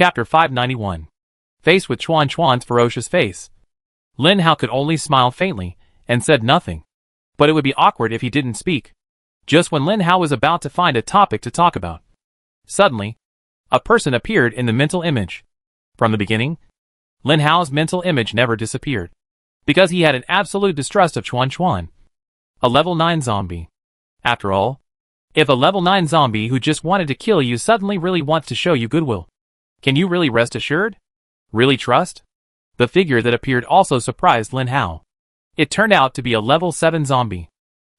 Chapter 591. Faced with Chuan Chuan's ferocious face, Lin Hao could only smile faintly, and said nothing. But it would be awkward if he didn't speak. Just when Lin Hao was about to find a topic to talk about, suddenly, a person appeared in the mental image. From the beginning, Lin Hao's mental image never disappeared, because he had an absolute distrust of Chuan Chuan, a level 9 zombie. After all, if a level 9 zombie who just wanted to kill you suddenly really wants to show you goodwill, can you really rest assured? Really trust? The figure that appeared also surprised Lin Hao. It turned out to be a level 7 zombie.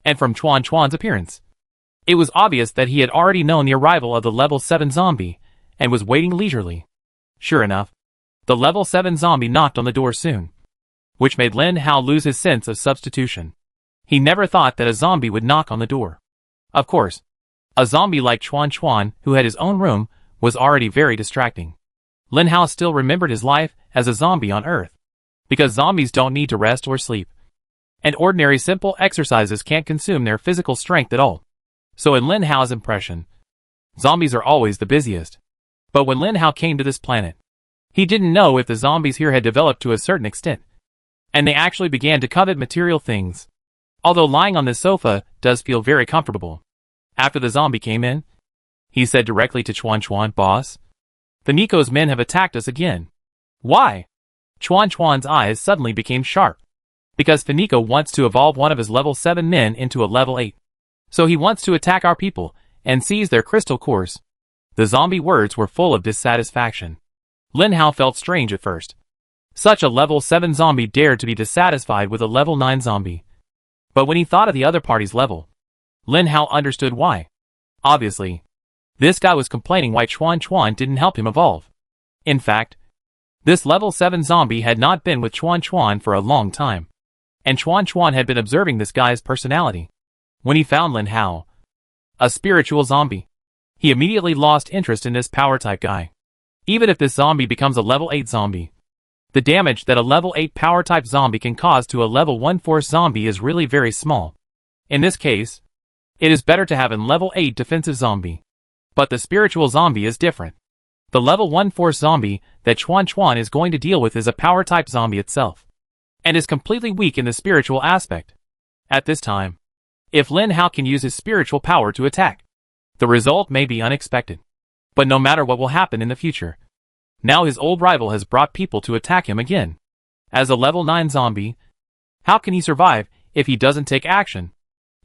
And from Chuan Chuan's appearance, it was obvious that he had already known the arrival of the level 7 zombie, and was waiting leisurely. Sure enough, the level 7 zombie knocked on the door soon, which made Lin Hao lose his sense of substitution. He never thought that a zombie would knock on the door. Of course, a zombie like Chuan Chuan, who had his own room, was already very distracting. Lin Hao still remembered his life as a zombie on Earth, because zombies don't need to rest or sleep, and ordinary simple exercises can't consume their physical strength at all. So in Lin Hao's impression, zombies are always the busiest. But when Lin Hao came to this planet, he didn't know if the zombies here had developed to a certain extent, and they actually began to covet material things. Although lying on this sofa does feel very comfortable. After the zombie came in, he said directly to Chuan Chuan, "Boss, the Nico's men have attacked us again." "Why?" Chuan Chuan's eyes suddenly became sharp. Because Fenico wants to evolve one of his level 7 men into a level 8. So he wants to attack our people, and seize their crystal cores. The zombie words were full of dissatisfaction. Lin Hao felt strange at first. Such a level 7 zombie dared to be dissatisfied with a level 9 zombie. But when he thought of the other party's level, Lin Hao understood why. Obviously, this guy was complaining why Chuan Chuan didn't help him evolve. In fact, this level 7 zombie had not been with Chuan Chuan for a long time, and Chuan Chuan had been observing this guy's personality. When he found Lin Hao, a spiritual zombie, he immediately lost interest in this power-type guy. Even if this zombie becomes a level 8 zombie, the damage that a level 8 power-type zombie can cause to a level 1 force zombie is really very small. In this case, it is better to have a level 8 defensive zombie. But the spiritual zombie is different. The level 1 force zombie that Chuan Chuan is going to deal with is a power-type zombie itself, and is completely weak in the spiritual aspect. At this time, if Lin Hao can use his spiritual power to attack, the result may be unexpected. But no matter what will happen in the future, now his old rival has brought people to attack him again. As a level 9 zombie, how can he survive if he doesn't take action?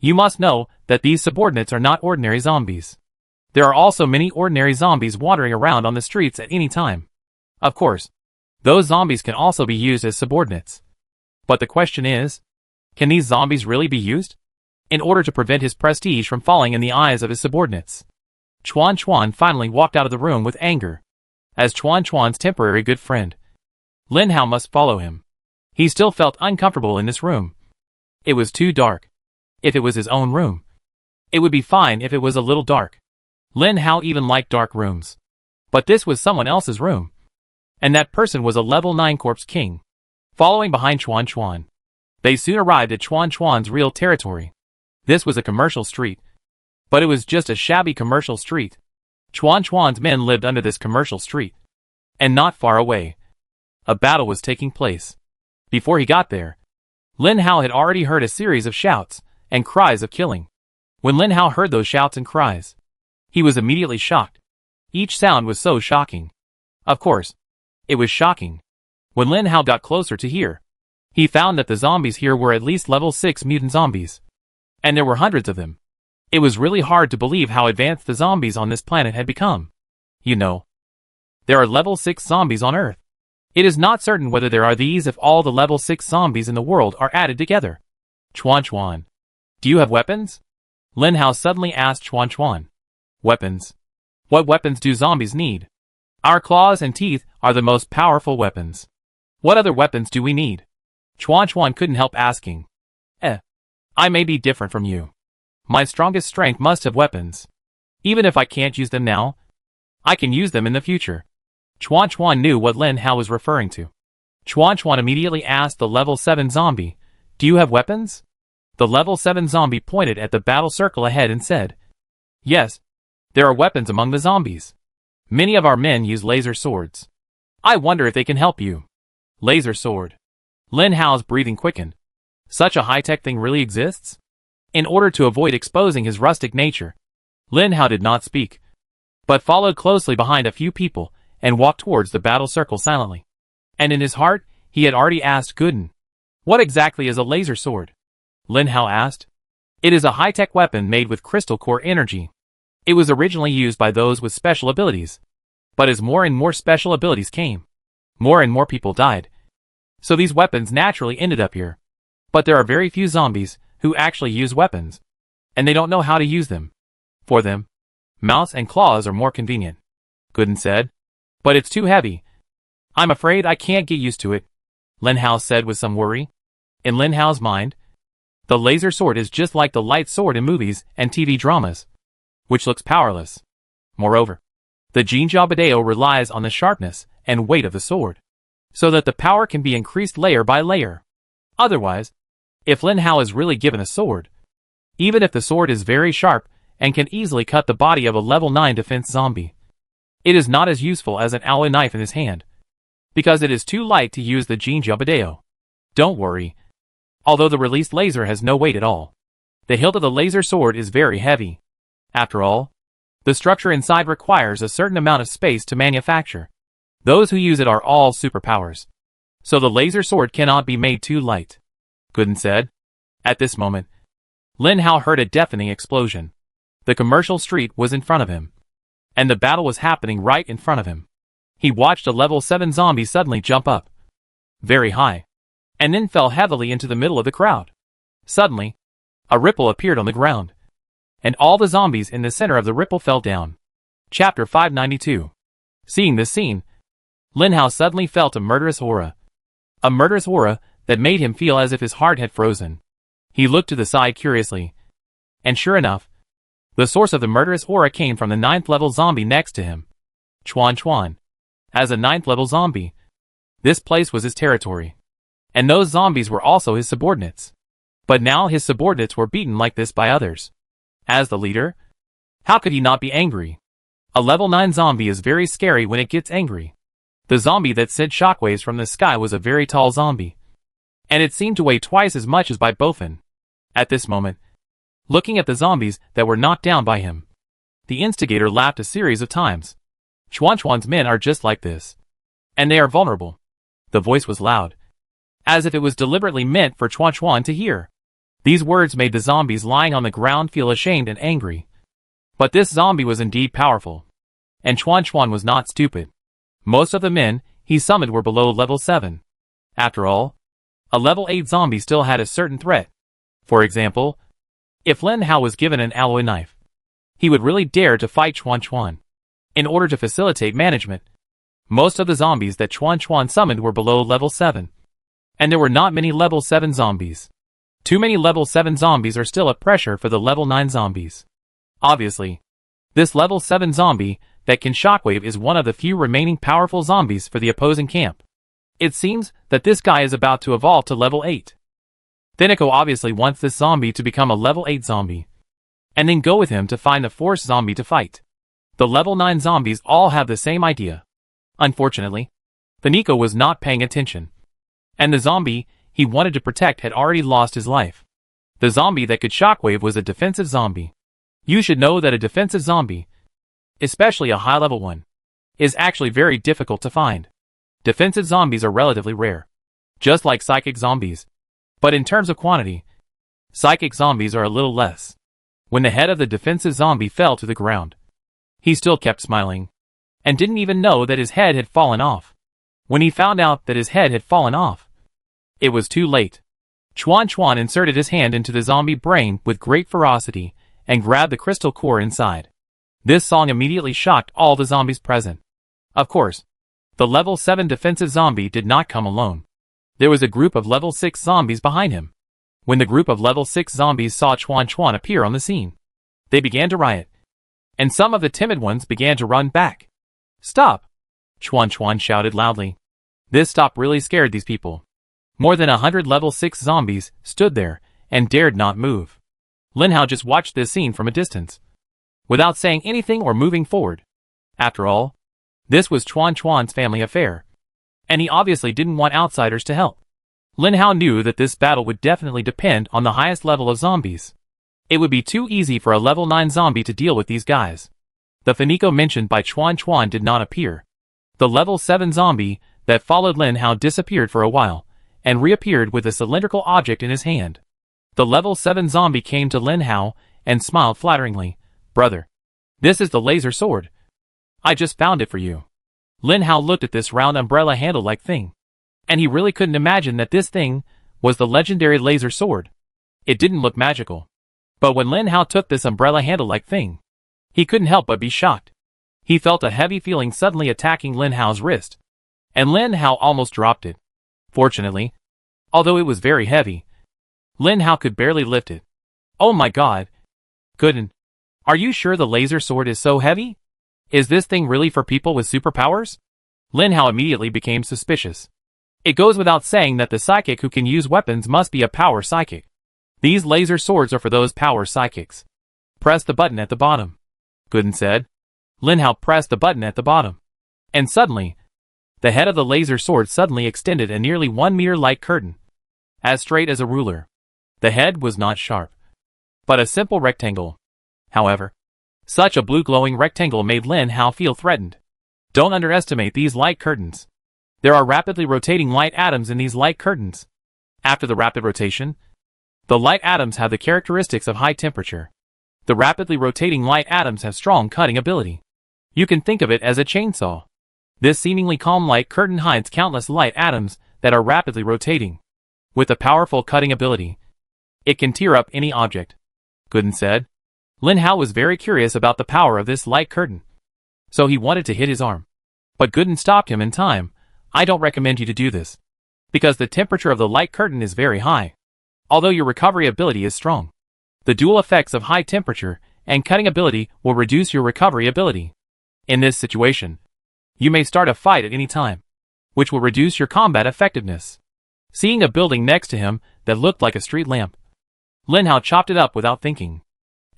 You must know that these subordinates are not ordinary zombies. There are also many ordinary zombies wandering around on the streets at any time. Of course, those zombies can also be used as subordinates. But the question is, can these zombies really be used? In order to prevent his prestige from falling in the eyes of his subordinates, Chuan Chuan finally walked out of the room with anger. As Chuan Chuan's temporary good friend, Lin Hao must follow him. He still felt uncomfortable in this room. It was too dark. If it was his own room, it would be fine if it was a little dark. Lin Hao even liked dark rooms. But this was someone else's room. And that person was a level 9 corpse king. Following behind Chuan Chuan, they soon arrived at Chuan Chuan's real territory. This was a commercial street. But it was just a shabby commercial street. Chuan Chuan's men lived under this commercial street. And not far away, a battle was taking place. Before he got there, Lin Hao had already heard a series of shouts and cries of killing. When Lin Hao heard those shouts and cries, he was immediately shocked. Each sound was so shocking. Of course, it was shocking. When Lin Hao got closer to hear, he found that the zombies here were at least level 6 mutant zombies. And there were hundreds of them. It was really hard to believe how advanced the zombies on this planet had become. You know, there are level 6 zombies on Earth. It is not certain whether there are these if all the level 6 zombies in the world are added together. Chuan Chuan, do you have weapons? Lin Hao suddenly asked Chuan Chuan. Weapons? What weapons do zombies need? Our claws and teeth are the most powerful weapons. What other weapons do we need? Chuan Chuan couldn't help asking. I may be different from you. My strongest strength must have weapons. Even if I can't use them now, I can use them in the future. Chuan Chuan knew what Lin Hao was referring to. Chuan Chuan immediately asked the level 7 zombie, "Do you have weapons?" The level 7 zombie pointed at the battle circle ahead and said, "Yes, there are weapons among the zombies." Many of our men use laser swords. I wonder if they can help you. Laser sword. Lin Hao's breathing quickened. Such a high-tech thing really exists? In order to avoid exposing his rustic nature, Lin Hao did not speak, but followed closely behind a few people and walked towards the battle circle silently. And in his heart, he had already asked Gooden, "What exactly is a laser sword?" Lin Hao asked. "It is a high-tech weapon made with crystal core energy. It was originally used by those with special abilities. But as more and more special abilities came, more and more people died. So these weapons naturally ended up here. But there are very few zombies who actually use weapons, and they don't know how to use them. For them, mouse and claws are more convenient," Gooden said. "But it's too heavy. I'm afraid I can't get used to it," Lin Hao said with some worry. In Lin Hao's mind, the laser sword is just like the light sword in movies and TV dramas, which looks powerless. Moreover, the Jinjia Badeo relies on the sharpness and weight of the sword, so that the power can be increased layer by layer. Otherwise, if Lin Hao is really given a sword, even if the sword is very sharp and can easily cut the body of a level 9 defense zombie, it is not as useful as an alloy knife in his hand, because it is too light to use the Jinjia Badeo. Don't worry. Although the released laser has no weight at all, the hilt of the laser sword is very heavy. After all, the structure inside requires a certain amount of space to manufacture. Those who use it are all superpowers. So the laser sword cannot be made too light," Gooden said. At this moment, Lin Hao heard a deafening explosion. The commercial street was in front of him, and the battle was happening right in front of him. He watched a level 7 zombie suddenly jump up, very high, and then fell heavily into the middle of the crowd. Suddenly, a ripple appeared on the ground, and all the zombies in the center of the ripple fell down. Chapter 592. Seeing this scene, Lin Hao suddenly felt a murderous aura. A murderous aura that made him feel as if his heart had frozen. He looked to the side curiously, and sure enough, the source of the murderous aura came from the 9th level zombie next to him. Chuan Chuan. As a 9th level zombie, this place was his territory, and those zombies were also his subordinates. But now his subordinates were beaten like this by others. As the leader, how could he not be angry? A level 9 zombie is very scary when it gets angry. The zombie that sent shockwaves from the sky was a very tall zombie, and it seemed to weigh twice as much as by Bofen. At this moment, looking at the zombies that were knocked down by him, the instigator laughed a series of times. Chuan Chuan's men are just like this, and they are vulnerable. The voice was loud, as if it was deliberately meant for Chuan Chuan to hear. These words made the zombies lying on the ground feel ashamed and angry. But this zombie was indeed powerful, and Chuan Chuan was not stupid. Most of the men he summoned were below level 7. After all, a level 8 zombie still had a certain threat. For example, if Lin Hao was given an alloy knife, he would really dare to fight Chuan Chuan. In order to facilitate management, most of the zombies that Chuan Chuan summoned were below level 7, and there were not many level 7 zombies. Too many level 7 zombies are still a pressure for the level 9 zombies. Obviously, this level 7 zombie that can shockwave is one of the few remaining powerful zombies for the opposing camp. It seems that this guy is about to evolve to level 8. Thiniko obviously wants this zombie to become a level 8 zombie, and then go with him to find a force zombie to fight. The level 9 zombies all have the same idea. Unfortunately, Thiniko was not paying attention, and the zombie he wanted to protect had already lost his life. The zombie that could shockwave was a defensive zombie. You should know that a defensive zombie, especially a high-level one, is actually very difficult to find. Defensive zombies are relatively rare, just like psychic zombies. But in terms of quantity, psychic zombies are a little less. When the head of the defensive zombie fell to the ground, he still kept smiling, and didn't even know that his head had fallen off. When he found out that his head had fallen off, it was too late. Chuan Chuan inserted his hand into the zombie brain with great ferocity and grabbed the crystal core inside. This song immediately shocked all the zombies present. Of course, the level 7 defensive zombie did not come alone. There was a group of level 6 zombies behind him. When the group of level 6 zombies saw Chuan Chuan appear on the scene, they began to riot, and some of the timid ones began to run back. "Stop!" Chuan Chuan shouted loudly. This stop really scared these people. More than 100 level 6 zombies stood there and dared not move. Lin Hao just watched this scene from a distance, without saying anything or moving forward. After all, this was Chuan Chuan's family affair, and he obviously didn't want outsiders to help. Lin Hao knew that this battle would definitely depend on the highest level of zombies. It would be too easy for a level 9 zombie to deal with these guys. The Finico mentioned by Chuan Chuan did not appear. The level 7 zombie that followed Lin Hao disappeared for a while, and reappeared with a cylindrical object in his hand. The level 7 zombie came to Lin Hao and smiled flatteringly. "Brother, this is the laser sword. I just found it for you." Lin Hao looked at this round umbrella handle-like thing, and he really couldn't imagine that this thing was the legendary laser sword. It didn't look magical. But when Lin Hao took this umbrella handle-like thing, he couldn't help but be shocked. He felt a heavy feeling suddenly attacking Lin Hao's wrist, and Lin Hao almost dropped it. Fortunately, although it was very heavy, Lin Hao could barely lift it. "Oh my god. Couldn't. Are you sure the laser sword is so heavy? Is this thing really for people with superpowers?" Lin Hao immediately became suspicious. It goes without saying that the psychic who can use weapons must be a power psychic. These laser swords are for those power psychics. "Press the button at the bottom," Gooden said. Lin Hao pressed the button at the bottom, and suddenly, the head of the laser sword suddenly extended a nearly 1 meter light curtain, as straight as a ruler. The head was not sharp, but a simple rectangle. However, such a blue glowing rectangle made Lin Hao feel threatened. Don't underestimate these light curtains. There are rapidly rotating light atoms in these light curtains. After the rapid rotation, the light atoms have the characteristics of high temperature. The rapidly rotating light atoms have strong cutting ability. You can think of it as a chainsaw. This seemingly calm light curtain hides countless light atoms that are rapidly rotating. With a powerful cutting ability, it can tear up any object, Gooden said. Lin Hao was very curious about the power of this light curtain, so he wanted to hit his arm. But Gooden stopped him in time. "I don't recommend you to do this, because the temperature of the light curtain is very high, although your recovery ability is strong. The dual effects of high temperature and cutting ability will reduce your recovery ability. In this situation, you may start a fight at any time, which will reduce your combat effectiveness." Seeing a building next to him that looked like a street lamp, Lin Hao chopped it up without thinking.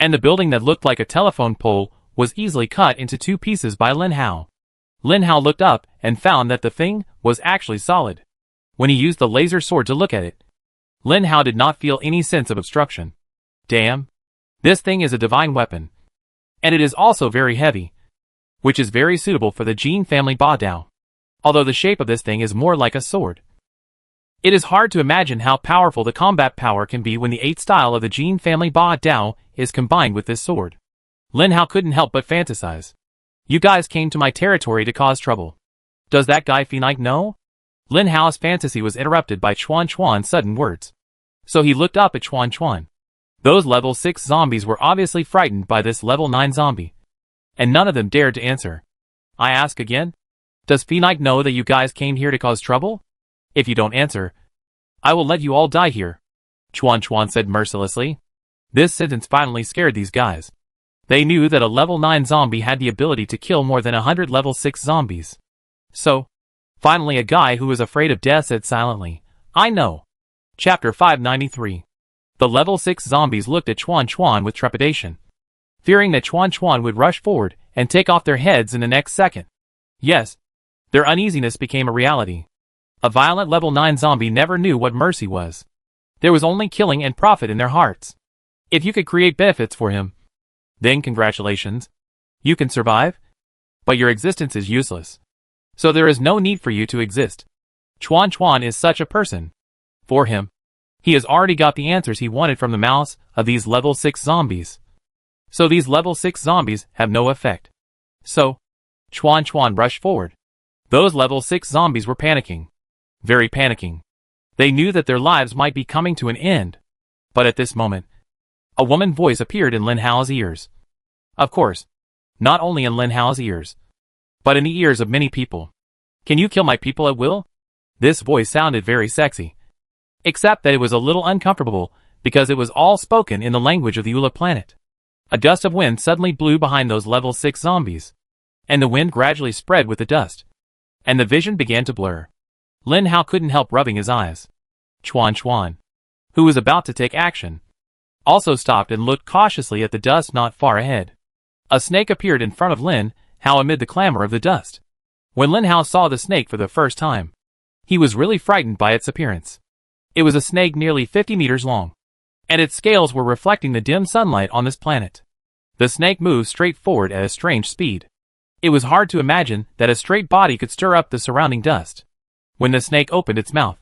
And the building that looked like a telephone pole was easily cut into 2 pieces by Lin Hao. Lin Hao looked up and found that the thing was actually solid. When he used the laser sword to look at it, Lin Hao did not feel any sense of obstruction. Damn. This thing is a divine weapon. And it is also very heavy, which is very suitable for the Jin family Ba Dao. Although the shape of this thing is more like a sword. It is hard to imagine how powerful the combat power can be when the 8 style of the Jin family Ba Dao is combined with this sword. Lin Hao couldn't help but fantasize. "You guys came to my territory to cause trouble. Does that guy Phoenix know?" Lin Hao's fantasy was interrupted by Chuan Chuan's sudden words. So he looked up at Chuan Chuan. Those level 6 zombies were obviously frightened by this level 9 zombie, and none of them dared to answer. "I ask again? Does Phoenix know that you guys came here to cause trouble? If you don't answer, I will let you all die here," Chuan Chuan said mercilessly. This sentence finally scared these guys. They knew that a level 9 zombie had the ability to kill more than 100 level 6 zombies. So, finally a guy who was afraid of death said silently, "I know." Chapter 593. The level 6 zombies looked at Chuan Chuan with trepidation, fearing that Chuan Chuan would rush forward and take off their heads in the next second. Yes, their uneasiness became a reality. A violent level 9 zombie never knew what mercy was. There was only killing and profit in their hearts. If you could create benefits for him, then congratulations. You can survive, but your existence is useless. So there is no need for you to exist. Chuan Chuan is such a person. For him, he has already got the answers he wanted from the mouths of these level 6 zombies. So these level 6 zombies have no effect. So, Chuan Chuan rushed forward. Those level 6 zombies were panicking. Very panicking. They knew that their lives might be coming to an end. But at this moment, a woman's voice appeared in Lin Hao's ears. Of course, not only in Lin Hao's ears, but in the ears of many people. "Can you kill my people at will?" This voice sounded very sexy. Except that it was a little uncomfortable, because it was all spoken in the language of the Ula planet. A gust of wind suddenly blew behind those level 6 zombies, and the wind gradually spread with the dust, and the vision began to blur. Lin Hao couldn't help rubbing his eyes. Chuan Chuan, who was about to take action, also stopped and looked cautiously at the dust not far ahead. A snake appeared in front of Lin, Hao amid the clamor of the dust. When Lin Hao saw the snake for the first time, he was really frightened by its appearance. It was a snake nearly 50 meters long, and its scales were reflecting the dim sunlight on this planet. The snake moved straight forward at a strange speed. It was hard to imagine that a straight body could stir up the surrounding dust. When the snake opened its mouth,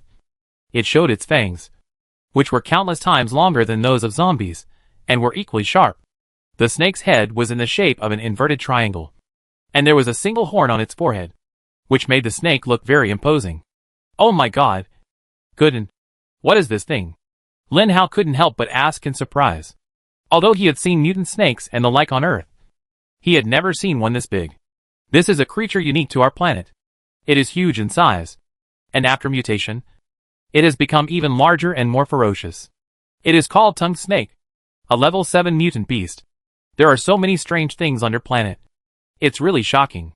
it showed its fangs, which were countless times longer than those of zombies, and were equally sharp. The snake's head was in the shape of an inverted triangle, and there was a single horn on its forehead, which made the snake look very imposing. Oh my god! Gooden, what is this thing? Lin Hao couldn't help but ask in surprise. Although he had seen mutant snakes and the like on Earth, he had never seen one this big. This is a creature unique to our planet. It is huge in size, and after mutation, it has become even larger and more ferocious. It is called Tongue Snake, a level 7 mutant beast. There are so many strange things on your planet. It's really shocking.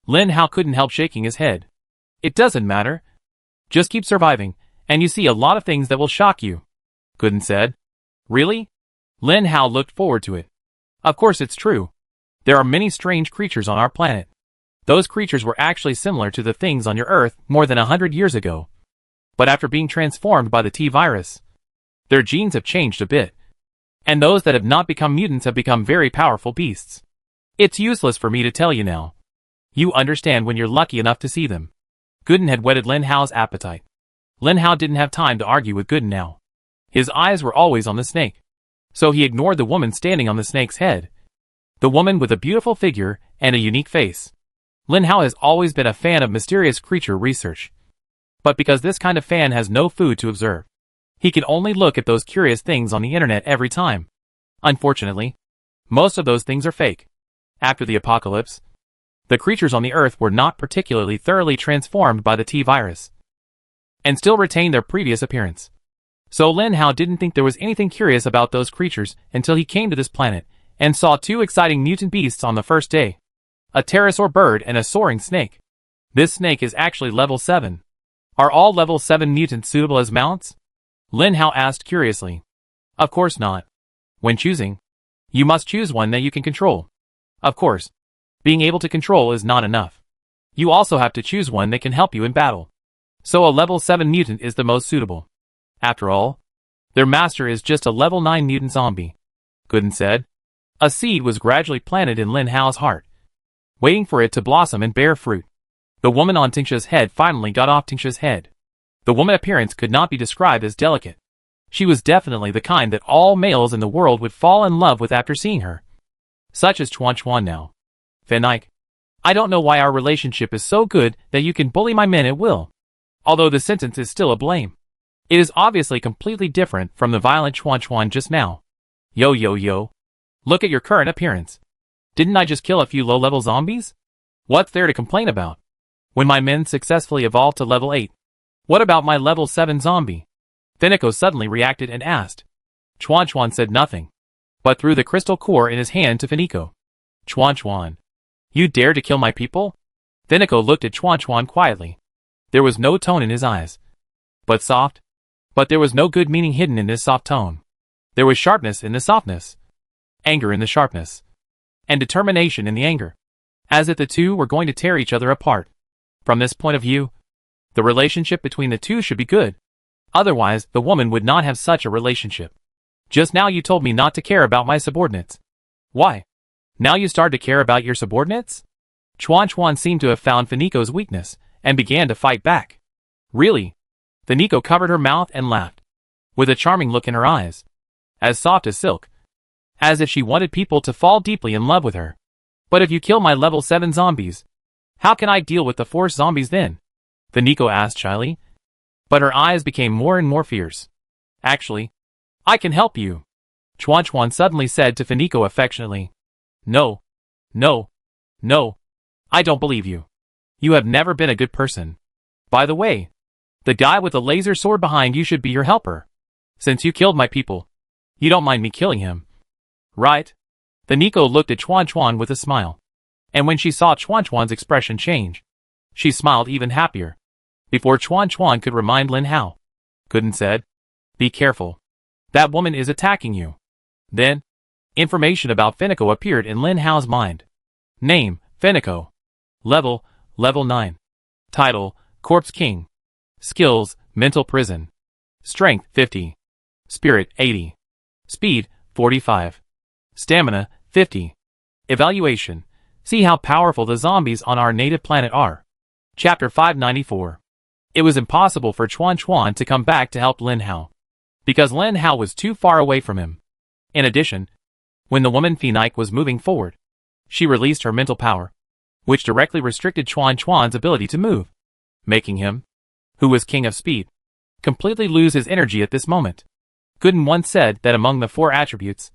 Lin Hao couldn't help shaking his head. It doesn't matter. Just keep surviving, and you see a lot of things that will shock you, Gooden said. Really? Lin Hao looked forward to it. Of course it's true. There are many strange creatures on our planet. Those creatures were actually similar to the things on your Earth more than 100 years ago. But after being transformed by the T-virus, their genes have changed a bit. And those that have not become mutants have become very powerful beasts. It's useless for me to tell you now. You understand when you're lucky enough to see them. Gooden had whetted Lin Hao's appetite. Lin Hao didn't have time to argue with Gooden now. His eyes were always on the snake. So he ignored the woman standing on the snake's head. The woman with a beautiful figure and a unique face. Lin Hao has always been a fan of mysterious creature research. But because this kind of fan has no food to observe, he can only look at those curious things on the internet every time. Unfortunately, most of those things are fake. After the apocalypse, the creatures on the Earth were not particularly thoroughly transformed by the T-virus, and still retained their previous appearance. So Lin Hao didn't think there was anything curious about those creatures until he came to this planet and saw two exciting mutant beasts on the first day. A pterosaur bird and a soaring snake. This snake is actually level 7. Are all level 7 mutants suitable as mounts? Lin Hao asked curiously. Of course not. When choosing, you must choose one that you can control. Of course, being able to control is not enough. You also have to choose one that can help you in battle. So a level 7 mutant is the most suitable. After all, their master is just a level 9 mutant zombie, Gooden said. A seed was gradually planted in Lin Hao's heart, waiting for it to blossom and bear fruit. The woman on Tingsha's head finally got off Tingsha's head. The woman's appearance could not be described as delicate. She was definitely the kind that all males in the world would fall in love with after seeing her. Such as Chuan Chuan now. Fenike, I don't know why our relationship is so good that you can bully my men at will. Although the sentence is still a blame. It is obviously completely different from the violent Chuan Chuan just now. Yo. Look at your current appearance. Didn't I just kill a few low-level zombies? What's there to complain about? When my men successfully evolved to level 8. What about my level 7 zombie? Feniko suddenly reacted and asked. Chuan Chuan said nothing, but threw the crystal core in his hand to Feniko. Chuan Chuan, you dare to kill my people? Feniko looked at Chuan Chuan quietly. There was no tone in his eyes, but soft. But there was no good meaning hidden in this soft tone. There was sharpness in the softness, anger in the sharpness, and determination in the anger, as if the two were going to tear each other apart. From this point of view, the relationship between the two should be good. Otherwise, the woman would not have such a relationship. Just now you told me not to care about my subordinates. Why? Now you start to care about your subordinates? Chuan Chuan seemed to have found Feniko's weakness, and began to fight back. Really? Feniko covered her mouth and laughed, with a charming look in her eyes, as soft as silk, as if she wanted people to fall deeply in love with her. But if you kill my level 7 zombies, how can I deal with the force zombies then? Feniko asked shyly, but her eyes became more and more fierce. Actually, I can help you, Chuan Chuan suddenly said to Feniko affectionately. No, I don't believe you. You have never been a good person. By the way, the guy with the laser sword behind you should be your helper. Since you killed my people, you don't mind me killing him, right? Feniko looked at Chuan Chuan with a smile. And when she saw Chuan Chuan's expression change, she smiled even happier. Before Chuan Chuan could remind Lin Hao, Gooden said, be careful. That woman is attacking you. Then, information about Feniko appeared in Lin Hao's mind. Name, Finico. Level 9. Title, Corpse King. Skills, Mental Prison. Strength, 50. Spirit, 80. Speed, 45. Stamina, 50. Evaluation. See how powerful the zombies on our native planet are. Chapter 594. It was impossible for Chuan Chuan to come back to help Lin Hao, because Lin Hao was too far away from him. In addition, when the woman Phoenix was moving forward, she released her mental power, which directly restricted Chuan Chuan's ability to move, making him, who was king of speed, completely lose his energy at this moment. Gooden once said that among the 4 attributes,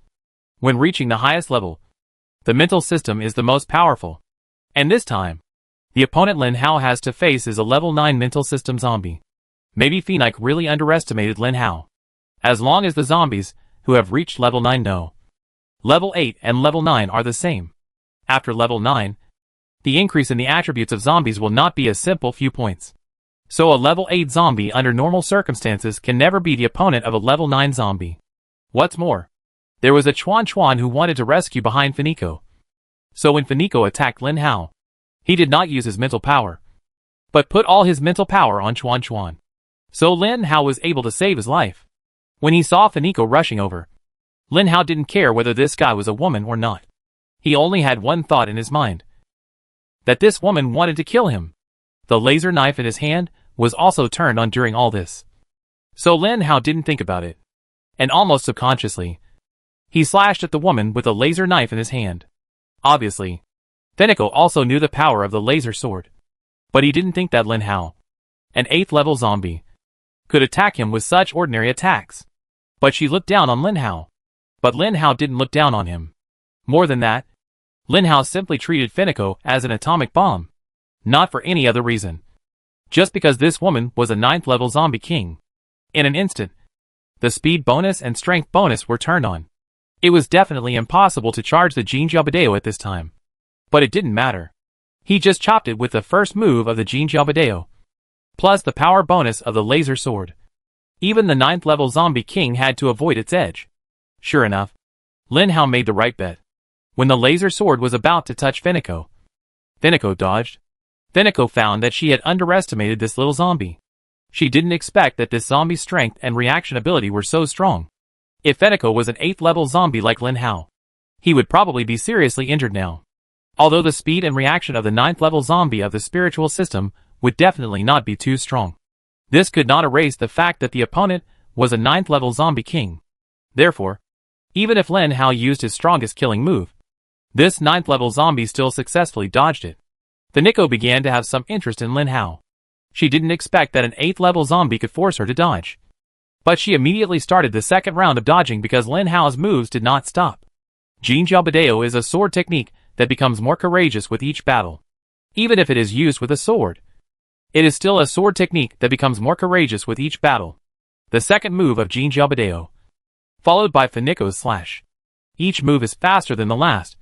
when reaching the highest level, the mental system is the most powerful. And this time, the opponent Lin Hao has to face is a level 9 mental system zombie. Maybe Phoenix really underestimated Lin Hao. As long as the zombies, who have reached level 9 know, level 8 and level 9 are the same. After level 9, the increase in the attributes of zombies will not be a simple few points. So a level 8 zombie under normal circumstances can never be the opponent of a level 9 zombie. What's more, there was a Chuan Chuan who wanted to rescue behind Finico. So when Finico attacked Lin Hao, he did not use his mental power, but put all his mental power on Chuan Chuan. So Lin Hao was able to save his life. When he saw Finico rushing over, Lin Hao didn't care whether this guy was a woman or not. He only had one thought in his mind: that this woman wanted to kill him. The laser knife in his hand was also turned on during all this. So Lin Hao didn't think about it, and almost subconsciously, he slashed at the woman with a laser knife in his hand. Obviously, Finico also knew the power of the laser sword, but he didn't think that Lin Hao, an 8th level zombie, could attack him with such ordinary attacks. But she looked down on Lin Hao. But Lin Hao didn't look down on him. More than that, Lin Hao simply treated Finico as an atomic bomb. Not for any other reason. Just because this woman was a 9th level zombie king. In an instant, the speed bonus and strength bonus were turned on. It was definitely impossible to charge the Jin Jabadeo at this time. But it didn't matter. He just chopped it with the first move of the Jin Jabadeo, plus the power bonus of the laser sword. Even the 9th level zombie king had to avoid its edge. Sure enough, Lin Hao made the right bet. When the laser sword was about to touch Finico, Finico dodged. Finico found that she had underestimated this little zombie. She didn't expect that this zombie's strength and reaction ability were so strong. If Finico was an 8th level zombie like Lin Hao, he would probably be seriously injured now. Although the speed and reaction of the 9th level zombie of the spiritual system would definitely not be too strong. This could not erase the fact that the opponent was a 9th level zombie king. Therefore, even if Lin Hao used his strongest killing move, this 9th level zombie still successfully dodged it. Finico began to have some interest in Lin Hao. She didn't expect that an 8th level zombie could force her to dodge. But she immediately started the second round of dodging because Lin Hao's moves did not stop. Jin Jabadeo is a sword technique that becomes more courageous with each battle. Even if it is used with a sword, it is still a sword technique that becomes more courageous with each battle. The second move of Jin Jabadeo, followed by Finico's slash. Each move is faster than the last,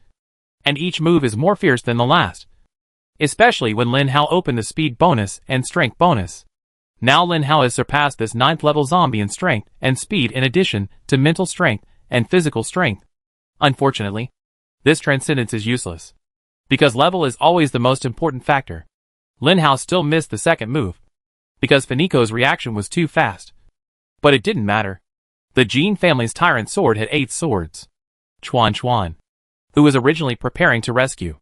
and each move is more fierce than the last. Especially when Lin Hao opened the speed bonus and strength bonus. Now Lin Hao has surpassed this 9th level zombie in strength and speed in addition to mental strength and physical strength. Unfortunately, this transcendence is useless, because level is always the most important factor. Lin Hao still missed the second move, because Finico's reaction was too fast. But it didn't matter. The Jin family's tyrant sword had 8 swords. Chuan Chuan, who was originally preparing to rescue,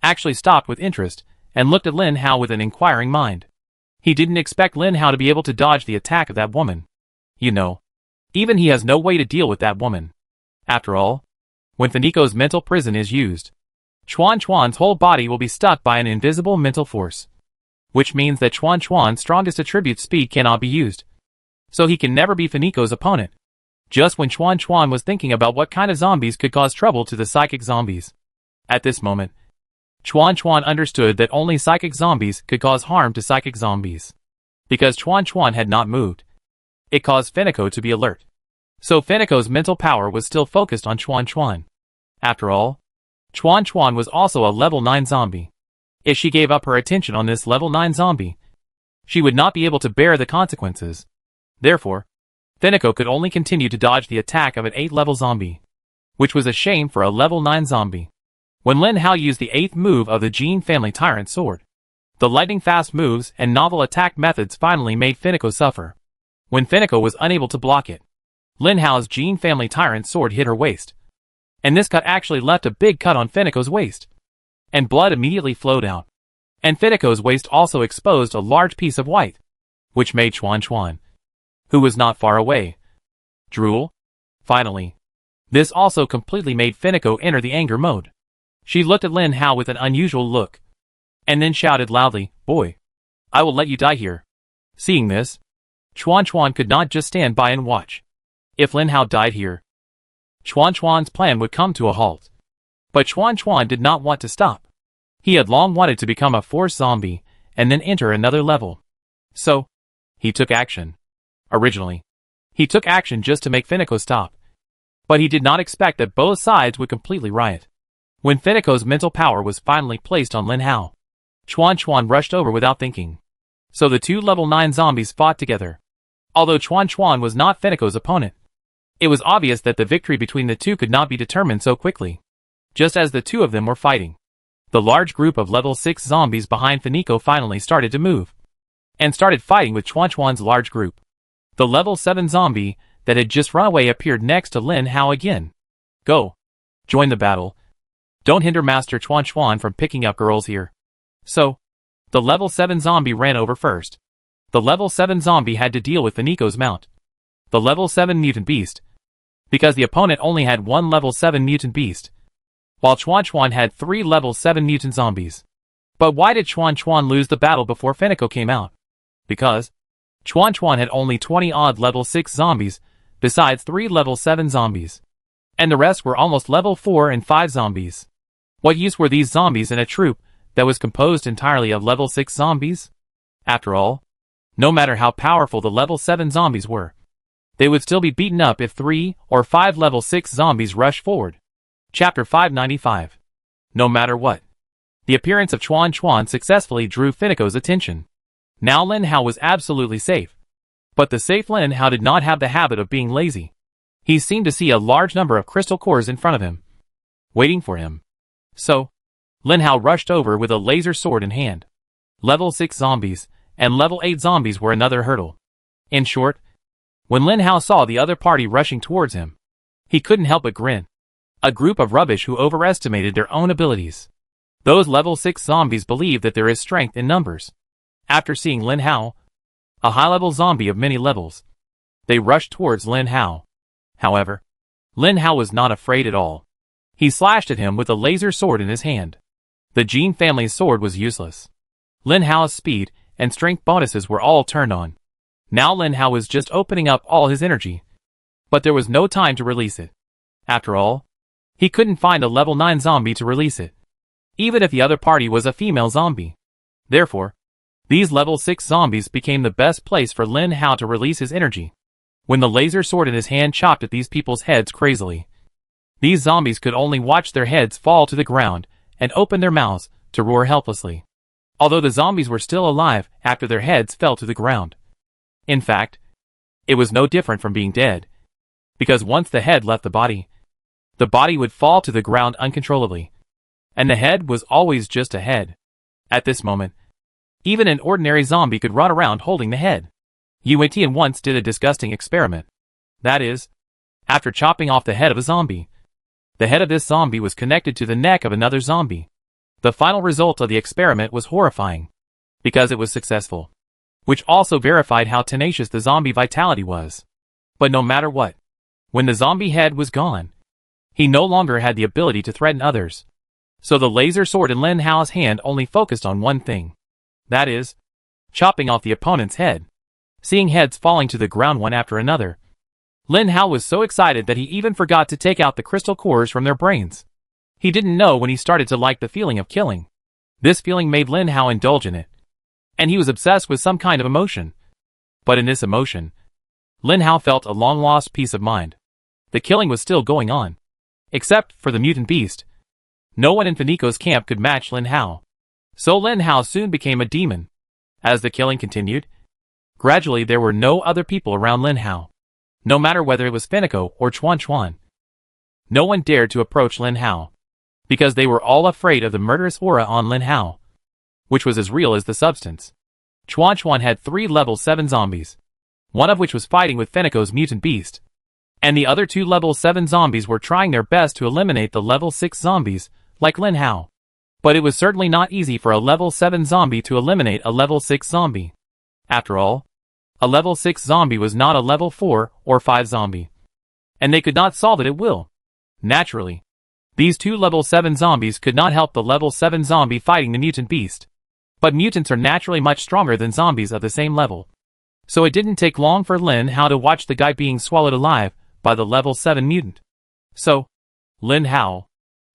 actually stopped with interest and looked at Lin Hao with an inquiring mind. He didn't expect Lin Hao to be able to dodge the attack of that woman. You know, even he has no way to deal with that woman. After all, when Finico's mental prison is used, Chuan Chuan's whole body will be stuck by an invisible mental force, which means that Chuan Chuan's strongest attribute speed cannot be used. So he can never be Finico's opponent. Just when Chuan Chuan was thinking about what kind of zombies could cause trouble to the psychic zombies. At this moment, Chuan Chuan understood that only psychic zombies could cause harm to psychic zombies. Because Chuan Chuan had not moved, it caused Finico to be alert. So Finico's mental power was still focused on Chuan Chuan. After all, Chuan Chuan was also a level 9 zombie. If she gave up her attention on this level 9 zombie, she would not be able to bear the consequences. Therefore, Finico could only continue to dodge the attack of an 8 level zombie, which was a shame for a level 9 zombie. when Lin Hao used the 8th move of the Jin family Tyrant Sword. The lightning-fast moves and novel attack methods finally made Finico suffer. When Finico was unable to block it, Lin Hao's Jin family Tyrant Sword hit her waist. And this cut actually left a big cut on Finico's waist. And blood immediately flowed out. And Finico's waist also exposed a large piece of white, which made Chuan, who was not far away, drool. Finally, this also completely made Finico enter the anger mode. She looked at Lin Hao with an unusual look, and then shouted loudly, "Boy, I will let you die here." Seeing this, Chuan could not just stand by and watch. If Lin Hao died here, Chuan's plan would come to a halt. But Chuan did not want to stop. He had long wanted to become a force zombie and then enter another level. So, he took action. Originally, he took action just to make Finico stop. But he did not expect that both sides would completely riot. When Finico's mental power was finally placed on Lin Hao, Chuan rushed over without thinking. So the two level 9 zombies fought together. Although Chuan was not Finico's opponent, it was obvious that the victory between the two could not be determined so quickly. Just as the two of them were fighting, the large group of level 6 zombies behind Finico finally started to move, and started fighting with Chuan's large group. The level 7 zombie that had just run away appeared next to Lin Hao again. "Go. Join the battle. Don't hinder Master Chuan from picking up girls here." So, the level 7 zombie ran over first. The level 7 zombie had to deal with Finico's mount, the level 7 mutant beast, because the opponent only had one level 7 mutant beast, while Chuan had 3 level 7 mutant zombies. But why did Chuan lose the battle before Finico came out? Because Chuan had only 20-odd level 6 zombies, besides 3 level 7 zombies. And the rest were almost level 4 and 5 zombies. What use were these zombies in a troop that was composed entirely of level 6 zombies? After all, no matter how powerful the level 7 zombies were, they would still be beaten up if 3 or 5 level 6 zombies rushed forward. Chapter 595. No matter what. The appearance of Chuan successfully drew Finico's attention. Now Lin Hao was absolutely safe. But the safe Lin Hao did not have the habit of being lazy. He seemed to see a large number of crystal cores in front of him, waiting for him. So, Lin Hao rushed over with a laser sword in hand. Level 6 zombies and level 8 zombies were another hurdle. In short, when Lin Hao saw the other party rushing towards him, he couldn't help but grin. A group of rubbish who overestimated their own abilities. Those level 6 zombies believe that there is strength in numbers. After seeing Lin Hao, a high-level zombie of many levels, they rushed towards Lin Hao. However, Lin Hao was not afraid at all. He slashed at him with a laser sword in his hand. The Jin family's sword was useless. Lin Hao's speed and strength bonuses were all turned on. Now Lin Hao was just opening up all his energy. But there was no time to release it. After all, he couldn't find a level 9 zombie to release it, even if the other party was a female zombie. Therefore, these level 6 zombies became the best place for Lin Hao to release his energy. When the laser sword in his hand chopped at these people's heads crazily, these zombies could only watch their heads fall to the ground and open their mouths to roar helplessly. Although the zombies were still alive after their heads fell to the ground. In fact, it was no different from being dead, because once the head left the body would fall to the ground uncontrollably. And the head was always just a head. At this moment, even an ordinary zombie could run around holding the head. Yuan once did a disgusting experiment. That is, after chopping off the head of a zombie, the head of this zombie was connected to the neck of another zombie. The final result of the experiment was horrifying, because it was successful, which also verified how tenacious the zombie vitality was. But no matter what, when the zombie head was gone, he no longer had the ability to threaten others. So the laser sword in Lin Hao's hand only focused on one thing. That is, chopping off the opponent's head. Seeing heads falling to the ground one after another, Lin Hao was so excited that he even forgot to take out the crystal cores from their brains. He didn't know when he started to like the feeling of killing. This feeling made Lin Hao indulge in it. And he was obsessed with some kind of emotion. But in this emotion, Lin Hao felt a long-lost peace of mind. The killing was still going on. Except for the mutant beast. No one in Finico's camp could match Lin Hao. So Lin Hao soon became a demon. As the killing continued, gradually there were no other people around Lin Hao. No matter whether it was Finico or Chuan. No one dared to approach Lin Hao. because they were all afraid of the murderous aura on Lin Hao, which was as real as the substance. Chuan Chuan had 3 level 7 zombies, one of which was fighting with Fenico's mutant beast, and the other 2 level 7 zombies were trying their best to eliminate the level 6 zombies, like Lin Hao. But it was certainly not easy for a level 7 zombie to eliminate a level 6 zombie. After all, a level 6 zombie was not a level 4 or 5 zombie, and they could not solve it at will. Naturally, these 2 level 7 zombies could not help the level 7 zombie fighting the mutant beast. But mutants are naturally much stronger than zombies of the same level. So it didn't take long for Lin Hao to watch the guy being swallowed alive by the level 7 mutant. So, Lin Hao,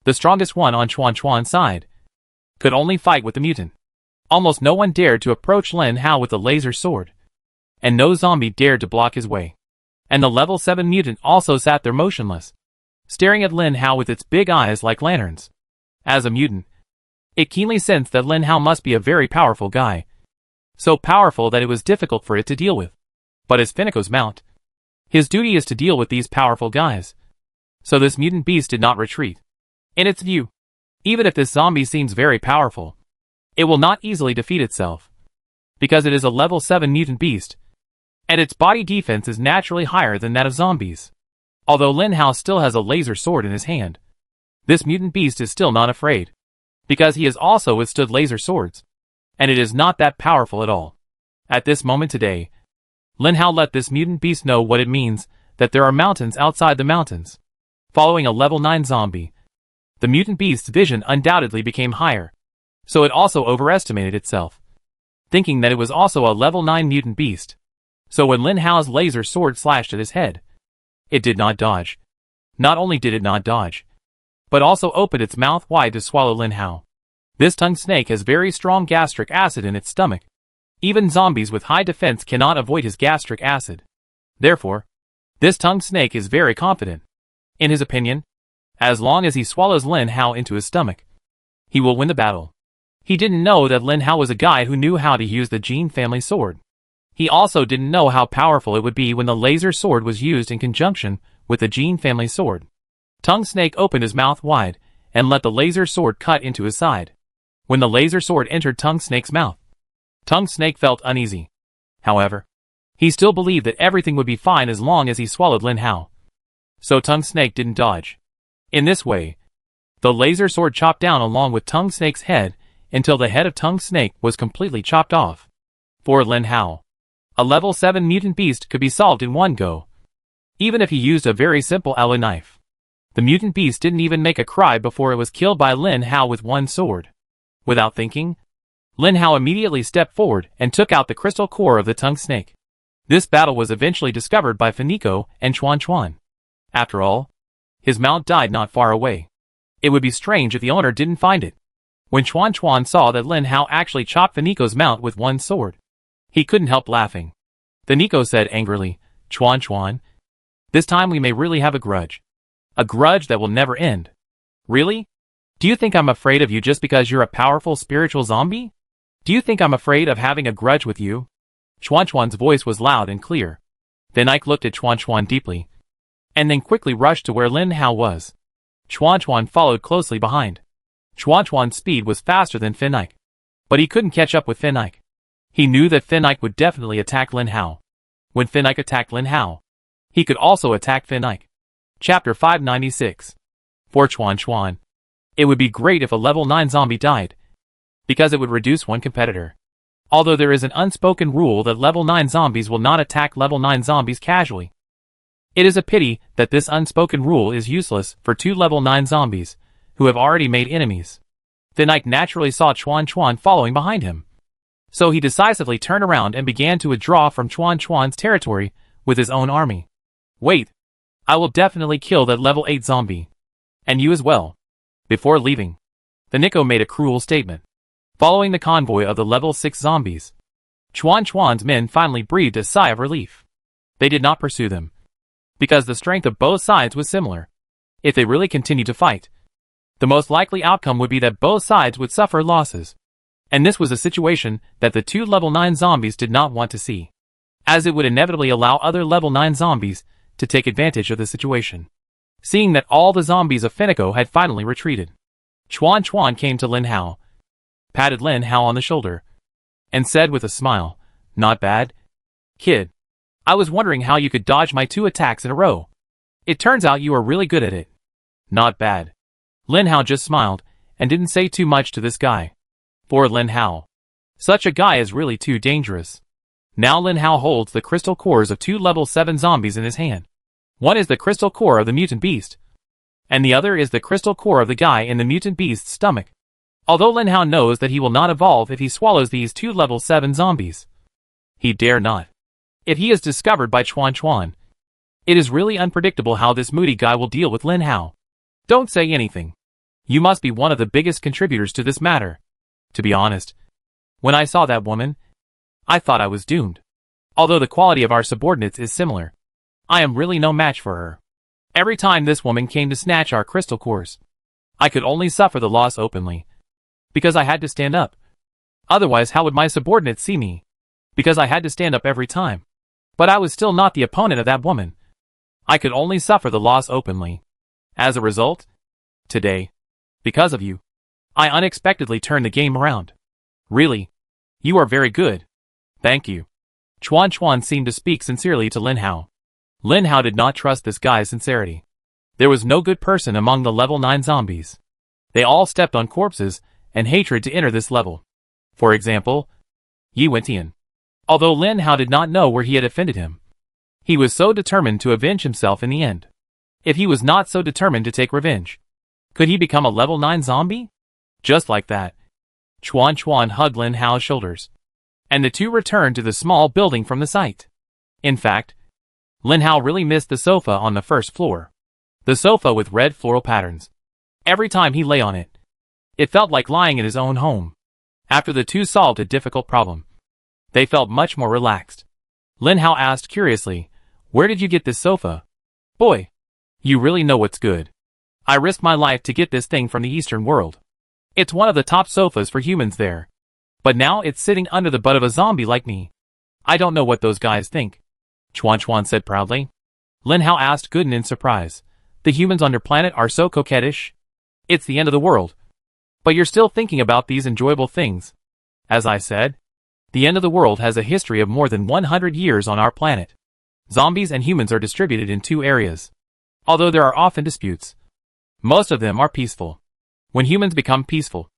the strongest one on Chuan Chuan's side, could only fight with the mutant. Almost no one dared to approach Lin Hao with the laser sword, and no zombie dared to block his way. And the level 7 mutant also sat there motionless, staring at Lin Hao with its big eyes like lanterns. As a mutant, it keenly sensed that Lin Hao must be a very powerful guy. So powerful that it was difficult for it to deal with. But as Fenico's mount, his duty is to deal with these powerful guys. So this mutant beast did not retreat. In its view, even if this zombie seems very powerful, it will not easily defeat itself, because it is a level 7 mutant beast, and its body defense is naturally higher than that of zombies. Although Lin Hao still has a laser sword in his hand, this mutant beast is still not afraid, because he has also withstood laser swords, and it is not that powerful at all. At this moment today, Lin Hao let this mutant beast know what it means that there are mountains outside the mountains. Following a level 9 zombie, the mutant beast's vision undoubtedly became higher, so it also overestimated itself, thinking that it was also a level 9 mutant beast. So when Lin Hao's laser sword slashed at his head, it did not dodge. Not only did it not dodge, but also opened its mouth wide to swallow Lin Hao. This tongue snake has very strong gastric acid in its stomach. Even zombies with high defense cannot avoid his gastric acid. Therefore, this tongue snake is very confident. In his opinion, as long as he swallows Lin Hao into his stomach, he will win the battle. He didn't know that Lin Hao was a guy who knew how to use the Jin family sword. He also didn't know how powerful it would be when the laser sword was used in conjunction with the Jin family sword. Tongue Snake opened his mouth wide and let the laser sword cut into his side. When the laser sword entered Tongue Snake's mouth, Tongue Snake felt uneasy. However, he still believed that everything would be fine as long as he swallowed Lin Hao. So Tongue Snake didn't dodge. In this way, the laser sword chopped down along with Tongue Snake's head until the head of Tongue Snake was completely chopped off. For Lin Hao, a level 7 mutant beast could be solved in one go, even if he used a very simple aloe knife. The mutant beast didn't even make a cry before it was killed by Lin Hao with one sword. Without thinking, Lin Hao immediately stepped forward and took out the crystal core of the Tongue Snake. This battle was eventually discovered by Fenico and Chuan Chuan. After all, his mount died not far away. It would be strange if the owner didn't find it. When Chuan Chuan saw that Lin Hao actually chopped Fenico's mount with one sword, he couldn't help laughing. Fenico said angrily, "Chuan Chuan, this time we may really have a grudge. A grudge that will never end. Really? Do you think I'm afraid of you just because you're a powerful spiritual zombie? Do you think I'm afraid of having a grudge with you?" Chuan Chuan's voice was loud and clear. Then Ike looked at Chuan Chuan deeply, and then quickly rushed to where Lin Hao was. Chuan Chuan followed closely behind. Chuan Chuan's speed was faster than Fin Ike, but he couldn't catch up with Fin Ike. He knew that Fin Ike would definitely attack Lin Hao. When Fin Ike attacked Lin Hao, he could also attack Fin Ike. Chapter 596. For Chuan Chuan, it would be great if a level 9 zombie died, because it would reduce one competitor. Although there is an unspoken rule that level 9 zombies will not attack level 9 zombies casually. It is a pity that this unspoken rule is useless for 2 level 9 zombies, who have already made enemies. Fin Ike naturally saw Chuan Chuan following behind him. So he decisively turned around and began to withdraw from Chuan Chuan's territory with his own army. "Wait, I will definitely kill that level 8 zombie. And you as well." Before leaving, Fenico made a cruel statement. Following the convoy of the level 6 zombies, Chuan Chuan's men finally breathed a sigh of relief. They did not pursue them, because the strength of both sides was similar. If they really continued to fight, the most likely outcome would be that both sides would suffer losses. And this was a situation that the 2 level 9 zombies did not want to see, as it would inevitably allow other level 9 zombies to take advantage of the situation. Seeing that all the zombies of Fenico had finally retreated, Chuan Chuan came to Lin Hao, patted Lin Hao on the shoulder, and said with a smile, "Not bad, kid. I was wondering how you could dodge my 2 attacks in a row. It turns out you are really good at it." "Not bad." Lin Hao just smiled, and didn't say too much to this guy. Poor Lin Hao. Such a guy is really too dangerous. Now Lin Hao holds the crystal cores of 2 level 7 zombies in his hand. One is the crystal core of the mutant beast, and the other is the crystal core of the guy in the mutant beast's stomach. Although Lin Hao knows that he will not evolve if he swallows these 2 level 7 zombies. He dare not. If he is discovered by Chuan Chuan, it is really unpredictable how this moody guy will deal with Lin Hao. Don't say anything. You must be one of the biggest contributors to this matter. To be honest, when I saw that woman, I thought I was doomed. Although the quality of our subordinates is similar, I am really no match for her. Every time this woman came to snatch our crystal cores, I could only suffer the loss openly, because I had to stand up. Otherwise, how would my subordinates see me? Because I had to stand up every time. But I was still not the opponent of that woman. I could only suffer the loss openly. As a result, today, because of you, I unexpectedly turned the game around. Really, you are very good. Thank you. Chuan Chuan seemed to speak sincerely to Lin Hao. Lin Hao did not trust this guy's sincerity. There was no good person among the level 9 zombies. They all stepped on corpses and hatred to enter this level. For example, Yi Wentian. Although Lin Hao did not know where he had offended him, he was so determined to avenge himself in the end. If he was not so determined to take revenge, could he become a level 9 zombie? Just like that, Chuan Chuan hugged Lin Hao's shoulders, and the two returned to the small building from the site. In fact, Lin Hao really missed the sofa on the first floor. The sofa with red floral patterns. Every time he lay on it, it felt like lying in his own home. After the two solved a difficult problem, they felt much more relaxed. Lin Hao asked curiously, "Where did you get this sofa? Boy, you really know what's good. I risked my life to get this thing from the Eastern world. It's one of the top sofas for humans there. But now it's sitting under the butt of a zombie like me. I don't know what those guys think," Chuan Chuan said proudly. Lin Hao asked Gooden in surprise, "The humans on your planet are so coquettish? It's the end of the world. But you're still thinking about these enjoyable things." "As I said, the end of the world has a history of more than 100 years on our planet. Zombies and humans are distributed in 2 areas. Although there are often disputes, most of them are peaceful. When humans become peaceful,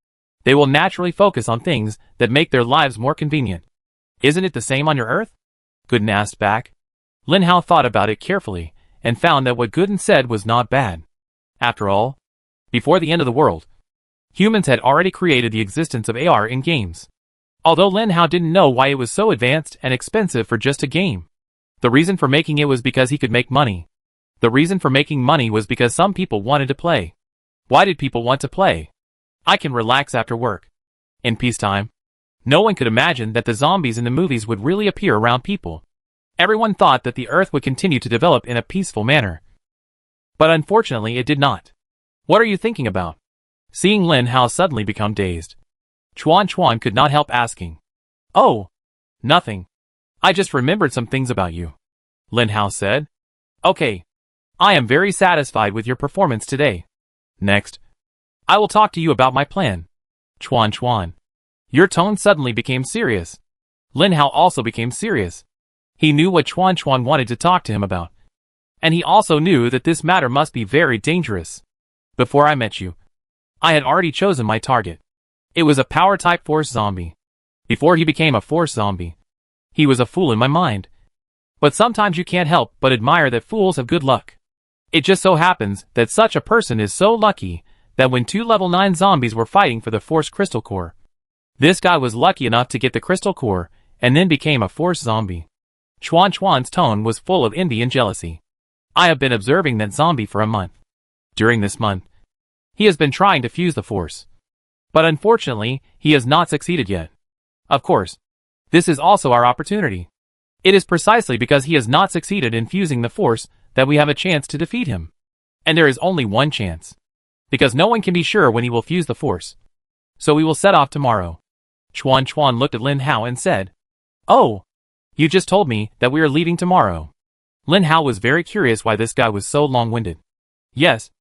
they will naturally focus on things that make their lives more convenient. Isn't it the same on your Earth?" Gooden asked back. Lin Hao thought about it carefully, and found that what Gooden said was not bad. After all, before the end of the world, humans had already created the existence of AR in games. Although Lin Hao didn't know why it was so advanced and expensive for just a game. The reason for making it was because he could make money. The reason for making money was because some people wanted to play. Why did people want to play? I can relax after work. In peacetime, no one could imagine that the zombies in the movies would really appear around people. Everyone thought that the Earth would continue to develop in a peaceful manner. But unfortunately it did not. "What are you thinking about?" Seeing Lin Hao suddenly become dazed, Chuan Chuan could not help asking. "Oh, nothing. I just remembered some things about you," Lin Hao said. "Okay. I am very satisfied with your performance today. Next, I will talk to you about my plan." "Chuan Chuan." Your tone suddenly became serious. Lin Hao also became serious. He knew what Chuan Chuan wanted to talk to him about. And he also knew that this matter must be very dangerous. "Before I met you, I had already chosen my target. It was a power-type force zombie. Before he became a force zombie, he was a fool in my mind. But sometimes you can't help but admire that fools have good luck. It just so happens that such a person is so lucky that when 2 level 9 zombies were fighting for the force crystal core, this guy was lucky enough to get the crystal core and then became a force zombie." Chuan Chuan's tone was full of envy and jealousy. "I have been observing that zombie for a month. During this month, he has been trying to fuse the force. But unfortunately, he has not succeeded yet. Of course, this is also our opportunity. It is precisely because he has not succeeded in fusing the force that we have a chance to defeat him. And there is only one chance. Because no one can be sure when he will fuse the force. So we will set off tomorrow." Chuan Chuan looked at Lin Hao and said, "Oh, you just told me that we are leaving tomorrow." Lin Hao was very curious why this guy was so long-winded. "Yes,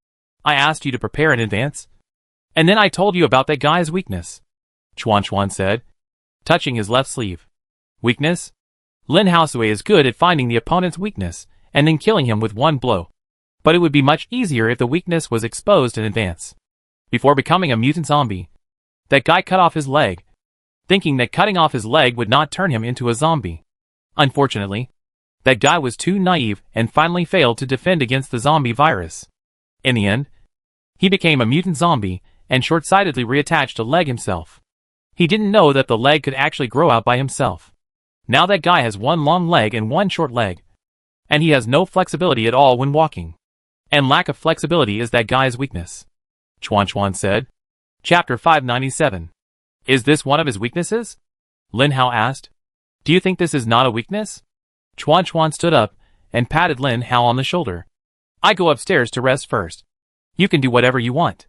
I asked you to prepare in advance. And then I told you about that guy's weakness, Chuan Chuan said, touching his left sleeve. Weakness? Lin Haosui is good at finding the opponent's weakness and then killing him with one blow. But it would be much easier if the weakness was exposed in advance. Before becoming a mutant zombie, that guy cut off his leg, thinking that cutting off his leg would not turn him into a zombie. Unfortunately, that guy was too naive and finally failed to defend against the zombie virus. In the end, he became a mutant zombie and short-sightedly reattached a leg himself. He didn't know that the leg could actually grow out by himself. Now that guy has one long leg and one short leg. And he has no flexibility at all when walking. And lack of flexibility is that guy's weakness, Chuan Chuan said. Chapter 597. Is this one of his weaknesses? Lin Hao asked. Do you think this is not a weakness? Chuan Chuan stood up and patted Lin Hao on the shoulder. I go upstairs to rest first. You can do whatever you want.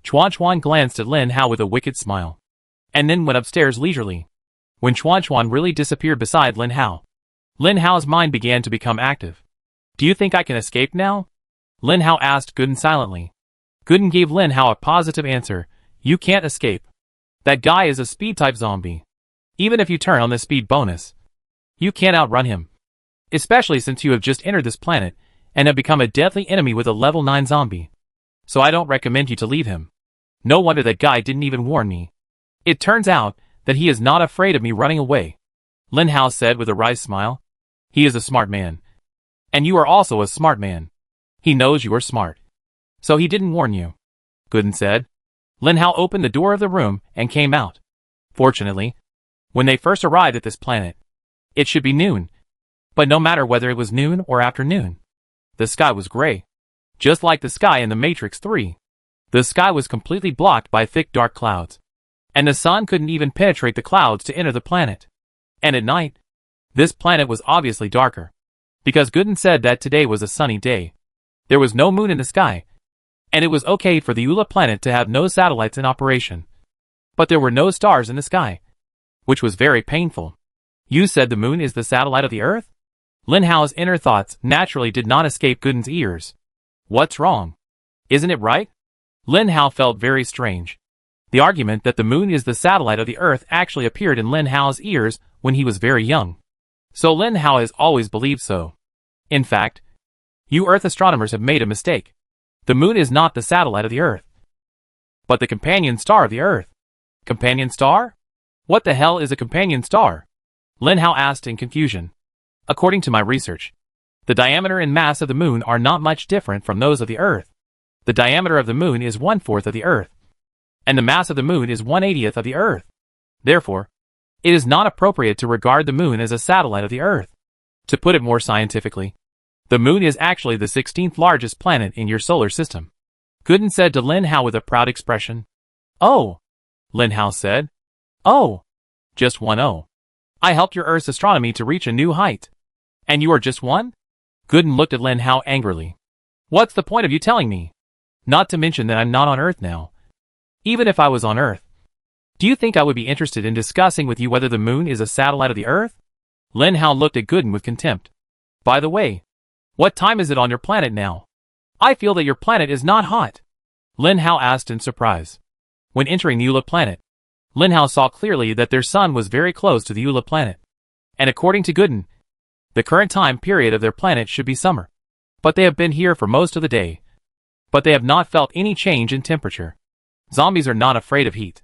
Chuan Chuan glanced at Lin Hao with a wicked smile, and then went upstairs leisurely. When Chuan Chuan really disappeared beside Lin Hao's mind began to become active. Do you think I can escape now? Lin Hao asked Gooden silently. Gooden gave Lin Hao a positive answer. You can't escape. That guy is a speed-type zombie. Even if you turn on the speed bonus, you can't outrun him. Especially since you have just entered this planet and have become a deadly enemy with a level 9 zombie. So I don't recommend you to leave him. No wonder that guy didn't even warn me. It turns out that he is not afraid of me running away, Lin Hao said with a wry smile. He is a smart man. And you are also a smart man. He knows you are smart. So he didn't warn you, Gooden said. Lin Hao opened the door of the room and came out. Fortunately, when they first arrived at this planet, it should be noon. But no matter whether it was noon or afternoon, the sky was gray. Just like the sky in the Matrix 3. The sky was completely blocked by thick dark clouds. And the sun couldn't even penetrate the clouds to enter the planet. And at night, this planet was obviously darker. Because Gooden said that today was a sunny day. There was no moon in the sky. And it was okay for the Eula planet to have no satellites in operation. But there were no stars in the sky, which was very painful. You said the moon is the satellite of the Earth? Lin Hao's inner thoughts naturally did not escape Gooden's ears. What's wrong? Isn't it right? Lin Hao felt very strange. The argument that the moon is the satellite of the Earth actually appeared in Lin Hao's ears when he was very young. So Lin Hao has always believed so. In fact, you Earth astronomers have made a mistake. The moon is not the satellite of the Earth, but the companion star of the Earth. Companion star? What the hell is a companion star? Lin Hao asked in confusion. According to my research, the diameter and mass of the moon are not much different from those of the Earth. The diameter of the moon is 1/4 of the Earth, and the mass of the moon is 1/80th of the Earth. Therefore, it is not appropriate to regard the moon as a satellite of the Earth. To put it more scientifically, the moon is actually the 16th largest planet in your solar system. Gooden said to Lin Hao with a proud expression. Oh, Lin Hao said. Oh, just one oh. I helped your Earth's astronomy to reach a new height. And you are just one? Gooden looked at Lin Hao angrily. What's the point of you telling me? Not to mention that I'm not on Earth now. Even if I was on Earth, do you think I would be interested in discussing with you whether the moon is a satellite of the Earth? Lin Hao looked at Gooden with contempt. By the way, what time is it on your planet now? I feel that your planet is not hot. Lin Hao asked in surprise. When entering the Eula planet, Lin Hao saw clearly that their sun was very close to the Eula planet. And according to Gooden, the current time period of their planet should be summer. But they have been here for most of the day. But they have not felt any change in temperature. Zombies are not afraid of heat.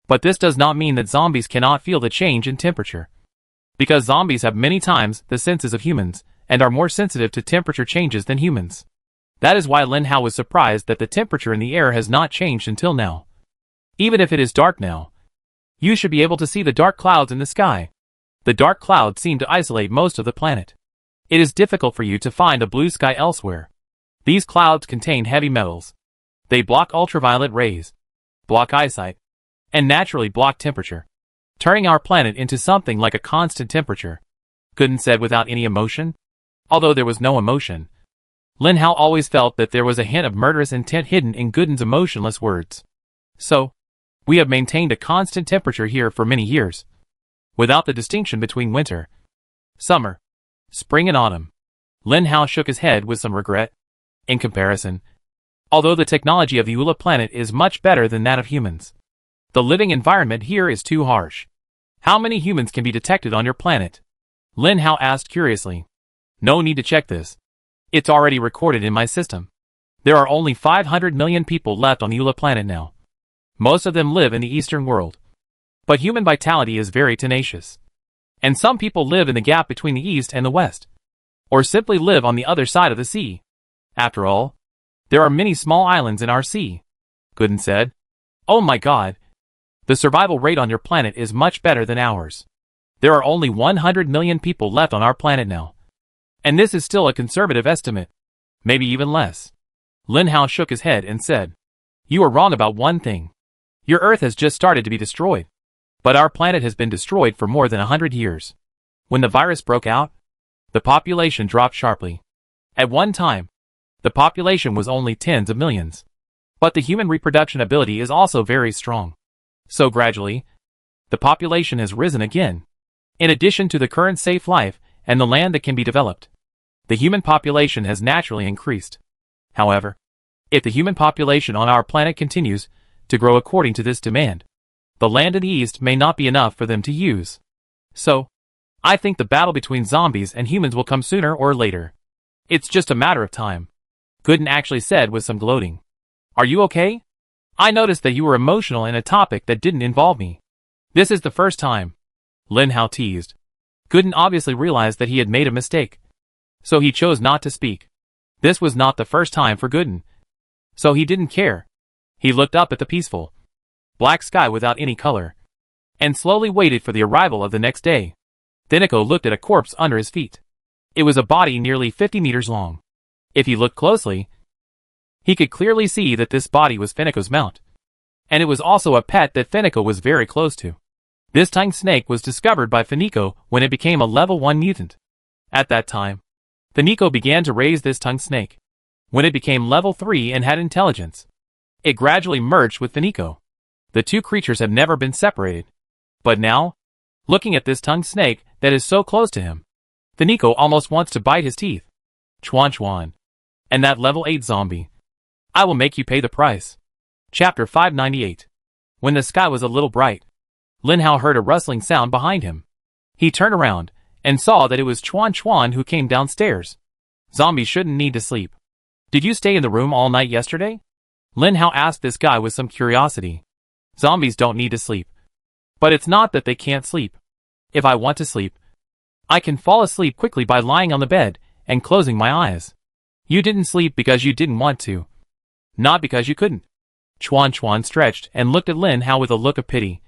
But this does not mean that zombies cannot feel the change in temperature. Because zombies have many times the senses of humans, and are more sensitive to temperature changes than humans. That is why Lin Hao was surprised that the temperature in the air has not changed until now. Even if it is dark now, you should be able to see the dark clouds in the sky. The dark clouds seem to isolate most of the planet. It is difficult for you to find a blue sky elsewhere. These clouds contain heavy metals. They block ultraviolet rays, block eyesight, and naturally block temperature, turning our planet into something like a constant temperature, Gooden said without any emotion. Although there was no emotion, Lin Hao always felt that there was a hint of murderous intent hidden in Gooden's emotionless words. So, we have maintained a constant temperature here for many years, without the distinction between winter, summer, spring and autumn. Lin Hao shook his head with some regret. In comparison, Although the technology of the Ula planet is much better than that of humans, the living environment here is too harsh. How many humans can be detected on your planet? Lin Hao asked curiously. No need to check this. It's already recorded in my system. There are only 500 million people left on the Ula planet now. Most of them live in the Eastern world. But human vitality is very tenacious. And some people live in the gap between the East and the West. Or simply live on the other side of the sea. After all, there are many small islands in our sea. Gooden said. Oh my god. The survival rate on your planet is much better than ours. There are only 100 million people left on our planet now. And this is still a conservative estimate. Maybe even less. Lin Hao shook his head and said, you are wrong about one thing. Your Earth has just started to be destroyed. But our planet has been destroyed for more than 100 years. When the virus broke out, the population dropped sharply. At one time, the population was only tens of millions. But the human reproduction ability is also very strong. So gradually, the population has risen again. In addition to the current safe life and the land that can be developed, the human population has naturally increased. However, if the human population on our planet continues to grow according to this demand, the land in the East may not be enough for them to use. So, I think the battle between zombies and humans will come sooner or later. It's just a matter of time. Gooden actually said with some gloating. Are you okay? I noticed that you were emotional in a topic that didn't involve me. This is the first time. Lin Hao teased. Gooden obviously realized that he had made a mistake. So he chose not to speak. This was not the first time for Gooden. So he didn't care. He looked up at the peaceful black sky without any color, and slowly waited for the arrival of the next day. Thiniko looked at a corpse under his feet. It was a body nearly 50 meters long. If he looked closely, he could clearly see that this body was Finiko's mount. And it was also a pet that Finiko was very close to. This tongue snake was discovered by Finiko when it became a level 1 mutant. At that time, Finiko began to raise this tongue snake. When it became level 3 and had intelligence, it gradually merged with Finiko. The two creatures have never been separated. But now, looking at this tongue snake that is so close to him, Finiko almost wants to bite his teeth. Chuan Chuan. And that level 8 zombie. I will make you pay the price. Chapter 598. When the sky was a little bright, Lin Hao heard a rustling sound behind him. He turned around and saw that it was Chuan Chuan who came downstairs. Zombies shouldn't need to sleep. Did you stay in the room all night yesterday? Lin Hao asked this guy with some curiosity. Zombies don't need to sleep. But it's not that they can't sleep. If I want to sleep, I can fall asleep quickly by lying on the bed and closing my eyes. You didn't sleep because you didn't want to. Not because you couldn't. Chuan Chuan stretched and looked at Lin Hao with a look of pity,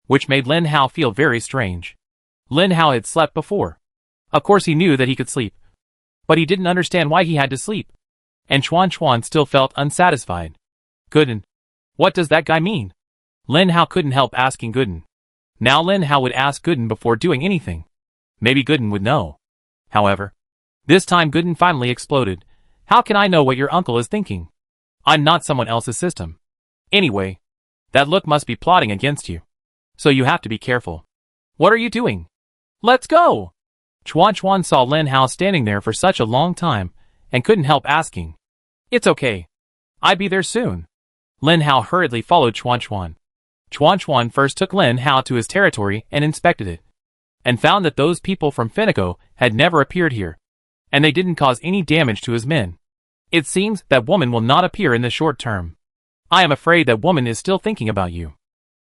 which made Lin Hao feel very strange. Lin Hao had slept before. Of course he knew that he could sleep. But he didn't understand why he had to sleep. And Chuan Chuan still felt unsatisfied. Gooden. What does that guy mean? Lin Hao couldn't help asking Gooden. Now Lin Hao would ask Gooden before doing anything. Maybe Gooden would know. However, this time Gooden finally exploded. How can I know what your uncle is thinking? I'm not someone else's system. Anyway, that look must be plotting against you. So you have to be careful. What are you doing? Let's go! Chuan Chuan saw Lin Hao standing there for such a long time, and couldn't help asking. It's okay. I'll be there soon. Lin Hao hurriedly followed Chuan Chuan. Chuan Chuan first took Lin Hao to his territory and inspected it, and found that those people from Finiko had never appeared here, and they didn't cause any damage to his men. It seems that woman will not appear in the short term. I am afraid that woman is still thinking about you.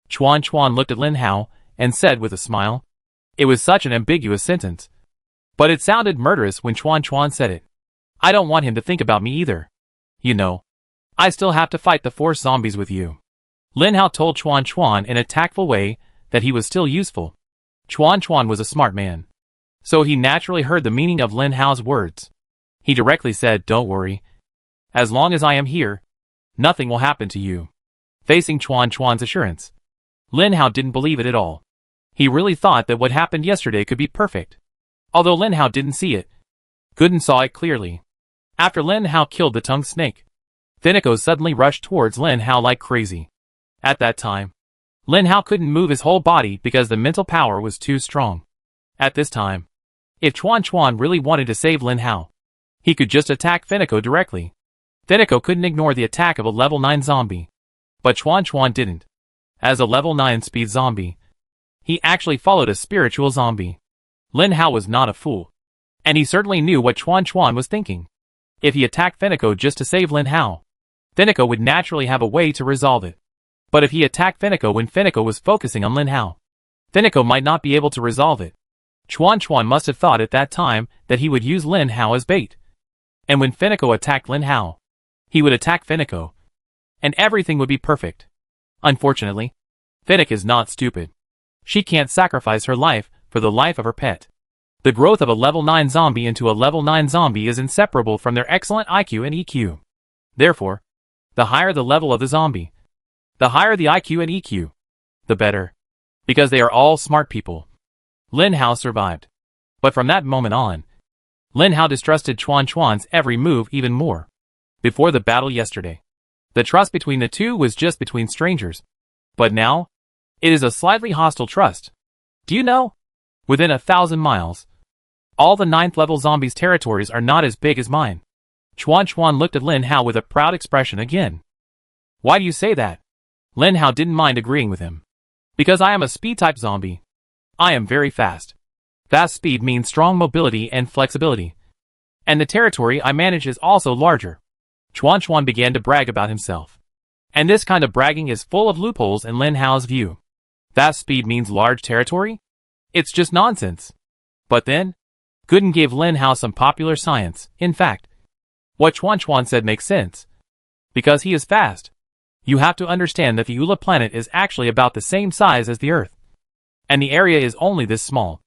Chuan Chuan looked at Lin Hao and said with a smile. It was such an ambiguous sentence, but it sounded murderous when Chuan Chuan said it. I don't want him to think about me either. You know, I still have to fight the force zombies with you. Lin Hao told Chuan Chuan in a tactful way that he was still useful. Chuan Chuan was a smart man, so he naturally heard the meaning of Lin Hao's words. He directly said, don't worry. As long as I am here, nothing will happen to you. Facing Chuan Chuan's assurance, Lin Hao didn't believe it at all. He really thought that what happened yesterday could be perfect. Although Lin Hao didn't see it, Gooden saw it clearly. After Lin Hao killed the tongue snake, Finiko suddenly rushed towards Lin Hao like crazy. At that time, Lin Hao couldn't move his whole body because the mental power was too strong. At this time, if Chuan Chuan really wanted to save Lin Hao, he could just attack Finiko directly. Finico couldn't ignore the attack of a level 9 zombie. But Chuan Chuan didn't. As a level 9 speed zombie, he actually followed a spiritual zombie. Lin Hao was not a fool. And he certainly knew what Chuan Chuan was thinking. If he attacked Finico just to save Lin Hao, Finico would naturally have a way to resolve it. But if he attacked Finico when Finico was focusing on Lin Hao, Finico might not be able to resolve it. Chuan Chuan must have thought at that time that he would use Lin Hao as bait. And when Finico attacked Lin Hao, he would attack Finico. And everything would be perfect. Unfortunately, Finic is not stupid. She can't sacrifice her life for the life of her pet. The growth of a level 9 zombie into a level 9 zombie is inseparable from their excellent IQ and EQ. Therefore, the higher the level of the zombie, the higher the IQ and EQ, the better. Because they are all smart people. Lin Hao survived. But from that moment on, Lin Hao distrusted Chuan Chuan's every move even more. Before the battle yesterday, the trust between the two was just between strangers. But now, it is a slightly hostile trust. Do you know? Within 1,000 miles, all the 9th level zombies' territories are not as big as mine. Chuan Chuan looked at Lin Hao with a proud expression again. Why do you say that? Lin Hao didn't mind agreeing with him. Because I am a speed-type zombie. I am very fast. Fast speed means strong mobility and flexibility. And the territory I manage is also larger. Chuan Chuan began to brag about himself. And this kind of bragging is full of loopholes in Lin Hao's view. Fast speed means large territory? It's just nonsense. But then, Gooden gave Lin Hao some popular science. In fact, what Chuan Chuan said makes sense. Because he is fast. You have to understand that the Ula planet is actually about the same size as the Earth. And the area is only this small.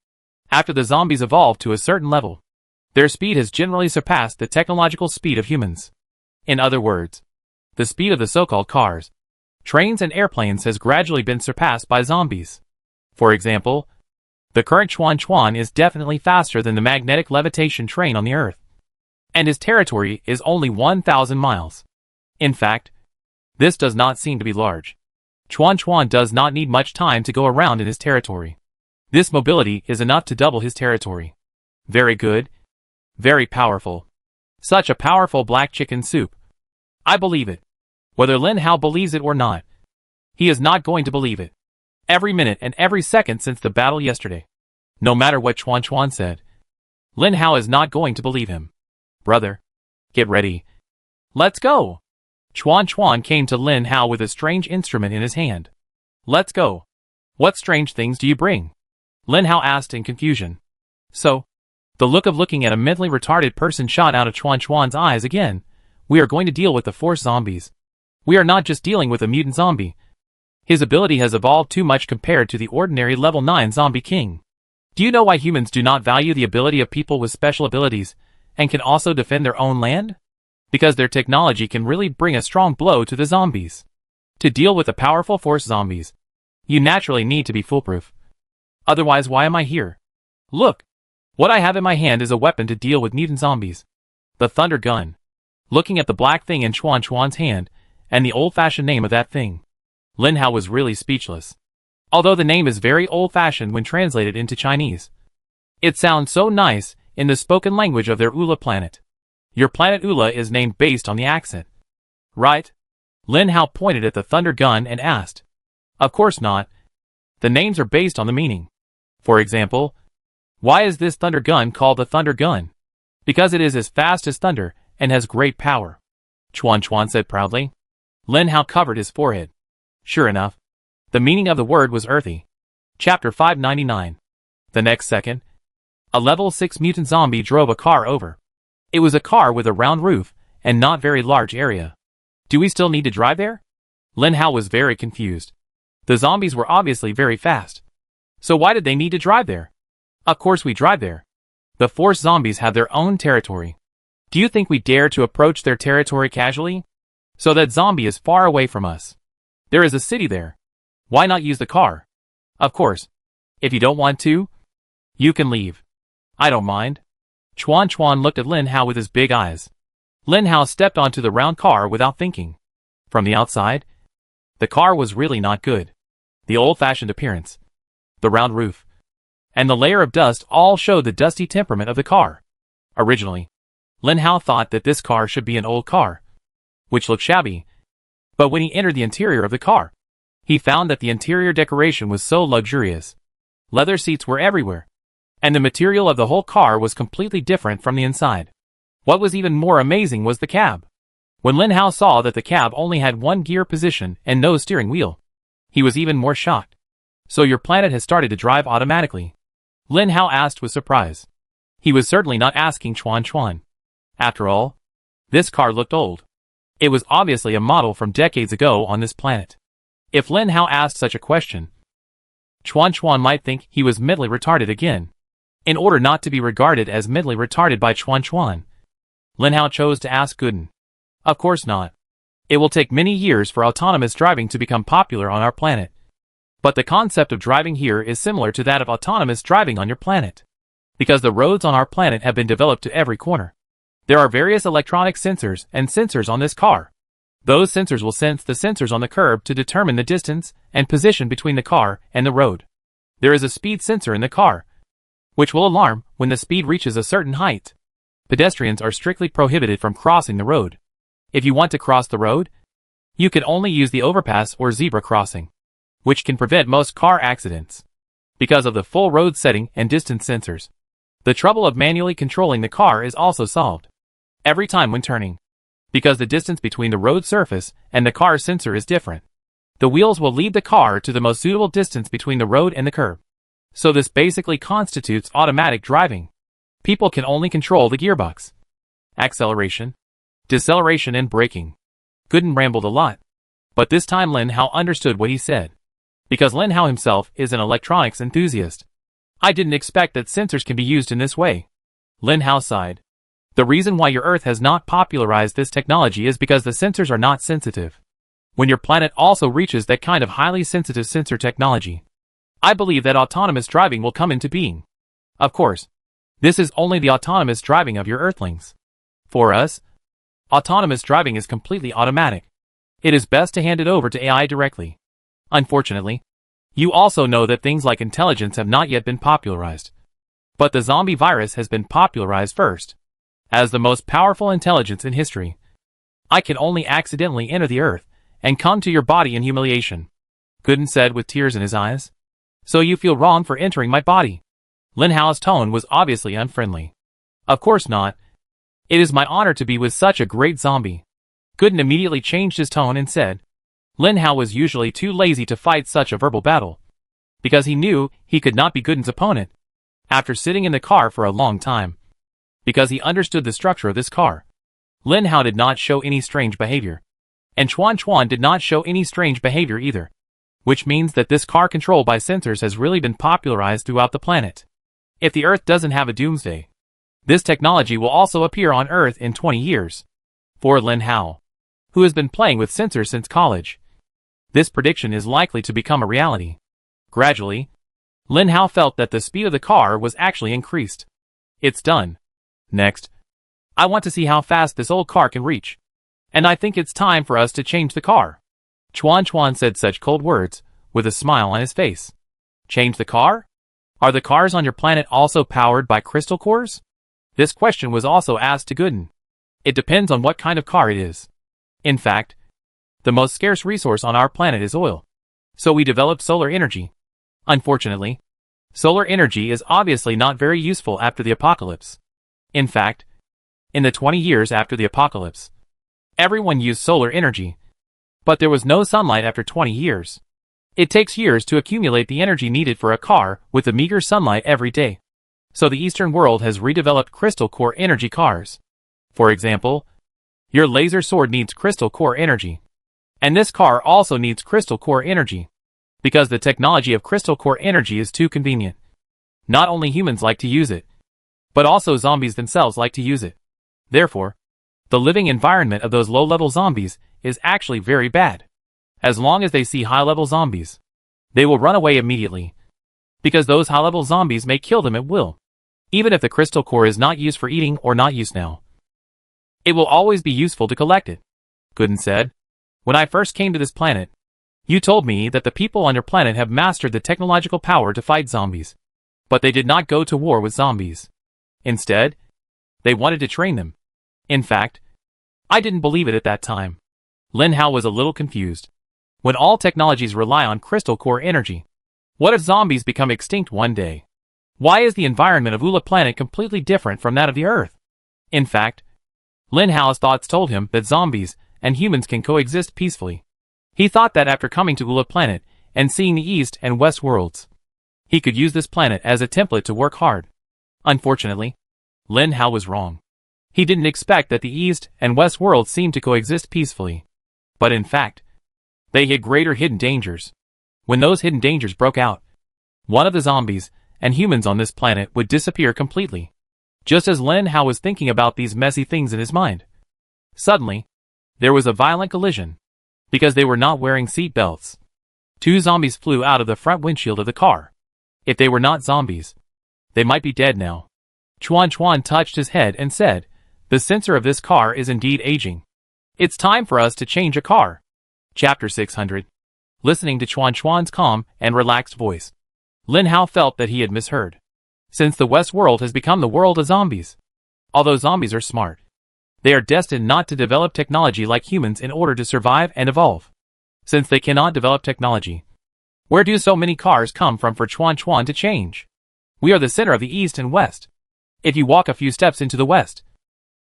After the zombies evolved to a certain level, their speed has generally surpassed the technological speed of humans. In other words, the speed of the so-called cars, trains and airplanes has gradually been surpassed by zombies. For example, the current Chuan Chuan is definitely faster than the magnetic levitation train on the Earth. And his territory is only 1,000 miles. In fact, this does not seem to be large. Chuan Chuan does not need much time to go around in his territory. This mobility is enough to double his territory. Very good. Very powerful. Such a powerful black chicken soup. I believe it. Whether Lin Hao believes it or not, he is not going to believe it. Every minute and every second since the battle yesterday, no matter what Chuan Chuan said, Lin Hao is not going to believe him. Brother, get ready. Let's go. Chuan Chuan came to Lin Hao with a strange instrument in his hand. Let's go. What strange things do you bring? Lin Hao asked in confusion. So, the look of looking at a mentally retarded person shot out of Chuan Chuan's eyes again. We are going to deal with the force zombies. We are not just dealing with a mutant zombie. His ability has evolved too much compared to the ordinary level 9 zombie king. Do you know why humans do not value the ability of people with special abilities, and can also defend their own land? Because their technology can really bring a strong blow to the zombies. To deal with the powerful force zombies, you naturally need to be foolproof. Otherwise, why am I here? Look! What I have in my hand is a weapon to deal with mutant zombies. The Thunder Gun. Looking at the black thing in Chuan Chuan's hand, and the old-fashioned name of that thing, Lin Hao was really speechless. Although the name is very old-fashioned when translated into Chinese. It sounds so nice in the spoken language of their Ula planet. Your planet Ula is named based on the accent. Right? Lin Hao pointed at the Thunder Gun and asked. Of course not. The names are based on the meaning. For example, why is this Thunder Gun called the Thunder Gun? Because it is as fast as thunder and has great power. Chuan Chuan said proudly. Lin Hao covered his forehead. Sure enough, the meaning of the word was earthy. Chapter 599. The next second, a level 6 mutant zombie drove a car over. It was a car with a round roof and not very large area. Do we still need to drive there? Lin Hao was very confused. The zombies were obviously very fast. So why did they need to drive there? Of course we drive there. The force zombies have their own territory. Do you think we dare to approach their territory casually? So that zombie is far away from us. There is a city there. Why not use the car? Of course. If you don't want to, you can leave. I don't mind. Chuan Chuan looked at Lin Hao with his big eyes. Lin Hao stepped onto the round car without thinking. From the outside, the car was really not good. The old-fashioned appearance, the round roof, and the layer of dust all showed the dusty temperament of the car. Originally, Lin Hao thought that this car should be an old car. which looked shabby. But when he entered the interior of the car, he found that the interior decoration was so luxurious. Leather seats were everywhere, and the material of the whole car was completely different from the inside. What was even more amazing was the cab. When Lin Hao saw that the cab only had one gear position and no steering wheel, he was even more shocked. "So your planet has started to drive automatically?" Lin Hao asked with surprise. He was certainly not asking Chuan Chuan. After all, this car looked old. It was obviously a model from decades ago on this planet. If Lin Hao asked such a question, Chuan Chuan might think he was mentally retarded again. In order not to be regarded as mentally retarded by Chuan Chuan, Lin Hao chose to ask Gooden. "Of course not. It will take many years for autonomous driving to become popular on our planet. But the concept of driving here is similar to that of autonomous driving on your planet. Because the roads on our planet have been developed to every corner. There are various electronic sensors and sensors on this car. Those sensors will sense the sensors on the curb to determine the distance and position between the car and the road. There is a speed sensor in the car, which will alarm when the speed reaches a certain height. Pedestrians are strictly prohibited from crossing the road. If you want to cross the road, you can only use the overpass or zebra crossing, which can prevent most car accidents. Because of the full road setting and distance sensors, the trouble of manually controlling the car is also solved. Every time when turning, because the distance between the road surface and the car sensor is different, the wheels will lead the car to the most suitable distance between the road and the curb. So this basically constitutes automatic driving. People can only control the gearbox, acceleration, deceleration and braking." Gooden rambled a lot, but this time Lin Hao understood what he said. Because Lin Hao himself is an electronics enthusiast. "I didn't expect that sensors can be used in this way." Lin Hao sighed. "The reason why your Earth has not popularized this technology is because the sensors are not sensitive. When your planet also reaches that kind of highly sensitive sensor technology, I believe that autonomous driving will come into being. Of course, this is only the autonomous driving of your Earthlings. For us, autonomous driving is completely automatic. It is best to hand it over to AI directly. Unfortunately, you also know that things like intelligence have not yet been popularized. But the zombie virus has been popularized first. As the most powerful intelligence in history, I can only accidentally enter the Earth and come to your body in humiliation," Gooden said with tears in his eyes. "So you feel wrong for entering my body?" Lin Hao's tone was obviously unfriendly. "Of course not. It is my honor to be with such a great zombie." Gooden immediately changed his tone and said. Lin Hao was usually too lazy to fight such a verbal battle, because he knew he could not be Gooden's opponent. After sitting in the car for a long time, because he understood the structure of this car, Lin Hao did not show any strange behavior. And Chuan Chuan did not show any strange behavior either. Which means that this car control by sensors has really been popularized throughout the planet. If the Earth doesn't have a doomsday, this technology will also appear on Earth in 20 years. For Lin Hao, who has been playing with sensors since college, this prediction is likely to become a reality. Gradually, Lin Hao felt that the speed of the car was actually increased. "It's done. Next, I want to see how fast this old car can reach. And I think it's time for us to change the car." Chuan Chuan said such cold words, with a smile on his face. "Change the car? Are the cars on your planet also powered by crystal cores?" This question was also asked to Gooden. "It depends on what kind of car it is. In fact, the most scarce resource on our planet is oil. So we developed solar energy. Unfortunately, solar energy is obviously not very useful after the apocalypse. In fact, in the 20 years after the apocalypse, everyone used solar energy. But there was no sunlight after 20 years. It takes years to accumulate the energy needed for a car with the meager sunlight every day. So the Eastern world has redeveloped crystal core energy cars. For example, your laser sword needs crystal core energy. And this car also needs crystal core energy. Because the technology of crystal core energy is too convenient. Not only humans like to use it, but also zombies themselves like to use it. Therefore, the living environment of those low-level zombies is actually very bad. As long as they see high-level zombies, they will run away immediately. Because those high-level zombies may kill them at will. Even if the crystal core is not used for eating or not used now, it will always be useful to collect it," Gooden said. "When I first came to this planet, you told me that the people on your planet have mastered the technological power to fight zombies. But they did not go to war with zombies. Instead, they wanted to train them. In fact, I didn't believe it at that time. Lin Hao was a little confused. When all technologies rely on crystal core energy, what if zombies become extinct one day? Why is the environment of Ula planet completely different from that of the Earth? In fact, Lin Hao's thoughts told him that zombies and humans can coexist peacefully. He thought that after coming to Ula planet and seeing the East and West worlds, he could use this planet as a template to work hard. Unfortunately, Lin Hao was wrong. He didn't expect that the East and West worlds seemed to coexist peacefully. But in fact, they had greater hidden dangers. When those hidden dangers broke out, one of the zombies and humans on this planet would disappear completely. Just as Lin Hao was thinking about these messy things in his mind, suddenly, there was a violent collision. Because they were not wearing seat belts, 2 zombies flew out of the front windshield of the car. If they were not zombies, they might be dead now. Chuan touched his head and said, "The sensor of this car is indeed aging. It's time for us to change a car." Chapter 600. Listening to Chuan's calm and relaxed voice, Lin Hao felt that he had misheard. Since the West world has become the world of zombies. Although zombies are smart, they are destined not to develop technology like humans in order to survive and evolve. Since they cannot develop technology, where do so many cars come from for Chuan to change? We are the center of the East and West. If you walk a few steps into the West,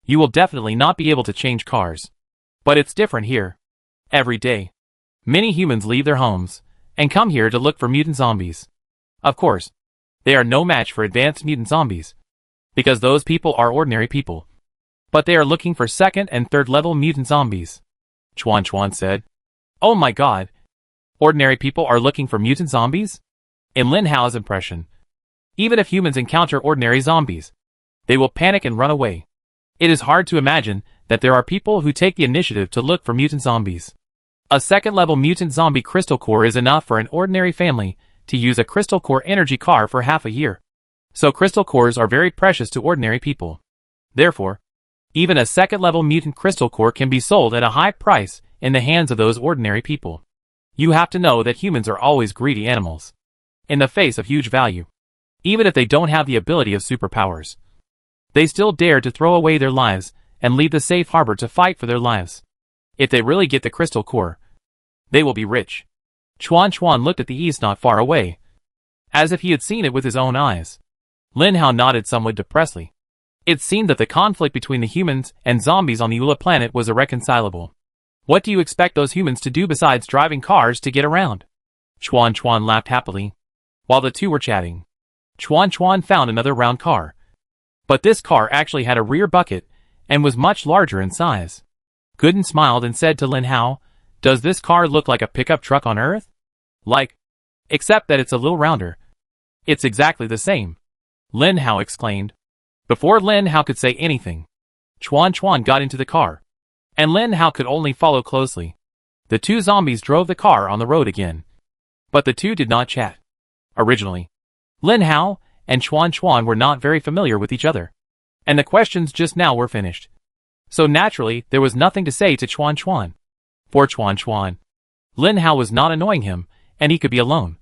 you will definitely not be able to change cars. But it's different here. Every day, many humans leave their homes and come here to look for mutant zombies. Of course, they are no match for advanced mutant zombies, because those people are ordinary people. But they are looking for second and third level mutant zombies. Chuan said. Oh my god. Ordinary people are looking for mutant zombies? In Lin Hao's impression, even if humans encounter ordinary zombies, they will panic and run away. It is hard to imagine that there are people who take the initiative to look for mutant zombies. A second level mutant zombie crystal core is enough for an ordinary family to use a crystal core energy car for half a year. So crystal cores are very precious to ordinary people. Therefore, even a second-level mutant crystal core can be sold at a high price in the hands of those ordinary people. You have to know that humans are always greedy animals. In the face of huge value, even if they don't have the ability of superpowers, they still dare to throw away their lives and leave the safe harbor to fight for their lives. If they really get the crystal core, they will be rich. Chuan looked at the east not far away, as if he had seen it with his own eyes. Lin Hao nodded somewhat depressedly. It seemed that the conflict between the humans and zombies on the Ula planet was irreconcilable. What do you expect those humans to do besides driving cars to get around? Chuan laughed happily. While the two were chatting, Chuan found another round car. But this car actually had a rear bucket and was much larger in size. Gooden smiled and said to Lin Hao, "Does this car look like a pickup truck on Earth?" "Like, except that it's a little rounder." "It's exactly the same," Lin Hao exclaimed. Before Lin Hao could say anything, Chuan got into the car, and Lin Hao could only follow closely. The 2 zombies drove the car on the road again. But the 2 did not chat. Originally, Lin Hao and Chuan were not very familiar with each other, and the questions just now were finished. So naturally, there was nothing to say to Chuan. For Chuan, Lin Hao was not annoying him, and he could be alone.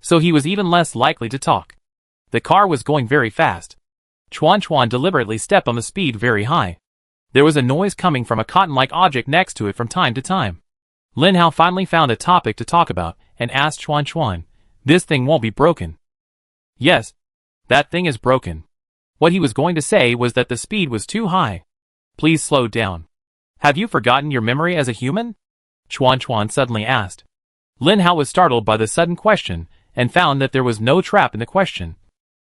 So he was even less likely to talk. The car was going very fast. Chuan deliberately stepped on the speed very high. There was a noise coming from a cotton-like object next to it from time to time. Lin Hao finally found a topic to talk about and asked Chuan, "This thing won't be broken?" "Yes, that thing is broken." What he was going to say was that the speed was too high. "Please slow down." "Have you forgotten your memory as a human?" Chuan suddenly asked. Lin Hao was startled by the sudden question and found that there was no trap in the question.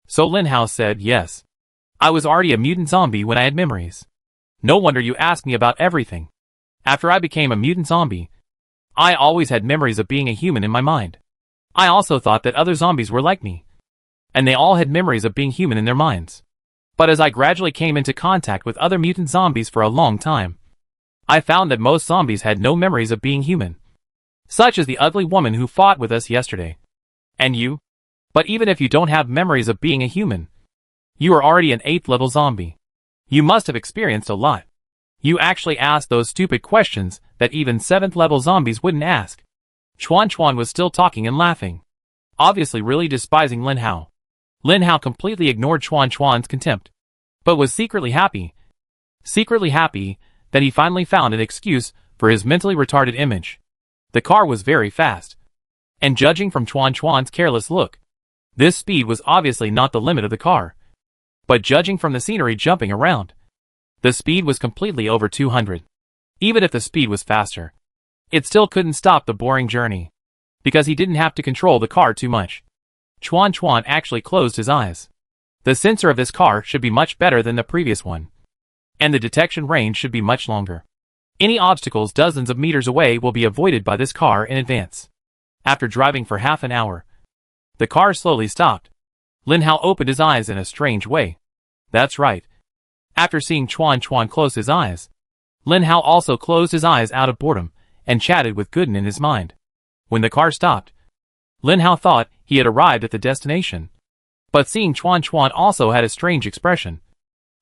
So Lin Hao said, "Yes. I was already a mutant zombie when I had memories. No wonder you asked me about everything. After I became a mutant zombie, I always had memories of being a human in my mind. I also thought that other zombies were like me, and they all had memories of being human in their minds. But as I gradually came into contact with other mutant zombies for a long time, I found that most zombies had no memories of being human. Such as the ugly woman who fought with us yesterday. And you? But even if you don't have memories of being a human, you are already an 8th level zombie. You must have experienced a lot. You actually asked those stupid questions that even 7th level zombies wouldn't ask." Chuan was still talking and laughing, obviously really despising Lin Hao. Lin Hao completely ignored Chuan's contempt, but was secretly happy that he finally found an excuse for his mentally retarded image. The car was very fast. And judging from Chuan Chuan's careless look, this speed was obviously not the limit of the car. But judging from the scenery jumping around, the speed was completely over 200. Even if the speed was faster, it still couldn't stop the boring journey, because he didn't have to control the car too much. Chuan Chuan actually closed his eyes. The sensor of this car should be much better than the previous one, and the detection range should be much longer. Any obstacles dozens of meters away will be avoided by this car in advance. After driving for half an hour, the car slowly stopped. Lin Hao opened his eyes in a strange way. That's right. After seeing Chuan Chuan close his eyes, Lin Hao also closed his eyes out of boredom and chatted with Gooden in his mind. When the car stopped, Lin Hao thought he had arrived at the destination. But seeing Chuan Chuan also had a strange expression,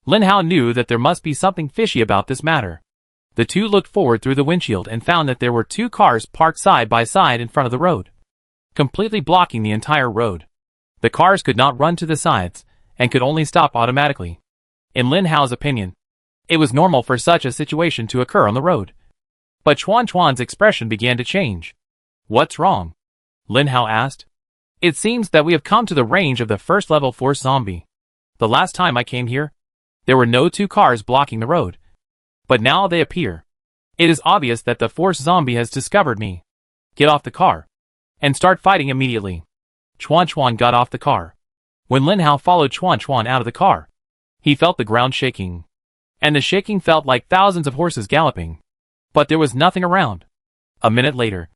Lin Hao knew that there must be something fishy about this matter. The two looked forward through the windshield and found that there were two cars parked side by side in front of the road, completely blocking the entire road. The cars could not run to the sides and could only stop automatically. In Lin Hao's opinion, it was normal for such a situation to occur on the road. But Chuan Chuan's expression began to change. What's wrong? Lin Hao asked. It seems that we have come to the range of the first level force zombie. The last time I came here, there were no two cars blocking the road. But now they appear. It is obvious that the force zombie has discovered me. Get off the car and start fighting immediately. Chuan Chuan got off the car. When Lin Hao followed Chuan Chuan out of the car, he felt the ground shaking. And the shaking felt like thousands of horses galloping. But there was nothing around. A minute later,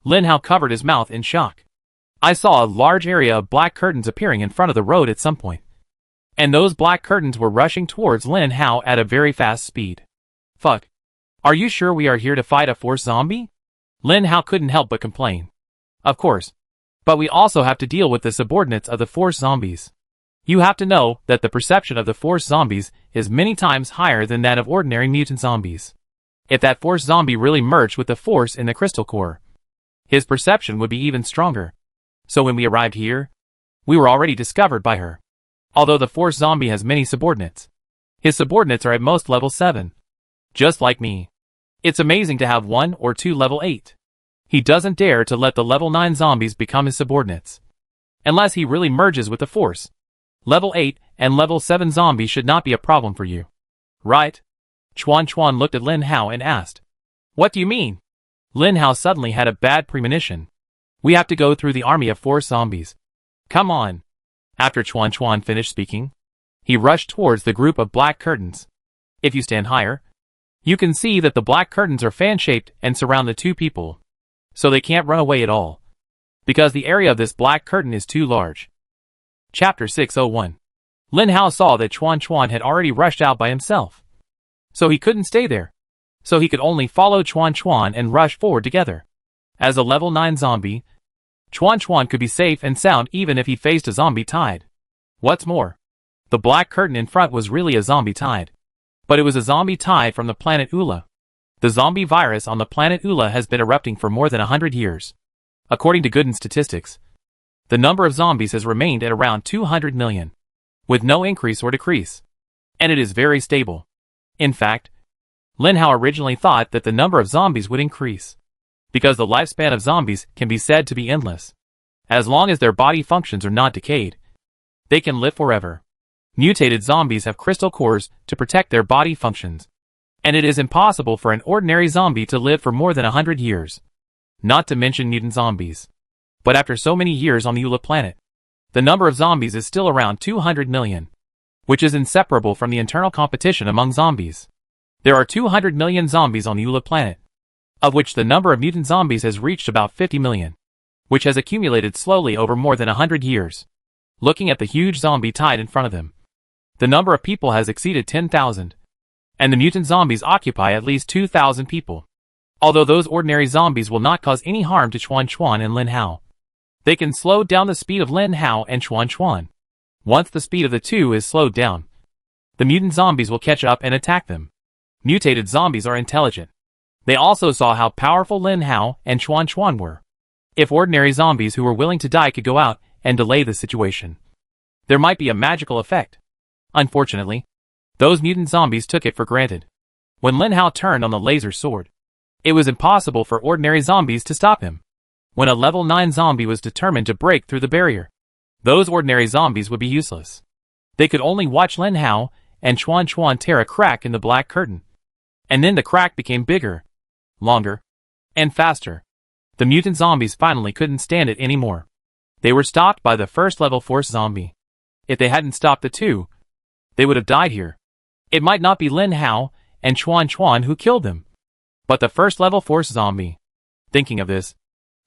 Lin Hao covered his mouth in shock. I saw a large area of black curtains appearing in front of the road at some point. And those black curtains were rushing towards Lin Hao at a very fast speed. Fuck. Are you sure we are here to fight a force zombie? Lin Hao couldn't help but complain. Of course. But we also have to deal with the subordinates of the force zombies. You have to know that the perception of the force zombies is many times higher than that of ordinary mutant zombies. If that force zombie really merged with the force in the crystal core, his perception would be even stronger. So when we arrived here, we were already discovered by her. Although the force zombie has many subordinates, his subordinates are at most level 7. Just like me. It's amazing to have 1 or 2 level 8. He doesn't dare to let the level 9 zombies become his subordinates. Unless he really merges with the force. Level 8 and level 7 zombies should not be a problem for you. Right? Chuan Chuan looked at Lin Hao and asked. What do you mean? Lin Hao suddenly had a bad premonition. We have to go through the army of force zombies. Come on. After Chuan Chuan finished speaking, he rushed towards the group of black curtains. If you stand higher, you can see that the black curtains are fan-shaped and surround the two people, so they can't run away at all, because the area of this black curtain is too large. Chapter 601. Lin Hao saw that Chuan Chuan had already rushed out by himself, so he couldn't stay there, so he could only follow Chuan Chuan and rush forward together. As a level 9 zombie, Chuan Chuan could be safe and sound even if he faced a zombie tide. What's more, the black curtain in front was really a zombie tide. But it was a zombie tide from the planet Ula. The zombie virus on the planet Ula has been erupting for more than 100 years. According to Gooden's statistics, the number of zombies has remained at around 200 million, with no increase or decrease. And it is very stable. In fact, Lin Hao originally thought that the number of zombies would increase, because the lifespan of zombies can be said to be endless. As long as their body functions are not decayed, they can live forever. Mutated zombies have crystal cores to protect their body functions, and it is impossible for an ordinary zombie to live for more than 100 years. Not to mention mutant zombies. But after so many years on the Ula planet, the number of zombies is still around 200 million, which is inseparable from the internal competition among zombies. There are 200 million zombies on the Ula planet, of which the number of mutant zombies has reached about 50 million, which has accumulated slowly over more than 100 years. Looking at the huge zombie tide in front of them, the number of people has exceeded 10,000, and the mutant zombies occupy at least 2,000 people. Although those ordinary zombies will not cause any harm to Chuan Chuan and Lin Hao, they can slow down the speed of Lin Hao and Chuan Chuan. Once the speed of the two is slowed down, the mutant zombies will catch up and attack them. Mutated zombies are intelligent. They also saw how powerful Lin Hao and Chuan Chuan were. If ordinary zombies who were willing to die could go out and delay the situation, there might be a magical effect. Unfortunately, those mutant zombies took it for granted. When Lin Hao turned on the laser sword, It was impossible for ordinary zombies to stop him. When a level 9 zombie was determined to break through the barrier, those ordinary zombies would be useless. They could only watch Lin Hao and Chuan Chuan tear a crack in the black curtain. And then the crack became bigger, longer, and faster. The mutant zombies finally couldn't stand it anymore. They were stopped by the first level force zombie. If they hadn't stopped the two, they would have died here. It might not be Lin Hao and Chuan Chuan who killed them, but the first level force zombie. Thinking of this,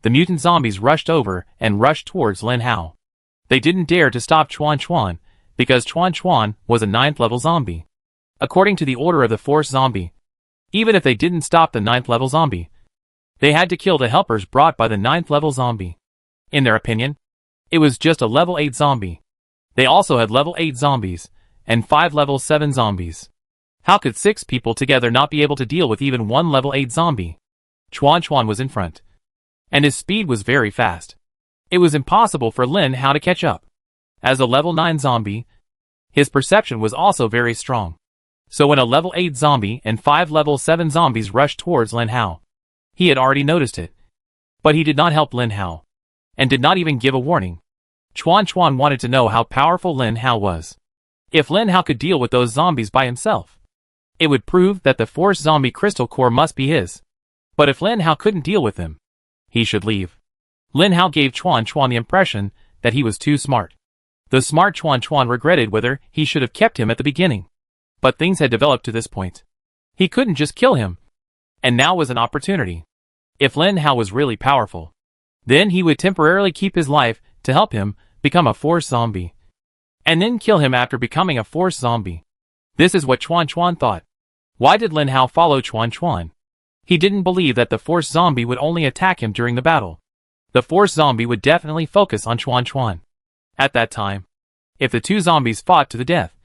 the mutant zombies rushed over and rushed towards Lin Hao. They didn't dare to stop Chuan Chuan, because Chuan Chuan was a 9th level zombie. According to the order of the force zombie, even if they didn't stop the 9th level zombie, they had to kill the helpers brought by the 9th level zombie. In their opinion, it was just a level 8 zombie. They also had level 8 zombies, and 5 level 7 zombies. How could 6 people together not be able to deal with even one level 8 zombie? Chuan Chuan was in front, and his speed was very fast. It was impossible for Lin Hao to catch up. As a level 9 zombie, his perception was also very strong. So when a level 8 zombie and 5 level 7 zombies rushed towards Lin Hao, he had already noticed it. But he did not help Lin Hao, and did not even give a warning. Chuan Chuan wanted to know how powerful Lin Hao was. If Lin Hao could deal with those zombies by himself, it would prove that the force zombie crystal core must be his. But if Lin Hao couldn't deal with him, he should leave. Lin Hao gave Chuan Chuan the impression that he was too smart. The smart Chuan Chuan regretted whether he should have kept him at the beginning. But things had developed to this point. He couldn't just kill him. And now was an opportunity. If Lin Hao was really powerful, then he would temporarily keep his life to help him become a force zombie, and then kill him after becoming a force zombie. This is what Chuan Chuan thought. Why did Lin Hao follow Chuan Chuan? He didn't believe that the force zombie would only attack him during the battle. The force zombie would definitely focus on Chuan Chuan. At that time, if the two zombies fought to the death,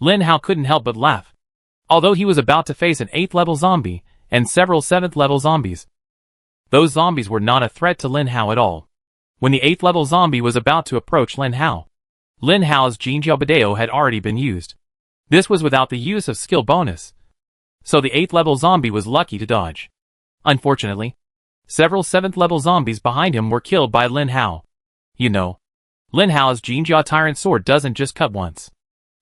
Lin Hao couldn't help but laugh. Although he was about to face an 8th level zombie and several 7th level zombies, those zombies were not a threat to Lin Hao at all. When the 8th level zombie was about to approach Lin Hao's Jinjiao Badeo had already been used. This was without the use of skill bonus, so the 8th level zombie was lucky to dodge. Unfortunately, several 7th level zombies behind him were killed by Lin Hao. You know, Lin Hao's Jinjiao Tyrant Sword doesn't just cut once.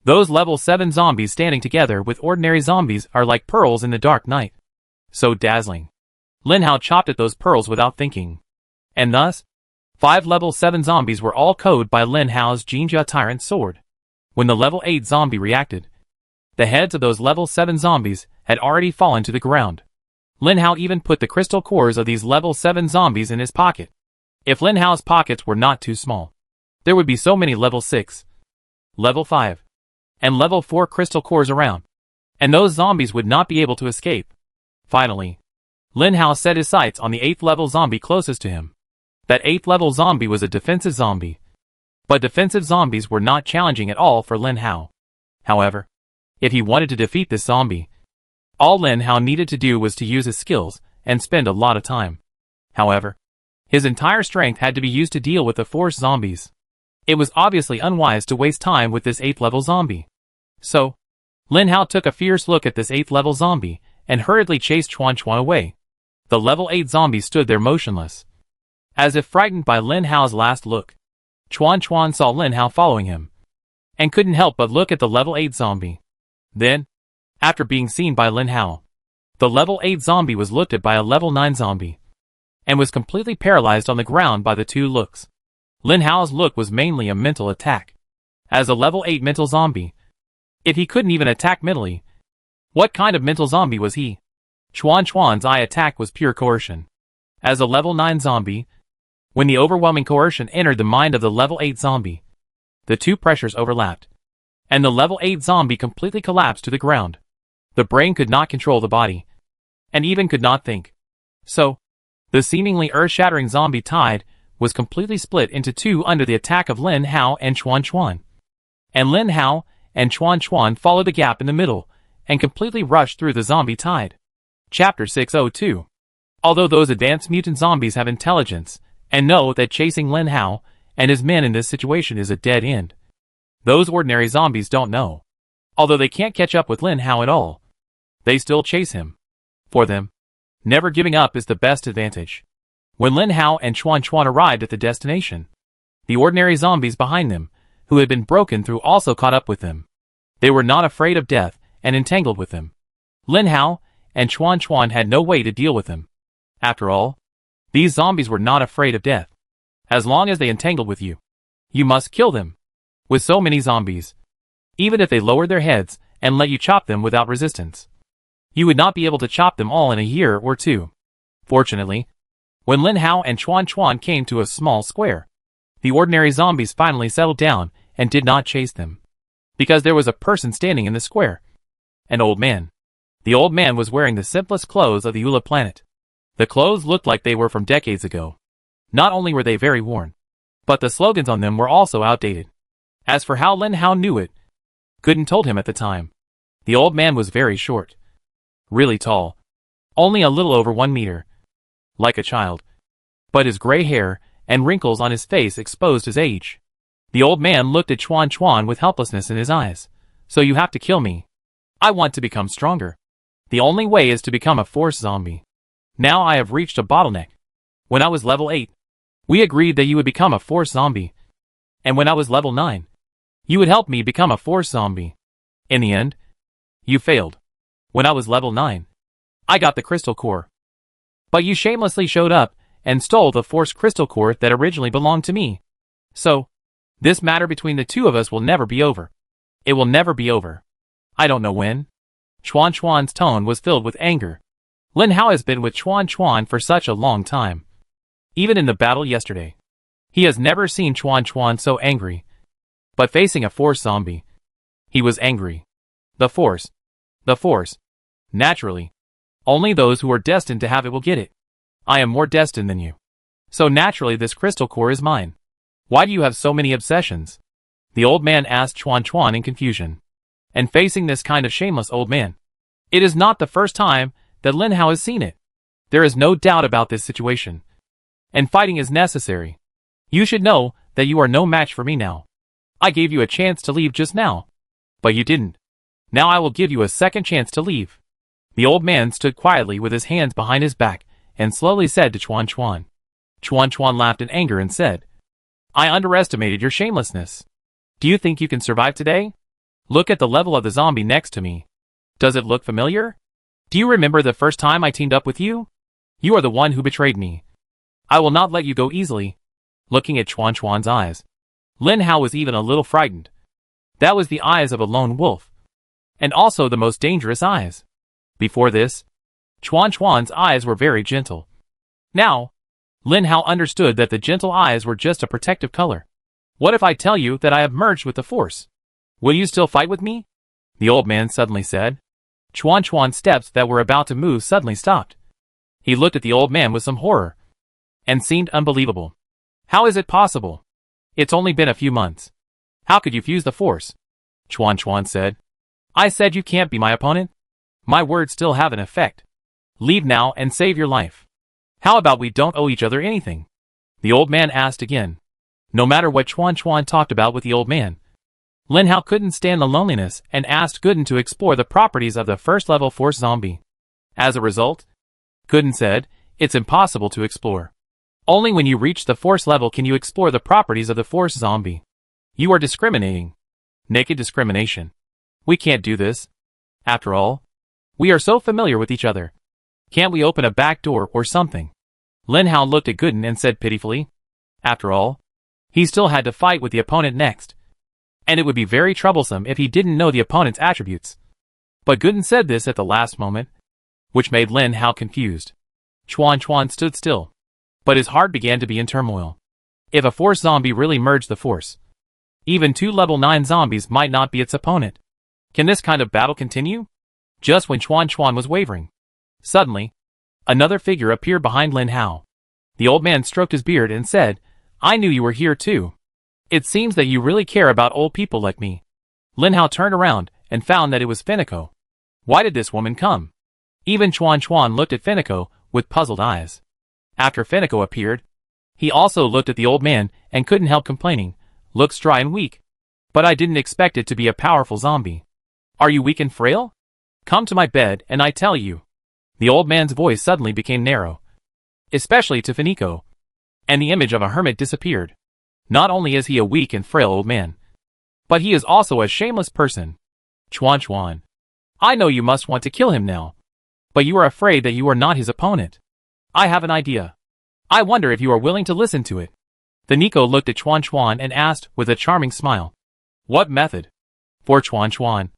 Those level 7 zombies standing together with ordinary zombies are like pearls in the dark night. So dazzling. Lin Hao chopped at those pearls without thinking. And thus, 5 level 7 zombies were all killed by Lin Hao's Jinjiao Tyrant Sword. When the level 8 zombie reacted, the heads of those level 7 zombies had already fallen to the ground. Lin Hao even put the crystal cores of these level 7 zombies in his pocket. If Lin Hao's pockets were not too small, there would be so many level 6, level 5, and level 4 crystal cores around, and those zombies would not be able to escape. Finally, Lin Hao set his sights on the 8th level zombie closest to him. That 8th level zombie was a defensive zombie. But defensive zombies were not challenging at all for Lin Hao. However, if he wanted to defeat this zombie, all Lin Hao needed to do was to use his skills and spend a lot of time. However, his entire strength had to be used to deal with the force zombies. It was obviously unwise to waste time with this 8th level zombie. So, Lin Hao took a fierce look at this 8th level zombie and hurriedly chased Chuan Chuan away. The level 8 zombie stood there motionless, as if frightened by Lin Hao's last look. Chuan Chuan saw Lin Hao following him, and couldn't help but look at the level 8 zombie. Then, after being seen by Lin Hao, the level 8 zombie was looked at by a level 9 zombie, and was completely paralyzed on the ground by the two looks. Lin Hao's look was mainly a mental attack. As a level 8 mental zombie, if he couldn't even attack mentally, what kind of mental zombie was he? Chuan Chuan's eye attack was pure coercion. As a level 9 zombie, when the overwhelming coercion entered the mind of the level 8 zombie, the two pressures overlapped, and the level 8 zombie completely collapsed to the ground. The brain could not control the body, and even could not think. So, the seemingly earth-shattering zombie tide was completely split into two under the attack of Lin Hao and Chuan Chuan. And Lin Hao and Chuan Chuan followed the gap in the middle, and completely rushed through the zombie tide. Chapter 602. Although those advanced mutant zombies have intelligence, and know that chasing Lin Hao and his men in this situation is a dead end, those ordinary zombies don't know. Although they can't catch up with Lin Hao at all, they still chase him. For them, Never giving up is the best advantage. When Lin Hao and Chuan Chuan arrived at the destination, the ordinary zombies behind them, who had been broken through, also caught up with them. They were not afraid of death and entangled with them. Lin Hao and Chuan Chuan had no way to deal with them. After all, these zombies were not afraid of death. As long as they entangled with you, you must kill them. With so many zombies, even if they lowered their heads and let you chop them without resistance, you would not be able to chop them all in a year or two. Fortunately, when Lin Hao and Chuan Chuan came to a small square, the ordinary zombies finally settled down and did not chase them. Because there was a person standing in the square. An old man. The old man was wearing the simplest clothes of the Eula planet. The clothes looked like they were from decades ago. Not only were they very worn, but the slogans on them were also outdated. As for how Lin Hao knew it, couldn't told him at the time. The old man was very short. Really tall. Only a little over 1 meter. Like a child. But his gray hair and wrinkles on his face exposed his age. The old man looked at Chuan Chuan with helplessness in his eyes. So you have to kill me. I want to become stronger. The only way is to become a force zombie. Now I have reached a bottleneck. When I was level 8, we agreed that you would become a force zombie. And when I was level 9, you would help me become a force zombie. In the end, you failed. When I was level 9, I got the crystal core. But you shamelessly showed up and stole the force crystal core that originally belonged to me. So, this matter between the two of us will never be over. It will never be over. I don't know when. Chuan Chuan's tone was filled with anger. Lin Hao has been with Chuan Chuan for such a long time. Even in the battle yesterday, he has never seen Chuan Chuan so angry. But facing a force zombie, he was angry. The force. The force. Naturally. Only those who are destined to have it will get it. I am more destined than you. So naturally this crystal core is mine. Why do you have so many obsessions? The old man asked Chuan Chuan in confusion. And facing this kind of shameless old man, it is not the first time that Lin Hao has seen it. There is no doubt about this situation. And fighting is necessary. You should know that you are no match for me now. I gave you a chance to leave just now. But you didn't. Now I will give you a second chance to leave. The old man stood quietly with his hands behind his back and slowly said to Chuan Chuan. Chuan Chuan laughed in anger and said, I underestimated your shamelessness. Do you think you can survive today? Look at the level of the zombie next to me. Does it look familiar? Do you remember the first time I teamed up with you? You are the one who betrayed me. I will not let you go easily. Looking at Chuan Chuan's eyes, Lin Hao was even a little frightened. That was the eyes of a lone wolf. And also the most dangerous eyes. Before this, Chuan Chuan's eyes were very gentle. Now, Lin Hao understood that the gentle eyes were just a protective color. What if I tell you that I have merged with the force? Will you still fight with me? The old man suddenly said. Chuan Chuan's steps that were about to move suddenly stopped. He looked at the old man with some horror. And seemed unbelievable. How is it possible? It's only been a few months. How could you fuse the force? Chuan Chuan said. I said you can't be my opponent. My words still have an effect. Leave now and save your life. How about we don't owe each other anything? The old man asked again. No matter what Chuan Chuan talked about with the old man, Lin Hao couldn't stand the loneliness and asked Gooden to explore the properties of the first-level force zombie. As a result, Gooden said, it's impossible to explore. Only when you reach the force level can you explore the properties of the force zombie. You are discriminating. Naked discrimination. We can't do this. After all, we are so familiar with each other. Can't we open a back door or something? Lin Hao looked at Gooden and said pitifully. After all, he still had to fight with the opponent next. And it would be very troublesome if he didn't know the opponent's attributes. But Gooden said this at the last moment, which made Lin Hao confused. Chuan Chuan stood still. But his heart began to be in turmoil. If a force zombie really merged the force, even 2 level 9 zombies might not be its opponent. Can this kind of battle continue? Just when Chuan Chuan was wavering, suddenly, another figure appeared behind Lin Hao. The old man stroked his beard and said, I knew you were here too. It seems that you really care about old people like me. Lin Hao turned around and found that it was Finico. Why did this woman come? Even Chuan Chuan looked at Finico with puzzled eyes. After Finico appeared, he also looked at the old man and couldn't help complaining, looks dry and weak. But I didn't expect it to be a powerful zombie. Are you weak and frail? Come to my bed and I tell you. The old man's voice suddenly became narrow, especially to Finico, and the image of a hermit disappeared. Not only is he a weak and frail old man, but he is also a shameless person. Chuan Chuan, I know you must want to kill him now, but you are afraid that you are not his opponent. I have an idea. I wonder if you are willing to listen to it. Finico looked at Chuan Chuan and asked with a charming smile. What method? For Chuan Chuan,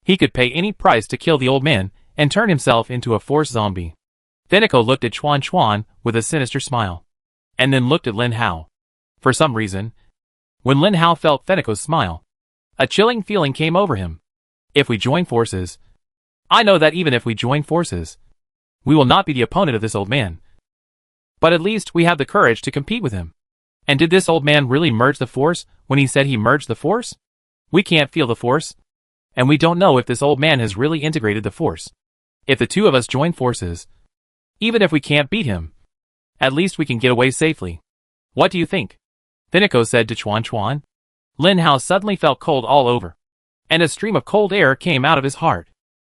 he could pay any price to kill the old man and turn himself into a force zombie. Finico looked at Chuan Chuan with a sinister smile, and then looked at Lin Hao. For some reason, when Lin Hao felt Finico's smile, a chilling feeling came over him. If we join forces, I know that even if we join forces, we will not be the opponent of this old man. But at least we have the courage to compete with him. And did this old man really merge the force when he said he merged the force? We can't feel the force, and we don't know if this old man has really integrated the force. If the two of us join forces, even if we can't beat him, at least we can get away safely. What do you think? Finico said to Chuan Chuan. Lin Hao suddenly felt cold all over, and a stream of cold air came out of his heart.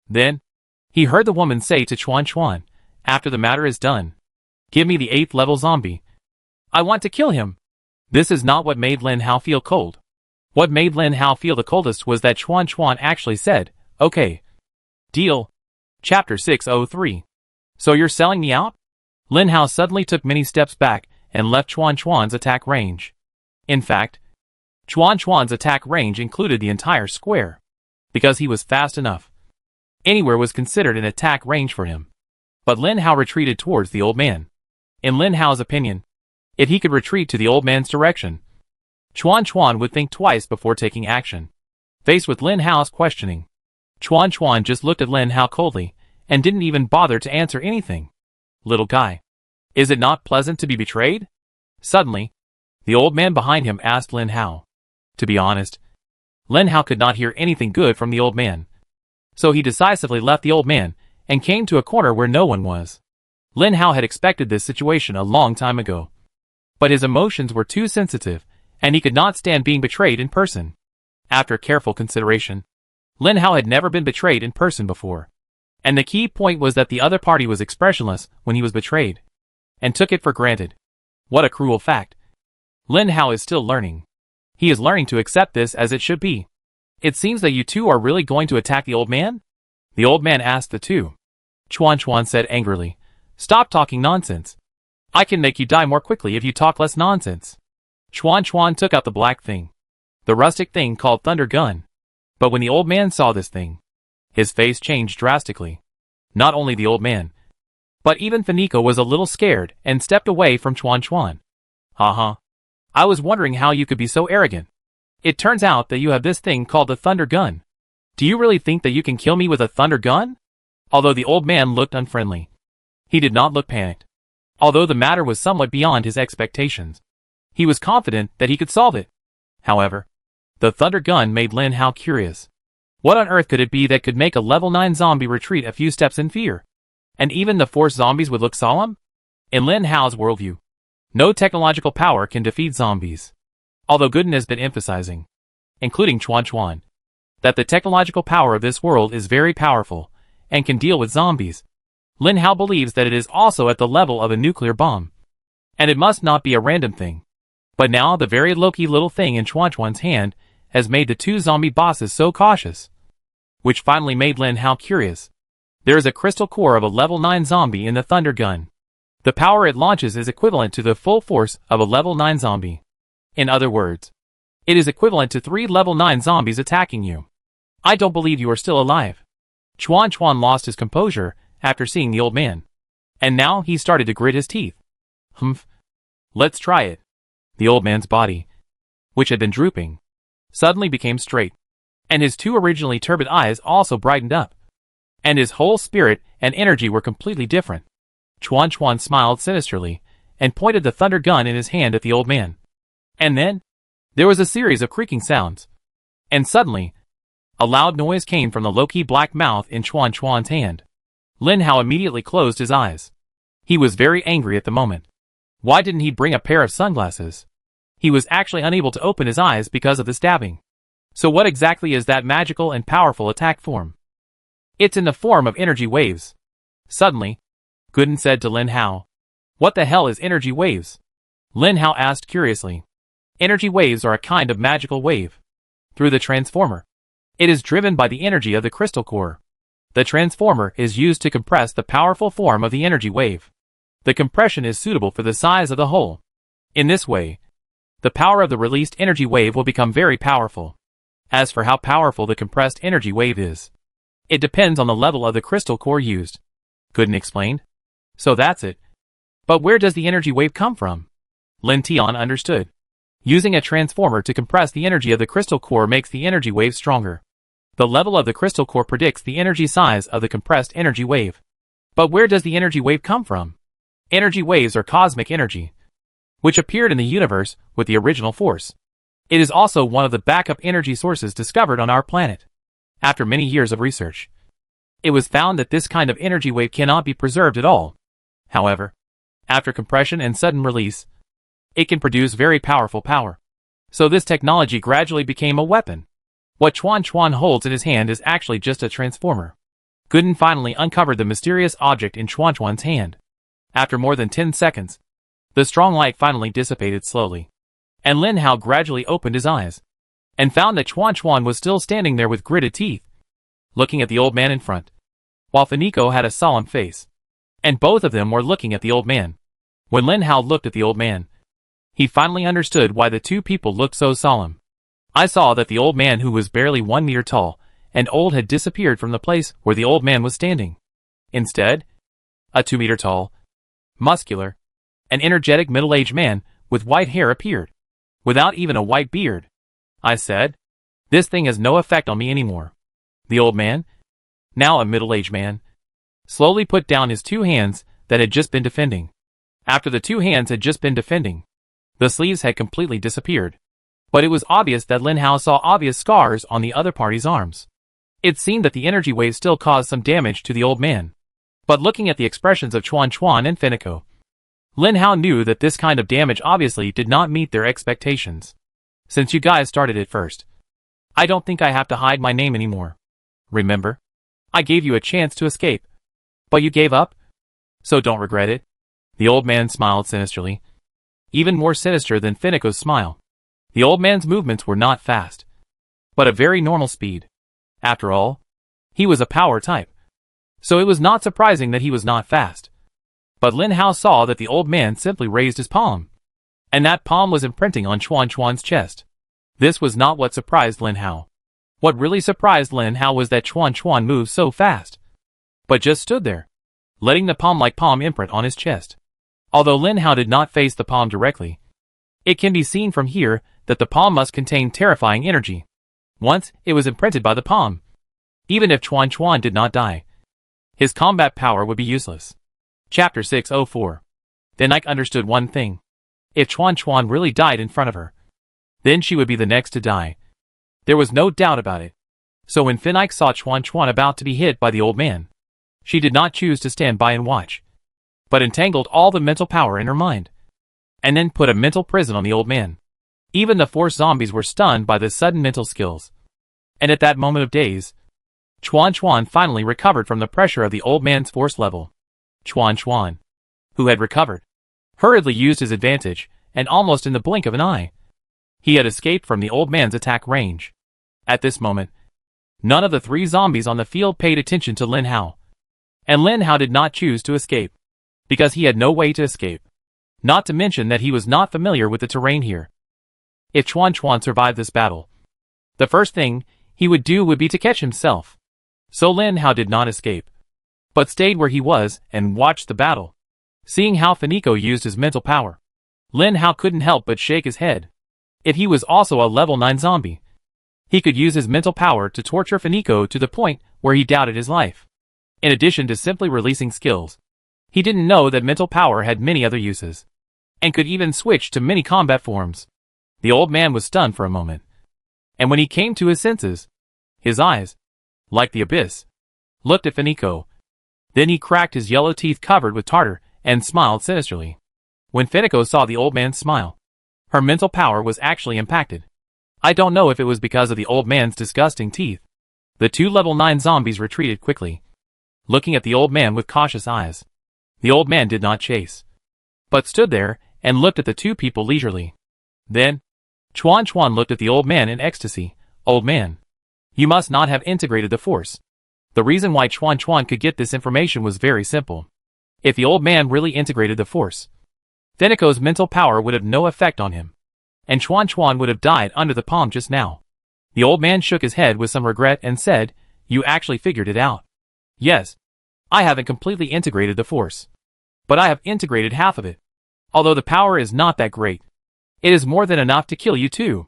Then, he heard the woman say to Chuan Chuan, after the matter is done, give me the 8th level zombie. I want to kill him. This is not what made Lin Hao feel cold. What made Lin Hao feel the coldest was that Chuan Chuan actually said, okay. Deal. Chapter 603. So you're selling me out? Lin Hao suddenly took many steps back and left Chuan Chuan's attack range. In fact, Chuan Chuan's attack range included the entire square, because he was fast enough. Anywhere was considered an attack range for him. But Lin Hao retreated towards the old man. In Lin Hao's opinion, if he could retreat to the old man's direction, Chuan Chuan would think twice before taking action. Faced with Lin Hao's questioning, Chuan Chuan just looked at Lin Hao coldly and didn't even bother to answer anything. Little guy, is it not pleasant to be betrayed? Suddenly, the old man behind him asked Lin Hao. To be honest, Lin Hao could not hear anything good from the old man. So he decisively left the old man and came to a corner where no one was. Lin Hao had expected this situation a long time ago. But his emotions were too sensitive, and he could not stand being betrayed in person. After careful consideration, Lin Hao had never been betrayed in person before. And the key point was that the other party was expressionless when he was betrayed, and took it for granted. What a cruel fact. Lin Hao is still learning. He is learning to accept this as it should be. It seems that you two are really going to attack the old man? The old man asked the two. Chuan Chuan said angrily, stop talking nonsense. I can make you die more quickly if you talk less nonsense. Chuan Chuan took out the black thing, the rustic thing called Thunder Gun. But when the old man saw this thing, his face changed drastically. Not only the old man, but even Finico was a little scared and stepped away from Chuan Chuan. Haha. I was wondering how you could be so arrogant. It turns out that you have this thing called the Thunder Gun. Do you really think that you can kill me with a Thunder Gun? Although the old man looked unfriendly, he did not look panicked. Although the matter was somewhat beyond his expectations, he was confident that he could solve it. However, the Thunder Gun made Lin Hao curious. What on earth could it be that could make a level 9 zombie retreat a few steps in fear? And even the Force zombies would look solemn? In Lin Hao's worldview, no technological power can defeat zombies. Although Gooden has been emphasizing, including Chuan Chuan, that the technological power of this world is very powerful and can deal with zombies, Lin Hao believes that it is also at the level of a nuclear bomb. And it must not be a random thing. But now the very low-key little thing in Chuan Chuan's hand has made the two zombie bosses so cautious, which finally made Lin Hao curious. There is a crystal core of a level 9 zombie in the Thunder Gun. The power it launches is equivalent to the full force of a level 9 zombie. In other words, it is equivalent to 3 level 9 zombies attacking you. I don't believe you are still alive. Chuan Chuan lost his composure after seeing the old man, and now he started to grit his teeth. Humph. Let's try it. The old man's body, which had been drooping, suddenly became straight, and his two originally turbid eyes also brightened up, and his whole spirit and energy were completely different. Chuan Chuan smiled sinisterly and pointed the Thunder Gun in his hand at the old man. And then, there was a series of creaking sounds, and suddenly, a loud noise came from the low-key black mouth in Chuan Chuan's hand. Lin Hao immediately closed his eyes. He was very angry at the moment. Why didn't he bring a pair of sunglasses? He was actually unable to open his eyes because of the stabbing. So what exactly is that magical and powerful attack form? It's in the form of energy waves. Suddenly, Gooden said to Lin Hao, "What the hell is energy waves?" Lin Hao asked curiously. Energy waves are a kind of magical wave. Through the transformer. It is driven by the energy of the crystal core. The transformer is used to compress the powerful form of the energy wave. The compression is suitable for the size of the hole. In this way, the power of the released energy wave will become very powerful. As for how powerful the compressed energy wave is, it depends on the level of the crystal core used. Gooden explained. So that's it. But where does the energy wave come from? Lin Tian understood. Using a transformer to compress the energy of the crystal core makes the energy wave stronger. The level of the crystal core predicts the energy size of the compressed energy wave. But where does the energy wave come from? Energy waves are cosmic energy, which appeared in the universe with the original force. It is also one of the backup energy sources discovered on our planet. After many years of research, it was found that this kind of energy wave cannot be preserved at all. However, after compression and sudden release, it can produce very powerful power. So this technology gradually became a weapon. What Chuan Chuan holds in his hand is actually just a transformer. Gooden finally uncovered the mysterious object in Chuan Chuan's hand. After more than 10 seconds, the strong light finally dissipated slowly. And Lin Hao gradually opened his eyes, and found that Chuan Chuan was still standing there with gritted teeth, looking at the old man in front, while Finico had a solemn face. And both of them were looking at the old man. When Lin Hao looked at the old man, he finally understood why the two people looked so solemn. I saw that the old man, who was barely 1 meter tall and old, had disappeared from the place where the old man was standing. Instead, a 2 meter tall, muscular, and energetic middle-aged man with white hair appeared, without even a white beard. I said, "This thing has no effect on me anymore." The old man, now a middle-aged man, slowly put down his 2 hands that had just been defending. After the 2 hands had just been defending, the sleeves had completely disappeared. But it was obvious that Lin Hao saw obvious scars on the other party's arms. It seemed that the energy wave still caused some damage to the old man. But looking at the expressions of Chuan Chuan and Finico, Lin Hao knew that this kind of damage obviously did not meet their expectations. "Since you guys started it first, I don't think I have to hide my name anymore. Remember? I gave you a chance to escape. But you gave up? So don't regret it." The old man smiled sinisterly, even more sinister than Finico's smile. The old man's movements were not fast, but a very normal speed. After all, he was a power type, so it was not surprising that he was not fast. But Lin Hao saw that the old man simply raised his palm, and that palm was imprinting on Chuan Chuan's chest. This was not what surprised Lin Hao. What really surprised Lin Hao was that Chuan Chuan moved so fast, but just stood there, letting the palm-like palm imprint on his chest. Although Lin Hao did not face the palm directly, it can be seen from here that the palm must contain terrifying energy. Once it was imprinted by the palm, even if Chuan Chuan did not die, his combat power would be useless. Chapter 604. Then Ike understood one thing. If Chuan Chuan really died in front of her, then she would be the next to die. There was no doubt about it. So when Finike saw Chuan Chuan about to be hit by the old man, she did not choose to stand by and watch, but entangled all the mental power in her mind, and then put a mental prison on the old man. Even the force zombies were stunned by the sudden mental skills. And at that moment of daze, Chuan Chuan finally recovered from the pressure of the old man's force level. Chuan Chuan, who had recovered, hurriedly used his advantage, and almost in the blink of an eye, he had escaped from the old man's attack range. At this moment, none of the 3 zombies on the field paid attention to Lin Hao. And Lin Hao did not choose to escape, because he had no way to escape. Not to mention that he was not familiar with the terrain here. If Chuan Chuan survived this battle, the first thing he would do would be to catch himself. So Lin Hao did not escape, but stayed where he was and watched the battle. Seeing how Finico used his mental power, Lin Hao couldn't help but shake his head. If he was also a level 9 zombie, he could use his mental power to torture Finico to the point where he doubted his life. In addition to simply releasing skills, he didn't know that mental power had many other uses, and could even switch to many combat forms. The old man was stunned for a moment, and when he came to his senses, his eyes, like the abyss, looked at Finico. Then he cracked his yellow teeth covered with tartar and smiled sinisterly. When Finico saw the old man's smile, her mental power was actually impacted. I don't know if it was because of the old man's disgusting teeth. The 2 level 9 zombies retreated quickly, looking at the old man with cautious eyes. The old man did not chase, but stood there and looked at the two people leisurely. Then, Chuan Chuan looked at the old man in ecstasy. Old man, you must not have integrated the force. The reason why Chuan Chuan could get this information was very simple. If the old man really integrated the force, Fenico's mental power would have no effect on him, and Chuan Chuan would have died under the palm just now. The old man shook his head with some regret and said, "You actually figured it out." "Yes. I haven't completely integrated the force, but I have integrated half of it. Although the power is not that great, it is more than enough to kill you too.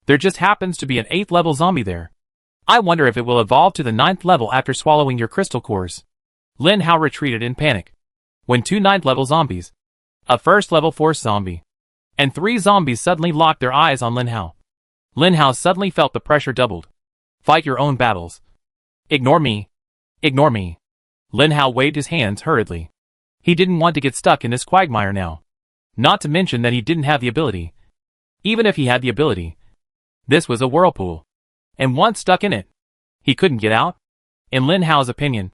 There just happens to be an 8th level zombie there. I wonder if it will evolve to the 9th level after swallowing your crystal cores." Lin Hao retreated in panic. When 2 9th level zombies, a 1st level force zombie, and 3 zombies suddenly locked their eyes on Lin Hao. Lin Hao suddenly felt the pressure doubled. Fight your own battles. Ignore me. Ignore me. Lin Hao waved his hands hurriedly. He didn't want to get stuck in this quagmire now. Not to mention that he didn't have the ability. Even if he had the ability, this was a whirlpool, and once stuck in it, he couldn't get out. In Lin Hao's opinion,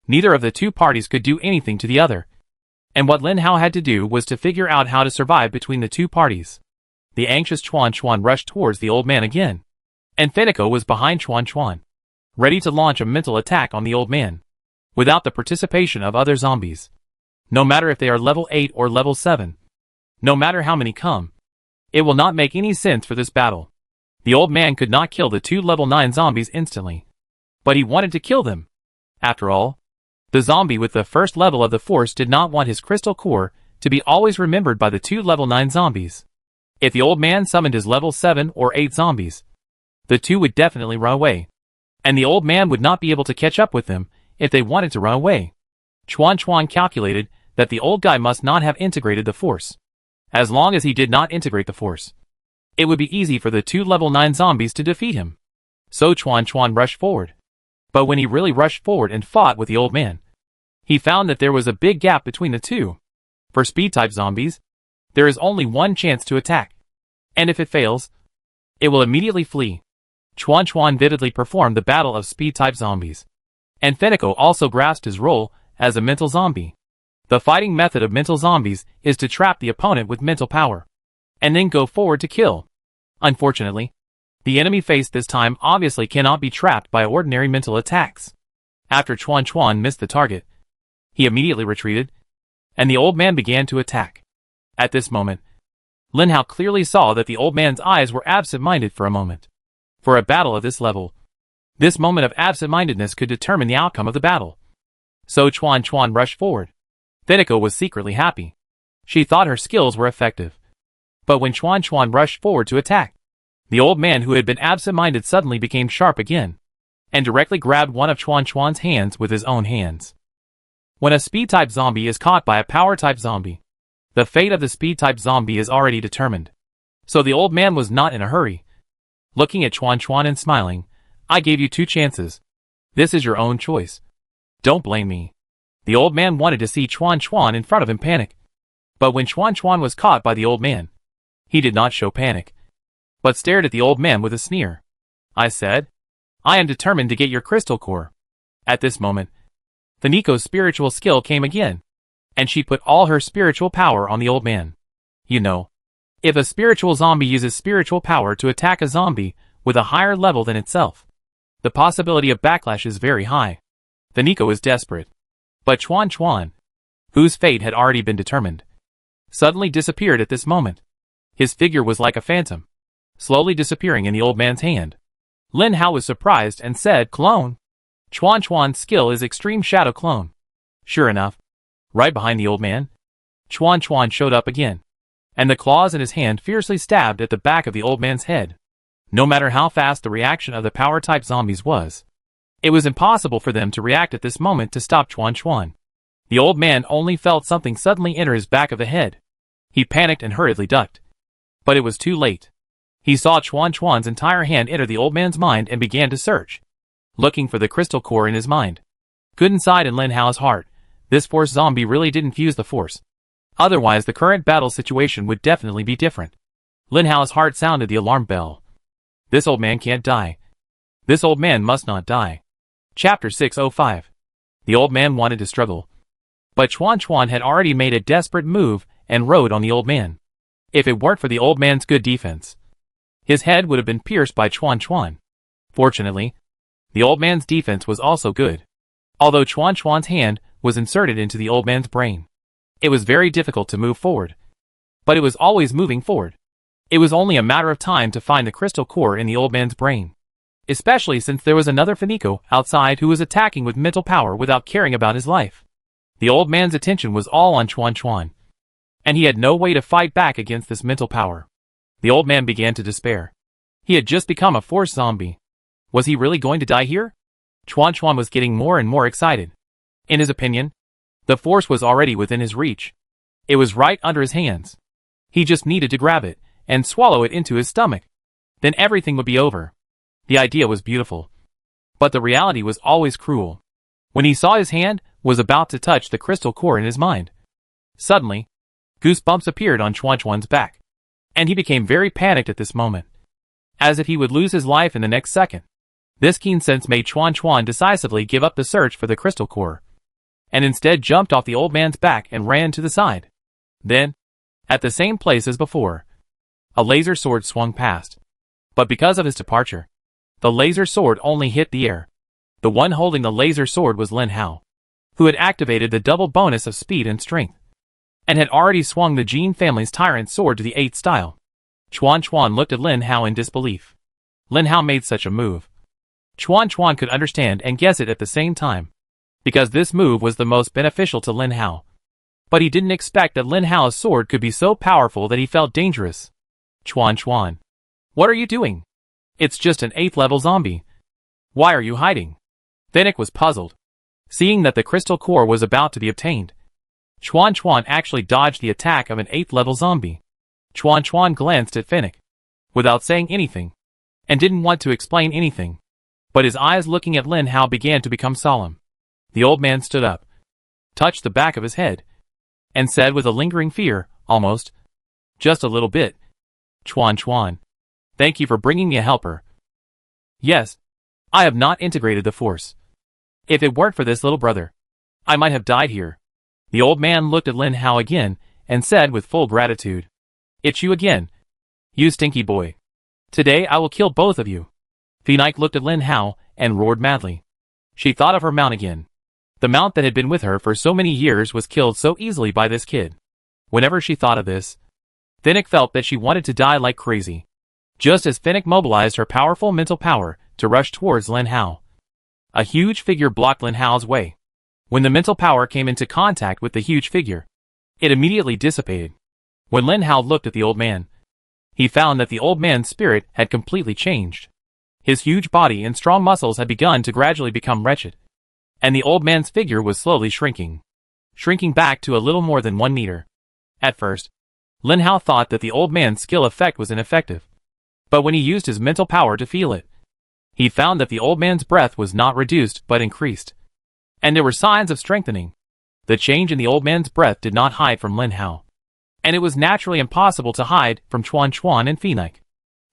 neither of the two parties could do anything to the other, and what Lin Hao had to do was to figure out how to survive between the two parties. The anxious Chuan Chuan rushed towards the old man again, and Fenico was behind Chuan Chuan, ready to launch a mental attack on the old man, without the participation of other zombies. No matter if they are level 8 or level 7, no matter how many come, it will not make any sense for this battle. The old man could not kill the 2 level 9 zombies instantly, but he wanted to kill them. After all, the zombie with the 1st level of the force did not want his crystal core to be always remembered by the 2 level 9 zombies. If the old man summoned his level 7 or 8 zombies, the 2 would definitely run away, and the old man would not be able to catch up with them if they wanted to run away. Chuan Chuan calculated that the old guy must not have integrated the force. As long as he did not integrate the force, it would be easy for the 2 level 9 zombies to defeat him. So Chuan Chuan rushed forward. But when he really rushed forward and fought with the old man, he found that there was a big gap between the two. For speed-type zombies, there is only one chance to attack, and if it fails, it will immediately flee. Chuan Chuan vividly performed the battle of speed-type zombies, and Fenico also grasped his role as a mental zombie. The fighting method of mental zombies is to trap the opponent with mental power, and then go forward to kill. Unfortunately, the enemy faced this time obviously cannot be trapped by ordinary mental attacks. After Chuan Chuan missed the target, he immediately retreated, and the old man began to attack. At this moment, Lin Hao clearly saw that the old man's eyes were absent-minded for a moment. For a battle of this level, this moment of absent-mindedness could determine the outcome of the battle. So Chuan Chuan rushed forward. Fenico was secretly happy. She thought her skills were effective. But when Chuan Chuan rushed forward to attack, the old man who had been absent-minded suddenly became sharp again, and directly grabbed one of Chuan Chuan's hands with his own hands. When a speed-type zombie is caught by a power-type zombie, the fate of the speed-type zombie is already determined. So the old man was not in a hurry. Looking at Chuan Chuan and smiling, "I gave you 2 chances. This is your own choice. Don't blame me." The old man wanted to see Chuan Chuan in front of him panic. But when Chuan Chuan was caught by the old man, he did not show panic, but stared at the old man with a sneer. "I said, I am determined to get your crystal core." At this moment, Fenico's spiritual skill came again, and she put all her spiritual power on the old man. You know, if a spiritual zombie uses spiritual power to attack a zombie with a higher level than itself, the possibility of backlash is very high. Fenico is desperate. But Chuan Chuan, whose fate had already been determined, suddenly disappeared at this moment. His figure was like a phantom, slowly disappearing in the old man's hand. Lin Hao was surprised and said, "Clone." Chuan Chuan's skill is extreme shadow clone. Sure enough, right behind the old man, Chuan Chuan showed up again, and the claws in his hand fiercely stabbed at the back of the old man's head. No matter how fast the reaction of the power-type zombies was, it was impossible for them to react at this moment to stop Chuan Chuan. The old man only felt something suddenly enter his back of the head. He panicked and hurriedly ducked. But it was too late. He saw Chuan Chuan's entire hand enter the old man's mind and began to search, looking for the crystal core in his mind. Good inside in Lin Hao's heart, this force zombie really didn't fuse the force. Otherwise the current battle situation would definitely be different. Lin Hao's heart sounded the alarm bell. This old man can't die. This old man must not die. Chapter 605. The old man wanted to struggle, but Chuan Chuan had already made a desperate move and rode on the old man. If it weren't for the old man's good defense, his head would have been pierced by Chuan Chuan. Fortunately, the old man's defense was also good. Although Chuan Chuan's hand was inserted into the old man's brain, it was very difficult to move forward. But it was always moving forward. It was only a matter of time to find the crystal core in the old man's brain, especially since there was another Finico outside who was attacking with mental power without caring about his life. The old man's attention was all on Chuan Chuan, and he had no way to fight back against this mental power. The old man began to despair. He had just become a force zombie. Was he really going to die here? Chuan Chuan was getting more and more excited. In his opinion, the force was already within his reach. It was right under his hands. He just needed to grab it and swallow it into his stomach. Then everything would be over. The idea was beautiful, but the reality was always cruel. When he saw his hand was about to touch the crystal core in his mind, suddenly, goosebumps appeared on Chuan Chuan's back, and he became very panicked at this moment, as if he would lose his life in the next second. This keen sense made Chuan Chuan decisively give up the search for the crystal core, and instead jumped off the old man's back and ran to the side. Then, at the same place as before, a laser sword swung past. But because of his departure, the laser sword only hit the air. The one holding the laser sword was Lin Hao, who had activated the double bonus of speed and strength, and had already swung the Jin family's tyrant sword to the 8th style. Chuan Chuan looked at Lin Hao in disbelief. Lin Hao made such a move. Chuan Chuan could understand and guess it at the same time, because this move was the most beneficial to Lin Hao. But he didn't expect that Lin Hao's sword could be so powerful that he felt dangerous. Chuan Chuan, what are you doing? It's just an 8th level zombie. Why are you hiding? Finnick was puzzled, seeing that the crystal core was about to be obtained. Chuan Chuan actually dodged the attack of an 8th level zombie. Chuan Chuan glanced at Finnick, without saying anything, and didn't want to explain anything. But his eyes looking at Lin Hao began to become solemn. The old man stood up, touched the back of his head, and said with a lingering fear, almost, just a little bit, Chuan Chuan, thank you for bringing me a helper. Yes, I have not integrated the force. If it weren't for this little brother, I might have died here. The old man looked at Lin Hao again and said with full gratitude, it's you again, you stinky boy. Today I will kill both of you. Finnick looked at Lin Hao and roared madly. She thought of her mount again. The mount that had been with her for so many years was killed so easily by this kid. Whenever she thought of this, Finnick felt that she wanted to die like crazy. Just as Finnick mobilized her powerful mental power to rush towards Lin Hao, a huge figure blocked Lin Hao's way. When the mental power came into contact with the huge figure, it immediately dissipated. When Lin Hao looked at the old man, he found that the old man's spirit had completely changed. His huge body and strong muscles had begun to gradually become wretched, and the old man's figure was slowly shrinking back to a little more than 1 meter. At first, Lin Hao thought that the old man's skill effect was ineffective, but when he used his mental power to feel it, he found that the old man's breath was not reduced but increased, and there were signs of strengthening. The change in the old man's breath did not hide from Lin Hao, and it was naturally impossible to hide from Chuan Chuan and Finnick.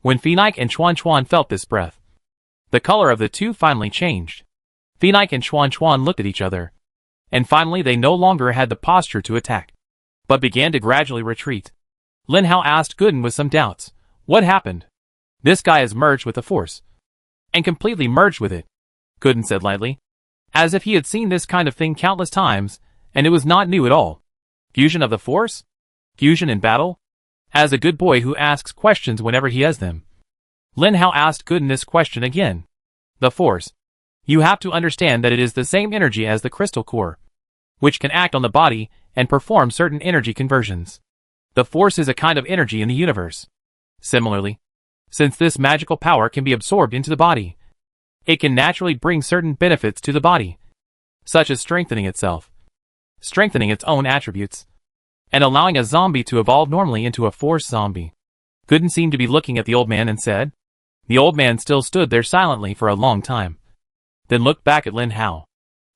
When Finnick and Chuan Chuan felt this breath, the color of the two finally changed. Finnick and Chuan Chuan looked at each other, and finally they no longer had the posture to attack, but began to gradually retreat. Lin Hao asked Gooden with some doubts, what happened? This guy has merged with the force, and completely merged with it, Gooden said lightly, as if he had seen this kind of thing countless times, and it was not new at all. Fusion of the force? Fusion in battle? As a good boy who asks questions whenever he has them, Lin Hao asked Gooden this question again. The force. You have to understand that it is the same energy as the crystal core, which can act on the body and perform certain energy conversions. The force is a kind of energy in the universe. Similarly, since this magical power can be absorbed into the body, it can naturally bring certain benefits to the body, such as strengthening itself, strengthening its own attributes, and allowing a zombie to evolve normally into a force zombie. Gooden seemed to be looking at the old man and said. The old man still stood there silently for a long time, then looked back at Lin Hao.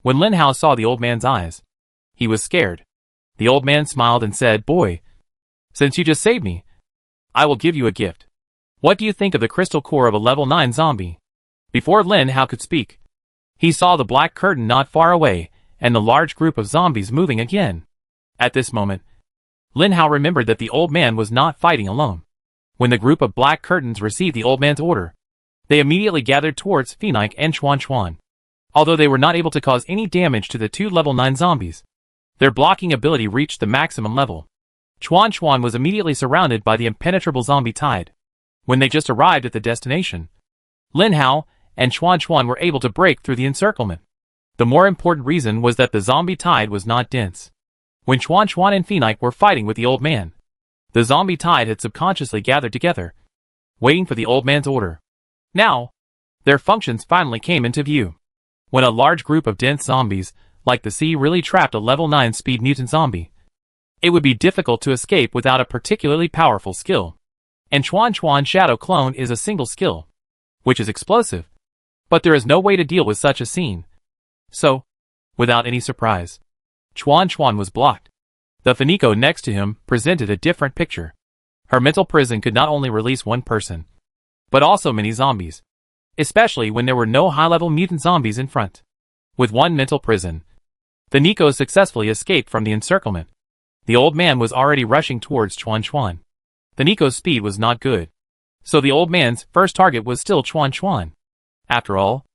When Lin Hao saw the old man's eyes, he was scared. The old man smiled and said, boy, since you just saved me, I will give you a gift. What do you think of the crystal core of a level 9 zombie? Before Lin Hao could speak, he saw the black curtain not far away and the large group of zombies moving again. At this moment, Lin Hao remembered that the old man was not fighting alone. When the group of black curtains received the old man's order, they immediately gathered towards Phoenix and Chuan Chuan. Although they were not able to cause any damage to the two level 9 zombies, their blocking ability reached the maximum level. Chuan Chuan was immediately surrounded by the impenetrable zombie tide. When they just arrived at the destination, Lin Hao and Chuan Chuan were able to break through the encirclement. The more important reason was that the zombie tide was not dense. When Chuan Chuan and Phoenix were fighting with the old man, the zombie tide had subconsciously gathered together, waiting for the old man's order. Now, their functions finally came into view. When a large group of dense zombies, like the sea, really trapped a level 9 speed mutant zombie, it would be difficult to escape without a particularly powerful skill. And Chuan Chuan Shadow Clone is a single skill, which is explosive. But there is no way to deal with such a scene. So, without any surprise, Chuan Chuan was blocked. The Fenico next to him presented a different picture. Her mental prison could not only release one person, but also many zombies, especially when there were no high-level mutant zombies in front. With one mental prison, the Nico successfully escaped from the encirclement. The old man was already rushing towards Chuan Chuan. The Nico's speed was not good, so the old man's first target was still Chuan Chuan. After all,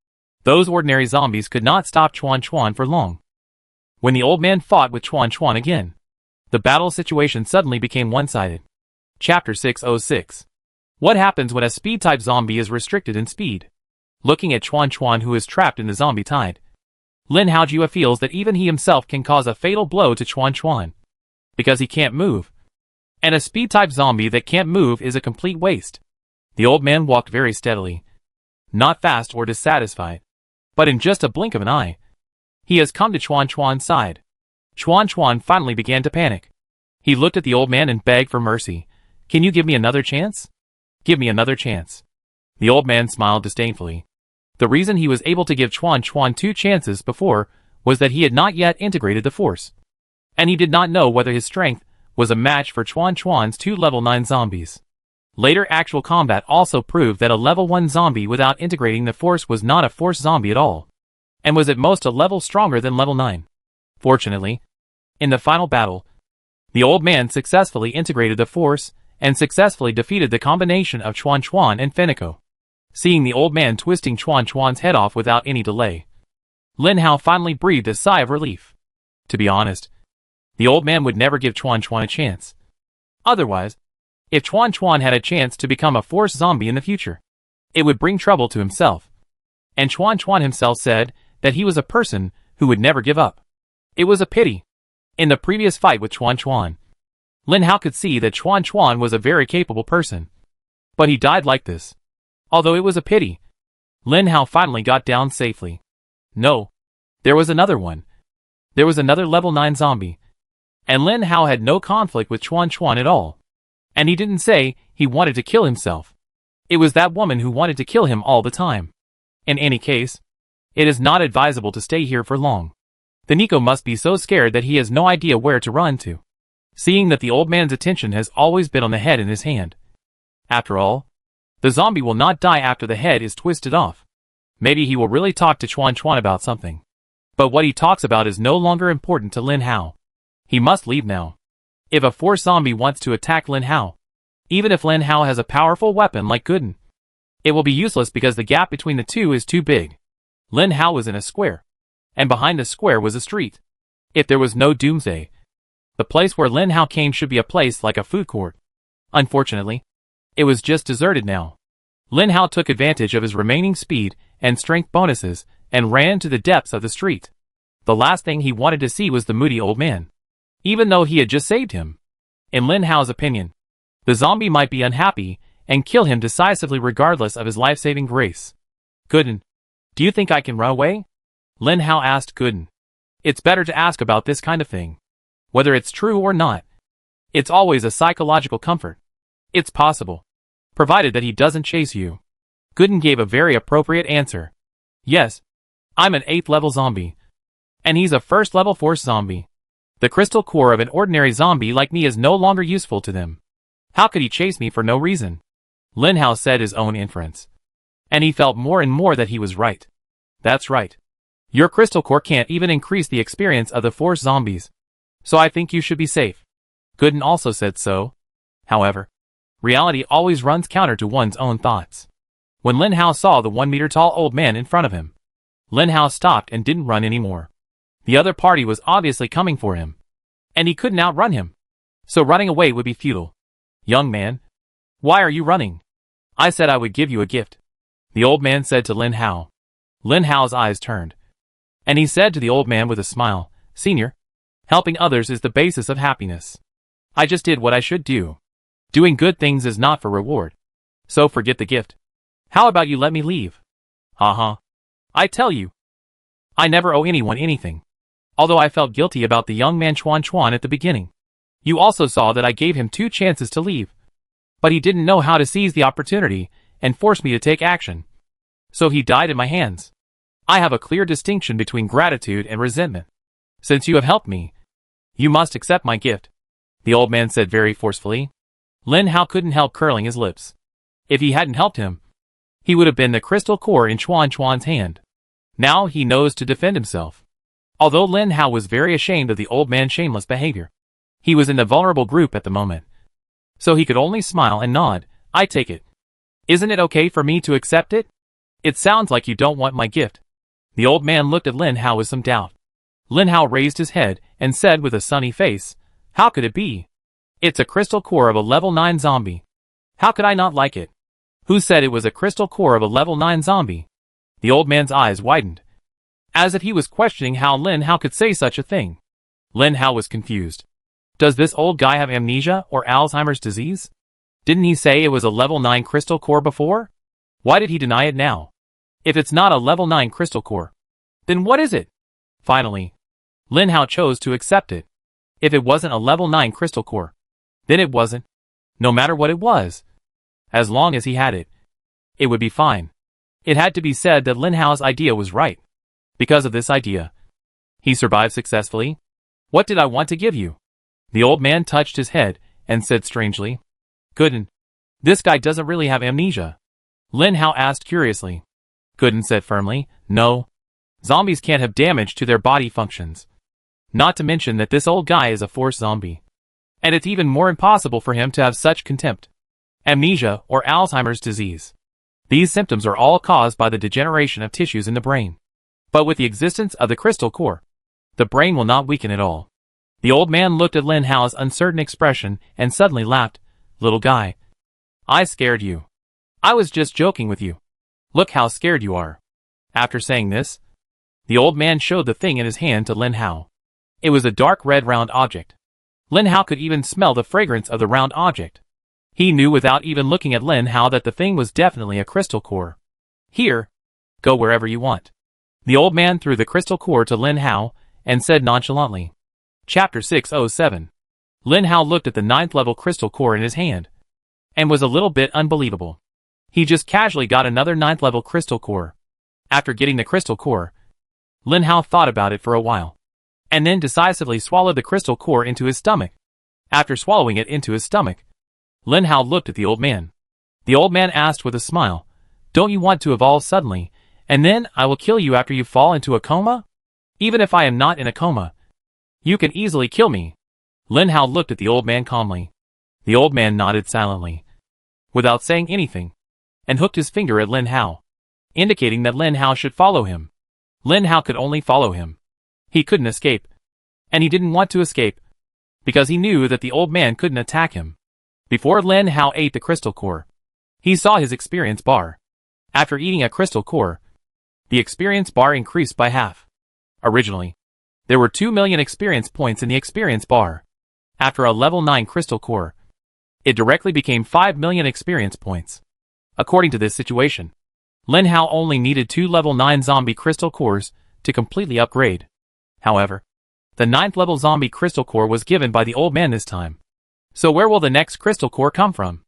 those ordinary zombies could not stop Chuan Chuan for long. When the old man fought with Chuan Chuan again, the battle situation suddenly became one-sided. Chapter 606. What happens when a speed-type zombie is restricted in speed? Looking at Chuan Chuan, who is trapped in the zombie tide, Lin Hao Jua feels that even he himself can cause a fatal blow to Chuan Chuan, because he can't move. And a speed-type zombie that can't move is a complete waste. The old man walked very steadily, not fast or dissatisfied, but in just a blink of an eye, he has come to Chuan Chuan's side. Chuan Chuan finally began to panic. He looked at the old man and begged for mercy. Can you give me another chance? Give me another chance. The old man smiled disdainfully. The reason he was able to give Chuan Chuan 2 chances before was that he had not yet integrated the force, and he did not know whether his strength was a match for Chuan Chuan's 2 level 9 zombies. Later actual combat also proved that a level 1 zombie without integrating the force was not a force zombie at all, and was at most a level stronger than level 9. Fortunately, in the final battle, the old man successfully integrated the force and successfully defeated the combination of Chuan Chuan and Fenico. Seeing the old man twisting Chuan Chuan's head off without any delay, Lin Hao finally breathed a sigh of relief. To be honest, the old man would never give Chuan Chuan a chance. Otherwise, if Chuan Chuan had a chance to become a force zombie in the future, it would bring trouble to himself. And Chuan Chuan himself said that he was a person who would never give up. It was a pity. In the previous fight with Chuan Chuan, Lin Hao could see that Chuan Chuan was a very capable person. But he died like this. Although it was a pity, Lin Hao finally got down safely. No, there was another one. There was another level 9 zombie. And Lin Hao had no conflict with Chuan Chuan at all. And he didn't say he wanted to kill himself. It was that woman who wanted to kill him all the time. In any case, it is not advisable to stay here for long. The Nico must be so scared that he has no idea where to run to, seeing that the old man's attention has always been on the head in his hand. After all, the zombie will not die after the head is twisted off. Maybe he will really talk to Chuan Chuan about something. But what he talks about is no longer important to Lin Hao. He must leave now. If a force zombie wants to attack Lin Hao, even if Lin Hao has a powerful weapon like Gooden, it will be useless because the gap between the two is too big. Lin Hao was in a square, and behind the square was a street. If there was no doomsday, the place where Lin Hao came should be a place like a food court. Unfortunately, it was just deserted now. Lin Hao took advantage of his remaining speed and strength bonuses and ran to the depths of the street. The last thing he wanted to see was the moody old man, even though he had just saved him. In Lin Hao's opinion, the zombie might be unhappy and kill him decisively regardless of his life-saving grace. Gooden, do you think I can run away? Lin Hao asked Gooden. It's better to ask about this kind of thing. Whether it's true or not, it's always a psychological comfort. It's possible, provided that he doesn't chase you. Gooden gave a very appropriate answer. Yes, I'm an 8th level zombie, and he's a 1st level force zombie. The crystal core of an ordinary zombie like me is no longer useful to them. How could he chase me for no reason? Lin Hao said his own inference, and he felt more and more that he was right. That's right. Your crystal core can't even increase the experience of the force zombies. So I think you should be safe. Gooden also said so. However, reality always runs counter to one's own thoughts. When Lin Hao saw the 1-meter-tall old man in front of him, Lin Hao stopped and didn't run anymore. The other party was obviously coming for him, and he couldn't outrun him. So running away would be futile. Young man, why are you running? I said I would give you a gift, the old man said to Lin Hao. Lin Hao's eyes turned, and he said to the old man with a smile, Senior, helping others is the basis of happiness. I just did what I should do. Doing good things is not for reward. So forget the gift. How about you let me leave? I tell you, I never owe anyone anything. Although I felt guilty about the young man Chuan Chuan at the beginning. You also saw that I gave him 2 chances to leave. But he didn't know how to seize the opportunity and forced me to take action. So he died in my hands. I have a clear distinction between gratitude and resentment. Since you have helped me, you must accept my gift, the old man said very forcefully. Lin Hao couldn't help curling his lips. If he hadn't helped him, he would have been the crystal core in Chuan Chuan's hand. Now he knows to defend himself. Although Lin Hao was very ashamed of the old man's shameless behavior, he was in the vulnerable group at the moment. So he could only smile and nod. I take it. Isn't it okay for me to accept it? It sounds like you don't want my gift. The old man looked at Lin Hao with some doubt. Lin Hao raised his head and said with a sunny face, How could it be? It's a crystal core of a level 9 zombie. How could I not like it? Who said it was a crystal core of a level 9 zombie? The old man's eyes widened, as if he was questioning how Lin Hao could say such a thing. Lin Hao was confused. Does this old guy have amnesia or Alzheimer's disease? Didn't he say it was a level 9 crystal core before? Why did he deny it now? If it's not a level 9 crystal core, then what is it? Finally, Lin Hao chose to accept it. If it wasn't a level 9 crystal core, then it wasn't. No matter what it was, as long as he had it, it would be fine. It had to be said that Lin Hao's idea was right. Because of this idea, he survived successfully. What did I want to give you? The old man touched his head and said strangely, Gooden, this guy doesn't really have amnesia. Lin Hao asked curiously. Gooden said firmly, No. Zombies can't have damage to their body functions. Not to mention that this old guy is a force zombie. And it's even more impossible for him to have such contempt. Amnesia or Alzheimer's disease. These symptoms are all caused by the degeneration of tissues in the brain. But with the existence of the crystal core, the brain will not weaken at all. The old man looked at Lin Hao's uncertain expression and suddenly laughed. Little guy, I scared you. I was just joking with you. Look how scared you are. After saying this, the old man showed the thing in his hand to Lin Hao. It was a dark red round object. Lin Hao could even smell the fragrance of the round object. He knew without even looking at Lin Hao that the thing was definitely a crystal core. Here, go wherever you want. The old man threw the crystal core to Lin Hao and said nonchalantly. Chapter 607. Lin Hao looked at the 9th level crystal core in his hand and was a little bit unbelievable. He just casually got another 9th level crystal core. After getting the crystal core, Lin Hao thought about it for a while and then decisively swallowed the crystal core into his stomach. After swallowing it into his stomach, Lin Hao looked at the old man. The old man asked with a smile, Don't you want to evolve suddenly, and then I will kill you after you fall into a coma? Even if I am not in a coma, you can easily kill me. Lin Hao looked at the old man calmly. The old man nodded silently, without saying anything, and hooked his finger at Lin Hao, indicating that Lin Hao should follow him. Lin Hao could only follow him. He couldn't escape. And he didn't want to escape, because he knew that the old man couldn't attack him. Before Lin Hao ate the crystal core, he saw his experience bar. After eating a crystal core, the experience bar increased by half. Originally, there were 2 million experience points in the experience bar. After a level 9 crystal core, it directly became 5 million experience points. According to this situation, Lin Hao only needed 2 level 9 zombie crystal cores to completely upgrade. However, the 9th level zombie crystal core was given by the old man this time. So where will the next crystal core come from?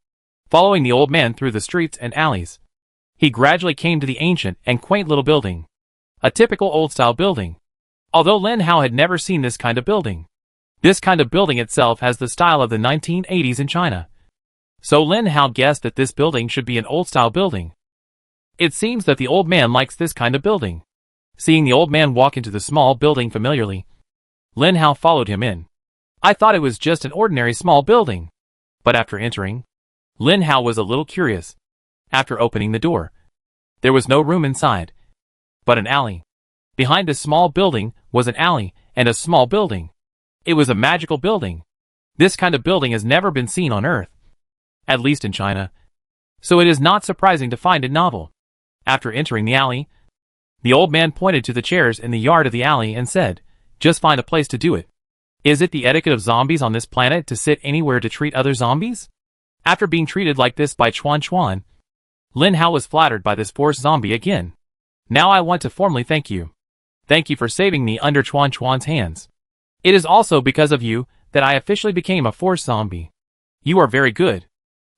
Following the old man through the streets and alleys, he gradually came to the ancient and quaint little building. A typical old-style building. Although Lin Hao had never seen this kind of building. This kind of building itself has the style of the 1980s in China. So Lin Hao guessed that this building should be an old-style building. It seems that the old man likes this kind of building. Seeing the old man walk into the small building familiarly, Lin Hao followed him in. I thought it was just an ordinary small building. But after entering, Lin Hao was a little curious. After opening the door, there was no room inside, but an alley. Behind this small building was an alley and a small building. It was a magical building. This kind of building has never been seen on Earth, at least in China, so it is not surprising to find it novel. After entering the alley, the old man pointed to the chairs in the yard of the alley and said, "Just find a place to do it." Is it the etiquette of zombies on this planet to sit anywhere to treat other zombies? After being treated like this by Chuan Chuan, Lin Hao was flattered by this forced zombie again. Now I want to formally thank you. Thank you for saving me under Chuan Chuan's hands. It is also because of you that I officially became a forced zombie. You are very good,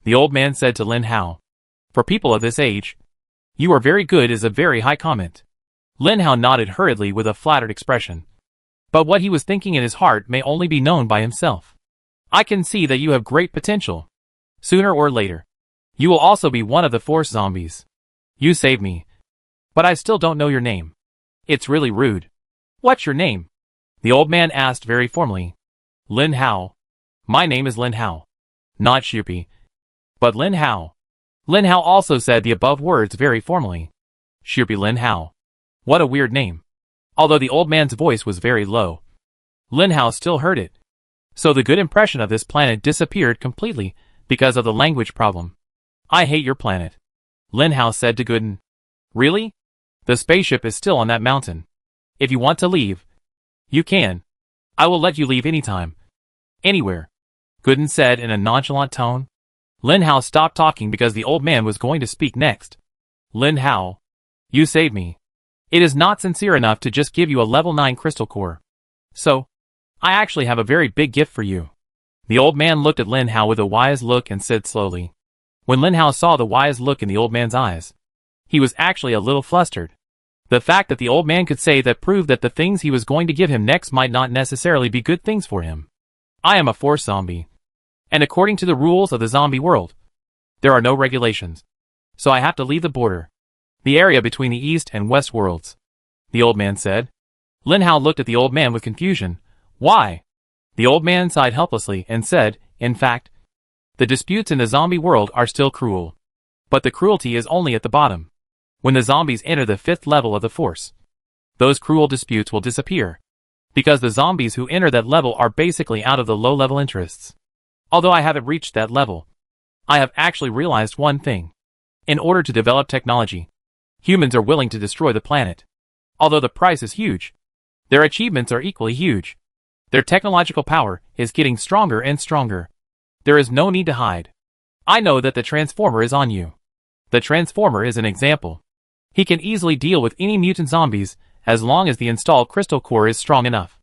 the old man said to Lin Hao. For people of this age, you are very good is a very high comment. Lin Hao nodded hurriedly with a flattered expression. But what he was thinking in his heart may only be known by himself. I can see that you have great potential. Sooner or later, you will also be one of the forced zombies. You saved me. But I still don't know your name. It's really rude. What's your name? The old man asked very formally. Lin Hao. My name is Lin Hao. Not Shirpi, but Lin Hao. Lin Hao also said the above words very formally. Shirpi Lin Hao. What a weird name. Although the old man's voice was very low, Lin Hao still heard it. So the good impression of this planet disappeared completely because of the language problem. I hate your planet, Lin Hao said to Gooden. Really? The spaceship is still on that mountain. If you want to leave, you can. I will let you leave anytime. Anywhere, Gooden said in a nonchalant tone. Lin Hao stopped talking because the old man was going to speak next. Lin Hao, you saved me. It is not sincere enough to just give you a level 9 crystal core. So, I actually have a very big gift for you. The old man looked at Lin Hao with a wise look and said slowly. When Lin Hao saw the wise look in the old man's eyes, he was actually a little flustered. The fact that the old man could say that proved that the things he was going to give him next might not necessarily be good things for him. I am a force zombie. And according to the rules of the zombie world, there are no regulations. So I have to leave the border. The area between the east and west worlds, the old man said. Lin Hao looked at the old man with confusion. Why? The old man sighed helplessly and said, in fact, the disputes in the zombie world are still cruel. But the cruelty is only at the bottom. When the zombies enter the 5th level of the force, those cruel disputes will disappear. Because the zombies who enter that level are basically out of the low-level interests. Although I haven't reached that level, I have actually realized one thing. In order to develop technology, humans are willing to destroy the planet. Although the price is huge, their achievements are equally huge. Their technological power is getting stronger and stronger. There is no need to hide. I know that the Transformer is on you. The Transformer is an example. He can easily deal with any mutant zombies as long as the installed crystal core is strong enough.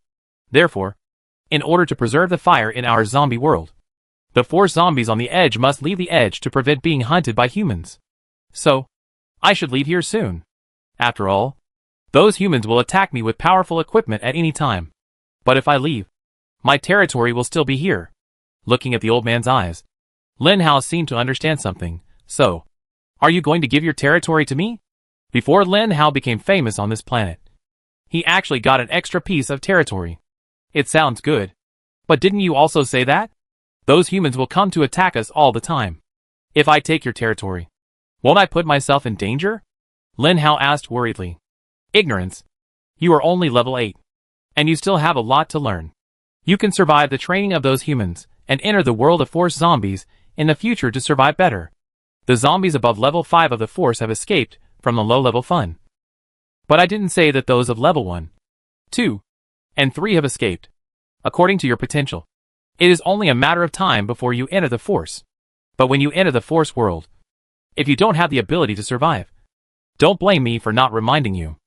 Therefore, in order to preserve the fire in our zombie world, the 4 zombies on the edge must leave the edge to prevent being hunted by humans. So, I should leave here soon. After all, those humans will attack me with powerful equipment at any time. But if I leave, my territory will still be here. Looking at the old man's eyes, Lin Hao seemed to understand something. So, are you going to give your territory to me? Before Lin Hao became famous on this planet, he actually got an extra piece of territory. It sounds good. But didn't you also say that? Those humans will come to attack us all the time. If I take your territory, won't I put myself in danger? Lin Hao asked worriedly. Ignorance. You are only level 8. And you still have a lot to learn. You can survive the training of those humans, and enter the world of force zombies in the future to survive better. The zombies above level 5 of the force have escaped from the low-level fun. But I didn't say that those of level 1, 2, and 3 have escaped. According to your potential, it is only a matter of time before you enter the force. But when you enter the force world, if you don't have the ability to survive, don't blame me for not reminding you.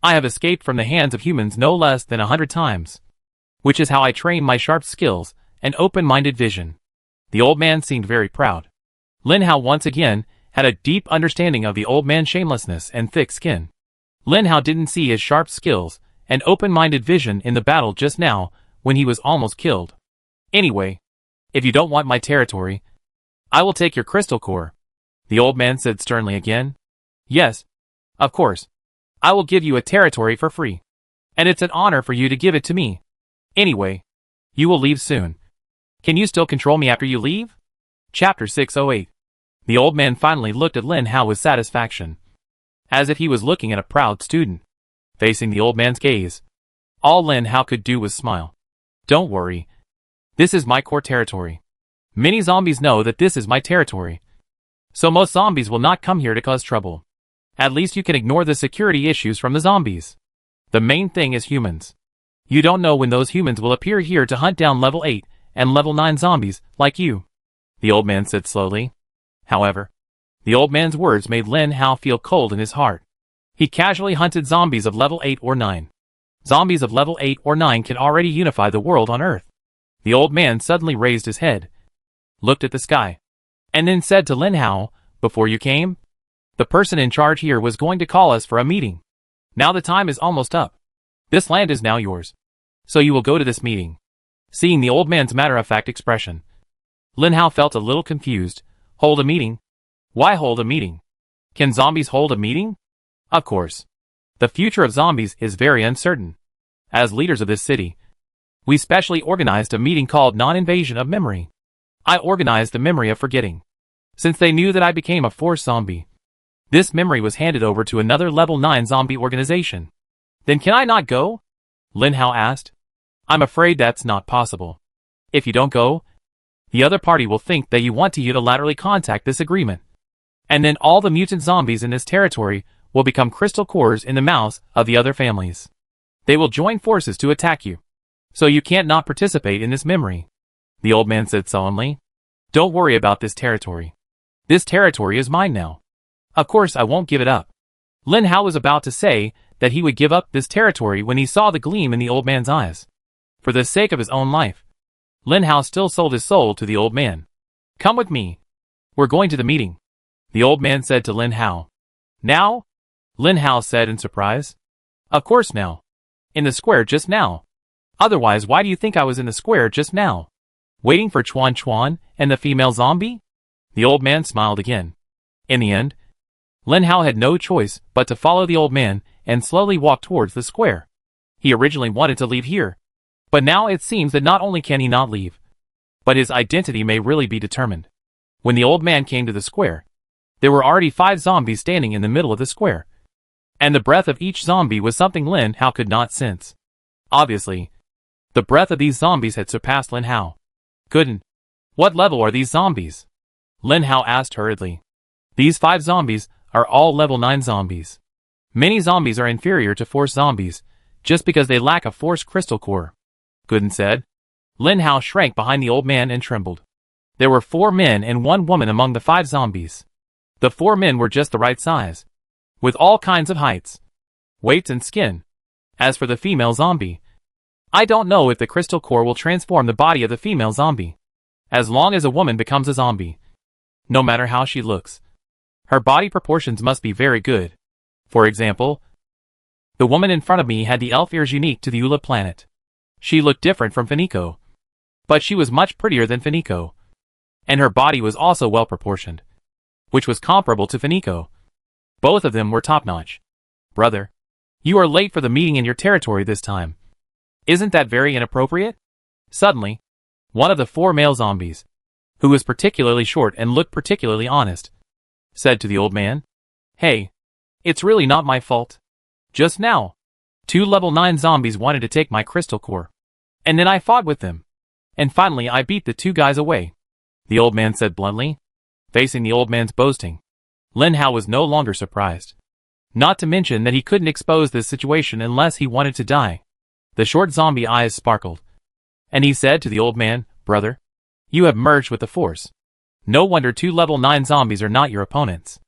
I have escaped from the hands of humans no less than 100 times. Which is how I train my sharp skills and open-minded vision. The old man seemed very proud. Lin Hao once again had a deep understanding of the old man's shamelessness and thick skin. Lin Hao didn't see his sharp skills and open-minded vision in the battle just now when he was almost killed. Anyway, if you don't want my territory, I will take your crystal core, the old man said sternly again. Yes, of course. I will give you a territory for free. And it's an honor for you to give it to me. Anyway, you will leave soon. Can you still control me after you leave? Chapter 608. The old man finally looked at Lin Hao with satisfaction, as if he was looking at a proud student. Facing the old man's gaze, all Lin Hao could do was smile. Don't worry. This is my core territory. Many zombies know that this is my territory. So most zombies will not come here to cause trouble. At least you can ignore the security issues from the zombies. The main thing is humans. You don't know when those humans will appear here to hunt down level 8 and level 9 zombies like you, the old man said slowly. However, the old man's words made Lin Hao feel cold in his heart. He casually hunted zombies of level 8 or 9. Zombies of level 8 or 9 can already unify the world on Earth. The old man suddenly raised his head, looked at the sky, and then said to Lin Hao, "Before you came, the person in charge here was going to call us for a meeting. Now the time is almost up. This land is now yours. So you will go to this meeting." Seeing the old man's matter-of-fact expression, Lin Hao felt a little confused. Hold a meeting? Why hold a meeting? Can zombies hold a meeting? Of course. The future of zombies is very uncertain. As leaders of this city, we specially organized a meeting called Non-Invasion of Memory. I organized the memory of forgetting. Since they knew that I became a force zombie, this memory was handed over to another level 9 zombie organization. Then can I not go? Lin Hao asked. I'm afraid that's not possible. If you don't go, the other party will think that you want to unilaterally contact this agreement. And then all the mutant zombies in this territory will become crystal cores in the mouths of the other families. They will join forces to attack you. So you can't not participate in this memory, the old man said solemnly. Don't worry about this territory. This territory is mine now. Of course I won't give it up. Lin Hao was about to say that he would give up this territory when he saw the gleam in the old man's eyes. For the sake of his own life, Lin Hao still sold his soul to the old man. Come with me. We're going to the meeting, the old man said to Lin Hao. Now? Lin Hao said in surprise. Of course now. In the square just now. Otherwise why do you think I was in the square just now? Waiting for Chuan Chuan and the female zombie? The old man smiled again. In the end, Lin Hao had no choice but to follow the old man and slowly walk towards the square. He originally wanted to leave here, but now it seems that not only can he not leave, but his identity may really be determined. When the old man came to the square, there were already 5 zombies standing in the middle of the square. And the breath of each zombie was something Lin Hao could not sense. Obviously, the breath of these zombies had surpassed Lin Hao. Couldn't. What level are these zombies? Lin Hao asked hurriedly. These 5 zombies are all level 9 zombies. Many zombies are inferior to force zombies, just because they lack a force crystal core, Gooden said. Lin Hao shrank behind the old man and trembled. There were 4 men and 1 woman among the 5 zombies. The 4 men were just the right size, with all kinds of heights, weights and skin. As for the female zombie, I don't know if the crystal core will transform the body of the female zombie. As long as a woman becomes a zombie, no matter how she looks, her body proportions must be very good. For example, the woman in front of me had the elf ears unique to the Ula planet. She looked different from Finiko, but she was much prettier than Finiko. And her body was also well proportioned, which was comparable to Finiko. Both of them were top-notch. Brother, you are late for the meeting in your territory this time. Isn't that very inappropriate? Suddenly, one of the 4 male zombies, who was particularly short and looked particularly honest, said to the old man, Hey, it's really not my fault. Just now, 2 level 9 zombies wanted to take my crystal core. And then I fought with them. And finally I beat the 2 guys away, the old man said bluntly. Facing the old man's boasting, Lin Hao was no longer surprised. Not to mention that he couldn't expose this situation unless he wanted to die. The short zombie eyes sparkled, and he said to the old man, Brother, you have merged with the force. No wonder 2 level 9 zombies are not your opponents.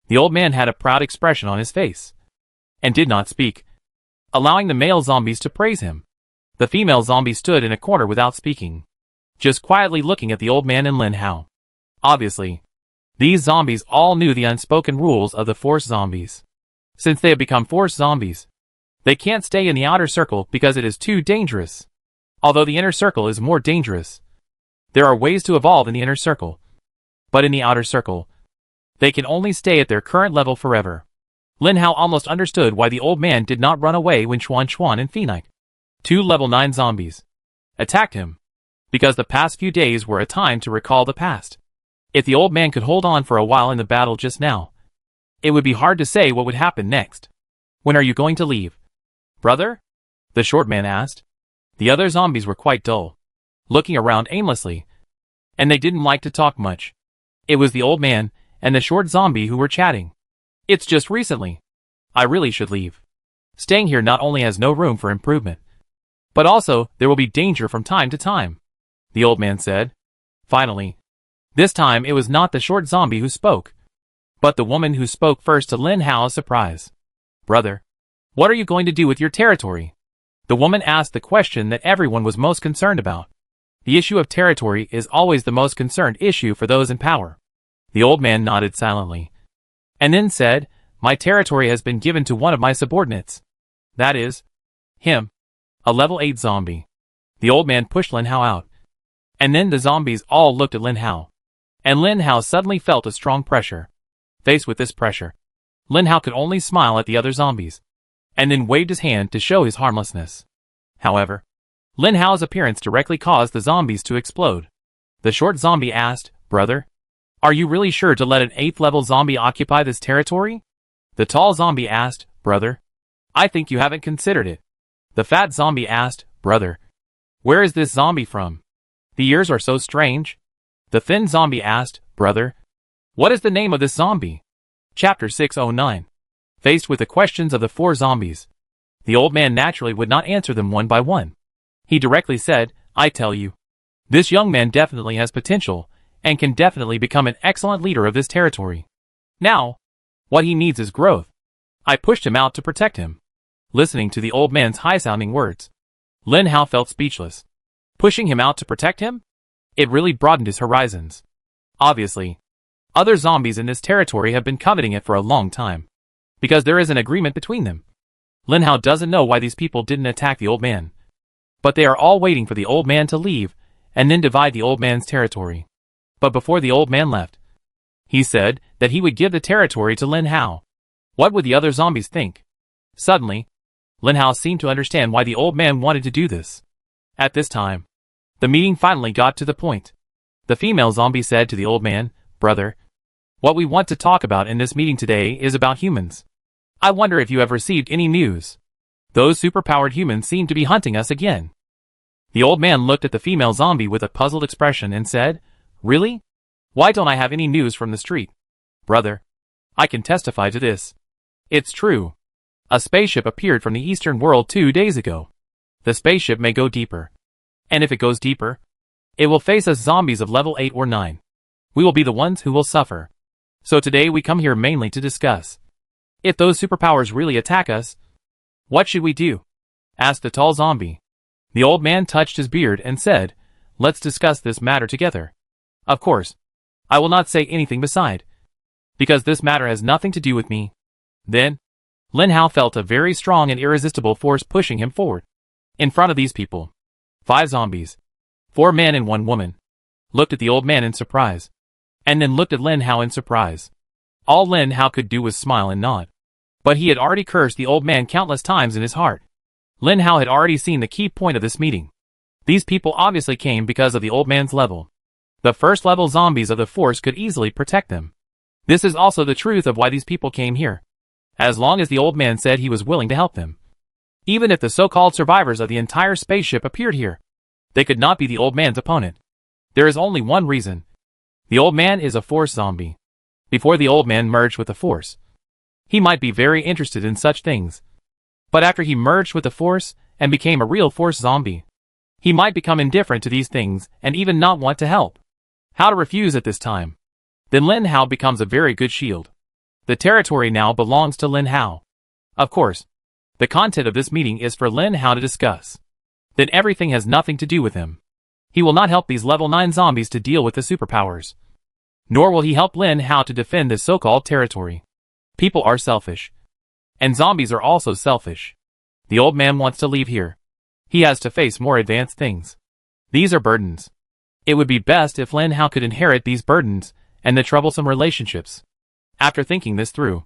The old man had a proud expression on his face, and did not speak, allowing the male zombies to praise him. The female zombie stood in a corner without speaking, just quietly looking at the old man and Lin Hao. Obviously, these zombies all knew the unspoken rules of the force zombies. Since they have become force zombies, they can't stay in the outer circle because it is too dangerous. Although the inner circle is more dangerous, there are ways to evolve in the inner circle. But in the outer circle, they can only stay at their current level forever. Lin Hao almost understood why the old man did not run away when Chuan Chuan and Phoenix, two level 9 zombies, attacked him. Because the past few days were a time to recall the past. If the old man could hold on for a while in the battle just now, it would be hard to say what would happen next. When are you going to leave, brother? The short man asked. The other zombies were quite dull, looking around aimlessly, and they didn't like to talk much. It was the old man and the short zombie who were chatting. It's just recently. I really should leave. Staying here not only has no room for improvement, but also there will be danger from time to time, the old man said. Finally, this time it was not the short zombie who spoke, but the woman who spoke first to Lin Hao's surprise. Brother, what are you going to do with your territory? The woman asked the question that everyone was most concerned about. The issue of territory is always the most concerned issue for those in power. The old man nodded silently, and then said, my territory has been given to one of my subordinates. That is, him, a level 8 zombie. The old man pushed Lin Hao out, and then the zombies all looked at Lin Hao. And Lin Hao suddenly felt a strong pressure. Faced with this pressure, Lin Hao could only smile at the other zombies, and then waved his hand to show his harmlessness. However, Lin Hao's appearance directly caused the zombies to explode. The short zombie asked, brother, are you really sure to let an 8th level zombie occupy this territory? The tall zombie asked, brother, I think you haven't considered it. The fat zombie asked, brother, where is this zombie from? The ears are so strange. The thin zombie asked, brother, what is the name of this zombie? Chapter 609. Faced with the questions of the 4 zombies, the old man naturally would not answer them one by one. He directly said, I tell you, this young man definitely has potential, and can definitely become an excellent leader of this territory. Now, what he needs is growth. I pushed him out to protect him. Listening to the old man's high-sounding words, Lin Hao felt speechless. Pushing him out to protect him? It really broadened his horizons. Obviously, other zombies in this territory have been coveting it for a long time, because there is an agreement between them. Lin Hao doesn't know why these people didn't attack the old man, but they are all waiting for the old man to leave, and then divide the old man's territory. But before the old man left, he said that he would give the territory to Lin Hao. What would the other zombies think? Suddenly, Lin Hao seemed to understand why the old man wanted to do this. At this time, the meeting finally got to the point. The female zombie said to the old man, brother, what we want to talk about in this meeting today is about humans. I wonder if you have received any news. Those superpowered humans seem to be hunting us again. The old man looked at the female zombie with a puzzled expression and said, really? Why don't I have any news from the street? Brother, I can testify to this. It's true. A spaceship appeared from the eastern world 2 days ago. The spaceship may go deeper. And if it goes deeper, it will face us zombies of level 8 or 9. We will be the ones who will suffer. So today we come here mainly to discuss. If those superpowers really attack us, what should we do? Asked the tall zombie. The old man touched his beard and said, let's discuss this matter together. Of course, I will not say anything beside, because this matter has nothing to do with me. Then, Lin Hao felt a very strong and irresistible force pushing him forward. In front of these people, 5 zombies, 4 men and 1 woman, looked at the old man in surprise, and then looked at Lin Hao in surprise. All Lin Hao could do was smile and nod. But he had already cursed the old man countless times in his heart. Lin Hao had already seen the key point of this meeting. These people obviously came because of the old man's level. The first level zombies of the force could easily protect them. This is also the truth of why these people came here. As long as the old man said he was willing to help them. Even if the so-called survivors of the entire spaceship appeared here, they could not be the old man's opponent. There is only one reason. The old man is a force zombie. Before the old man merged with the force, he might be very interested in such things. But after he merged with the force and became a real force zombie, he might become indifferent to these things and even not want to help. How to refuse at this time? Then Lin Hao becomes a very good shield. The territory now belongs to Lin Hao. Of course, the content of this meeting is for Lin Hao to discuss. Then everything has nothing to do with him. He will not help these level 9 zombies to deal with the superpowers. Nor will he help Lin Hao to defend this so-called territory. People are selfish. And zombies are also selfish. The old man wants to leave here. He has to face more advanced things. These are burdens. It would be best if Lin Hao could inherit these burdens and the troublesome relationships. After thinking this through,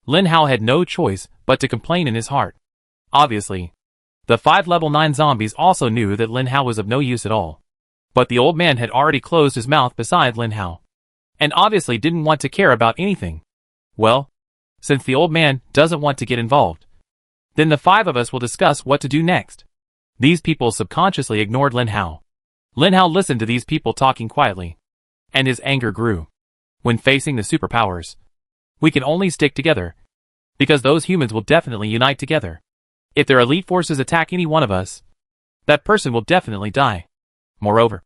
Lin Hao had no choice but to complain in his heart. Obviously, the 5 level 9 zombies also knew that Lin Hao was of no use at all. But the old man had already closed his mouth beside Lin Hao, and obviously didn't want to care about anything. Well, since the old man doesn't want to get involved, then the 5 of us will discuss what to do next. These people subconsciously ignored Lin Hao. Lin Hao listened to these people talking quietly, and his anger grew. When facing the superpowers, we can only stick together, because those humans will definitely unite together. If their elite forces attack any one of us, that person will definitely die. Moreover,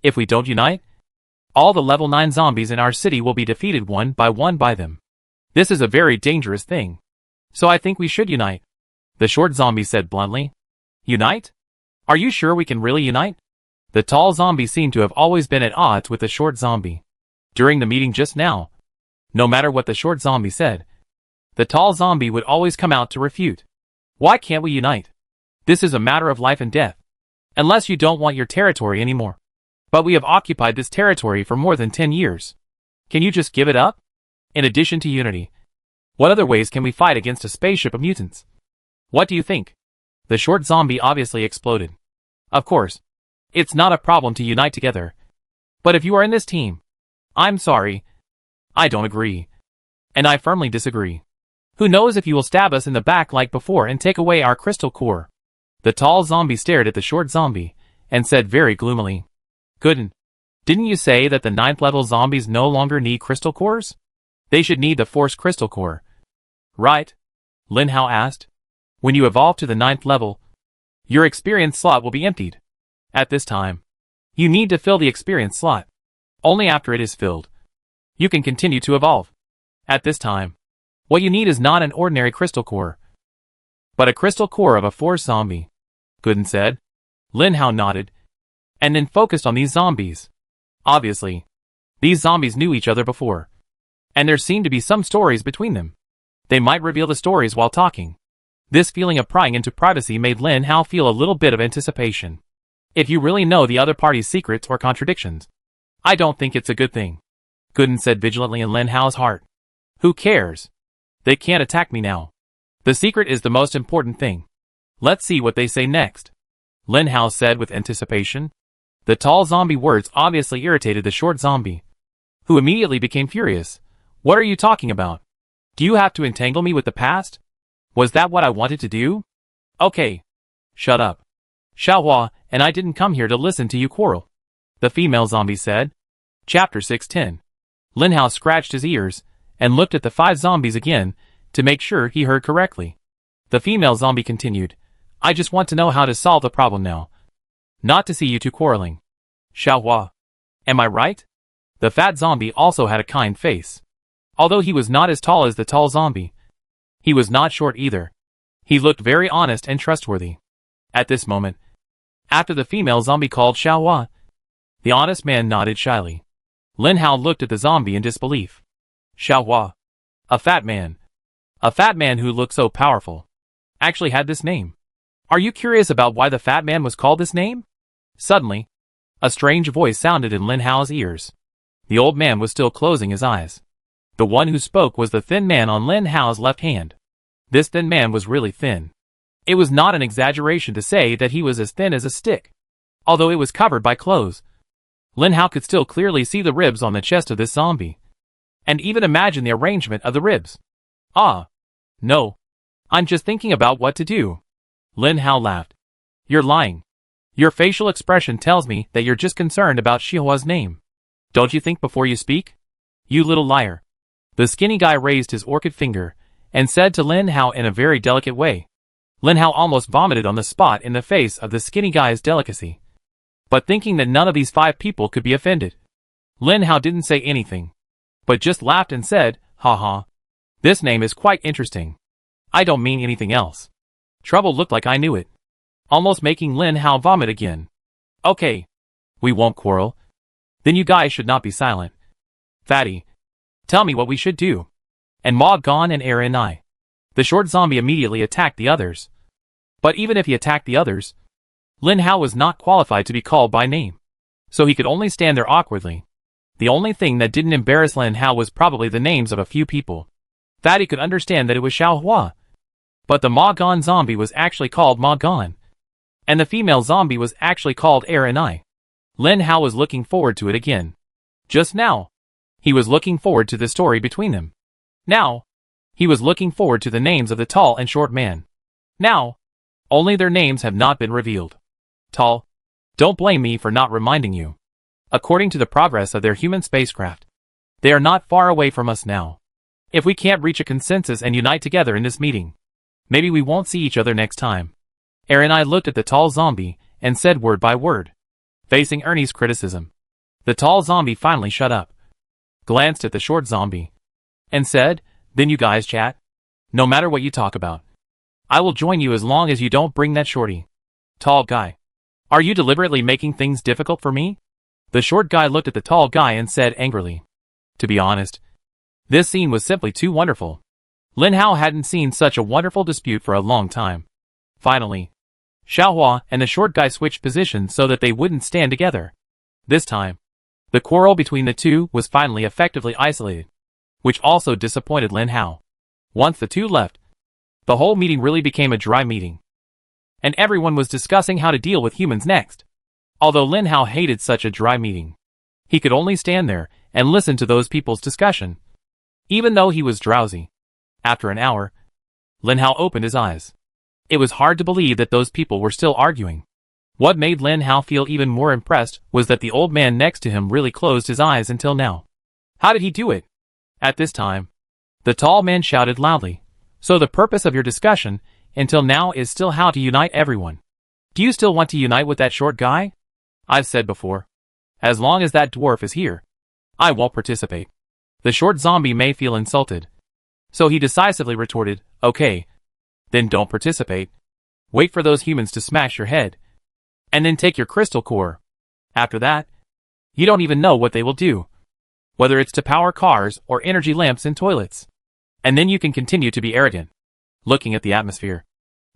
if we don't unite, all the level 9 zombies in our city will be defeated one by them. This is a very dangerous thing. So I think we should unite. The short zombie said bluntly. Unite? Are you sure we can really unite? The tall zombie seemed to have always been at odds with the short zombie. During the meeting just now, no matter what the short zombie said, the tall zombie would always come out to refute. Why can't we unite? This is a matter of life and death. Unless you don't want your territory anymore. But we have occupied this territory for more than 10 years. Can you just give it up? In addition to unity, what other ways can we fight against a spaceship of mutants? What do you think? The short zombie obviously exploded. Of course, it's not a problem to unite together. But if you are in this team, I'm sorry, I don't agree. And I firmly disagree. Who knows if you will stab us in the back like before and take away our crystal core? The tall zombie stared at the short zombie and said very gloomily. Didn't you say that the 9th level zombies no longer need crystal cores? They should need the force crystal core. Right? Lin Hao asked. When you evolve to the 9th level, your experience slot will be emptied. At this time, you need to fill the experience slot. Only after it is filled, you can continue to evolve. At this time, what you need is not an ordinary crystal core, but a crystal core of a force zombie. Gooden said. Lin Hao nodded, and then focused on these zombies. Obviously, these zombies knew each other before, and there seemed to be some stories between them. They might reveal the stories while talking. This feeling of prying into privacy made Lin Hao feel a little bit of anticipation. If you really know the other party's secrets or contradictions, I don't think it's a good thing. Gooden said vigilantly in Lin Hao's heart. Who cares? They can't attack me now. The secret is the most important thing. Let's see what they say next. Lin Hao said with anticipation. The tall zombie words obviously irritated the short zombie, who immediately became furious. What are you talking about? Do you have to entangle me with the past? Was that what I wanted to do? Okay. Shut up. Xiaohua and I didn't come here to listen to you quarrel. The female zombie said. Chapter 610. Lin Hao scratched his ears and looked at the 5 zombies again to make sure he heard correctly. The female zombie continued. I just want to know how to solve the problem now. Not to see you two quarreling. Xiaohua. Am I right? The fat zombie also had a kind face. Although he was not as tall as the tall zombie, he was not short either. He looked very honest and trustworthy. At this moment, after the female zombie called Xiaohua, the honest man nodded shyly. Lin Hao looked at the zombie in disbelief. Xiaohua. A fat man. A fat man who looked so powerful. Actually had this name. Are you curious about why the fat man was called this name? Suddenly, a strange voice sounded in Lin Hao's ears. The old man was still closing his eyes. The one who spoke was the thin man on Lin Hao's left hand. This thin man was really thin. It was not an exaggeration to say that he was as thin as a stick. Although it was covered by clothes, Lin Hao could still clearly see the ribs on the chest of this zombie, and even imagine the arrangement of the ribs. Ah. No. I'm just thinking about what to do. Lin Hao laughed. You're lying. Your facial expression tells me that you're just concerned about Xiaohua's name. Don't you think before you speak? You little liar. The skinny guy raised his orchid finger and said to Lin Hao in a very delicate way. Lin Hao almost vomited on the spot in the face of the skinny guy's delicacy. But thinking that none of these 5 people could be offended, Lin Hao didn't say anything, but just laughed and said, haha. This name is quite interesting. I don't mean anything else. Trouble looked like I knew it, almost making Lin Hao vomit again. Okay. We won't quarrel. Then you guys should not be silent. Fatty, tell me what we should do. And Ma Gon and Era and I. The short zombie immediately attacked the others. But even if he attacked the others, Lin Hao was not qualified to be called by name, so he could only stand there awkwardly. The only thing that didn't embarrass Lin Hao was probably the names of a few people. Fatty could understand that it was Xiaohua. But the Ma Gan zombie was actually called Ma Gan. And the female zombie was actually called Air and I. Lin Hao was looking forward to it again. Just now. He was looking forward to the story between them. Now. He was looking forward to the names of the tall and short man. Now. Only their names have not been revealed. Tall. Don't blame me for not reminding you. According to the progress of their human spacecraft, they are not far away from us now. If we can't reach a consensus and unite together in this meeting, maybe we won't see each other next time. Aaron and I looked at the tall zombie and said word by word. Facing Ernie's criticism, the tall zombie finally shut up, glanced at the short zombie, and said, "Then you guys chat. No matter what you talk about, I will join you as long as you don't bring that shorty." Tall guy. Are you deliberately making things difficult for me? The short guy looked at the tall guy and said angrily. To be honest, this scene was simply too wonderful. Lin Hao hadn't seen such a wonderful dispute for a long time. Finally, Xiaohua and the short guy switched positions so that they wouldn't stand together. This time, the quarrel between the two was finally effectively isolated, which also disappointed Lin Hao. Once the two left, the whole meeting really became a dry meeting. And everyone was discussing how to deal with humans next. Although Lin Hao hated such a dry meeting, he could only stand there and listen to those people's discussion, even though he was drowsy. After an hour, Lin Hao opened his eyes. It was hard to believe that those people were still arguing. What made Lin Hao feel even more impressed was that the old man next to him really closed his eyes until now. How did he do it? At this time, the tall man shouted loudly. So the purpose of your discussion until now is still how to unite everyone. Do you still want to unite with that short guy? I've said before, as long as that dwarf is here, I won't participate. The short zombie may feel insulted. So he decisively retorted, okay. Then don't participate. Wait for those humans to smash your head. And then take your crystal core. After that, you don't even know what they will do. Whether it's to power cars or energy lamps in toilets. And then you can continue to be arrogant. Looking at the atmosphere,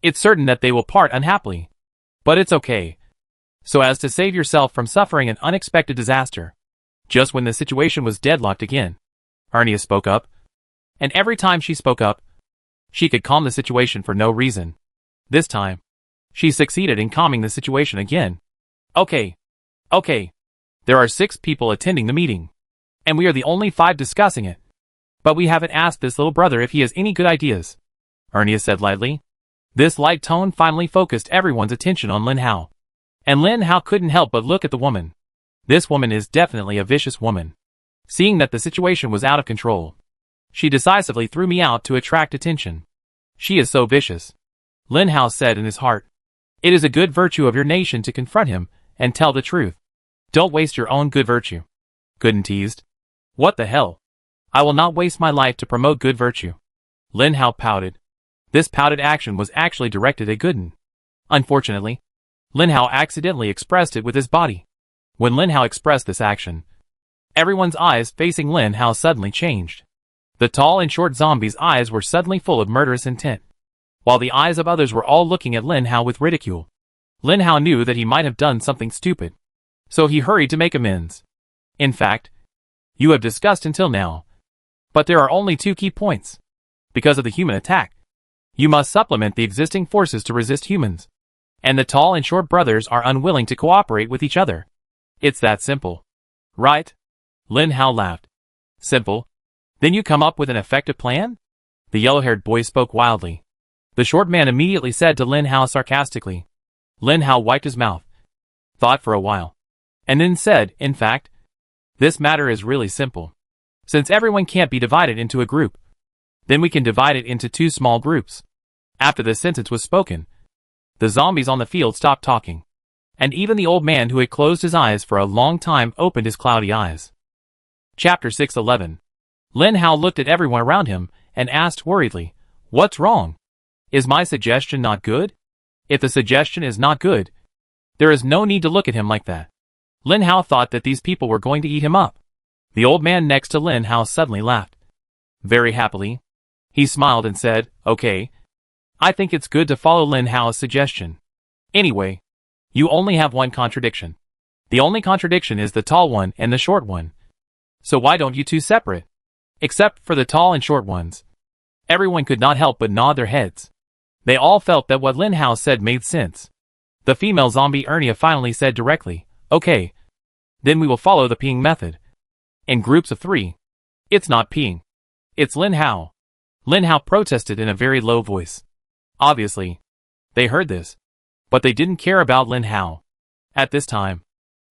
it's certain that they will part unhappily. But it's okay. So as to save yourself from suffering an unexpected disaster. Just when the situation was deadlocked again, Arnia spoke up. And every time she spoke up, she could calm the situation for no reason. This time, she succeeded in calming the situation again. Okay. There are 6 people attending the meeting. And we are the only 5 discussing it. But we haven't asked this little brother if he has any good ideas. Arnia said lightly. This light tone finally focused everyone's attention on Lin Hao. And Lin Hao couldn't help but look at the woman. This woman is definitely a vicious woman. Seeing that the situation was out of control, she decisively threw me out to attract attention. She is so vicious. Lin Hao said in his heart. It is a good virtue of your nation to confront him and tell the truth. Don't waste your own good virtue. Gooden teased. What the hell? I will not waste my life to promote good virtue. Lin Hao pouted. This pouted action was actually directed at Gooden. Unfortunately, Lin Hao accidentally expressed it with his body. When Lin Hao expressed this action, everyone's eyes facing Lin Hao suddenly changed. The tall and short zombie's eyes were suddenly full of murderous intent, while the eyes of others were all looking at Lin Hao with ridicule. Lin Hao knew that he might have done something stupid, so he hurried to make amends. In fact, you have discussed until now, but there are only 2 key points. Because of the human attack, you must supplement the existing forces to resist humans. And the tall and short brothers are unwilling to cooperate with each other. It's that simple. Right? Lin Hao laughed. Simple? Then you come up with an effective plan? The yellow-haired boy spoke wildly. The short man immediately said to Lin Hao sarcastically. Lin Hao wiped his mouth, thought for a while, and then said, in fact, this matter is really simple. Since everyone can't be divided into a group, then we can divide it into 2 small groups. After the sentence was spoken, the zombies on the field stopped talking, and even the old man who had closed his eyes for a long time opened his cloudy eyes. Chapter 611. Lin Hao looked at everyone around him and asked worriedly, what's wrong? Is my suggestion not good? If the suggestion is not good, there is no need to look at him like that. Lin Hao thought that these people were going to eat him up. The old man next to Lin Hao suddenly laughed. Very happily, he smiled and said, okay. I think it's good to follow Lin Hao's suggestion. Anyway, you only have one contradiction. The only contradiction is the tall one and the short one. So why don't you 2 separate? Except for the tall and short ones. Everyone could not help but nod their heads. They all felt that what Lin Hao said made sense. The female zombie Ernia finally said directly, "Okay. Then we will follow the peeing method. In groups of 3. It's not peeing. It's Lin Hao." Lin Hao protested in a very low voice. Obviously, they heard this, but they didn't care about Lin Hao. At this time,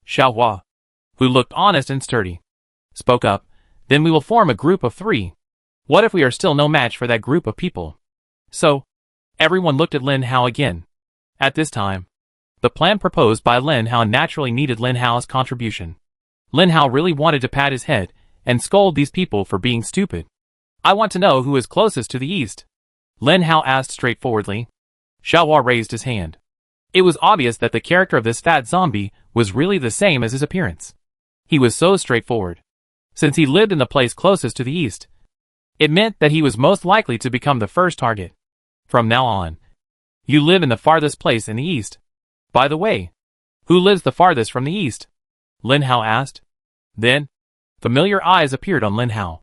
Xiao Hua, who looked honest and sturdy, spoke up, "Then we will form a group of 3. What if we are still no match for that group of people?" So, everyone looked at Lin Hao again. At this time, the plan proposed by Lin Hao naturally needed Lin Hao's contribution. Lin Hao really wanted to pat his head and scold these people for being stupid. "I want to know who is closest to the east," Lin Hao asked straightforwardly. Xiao Hua raised his hand. It was obvious that the character of this fat zombie was really the same as his appearance. He was so straightforward. Since he lived in the place closest to the east, it meant that he was most likely to become the first target. From now on, you live in the farthest place in the east. By the way, who lives the farthest from the east? Lin Hao asked. Then, familiar eyes appeared on Lin Hao.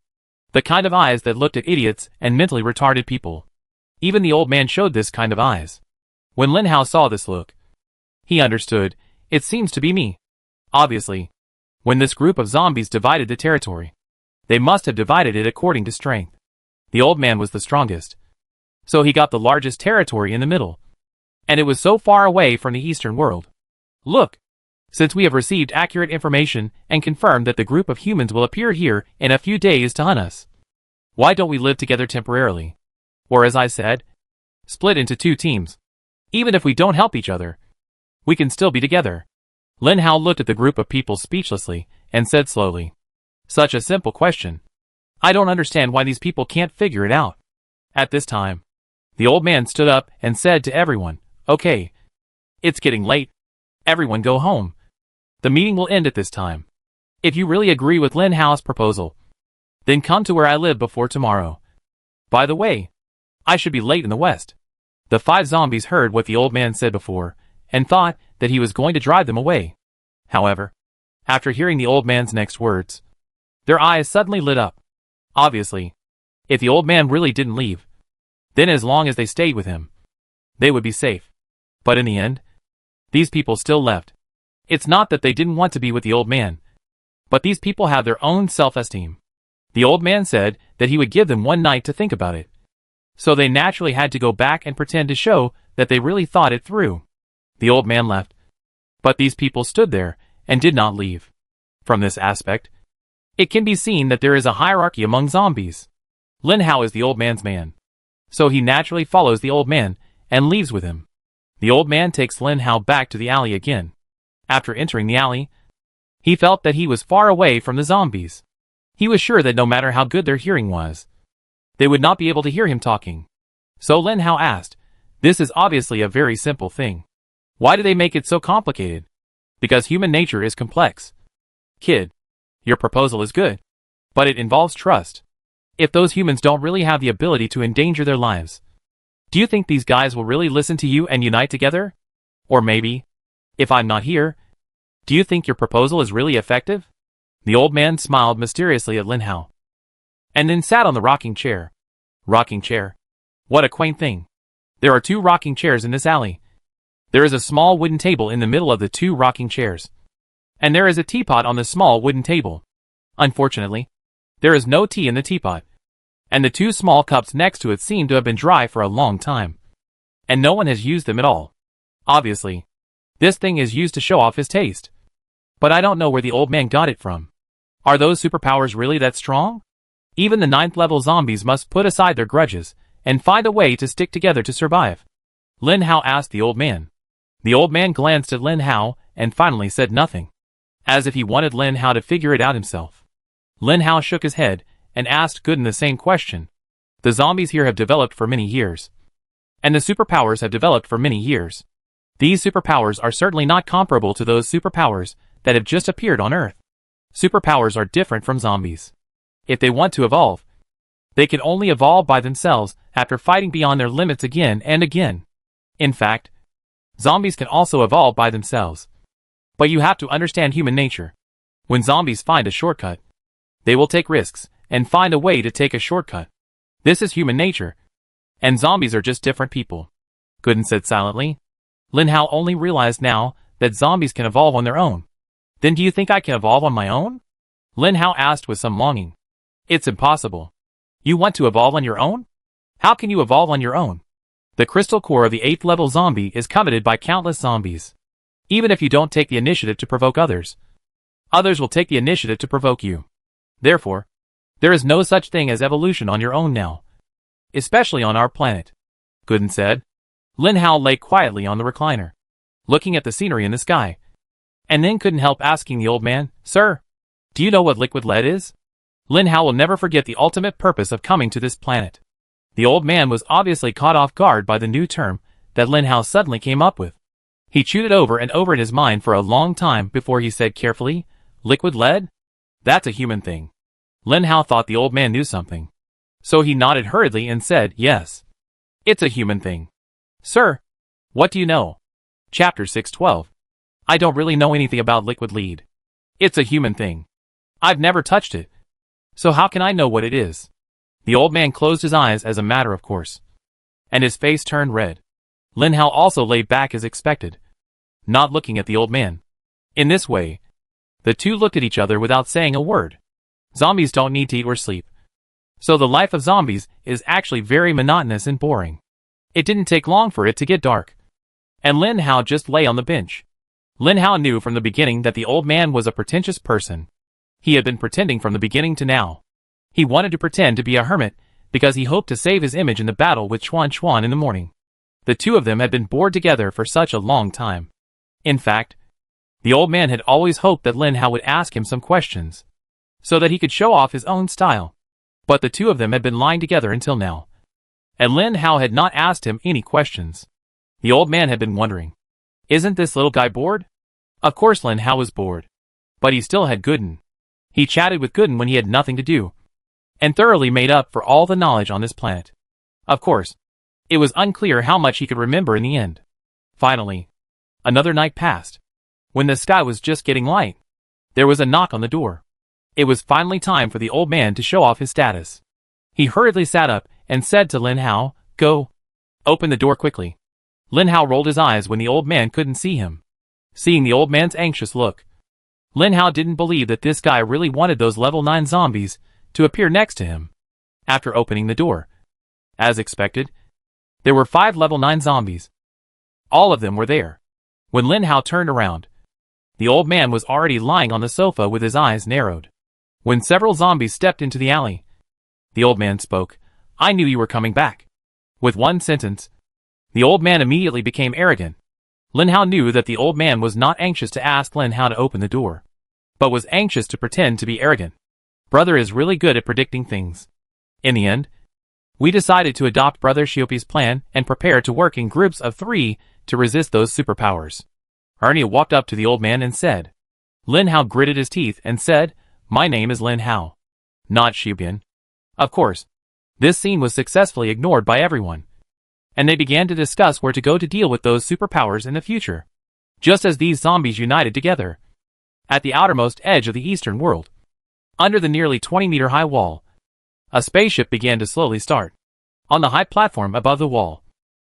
The kind of eyes that looked at idiots and mentally retarded people. Even the old man showed this kind of eyes. When Lin Hao saw this look, he understood, it seems to be me. Obviously, when this group of zombies divided the territory, they must have divided it according to strength. The old man was the strongest, so he got the largest territory in the middle. And it was so far away from the eastern world. Look, since we have received accurate information and confirmed that the group of humans will appear here in a few days to hunt us, why don't we live together temporarily? Or as I said, split into 2 teams. Even if we don't help each other, we can still be together. Lin Hao looked at the group of people speechlessly and said slowly, "Such a simple question. I don't understand why these people can't figure it out." At this time, the old man stood up and said to everyone, "Okay, it's getting late. Everyone go home. The meeting will end at this time. If you really agree with Lin Hao's proposal, then come to where I live before tomorrow. By the way, I should be late in the west." The 5 zombies heard what the old man said before, and thought that he was going to drive them away. However, after hearing the old man's next words, their eyes suddenly lit up. Obviously, if the old man really didn't leave, then as long as they stayed with him, they would be safe. But in the end, these people still left. It's not that they didn't want to be with the old man, but these people have their own self-esteem. The old man said that he would give them 1 night to think about it. So they naturally had to go back and pretend to show that they really thought it through. The old man left, but these people stood there and did not leave. From this aspect, it can be seen that there is a hierarchy among zombies. Lin Hao is the old man's man, so he naturally follows the old man and leaves with him. The old man takes Lin Hao back to the alley again. After entering the alley, he felt that he was far away from the zombies. He was sure that no matter how good their hearing was, they would not be able to hear him talking. So Lin Hao asked, "This is obviously a very simple thing. Why do they make it so complicated?" "Because human nature is complex. Kid, your proposal is good, but it involves trust. If those humans don't really have the ability to endanger their lives, do you think these guys will really listen to you and unite together? Or maybe, if I'm not here, do you think your proposal is really effective?" The old man smiled mysteriously at Lin Hao, and then sat on the rocking chair. Rocking chair. What a quaint thing. There are 2 rocking chairs in this alley. There is a small wooden table in the middle of the 2 rocking chairs. And there is a teapot on the small wooden table. Unfortunately, there is no tea in the teapot. And the 2 small cups next to it seem to have been dry for a long time. And no one has used them at all. Obviously, this thing is used to show off his taste. But I don't know where the old man got it from. Are those superpowers really that strong? Even the 9th level zombies must put aside their grudges and find a way to stick together to survive. Lin Hao asked the old man. The old man glanced at Lin Hao and finally said nothing, as if he wanted Lin Hao to figure it out himself. Lin Hao shook his head and asked Gooden the same question. The zombies here have developed for many years, and the superpowers have developed for many years. These superpowers are certainly not comparable to those superpowers that have just appeared on Earth. Superpowers are different from zombies. If they want to evolve, they can only evolve by themselves after fighting beyond their limits again and again. In fact, zombies can also evolve by themselves. But you have to understand human nature. When zombies find a shortcut, they will take risks and find a way to take a shortcut. This is human nature. And zombies are just different people. Gooden said silently. Lin Hao only realized now that zombies can evolve on their own. Then do you think I can evolve on my own? Lin Hao asked with some longing. It's impossible. You want to evolve on your own? How can you evolve on your own? The crystal core of the 8th level zombie is coveted by countless zombies. Even if you don't take the initiative to provoke others, others will take the initiative to provoke you. Therefore, there is no such thing as evolution on your own now. Especially on our planet. Gooden said. Lin Hao lay quietly on the recliner, looking at the scenery in the sky, and then couldn't help asking the old man, Sir, do you know what liquid lead is? Lin Hao will never forget the ultimate purpose of coming to this planet. The old man was obviously caught off guard by the new term that Lin Hao suddenly came up with. He chewed it over and over in his mind for a long time before he said carefully, Liquid lead? That's a human thing. Lin Hao thought the old man knew something. So he nodded hurriedly and said, Yes. It's a human thing. Sir, what do you know? Chapter 612. I don't really know anything about liquid lead. It's a human thing. I've never touched it. So how can I know what it is? The old man closed his eyes as a matter of course. And his face turned red. Lin Hao also lay back as expected, not looking at the old man. In this way, the two looked at each other without saying a word. Zombies don't need to eat or sleep. So the life of zombies is actually very monotonous and boring. It didn't take long for it to get dark. And Lin Hao just lay on the bench. Lin Hao knew from the beginning that the old man was a pretentious person. He had been pretending from the beginning to now. He wanted to pretend to be a hermit because he hoped to save his image in the battle with Chuan Chuan in the morning. The two of them had been bored together for such a long time. In fact, the old man had always hoped that Lin Hao would ask him some questions, so that he could show off his own style. But the two of them had been lying together until now. And Lin Hao had not asked him any questions. The old man had been wondering, isn't this little guy bored? Of course Lin Hao was bored. But he still had Gooden. He chatted with Gooden when he had nothing to do, and thoroughly made up for all the knowledge on this planet. Of course, it was unclear how much he could remember in the end. Finally, another night passed. When the sky was just getting light, there was a knock on the door. It was finally time for the old man to show off his status. He hurriedly sat up and said to Lin Hao, Go. Open the door quickly. Lin Hao rolled his eyes when the old man couldn't see him. Seeing the old man's anxious look, Lin Hao didn't believe that this guy really wanted those level 9 zombies to appear next to him. After opening the door, as expected, there were 5 level 9 zombies. All of them were there. When Lin Hao turned around, the old man was already lying on the sofa with his eyes narrowed. When several zombies stepped into the alley, the old man spoke, I knew you were coming back. With one sentence, the old man immediately became arrogant. Lin Hao knew that the old man was not anxious to ask Lin Hao to open the door, but was anxious to pretend to be arrogant. Brother is really good at predicting things. In the end, we decided to adopt Brother Xiaopi's plan and prepare to work in groups of 3 to resist those superpowers. Ernie walked up to the old man and said. Lin Hao gritted his teeth and said, My name is Lin Hao, not Xiaobian. Of course, this scene was successfully ignored by everyone, and they began to discuss where to go to deal with those superpowers in the future. Just as these zombies united together, at the outermost edge of the eastern world, under the nearly 20-meter high wall, a spaceship began to slowly start. On the high platform above the wall,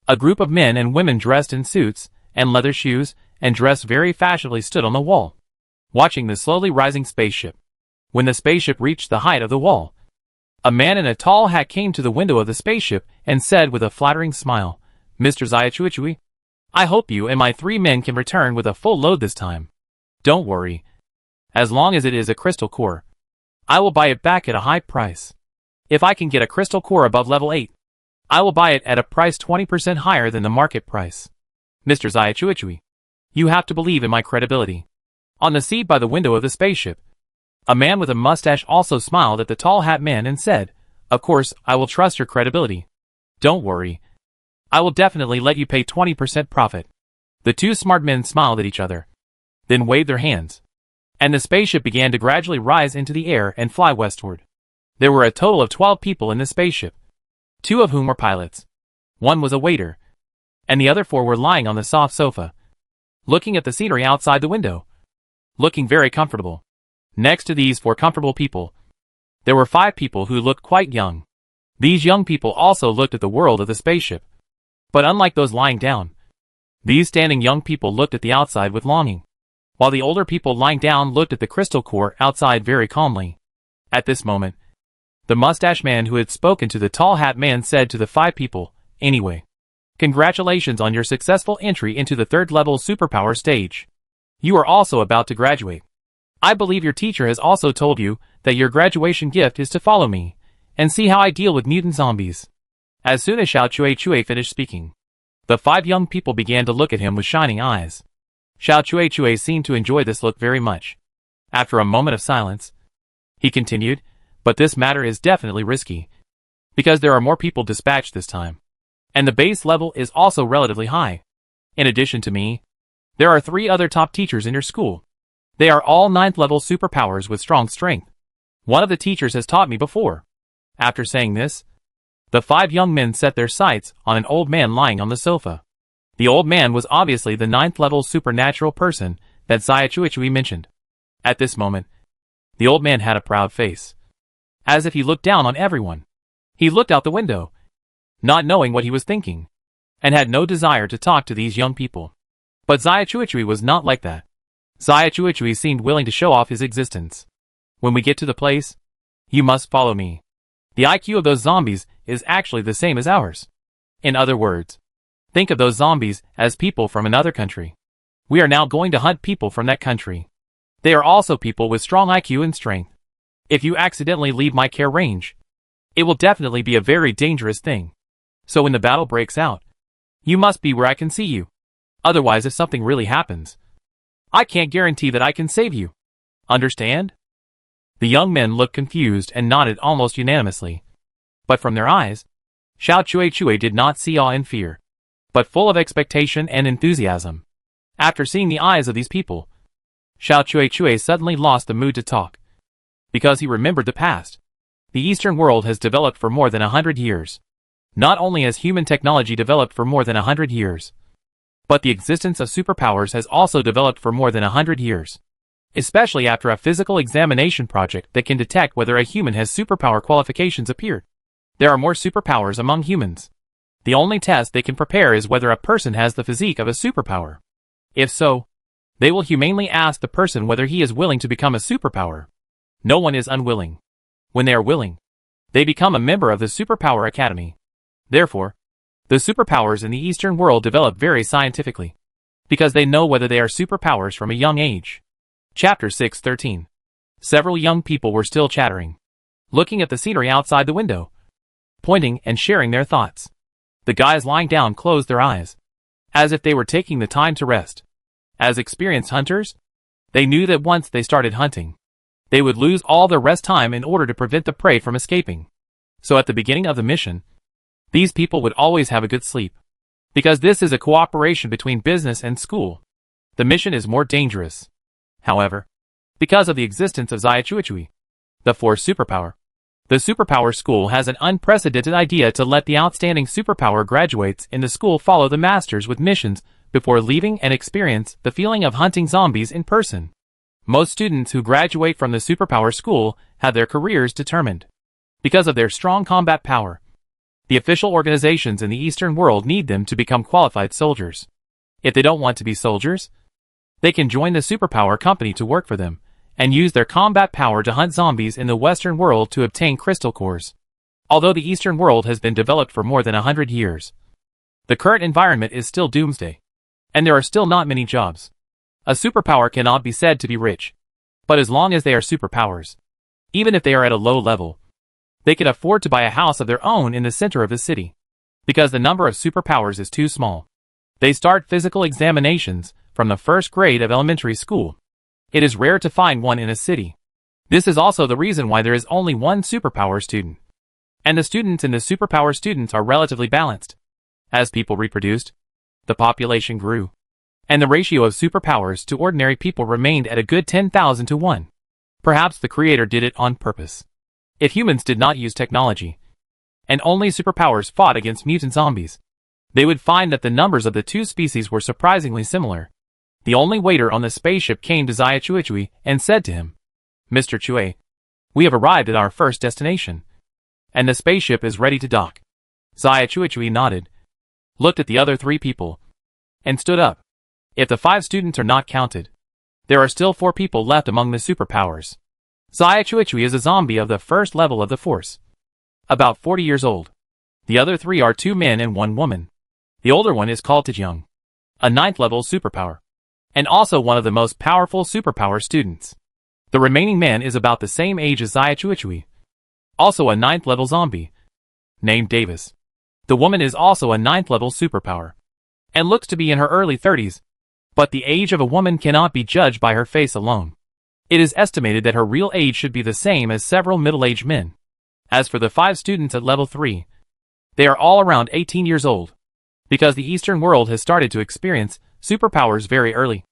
a group of men and women dressed in suits and leather shoes and dressed very fashionably stood on the wall, watching the slowly rising spaceship. When the spaceship reached the height of the wall, a man in a tall hat came to the window of the spaceship and said with a flattering smile, Mr. Zayachui, I hope you and my 3 men can return with a full load this time. Don't worry. As long as it is a crystal core, I will buy it back at a high price. If I can get a crystal core above level 8, I will buy it at a price 20% higher than the market price. Mr. Zayachui, you have to believe in my credibility. On the seat by the window of the spaceship, a man with a mustache also smiled at the tall hat man and said, Of course, I will trust your credibility. Don't worry. I will definitely let you pay 20% profit. The 2 smart men smiled at each other, then waved their hands, and the spaceship began to gradually rise into the air and fly westward. There were a total of 12 people in the spaceship, 2 of whom were pilots. 1 was a waiter, and the other 4 were lying on the soft sofa, looking at the scenery outside the window, looking very comfortable. Next to these 4 comfortable people, there were 5 people who looked quite young. These young people also looked at the world of the spaceship. But unlike those lying down, these standing young people looked at the outside with longing, while the older people lying down looked at the crystal core outside very calmly. At this moment, the mustache man who had spoken to the tall hat man said to the 5 people, "Anyway, congratulations on your successful entry into the 3rd level superpower stage. You are also about to graduate. I believe your teacher has also told you that your graduation gift is to follow me and see how I deal with mutant zombies." As soon as Xiao Cui finished speaking, the 5 young people began to look at him with shining eyes. Xiao Cui seemed to enjoy this look very much. After a moment of silence, he continued, "But this matter is definitely risky, because there are more people dispatched this time, and the base level is also relatively high. In addition to me, there are 3 other top teachers in your school. They are all 9th level superpowers with strong strength. One of the teachers has taught me before." After saying this, the 5 young men set their sights on an old man lying on the sofa. The old man was obviously the 9th level supernatural person that Xia Cui mentioned. At this moment, the old man had a proud face, as if he looked down on everyone. He looked out the window, not knowing what he was thinking, and had no desire to talk to these young people. But Xia Cui was not like that. Xia Cui seemed willing to show off his existence. "When we get to the place, you must follow me. The IQ of those zombies is actually the same as ours. In other words, think of those zombies as people from another country. We are now going to hunt people from that country. They are also people with strong IQ and strength. If you accidentally leave my care range, it will definitely be a very dangerous thing. So when the battle breaks out, you must be where I can see you. Otherwise, if something really happens, I can't guarantee that I can save you. Understand?" The young men looked confused and nodded almost unanimously. But from their eyes, Xiao Cui did not see awe and fear, but full of expectation and enthusiasm. After seeing the eyes of these people, Xiao Cui suddenly lost the mood to talk, because he remembered the past. The Eastern world has developed for more than 100 years. Not only has human technology developed for more than 100 years, but the existence of superpowers has also developed for more than 100 years. Especially after a physical examination project that can detect whether a human has superpower qualifications appeared. There are more superpowers among humans. The only test they can prepare is whether a person has the physique of a superpower. If so, they will humanely ask the person whether he is willing to become a superpower. No one is unwilling. When they are willing, they become a member of the Superpower Academy. Therefore, the superpowers in the Eastern world develop very scientifically, because they know whether they are superpowers from a young age. Chapter 6:13. Several young people were still chattering, looking at the scenery outside the window, pointing and sharing their thoughts. The guys lying down closed their eyes, as if they were taking the time to rest. As experienced hunters, they knew that once they started hunting, they would lose all their rest time in order to prevent the prey from escaping. So at the beginning of the mission, these people would always have a good sleep. Because this is a cooperation between business and school, the mission is more dangerous. However, because of the existence of Xia Cui, the fourth superpower, the superpower school has an unprecedented idea to let the outstanding superpower graduates in the school follow the masters with missions before leaving and experience the feeling of hunting zombies in person. Most students who graduate from the superpower school have their careers determined. Because of their strong combat power, the official organizations in the Eastern world need them to become qualified soldiers. If they don't want to be soldiers, they can join the superpower company to work for them, and use their combat power to hunt zombies in the Western world to obtain crystal cores. Although the Eastern world has been developed for more than 100 years, the current environment is still doomsday, and there are still not many jobs. A superpower cannot be said to be rich, but as long as they are superpowers, even if they are at a low level, they can afford to buy a house of their own in the center of the city. Because the number of superpowers is too small, they start physical examinations from the first grade of elementary school. It is rare to find one in a city. This is also the reason why there is only one superpower student. And the students in the superpower students are relatively balanced. As people reproduced, the population grew, and the ratio of superpowers to ordinary people remained at a good 10,000 to 1. Perhaps the creator did it on purpose. If humans did not use technology, and only superpowers fought against mutant zombies, they would find that the numbers of the two species were surprisingly similar. The only waiter on the spaceship came to Xia Cui and said to him, "Mr. Cui, we have arrived at our first destination. and the spaceship is ready to dock. Xia Chuichui nodded, looked at the other 3 people, and stood up. If the 5 students are not counted, there are still 4 people left among the superpowers. Xia Chuichui is a zombie of the first level of the force, about 40 years old. The other 3 are 2 men and 1 woman. The older one is called Tijung, a 9th level superpower, and also one of the most powerful superpower students. The remaining man is about the same age as Xia Chuichui, also a 9th level zombie, named Davis. The woman is also a 9th level superpower, and looks to be in her early 30s, but the age of a woman cannot be judged by her face alone. It is estimated that her real age should be the same as several middle-aged men. As for the 5 students at level 3, they are all around 18 years old, because the Eastern world has started to experience superpowers very early.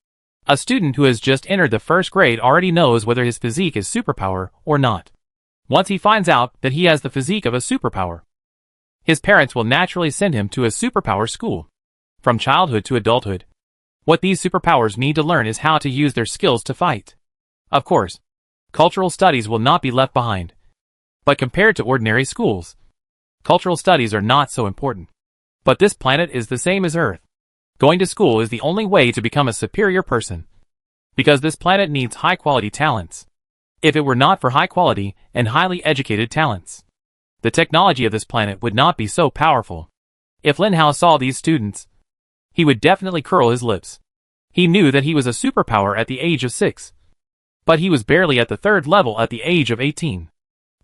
A student who has just entered the first grade already knows whether his physique is superpower or not. Once he finds out that he has the physique of a superpower, his parents will naturally send him to a superpower school. From childhood to adulthood, what these superpowers need to learn is how to use their skills to fight. Of course, cultural studies will not be left behind. But compared to ordinary schools, cultural studies are not so important. But this planet is the same as Earth. Going to school is the only way to become a superior person, because this planet needs high-quality talents. If it were not for high-quality and highly educated talents, the technology of this planet would not be so powerful. If Lin Hao saw these students, he would definitely curl his lips. He knew that he was a superpower at the age of 6, but he was barely at the 3rd level at the age of 18.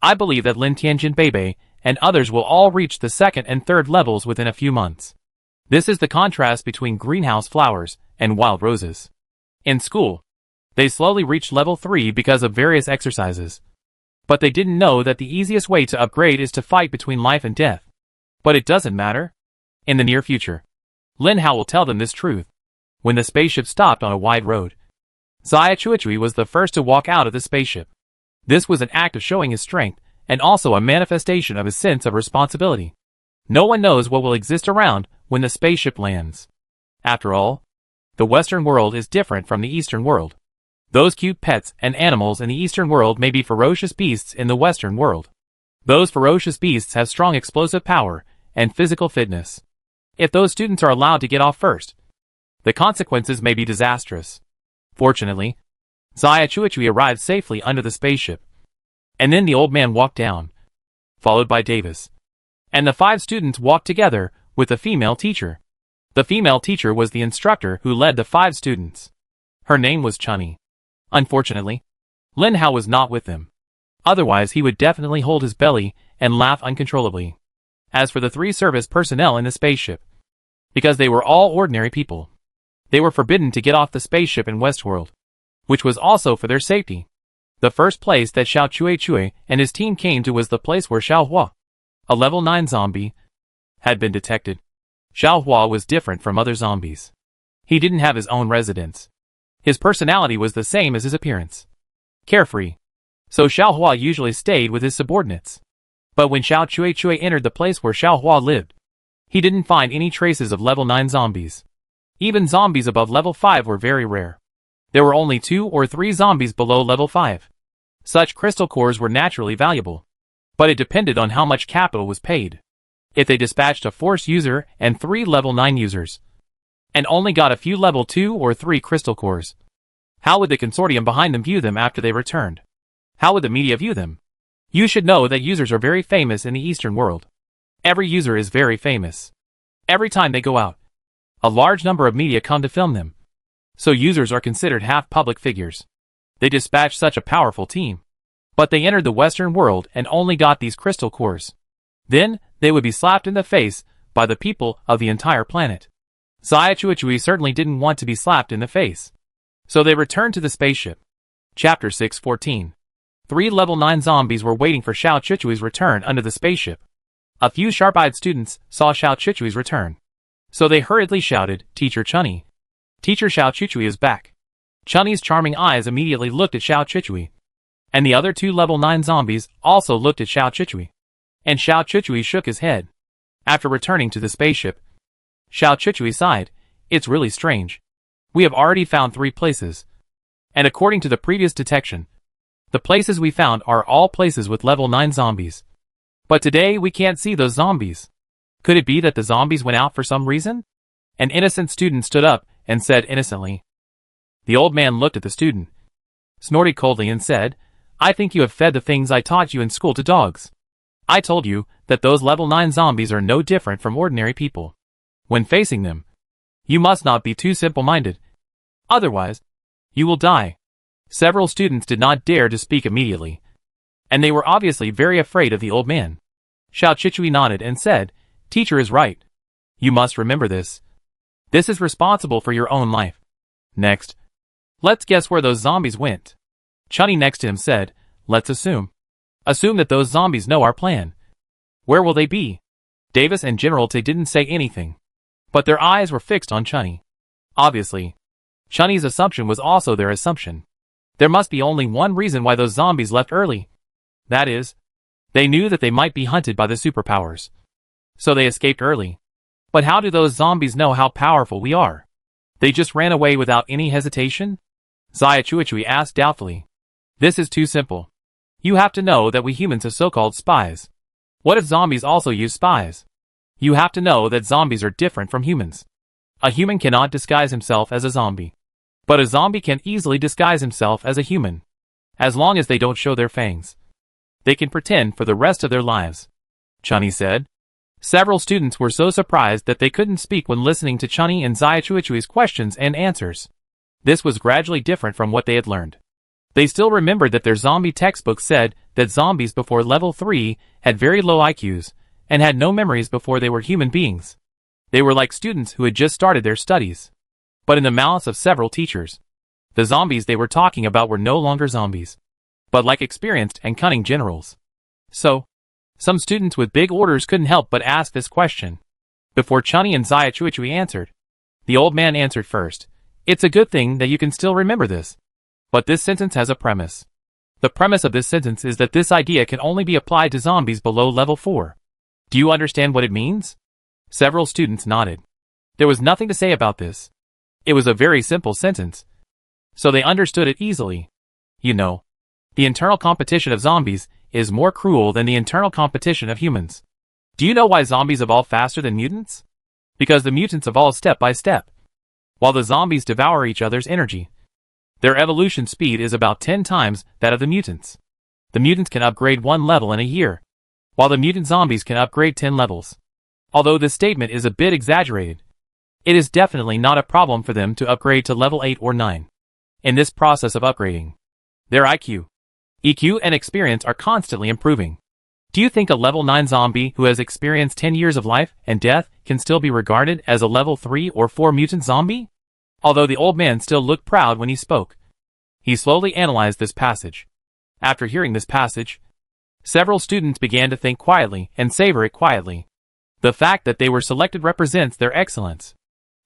I believe that Lin Tianjin Beibei and others will all reach the 2nd and 3rd levels within a few months. This is the contrast between greenhouse flowers and wild roses. In school, they slowly reached level 3 because of various exercises. But they didn't know that the easiest way to upgrade is to fight between life and death. But it doesn't matter. In the near future, Lin Hao will tell them this truth. When the spaceship stopped on a wide road, Xia Chuichui was the first to walk out of the spaceship. This was an act of showing his strength, and also a manifestation of his sense of responsibility. No one knows what will exist around when the spaceship lands. After all, the Western world is different from the Eastern world. Those cute pets and animals in the Eastern world may be ferocious beasts in the Western world. Those ferocious beasts have strong explosive power and physical fitness. If those students are allowed to get off first, the consequences may be disastrous. Fortunately, Xia Chuichui arrived safely under the spaceship. And then the old man walked down, followed by Davis. And the 5 students walked together with the female teacher. The female teacher was the instructor who led the 5 students. Her name was Chunny. Unfortunately, Lin Hao was not with them. Otherwise he would definitely hold his belly and laugh uncontrollably. As for the 3 service personnel in the spaceship, because they were all ordinary people, they were forbidden to get off the spaceship in Westworld, which was also for their safety. The first place that Xiao Chuichui and his team came to was the place where Xiao Hua, a level 9 zombie, had been detected. Xiao Hua was different from other zombies. He didn't have his own residence. His personality was the same as his appearance. Carefree. So Xiao Hua usually stayed with his subordinates. But when Xiao Chuichui entered the place where Xiao Hua lived, he didn't find any traces of level 9 zombies. Even zombies above level 5 were very rare. There were only 2 or 3 zombies below level 5. Such crystal cores were naturally valuable. But it depended on how much capital was paid. If they dispatched a force user and 3 level 9 users, and only got a few level 2 or 3 crystal cores, how would the consortium behind them view them after they returned? How would the media view them? You should know that users are very famous in the Eastern world. Every user is very famous. Every time they go out, a large number of media come to film them. So users are considered half public figures. They dispatched such a powerful team. But they entered the Western world and only got these crystal cores. Then, they would be slapped in the face by the people of the entire planet. Xia Chuichui certainly didn't want to be slapped in the face. So they returned to the spaceship. Chapter 6:14. 3 level 9 zombies were waiting for Xiao Chuichui's return under the spaceship. A few sharp-eyed students saw Xiao Chuichui's return. So they hurriedly shouted, "Teacher Chunny! Teacher Xiao Chuichui is back!" Chunny's charming eyes immediately looked at Xiao Chuichui. And the other 2 level 9 zombies also looked at Xiao Chuichui. And Xiao Chuichui shook his head. After returning to the spaceship, Xiao Chuichui sighed, "It's really strange. We have already found 3 places. And according to the previous detection, the places we found are all places with level 9 zombies. But today we can't see those zombies. Could it be that the zombies went out for some reason? An innocent student stood up and said innocently. The old man looked at the student, snorted coldly and said, I think you have fed the things I taught you in school to dogs. I told you that those level 9 zombies are no different from ordinary people. When facing them, you must not be too simple-minded. Otherwise, you will die. Several students did not dare to speak immediately, and they were obviously very afraid of the old man. Xiao Chichui nodded and said, Teacher is right. You must remember this. This is responsible for your own life. Next, let's guess where those zombies went. Chunny next to him said, Let's assume. Assume that those zombies know our plan. Where will they be? Davis and General Tay didn't say anything, but their eyes were fixed on Chunny. Obviously, Chunny's assumption was also their assumption. There must be only one reason why those zombies left early. That is, they knew that they might be hunted by the superpowers. So they escaped early. But how do those zombies know how powerful we are? They just ran away without any hesitation? Xia Chuichui asked doubtfully. This is too simple. You have to know that we humans have so-called spies. What if zombies also use spies? You have to know that zombies are different from humans. A human cannot disguise himself as a zombie. But a zombie can easily disguise himself as a human. As long as they don't show their fangs, they can pretend for the rest of their lives. Chunny said. Several students were so surprised that they couldn't speak when listening to Chunny and Xia Chuichui's questions and answers. This was gradually different from what they had learned. They still remembered that their zombie textbook said that zombies before level 3 had very low IQs and had no memories before they were human beings. They were like students who had just started their studies. But in the mouths of several teachers, the zombies they were talking about were no longer zombies, but like experienced and cunning generals. So, some students with big orders couldn't help but ask this question. Before Chunny and Xia Chuichui answered, the old man answered first. It's a good thing that you can still remember this. But this sentence has a premise. The premise of this sentence is that this idea can only be applied to zombies below level 4. Do you understand what it means? Several students nodded. There was nothing to say about this. It was a very simple sentence, so they understood it easily. You know, the internal competition of zombies is more cruel than the internal competition of humans. Do you know why zombies evolve faster than mutants? Because the mutants evolve step by step, while the zombies devour each other's energy. Their evolution speed is about 10 times that of the mutants. The mutants can upgrade 1 level in a year, while the mutant zombies can upgrade 10 levels. Although this statement is a bit exaggerated, it is definitely not a problem for them to upgrade to level 8 or 9. In this process of upgrading, their IQ, EQ and experience are constantly improving. Do you think a level 9 zombie who has experienced 10 years of life and death can still be regarded as a level 3 or 4 mutant zombie? Although the old man still looked proud when he spoke, he slowly analyzed this passage. After hearing this passage, several students began to think quietly and savor it quietly. The fact that they were selected represents their excellence.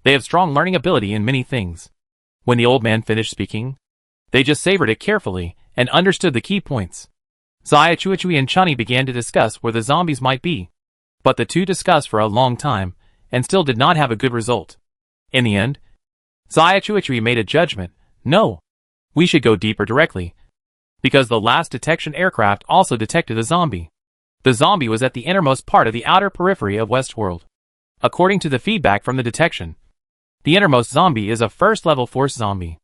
They have strong learning ability in many things. When the old man finished speaking, they just savored it carefully and understood the key points. Xia Chuichui and Chunny began to discuss where the zombies might be, but the two discussed for a long time and still did not have a good result. In the end, Xia Chuichui made a judgment. No, we should go deeper directly, because the last detection aircraft also detected a zombie. The zombie was at the innermost part of the outer periphery of Westworld. According to the feedback from the detection, the innermost zombie is a first-level force zombie.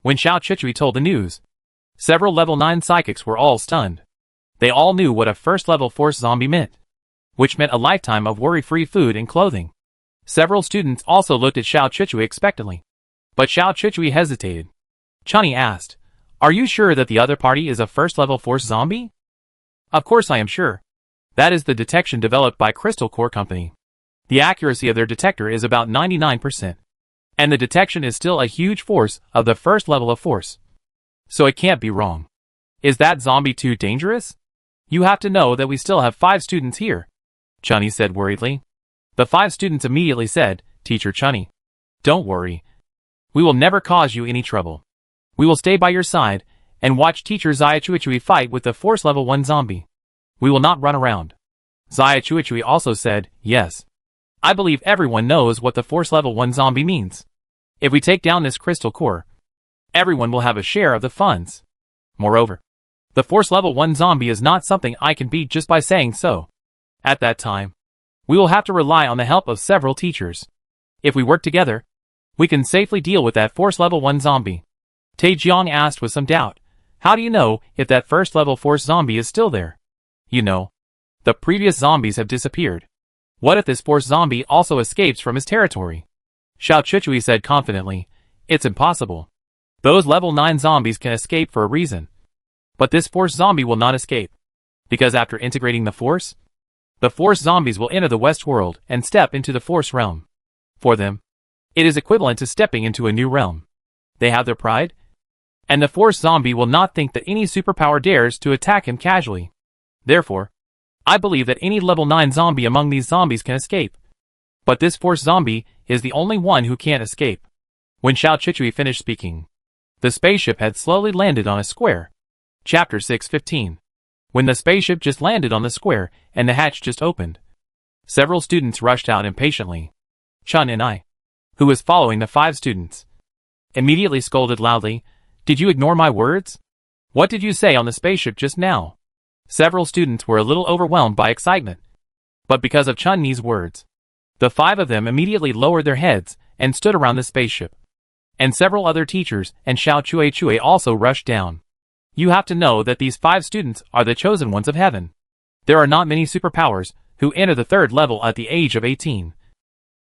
When Xiao Chuichui told the news, several level 9 psychics were all stunned. They all knew what a first-level force zombie meant, which meant a lifetime of worry-free food and clothing. Several students also looked at Xiao Chuichui expectantly, but Xiao Chuichui hesitated. Chunny asked, Are you sure that the other party is a first-level force zombie? Of course I am sure. That is the detection developed by Crystal Core Company. The accuracy of their detector is about 99%. And the detection is still a huge force of the first level of force. So it can't be wrong. Is that zombie too dangerous? You have to know that we still have 5 students here, Chunny said worriedly. The 5 students immediately said, Teacher Chunny, don't worry. We will never cause you any trouble. We will stay by your side and watch Teacher Xia Chuichui fight with the Force Level 1 zombie. We will not run around. Xia Chuichui also said, Yes. I believe everyone knows what the Force Level 1 zombie means. If we take down this crystal core, everyone will have a share of the funds. Moreover, the Force Level 1 zombie is not something I can beat just by saying so. At that time, we will have to rely on the help of several teachers. If we work together, we can safely deal with that Force Level 1 zombie. Taejeong asked with some doubt. How do you know if that first level Force zombie is still there? You know, the previous zombies have disappeared. What if this Force zombie also escapes from his territory? Xiao Chuchui said confidently. It's impossible. Those level 9 zombies can escape for a reason. But this Force zombie will not escape. Because after integrating the Force zombies will enter the West world and step into the Force realm. For them, it is equivalent to stepping into a new realm. They have their pride, and the Force zombie will not think that any superpower dares to attack him casually. Therefore, I believe that any level 9 zombie among these zombies can escape. But this Force zombie is the only one who can't escape. When Xiao Chuchui finished speaking, the spaceship had slowly landed on a square. Chapter 6:15. When the spaceship just landed on the square and the hatch just opened, several students rushed out impatiently. Chun and I, who was following the 5 students, immediately scolded loudly. Did you ignore my words? What did you say on the spaceship just now? Several students were a little overwhelmed by excitement. But because of Chun Ni's words, the 5 of them immediately lowered their heads and stood around the spaceship. And several other teachers and Xiao Chui also rushed down. You have to know that these 5 students are the chosen ones of heaven. There are not many superpowers who enter the 3rd level at the age of 18.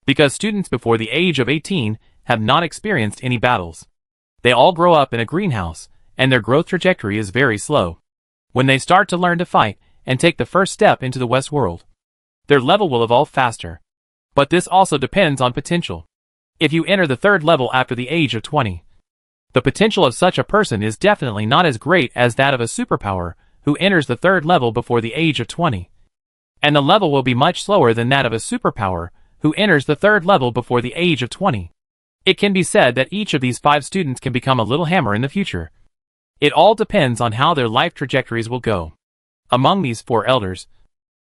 Because students before the age of 18 have not experienced any battles. They all grow up in a greenhouse, and their growth trajectory is very slow. When they start to learn to fight and take the first step into the West world, their level will evolve faster. But this also depends on potential. If you enter the 3rd level after the age of 20, the potential of such a person is definitely not as great as that of a superpower who enters the 3rd level before the age of 20. And the level will be much slower than that of a superpower who enters the 3rd level before the age of 20. It can be said that each of these 5 students can become a little hammer in the future. It all depends on how their life trajectories will go. Among these 4 elders,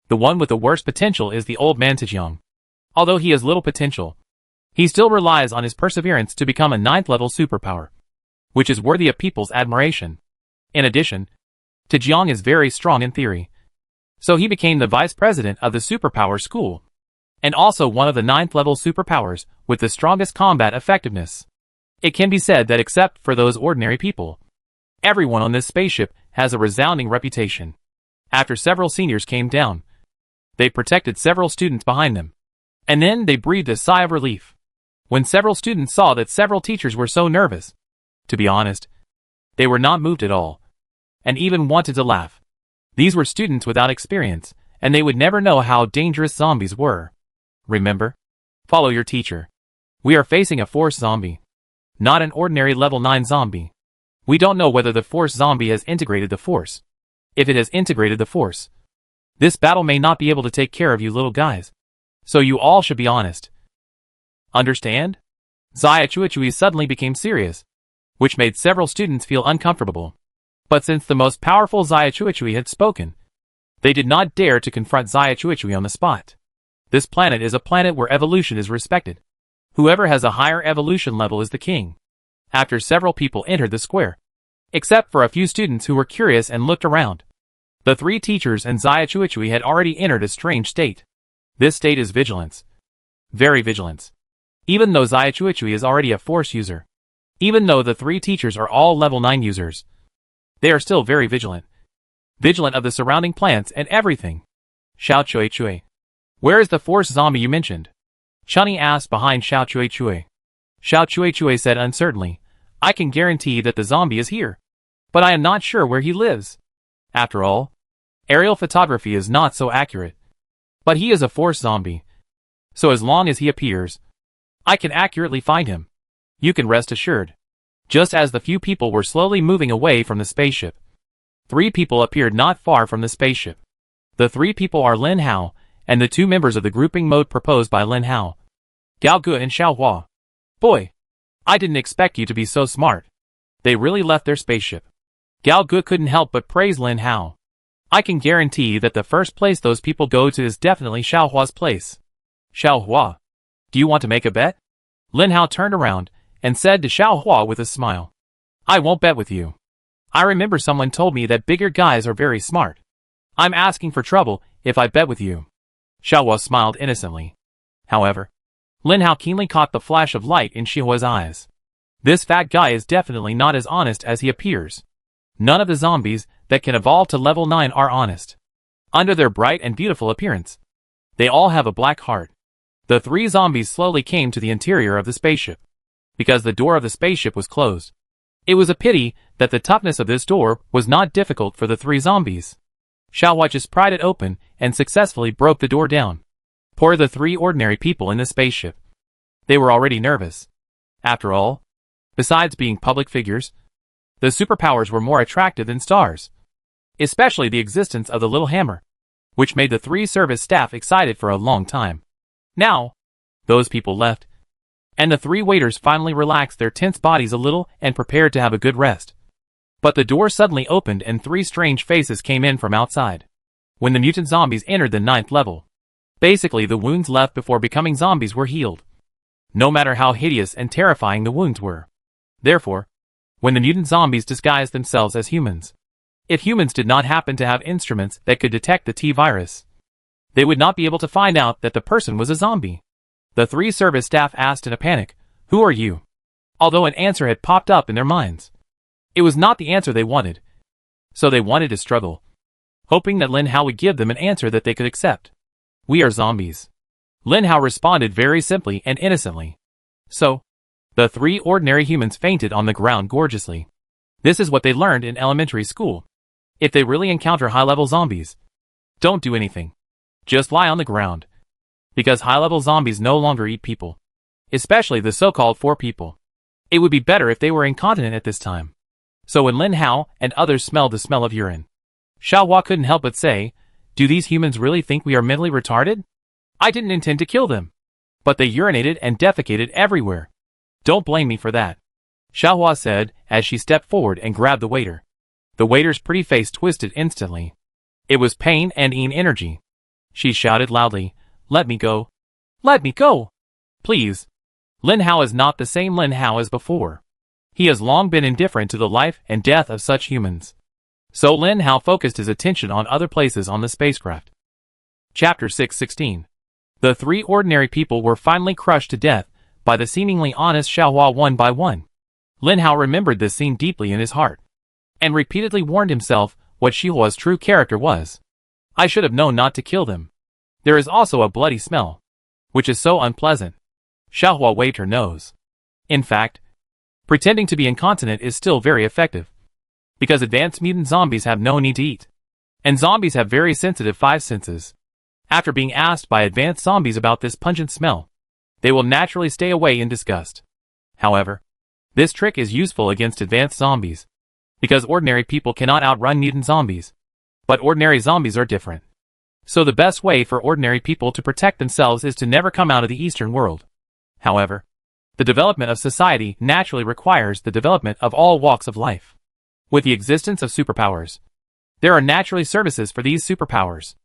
the one with the worst potential is the old man Taejeong. Although he has little potential, he still relies on his perseverance to become a 9th level superpower, which is worthy of people's admiration. In addition, Taejeong is very strong in theory. So he became the vice president of the superpower school, and also one of the 9th level superpowers with the strongest combat effectiveness. It can be said that except for those ordinary people, everyone on this spaceship has a resounding reputation. After several seniors came down, they protected several students behind them. And then they breathed a sigh of relief when several students saw that several teachers were so nervous. To be honest, they were not moved at all, and even wanted to laugh. These were students without experience, and they would never know how dangerous zombies were. Remember? Follow your teacher. We are facing a Force zombie, not an ordinary level 9 zombie. We don't know whether the Force zombie has integrated the Force. If it has integrated the Force, this battle may not be able to take care of you little guys. So you all should be honest. Understand? Xiao Chuchui suddenly became serious, which made several students feel uncomfortable. But since the most powerful Xiao Chuchui had spoken, they did not dare to confront Xiao Chuchui on the spot. This planet is a planet where evolution is respected. Whoever has a higher evolution level is the king. After several people entered the square, except for a few students who were curious and looked around, the 3 teachers and Xiao Chuchui had already entered a strange state. This state is vigilance. Very vigilance. Even though Xiao Chuchui is already a Force user, even though the 3 teachers are all level 9 users, they are still very vigilant. Vigilant of the surrounding plants and everything. Xiao Chuchui. Where is the Force zombie you mentioned? Chunni asked behind Xiao Chuchui. Xiao Chuchui said uncertainly, I can guarantee that the zombie is here, but I am not sure where he lives. After all, aerial photography is not so accurate. But he is a Force zombie. So as long as he appears, I can accurately find him. You can rest assured. Just as the few people were slowly moving away from the spaceship, 3 people appeared not far from the spaceship. The 3 people are Lin Hao, and the 2 members of the grouping mode proposed by Lin Hao, Gao Gu and Xiao Hua. Boy, I didn't expect you to be so smart. They really left their spaceship. Gao Gu couldn't help but praise Lin Hao. I can guarantee that the first place those people go to is definitely Xiao Hua's place. Xiao Hua, do you want to make a bet? Lin Hao turned around and said to Xiao Hua with a smile. I won't bet with you. I remember someone told me that bigger guys are very smart. I'm asking for trouble if I bet with you. Xiaohua smiled innocently. However, Lin Hao keenly caught the flash of light in Xiaohua's eyes. This fat guy is definitely not as honest as he appears. None of the zombies that can evolve to level 9 are honest. Under their bright and beautiful appearance, they all have a black heart. The three zombies slowly came to the interior of the spaceship. Because the door of the spaceship was closed, it was a pity that the toughness of this door was not difficult for the three zombies. Xiaohua just pried it open and successfully broke the door down. Poor the three ordinary people in the spaceship. They were already nervous. After all, besides being public figures, the superpowers were more attractive than stars. Especially the existence of the little hammer, which made the three service staff excited for a long time. Now, those people left, and the three waiters finally relaxed their tense bodies a little and prepared to have a good rest. But the door suddenly opened and three strange faces came in from outside. When the mutant zombies entered the 9th level, basically the wounds left before becoming zombies were healed. No matter how hideous and terrifying the wounds were. Therefore, when the mutant zombies disguised themselves as humans, if humans did not happen to have instruments that could detect the T-virus, they would not be able to find out that the person was a zombie. The three service staff asked in a panic, "Who are you?" Although an answer had popped up in their minds, it was not the answer they wanted. So they wanted to struggle, hoping that Lin Hao would give them an answer that they could accept. "We are zombies." Lin Hao responded very simply and innocently. So, the three ordinary humans fainted on the ground gorgeously. This is what they learned in elementary school. If they really encounter high-level zombies, don't do anything. Just lie on the ground. Because high-level zombies no longer eat people. Especially the so-called 4 people. It would be better if they were incontinent at this time. So when Lin Hao and others smelled the smell of urine, Xiaohua couldn't help but say, "Do these humans really think we are mentally retarded? I didn't intend to kill them. But they urinated and defecated everywhere. Don't blame me for that," Xiaohua said as she stepped forward and grabbed the waiter. The waiter's pretty face twisted instantly. It was pain and energy. She shouted loudly, "Let me go. Let me go. Please." Lin Hao is not the same Lin Hao as before. He has long been indifferent to the life and death of such humans. So Lin Hao focused his attention on other places on the spacecraft. Chapter 616. The three ordinary people were finally crushed to death by the seemingly honest Xiaohua one by one. Lin Hao remembered this scene deeply in his heart, and repeatedly warned himself what Xiaohua's true character was. I should have known not to kill them. There is also a bloody smell, which is so unpleasant. Xiaohua waved her nose. In fact, pretending to be incontinent is still very effective, because advanced mutant zombies have no need to eat, and zombies have very sensitive 5 senses. After being asked by advanced zombies about this pungent smell, they will naturally stay away in disgust. However, this trick is useful against advanced zombies, because ordinary people cannot outrun mutant zombies. But ordinary zombies are different. So the best way for ordinary people to protect themselves is to never come out of the Eastern world. However, the development of society naturally requires the development of all walks of life. With the existence of superpowers, there are naturally services for these superpowers.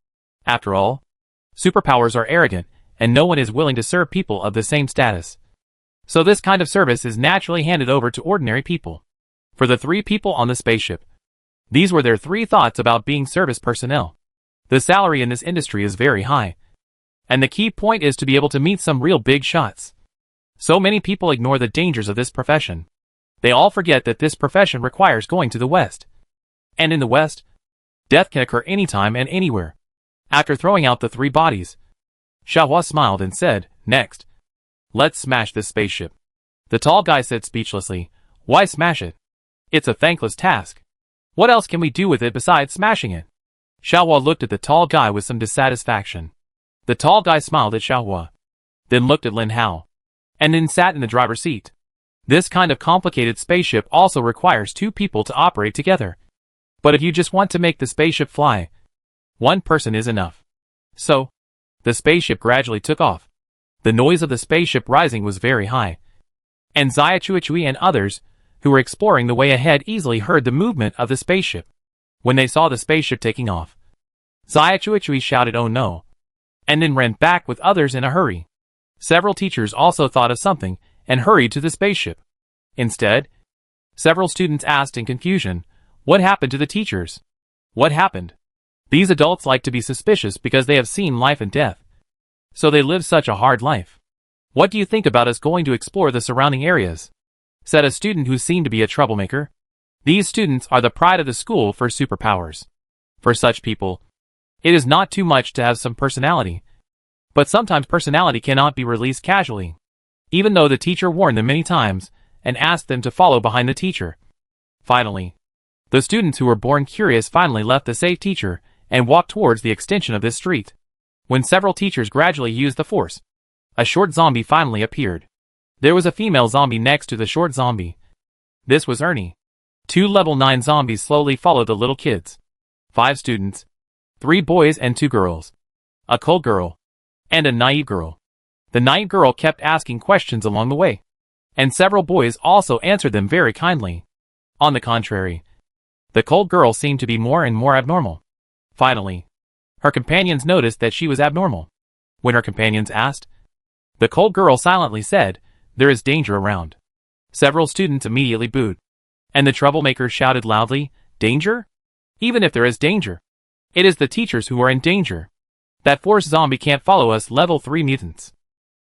After all, superpowers are arrogant, and no one is willing to serve people of the same status. So this kind of service is naturally handed over to ordinary people. For the 3 people on the spaceship, these were their 3 thoughts about being service personnel. The salary in this industry is very high, and the key point is to be able to meet some real big shots. So many people ignore the dangers of this profession. They all forget that this profession requires going to the West. And in the West, death can occur anytime and anywhere. After throwing out the 3 bodies, Xiaohua smiled and said, "Next, let's smash this spaceship." The tall guy said speechlessly, "Why smash it? It's a thankless task. What else can we do with it besides smashing it?" Xiaohua looked at the tall guy with some dissatisfaction. The tall guy smiled at Xiaohua, then looked at Lin Hao, and then sat in the driver's seat. This kind of complicated spaceship also requires 2 people to operate together. But if you just want to make the spaceship fly, 1 person is enough. So, the spaceship gradually took off. The noise of the spaceship rising was very high, and Zaya Chuichui and others, who were exploring the way ahead, easily heard the movement of the spaceship. When they saw the spaceship taking off, Zaya Chuichui shouted, "Oh no," and then ran back with others in a hurry. Several teachers also thought of something and hurried to the spaceship. Instead, several students asked in confusion, "What happened to the teachers? What happened?" These adults like to be suspicious because they have seen life and death. So they live such a hard life. What do you think about us going to explore the surrounding areas? Said a student who seemed to be a troublemaker. These students are the pride of the school for superpowers. For such people, it is not too much to have some personality. But sometimes personality cannot be released casually. Even though the teacher warned them many times and asked them to follow behind the teacher. Finally, the students who were born curious finally left the safe teacher and walked towards the extension of this street. When several teachers gradually used the force, a short zombie finally appeared. There was a female zombie next to the short zombie. This was Ernie. 2 level 9 zombies slowly followed the little kids. 5 students, 3 boys and 2 girls. A cold girl, and a naive girl. The naive girl kept asking questions along the way, and several boys also answered them very kindly. On the contrary, the cold girl seemed to be more and more abnormal. Finally, her companions noticed that she was abnormal. When her companions asked, the cold girl silently said, "There is danger around." Several students immediately booed, and the troublemakers shouted loudly, "Danger? Even if there is danger, it is the teachers who are in danger. That force zombie can't follow us level 3 mutants."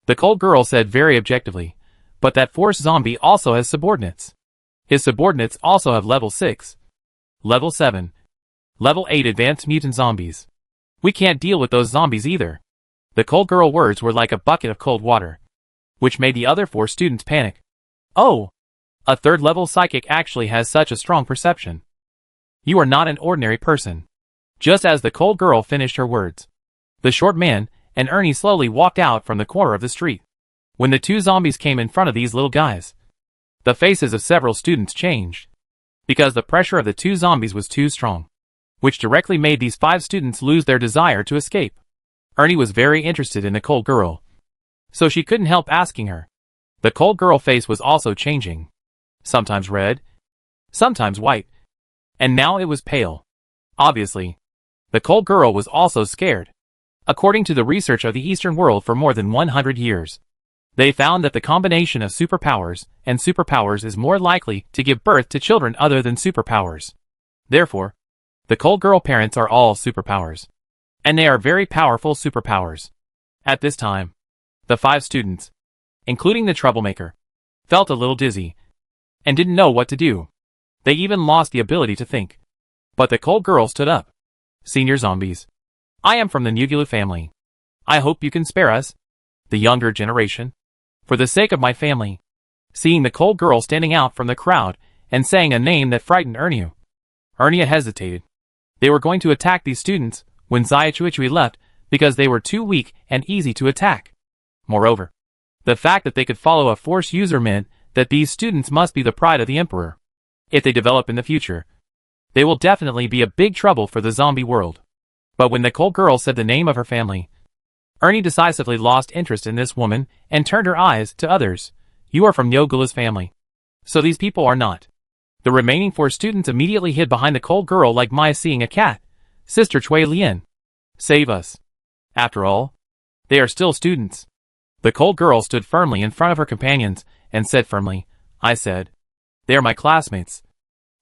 The cold girl said very objectively, "But that force zombie also has subordinates. His subordinates also have level 6, level 7, level 8 advanced mutant zombies. We can't deal with those zombies either." The cold girl words were like a bucket of cold water, which made the other 4 students panic. Oh, a 3rd level psychic actually has such a strong perception. You are not an ordinary person. Just as the cold girl finished her words, the short man and Ernie slowly walked out from the corner of the street. When the 2 zombies came in front of these little guys, the faces of several students changed, because the pressure of the 2 zombies was too strong, which directly made these 5 students lose their desire to escape. Ernie was very interested in the cold girl, so she couldn't help asking her. The cold girl face was also changing, sometimes red, sometimes white, and now it was pale. Obviously, the cold girl was also scared. According to the research of the Eastern world for more than 100 years, they found that the combination of superpowers and superpowers is more likely to give birth to children other than superpowers. Therefore, the cold girl parents are all superpowers, and they are very powerful superpowers. At this time, the 5 students, including the troublemaker, felt a little dizzy and didn't know what to do. They even lost the ability to think. But the cold girl stood up. "Senior zombies, I am from the Nugulu family. I hope you can spare us, the younger generation, for the sake of my family." Seeing the cold girl standing out from the crowd and saying a name that frightened Ernie hesitated. They were going to attack these students when Zayachui left because they were too weak and easy to attack. Moreover, the fact that they could follow a force user meant that these students must be the pride of the Emperor. If they develop in the future, they will definitely be a big trouble for the zombie world. But when the cold girl said the name of her family, Ernie decisively lost interest in this woman and turned her eyes to others. "You are from Nyogula's family. So these people are not." The remaining 4 students immediately hid behind the cold girl like mice seeing a cat. "Sister Chui Lien, save us. After all, they are still students." The cold girl stood firmly in front of her companions and said firmly, "I said, they are my classmates.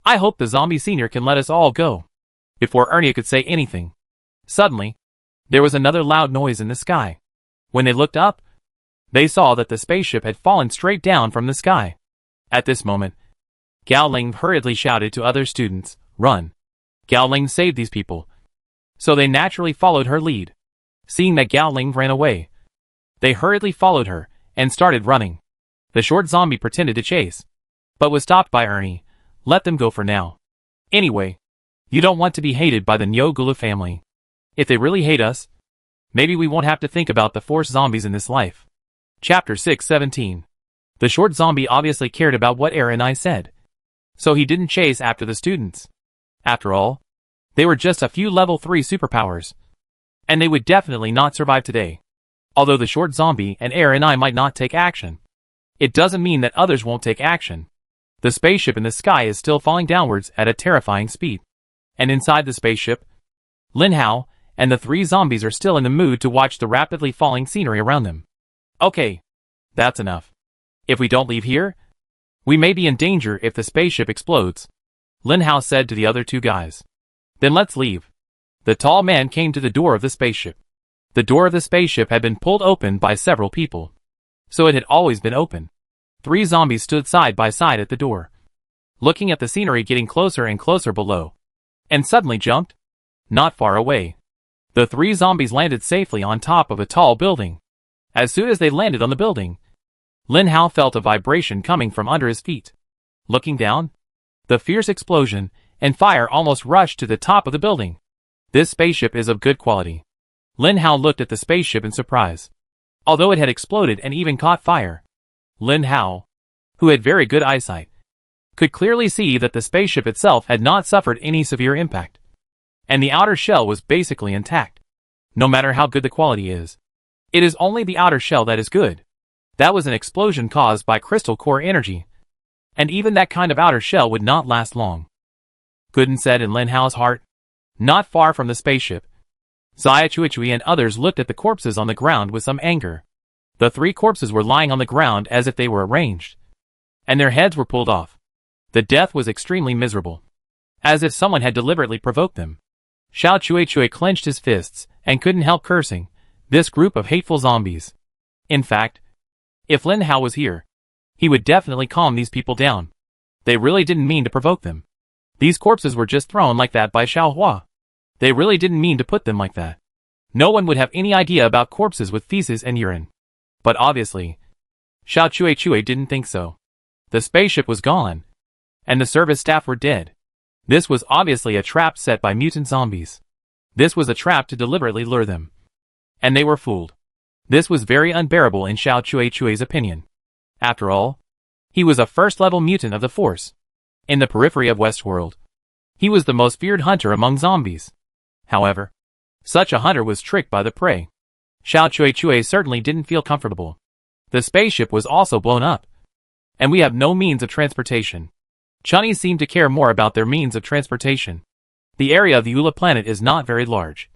I hope the zombie senior can let us all go." Before Ernie could say anything, suddenly, there was another loud noise in the sky. When they looked up, they saw that the spaceship had fallen straight down from the sky. At this moment, Gao Ling hurriedly shouted to other students, "Run." Gao Ling saved these people, so they naturally followed her lead. Seeing that Gao Ling ran away, they hurriedly followed her and started running. The short zombie pretended to chase, but was stopped by Ernie. "Let them go for now. Anyway, you don't want to be hated by the Nyogula family. If they really hate us, maybe we won't have to think about the force zombies in this life." Chapter 617. The short zombie obviously cared about what Aaron said, so he didn't chase after the students. After all, they were just a few level 3 superpowers, and they would definitely not survive today. Although the short zombie and Aaron might not take action, it doesn't mean that others won't take action. The spaceship in the sky is still falling downwards at a terrifying speed, and inside the spaceship, Lin Hao and the 3 zombies are still in the mood to watch the rapidly falling scenery around them. "Okay, that's enough. If we don't leave here, we may be in danger if the spaceship explodes," Lin Hao said to the other 2 guys. "Then let's leave." The tall man came to the door of the spaceship. The door of the spaceship had been pulled open by several people. So it had always been open. 3 zombies stood side by side at the door, looking at the scenery getting closer and closer below, and suddenly jumped. Not far away. The 3 zombies landed safely on top of a tall building. As soon as they landed on the building, Lin Hao felt a vibration coming from under his feet. Looking down, the fierce explosion and fire almost rushed to the top of the building. This spaceship is of good quality. Lin Hao looked at the spaceship in surprise. Although it had exploded and even caught fire, Lin Hao, who had very good eyesight, could clearly see that the spaceship itself had not suffered any severe impact, and the outer shell was basically intact. No matter how good the quality is, it is only the outer shell that is good. That was an explosion caused by crystal core energy, and even that kind of outer shell would not last long. Gooden said in Lin Hao's heart. Not far from the spaceship, Xia Chuichui and others looked at the corpses on the ground with some anger. The 3 corpses were lying on the ground as if they were arranged, and their heads were pulled off. The death was extremely miserable, as if someone had deliberately provoked them. Xiao Chuichui clenched his fists and couldn't help cursing this group of hateful zombies. In fact, if Lin Hao was here, he would definitely calm these people down. They really didn't mean to provoke them. These corpses were just thrown like that by Xiao Hua. They really didn't mean to put them like that. No one would have any idea about corpses with feces and urine. But obviously, Xiao Chuichui didn't think so. The spaceship was gone, and the service staff were dead. This was obviously a trap set by mutant zombies. This was a trap to deliberately lure them. And they were fooled. This was very unbearable in Xiao Chuichui's opinion. After all, he was a first-level mutant of the Force. In the periphery of Westworld, he was the most feared hunter among zombies. However, such a hunter was tricked by the prey. Xiao Chuichui certainly didn't feel comfortable. The spaceship was also blown up, and we have no means of transportation. Chunnies seem to care more about their means of transportation. The area of the Ula planet is not very large,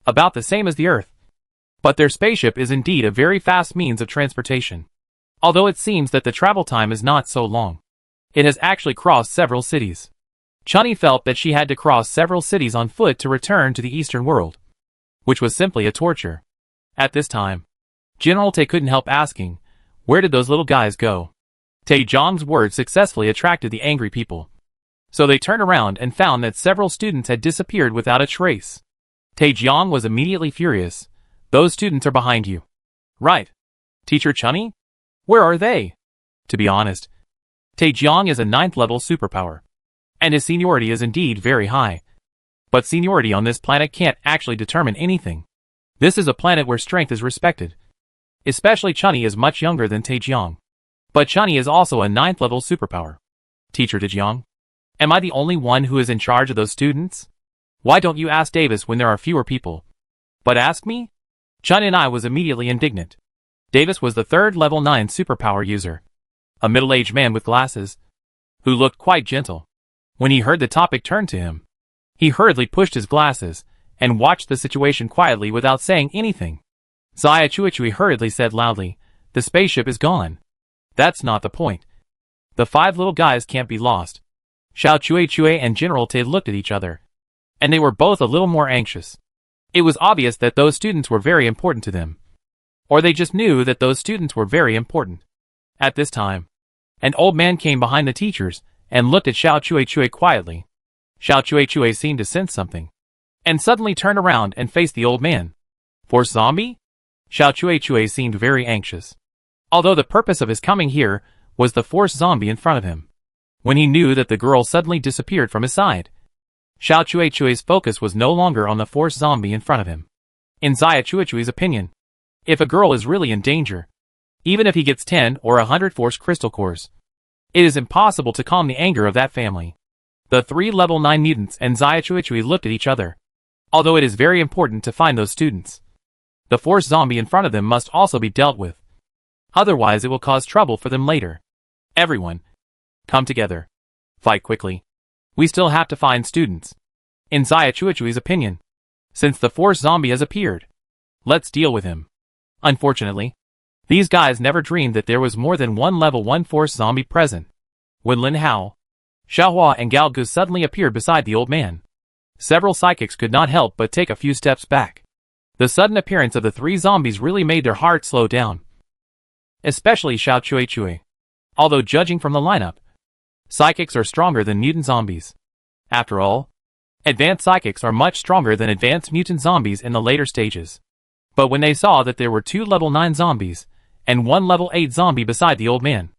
about the same as the Earth, but their spaceship is indeed a very fast means of transportation. Although it seems that the travel time is not so long, it has actually crossed several cities. Chunni felt that she had to cross several cities on foot to return to the Eastern world, which was simply a torture. At this time, General Tay couldn't help asking, where did those little guys go? Tai Zhang's words successfully attracted the angry people. So they turned around and found that several students had disappeared without a trace. Tai Zhang was immediately furious. Those students are behind you. Right. Teacher Chunni? Where are they? To be honest, Tai Zhang is a 9th level superpower, and his seniority is indeed very high. But seniority on this planet can't actually determine anything. This is a planet where strength is respected. Especially Chunni is much younger than Tai Zhang. But Chunni is also a 9th level superpower. Teacher Zhang, am I the only one who is in charge of those students? Why don't you ask Davis when there are fewer people? But ask me? Chun and I was immediately indignant. Davis was the 3rd level 9 superpower user, a middle-aged man with glasses, who looked quite gentle. When he heard the topic turned to him, he hurriedly pushed his glasses and watched the situation quietly without saying anything. Xia Chuichui hurriedly said loudly, the spaceship is gone. That's not the point. The 5 little guys can't be lost. Xiao Chuichui and General Tay looked at each other, and they were both a little more anxious. It was obvious that those students were very important to them. Or they just knew that those students were very important. At this time, an old man came behind the teachers and looked at Xiao Chuichui quietly. Xiao Chuichui seemed to sense something, and suddenly turned around and faced the old man. Force zombie? Xiao Chuichui seemed very anxious, although the purpose of his coming here was the force zombie in front of him. When he knew that the girl suddenly disappeared from his side, Xiao Chuichui's focus was no longer on the force zombie in front of him. In Xia Chuichui's opinion, if a girl is really in danger, even if he gets 10 or 100 force crystal cores, it is impossible to calm the anger of that family. The 3 level 9 mutants and Xia Chuichui looked at each other. Although it is very important to find those students, the force zombie in front of them must also be dealt with. Otherwise it will cause trouble for them later. Everyone, come together. Fight quickly. We still have to find students. In Xia Chuichui's opinion, since the force zombie has appeared, let's deal with him. Unfortunately, these guys never dreamed that there was more than one level 1 force zombie present. When Lin Hao, Xiaohua and Gao Gu suddenly appeared beside the old man, several psychics could not help but take a few steps back. The sudden appearance of the three zombies really made their hearts slow down. Especially Xiao Chui. Although judging from the lineup, psychics are stronger than mutant zombies. After all, advanced psychics are much stronger than advanced mutant zombies in the later stages. But when they saw that there were 2 level 9 zombies, and 1 level 8 zombie beside the old man,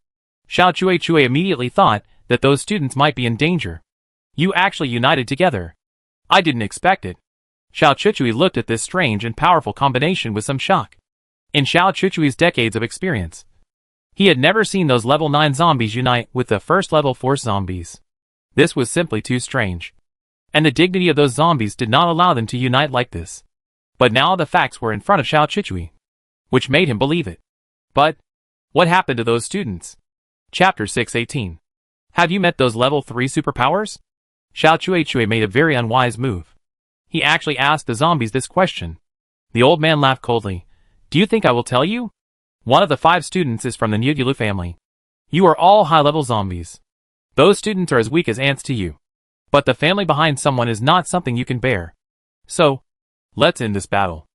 Xiao Chui immediately thought that those students might be in danger. You actually united together. I didn't expect it. Xiao Chui looked at this strange and powerful combination with some shock. In Xiao Chui's decades of experience, he had never seen those level 9 zombies unite with the first level force zombies. This was simply too strange. And the dignity of those zombies did not allow them to unite like this. But now the facts were in front of Xiao Chui, which made him believe it. But what happened to those students? Chapter 618. Have you met those level 3 superpowers? Xiao Chui made a very unwise move. He actually asked the zombies this question. The old man laughed coldly. Do you think I will tell you? One of the 5 students is from the Nugulu family. You are all high-level zombies. Those students are as weak as ants to you. But the family behind someone is not something you can bear. So, let's end this battle.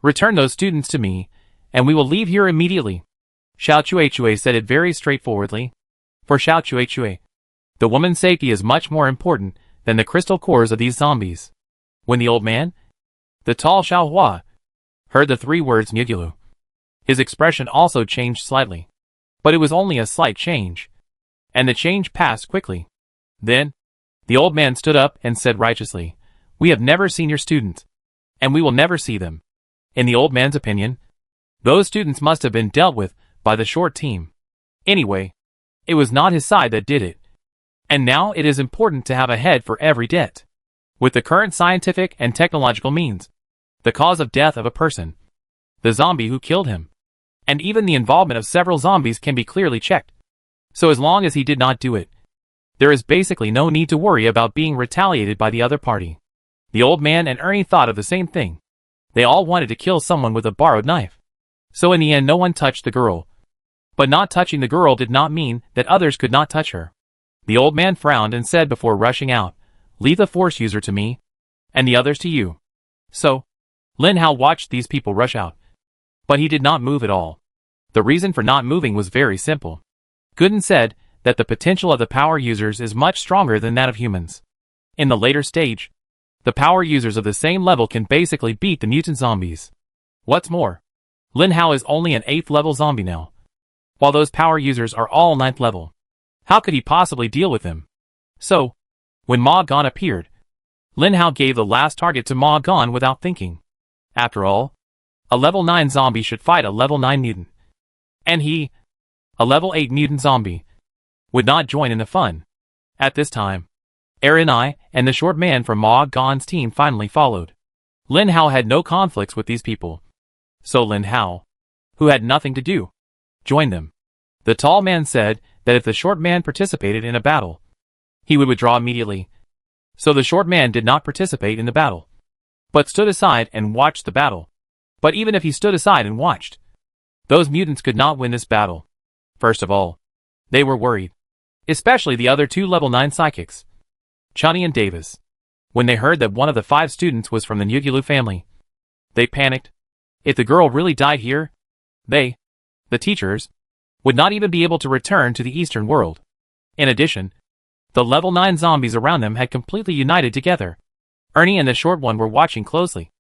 Return those students to me, and we will leave here immediately. Xiao Chui said it very straightforwardly. For Xiao Chui, the woman's safety is much more important than the crystal cores of these zombies. When the old man, the tall Xiao Hua, heard the 3 words Nugulu, his expression also changed slightly. But it was only a slight change. And the change passed quickly. Then, the old man stood up and said righteously, We have never seen your students. And we will never see them. In the old man's opinion, those students must have been dealt with by the short team. Anyway, it was not his side that did it. And now it is important to have a head for every debt. With the current scientific and technological means, the cause of death of a person, the zombie who killed him, and even the involvement of several zombies can be clearly checked. So as long as he did not do it, there is basically no need to worry about being retaliated by the other party. The old man and Ernie thought of the same thing. They all wanted to kill someone with a borrowed knife. So in the end no one touched the girl. But not touching the girl did not mean that others could not touch her. The old man frowned and said before rushing out, Leave the force user to me, and the others to you. So, Lin Hao watched these people rush out. But he did not move at all. The reason for not moving was very simple. Gooden said that the potential of the power users is much stronger than that of humans. In the later stage, the power users of the same level can basically beat the mutant zombies. What's more, Lin Hao is only an 8th level zombie now, while those power users are all 9th level. How could he possibly deal with them? So, when Ma Gan appeared, Lin Hao gave the last target to Ma Gan without thinking. After all, a level 9 zombie should fight a level 9 mutant. And he, a level 8 mutant zombie, would not join in the fun. At this time, Aaron I and the short man from Ma Gan's team finally followed. Lin Hao had no conflicts with these people. So Lin Hao, who had nothing to do, joined them. The tall man said that if the short man participated in a battle, he would withdraw immediately. So the short man did not participate in the battle, but stood aside and watched the battle. But even if he stood aside and watched, those mutants could not win this battle. First of all, they were worried. Especially the other 2 level 9 psychics, Chunny and Davis. When they heard that one of the 5 students was from the Nugulu family, they panicked. If the girl really died here, they, the teachers, would not even be able to return to the Eastern world. In addition, the level 9 zombies around them had completely united together. Ernie and the short one were watching closely,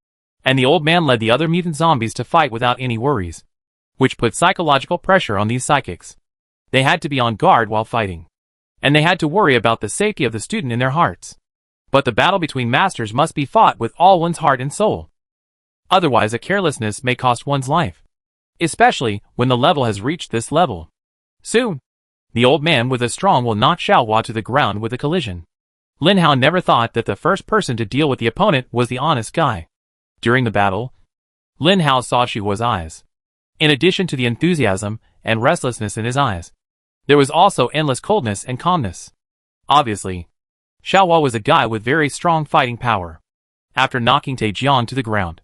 and the old man led the other mutant zombies to fight without any worries, which put psychological pressure on these psychics. They had to be on guard while fighting, and they had to worry about the safety of the student in their hearts. But the battle between masters must be fought with all one's heart and soul. Otherwise a carelessness may cost one's life, especially when the level has reached this level. Soon, the old man with a strong will knock Xiao Hua to the ground with a collision. Lin Hao never thought that the first person to deal with the opponent was the honest guy. During the battle, Lin Hao saw Xiao Hua's eyes. In addition to the enthusiasm and restlessness in his eyes, there was also endless coldness and calmness. Obviously, Xiao Hua was a guy with very strong fighting power. After knocking Taejiang to the ground,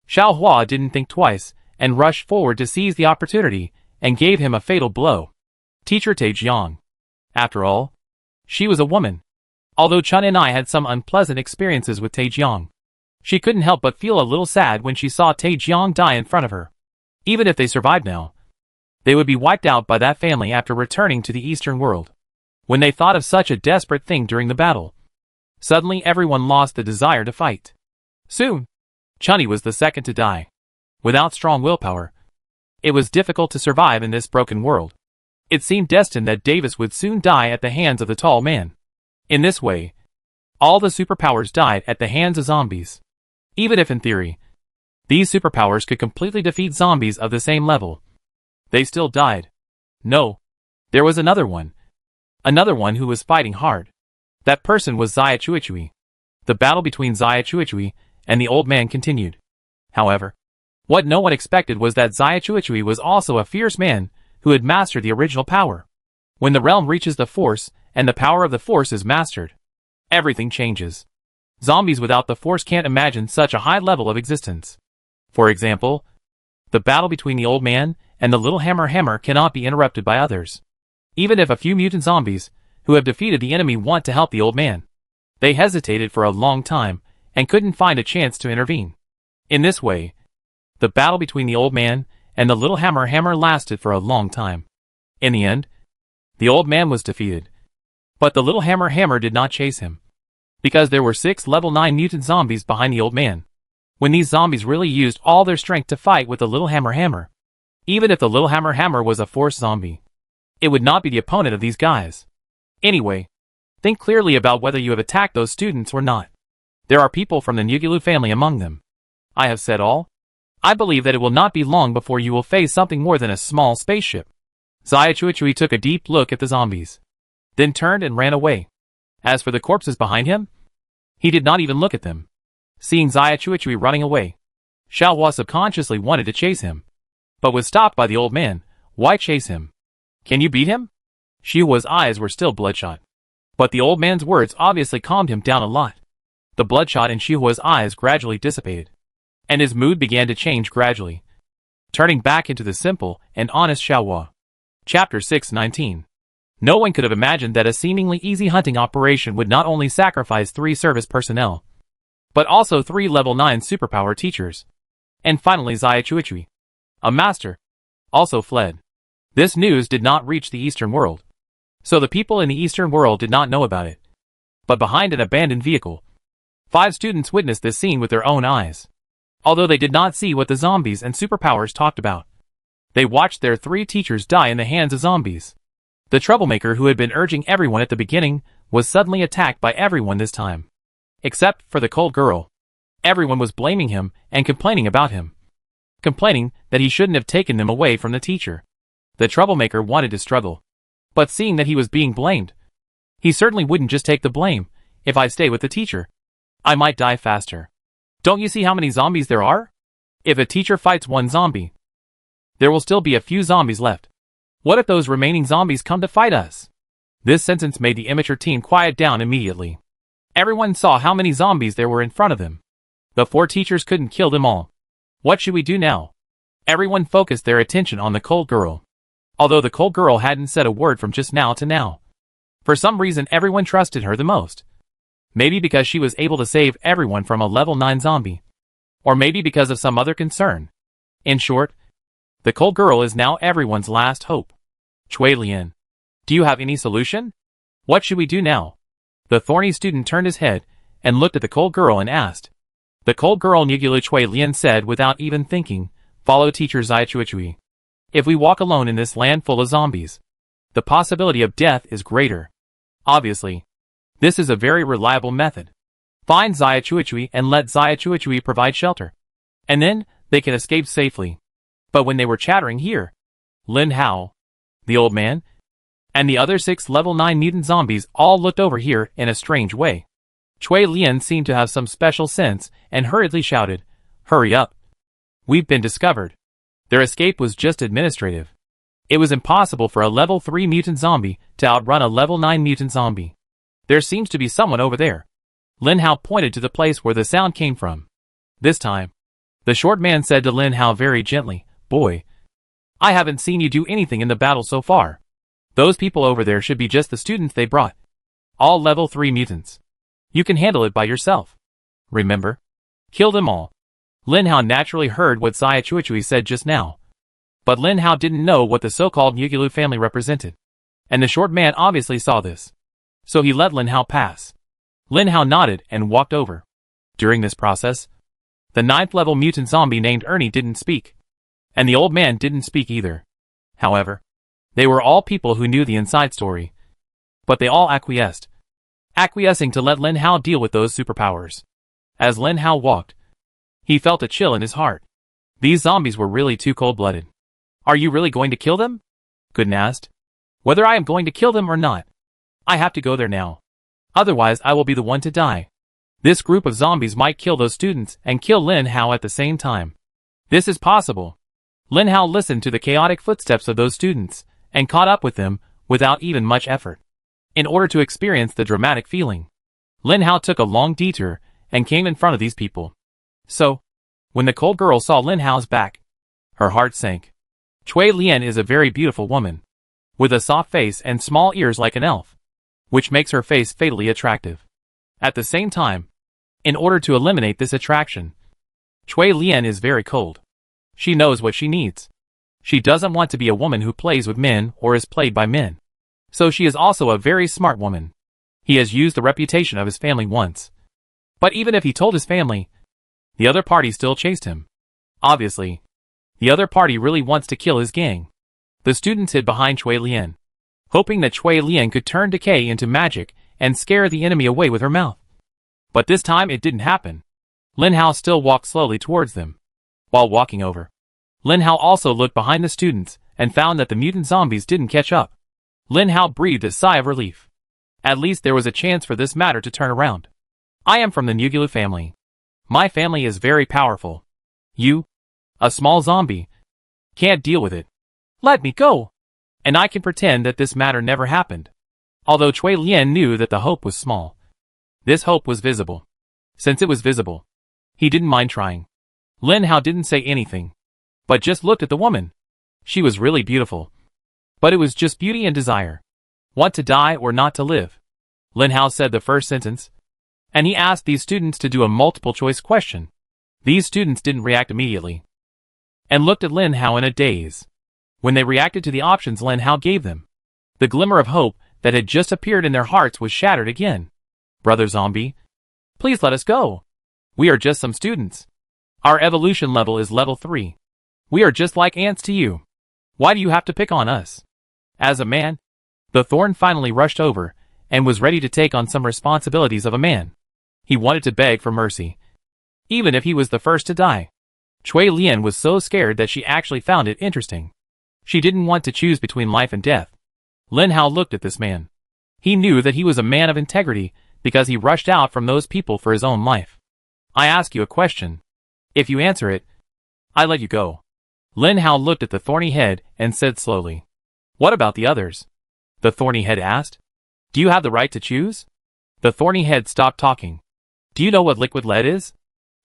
Xiao Hua didn't think twice and rushed forward to seize the opportunity and gave him a fatal blow. Teacher Taejiang. After all, she was a woman. Although Chun and I had some unpleasant experiences with Taejiang, She couldn't help but feel a little sad when she saw Taejeong die in front of her. Even if they survived now, they would be wiped out by that family after returning to the Eastern world. When they thought of such a desperate thing during the battle, suddenly everyone lost the desire to fight. Soon, Chunni was the second to die. Without strong willpower, it was difficult to survive in this broken world. It seemed destined that Davis would soon die at the hands of the tall man. In this way, all the superpowers died at the hands of zombies. Even if in theory, these superpowers could completely defeat zombies of the same level, they still died. No, there was another one. Another one who was fighting hard. That person was Xia Chuichui. The battle between Xia Chuichui and the old man continued. However, what no one expected was that Xia Chuichui was also a fierce man who had mastered the original power. When the realm reaches the force and the power of the force is mastered, everything changes. Zombies without the force can't imagine such a high level of existence. For example, the battle between the old man and the little hammer cannot be interrupted by others. Even if a few mutant zombies who have defeated the enemy want to help the old man, they hesitated for a long time and couldn't find a chance to intervene. In this way, the battle between the old man and the little hammer lasted for a long time. In the end, the old man was defeated. But the little hammer did not chase him, because there were 6 level 9 mutant zombies behind the old man. When these zombies really used all their strength to fight with the little hammer, even if the little hammer was a force zombie, it would not be the opponent of these guys. Anyway, think clearly about whether you have attacked those students or not. There are people from the Nugulu family among them. I have said all. I believe that it will not be long before you will face something more than a small spaceship. Xia Chuichui took a deep look at the zombies, then turned and ran away. As for the corpses behind him, he did not even look at them. Seeing Xia Chuichui running away, Xiaohua subconsciously wanted to chase him, but was stopped by the old man. Why chase him? Can you beat him? Xiaohua's eyes were still bloodshot, but the old man's words obviously calmed him down a lot. The bloodshot in Xiaohua's eyes gradually dissipated, and his mood began to change gradually, turning back into the simple and honest Xiaohua. Chapter 619. No one could have imagined that a seemingly easy hunting operation would not only sacrifice 3 service personnel, but also 3 level 9 superpower teachers. And finally Xia Chuichui, a master, also fled. This news did not reach the Eastern world, so the people in the Eastern world did not know about it. But behind an abandoned vehicle, 5 students witnessed this scene with their own eyes. Although they did not see what the zombies and superpowers talked about, they watched their 3 teachers die in the hands of zombies. The troublemaker who had been urging everyone at the beginning was suddenly attacked by everyone this time. Except for the cold girl. Everyone was blaming him and complaining about him. Complaining that he shouldn't have taken them away from the teacher. The troublemaker wanted to struggle, but seeing that he was being blamed, he certainly wouldn't just take the blame. If I stay with the teacher, I might die faster. Don't you see how many zombies there are? If a teacher fights 1 zombie, there will still be a few zombies left. What if those remaining zombies come to fight us? This sentence made the immature teen quiet down immediately. Everyone saw how many zombies there were in front of them. The 4 teachers couldn't kill them all. What should we do now? Everyone focused their attention on the cold girl. Although the cold girl hadn't said a word from just now to now. For some reason everyone trusted her the most. Maybe because she was able to save everyone from a level 9 zombie. Or maybe because of some other concern. In short, the cold girl is now everyone's last hope. Chui Lian, do you have any solution? What should we do now? The thorny student turned his head and looked at the cold girl and asked. The cold girl Nugulu Chui Lian said without even thinking, follow teacher Xia Chuichui. If we walk alone in this land full of zombies, the possibility of death is greater. Obviously, this is a very reliable method. Find Xia Chuichui and let Xia Chuichui provide shelter. And then, they can escape safely. But when they were chattering here, Lin Hao, the old man, and the other 6 level 9 mutant zombies all looked over here in a strange way. Chui Lian seemed to have some special sense and hurriedly shouted, hurry up. We've been discovered. Their escape was just administrative. It was impossible for a level 3 mutant zombie to outrun a level 9 mutant zombie. There seems to be someone over there. Lin Hao pointed to the place where the sound came from. This time, the short man said to Lin Hao very gently, boy, I haven't seen you do anything in the battle so far. Those people over there should be just the students they brought. All level 3 mutants. You can handle it by yourself. Remember? Kill them all. Lin Hao naturally heard what Xia Chuichui said just now. But Lin Hao didn't know what the so-called Yugulu family represented. And the short man obviously saw this. So he let Lin Hao pass. Lin Hao nodded and walked over. During this process, the 9th level mutant zombie named Ernie didn't speak. And the old man didn't speak either. However, they were all people who knew the inside story. But they all acquiesced. Acquiescing to let Lin Hao deal with those superpowers. As Lin Hao walked, he felt a chill in his heart. These zombies were really too cold-blooded. Are you really going to kill them? Gooden asked. Whether I am going to kill them or not, I have to go there now. Otherwise I will be the one to die. This group of zombies might kill those students and kill Lin Hao at the same time. This is possible. Lin Hao listened to the chaotic footsteps of those students and caught up with them without even much effort. In order to experience the dramatic feeling, Lin Hao took a long detour and came in front of these people. So, when the cold girl saw Lin Hao's back, her heart sank. Cui Lian is a very beautiful woman, with a soft face and small ears like an elf, which makes her face fatally attractive. At the same time, in order to eliminate this attraction, Cui Lian is very cold. She knows what she needs. She doesn't want to be a woman who plays with men or is played by men. So she is also a very smart woman. He has used the reputation of his family once. But even if he told his family, the other party still chased him. Obviously, the other party really wants to kill his gang. The students hid behind Cui Lian, hoping that Cui Lian could turn decay into magic and scare the enemy away with her mouth. But this time it didn't happen. Lin Hao still walked slowly towards them. While walking over, Lin Hao also looked behind the students and found that the mutant zombies didn't catch up. Lin Hao breathed a sigh of relief. At least there was a chance for this matter to turn around. I am from the Yugulu family. My family is very powerful. You, a small zombie, can't deal with it. Let me go, and I can pretend that this matter never happened. Although Cui Lian knew that the hope was small, this hope was visible. Since it was visible, he didn't mind trying. Lin Hao didn't say anything, but just looked at the woman. She was really beautiful. But it was just beauty and desire. Want to die or not to live? Lin Hao said the first sentence, and he asked these students to do a multiple-choice question. These students didn't react immediately, and looked at Lin Hao in a daze. When they reacted to the options Lin Hao gave them, the glimmer of hope that had just appeared in their hearts was shattered again. Brother Zombie, please let us go. We are just some students. Our evolution level is level 3. We are just like ants to you. Why do you have to pick on us? As a man, the thorn finally rushed over and was ready to take on some responsibilities of a man. He wanted to beg for mercy, even if he was the first to die. Cui Lian was so scared that she actually found it interesting. She didn't want to choose between life and death. Lin Hao looked at this man. He knew that he was a man of integrity because he rushed out from those people for his own life. I ask you a question. If you answer it, I let you go. Lin Hao looked at the thorny head and said slowly. What about the others? The thorny head asked. Do you have the right to choose? The thorny head stopped talking. Do you know what liquid lead is?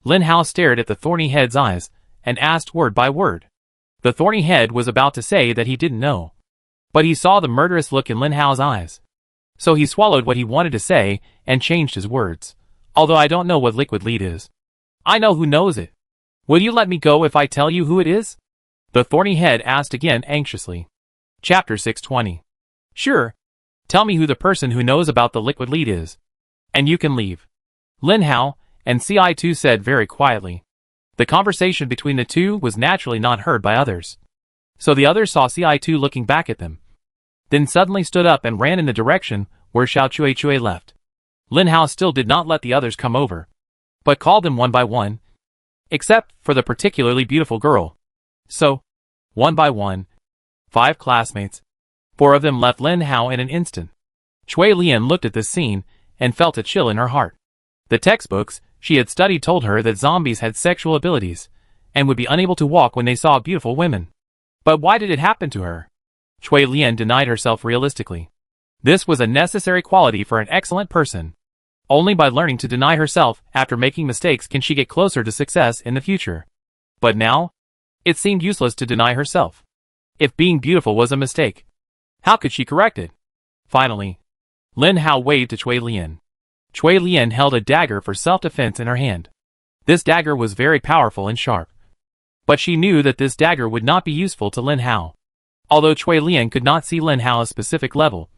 Lin Hao stared at the thorny head's eyes and asked word by word. The thorny head was about to say that he didn't know, but he saw the murderous look in Lin Hao's eyes. So he swallowed what he wanted to say and changed his words. Although I don't know what liquid lead is, I know who knows it. Will you let me go if I tell you who it is? The thorny head asked again anxiously. Chapter 620. Sure. Tell me who the person who knows about the liquid lead is, and you can leave. Lin Hao and Ci2 said very quietly. The conversation between the two was naturally not heard by others. So the others saw Ci2 looking back at them, then suddenly stood up and ran in the direction where Xiao Chuichui left. Lin Hao still did not let the others come over, but called them one by one, except for the particularly beautiful girl. So, one by one, 5 classmates, 4 of them left Lin Hao in an instant. Cui Lian looked at this scene and felt a chill in her heart. The textbooks she had studied told her that zombies had sexual abilities and would be unable to walk when they saw beautiful women. But why did it happen to her? Cui Lian denied herself realistically. This was a necessary quality for an excellent person. Only by learning to deny herself after making mistakes can she get closer to success in the future. But now, it seemed useless to deny herself. If being beautiful was a mistake, how could she correct it? Finally, Lin Hao waved to Cui Lian. Cui Lian held a dagger for self-defense in her hand. This dagger was very powerful and sharp. But she knew that this dagger would not be useful to Lin Hao. Although Cui Lian could not see Lin Hao's specific level.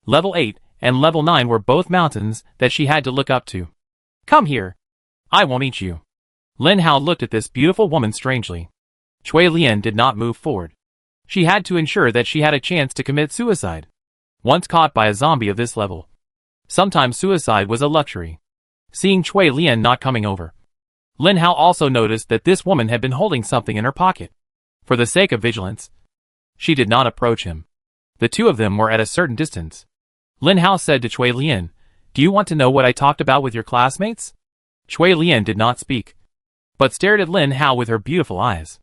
Level 8 and level 9 were both mountains that she had to look up to. Come here. I won't eat you. Lin Hao looked at this beautiful woman strangely. Cui Lian did not move forward. She had to ensure that she had a chance to commit suicide. Once caught by a zombie of this level. Sometimes suicide was a luxury. Seeing Cui Lian not coming over. Lin Hao also noticed that this woman had been holding something in her pocket. For the sake of vigilance, she did not approach him. The two of them were at a certain distance. Lin Hao said to Cui Lian, "Do you want to know what I talked about with your classmates?" Cui Lian did not speak, but stared at Lin Hao with her beautiful eyes.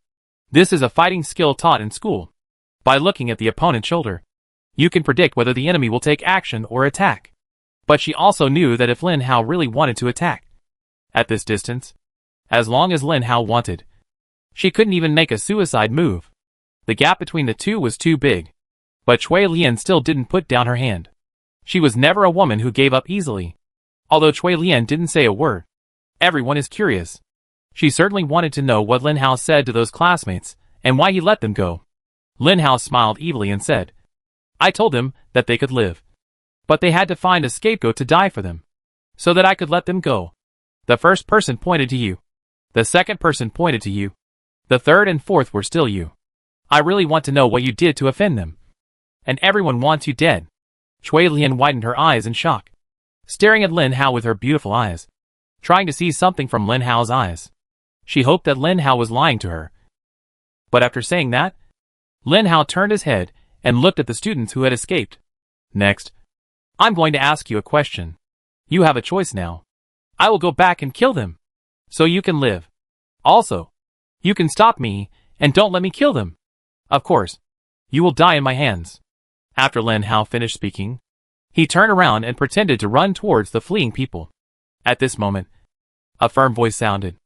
This is a fighting skill taught in school. By looking at the opponent's shoulder, you can predict whether the enemy will take action or attack. But she also knew that if Lin Hao really wanted to attack, at this distance, as long as Lin Hao wanted, she couldn't even make a suicide move. The gap between the two was too big. But Cui Lian still didn't put down her hand. She was never a woman who gave up easily. Although Cui Lian didn't say a word. Everyone is curious. She certainly wanted to know what Lin Hao said to those classmates, and why he let them go. Lin Hao smiled evilly and said, "I told them that they could live. But they had to find a scapegoat to die for them. So that I could let them go. The first person pointed to you. The second person pointed to you. The third and fourth were still you. I really want to know what you did to offend them. And everyone wants you dead." Cui Lian widened her eyes in shock, staring at Lin Hao with her beautiful eyes, trying to see something from Lin Hao's eyes. She hoped that Lin Hao was lying to her. But after saying that, Lin Hao turned his head and looked at the students who had escaped. "Next, I'm going to ask you a question. You have a choice now. I will go back and kill them, so you can live. Also, you can stop me and don't let me kill them. Of course, you will die in my hands." After Lin Hao finished speaking, he turned around and pretended to run towards the fleeing people. At this moment, a firm voice sounded.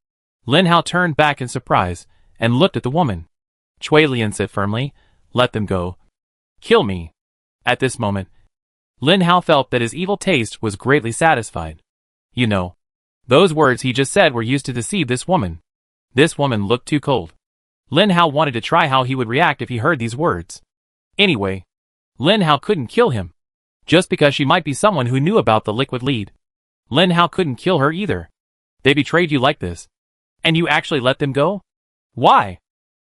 Lin Hao turned back in surprise and looked at the woman. Cui Lian said firmly, "Let them go. Kill me." At this moment, Lin Hao felt that his evil taste was greatly satisfied. You know, those words he just said were used to deceive this woman. This woman looked too cold. Lin Hao wanted to try how he would react if he heard these words. Anyway, Lin Hao couldn't kill him, just because she might be someone who knew about the liquid lead. Lin Hao couldn't kill her either. They betrayed you like this, and you actually let them go? Why?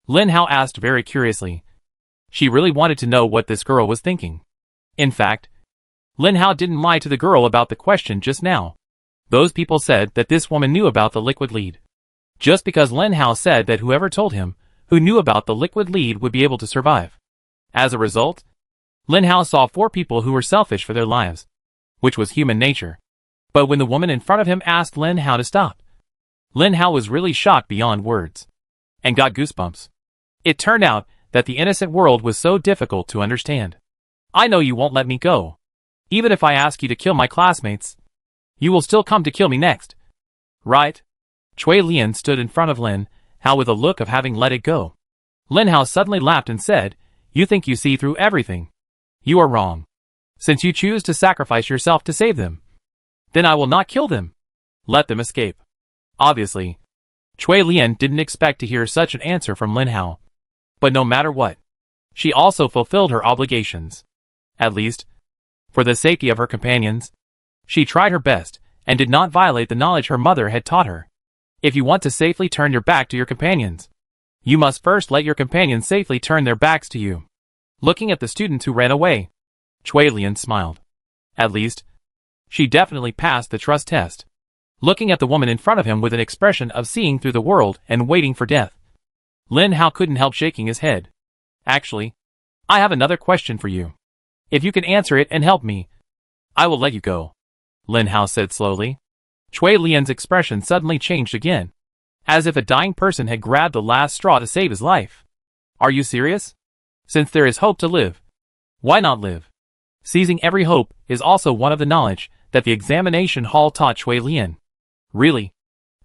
Lin Hao asked very curiously. She really wanted to know what this girl was thinking. In fact, Lin Hao didn't lie to the girl about the question just now. Those people said that this woman knew about the liquid lead. Just because Lin Hao said that whoever told him, who knew about the liquid lead would be able to survive. As a result, Lin Hao saw 4 people who were selfish for their lives, which was human nature. But when the woman in front of him asked Lin Hao to stop, Lin Hao was really shocked beyond words, and got goosebumps. It turned out that the innocent world was so difficult to understand. "I know you won't let me go. Even if I ask you to kill my classmates, you will still come to kill me next. Right?" Cui Lian stood in front of Lin Hao with a look of having let it go. Lin Hao suddenly laughed and said, "You think you see through everything. You are wrong. Since you choose to sacrifice yourself to save them, then I will not kill them. Let them escape." Obviously, Cui Lian didn't expect to hear such an answer from Lin Hao. But no matter what, she also fulfilled her obligations. At least, for the safety of her companions, she tried her best and did not violate the knowledge her mother had taught her. If you want to safely turn your back to your companions, you must first let your companions safely turn their backs to you. Looking at the students who ran away, Cui Lian smiled. At least, she definitely passed the trust test. Looking at the woman in front of him with an expression of seeing through the world and waiting for death, Lin Hao couldn't help shaking his head. "Actually, I have another question for you. If you can answer it and help me, I will let you go," Lin Hao said slowly. Cui Lian's expression suddenly changed again, as if a dying person had grabbed the last straw to save his life. "Are you serious? Since there is hope to live, why not live?" Seizing every hope is also one of the knowledge that the examination hall taught Cui Lian. "Really?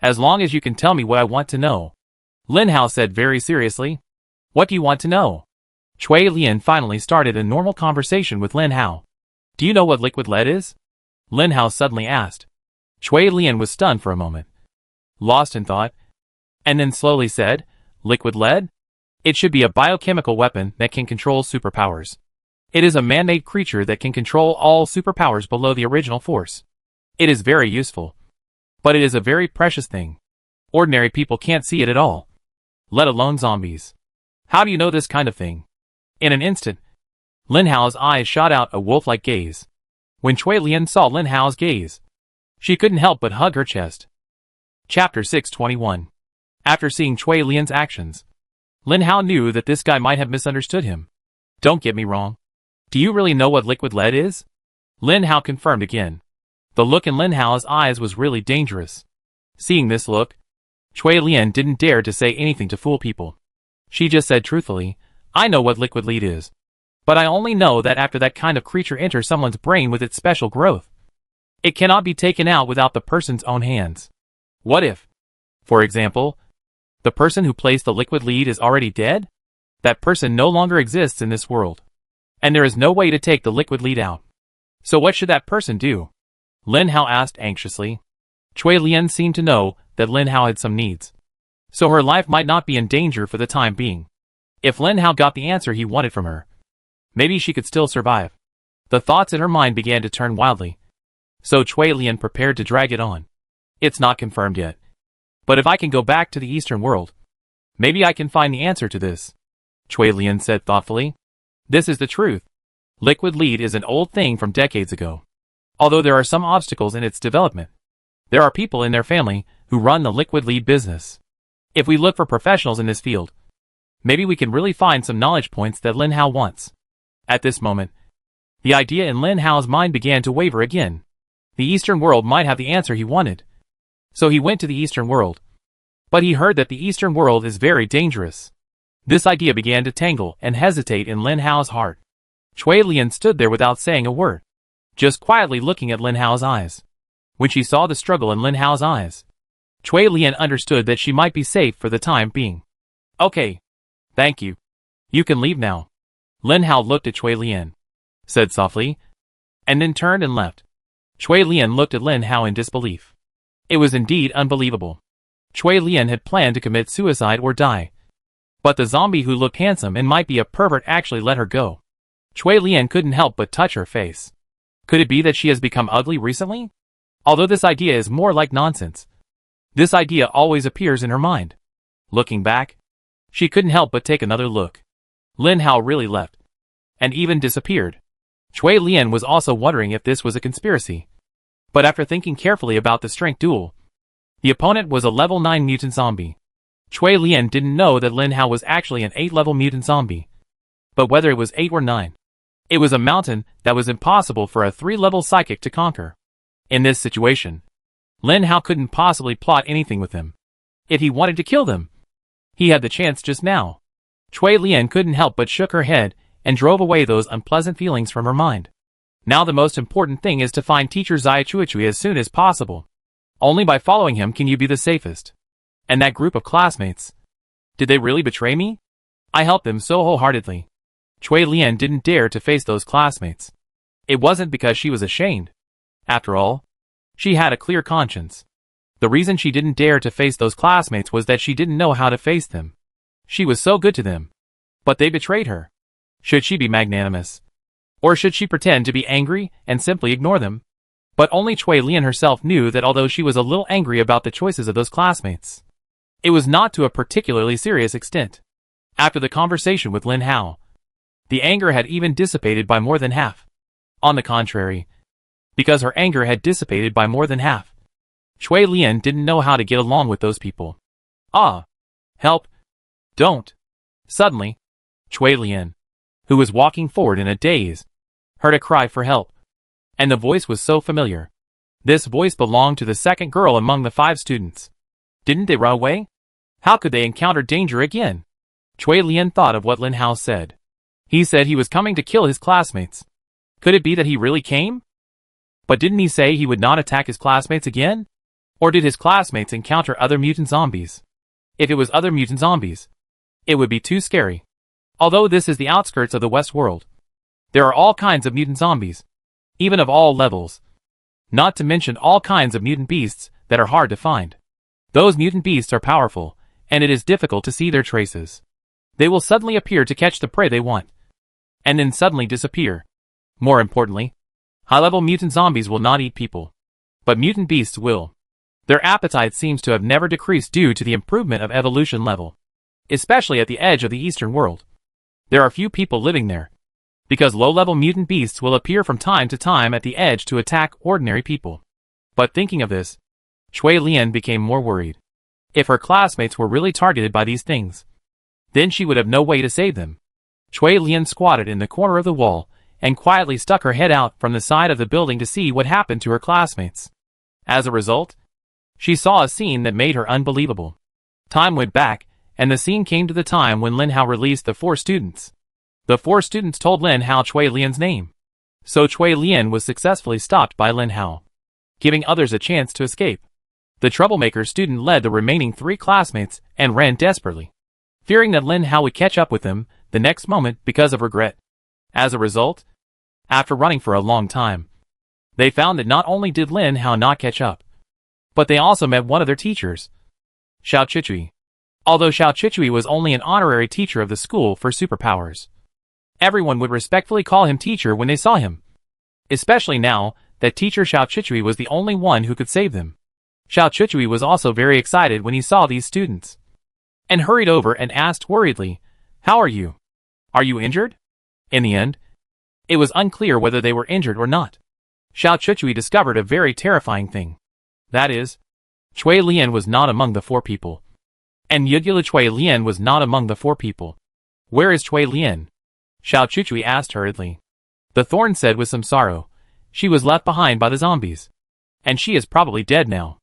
As long as you can tell me what I want to know," Lin Hao said very seriously. "What do you want to know?" Cui Lian finally started a normal conversation with Lin Hao. "Do you know what liquid lead is?" Lin Hao suddenly asked. Cui Lian was stunned for a moment. lost in thought, and then slowly said, "Liquid lead? It should be a biochemical weapon that can control superpowers. It is a man-made creature that can control all superpowers below the original force. It is very useful. But it is a very precious thing. Ordinary people can't see it at all. Let alone zombies. How do you know this kind of thing?" In an instant, Lin Hao's eyes shot out a wolf-like gaze. When Cui Lian saw Lin Hao's gaze, she couldn't help but hug her chest. Chapter 621. After seeing Cui Lian's actions, Lin Hao knew that this guy might have misunderstood him. "Don't get me wrong. Do you really know what liquid lead is?" Lin Hao confirmed again. The look in Lin Hao's eyes was really dangerous. Seeing this look, Cui Lian didn't dare to say anything to fool people. She just said truthfully, "I know what liquid lead is. But I only know that after that kind of creature enters someone's brain with its special growth, it cannot be taken out without the person's own hands. What if, for example, the person who placed the liquid lead is already dead? That person no longer exists in this world. And there is no way to take the liquid lead out. So what should that person do?" Lin Hao asked anxiously. Cui Lian seemed to know that Lin Hao had some needs, so her life might not be in danger for the time being. If Lin Hao got the answer he wanted from her, maybe she could still survive. The thoughts in her mind began to turn wildly, so Cui Lian prepared to drag it on. "It's not confirmed yet. But if I can go back to the Eastern world, maybe I can find the answer to this," Cui Lian said thoughtfully. "This is the truth. Liquid lead is an old thing from decades ago. Although there are some obstacles in its development, there are people in their family who run the liquid lead business. If we look for professionals in this field, maybe we can really find some knowledge points that Lin Hao wants." At this moment, the idea in Lin Hao's mind began to waver again. The Eastern world might have the answer he wanted. So he went to the Eastern world. But he heard that the Eastern world is very dangerous. This idea began to tangle and hesitate in Lin Hao's heart. Cui Lian stood there without saying a word, just quietly looking at Lin Hao's eyes. When she saw the struggle in Lin Hao's eyes, Cui Lian understood that she might be safe for the time being. "Okay. Thank you. You can leave now." Lin Hao looked at Cui Lian, said softly, and then turned and left. Cui Lian looked at Lin Hao in disbelief. It was indeed unbelievable. Cui Lian had planned to commit suicide or die. But the zombie who looked handsome and might be a pervert actually let her go. Cui Lian couldn't help but touch her face. Could it be that she has become ugly recently? Although this idea is more like nonsense, this idea always appears in her mind. Looking back, she couldn't help but take another look. Lin Hao really left, and even disappeared. Cui Lian was also wondering if this was a conspiracy. But after thinking carefully about the strength duel, the opponent was a level 9 mutant zombie. Cui Lian didn't know that Lin Hao was actually an 8-level mutant zombie. But whether it was 8 or 9, it was a mountain that was impossible for a 3-level psychic to conquer. In this situation, Lin Hao couldn't possibly plot anything with him. If he wanted to kill them, he had the chance just now. Cui Lian couldn't help but shook her head and drove away those unpleasant feelings from her mind. Now the most important thing is to find teacher Zai Chuichui as soon as possible. Only by following him can you be the safest. And that group of classmates, did they really betray me? I helped them so wholeheartedly. Cui Lian didn't dare to face those classmates. It wasn't because she was ashamed. After all, she had a clear conscience. The reason she didn't dare to face those classmates was that she didn't know how to face them. She was so good to them. But they betrayed her. Should she be magnanimous? Or should she pretend to be angry and simply ignore them? But only Cui Lian herself knew that although she was a little angry about the choices of those classmates, it was not to a particularly serious extent. After the conversation with Lin Hao, the anger had even dissipated by more than half. On the contrary, because her anger had dissipated by more than half, Cui Lian didn't know how to get along with those people. "Ah! Help! Don't!" Suddenly, Cui Lian, who was walking forward in a daze, heard a cry for help. And the voice was so familiar. This voice belonged to the second girl among the 5 students. Didn't they run away? How could they encounter danger again? Cui Lian thought of what Lin Hao said. He said he was coming to kill his classmates. Could it be that he really came? But didn't he say he would not attack his classmates again? Or did his classmates encounter other mutant zombies? If it was other mutant zombies, it would be too scary. Although this is the outskirts of the West world, there are all kinds of mutant zombies, even of all levels. Not to mention all kinds of mutant beasts that are hard to find. Those mutant beasts are powerful, and it is difficult to see their traces. They will suddenly appear to catch the prey they want, and then suddenly disappear. More importantly, high-level mutant zombies will not eat people, but mutant beasts will. Their appetite seems to have never decreased due to the improvement of evolution level, especially at the edge of the eastern world. There are few people living there, because low-level mutant beasts will appear from time to time at the edge to attack ordinary people. But thinking of this, Shui Lian became more worried. If her classmates were really targeted by these things, then she would have no way to save them. Shui Lian squatted in the corner of the wall and quietly stuck her head out from the side of the building to see what happened to her classmates. As a result, she saw a scene that made her unbelievable. Time went back, and the scene came to the time when Lin Hao released the 4 students. The 4 students told Lin Hao Shui Lian's name. So Shui Lian was successfully stopped by Lin Hao, giving others a chance to escape. The troublemaker student led the remaining 3 classmates and ran desperately, fearing that Lin Hao would catch up with them the next moment because of regret. As a result, after running for a long time, they found that not only did Lin Hao not catch up, but they also met one of their teachers, Xiao Chichui. Although Xiao Chichui was only an honorary teacher of the school for superpowers, everyone would respectfully call him teacher when they saw him, especially now that teacher Xiao Chichui was the only one who could save them. Xiao Chichui was also very excited when he saw these students, and hurried over and asked worriedly, "How are you? Are you injured?" In the end, it was unclear whether they were injured or not. Xiao Chichui discovered a very terrifying thing. That is, Shui Lian was not among the 4 people. And Yugula Shui Lian was not among the 4 people. "Where is Shui Lian?" Xiao Chichui asked hurriedly. The thorn said with some sorrow, "She was left behind by the zombies. And she is probably dead now."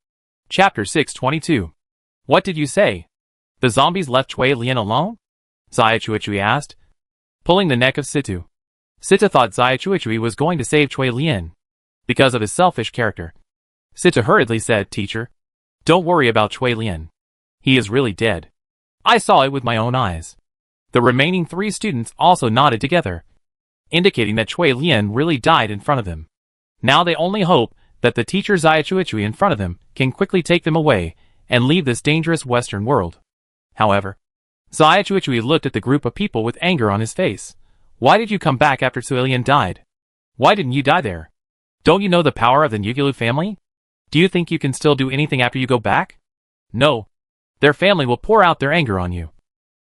Chapter 622. What did you say? The zombies left Shui Lian alone? Zaya Chuichui asked, pulling the neck of Situ. Sita thought Zaya Chuichui was going to save Shui Lian, because of his selfish character. Sita hurriedly said, "Teacher, don't worry about Shui Lian. He is really dead. I saw it with my own eyes." The remaining 3 students also nodded together, indicating that Shui Lian really died in front of them. Now they only hope that the teacher Zaya Chuichui in front of them can quickly take them away and leave this dangerous Western world. However, Zaya Chuichui looked at the group of people with anger on his face. "Why did you come back after Shui Lian died? Why didn't you die there? Don't you know the power of the Yugulu family? Do you think you can still do anything after you go back? No. Their family will pour out their anger on you.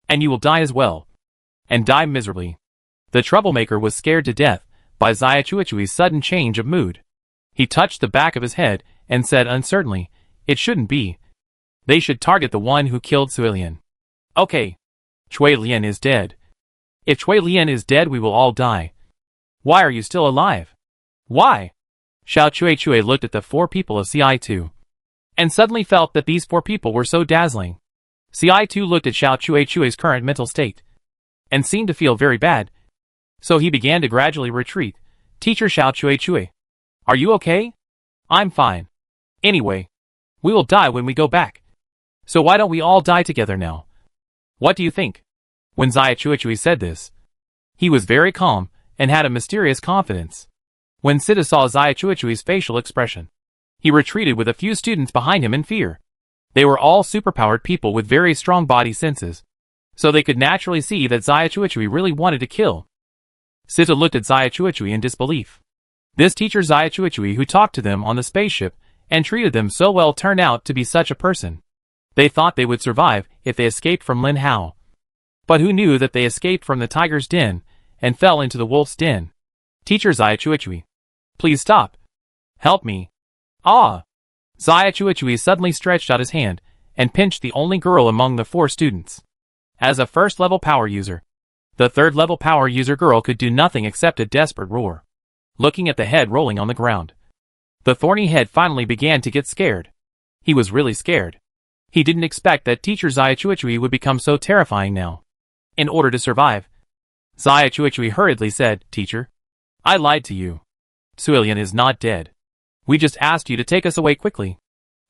And you will die as well. And die miserably." The troublemaker was scared to death by Zaya Chuichui's sudden change of mood. He touched the back of his head and said uncertainly, "It shouldn't be. They should target the one who killed Shui Lian." "Okay. Shui Lian is dead. If Shui Lian is dead, we will all die. Why are you still alive? Why?" Xiao Chuichui looked at the 4 people of CI2, and suddenly felt that these 4 people were so dazzling. CI2 looked at Xiao Chuichui's current mental state, and seemed to feel very bad, so he began to gradually retreat. "Teacher Xiao Chuichui, are you okay?" "I'm fine. Anyway, we will die when we go back. So why don't we all die together now? What do you think?" When Zaya Chuichui said this, he was very calm and had a mysterious confidence. When Sita saw Zaya Chuichui's facial expression, he retreated with a few students behind him in fear. They were all superpowered people with very strong body senses, so they could naturally see that Zaya Chuichui really wanted to kill. Sita looked at Zaya Chuichui in disbelief. This teacher Zaya Chuichui who talked to them on the spaceship and treated them so well turned out to be such a person. They thought they would survive if they escaped from Lin Hao. But who knew that they escaped from the tiger's den and fell into the wolf's den? "Teacher Zaya Chuichui, please stop. Help me." "Ah!" Zaya Chuichui suddenly stretched out his hand and pinched the only girl among the 4 students. As a first-level power user, the third-level power user girl could do nothing except a desperate roar. Looking at the head rolling on the ground, the thorny head finally began to get scared. He was really scared. He didn't expect that teacher Zaya Chuichui would become so terrifying now. In order to survive, Zaya Chuichui hurriedly said, "Teacher, I lied to you. Shui Lian is not dead. We just asked you to take us away quickly.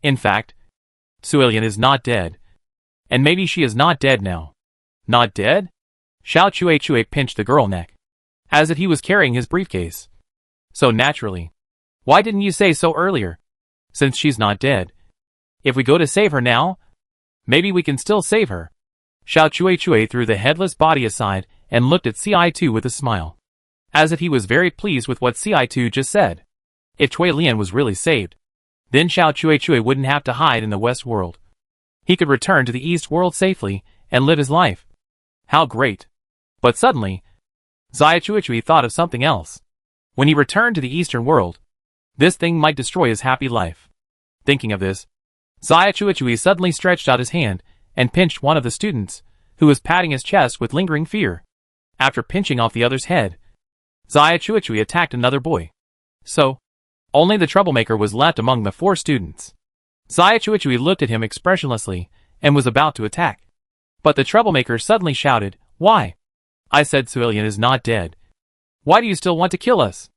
In fact, Shui Lian is not dead. And maybe she is not dead now." "Not dead?" Xiao Chuichui pinched the girl's neck, as if he was carrying his briefcase. "So naturally. Why didn't you say so earlier? Since she's not dead, If we go to save her now, maybe we can still save her. Xiao Chui threw the headless body aside and looked at Ci2 with a smile, as if he was very pleased with what Ci2 just said. If Cui Lian was really saved, then Xiao Chui wouldn't have to hide in the West world. He could return to the East world safely and live his life. How great! But suddenly, Xia Chui thought of something else. When he returned to the Eastern world, this thing might destroy his happy life. Thinking of this, Xia Chui suddenly stretched out his hand and pinched one of the students, who was patting his chest with lingering fear. After pinching off the other's head, Xia Chui attacked another boy. So, only the troublemaker was left among the 4 students. Xia Chui looked at him expressionlessly and was about to attack. But the troublemaker suddenly shouted, "Why? I said Suilian is not dead. Why do you still want to kill us?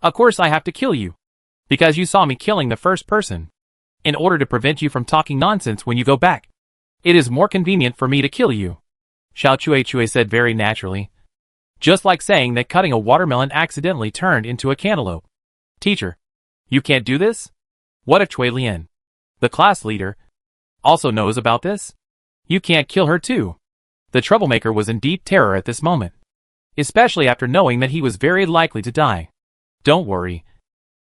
Of course I have to kill you. Because you saw me killing the first person. In order to prevent you from talking nonsense when you go back, it is more convenient for me to kill you," Xiao Chui said very naturally. Just like saying that cutting a watermelon accidentally turned into a cantaloupe. "Teacher, you can't do this? What if Cui Lian, the class leader, also knows about this? You can't kill her too." The troublemaker was in deep terror at this moment, especially after knowing that he was very likely to die. "Don't worry.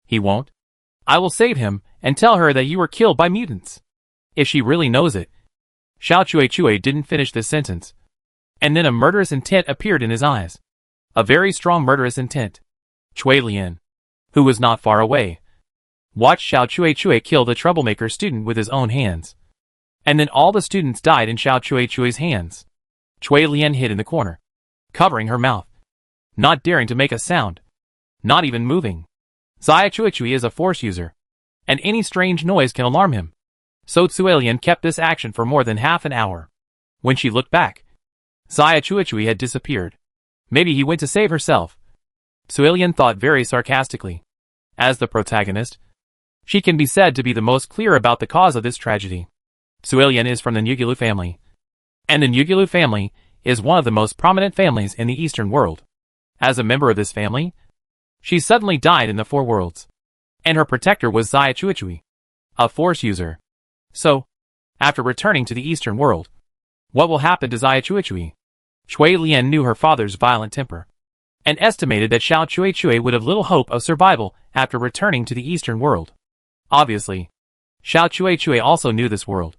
He won't. I will save him and tell her that you were killed by mutants. If she really knows it." Xiao Chui didn't finish this sentence, and then a murderous intent appeared in his eyes. A very strong murderous intent. Cui Lian, who was not far away, watched Xiao Chui kill the troublemaker student with his own hands. And then all the students died in Xiao Chui's hands. Cui Lian hid in the corner, covering her mouth, not daring to make a sound, not even moving. Xia Chui is a force user, and any strange noise can alarm him. So Cui Lian kept this action for more than half an hour. When she looked back, Xia Chui had disappeared. Maybe he went to save herself. Cui Lian thought very sarcastically. As the protagonist, she can be said to be the most clear about the cause of this tragedy. Cui Lian is from the Nugulu family, and the Nugulu family is one of the most prominent families in the Eastern world. As a member of this family, she suddenly died in the 4 worlds, and her protector was Xia Chui, a force user. So, after returning to the Eastern world, what will happen to Xia Chui? Cui Lian knew her father's violent temper, and estimated that Xiao Chui would have little hope of survival after returning to the Eastern world. Obviously, Xiao Chui also knew this world.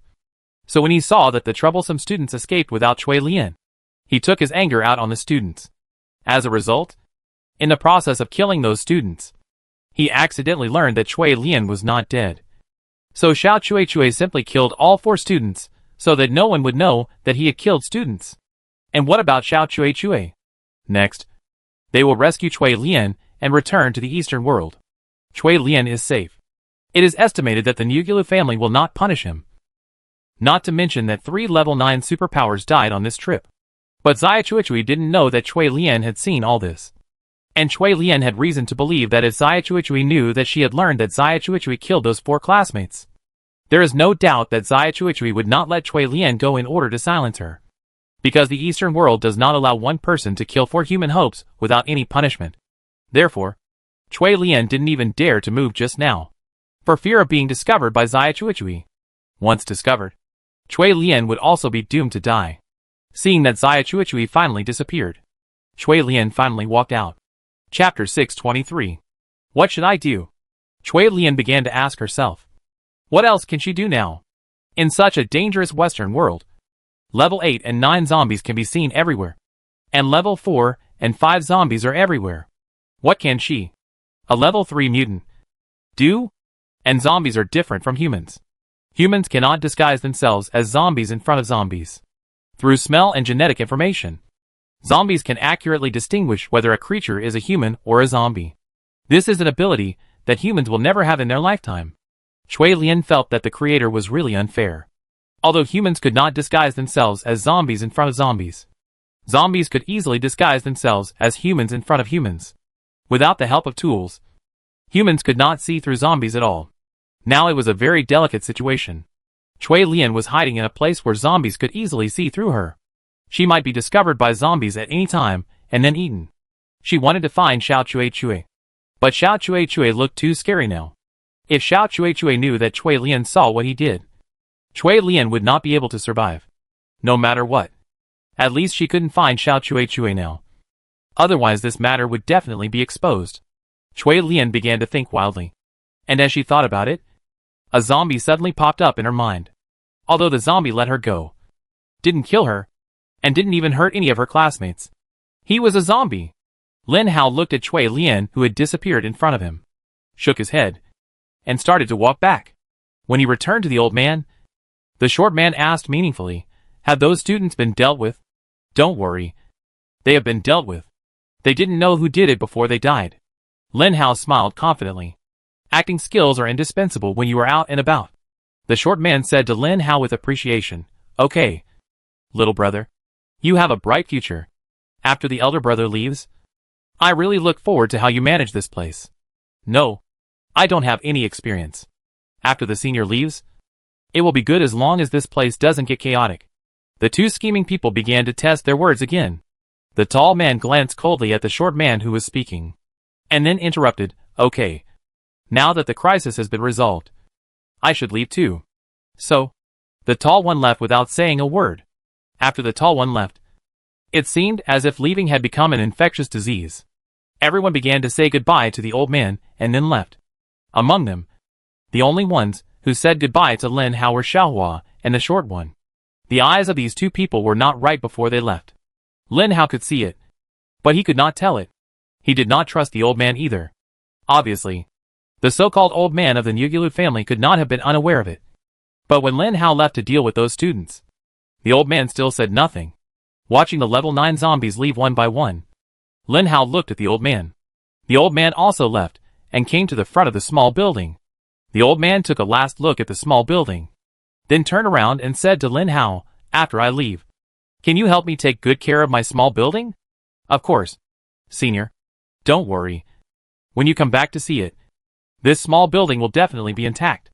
So when he saw that the troublesome students escaped without Cui Lian, he took his anger out on the students. As a result, in the process of killing those students, he accidentally learned that Cui Lian was not dead. So Xiao Chui simply killed all 4 students, so that no one would know that he had killed students. And what about Xiao Chui? Next, they will rescue Cui Lian and return to the Eastern world. Cui Lian is safe. It is estimated that the Nugulu family will not punish him. Not to mention that 3 level 9 superpowers died on this trip. But Xia Chui didn't know that Cui Lian had seen all this. And Cui Lian had reason to believe that if Xia Chui knew that she had learned that Xia Chui killed those 4 classmates, there is no doubt that Xia Chui would not let Cui Lian go in order to silence her. Because the Eastern world does not allow one person to kill 4 human hopes without any punishment. Therefore, Cui Lian didn't even dare to move just now, for fear of being discovered by Xia Chui. Once discovered, Cui Lian would also be doomed to die. Seeing that Xia Chui finally disappeared, Cui Lian finally walked out. Chapter 623. What should I do? Cui Lian began to ask herself. What else can she do now? In such a dangerous Western world, level 8 and 9 zombies can be seen everywhere, and level 4 and 5 zombies are everywhere. What can she, a level 3 mutant, do? And zombies are different from humans. Humans cannot disguise themselves as zombies in front of zombies. Through smell and genetic information, zombies can accurately distinguish whether a creature is a human or a zombie. This is an ability that humans will never have in their lifetime. Cui Lian felt that the creator was really unfair. Although humans could not disguise themselves as zombies in front of zombies, zombies could easily disguise themselves as humans in front of humans. Without the help of tools, humans could not see through zombies at all. Now it was a very delicate situation. Cui Lian was hiding in a place where zombies could easily see through her. She might be discovered by zombies at any time and then eaten. She wanted to find Xiao Chui. But Xiao Chui looked too scary now. If Xiao Chui knew that Cui Lian saw what he did, Chui Lian would not be able to survive. No matter what. At least she couldn't find Xiao Chui now. Otherwise this matter would definitely be exposed. Chui Lian began to think wildly. And as she thought about it, a zombie suddenly popped up in her mind. Although the zombie let her go, didn't kill her, and didn't even hurt any of her classmates. He was a zombie. Lin Hao looked at Chui Lian, who had disappeared in front of him, shook his head, and started to walk back. When he returned to the old man, the short man asked meaningfully, "Have those students been dealt with?" "Don't worry. They have been dealt with. They didn't know who did it before they died." Lin Hao smiled confidently. Acting skills are indispensable when you are out and about. The short man said to Lin Hao with appreciation, "Okay, little brother. You have a bright future. After the elder brother leaves, I really look forward to how you manage this place." "No, I don't have any experience. After the senior leaves, it will be good as long as this place doesn't get chaotic." The two scheming people began to test their words again. The tall man glanced coldly at the short man who was speaking, and then interrupted, "Okay. Now that the crisis has been resolved, I should leave too." So, the tall one left without saying a word. After the tall one left, it seemed as if leaving had become an infectious disease. Everyone began to say goodbye to the old man and then left. Among them, the only ones who said goodbye to Lin Hao were Xiaohua and the short one. The eyes of these two people were not right before they left. Lin Hao could see it, but he could not tell it. He did not trust the old man either. Obviously, the so-called old man of the Nugulu family could not have been unaware of it. But when Lin Hao left to deal with those students, the old man still said nothing. Watching the level 9 zombies leave one by one, Lin Hao looked at the old man. The old man also left, and came to the front of the small building. The old man took a last look at the small building, then turned around and said to Lin Hao, "After I leave, can you help me take good care of my small building?" "Of course, senior. Don't worry. When you come back to see it, this small building will definitely be intact."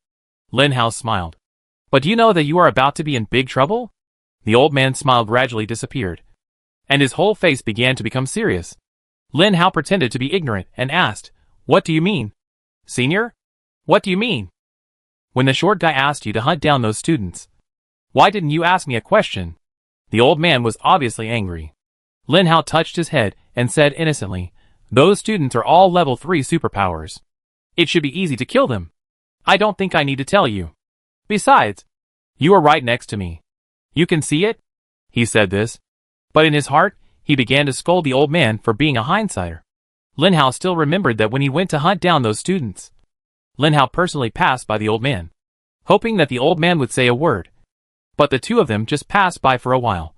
Lin Hao smiled. "But do you know that you are about to be in big trouble?" The old man's smile gradually disappeared, and his whole face began to become serious. Lin Hao pretended to be ignorant and asked, "What do you mean, senior? What do you mean?" "When the short guy asked you to hunt down those students, why didn't you ask me a question?" The old man was obviously angry. Lin Hao touched his head and said innocently, "Those students are all level 3 superpowers. It should be easy to kill them. I don't think I need to tell you. Besides, you are right next to me. You can see it?" He said this, but in his heart, he began to scold the old man for being a hindsighter. Lin Hao still remembered that when he went to hunt down those students, Lin Hao personally passed by the old man, hoping that the old man would say a word. But the two of them just passed by for a while,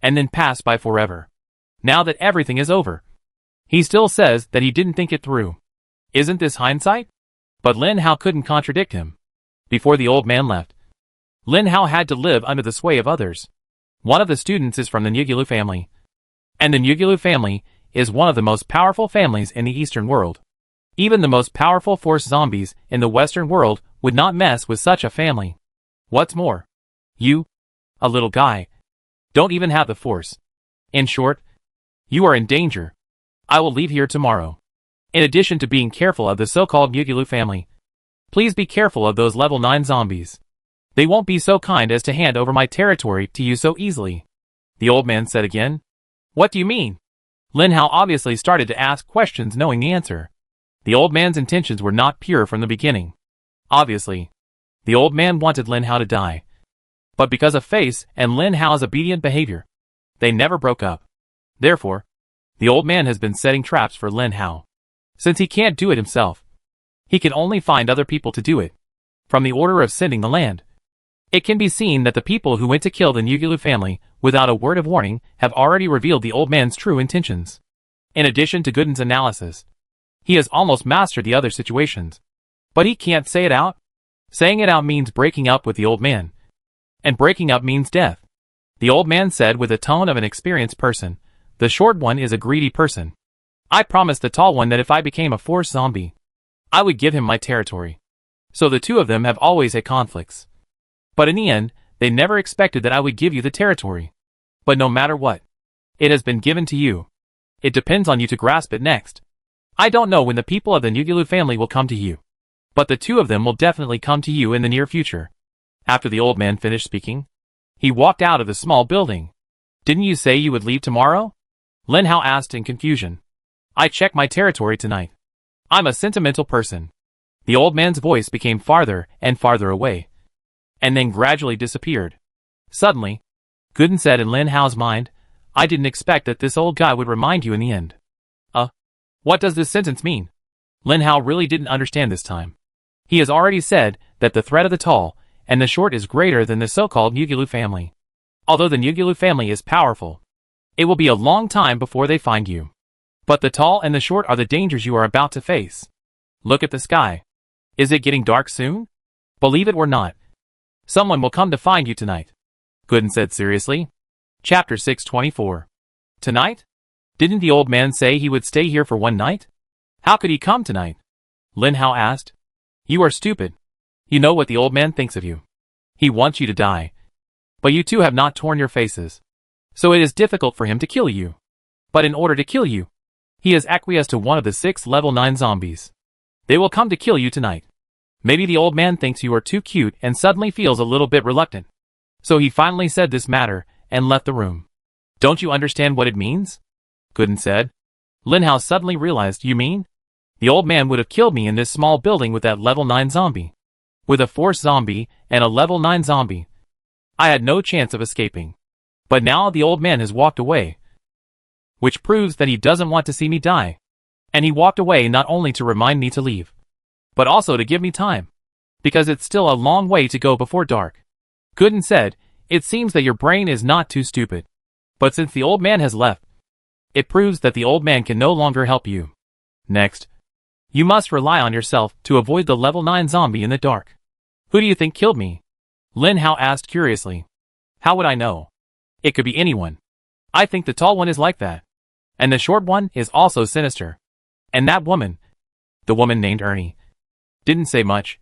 and then passed by forever. Now that everything is over, he still says that he didn't think it through. Isn't this hindsight? But Lin Hao couldn't contradict him. Before the old man left, Lin Hao had to live under the sway of others. One of the students is from the Nugulu family, and the Nugulu family is one of the most powerful families in the Eastern world. Even the most powerful force zombies in the Western world would not mess with such a family. What's more, you, a little guy, don't even have the force. In short, you are in danger. I will leave here tomorrow. In addition to being careful of the so-called Nugulu family, please be careful of those level 9 zombies. They won't be so kind as to hand over my territory to you so easily." The old man said again. "What do you mean?" Lin Hao obviously started to ask questions knowing the answer. The old man's intentions were not pure from the beginning. Obviously, the old man wanted Lin Hao to die. But because of Face and Lin Hao's obedient behavior, they never broke up. Therefore, the old man has been setting traps for Lin Hao. Since he can't do it himself, he can only find other people to do it. From the order of sending the land, it can be seen that the people who went to kill the Nugulu family without a word of warning have already revealed the old man's true intentions. In addition to Gooden's analysis, he has almost mastered the other situations. But he can't say it out. Saying it out means breaking up with the old man. And breaking up means death. The old man said with the tone of an experienced person, "The short one is a greedy person. I promised the tall one that if I became a force zombie, I would give him my territory. So the two of them have always had conflicts. But in the end, they never expected that I would give you the territory. But no matter what, it has been given to you. It depends on you to grasp it next. I don't know when the people of the Nugulu family will come to you, but the two of them will definitely come to you in the near future. After the old man finished speaking, he walked out of the small building. Didn't you say you would leave tomorrow? Lin Hao asked in confusion. I check my territory tonight. I'm a sentimental person. The old man's voice became farther and farther away, and then gradually disappeared. Suddenly, Gooden said in Lin Hao's mind, I didn't expect that this old guy would remind you in the end. What does this sentence mean? Lin Hao really didn't understand this time. He has already said that the threat of the tall and the short is greater than the so-called Nugulu family. Although the Nugulu family is powerful, it will be a long time before they find you. But the tall and the short are the dangers you are about to face. Look at the sky. Is it getting dark soon? Believe it or not, someone will come to find you tonight. Gooden said seriously. Chapter 624. Tonight? Didn't the old man say he would stay here for one night? How could he come tonight? Lin Hao asked. You are stupid. You know what the old man thinks of you. He wants you to die. But you two have not torn your faces, so it is difficult for him to kill you. But in order to kill you, he has acquiesced to one of the 6 level 9 zombies. They will come to kill you tonight. Maybe the old man thinks you are too cute and suddenly feels a little bit reluctant. So he finally said this matter and left the room. Don't you understand what it means? Gooden said. Lin Hao suddenly realized, you mean? The old man would have killed me in this small building with that level 9 zombie. With a force zombie and a level 9 zombie, I had no chance of escaping. But now the old man has walked away, which proves that he doesn't want to see me die. And he walked away not only to remind me to leave, but also to give me time, because it's still a long way to go before dark. Gooden said, it seems that your brain is not too stupid. But since the old man has left, it proves that the old man can no longer help you. Next, you must rely on yourself to avoid the level 9 zombie in the dark. Who do you think killed me? Lin Hao asked curiously. How would I know? It could be anyone. I think the tall one is like that. And the short one is also sinister. And that woman, the woman named Ernie, didn't say much,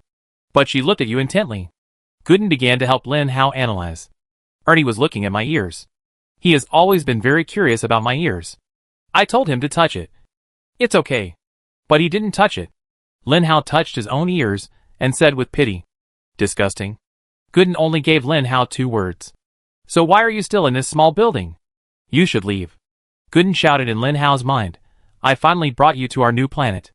but she looked at you intently. Gooden began to help Lin Hao analyze. Ernie was looking at my ears. He has always been very curious about my ears. I told him to touch it. It's okay. But he didn't touch it. Lin Hao touched his own ears and said with pity, disgusting. Gooden only gave Lin Hao 2 words. So why are you still in this small building? You should leave. Gooden shouted in Lin Hao's mind. I finally brought you to our new planet.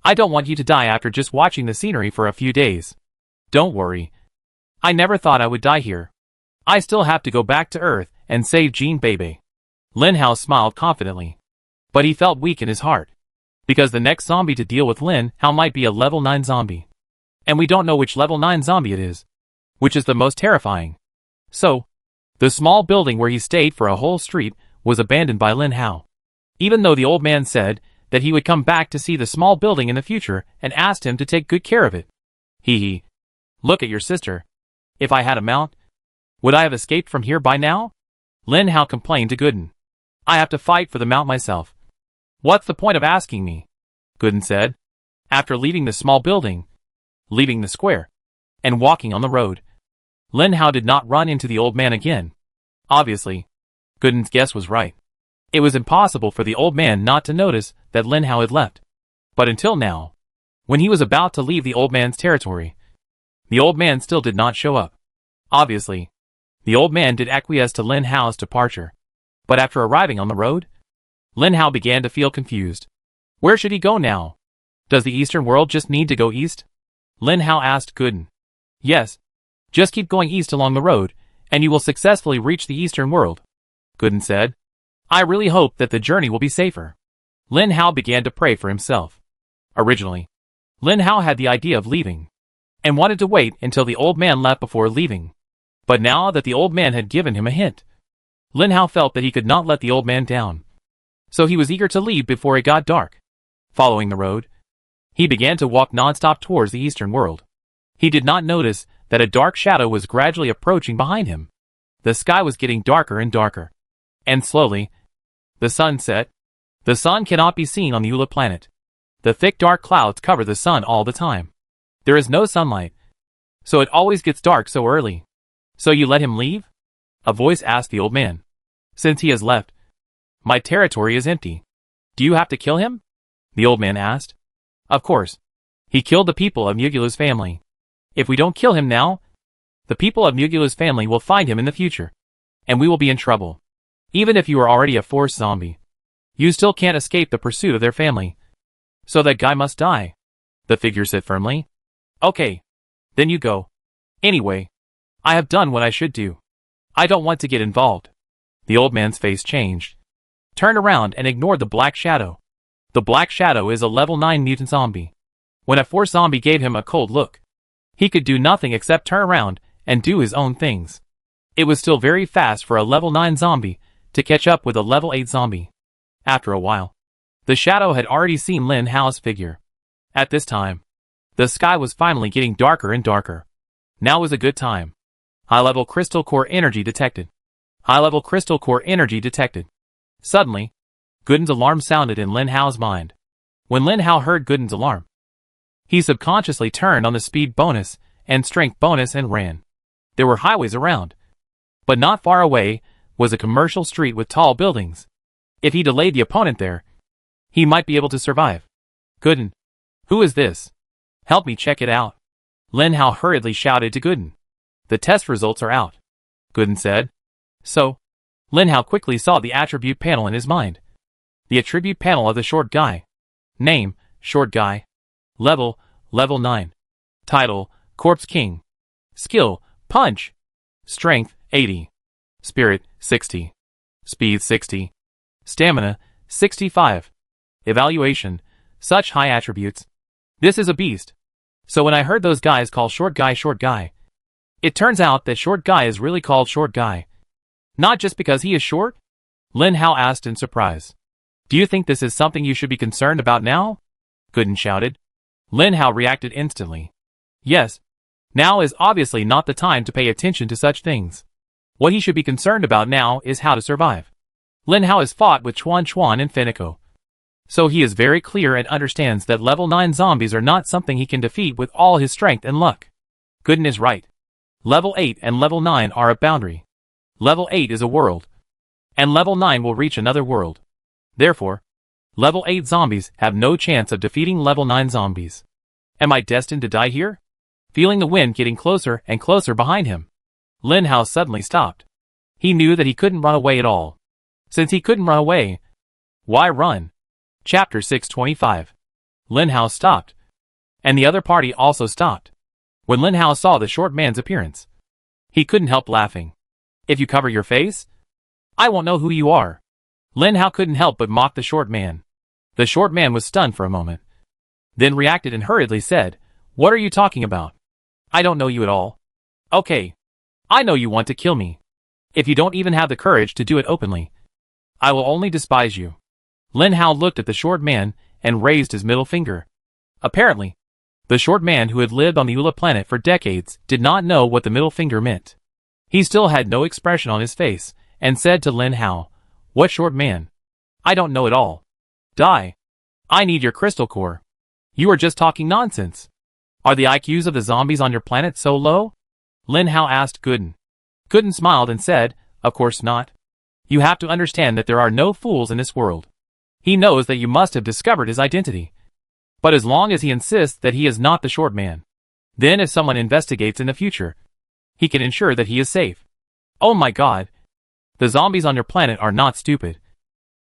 I don't want you to die after just watching the scenery for a few days. Don't worry. I never thought I would die here. I still have to go back to Earth and save Jean Bebe. Lin Hao smiled confidently. But he felt weak in his heart, because the next zombie to deal with Lin Hao might be a level 9 zombie. And we don't know which level 9 zombie it is, which is the most terrifying. So, the small building where he stayed for a whole street was abandoned by Lin Hao. Even though the old man said that he would come back to see the small building in the future and asked him to take good care of it. Hee hee. Look at your sister. If I had a mount, would I have escaped from here by now? Lin Hao complained to Gooden. I have to fight for the mount myself. What's the point of asking me? Gooden said. After leaving the small building, leaving the square, and walking on the road, Lin Hao did not run into the old man again. Obviously, Gooden's guess was right. It was impossible for the old man not to notice that Lin Hao had left. But until now, when he was about to leave the old man's territory, the old man still did not show up. Obviously, the old man did acquiesce to Lin Hao's departure. But after arriving on the road, Lin Hao began to feel confused. Where should he go now? Does the Eastern world just need to go east? Lin Hao asked Gooden. Yes. Just keep going east along the road, and you will successfully reach the Eastern world. Gooden said. I really hope that the journey will be safer. Lin Hao began to pray for himself. Originally, Lin Hao had the idea of leaving, and wanted to wait until the old man left before leaving. But now that the old man had given him a hint, Lin Hao felt that he could not let the old man down. So he was eager to leave before it got dark. Following the road, he began to walk non-stop towards the Eastern world. He did not notice that a dark shadow was gradually approaching behind him. The sky was getting darker and darker. And slowly, the sun set. The sun cannot be seen on the Eula planet. The thick dark clouds cover the sun all the time. There is no sunlight, so it always gets dark so early. So you let him leave? A voice asked the old man. Since he has left, my territory is empty. Do you have to kill him? The old man asked. Of course. He killed the people of Mugulu's family. If we don't kill him now, The people of Mugula's family will find him in the future. And we will be in trouble. Even if you are already a force zombie, you still can't escape the pursuit of their family. So that guy must die. The figure said firmly. Okay. Then you go. Anyway, I have done what I should do. I don't want to get involved. The old man's face changed. Turned around and ignored the black shadow. The black shadow is a level 9 mutant zombie. When a force zombie gave him a cold look, he could do nothing except turn around and do his own things. It was still very fast for a level 9 zombie to catch up with a level 8 zombie. After a while, the shadow had already seen Lin Hao's figure. At this time, the sky was finally getting darker and darker. Now was a good time. High-level crystal core energy detected. High-level crystal core energy detected. Suddenly, Gooden's alarm sounded in Lin Hao's mind. When Lin Hao heard Gooden's alarm, he subconsciously turned on the speed bonus and strength bonus and ran. There were highways around, but not far away was a commercial street with tall buildings. If he delayed the opponent there, he might be able to survive. Gooden, who is this? Help me check it out. Lin Hao hurriedly shouted to Gooden. The test results are out, Gooden said. So, Lin Hao quickly saw the attribute panel in his mind. The attribute panel of the short guy. Name, short guy. Level 9. Title, Corpse King. Skill, Punch. Strength, 80. Spirit, 60. Speed, 60. Stamina, 65. Evaluation, such high attributes. This is a beast. So when I heard those guys call short guy, it turns out that short guy is really called short guy. Not just because he is short? Lin Hao asked in surprise. Do you think this is something you should be concerned about now? Gooden shouted. Lin Hao reacted instantly. Yes. Now is obviously not the time to pay attention to such things. What he should be concerned about now is how to survive. Lin Hao has fought with Chuan Chuan and Finico. So he is very clear and understands that level 9 zombies are not something he can defeat with all his strength and luck. Gooden is right. Level 8 and level 9 are a boundary. Level 8 is a world. And level 9 will reach another world. Therefore, level 8 zombies have no chance of defeating level 9 zombies. Am I destined to die here? Feeling the wind getting closer and closer behind him, Lin Hao suddenly stopped. He knew that he couldn't run away at all. Since he couldn't run away, why run? Chapter 625. Lin Hao stopped. And the other party also stopped. When Lin Hao saw the short man's appearance, he couldn't help laughing. If you cover your face, I won't know who you are. Lin Hao couldn't help but mock the short man. The short man was stunned for a moment, then reacted and hurriedly said, What are you talking about? I don't know you at all. Okay. I know you want to kill me. If you don't even have the courage to do it openly, I will only despise you. Lin Hao looked at the short man and raised his middle finger. Apparently, the short man who had lived on the Ula planet for decades did not know what the middle finger meant. He still had no expression on his face and said to Lin Hao, What short man? I don't know at all. Die. I need your crystal core. You are just talking nonsense. Are the IQs of the zombies on your planet so low? Lin Hao asked Gooden. Gooden smiled and said, Of course not. You have to understand that there are no fools in this world. He knows that you must have discovered his identity. But as long as he insists that he is not the short man, then if someone investigates in the future, he can ensure that he is safe. Oh my god. The zombies on your planet are not stupid.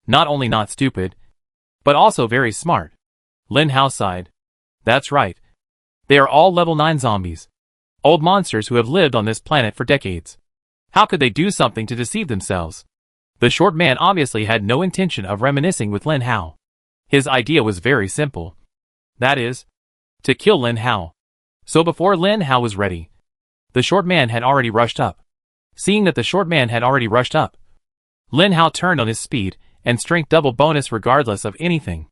Not only not stupid, but also very smart. Lin Hao sighed. That's right. They are all level 9 zombies. Old monsters who have lived on this planet for decades. How could they do something to deceive themselves? The short man obviously had no intention of reminiscing with Lin Hao. His idea was very simple. That is, to kill Lin Hao. So before Lin Hao was ready, the short man had already rushed up. Seeing that the short man had already rushed up, Lin Hao turned on his speed and strength double bonus regardless of anything,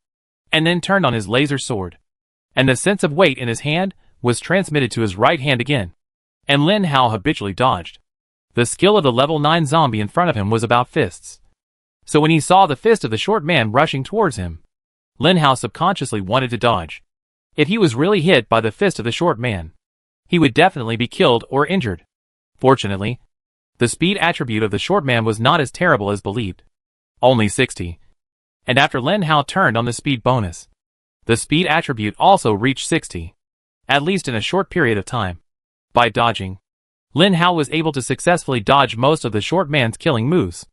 and then turned on his laser sword. And the sense of weight in his hand was transmitted to his right hand again, and Lin Hao habitually dodged. The skill of the level 9 zombie in front of him was about fists. So when he saw the fist of the short man rushing towards him, Lin Hao subconsciously wanted to dodge. If he was really hit by the fist of the short man, he would definitely be killed or injured. Fortunately, the speed attribute of the short man was not as terrible as believed. Only 60. And after Lin Hao turned on the speed bonus, the speed attribute also reached 60. At least in a short period of time. By dodging, Lin Hao was able to successfully dodge most of the short man's killing moves.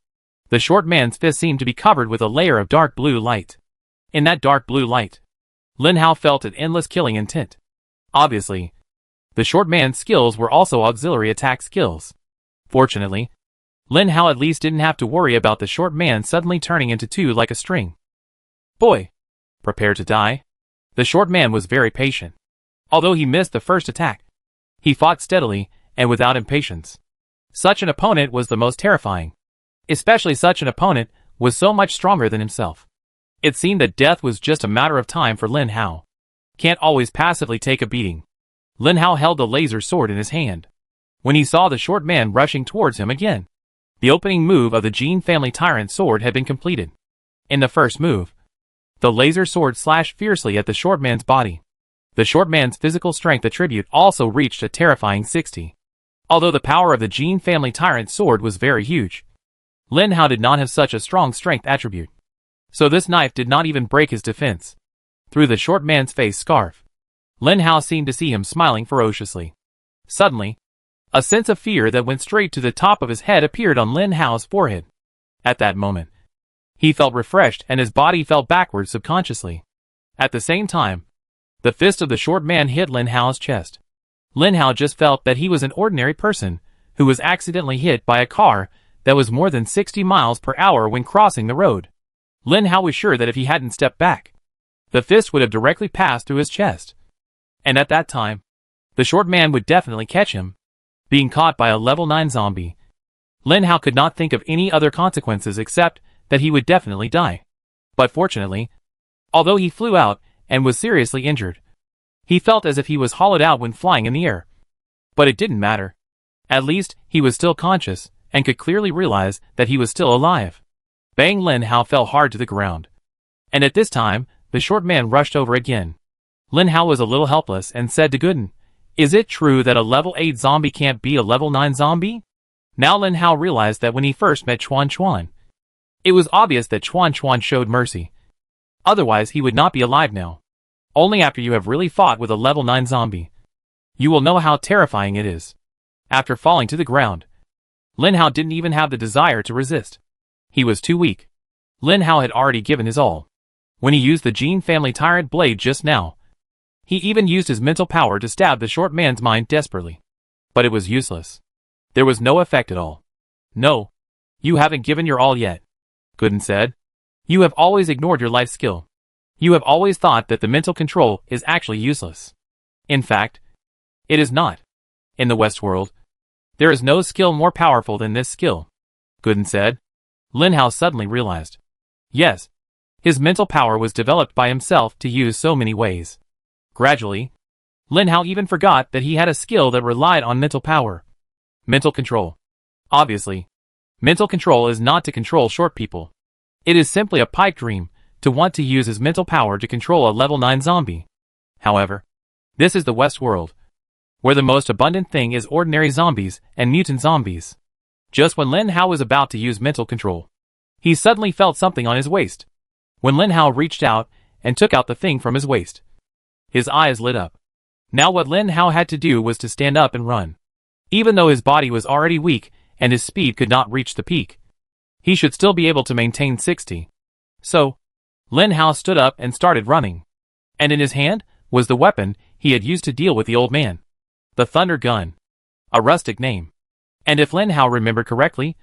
The short man's fist seemed to be covered with a layer of dark blue light. In that dark blue light, Lin Hao felt an endless killing intent. Obviously, the short man's skills were also auxiliary attack skills. Fortunately, Lin Hao at least didn't have to worry about the short man suddenly turning into two like a string. Boy, prepare to die. The short man was very patient. Although he missed the first attack, he fought steadily and without impatience. Such an opponent was the most terrifying. Especially such an opponent was so much stronger than himself. It seemed that death was just a matter of time for Lin Hao. Can't always passively take a beating. Lin Hao held the laser sword in his hand when he saw the short man rushing towards him again. The opening move of the Jin family tyrant sword had been completed. In the first move, the laser sword slashed fiercely at the short man's body. The short man's physical strength attribute also reached a terrifying 60. Although the power of the Jin family tyrant sword was very huge, Lin Hao did not have such a strong strength attribute. So this knife did not even break his defense. Through the short man's face scarf, Lin Hao seemed to see him smiling ferociously. Suddenly, a sense of fear that went straight to the top of his head appeared on Lin Hao's forehead. At that moment, he felt refreshed and his body fell backwards subconsciously. At the same time, the fist of the short man hit Lin Hao's chest. Lin Hao just felt that he was an ordinary person who was accidentally hit by a car that was more than 60 miles per hour when crossing the road. Lin Hao was sure that if he hadn't stepped back, the fist would have directly passed through his chest. And at that time, the short man would definitely catch him. Being caught by a level 9 zombie, Lin Hao could not think of any other consequences except that he would definitely die. But fortunately, although he flew out and was seriously injured, he felt as if he was hollowed out when flying in the air. But it didn't matter. At least, he was still conscious and could clearly realize that he was still alive. Bang! Lin Hao fell hard to the ground. And at this time, the short man rushed over again. Lin Hao was a little helpless and said to Gooden, "Is it true that a level 8 zombie can't be a level 9 zombie?" Now Lin Hao realized that when he first met Chuan Chuan, it was obvious that Chuan Chuan showed mercy. Otherwise he would not be alive now. Only after you have really fought with a level 9 zombie, you will know how terrifying it is. After falling to the ground, Lin Hao didn't even have the desire to resist. He was too weak. Lin Hao had already given his all. When he used the Jin family tyrant blade just now, he even used his mental power to stab the short man's mind desperately. But it was useless. There was no effect at all. "No, you haven't given your all yet," Gooden said. "You have always ignored your life skill. You have always thought that the mental control is actually useless. In fact, it is not. In the West world, there is no skill more powerful than this skill," Gooden said. Lin Hao suddenly realized. Yes, his mental power was developed by himself to use so many ways. Gradually, Lin Hao even forgot that he had a skill that relied on mental power. Mental control. Obviously, mental control is not to control short people. It is simply a pipe dream to want to use his mental power to control a level 9 zombie. However, this is the West world, where the most abundant thing is ordinary zombies and mutant zombies. Just when Lin Hao was about to use mental control, he suddenly felt something on his waist. When Lin Hao reached out and took out the thing from his waist, his eyes lit up. Now what Lin Hao had to do was to stand up and run. Even though his body was already weak and his speed could not reach the peak, he should still be able to maintain 60. So, Lin Hao stood up and started running. And in his hand was the weapon he had used to deal with the old man. The Thunder Gun. A rustic name. And if Lin Hao remembered correctly,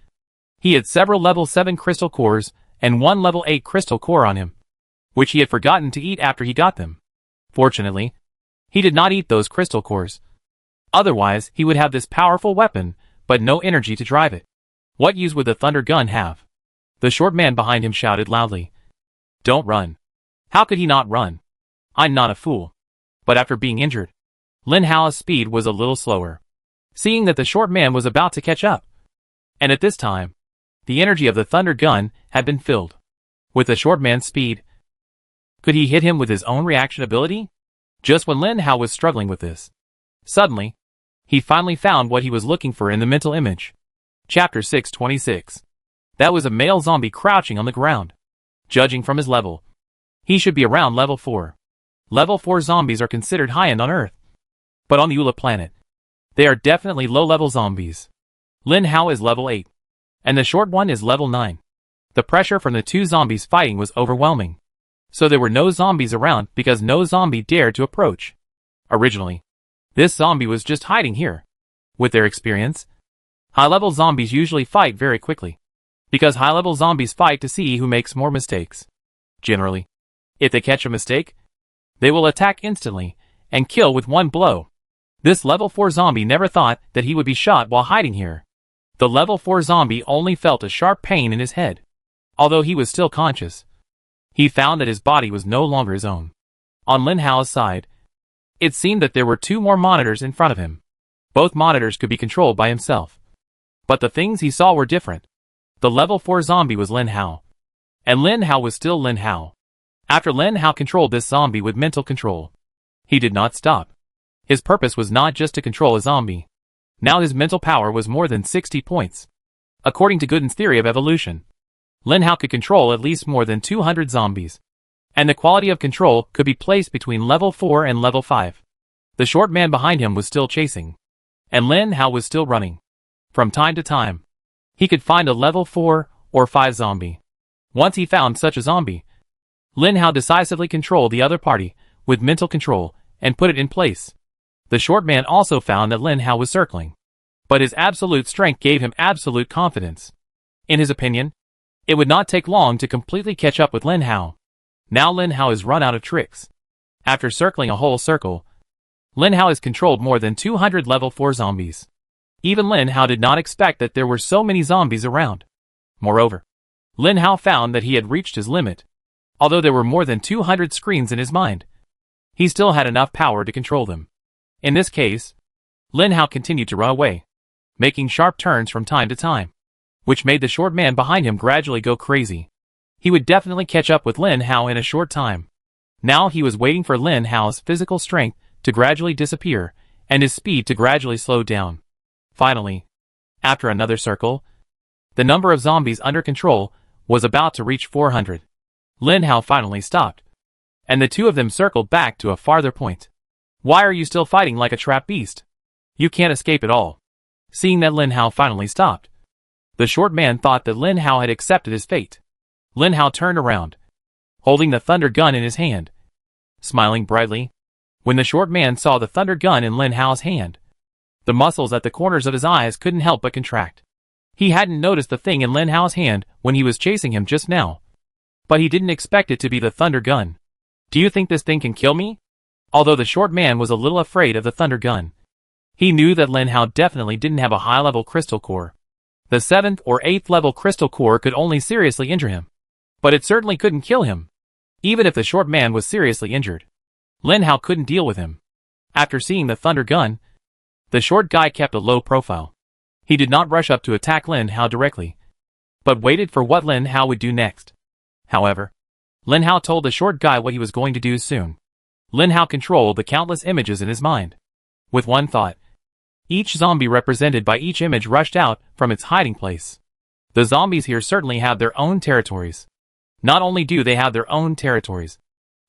he had several level 7 crystal cores and one level 8 crystal core on him, which he had forgotten to eat after he got them. Fortunately, he did not eat those crystal cores. Otherwise, he would have this powerful weapon, but no energy to drive it. What use would the Thunder Gun have? The short man behind him shouted loudly. "Don't run." How could he not run? I'm not a fool. But after being injured, Lin Hao's speed was a little slower, seeing that the short man was about to catch up. And at this time, the energy of the Thunder Gun had been filled. With the short man's speed, could he hit him with his own reaction ability? Just when Lin Hao was struggling with this, suddenly, he finally found what he was looking for in the mental image. Chapter 626. That was a male zombie crouching on the ground. Judging from his level, he should be around level 4. Level 4 zombies are considered high-end on Earth. But on the Ula planet, They are definitely low-level zombies. Lin Hao is level 8. And the short one is level 9. The pressure from the two zombies fighting was overwhelming. So there were no zombies around because no zombie dared to approach. Originally, this zombie was just hiding here. With their experience, high-level zombies usually fight very quickly. Because high-level zombies fight to see who makes more mistakes. Generally, if they catch a mistake, they will attack instantly and kill with one blow. This level 4 zombie never thought that he would be shot while hiding here. The level 4 zombie only felt a sharp pain in his head. Although he was still conscious, he found that his body was no longer his own. On Lin Hao's side, it seemed that there were two more monitors in front of him. Both monitors could be controlled by himself. But the things he saw were different. The level 4 zombie was Lin Hao. And Lin Hao was still Lin Hao. After Lin Hao controlled this zombie with mental control, he did not stop. His purpose was not just to control a zombie. Now his mental power was more than 60 points. According to Gooden's theory of evolution, Lin Hao could control at least more than 200 zombies. And the quality of control could be placed between level 4 and level 5. The short man behind him was still chasing. And Lin Hao was still running. From time to time, he could find a level 4 or 5 zombie. Once he found such a zombie, Lin Hao decisively controlled the other party with mental control and put it in place. The short man also found that Lin Hao was circling. But his absolute strength gave him absolute confidence. In his opinion, it would not take long to completely catch up with Lin Hao. Now Lin Hao has run out of tricks. After circling a whole circle, Lin Hao has controlled more than 200 level 4 zombies. Even Lin Hao did not expect that there were so many zombies around. Moreover, Lin Hao found that he had reached his limit. Although there were more than 200 screens in his mind, he still had enough power to control them. In this case, Lin Hao continued to run away, making sharp turns from time to time, which made the short man behind him gradually go crazy. He would definitely catch up with Lin Hao in a short time. Now he was waiting for Lin Hao's physical strength to gradually disappear and his speed to gradually slow down. Finally, after another circle, the number of zombies under control was about to reach 400. Lin Hao finally stopped, and the two of them circled back to a farther point. Why are you still fighting like a trapped beast? You can't escape at all. Seeing that Lin Hao finally stopped, the short man thought that Lin Hao had accepted his fate. Lin Hao turned around, holding the thunder gun in his hand, smiling brightly. When the short man saw the thunder gun in Lin Hao's hand, the muscles at the corners of his eyes couldn't help but contract. He hadn't noticed the thing in Lin Hao's hand when he was chasing him just now. But he didn't expect it to be the thunder gun. Do you think this thing can kill me? Although the short man was a little afraid of the thunder gun, he knew that Lin Hao definitely didn't have a high-level crystal core. The 7th or 8th level crystal core could only seriously injure him. But it certainly couldn't kill him. Even if the short man was seriously injured, Lin Hao couldn't deal with him. After seeing the thunder gun, the short guy kept a low profile. He did not rush up to attack Lin Hao directly, but waited for what Lin Hao would do next. However, Lin Hao told the short guy what he was going to do soon. Lin Hao controlled the countless images in his mind. With one thought, each zombie represented by each image rushed out from its hiding place. The zombies here certainly have their own territories. Not only do they have their own territories,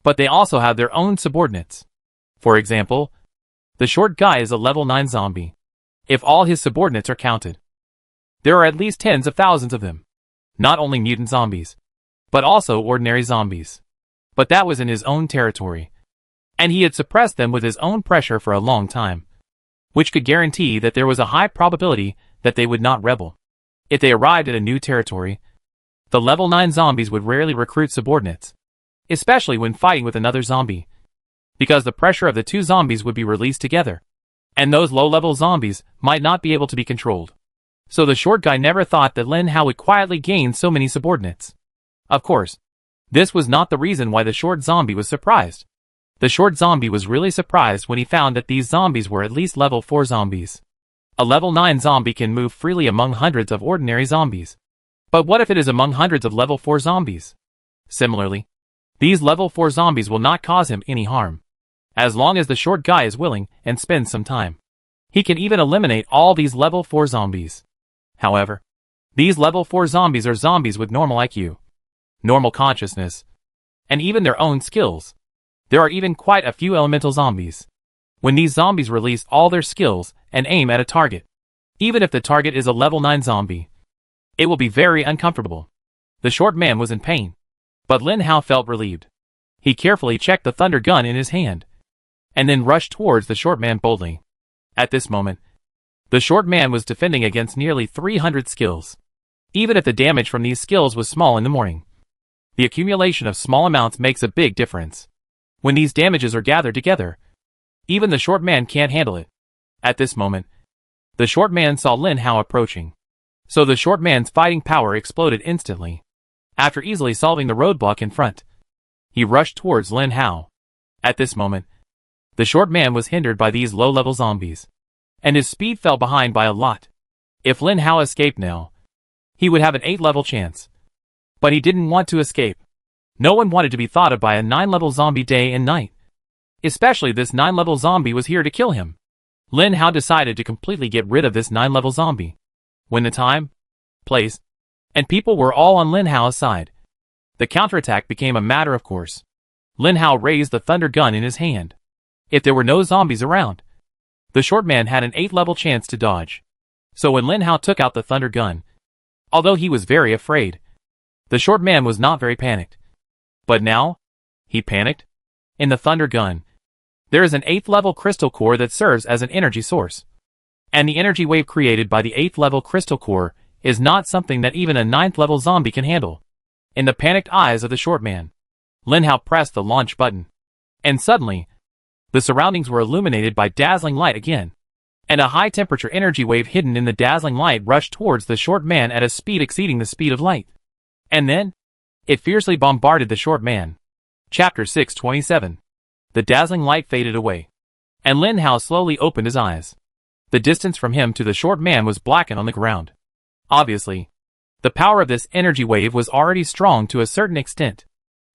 but they also have their own subordinates. For example, the short guy is a level 9 zombie, if all his subordinates are counted. There are at least tens of thousands of them. Not only mutant zombies, but also ordinary zombies. But that was in his own territory. And he had suppressed them with his own pressure for a long time, which could guarantee that there was a high probability that they would not rebel. If they arrived at a new territory, the level 9 zombies would rarely recruit subordinates, especially when fighting with another zombie, because the pressure of the two zombies would be released together, and those low-level zombies might not be able to be controlled. So the short guy never thought that Lin Hao would quietly gain so many subordinates. Of course, this was not the reason why the short zombie was surprised. The short zombie was really surprised when he found that these zombies were at least level 4 zombies. A level 9 zombie can move freely among hundreds of ordinary zombies. But what if it is among hundreds of level 4 zombies? Similarly, these level 4 zombies will not cause him any harm, as long as the short guy is willing and spends some time. He can even eliminate all these level 4 zombies. However, these level 4 zombies are zombies with normal IQ, normal consciousness, and even their own skills. There are even quite a few elemental zombies, when these zombies release all their skills and aim at a target. Even if the target is a level 9 zombie, it will be very uncomfortable. The short man was in pain, but Lin Hao felt relieved. He carefully checked the thunder gun in his hand, and then rushed towards the short man boldly. At this moment, the short man was defending against nearly 300 skills. Even if the damage from these skills was small in the morning, the accumulation of small amounts makes a big difference. When these damages are gathered together, even the short man can't handle it. At this moment, the short man saw Lin Hao approaching, so the short man's fighting power exploded instantly. After easily solving the roadblock in front, he rushed towards Lin Hao. At this moment, the short man was hindered by these low-level zombies, and his speed fell behind by a lot. If Lin Hao escaped now, he would have an 8-level chance. But he didn't want to escape. No one wanted to be thought of by a 9-level zombie day and night. Especially this 9-level zombie was here to kill him. Lin Hao decided to completely get rid of this 9-level zombie. When the time, place, and people were all on Lin Hao's side, the counterattack became a matter of course. Lin Hao raised the thunder gun in his hand. If there were no zombies around, the short man had an 8-level chance to dodge. So when Lin Hao took out the thunder gun, although he was very afraid, the short man was not very panicked. But now, he panicked. In the thunder gun, there is an 8th-level crystal core that serves as an energy source. And the energy wave created by the 8th-level crystal core is not something that even a 9th-level zombie can handle. In the panicked eyes of the short man, Lin Hao pressed the launch button. And suddenly, the surroundings were illuminated by dazzling light again. And a high-temperature energy wave hidden in the dazzling light rushed towards the short man at a speed exceeding the speed of light. And then, it fiercely bombarded the short man. Chapter 627. The dazzling light faded away, and Lin Hao slowly opened his eyes. The distance from him to the short man was blackened on the ground. Obviously, the power of this energy wave was already strong to a certain extent.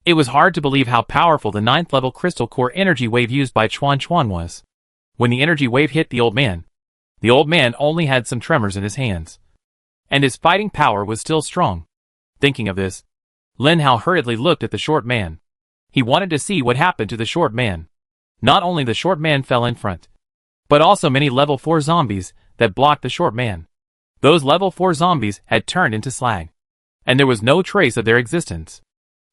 It was hard to believe how powerful the 9th-level crystal core energy wave used by Chuan Chuan was. When the energy wave hit the old man only had some tremors in his hands, and his fighting power was still strong. Thinking of this, Lin Hao hurriedly looked at the short man. He wanted to see what happened to the short man. Not only the short man fell in front, but also many level 4 zombies that blocked the short man. Those level 4 zombies had turned into slag, and there was no trace of their existence.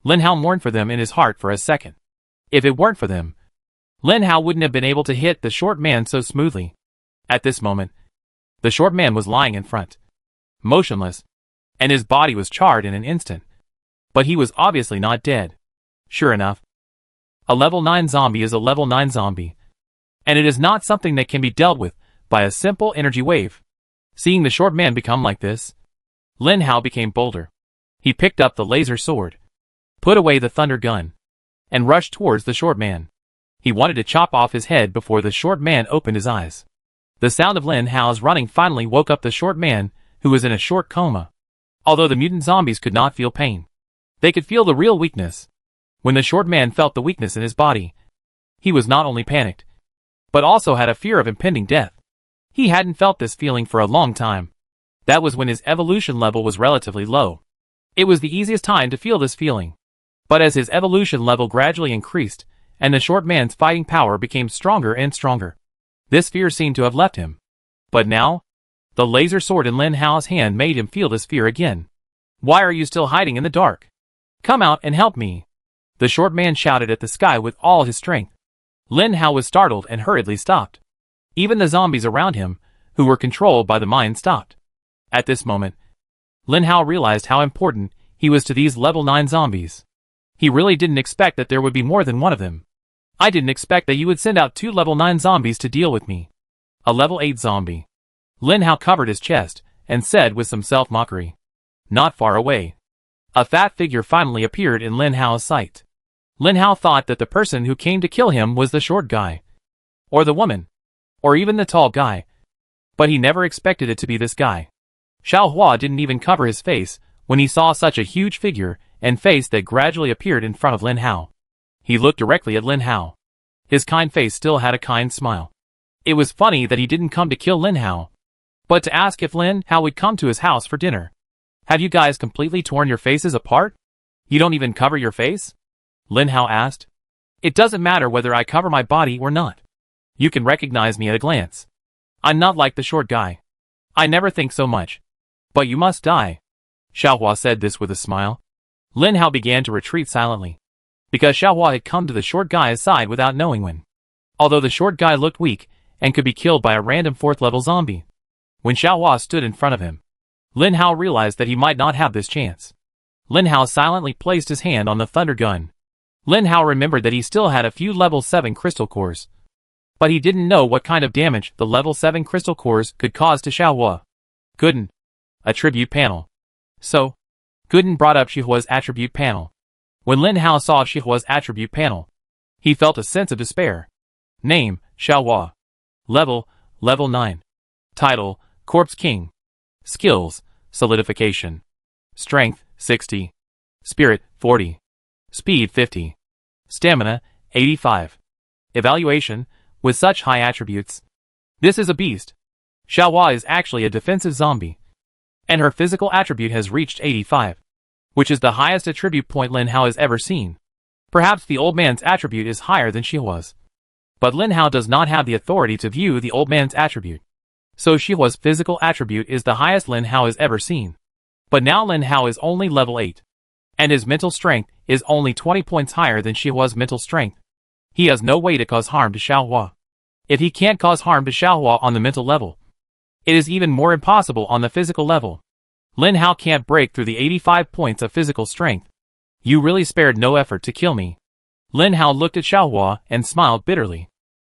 Lin Hao mourned for them in his heart for a second. If it weren't for them, Lin Hao wouldn't have been able to hit the short man so smoothly. At this moment, the short man was lying in front, motionless, and his body was charred in an instant. But he was obviously not dead. Sure enough, a level 9 zombie is a level 9 zombie, and it is not something that can be dealt with by a simple energy wave. Seeing the short man become like this, Lin Hao became bolder. He picked up the laser sword, put away the thunder gun, and rushed towards the short man. He wanted to chop off his head before the short man opened his eyes. The sound of Lin Hao's running finally woke up the short man, who was in a short coma. Although the mutant zombies could not feel pain, they could feel the real weakness. When the short man felt the weakness in his body, he was not only panicked, but also had a fear of impending death. He hadn't felt this feeling for a long time. That was when his evolution level was relatively low. It was the easiest time to feel this feeling. But as his evolution level gradually increased, and the short man's fighting power became stronger and stronger, this fear seemed to have left him. But now, the laser sword in Lin Hao's hand made him feel this fear again. "Why are you still hiding in the dark? Come out and help me!" The short man shouted at the sky with all his strength. Lin Hao was startled and hurriedly stopped. Even the zombies around him, who were controlled by the mind, stopped. At this moment, Lin Hao realized how important he was to these level 9 zombies. He really didn't expect that there would be more than one of them. "I didn't expect that you would send out 2 level 9 zombies to deal with me. A level 8 zombie." Lin Hao covered his chest and said with some self-mockery. Not far away, a fat figure finally appeared in Lin Hao's sight. Lin Hao thought that the person who came to kill him was the short guy, or the woman, or even the tall guy. But he never expected it to be this guy. Xiao Hua didn't even cover his face when he saw such a huge figure and face that gradually appeared in front of Lin Hao. He looked directly at Lin Hao. His kind face still had a kind smile. It was funny that he didn't come to kill Lin Hao, but to ask if Lin Hao would come to his house for dinner. "Have you guys completely torn your faces apart? You don't even cover your face?" Lin Hao asked. "It doesn't matter whether I cover my body or not. You can recognize me at a glance. I'm not like the short guy. I never think so much. But you must die. Xiaohua said this with a smile. Lin Hao began to retreat silently, because Xiaohua had come to the short guy's side without knowing when. Although the short guy looked weak and could be killed by a random 4th level zombie. When Xiaohua stood in front of him, Lin Hao realized that he might not have this chance. Lin Hao silently placed his hand on the thunder gun. Lin Hao remembered that he still had a few level 7 crystal cores. But he didn't know what kind of damage the level 7 crystal cores could cause to Xiaohua. Gooden. Attribute panel. So, Gooden brought up Xiaohua's attribute panel. When Lin Hao saw Xiaohua's attribute panel, he felt a sense of despair. Name, Xiaohua. Level 9. Title, Corpse King. Skills, Solidification. Strength, 60. Spirit, 40. Speed, 50. Stamina, 85. Evaluation, with such high attributes. This is a beast. Xiaohua is actually a defensive zombie. And her physical attribute has reached 85. Which is the highest attribute point Lin Hao has ever seen. Perhaps the old man's attribute is higher than Xiaohua's. But Lin Hao does not have the authority to view the old man's attribute. So Xiaohua's physical attribute is the highest Lin Hao has ever seen. But now Lin Hao is only level 8. And his mental strength is only 20 points higher than Xiaohua's mental strength. He has no way to cause harm to Xiaohua. If he can't cause harm to Xiaohua on the mental level, it is even more impossible on the physical level. Lin Hao can't break through the 85 points of physical strength. You really spared no effort to kill me. Lin Hao looked at Xiaohua and smiled bitterly.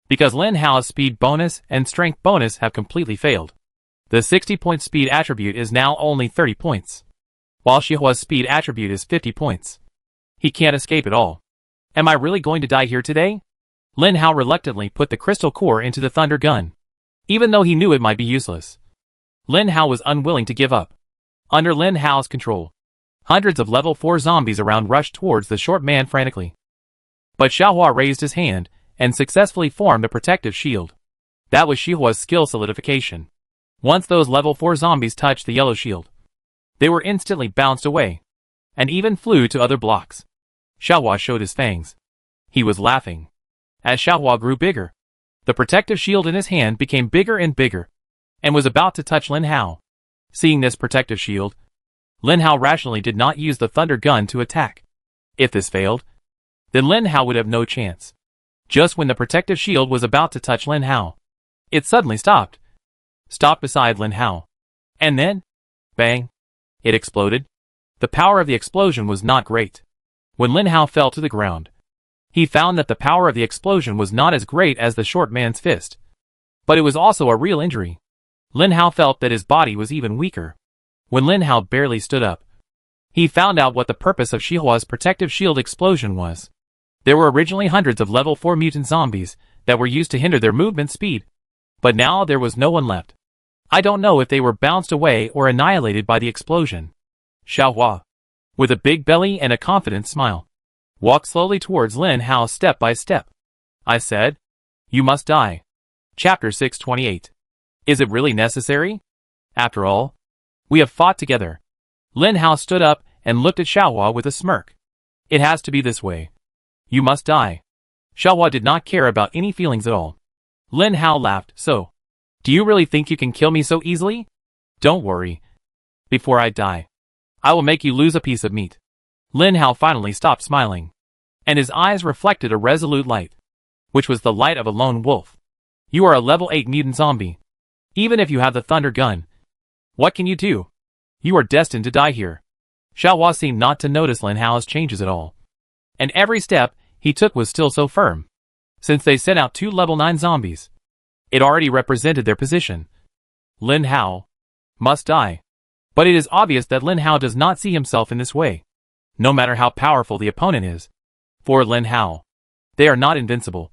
Because Lin Hao's speed bonus and strength bonus have completely failed. The 60-point speed attribute is now only 30 points. While Xiaohua's speed attribute is 50 points. He can't escape at all. Am I really going to die here today? Lin Hao reluctantly put the crystal core into the thunder gun. Even though he knew it might be useless. Lin Hao was unwilling to give up. Under Lin Hao's control, hundreds of level 4 zombies around rushed towards the short man frantically. But Xiaohua raised his hand and successfully formed a protective shield. That was Xiaohua's skill solidification. Once those level 4 zombies touched the yellow shield, they were instantly bounced away, and even flew to other blocks. Xiaohua showed his fangs. He was laughing. As Xiaohua grew bigger, the protective shield in his hand became bigger and bigger, and was about to touch Lin Hao. Seeing this protective shield, Lin Hao rationally did not use the thunder gun to attack. If this failed, then Lin Hao would have no chance. Just when the protective shield was about to touch Lin Hao, it suddenly stopped. Stopped beside Lin Hao. And then, bang, it exploded. The power of the explosion was not great. When Lin Hao fell to the ground, he found that the power of the explosion was not as great as the short man's fist. But it was also a real injury. Lin Hao felt that his body was even weaker. When Lin Hao barely stood up, he found out what the purpose of Xiaohua's protective shield explosion was. There were originally hundreds of level 4 mutant zombies that were used to hinder their movement speed. But now there was no one left. I don't know if they were bounced away or annihilated by the explosion. Xiaohua, with a big belly and a confident smile, walked slowly towards Lin Hao step by step. I said, "You must die." Chapter 628. Is it really necessary? After all, we have fought together. Lin Hao stood up and looked at Xiaohua with a smirk. It has to be this way. You must die. Xiaohua did not care about any feelings at all. Lin Hao laughed. So, do you really think you can kill me so easily? Don't worry. Before I die, I will make you lose a piece of meat. Lin Hao finally stopped smiling, and his eyes reflected a resolute light, which was the light of a lone wolf. You are a level 8 mutant zombie. Even if you have the thunder gun, what can you do? You are destined to die here. Xiaohua seemed not to notice Lin Hao's changes at all. And every step he took was still so firm. Since they sent out 2 level 9 zombies, it already represented their position. Lin Hao must die. But it is obvious that Lin Hao does not see himself in this way, no matter how powerful the opponent is. For Lin Hao, they are not invincible.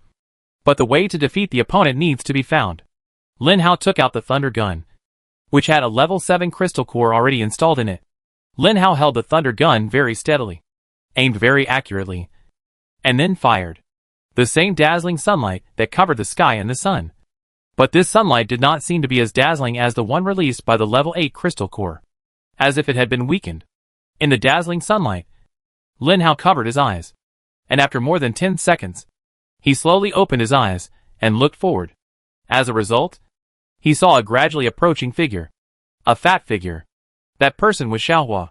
But the way to defeat the opponent needs to be found. Lin Hao took out the thunder gun, which had a level 7 crystal core already installed in it. Lin Hao held the thunder gun very steadily, aimed very accurately, and then fired. The same dazzling sunlight that covered the sky and the sun. But this sunlight did not seem to be as dazzling as the one released by the level 8 crystal core, as if it had been weakened. In the dazzling sunlight, Lin Hao covered his eyes, and after more than 10 seconds, he slowly opened his eyes and looked forward. As a result, he saw a gradually approaching figure. A fat figure. That person was Xiaohua.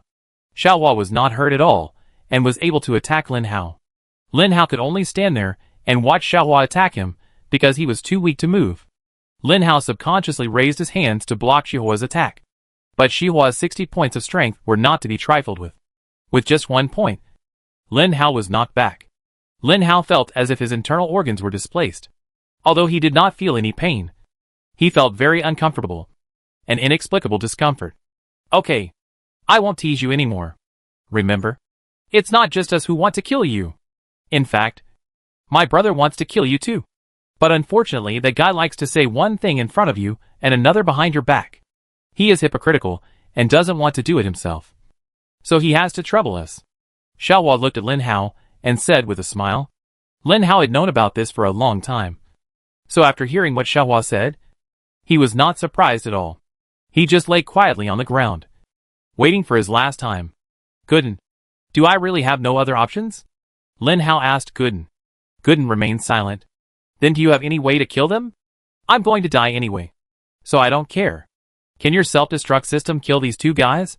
Xiaohua was not hurt at all, and was able to attack Lin Hao. Lin Hao could only stand there and watch Xiaohua attack him, because he was too weak to move. Lin Hao subconsciously raised his hands to block Xiaohua's attack. But Xiaohua's 60 points of strength were not to be trifled with. With just 1 point, Lin Hao was knocked back. Lin Hao felt as if his internal organs were displaced. Although he did not feel any pain, he felt very uncomfortable. An inexplicable discomfort. Okay. I won't tease you anymore. Remember? It's not just us who want to kill you. In fact, my brother wants to kill you too. But unfortunately, that guy likes to say one thing in front of you and another behind your back. He is hypocritical and doesn't want to do it himself. So he has to trouble us. Xiaohua looked at Lin Hao and said with a smile. Lin Hao had known about this for a long time. So after hearing what Xiaohua said, he was not surprised at all. He just lay quietly on the ground, waiting for his last time. Gooden, do I really have no other options? Lin Hao asked Gooden. Gooden remained silent. Then do you have any way to kill them? I'm going to die anyway. So I don't care. Can your self-destruct system kill these two guys?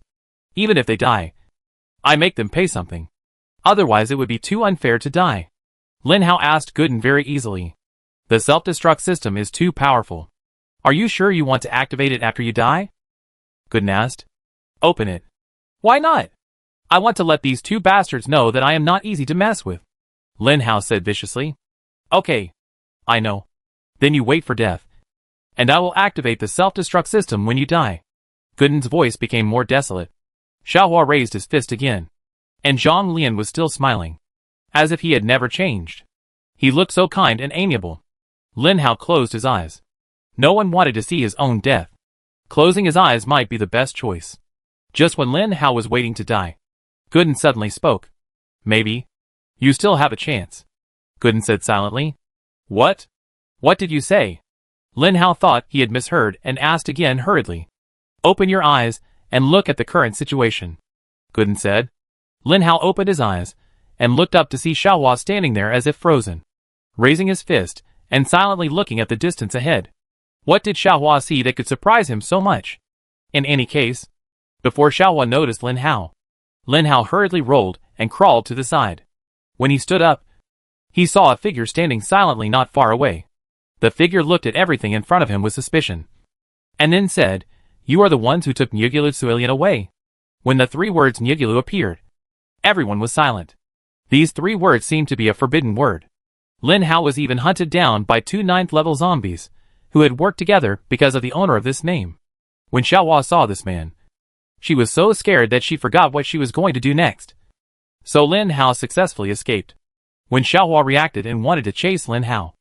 Even if they die, I make them pay something. Otherwise it would be too unfair to die. Lin Hao asked Gooden very easily. The self-destruct system is too powerful. Are you sure you want to activate it after you die? Gooden asked. Open it. Why not? I want to let these two bastards know that I am not easy to mess with. Lin Hao said viciously. Okay. I know. Then you wait for death. And I will activate the self-destruct system when you die. Gooden's voice became more desolate. Xiaohua raised his fist again. And Zhang Lian was still smiling. As if he had never changed. He looked so kind and amiable. Lin Hao closed his eyes. No one wanted to see his own death. Closing his eyes might be the best choice. Just when Lin Hao was waiting to die, Gooden suddenly spoke. Maybe. You still have a chance. Gooden said silently. What? What did you say? Lin Hao thought he had misheard and asked again hurriedly. Open your eyes and look at the current situation. Gooden said. Lin Hao opened his eyes and looked up to see Xiaohua standing there as if frozen, raising his fist and silently looking at the distance ahead. What did Xiaohua see that could surprise him so much? In any case, before Xiaohua noticed Lin Hao hurriedly rolled and crawled to the side. When he stood up, he saw a figure standing silently not far away. The figure looked at everything in front of him with suspicion, and then said, You are the ones who took Nyugulu Suilian away. When the 3 words Nyugulu appeared, everyone was silent. These 3 words seemed to be a forbidden word. Lin Hao was even hunted down by 2 9th-level zombies, who had worked together because of the owner of this name. When Xiaohua saw this man, she was so scared that she forgot what she was going to do next. So Lin Hao successfully escaped. When Xiaohua reacted and wanted to chase Lin Hao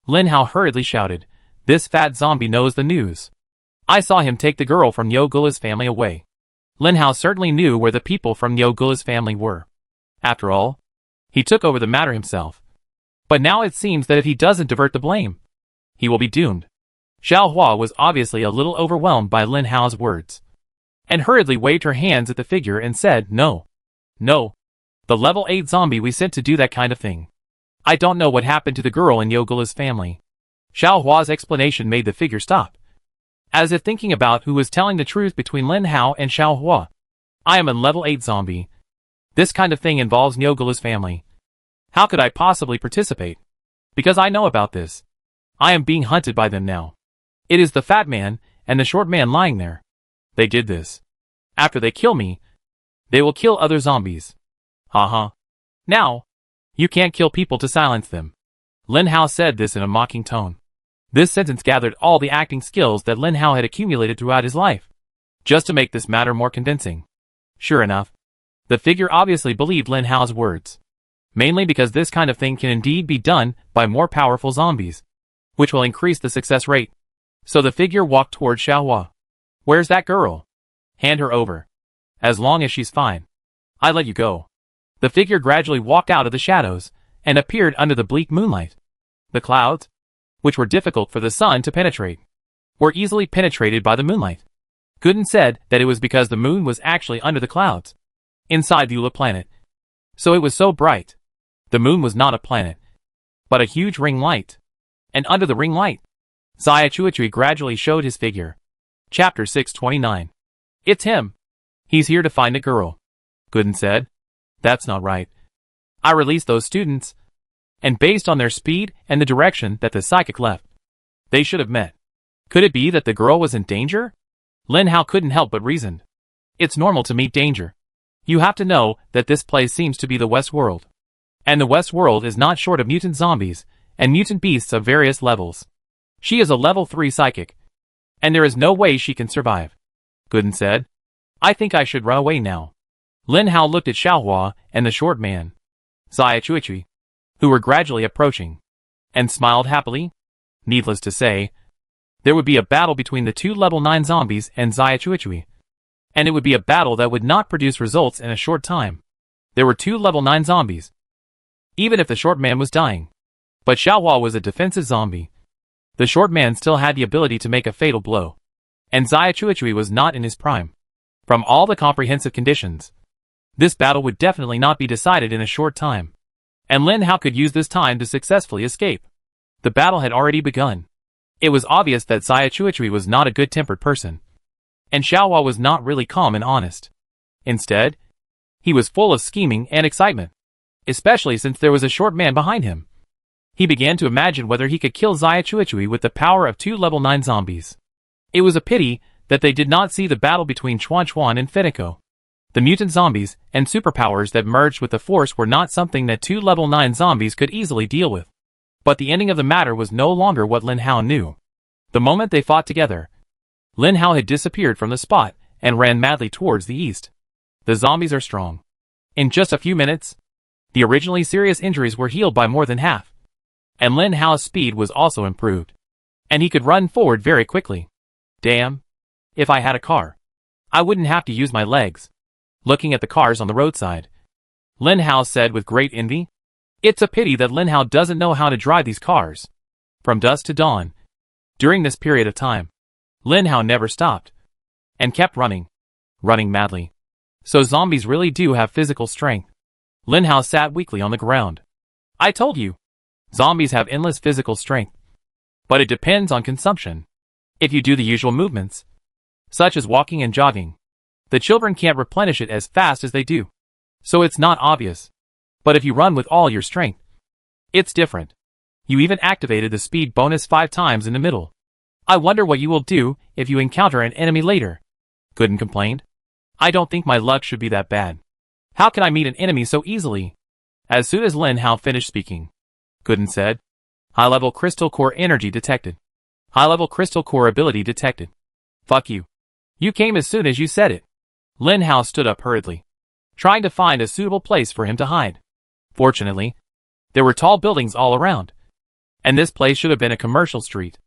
hurriedly shouted, This fat zombie knows the news. I saw him take the girl from Nyogula's family away. Lin Hao certainly knew where the people from Nyogula's family were. After all, he took over the matter himself. But now it seems that if he doesn't divert the blame, he will be doomed. Xiaohua was obviously a little overwhelmed by Lin Hao's words, and hurriedly waved her hands at the figure and said, No. No. The level 8 zombie we sent to do that kind of thing. I don't know what happened to the girl in Nyogula's family. Xiaohua's explanation made the figure stop, as if thinking about who was telling the truth between Lin Hao and Xiaohua. I am a level 8 zombie. This kind of thing involves Nyogula's family. How could I possibly participate? Because I know about this. I am being hunted by them now. It is the fat man and the short man lying there. They did this. After they kill me, they will kill other zombies. Haha. Now, you can't kill people to silence them. Lin Hao said this in a mocking tone. This sentence gathered all the acting skills that Lin Hao had accumulated throughout his life, just to make this matter more convincing. Sure enough, the figure obviously believed Lin Hao's words, mainly because this kind of thing can indeed be done by more powerful zombies, which will increase the success rate. So the figure walked toward Xiaohua. Where's that girl? Hand her over. As long as she's fine, I let you go. The figure gradually walked out of the shadows and appeared under the bleak moonlight. The clouds, which were difficult for the sun to penetrate, were easily penetrated by the moonlight. Gooden said that it was because the moon was actually under the clouds, inside the Ula planet. So it was so bright. The moon was not a planet, but a huge ring light. And under the ring light, Zaya gradually showed his figure. Chapter 629. It's him. He's here to find a girl. Gooden said. That's not right. I released those students, and based on their speed and the direction that the psychic left, they should have met. Could it be that the girl was in danger? Lin Hao couldn't help but reason. It's normal to meet danger. You have to know that this place seems to be the West World. And the West World is not short of mutant zombies and mutant beasts of various levels. She is a level 3 psychic, and there is no way she can survive. Gooden said. I think I should run away now. Lin Hao looked at Xiaohua and the short man, Zaya, who were gradually approaching, and smiled happily. Needless to say, there would be a battle between the two level 9 zombies and Zaya, and it would be a battle that would not produce results in a short time. There were 2 level 9 zombies, even if the short man was dying. But Xiaohua was a defensive zombie. The short man still had the ability to make a fatal blow, and Zaya was not in his prime. From all the comprehensive conditions, this battle would definitely not be decided in a short time, and Lin Hao could use this time to successfully escape. The battle had already begun. It was obvious that Zaya was not a good-tempered person, and Xiaohua was not really calm and honest. Instead, he was full of scheming and excitement, especially since there was a short man behind him. He began to imagine whether he could kill Zaya with the power of 2 level 9 zombies. It was a pity that they did not see the battle between Chuan and Fenico. The mutant zombies and superpowers that merged with the force were not something that 2 level 9 zombies could easily deal with. But the ending of the matter was no longer what Lin Hao knew. The moment they fought together, Lin Hao had disappeared from the spot and ran madly towards the east. The zombies are strong. In just a few minutes, the originally serious injuries were healed by more than half, and Lin Hao's speed was also improved, and he could run forward very quickly. Damn. If I had a car, I wouldn't have to use my legs. Looking at the cars on the roadside, Lin Hao said with great envy. It's a pity that Lin Hao doesn't know how to drive these cars. From dusk to dawn, during this period of time, Lin Hao never stopped, and kept running madly. So zombies really do have physical strength. Lin Hao sat weakly on the ground. I told you, zombies have endless physical strength. But it depends on consumption. If you do the usual movements, such as walking and jogging, the children can't replenish it as fast as they do. So it's not obvious. But if you run with all your strength, it's different. You even activated the speed bonus 5 times in the middle. I wonder what you will do if you encounter an enemy later. Gooden complained. I don't think my luck should be that bad. How can I meet an enemy so easily? As soon as Lin Hao finished speaking, Gooden said, High-level crystal core energy detected. High-level crystal core ability detected. Fuck you. You came as soon as you said it. Lin Hao stood up hurriedly, trying to find a suitable place for him to hide. Fortunately, there were tall buildings all around, and this place should have been a commercial street.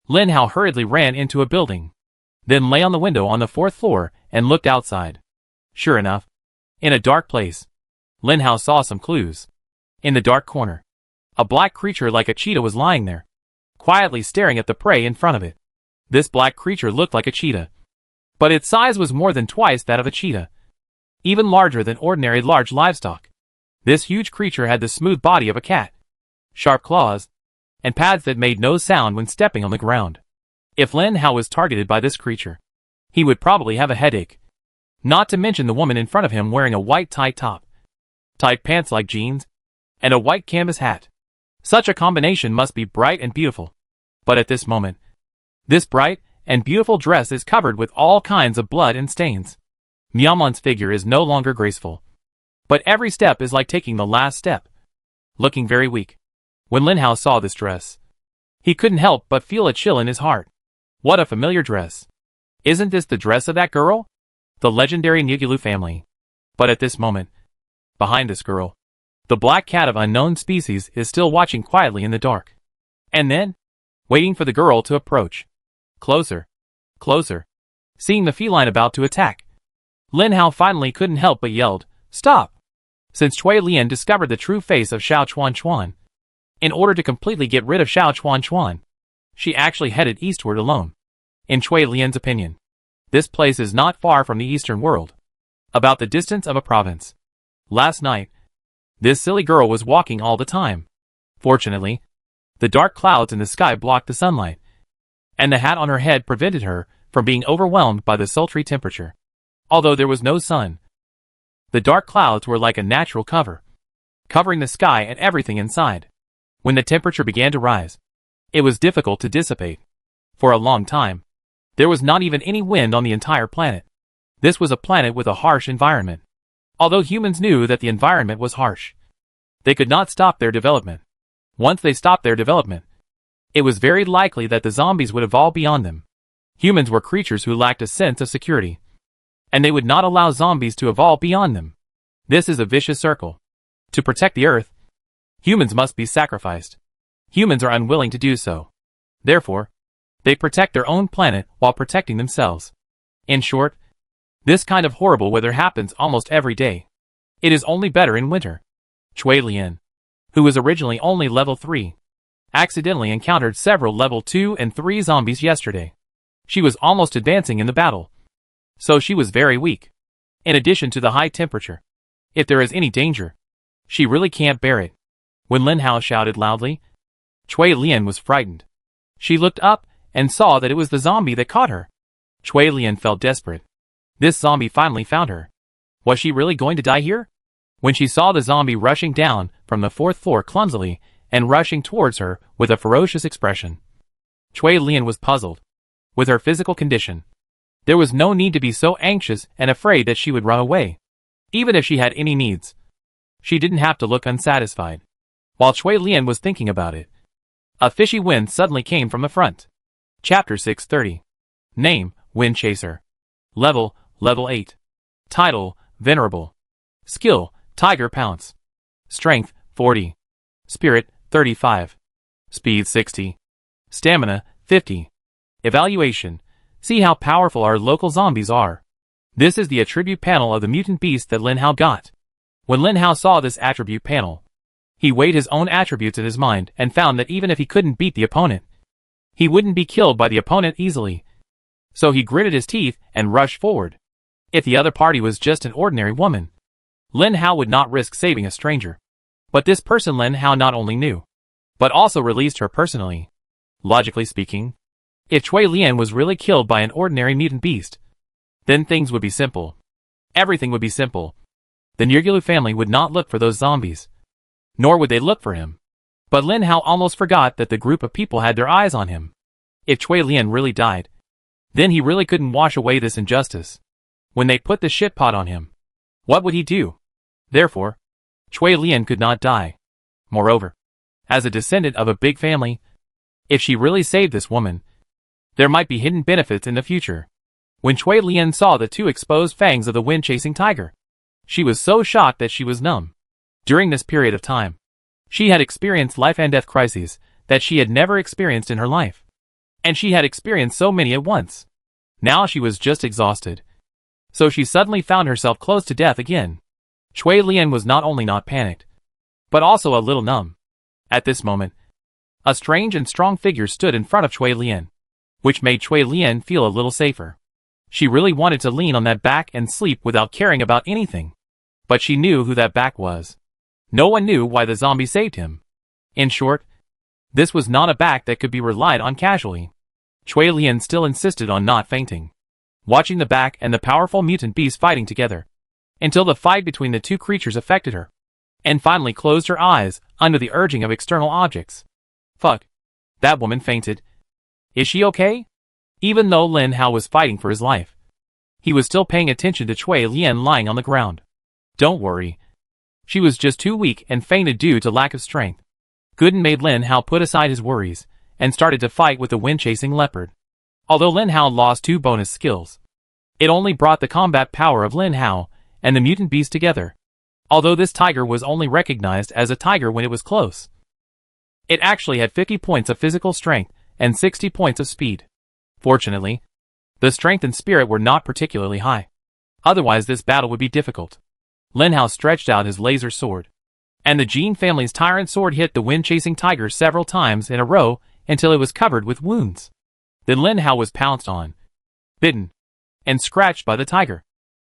Lin Hao hurriedly ran into a building, then lay on the window on the 4th floor and looked outside. Sure enough, in a dark place, Lin Hao saw some clues. In the dark corner, a black creature like a cheetah was lying there, quietly staring at the prey in front of it. This black creature looked like a cheetah, but its size was more than twice that of a cheetah, even larger than ordinary large livestock. This huge creature had the smooth body of a cat, sharp claws, and pads that made no sound when stepping on the ground. If Lin Hao was targeted by this creature, he would probably have a headache. Not to mention the woman in front of him wearing a white tight top, tight pants like jeans, and a white canvas hat. Such a combination must be bright and beautiful. But at this moment, this bright and beautiful dress is covered with all kinds of blood and stains. Miamon's figure is no longer graceful, but every step is like taking the last step, looking very weak. When Lin Hao saw this dress, he couldn't help but feel a chill in his heart. What a familiar dress. Isn't this the dress of that girl? The legendary Nugulu family. But at this moment, behind this girl, the black cat of unknown species is still watching quietly in the dark. And then, waiting for the girl to approach. Closer. Closer. Seeing the feline about to attack, Lin Hao finally couldn't help but yelled, Stop! Since Cui Lian discovered the true face of Xiao Chuan, in order to completely get rid of Xiao Chuan, she actually headed eastward alone. In Cui Lian's opinion, this place is not far from the eastern world, about the distance of a province. Last night, this silly girl was walking all the time. Fortunately, The dark clouds in the sky blocked the sunlight, and the hat on her head prevented her from being overwhelmed by the sultry temperature. Although there was no sun, the dark clouds were like a natural cover, covering the sky and everything inside. When the temperature began to rise, it was difficult to dissipate. For a long time, there was not even any wind on the entire planet. This was a planet with a harsh environment. Although humans knew that the environment was harsh, they could not stop their development. Once they stopped their development, it was very likely that the zombies would evolve beyond them. Humans were creatures who lacked a sense of security, and they would not allow zombies to evolve beyond them. This is a vicious circle. To protect the Earth, humans must be sacrificed. Humans are unwilling to do so. Therefore, they protect their own planet while protecting themselves. In short, this kind of horrible weather happens almost every day. It is only better in winter. Chui Lian, who was originally only level 3, accidentally encountered several level 2 and 3 zombies yesterday. She was almost advancing in the battle, so she was very weak. In addition to the high temperature, if there is any danger, she really can't bear it. When Lin Hao shouted loudly, Chui Lian was frightened. She looked up and saw that it was the zombie that caught her. Chui Lian felt desperate. This zombie finally found her. Was she really going to die here? When she saw the zombie rushing down from the 4th floor clumsily and rushing towards her with a ferocious expression, Chui Lian was puzzled. With her physical condition, there was no need to be so anxious and afraid that she would run away. Even if she had any needs, she didn't have to look unsatisfied. While Chui Lian was thinking about it, a fishy wind suddenly came from the front. Chapter 630. Name, Wind Chaser. Level 8. Title, Venerable. Skill, Tiger Pounce. Strength, 40. Spirit, 35. Speed, 60. Stamina, 50. Evaluation. See how powerful our local zombies are. This is the attribute panel of the mutant beast that Lin Hao got. When Lin Hao saw this attribute panel, he weighed his own attributes in his mind and found that even if he couldn't beat the opponent, he wouldn't be killed by the opponent easily. So he gritted his teeth and rushed forward. If the other party was just an ordinary woman, Lin Hao would not risk saving a stranger. But this person Lin Hao not only knew, but also released her personally. Logically speaking, if Chui Lian was really killed by an ordinary mutant beast, then things would be simple. Everything would be simple. The Nirgulu family would not look for those zombies, nor would they look for him. But Lin Hao almost forgot that the group of people had their eyes on him. If Chui Lian really died, then he really couldn't wash away this injustice. When they put the shit pot on him, what would he do? Therefore, Chui Lian could not die. Moreover, as a descendant of a big family, if she really saved this woman, there might be hidden benefits in the future. When Chui Lian saw the 2 exposed fangs of the wind-chasing tiger, she was so shocked that she was numb. During this period of time, she had experienced life and death crises that she had never experienced in her life. And she had experienced so many at once. Now she was just exhausted. So she suddenly found herself close to death again. Chui Lian was not only not panicked, but also a little numb. At this moment, a strange and strong figure stood in front of Chui Lian, which made Chui Lian feel a little safer. She really wanted to lean on that back and sleep without caring about anything. But she knew who that back was. No one knew why the zombie saved him. In short, this was not a back that could be relied on casually. Chui Lian still insisted on not fainting, watching the back and the powerful mutant beast fighting together, until the fight between the 2 creatures affected her, and finally closed her eyes under the urging of external objects. Fuck. That woman fainted. Is she okay? Even though Lin Hao was fighting for his life, he was still paying attention to Chui Lian lying on the ground. Don't worry. She was just too weak and fainted due to lack of strength. Gooden made Lin Hao put aside his worries and started to fight with the wind-chasing leopard. Although Lin Hao lost 2 bonus skills, it only brought the combat power of Lin Hao and the mutant beast together. Although this tiger was only recognized as a tiger when it was close, it actually had 50 points of physical strength and 60 points of speed. Fortunately, the strength and spirit were not particularly high. Otherwise this battle would be difficult. Lin Hao stretched out his laser sword, and the Jin family's tyrant sword hit the wind-chasing tiger several times in a row until it was covered with wounds. Then Lin Hao was pounced on, bitten, and scratched by the tiger.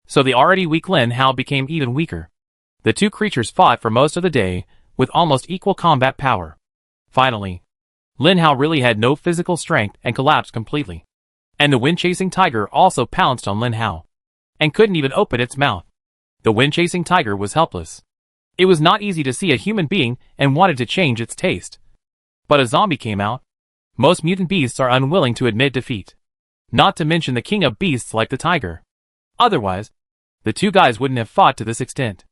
So the already weak Lin Hao became even weaker. The 2 creatures fought for most of the day with almost equal combat power. Finally, Lin Hao really had no physical strength and collapsed completely. And the wind-chasing tiger also pounced on Lin Hao, and couldn't even open its mouth. The wind-chasing tiger was helpless. It was not easy to see a human being and wanted to change its taste. But a zombie came out. Most mutant beasts are unwilling to admit defeat. Not to mention the king of beasts like the tiger. Otherwise, the two guys wouldn't have fought to this extent.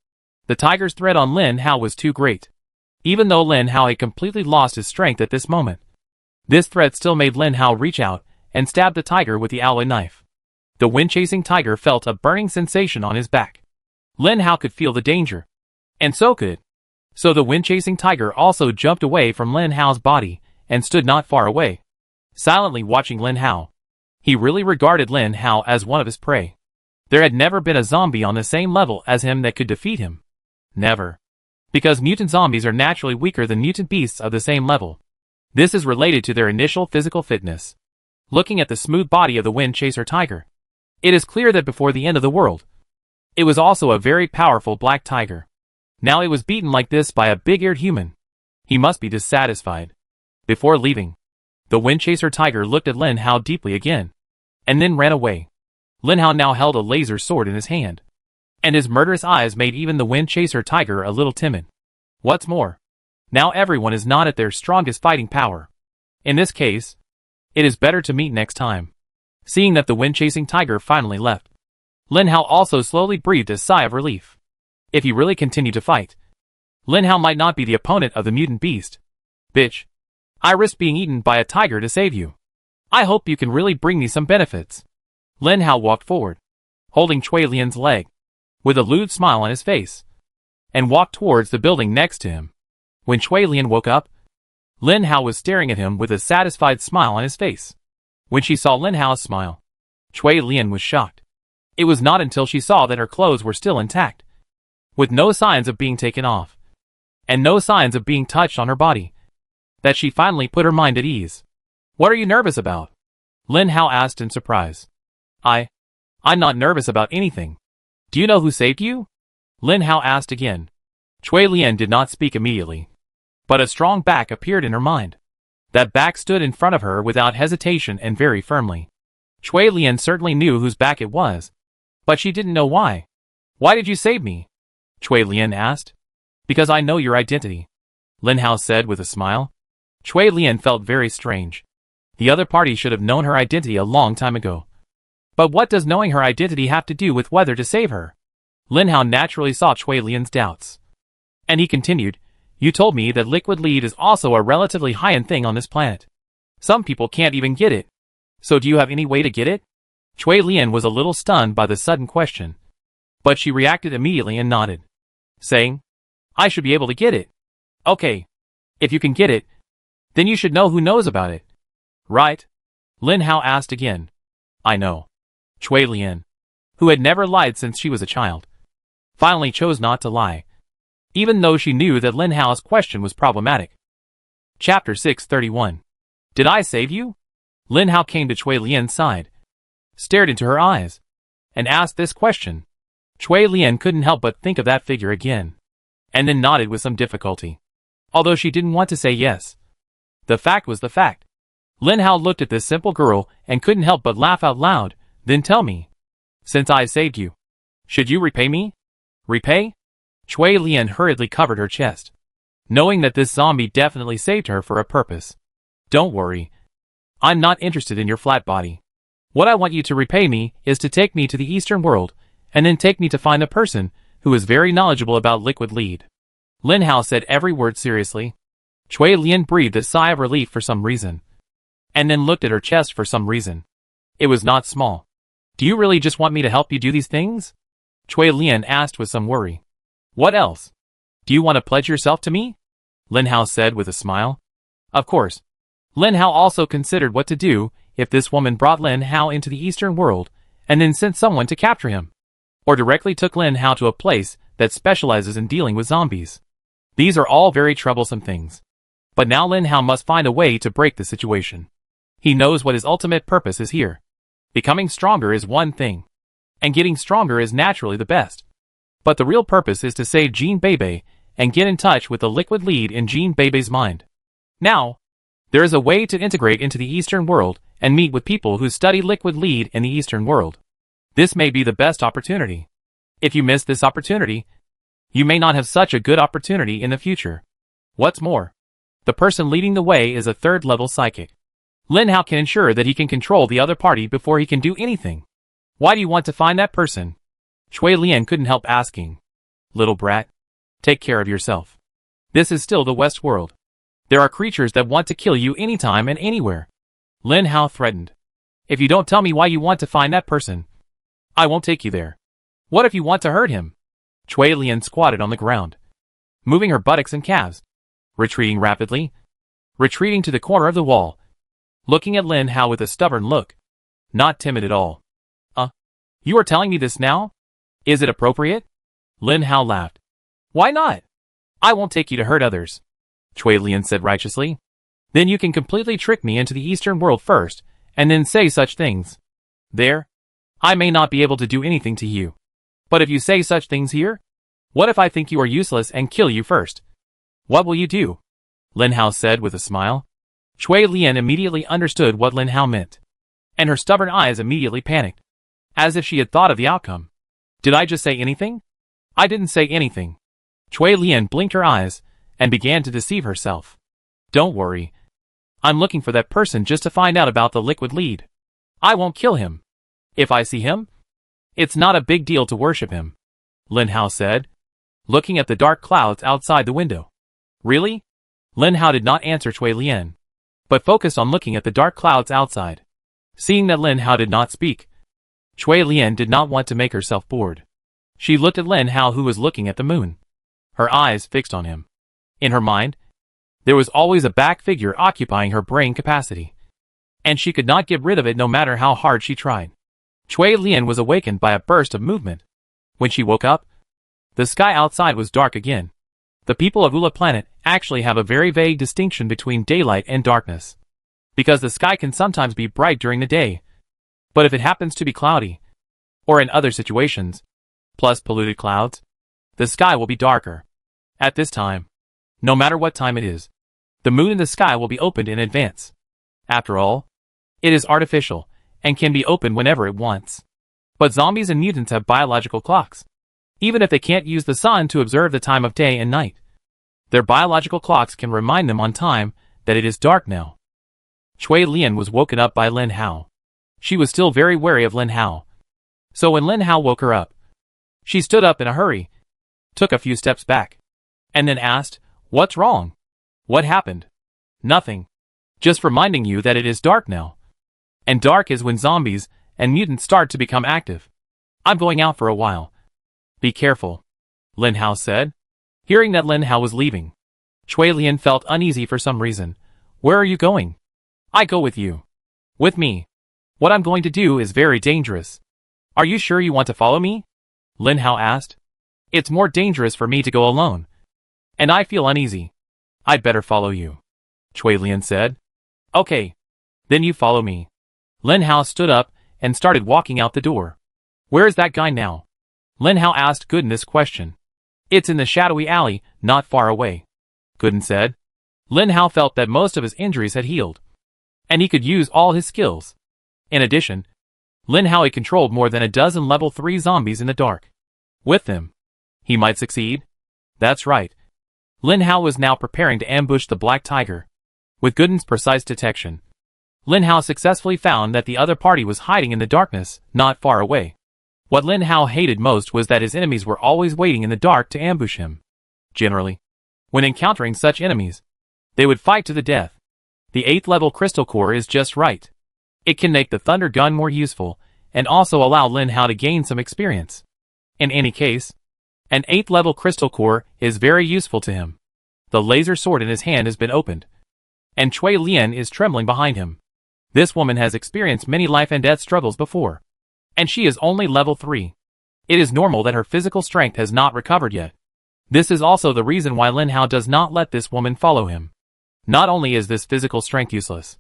The tiger's threat on Lin Hao was too great. Even though Lin Hao had completely lost his strength at this moment, this threat still made Lin Hao reach out and stab the tiger with the alloy knife. The wind-chasing tiger felt a burning sensation on his back. Lin Hao could feel the danger. And so could. So the wind-chasing tiger also jumped away from Lin Hao's body and stood not far away, silently watching Lin Hao. He really regarded Lin Hao as one of his prey. There had never been a zombie on the same level as him that could defeat him. Never. Because mutant zombies are naturally weaker than mutant beasts of the same level. This is related to their initial physical fitness. Looking at the smooth body of the wind chaser tiger, it is clear that before the end of the world, it was also a very powerful black tiger. Now it was beaten like this by a big-eared human. He must be dissatisfied. Before leaving, the wind chaser tiger looked at Lin Hao deeply again, and then ran away. Lin Hao now held a laser sword in his hand, and his murderous eyes made even the wind chaser tiger a little timid. What's more, now everyone is not at their strongest fighting power. In this case, it is better to meet next time. Seeing that the wind-chasing tiger finally left, Lin Hao also slowly breathed a sigh of relief. If he really continued to fight, Lin Hao might not be the opponent of the mutant beast. Bitch. I risked being eaten by a tiger to save you. I hope you can really bring me some benefits. Lin Hao walked forward, holding Cui Lian's leg, with a lewd smile on his face, and walked towards the building next to him. When Cui Lian woke up, Lin Hao was staring at him with a satisfied smile on his face. When she saw Lin Hao's smile, Cui Lian was shocked. It was not until she saw that her clothes were still intact, with no signs of being taken off, and no signs of being touched on her body, that she finally put her mind at ease. What are you nervous about? Lin Hao asked in surprise. I'm not nervous about anything. Do you know who saved you? Lin Hao asked again. Cui Lian did not speak immediately, but a strong back appeared in her mind. That back stood in front of her without hesitation and very firmly. Cui Lian certainly knew whose back it was, but she didn't know why. Why did you save me? Cui Lian asked. Because I know your identity, Lin Hao said with a smile. Cui Lian felt very strange. The other party should have known her identity a long time ago. But what does knowing her identity have to do with whether to save her? Lin Hao naturally saw Cui Lian's doubts. And he continued, you told me that liquid lead is also a relatively high-end thing on this planet. Some people can't even get it. So do you have any way to get it? Cui Lian was a little stunned by the sudden question, but she reacted immediately and nodded, saying, I should be able to get it. Okay. If you can get it, then you should know who knows about it. Right? Lin Hao asked again. I know. Cui Lian, who had never lied since she was a child, finally chose not to lie, even though she knew that Lin Hao's question was problematic. Chapter 631. Did I save you? Lin Hao came to Cui Lian's side, stared into her eyes, and asked this question. Cui Lian couldn't help but think of that figure again, and then nodded with some difficulty, although she didn't want to say yes. The fact was the fact. Lin Hao looked at this simple girl and couldn't help but laugh out loud. Then tell me, since I saved you, should you repay me? Repay? Cui Lian hurriedly covered her chest, knowing that this zombie definitely saved her for a purpose. Don't worry. I'm not interested in your flat body. What I want you to repay me is to take me to the Eastern world, and then take me to find a person who is very knowledgeable about liquid lead. Lin Hao said every word seriously. Cui Lian breathed a sigh of relief for some reason, and then looked at her chest for some reason. It was not small. Do you really just want me to help you do these things? Cui Lian asked with some worry. What else? Do you want to pledge yourself to me? Lin Hao said with a smile. Of course. Lin Hao also considered what to do if this woman brought Lin Hao into the Eastern world and then sent someone to capture him, or directly took Lin Hao to a place that specializes in dealing with zombies. These are all very troublesome things. But now Lin Hao must find a way to break the situation. He knows what his ultimate purpose is here. Becoming stronger is one thing, and getting stronger is naturally the best. But the real purpose is to save Jean Bebe and get in touch with the liquid lead in Jean Bebe's mind. Now There is a way to integrate into the Eastern world and meet with people who study liquid lead in the Eastern world. This may be the best opportunity. If you miss this opportunity, you may not have such a good opportunity in the future. What's more, the person leading the way is a third-level psychic. Lin Hao can ensure that he can control the other party before he can do anything. Why do you want to find that person? Cui Lian couldn't help asking. Little brat, take care of yourself. This is still the West world. There are creatures that want to kill you anytime and anywhere. Lin Hao threatened. If you don't tell me why you want to find that person, I won't take you there. What if you want to hurt him? Cui Lian squatted on the ground, moving her buttocks and calves, retreating rapidly, retreating to the corner of the wall, looking at Lin Hao with a stubborn look, not timid at all. You are telling me this now? Is it appropriate? Lin Hao laughed. Why not? I won't take you to hurt others. Cui Lian said righteously. Then you can completely trick me into the Eastern world first, and then say such things. There, I may not be able to do anything to you. But if you say such things here, what if I think you are useless and kill you first? What will you do? Lin Hao said with a smile. Cui Lian immediately understood what Lin Hao meant, and her stubborn eyes immediately panicked, as if she had thought of the outcome. Did I just say anything? I didn't say anything. Cui Lian blinked her eyes and began to deceive herself. Don't worry. I'm looking for that person just to find out about the liquid lead. I won't kill him. If I see him, it's not a big deal to worship him, Lin Hao said, looking at the dark clouds outside the window. Really? Lin Hao did not answer Cui Lian, but focused on looking at the dark clouds outside. Seeing that Lin Hao did not speak, Cui Lian did not want to make herself bored. She looked at Lin Hao, who was looking at the moon, her eyes fixed on him. In her mind, there was always a back figure occupying her brain capacity, and she could not get rid of it no matter how hard she tried. Cui Lian was awakened by a burst of movement. When she woke up, the sky outside was dark again. The people of Ula planet actually have a very vague distinction between daylight and darkness, because the sky can sometimes be bright during the day, but if it happens to be cloudy, or in other situations, plus polluted clouds, the sky will be darker. At this time, no matter what time it is, the moon in the sky will be opened in advance. After all, it is artificial, and can be opened whenever it wants. But zombies and mutants have biological clocks. Even if they can't use the sun to observe the time of day and night, their biological clocks can remind them on time that it is dark now. Cui Lian was woken up by Lin Hao. She was still very wary of Lin Hao. So when Lin Hao woke her up, she stood up in a hurry, took a few steps back, and then asked, "What's wrong? What happened?" "Nothing. Just reminding you that it is dark now. And dark is when zombies and mutants start to become active. I'm going out for a while." "Be careful," Lin Hao said. Hearing that Lin Hao was leaving, Cui Lian felt uneasy for some reason. "Where are you going?" "I go with you." "With me? What I'm going to do is very dangerous." "Are you sure you want to follow me?" Lin Hao asked. "It's more dangerous for me to go alone, and I feel uneasy." "I'd better follow you," Cui Lian said. "Okay, then you follow me." Lin Hao stood up and started walking out the door. "Where is that guy now?" Lin Hao asked Gooden this question. "It's in the shadowy alley, not far away," Gooden said. Lin Hao felt that most of his injuries had healed, and he could use all his skills. In addition, Lin Hao had controlled more than a dozen level 3 zombies in the dark. With them, he might succeed. That's right. Lin Hao was now preparing to ambush the Black Tiger. With Gooden's precise detection, Lin Hao successfully found that the other party was hiding in the darkness, not far away. What Lin Hao hated most was that his enemies were always waiting in the dark to ambush him. Generally, when encountering such enemies, they would fight to the death. The 8th level crystal core is just right. It can make the thunder gun more useful, and also allow Lin Hao to gain some experience. In any case, an 8th level crystal core is very useful to him. The laser sword in his hand has been opened, and Cui Lian is trembling behind him. This woman has experienced many life and death struggles before, and she is only level 3. It is normal that her physical strength has not recovered yet. This is also the reason why Lin Hao does not let this woman follow him. Not only is this physical strength useless,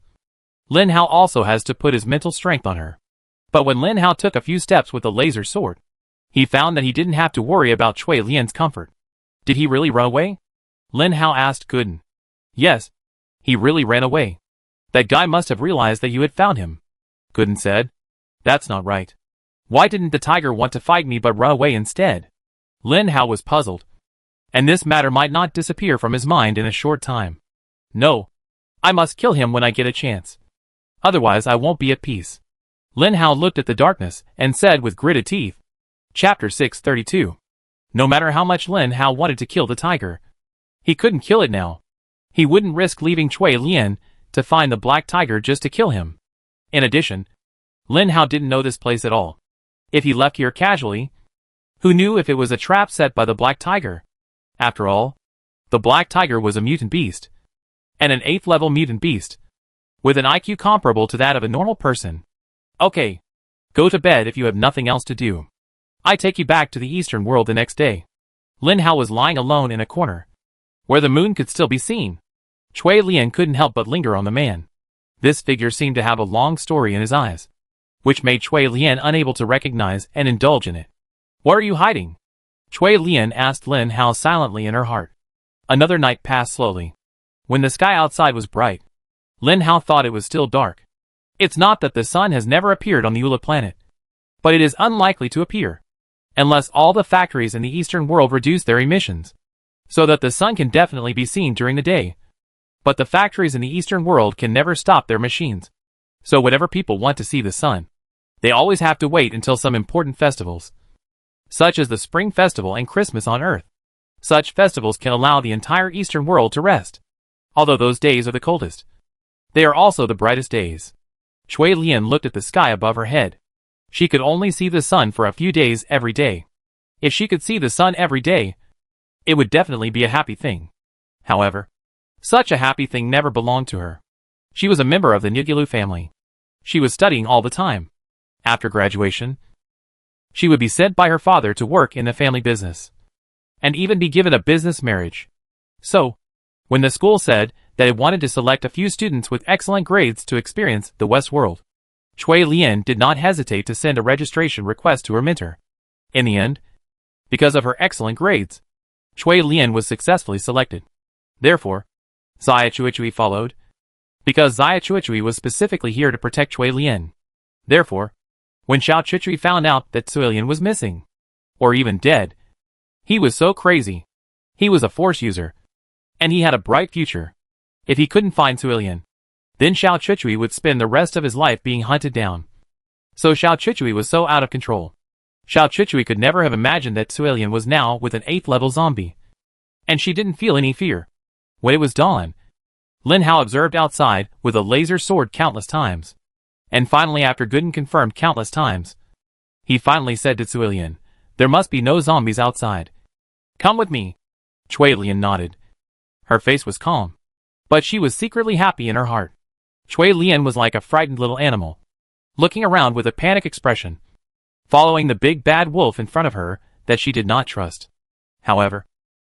Lin Hao also has to put his mental strength on her. But when Lin Hao took a few steps with the laser sword, he found that he didn't have to worry about Cui Lian's comfort. Did he really run away? Lin Hao asked Gooden. Yes, he really ran away. That guy must have realized that you had found him. Gooden said. That's not right. Why didn't the tiger want to fight me but run away instead? Lin Hao was puzzled. And this matter might not disappear from his mind in a short time. No. I must kill him when I get a chance. Otherwise I won't be at peace. Lin Hao looked at the darkness and said with gritted teeth. Chapter 632. No matter how much Lin Hao wanted to kill the tiger, he couldn't kill it now. He wouldn't risk leaving Cui Lian to find the black tiger just to kill him. In addition, Lin Hao didn't know this place at all. If he left here casually, who knew if it was a trap set by the black tiger? After all, the black tiger was a mutant beast, and an 8th level mutant beast, with an IQ comparable to that of a normal person. Okay, go to bed if you have nothing else to do. I take you back to the eastern world the next day. Lin Hao was lying alone in a corner, where the moon could still be seen. Cui Lian couldn't help but linger on the man. This figure seemed to have a long story in his eyes, which made Cui Lian unable to recognize and indulge in it. What are you hiding? Cui Lian asked Lin Hao silently in her heart. Another night passed slowly. When the sky outside was bright, Lin Hao thought it was still dark. It's not that the sun has never appeared on the Ula planet, but it is unlikely to appear, unless all the factories in the eastern world reduce their emissions, so that the sun can definitely be seen during the day. But the factories in the eastern world can never stop their machines. So whenever people want to see the sun, they always have to wait until some important festivals, such as the Spring Festival and Christmas on Earth. Such festivals can allow the entire eastern world to rest. Although those days are the coldest, they are also the brightest days. Cui Lian looked at the sky above her head. She could only see the sun for a few days every day. If she could see the sun every day, it would definitely be a happy thing. However, such a happy thing never belonged to her. She was a member of the Nyigilu family. She was studying all the time. After graduation, she would be sent by her father to work in the family business, and even be given a business marriage. So, when the school said that it wanted to select a few students with excellent grades to experience the West World, Cui Lian did not hesitate to send a registration request to her mentor. In the end, because of her excellent grades, Cui Lian was successfully selected. Therefore, Xia Chuichui followed, because Xia Chuichui was specifically here to protect Cui Lian. Therefore, when Xiao Chuichui found out that Cui Lian was missing, or even dead, he was so crazy. He was a force user, and he had a bright future. If he couldn't find Cui Lian, then Xiao Chuichui would spend the rest of his life being hunted down. So Xiao Chuichui was so out of control. Xiao Chuichui could never have imagined that Cui Lian was now with an 8th level zombie. And she didn't feel any fear. When it was dawn, Lin Hao observed outside with a laser sword countless times. And finally, after Gooden confirmed countless times, he finally said to Cui Lian, there must be no zombies outside. Come with me. Cui Lian nodded. Her face was calm, but she was secretly happy in her heart. Cui Lian was like a frightened little animal, looking around with a panic expression, following the big bad wolf in front of her that she did not trust. However,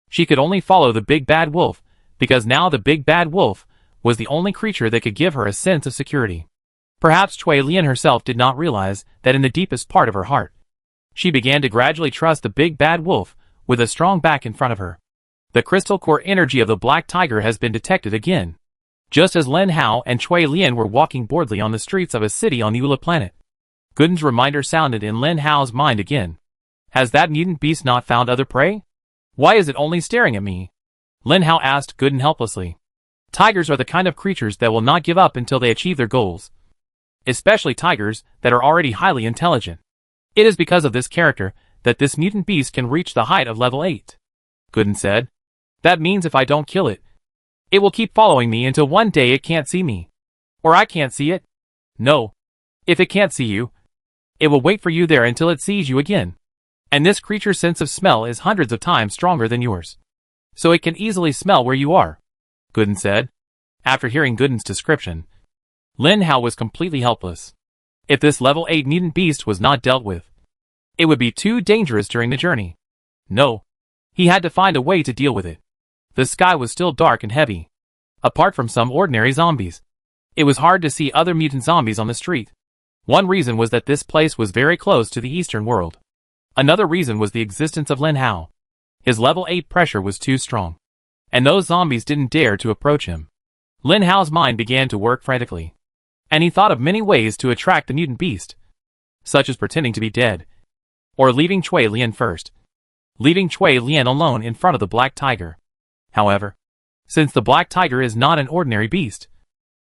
she could only follow the big bad wolf because now the big bad wolf was the only creature that could give her a sense of security. Perhaps Cui Lian herself did not realize that in the deepest part of her heart, she began to gradually trust the big bad wolf with a strong back in front of her. The crystal core energy of the black tiger has been detected again. Just as Lin Hao and Cui Lian were walking boredly on the streets of a city on the Ula planet, Gooden's reminder sounded in Lin Hao's mind again. Has that mutant beast not found other prey? Why is it only staring at me? Lin Hao asked Gooden helplessly. Tigers are the kind of creatures that will not give up until they achieve their goals. Especially tigers that are already highly intelligent. It is because of this character that this mutant beast can reach the height of level 8. Gooden said. That means if I don't kill it, it will keep following me until one day it can't see me. Or I can't see it. No. If it can't see you, it will wait for you there until it sees you again. And this creature's sense of smell is hundreds of times stronger than yours. So it can easily smell where you are, Gooden said. After hearing Gooden's description, Lin Hao was completely helpless. If this level 8 mutant beast was not dealt with, it would be too dangerous during the journey. No. He had to find a way to deal with it. The sky was still dark and heavy. Apart from some ordinary zombies, it was hard to see other mutant zombies on the street. One reason was that this place was very close to the eastern world. Another reason was the existence of Lin Hao. His level 8 pressure was too strong, and those zombies didn't dare to approach him. Lin Hao's mind began to work frantically, and he thought of many ways to attract the mutant beast, such as pretending to be dead, or leaving Cui Lian first, leaving Cui Lian alone in front of the black tiger. However, since the black tiger is not an ordinary beast,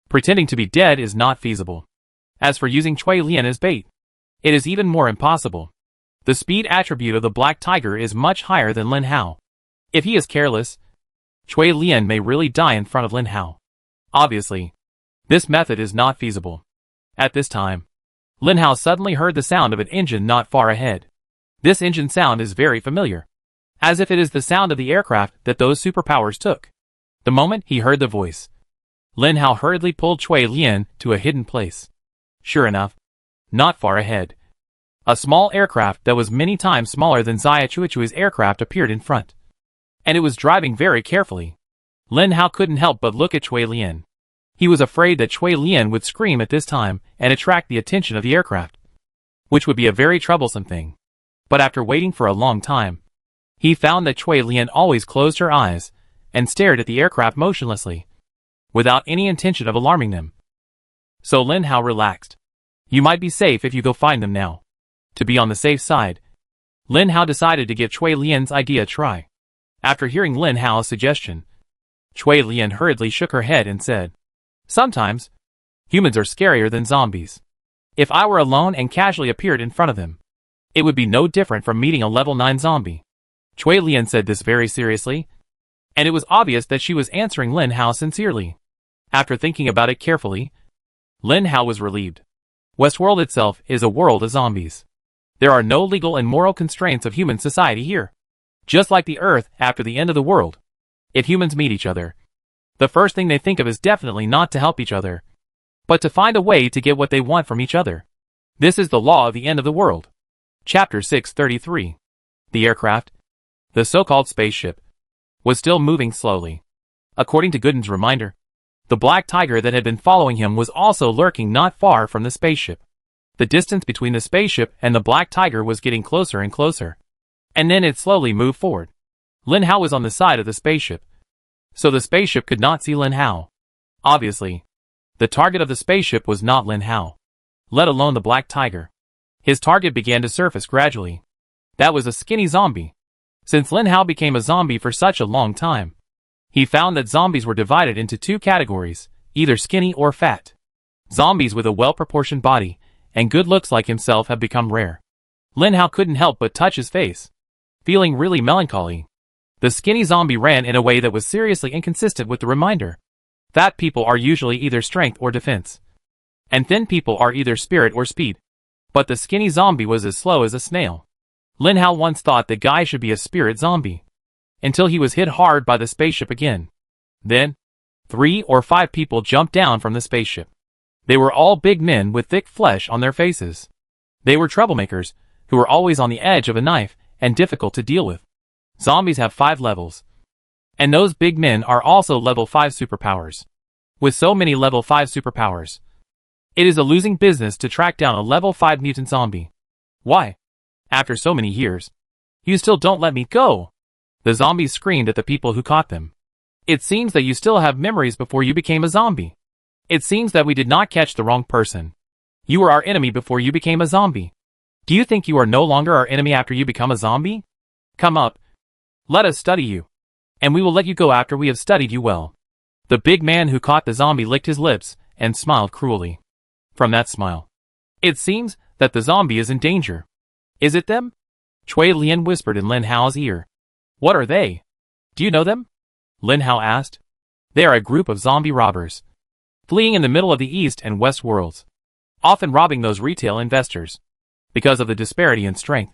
pretending to be dead is not feasible. As for using Cui Lian as bait, it is even more impossible. The speed attribute of the black tiger is much higher than Lin Hao. If he is careless, Cui Lian may really die in front of Lin Hao. Obviously, this method is not feasible. At this time, Lin Hao suddenly heard the sound of an engine not far ahead. This engine sound is very familiar, as if it is the sound of the aircraft that those superpowers took. The moment he heard the voice, Lin Hao hurriedly pulled Cui Lian to a hidden place. Sure enough, not far ahead, a small aircraft that was many times smaller than Xia Chuichui's aircraft appeared in front, and it was driving very carefully. Lin Hao couldn't help but look at Cui Lian. He was afraid that Cui Lian would scream at this time and attract the attention of the aircraft, which would be a very troublesome thing. But after waiting for a long time, he found that Cui Lian always closed her eyes and stared at the aircraft motionlessly, without any intention of alarming them. So Lin Hao relaxed. You might be safe if you go find them now. To be on the safe side, Lin Hao decided to give Cui Lian's idea a try. After hearing Lin Hao's suggestion, Cui Lian hurriedly shook her head and said, "Sometimes, humans are scarier than zombies. If I were alone and casually appeared in front of them, it would be no different from meeting a level 9 zombie." Cui Lian said this very seriously, and it was obvious that she was answering Lin Hao sincerely. After thinking about it carefully, Lin Hao was relieved. Westworld itself is a world of zombies. There are no legal and moral constraints of human society here. Just like the Earth after the end of the world, if humans meet each other, the first thing they think of is definitely not to help each other, but to find a way to get what they want from each other. This is the law of the end of the world. Chapter 633. The aircraft, the so-called spaceship, was still moving slowly. According to Gooden's reminder, the black tiger that had been following him was also lurking not far from the spaceship. The distance between the spaceship and the black tiger was getting closer and closer, and then it slowly moved forward. Lin Hao was on the side of the spaceship, so the spaceship could not see Lin Hao. Obviously, the target of the spaceship was not Lin Hao, let alone the black tiger. His target began to surface gradually. That was a skinny zombie. Since Lin Hao became a zombie for such a long time, he found that zombies were divided into two categories, either skinny or fat. Zombies with a well-proportioned body and good looks like himself have become rare. Lin Hao couldn't help but touch his face, feeling really melancholy. The skinny zombie ran in a way that was seriously inconsistent with the reminder. Fat people are usually either strength or defense, and thin people are either spirit or speed. But the skinny zombie was as slow as a snail. Lin Hao once thought the guy should be a spirit zombie, until he was hit hard by the spaceship again. Then, 3 or 5 people jumped down from the spaceship. They were all big men with thick flesh on their faces. They were troublemakers, who were always on the edge of a knife and difficult to deal with. Zombies have 5 levels, and those big men are also level 5 superpowers. With so many level 5 superpowers, it is a losing business to track down a level 5 mutant zombie. Why? After so many years, you still don't let me go? The zombies screamed at the people who caught them. It seems that you still have memories before you became a zombie. It seems that we did not catch the wrong person. You were our enemy before you became a zombie. Do you think you are no longer our enemy after you become a zombie? Come up. Let us study you, and we will let you go after we have studied you well. The big man who caught the zombie licked his lips and smiled cruelly. From that smile, it seems that the zombie is in danger. Is it them? Cui Lian whispered in Lin Hao's ear. What are they? Do you know them? Lin Hao asked. They are a group of zombie robbers, fleeing in the middle of the East and West worlds, often robbing those retail investors. Because of the disparity in strength,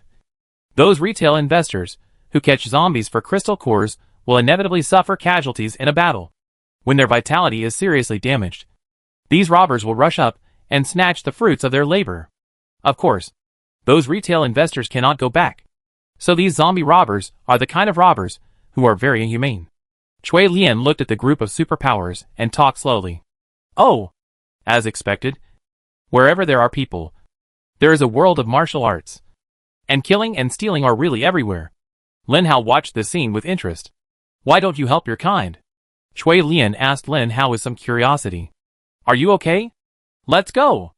those retail investors who catch zombies for crystal cores will inevitably suffer casualties in a battle. When their vitality is seriously damaged, these robbers will rush up and snatch the fruits of their labor. Of course, those retail investors cannot go back. So these zombie robbers are the kind of robbers who are very inhumane. Cui Lian looked at the group of superpowers and talked slowly. Oh, as expected, wherever there are people, there is a world of martial arts. And killing and stealing are really everywhere. Lin Hao watched this scene with interest. Why don't you help your kind? Chui Lian asked Lin Hao with some curiosity. Are you okay? Let's go.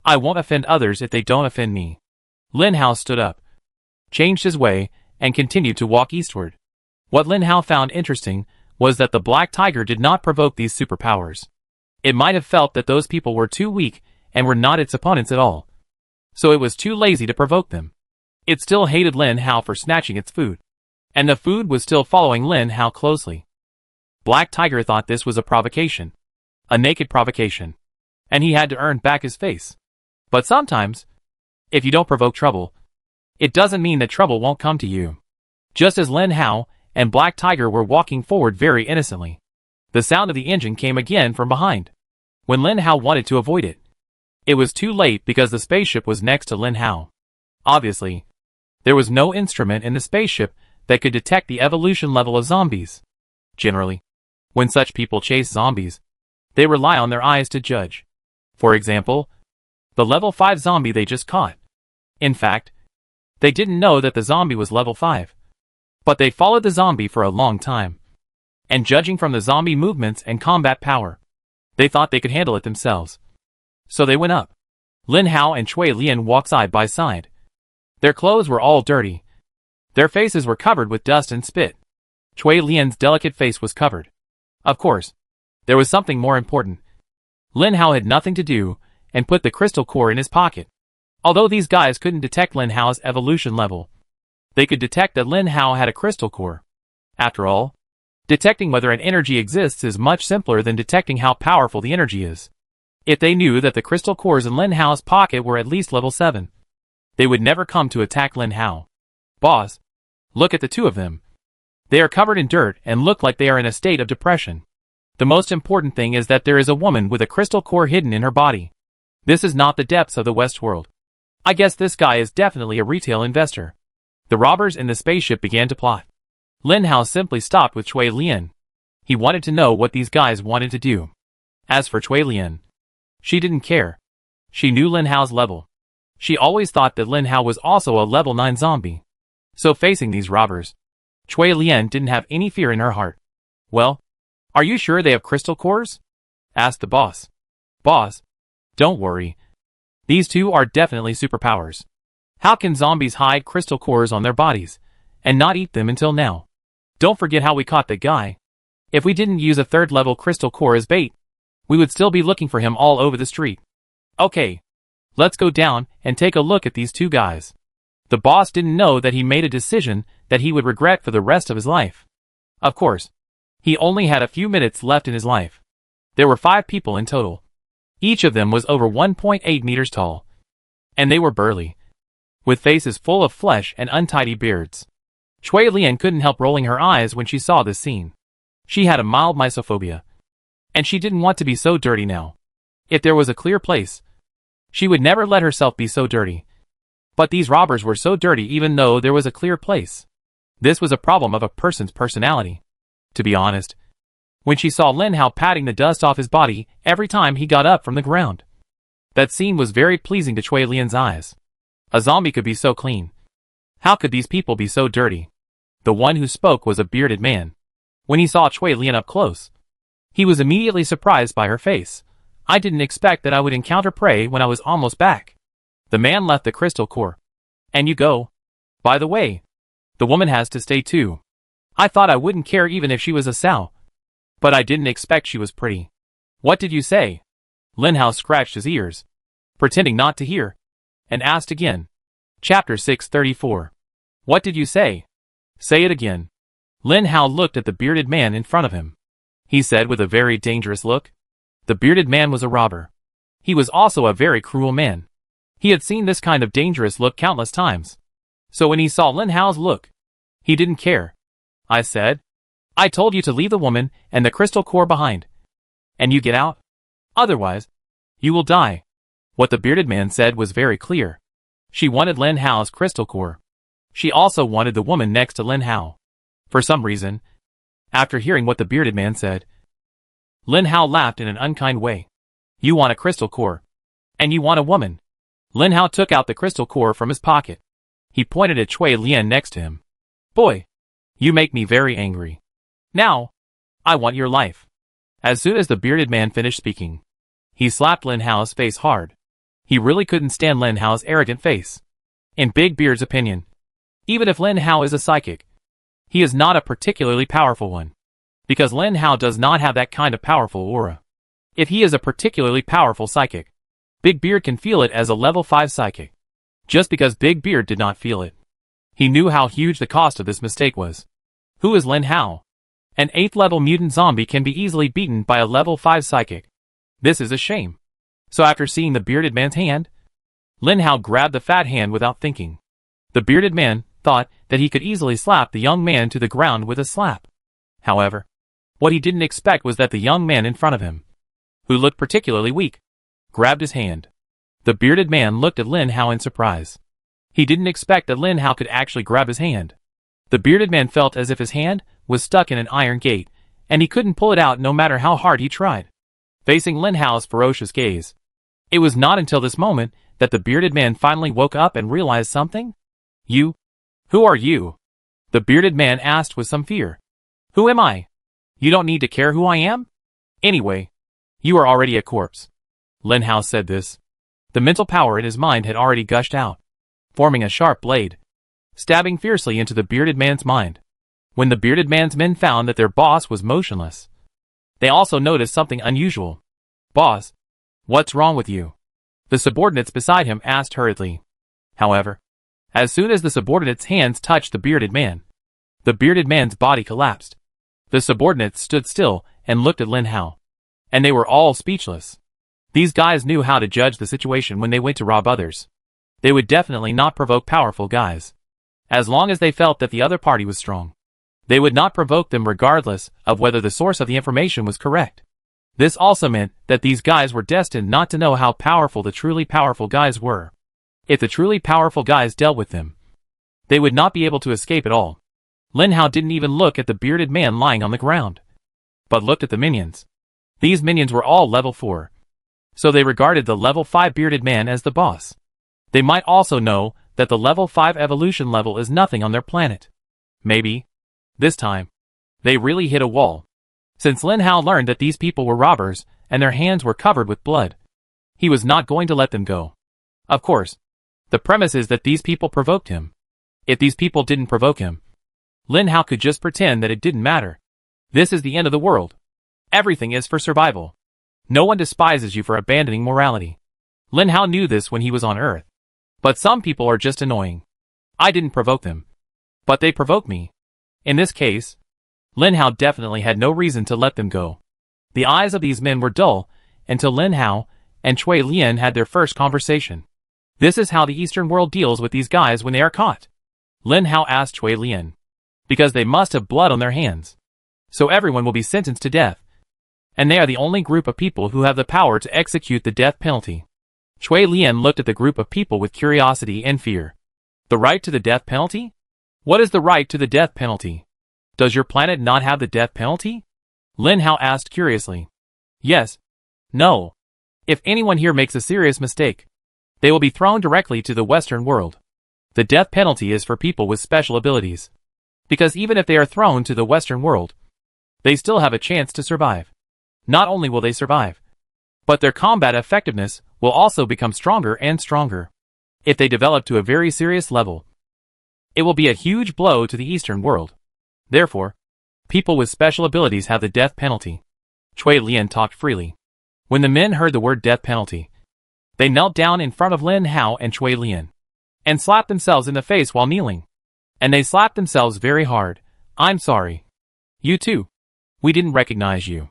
I won't offend others if they don't offend me. Lin Hao stood up, changed his way, and continued to walk eastward. What Lin Hao found interesting was that the black tiger did not provoke these superpowers. It might have felt that those people were too weak and were not its opponents at all. So it was too lazy to provoke them. It still hated Lin Hao for snatching its food. And the food was still following Lin Hao closely. Black Tiger thought this was a provocation. A naked provocation. And he had to earn back his face. But sometimes, if you don't provoke trouble, it doesn't mean that trouble won't come to you. Just as Lin Hao and Black Tiger were walking forward very innocently, the sound of the engine came again from behind. When Lin Hao wanted to avoid it, it was too late because the spaceship was next to Lin Hao. Obviously, there was no instrument in the spaceship that could detect the evolution level of zombies. Generally, when such people chase zombies, they rely on their eyes to judge. For example, the level 5 zombie they just caught. In fact, they didn't know that the zombie was level 5. But they followed the zombie for a long time. And judging from the zombie movements and combat power, they thought they could handle it themselves. So they went up. Lin Hao and Chui Lian walked side by side. Their clothes were all dirty. Their faces were covered with dust and spit. Chui Lian's delicate face was covered. Of course, there was something more important. Lin Hao had nothing to do and put the crystal core in his pocket. Although these guys couldn't detect Lin Hao's evolution level, they could detect that Lin Hao had a crystal core. After all, detecting whether an energy exists is much simpler than detecting how powerful the energy is. If they knew that the crystal cores in Lin Hao's pocket were at least level 7, they would never come to attack Lin Hao. Boss, look at the two of them. They are covered in dirt and look like they are in a state of depression. The most important thing is that there is a woman with a crystal core hidden in her body. This is not the depths of the West World. I guess this guy is definitely a retail investor. The robbers in the spaceship began to plot. Lin Hao simply stopped with Chui Lian. He wanted to know what these guys wanted to do. As for Chui Lian, she didn't care. She knew Lin Hao's level. She always thought that Lin Hao was also a level 9 zombie. So facing these robbers, Chui Lian didn't have any fear in her heart. Well, are you sure they have crystal cores? Asked the boss. Boss, don't worry. These two are definitely superpowers. How can zombies hide crystal cores on their bodies and not eat them until now? Don't forget how we caught the guy. If we didn't use a 3rd level crystal core as bait, we would still be looking for him all over the street. Okay, let's go down and take a look at these two guys. The boss didn't know that he made a decision that he would regret for the rest of his life. Of course, he only had a few minutes left in his life. There were 5 people in total. Each of them was over 1.8 meters tall. And they were burly, with faces full of flesh and untidy beards. Chui Lian couldn't help rolling her eyes when she saw this scene. She had a mild mysophobia, and she didn't want to be so dirty now. If there was a clear place, she would never let herself be so dirty. But these robbers were so dirty even though there was a clear place. This was a problem of a person's personality. To be honest, when she saw Lin Hao patting the dust off his body every time he got up from the ground, that scene was very pleasing to Chui Lian's eyes. A zombie could be so clean. How could these people be so dirty? The one who spoke was a bearded man. When he saw Chui Lian up close, he was immediately surprised by her face. I didn't expect that I would encounter prey when I was almost back. The man left the crystal core. And you go. By the way, the woman has to stay too. I thought I wouldn't care even if she was a sow. But I didn't expect she was pretty. What did you say? Lin Hao scratched his ears, pretending not to hear, and asked again. Chapter 634. What did you say? Say it again. Lin Hao looked at the bearded man in front of him. He said with a very dangerous look. The bearded man was a robber. He was also a very cruel man. He had seen this kind of dangerous look countless times. So when he saw Lin Hao's look, he didn't care. I said, I told you to leave the woman and the crystal core behind. And you get out? Otherwise, you will die. What the bearded man said was very clear. She wanted Lin Hao's crystal core. She also wanted the woman next to Lin Hao. For some reason, after hearing what the bearded man said, Lin Hao laughed in an unkind way. You want a crystal core. And you want a woman. Lin Hao took out the crystal core from his pocket. He pointed at Chui Lian next to him. Boy, you make me very angry. Now, I want your life. As soon as the bearded man finished speaking, he slapped Lin Hao's face hard. He really couldn't stand Lin Hao's arrogant face. In Big Beard's opinion, even if Lin Hao is a psychic, he is not a particularly powerful one, because Lin Hao does not have that kind of powerful aura. If he is a particularly powerful psychic, Big Beard can feel it as a level 5 psychic. Just because Big Beard did not feel it, he knew how huge the cost of this mistake was. Who is Lin Hao? An 8th level mutant zombie can be easily beaten by a level 5 psychic. This is a shame. So after seeing the bearded man's hand, Lin Hao grabbed the fat hand without thinking. The bearded man thought that he could easily slap the young man to the ground with a slap. However, what he didn't expect was that the young man in front of him, who looked particularly weak, grabbed his hand. The bearded man looked at Lin Hao in surprise. He didn't expect that Lin Hao could actually grab his hand. The bearded man felt as if his hand was stuck in an iron gate, and he couldn't pull it out no matter how hard he tried. Facing Lin Hao's ferocious gaze, it was not until this moment that the bearded man finally woke up and realized something. You? Who are you? The bearded man asked with some fear. Who am I? You don't need to care who I am? Anyway, you are already a corpse. Lin Hao said this. The mental power in his mind had already gushed out, forming a sharp blade, stabbing fiercely into the bearded man's mind. When the bearded man's men found that their boss was motionless, they also noticed something unusual. Boss, what's wrong with you? The subordinates beside him asked hurriedly. However, as soon as the subordinates' hands touched the bearded man's body collapsed. The subordinates stood still and looked at Lin Hao, and they were all speechless. These guys knew how to judge the situation when they went to rob others. They would definitely not provoke powerful guys, as long as they felt that the other party was strong. They would not provoke them regardless of whether the source of the information was correct. This also meant that these guys were destined not to know how powerful the truly powerful guys were. If the truly powerful guys dealt with them, they would not be able to escape at all. Lin Hao didn't even look at the bearded man lying on the ground, but looked at the minions. These minions were all level 4. So they regarded the level 5 bearded man as the boss. They might also know that the level 5 evolution level is nothing on their planet. Maybe, this time, they really hit a wall. Since Lin Hao learned that these people were robbers, and their hands were covered with blood, he was not going to let them go. Of course, the premise is that these people provoked him. If these people didn't provoke him, Lin Hao could just pretend that it didn't matter. This is the end of the world. Everything is for survival. No one despises you for abandoning morality. Lin Hao knew this when he was on Earth. But some people are just annoying. I didn't provoke them, but they provoked me. In this case, Lin Hao definitely had no reason to let them go. The eyes of these men were dull until Lin Hao and Cui Lian had their first conversation. This is how the Eastern world deals with these guys when they are caught. Lin Hao asked Cui Lian, because they must have blood on their hands. So everyone will be sentenced to death. And they are the only group of people who have the power to execute the death penalty. Cui Lian looked at the group of people with curiosity and fear. The right to the death penalty? What is the right to the death penalty? Does your planet not have the death penalty? Lin Hao asked curiously. Yes. No. If anyone here makes a serious mistake, they will be thrown directly to the Western world. The death penalty is for people with special abilities. Because even if they are thrown to the Western world, they still have a chance to survive. Not only will they survive, but their combat effectiveness will also become stronger and stronger. If they develop to a very serious level, it will be a huge blow to the Eastern world. Therefore, people with special abilities have the death penalty. Cui Lian talked freely. When the men heard the word death penalty, they knelt down in front of Lin Hao and Cui Lian, and slapped themselves in the face while kneeling. And they slapped themselves very hard. I'm sorry. You too. We didn't recognize you.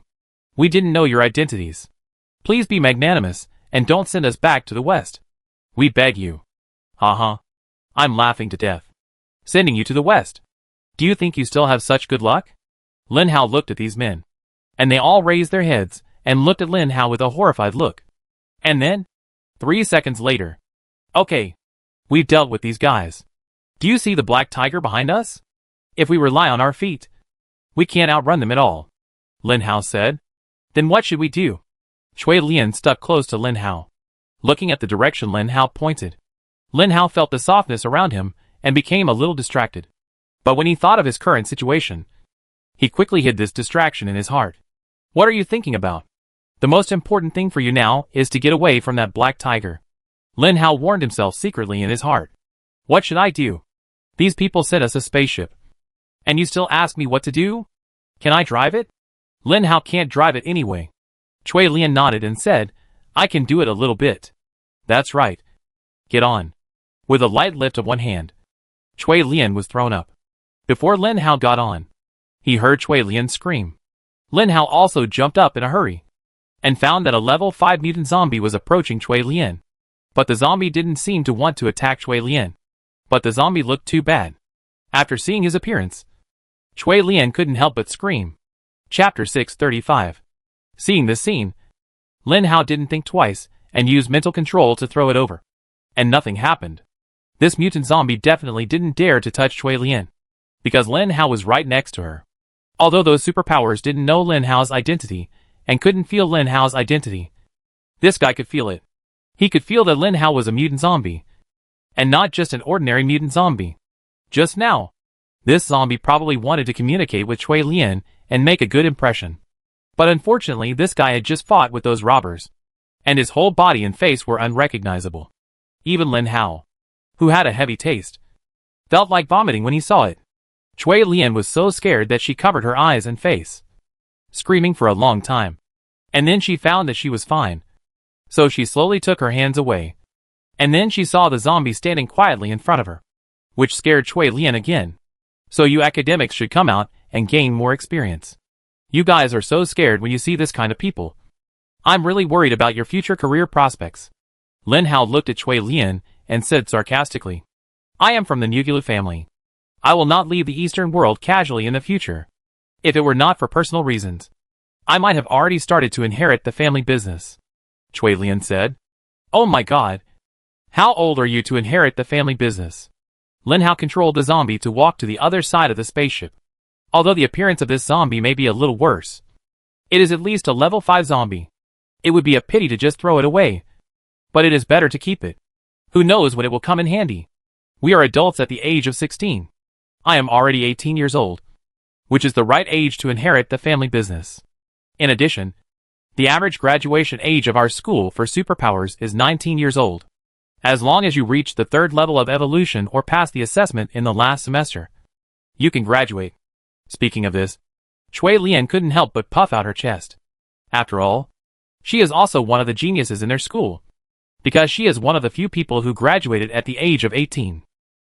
We didn't know your identities. Please be magnanimous, and don't send us back to the West. We beg you. Haha. I'm laughing to death. Sending you to the West. Do you think you still have such good luck? Lin Hao looked at these men, and they all raised their heads and looked at Lin Hao with a horrified look. And then, 3 seconds later, okay, we've dealt with these guys. Do you see the black tiger behind us? If we rely on our feet, we can't outrun them at all. Lin Hao said. Then what should we do? Cui Lian stuck close to Lin Hao, looking at the direction Lin Hao pointed. Lin Hao felt the softness around him and became a little distracted. But when he thought of his current situation, He quickly hid this distraction in his heart. What are you thinking about? The most important thing for you now is to get away from that black tiger. Lin Hao warned himself secretly in his heart. What should I do? These people sent us a spaceship. And you still ask me what to do? Can I drive it? Lin Hao can't drive it anyway. Cui Lian nodded and said, I can do it a little bit. That's right. Get on. With a light lift of one hand, Cui Lian was thrown up. Before Lin Hao got on, he heard Cui Lian scream. Lin Hao also jumped up in a hurry and found that a level 5 mutant zombie was approaching Cui Lian. But the zombie didn't seem to want to attack Cui Lian. But the zombie looked too bad. After seeing his appearance, Cui Lian couldn't help but scream. Chapter 635. Seeing this scene, Lin Hao didn't think twice and used mental control to throw it over. And nothing happened. This mutant zombie definitely didn't dare to touch Cui Lian, because Lin Hao was right next to her. Although those superpowers didn't know Lin Hao's identity and couldn't feel Lin Hao's identity, this guy could feel it. He could feel that Lin Hao was a mutant zombie, and not just an ordinary mutant zombie. Just now, this zombie probably wanted to communicate with Cui Lian and make a good impression. But unfortunately, this guy had just fought with those robbers, and his whole body and face were unrecognizable. Even Lin Hao, who had a heavy taste, felt like vomiting when he saw it. Cui Lian was so scared that she covered her eyes and face, screaming for a long time. And then she found that she was fine. So she slowly took her hands away. And then she saw the zombie standing quietly in front of her, which scared Cui Lian again. So you academics should come out and gain more experience. You guys are so scared when you see this kind of people. I'm really worried about your future career prospects. Lin Hao looked at Cui Lian and said sarcastically, I am from the Nugulu family. I will not leave the Eastern world casually in the future. If it were not for personal reasons, I might have already started to inherit the family business. Cui Lian said, Oh my god. How old are you to inherit the family business? Lin Hao controlled the zombie to walk to the other side of the spaceship. Although the appearance of this zombie may be a little worse, it is at least a level 5 zombie. It would be a pity to just throw it away, but it is better to keep it. Who knows when it will come in handy? We are adults at the age of 16. I am already 18 years old, which is the right age to inherit the family business. In addition, the average graduation age of our school for superpowers is 19 years old. As long as you reach the 3rd level of evolution or pass the assessment in the last semester, you can graduate. Speaking of this, Cui Lian couldn't help but puff out her chest. After all, she is also one of the geniuses in their school, because she is one of the few people who graduated at the age of 18.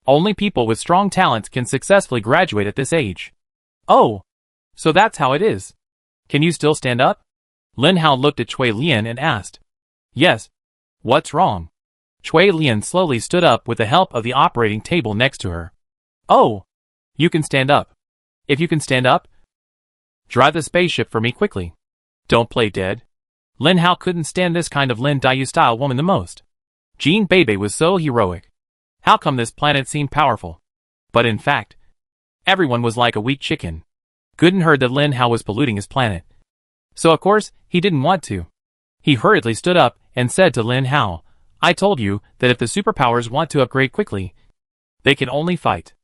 Only people with strong talents can successfully graduate at this age. Oh, so that's how it is. Can you still stand up? Lin Hao looked at Cui Lian and asked. Yes. What's wrong? Cui Lian slowly stood up with the help of the operating table next to her. Oh, you can stand up. If you can stand up, drive the spaceship for me quickly. Don't play dead. Lin Hao couldn't stand this kind of Lin Dayu style woman the most. Jean Bebe was so heroic. How come this planet seemed powerful? But in fact, everyone was like a weak chicken. Gooden heard that Lin Hao was polluting his planet. So of course, he didn't want to. He hurriedly stood up and said to Lin Hao, I told you that if the superpowers want to upgrade quickly, they can only fight.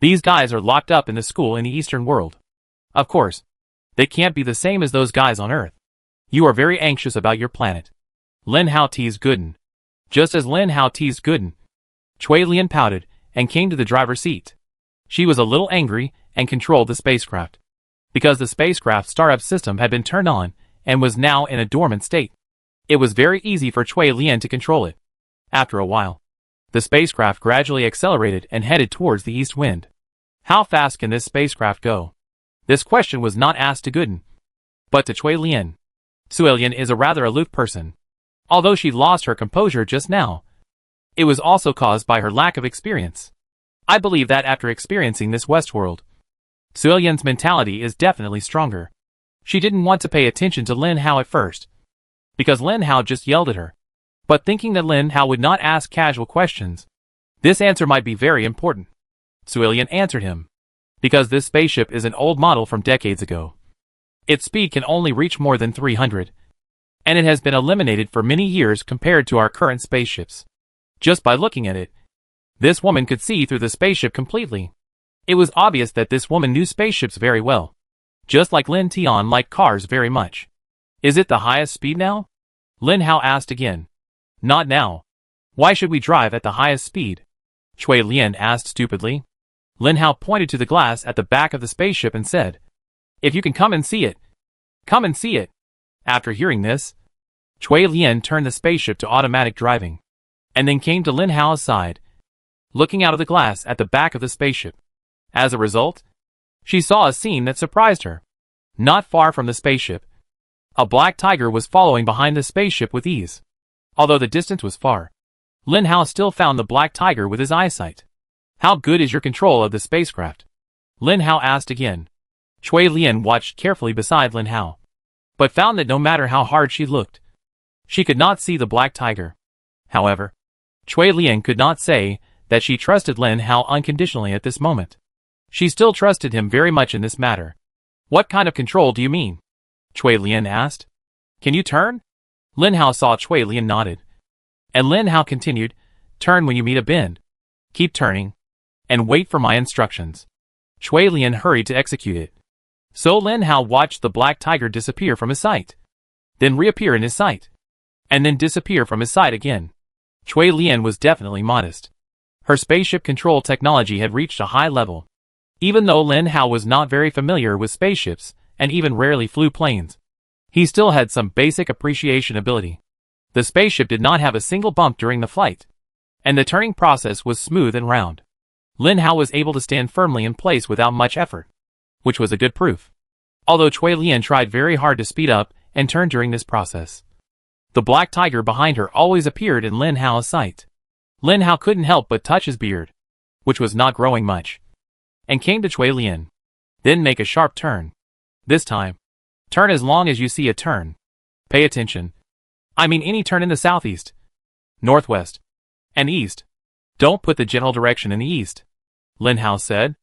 These guys are locked up in the school in the Eastern world. Of course, they can't be the same as those guys on Earth. You are very anxious about your planet. Lin Hao teased Gooden. Just as Lin Hao teased Gooden, Cui Lian pouted and came to the driver's seat. She was a little angry and controlled the spacecraft, because the spacecraft startup system had been turned on and was now in a dormant state. It was very easy for Cui Lian to control it. After a while, the spacecraft gradually accelerated and headed towards the east wind. How fast can this spacecraft go? This question was not asked to Gooden, but to Cui Lian. Cui Lian is a rather aloof person. Although she lost her composure just now, it was also caused by her lack of experience. I believe that after experiencing this Westworld, Cui Lian's mentality is definitely stronger. She didn't want to pay attention to Lin Hao at first, because Lin Hao just yelled at her. But thinking that Lin Hao would not ask casual questions, this answer might be very important. Cui Lian answered him, because this spaceship is an old model from decades ago. Its speed can only reach more than 300, and it has been eliminated for many years compared to our current spaceships. Just by looking at it, this woman could see through the spaceship completely. It was obvious that this woman knew spaceships very well. Just like Lin Tian liked cars very much. Is it the highest speed now? Lin Hao asked again. Not now. Why should we drive at the highest speed? Cui Lian asked stupidly. Lin Hao pointed to the glass at the back of the spaceship and said, If you can come and see it. Come and see it. After hearing this, Cui Lian turned the spaceship to automatic driving, and then came to Lin Hao's side, looking out of the glass at the back of the spaceship. As a result, she saw a scene that surprised her. Not far from the spaceship, a black tiger was following behind the spaceship with ease. Although the distance was far, Lin Hao still found the black tiger with his eyesight. How good is your control of the spacecraft? Lin Hao asked again. Cui Lian watched carefully beside Lin Hao, but found that no matter how hard she looked, she could not see the black tiger. However, Cui Lian could not say that she trusted Lin Hao unconditionally at this moment. She still trusted him very much in this matter. What kind of control do you mean? Cui Lian asked. Can you turn? Lin Hao saw Cui Lian nodded. And Lin Hao continued, Turn when you meet a bend. Keep turning. And wait for my instructions. Cui Lian hurried to execute it. So Lin Hao watched the black tiger disappear from his sight, then reappear in his sight, and then disappear from his sight again. Cui Lian was definitely modest. Her spaceship control technology had reached a high level. Even though Lin Hao was not very familiar with spaceships, and even rarely flew planes, he still had some basic appreciation ability. The spaceship did not have a single bump during the flight, and the turning process was smooth and round. Lin Hao was able to stand firmly in place without much effort, which was a good proof. Although Cui Lian tried very hard to speed up and turn during this process, the black tiger behind her always appeared in Lin Hao's sight. Lin Hao couldn't help but touch his beard, which was not growing much, and came to Cui Lian. Then make a sharp turn. This time, turn as long as you see a turn. Pay attention. I mean any turn in the southeast, northwest, and east. Don't put the general direction in the east, Lin Hao said.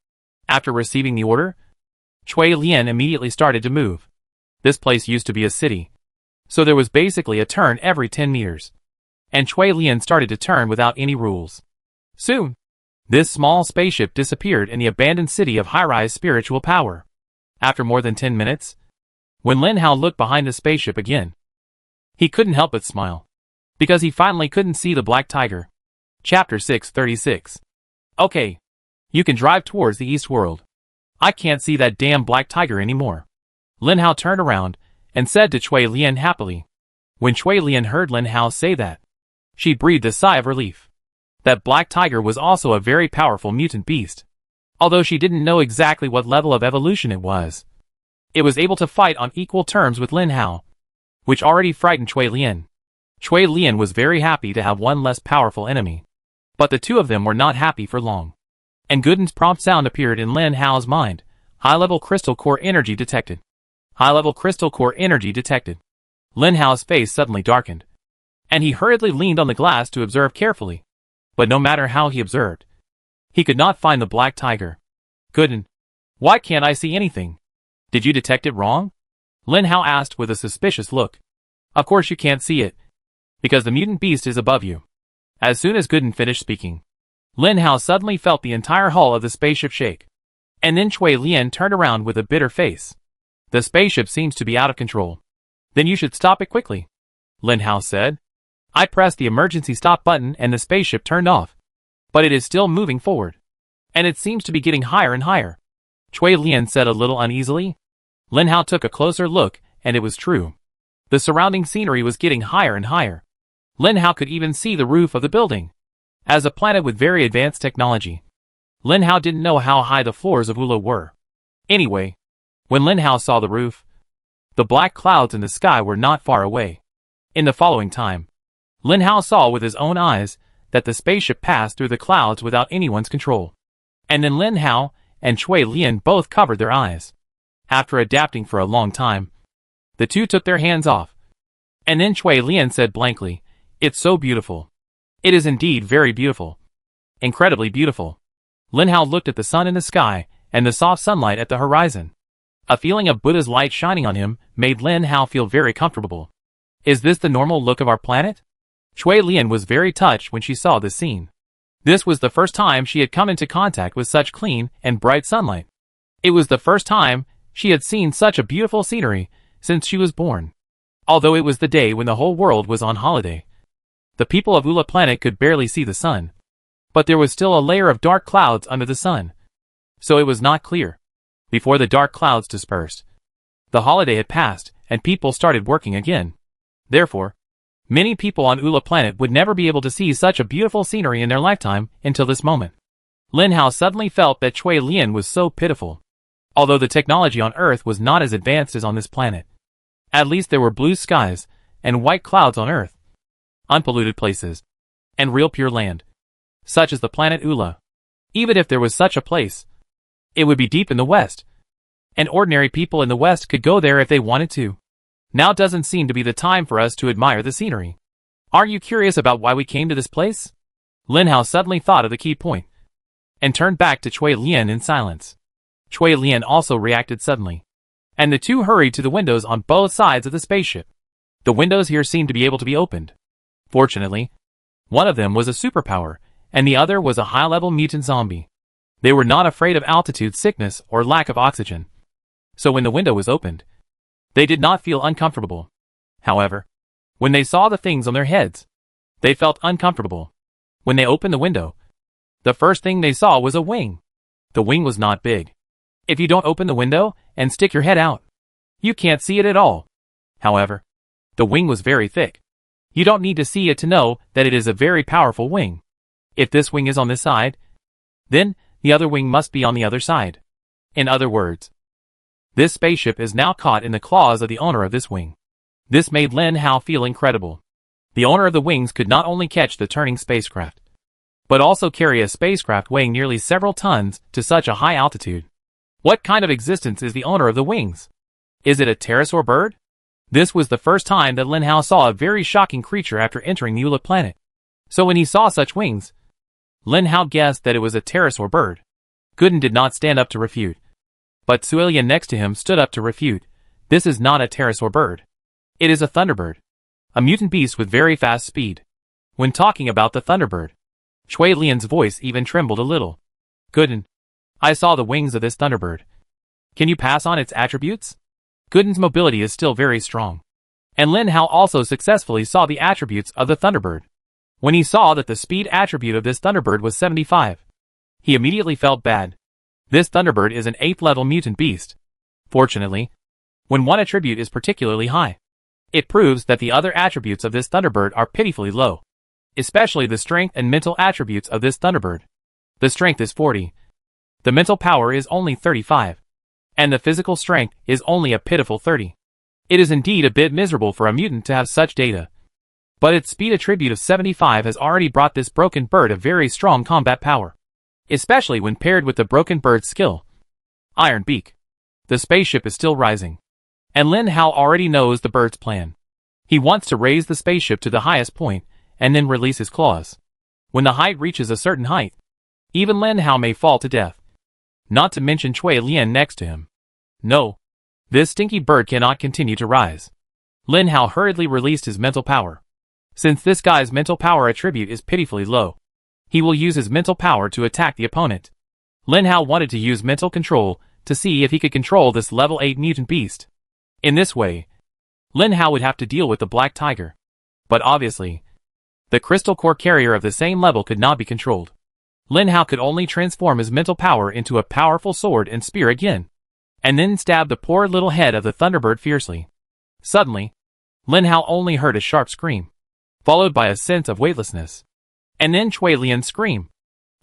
After receiving the order, Cui Lian immediately started to move. This place used to be a city, so there was basically a turn every 10 meters. And Cui Lian started to turn without any rules. Soon, this small spaceship disappeared in the abandoned city of high-rise spiritual power. After more than 10 minutes, when Lin Hao looked behind the spaceship again, he couldn't help but smile, because he finally couldn't see the black tiger. Chapter 636. Okay, you can drive towards the east world. I can't see that damn black tiger anymore. Lin Hao turned around and said to Cui Lian happily. When Cui Lian heard Lin Hao say that, she breathed a sigh of relief. That black tiger was also a very powerful mutant beast. Although she didn't know exactly what level of evolution it was, it was able to fight on equal terms with Lin Hao, which already frightened Cui Lian. Cui Lian was very happy to have one less powerful enemy. But the two of them were not happy for long. And Gooden's prompt sound appeared in Lin Hao's mind. High-level crystal core energy detected. High-level crystal core energy detected. Lin Hao's face suddenly darkened, and he hurriedly leaned on the glass to observe carefully. But no matter how he observed, he could not find the black tiger. Gooden, why can't I see anything? Did you detect it wrong? Lin Hao asked with a suspicious look. Of course you can't see it, because the mutant beast is above you. As soon as Gooden finished speaking, Lin Hao suddenly felt the entire hull of the spaceship shake. And then Cui Lian turned around with a bitter face. The spaceship seems to be out of control. Then you should stop it quickly, Lin Hao said. I pressed the emergency stop button and the spaceship turned off. But it is still moving forward. And it seems to be getting higher and higher, Cui Lian said a little uneasily. Lin Hao took a closer look, and it was true. The surrounding scenery was getting higher and higher. Lin Hao could even see the roof of the building. As a planet with very advanced technology, Lin Hao didn't know how high the floors of Ula were. Anyway, when Lin Hao saw the roof, the black clouds in the sky were not far away. In the following time, Lin Hao saw with his own eyes that the spaceship passed through the clouds without anyone's control. And then Lin Hao and Cui Lian both covered their eyes. After adapting for a long time, the two took their hands off. And then Cui Lian said blankly, It's so beautiful. It is indeed very beautiful. Incredibly beautiful. Lin Hao looked at the sun in the sky and the soft sunlight at the horizon. A feeling of Buddha's light shining on him made Lin Hao feel very comfortable. Is this the normal look of our planet? Cui Lian was very touched when she saw this scene. This was the first time she had come into contact with such clean and bright sunlight. It was the first time She had seen such a beautiful scenery since she was born. Although it was the day when the whole world was on holiday. The people of Ula planet could barely see the sun. But there was still a layer of dark clouds under the sun. So it was not clear. Before the dark clouds dispersed, the holiday had passed, and people started working again. Therefore, many people on Ula planet would never be able to see such a beautiful scenery in their lifetime until this moment. Lin Hao suddenly felt that Cui Lian was so pitiful. Although the technology on Earth was not as advanced as on this planet. At least there were blue skies and white clouds on Earth, unpolluted places, and real pure land, such as the planet Ula. Even if there was such a place, it would be deep in the west, and ordinary people in the west could go there if they wanted to. Now doesn't seem to be the time for us to admire the scenery. Are you curious about why we came to this place? Lin Hao suddenly thought of the key point, and turned back to Cui Lian in silence. Cui Lian also reacted suddenly, and the two hurried to the windows on both sides of the spaceship. The windows here seemed to be able to be opened. Fortunately, one of them was a superpower, and the other was a high-level mutant zombie. They were not afraid of altitude sickness or lack of oxygen. So when the window was opened, they did not feel uncomfortable. However, when they saw the things on their heads, they felt uncomfortable. When they opened the window, the first thing they saw was a wing. The wing was not big. If you don't open the window and stick your head out, you can't see it at all. However, the wing was very thick. You don't need to see it to know that it is a very powerful wing. If this wing is on this side, then the other wing must be on the other side. In other words, this spaceship is now caught in the claws of the owner of this wing. This made Lin Hao feel incredible. The owner of the wings could not only catch the turning spacecraft, but also carry a spacecraft weighing nearly several tons to such a high altitude. What kind of existence is the owner of the wings? Is it a pterosaur bird? This was the first time that Lin Hao saw a very shocking creature after entering the Ula planet. So when he saw such wings, Lin Hao guessed that it was a pterosaur bird. Gooden did not stand up to refute, but Suilian next to him stood up to refute. This is not a pterosaur bird. It is a thunderbird, a mutant beast with very fast speed. When talking about the thunderbird, Cui Lian's voice even trembled a little. Gooden, I saw the wings of this thunderbird. Can you pass on its attributes? Gooden's mobility is still very strong. And Lin Hao also successfully saw the attributes of the thunderbird. When he saw that the speed attribute of this thunderbird was 75, he immediately felt bad. This thunderbird is an 8th level mutant beast. Fortunately, when one attribute is particularly high, it proves that the other attributes of this thunderbird are pitifully low. Especially the strength and mental attributes of this thunderbird. The strength is 40. The mental power is only 35. And the physical strength is only a pitiful 30. It is indeed a bit miserable for a mutant to have such data. But its speed attribute of 75 has already brought this broken bird a very strong combat power. Especially when paired with the broken bird's skill. Iron Beak. The spaceship is still rising. And Lin Hao already knows the bird's plan. He wants to raise the spaceship to the highest point, and then release his claws. When the height reaches a certain height, even Lin Hao may fall to death. Not to mention Cui Lian next to him. No. This stinky bird cannot continue to rise. Lin Hao hurriedly released his mental power. Since this guy's mental power attribute is pitifully low, he will use his mental power to attack the opponent. Lin Hao wanted to use mental control to see if he could control this level 8 mutant beast. In this way, Lin Hao would have to deal with the black tiger. But obviously, the crystal core carrier of the same level could not be controlled. Lin Hao could only transform his mental power into a powerful sword and spear again, and then stab the poor little head of the thunderbird fiercely. Suddenly, Lin Hao only heard a sharp scream, followed by a sense of weightlessness. And then Cui Lian's scream,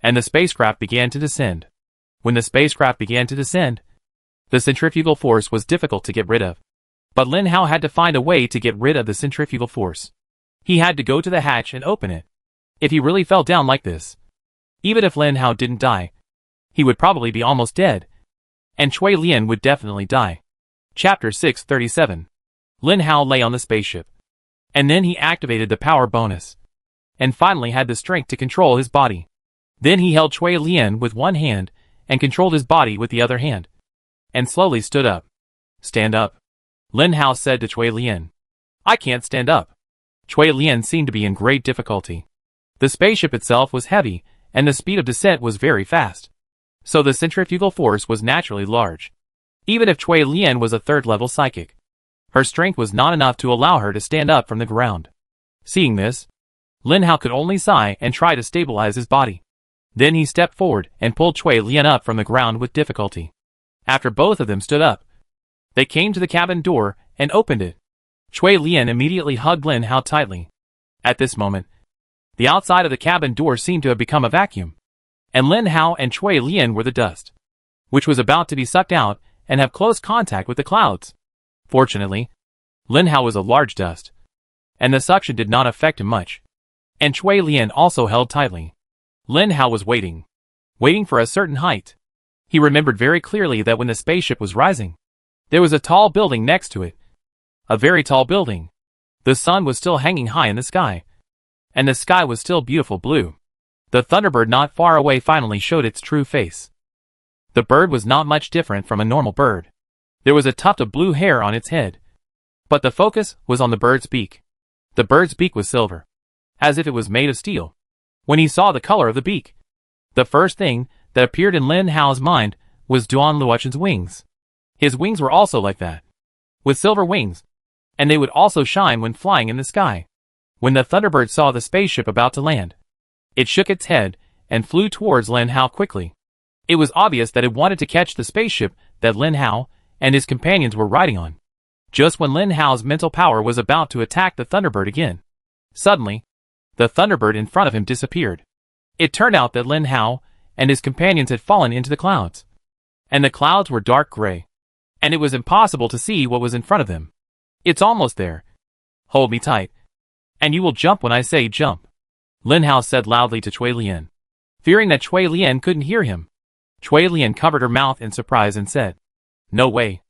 and the spacecraft began to descend. When the spacecraft began to descend, the centrifugal force was difficult to get rid of. But Lin Hao had to find a way to get rid of the centrifugal force. He had to go to the hatch and open it. If he really fell down like this, even if Lin Hao didn't die, he would probably be almost dead. And Cui Lian would definitely die. Chapter 637. Lin Hao lay on the spaceship. And then he activated the power bonus. And finally had the strength to control his body. Then he held Cui Lian with one hand, and controlled his body with the other hand. And slowly stood up. Stand up. Lin Hao said to Cui Lian. I can't stand up. Cui Lian seemed to be in great difficulty. The spaceship itself was heavy, and the speed of descent was very fast. So the centrifugal force was naturally large. Even if Cui Lian was a third-level psychic, her strength was not enough to allow her to stand up from the ground. Seeing this, Lin Hao could only sigh and try to stabilize his body. Then he stepped forward and pulled Cui Lian up from the ground with difficulty. After both of them stood up, they came to the cabin door and opened it. Cui Lian immediately hugged Lin Hao tightly. At this moment, the outside of the cabin door seemed to have become a vacuum, and Lin Hao and Cui Lian were the dust, which was about to be sucked out and have close contact with the clouds. Fortunately, Lin Hao was a large dust, and the suction did not affect him much, and Cui Lian also held tightly. Lin Hao was waiting for a certain height. He remembered very clearly that when the spaceship was rising, there was a tall building next to it. A very tall building. The sun was still hanging high in the sky, and the sky was still beautiful blue. The Thunderbird not far away finally showed its true face. The bird was not much different from a normal bird. There was a tuft of blue hair on its head, but the focus was on the bird's beak. The bird's beak was silver, as if it was made of steel. When he saw the color of the beak, the first thing that appeared in Lin Hao's mind was Duan Luochen's wings. His wings were also like that, with silver wings, and they would also shine when flying in the sky. When the Thunderbird saw the spaceship about to land, it shook its head and flew towards Lin Hao quickly. It was obvious that it wanted to catch the spaceship that Lin Hao and his companions were riding on. Just when Lin Hao's mental power was about to attack the Thunderbird again, suddenly, the Thunderbird in front of him disappeared. It turned out that Lin Hao and his companions had fallen into the clouds, and the clouds were dark gray, and it was impossible to see what was in front of them. It's almost there. Hold me tight, and you will jump when I say jump, Lin Hao said loudly to Cui Lian. Fearing that Cui Lian couldn't hear him, Cui Lian covered her mouth in surprise and said, "No way.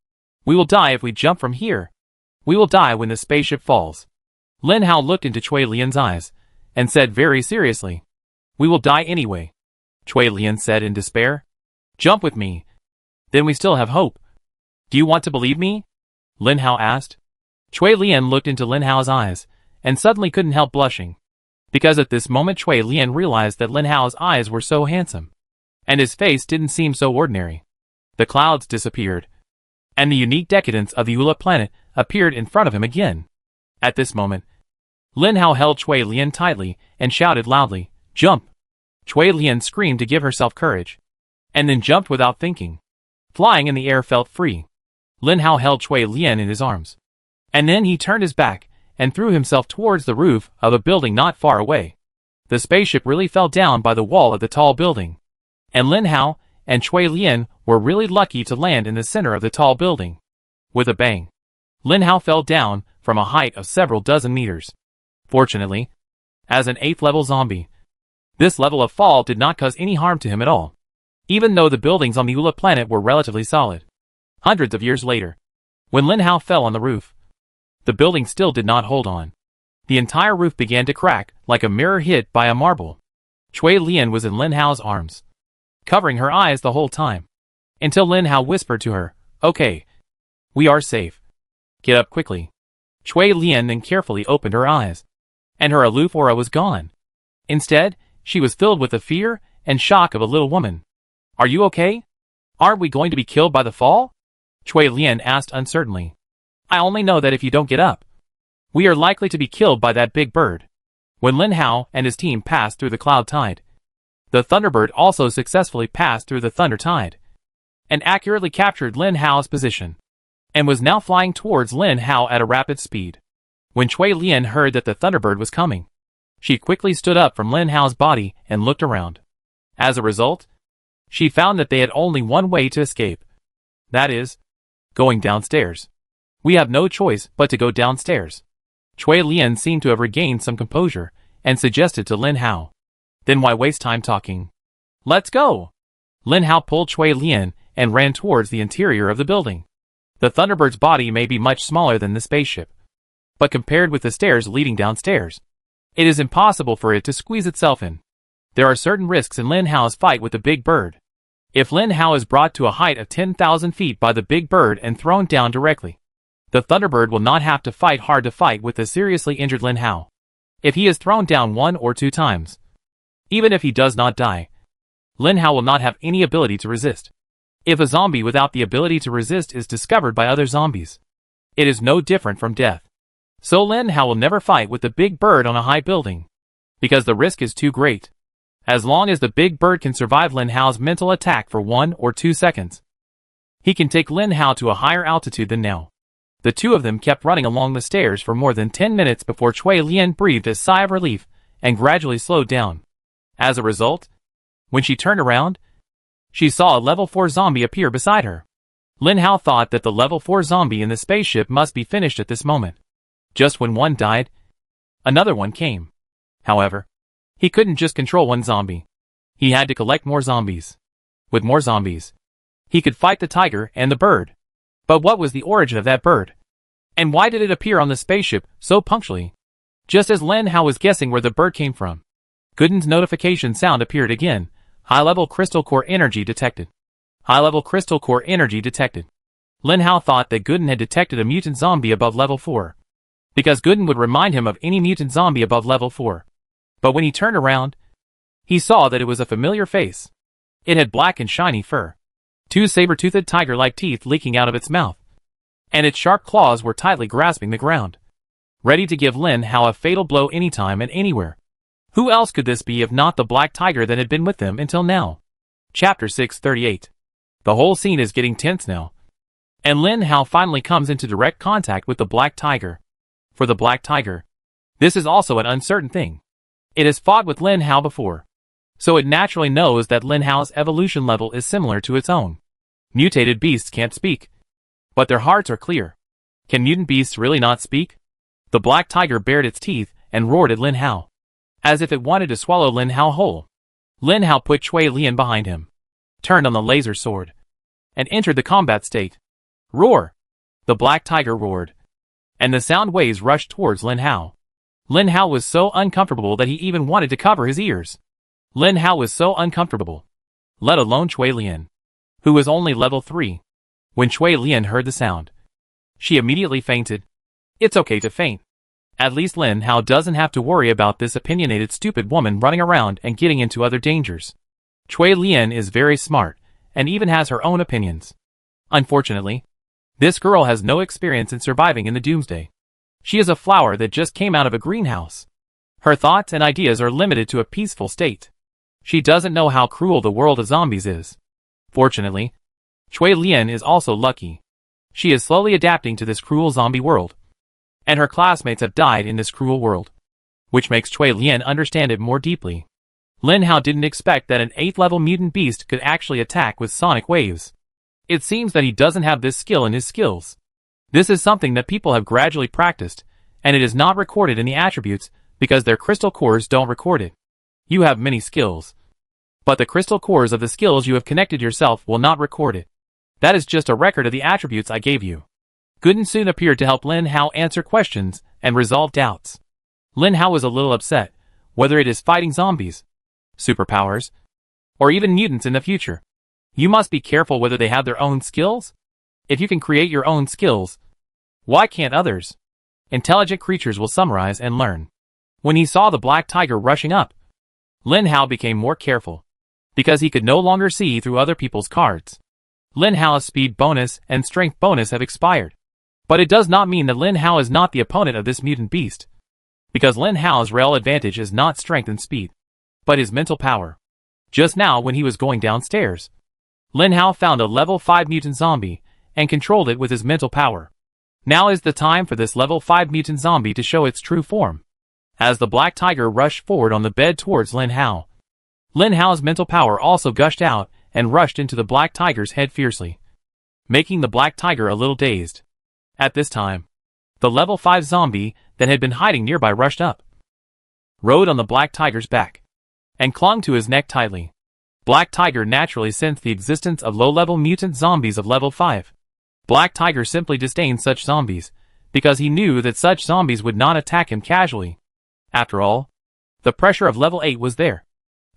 We will die if we jump from here. We will die when the spaceship falls." Lin Hao looked into Cui Lian's eyes and said very seriously, "We will die anyway," Cui Lian said in despair. "Jump with me. Then we still have hope. Do you want to believe me?" Lin Hao asked. Cui Lian looked into Lin Hao's eyes and suddenly couldn't help blushing, because at this moment Cui Lian realized that Lin Hao's eyes were so handsome, and his face didn't seem so ordinary. The clouds disappeared, and the unique decadence of the Ula planet appeared in front of him again. At this moment, Lin Hao held Cui Lian tightly and shouted loudly, "Jump!" Cui Lian screamed to give herself courage, and then jumped without thinking. Flying in the air felt free. Lin Hao held Cui Lian in his arms, and then he turned his back and threw himself towards the roof of a building not far away. The spaceship really fell down by the wall of the tall building, and Lin Hao and Cui Lian were really lucky to land in the center of the tall building. With a bang, Lin Hao fell down from a height of several dozen meters. Fortunately, as an 8th level zombie, this level of fall did not cause any harm to him at all, even though the buildings on the Ula planet were relatively solid. Hundreds of years later, when Lin Hao fell on the roof, the building still did not hold on. The entire roof began to crack like a mirror hit by a marble. Cui Lian was in Lin Hao's arms, covering her eyes the whole time, until Lin Hao whispered to her, "Okay, we are safe. Get up quickly." Cui Lian then carefully opened her eyes, and her aloof aura was gone. Instead, she was filled with the fear and shock of a little woman. "Are you okay? Aren't we going to be killed by the fall?" Cui Lian asked uncertainly. "I only know that if you don't get up, we are likely to be killed by that big bird." When Lin Hao and his team passed through the cloud tide, the Thunderbird also successfully passed through the thunder tide, and accurately captured Lin Hao's position, and was now flying towards Lin Hao at a rapid speed. When Cui Lian heard that the Thunderbird was coming, she quickly stood up from Lin Hao's body and looked around. As a result, she found that they had only one way to escape. That is, going downstairs. "We have no choice but to go downstairs." Cui Lian seemed to have regained some composure and suggested to Lin Hao, "Then why waste time talking? Let's go!" Lin Hao pulled Cui Lian and ran towards the interior of the building. The Thunderbird's body may be much smaller than the spaceship, but compared with the stairs leading downstairs, it is impossible for it to squeeze itself in. There are certain risks in Lin Hao's fight with the big bird. If Lin Hao is brought to a height of 10,000 feet by the big bird and thrown down directly, the Thunderbird will not have to fight hard to fight with the seriously injured Lin Hao. If he is thrown down 1 or 2 times, even if he does not die, Lin Hao will not have any ability to resist. If a zombie without the ability to resist is discovered by other zombies, it is no different from death. So Lin Hao will never fight with the big bird on a high building, because the risk is too great. As long as the big bird can survive Lin Hao's mental attack for 1 or 2 seconds, he can take Lin Hao to a higher altitude than now. The two of them kept running along the stairs for more than 10 minutes before Cui Lian breathed a sigh of relief and gradually slowed down. As a result, when she turned around, she saw a level 4 zombie appear beside her. Lin Hao thought that the level 4 zombie in the spaceship must be finished at this moment. Just when one died, another one came. However, he couldn't just control one zombie. He had to collect more zombies. With more zombies, he could fight the tiger and the bird. But what was the origin of that bird? And why did it appear on the spaceship so punctually? Just as Lin Hao was guessing where the bird came from, Gooden's notification sound appeared again. High-level crystal core energy detected. High-level crystal core energy detected. Lin Hao thought that Gooden had detected a mutant zombie above level 4, because Gooden would remind him of any mutant zombie above level 4. But when he turned around, he saw that it was a familiar face. It had black and shiny fur, 2 saber-toothed tiger-like teeth leaking out of its mouth, and its sharp claws were tightly grasping the ground, ready to give Lin Hao a fatal blow anytime and anywhere. Who else could this be if not the black tiger that had been with them until now? Chapter 638. The whole scene is getting tense now, and Lin Hao finally comes into direct contact with the black tiger. For the black tiger, this is also an uncertain thing. It has fought with Lin Hao before, so it naturally knows that Lin Hao's evolution level is similar to its own. Mutated beasts can't speak, but their hearts are clear. Can mutant beasts really not speak? The black tiger bared its teeth and roared at Lin Hao, as if it wanted to swallow Lin Hao whole. Lin Hao put Cui Lian behind him, turned on the laser sword, and entered the combat state. Roar! The black tiger roared, and the sound waves rushed towards Lin Hao. Lin Hao was so uncomfortable that he even wanted to cover his ears. Lin Hao was so uncomfortable, let alone Cui Lian, who was only level 3. When Cui Lian heard the sound, she immediately fainted. It's okay to faint. At least Lin Hao doesn't have to worry about this opinionated stupid woman running around and getting into other dangers. Cui Lian is very smart, and even has her own opinions. Unfortunately, this girl has no experience in surviving in the doomsday. She is a flower that just came out of a greenhouse. Her thoughts and ideas are limited to a peaceful state. She doesn't know how cruel the world of zombies is. Fortunately, Cui Lian is also lucky. She is slowly adapting to this cruel zombie world, and her classmates have died in this cruel world, which makes Cui Lian understand it more deeply. Lin Hao didn't expect that an 8th level mutant beast could actually attack with sonic waves. It seems that he doesn't have this skill in his skills. This is something that people have gradually practiced, and it is not recorded in the attributes because their crystal cores don't record it. You have many skills, but the crystal cores of the skills you have connected yourself will not record it. That is just a record of the attributes I gave you. Gooden soon appeared to help Lin Hao answer questions and resolve doubts. Lin Hao was a little upset, whether it is fighting zombies, superpowers, or even mutants in the future. You must be careful whether they have their own skills. If you can create your own skills, why can't others? Intelligent creatures will summarize and learn. When he saw the black tiger rushing up, Lin Hao became more careful, because he could no longer see through other people's cards. Lin Hao's speed bonus and strength bonus have expired. But it does not mean that Lin Hao is not the opponent of this mutant beast, because Lin Hao's real advantage is not strength and speed, but his mental power. Just now when he was going downstairs, Lin Hao found a level 5 mutant zombie and controlled it with his mental power. Now is the time for this level 5 mutant zombie to show its true form. As the black tiger rushed forward on the bed towards Lin Hao's mental power also gushed out and rushed into the black tiger's head fiercely, making the black tiger a little dazed. At this time, the level 5 zombie that had been hiding nearby rushed up, rode on the black tiger's back, and clung to his neck tightly. Black Tiger naturally sensed the existence of low-level mutant zombies of level 5. Black Tiger simply disdained such zombies, because he knew that such zombies would not attack him casually. After all, the pressure of level 8 was there,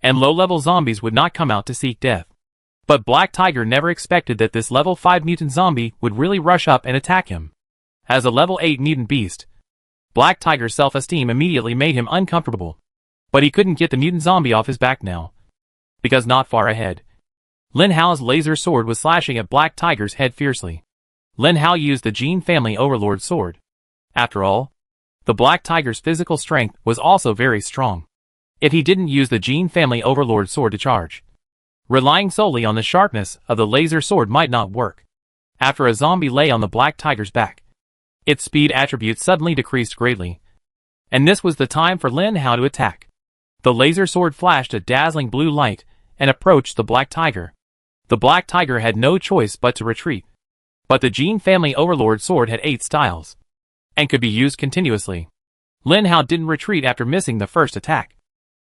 and low-level zombies would not come out to seek death. But Black Tiger never expected that this level 5 mutant zombie would really rush up and attack him. As a level 8 mutant beast, Black Tiger's self-esteem immediately made him uncomfortable. But he couldn't get the mutant zombie off his back now, because not far ahead, Lin Hao's laser sword was slashing at Black Tiger's head fiercely. Lin Hao used the Jin family overlord sword. After all, the Black Tiger's physical strength was also very strong. If he didn't use the Jin family overlord sword to charge, relying solely on the sharpness of the laser sword might not work. After a zombie lay on the Black Tiger's back, its speed attribute suddenly decreased greatly. And this was the time for Lin Hao to attack. The laser sword flashed a dazzling blue light and approached the Black Tiger. The Black Tiger had no choice but to retreat. But the Jin family overlord sword had 8 styles and could be used continuously. Lin Hao didn't retreat after missing the first attack,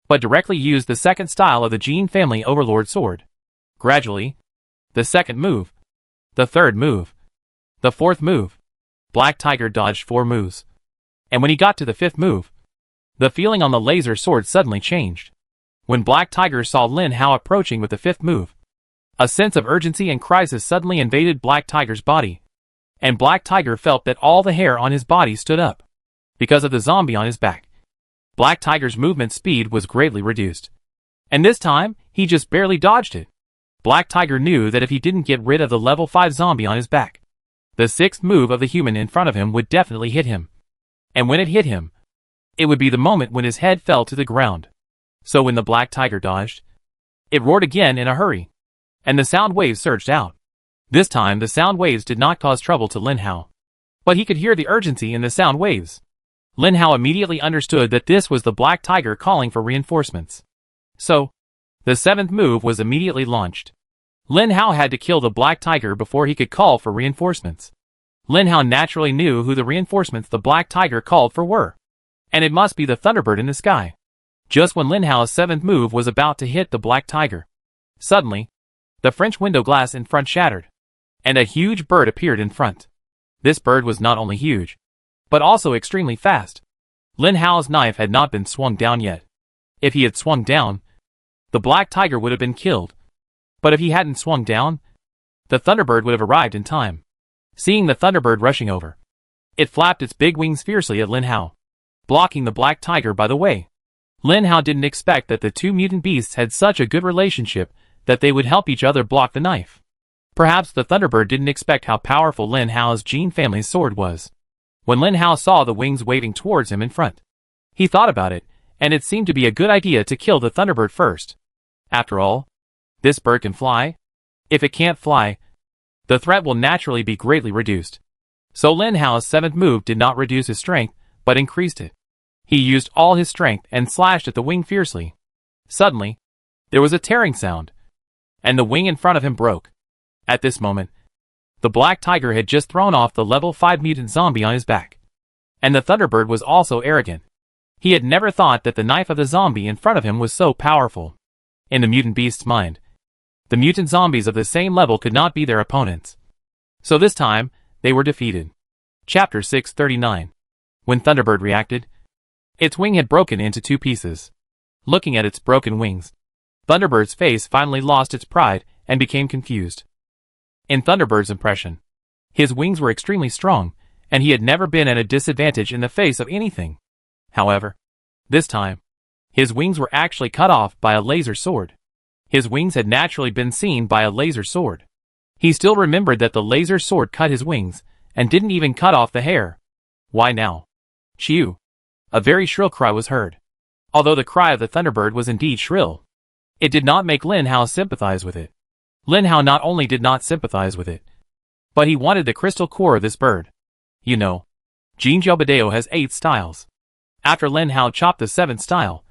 but directly used the second style of the Jin family overlord sword. Gradually, the second move, the third move, the fourth move, Black Tiger dodged 4 moves. And when he got to the 5th move, the feeling on the laser sword suddenly changed. When Black Tiger saw Lin Hao approaching with the 5th move, a sense of urgency and crisis suddenly invaded Black Tiger's body, and Black Tiger felt that all the hair on his body stood up because of the zombie on his back. Black Tiger's movement speed was greatly reduced, and this time, he just barely dodged it. Black Tiger knew that if he didn't get rid of the level 5 zombie on his back, the 6th move of the human in front of him would definitely hit him. And when it hit him, it would be the moment when his head fell to the ground. So when the Black Tiger dodged, it roared again in a hurry, and the sound waves surged out. This time the sound waves did not cause trouble to Lin Hao, but he could hear the urgency in the sound waves. Lin Hao immediately understood that this was the Black Tiger calling for reinforcements. So, the 7th move was immediately launched. Lin Hao had to kill the Black Tiger before he could call for reinforcements. Lin Hao naturally knew who the reinforcements the Black Tiger called for were, and it must be the Thunderbird in the sky. Just when Lin Hao's 7th move was about to hit the Black Tiger, suddenly, the French window glass in front shattered, and a huge bird appeared in front. This bird was not only huge, but also extremely fast. Lin Hao's knife had not been swung down yet. If he had swung down, the Black Tiger would have been killed. But if he hadn't swung down, the Thunderbird would have arrived in time. Seeing the Thunderbird rushing over, it flapped its big wings fiercely at Lin Hao, blocking the Black Tiger by the way. Lin Hao didn't expect that the two mutant beasts had such a good relationship that they would help each other block the knife. Perhaps the Thunderbird didn't expect how powerful Lin Hao's Jin family's sword was. When Lin Hao saw the wings waving towards him in front, he thought about it, and it seemed to be a good idea to kill the Thunderbird first. After all, this bird can fly. If it can't fly, the threat will naturally be greatly reduced. So Lin Hao's 7th move did not reduce his strength, but increased it. He used all his strength and slashed at the wing fiercely. Suddenly, there was a tearing sound, and the wing in front of him broke. At this moment, the Black Tiger had just thrown off the level 5 mutant zombie on his back. And the Thunderbird was also arrogant. He had never thought that the knife of the zombie in front of him was so powerful. In the mutant beast's mind, the mutant zombies of the same level could not be their opponents. So this time, they were defeated. Chapter 639. When Thunderbird reacted, its wing had broken into 2 pieces. Looking at its broken wings, Thunderbird's face finally lost its pride and became confused. In Thunderbird's impression, his wings were extremely strong, and he had never been at a disadvantage in the face of anything. However, this time, his wings were actually cut off by a laser sword. His wings had naturally been seen by a laser sword. He still remembered that the laser sword cut his wings, and didn't even cut off the hair. Why now? Shoo! A very shrill cry was heard. Although the cry of the Thunderbird was indeed shrill, it did not make Lin Hao sympathize with it. Lin Hao not only did not sympathize with it, but he wanted the crystal core of this bird. You know, Jin Jiabadeo has 8 styles. After Lin Hao chopped the 7th style,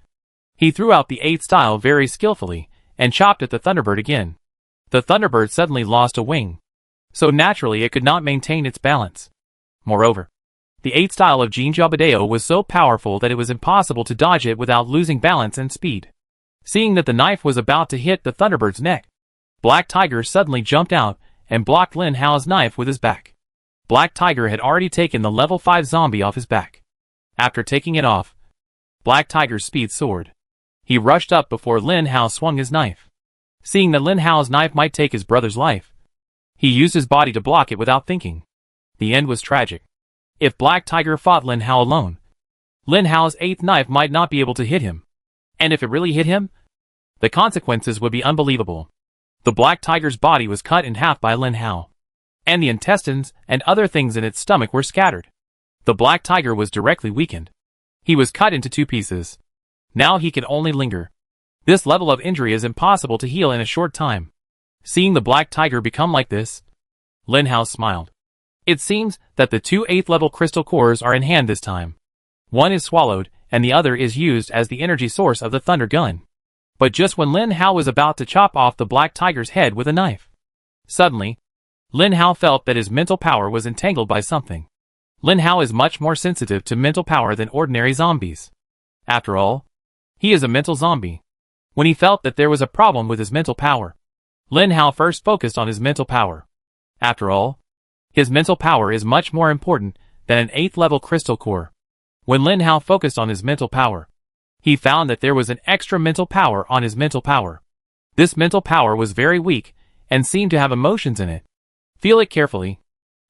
he threw out the 8th style very skillfully, and chopped at the Thunderbird again. The Thunderbird suddenly lost a wing, so naturally it could not maintain its balance. Moreover, the 8th style of Jin Jiabadeo was so powerful that it was impossible to dodge it without losing balance and speed. Seeing that the knife was about to hit the Thunderbird's neck, Black Tiger suddenly jumped out and blocked Lin Hao's knife with his back. Black Tiger had already taken the level 5 zombie off his back. After taking it off, Black Tiger's speed soared. He rushed up before Lin Hao swung his knife. Seeing that Lin Hao's knife might take his brother's life, he used his body to block it without thinking. The end was tragic. If Black Tiger fought Lin Hao alone, Lin Hao's 8th knife might not be able to hit him. And if it really hit him, the consequences would be unbelievable. The black tiger's body was cut in half by Lin Hao, and the intestines and other things in its stomach were scattered. The black tiger was directly weakened. He was cut into 2 pieces. Now he could only linger. This level of injury is impossible to heal in a short time. Seeing the black tiger become like this, Lin Hao smiled. It seems that the 2 8th-level crystal cores are in hand this time. One is swallowed, and the other is used as the energy source of the thunder gun. But just when Lin Hao was about to chop off the black tiger's head with a knife, suddenly, Lin Hao felt that his mental power was entangled by something. Lin Hao is much more sensitive to mental power than ordinary zombies. After all, he is a mental zombie. When he felt that there was a problem with his mental power, Lin Hao first focused on his mental power. After all, his mental power is much more important than an 8th-level crystal core. When Lin Hao focused on his mental power, he found that there was an extra mental power on his mental power. This mental power was very weak and seemed to have emotions in it. Feel it carefully,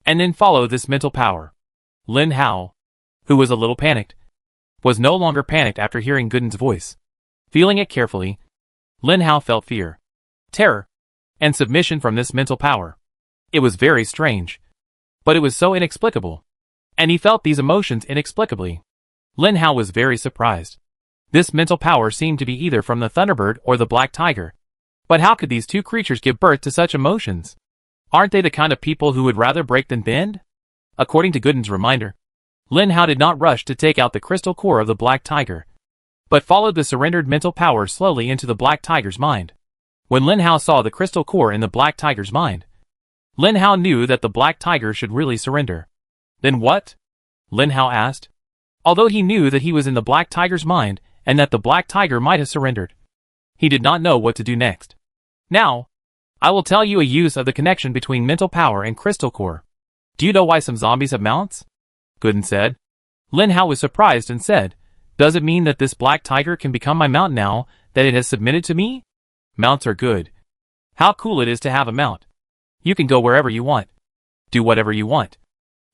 and then follow this mental power. Lin Hao, who was a little panicked, was no longer panicked after hearing Gooden's voice. Feeling it carefully, Lin Hao felt fear, terror, and submission from this mental power. It was very strange, but it was so inexplicable, and he felt these emotions inexplicably. Lin Hao was very surprised. This mental power seemed to be either from the Thunderbird or the Black Tiger. But how could these 2 creatures give birth to such emotions? Aren't they the kind of people who would rather break than bend? According to Gooden's reminder, Lin Hao did not rush to take out the crystal core of the Black Tiger, but followed the surrendered mental power slowly into the Black Tiger's mind. When Lin Hao saw the crystal core in the Black Tiger's mind, Lin Hao knew that the Black Tiger should really surrender. Then what? Lin Hao asked. Although he knew that he was in the Black Tiger's mind and that the Black Tiger might have surrendered, he did not know what to do next. Now, I will tell you a use of the connection between mental power and crystal core. Do you know why some zombies have mounts? Gooden said. Lin Hao was surprised and said, does it mean that this Black Tiger can become my mount now that it has submitted to me? Mounts are good. How cool it is to have a mount. You can go wherever you want. Do whatever you want.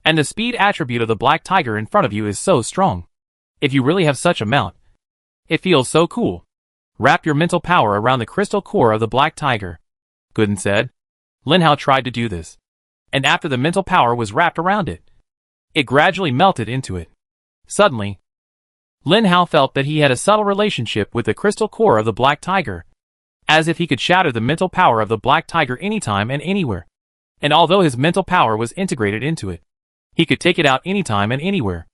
And the speed attribute of the Black Tiger in front of you is so strong. If you really have such a mount, it feels so cool. Wrap your mental power around the crystal core of the Black Tiger, Gooden said. Lin Hao tried to do this, and after the mental power was wrapped around it, it gradually melted into it. Suddenly, Lin Hao felt that he had a subtle relationship with the crystal core of the Black Tiger, as if he could shatter the mental power of the Black Tiger anytime and anywhere. And although his mental power was integrated into it, he could take it out anytime and anywhere.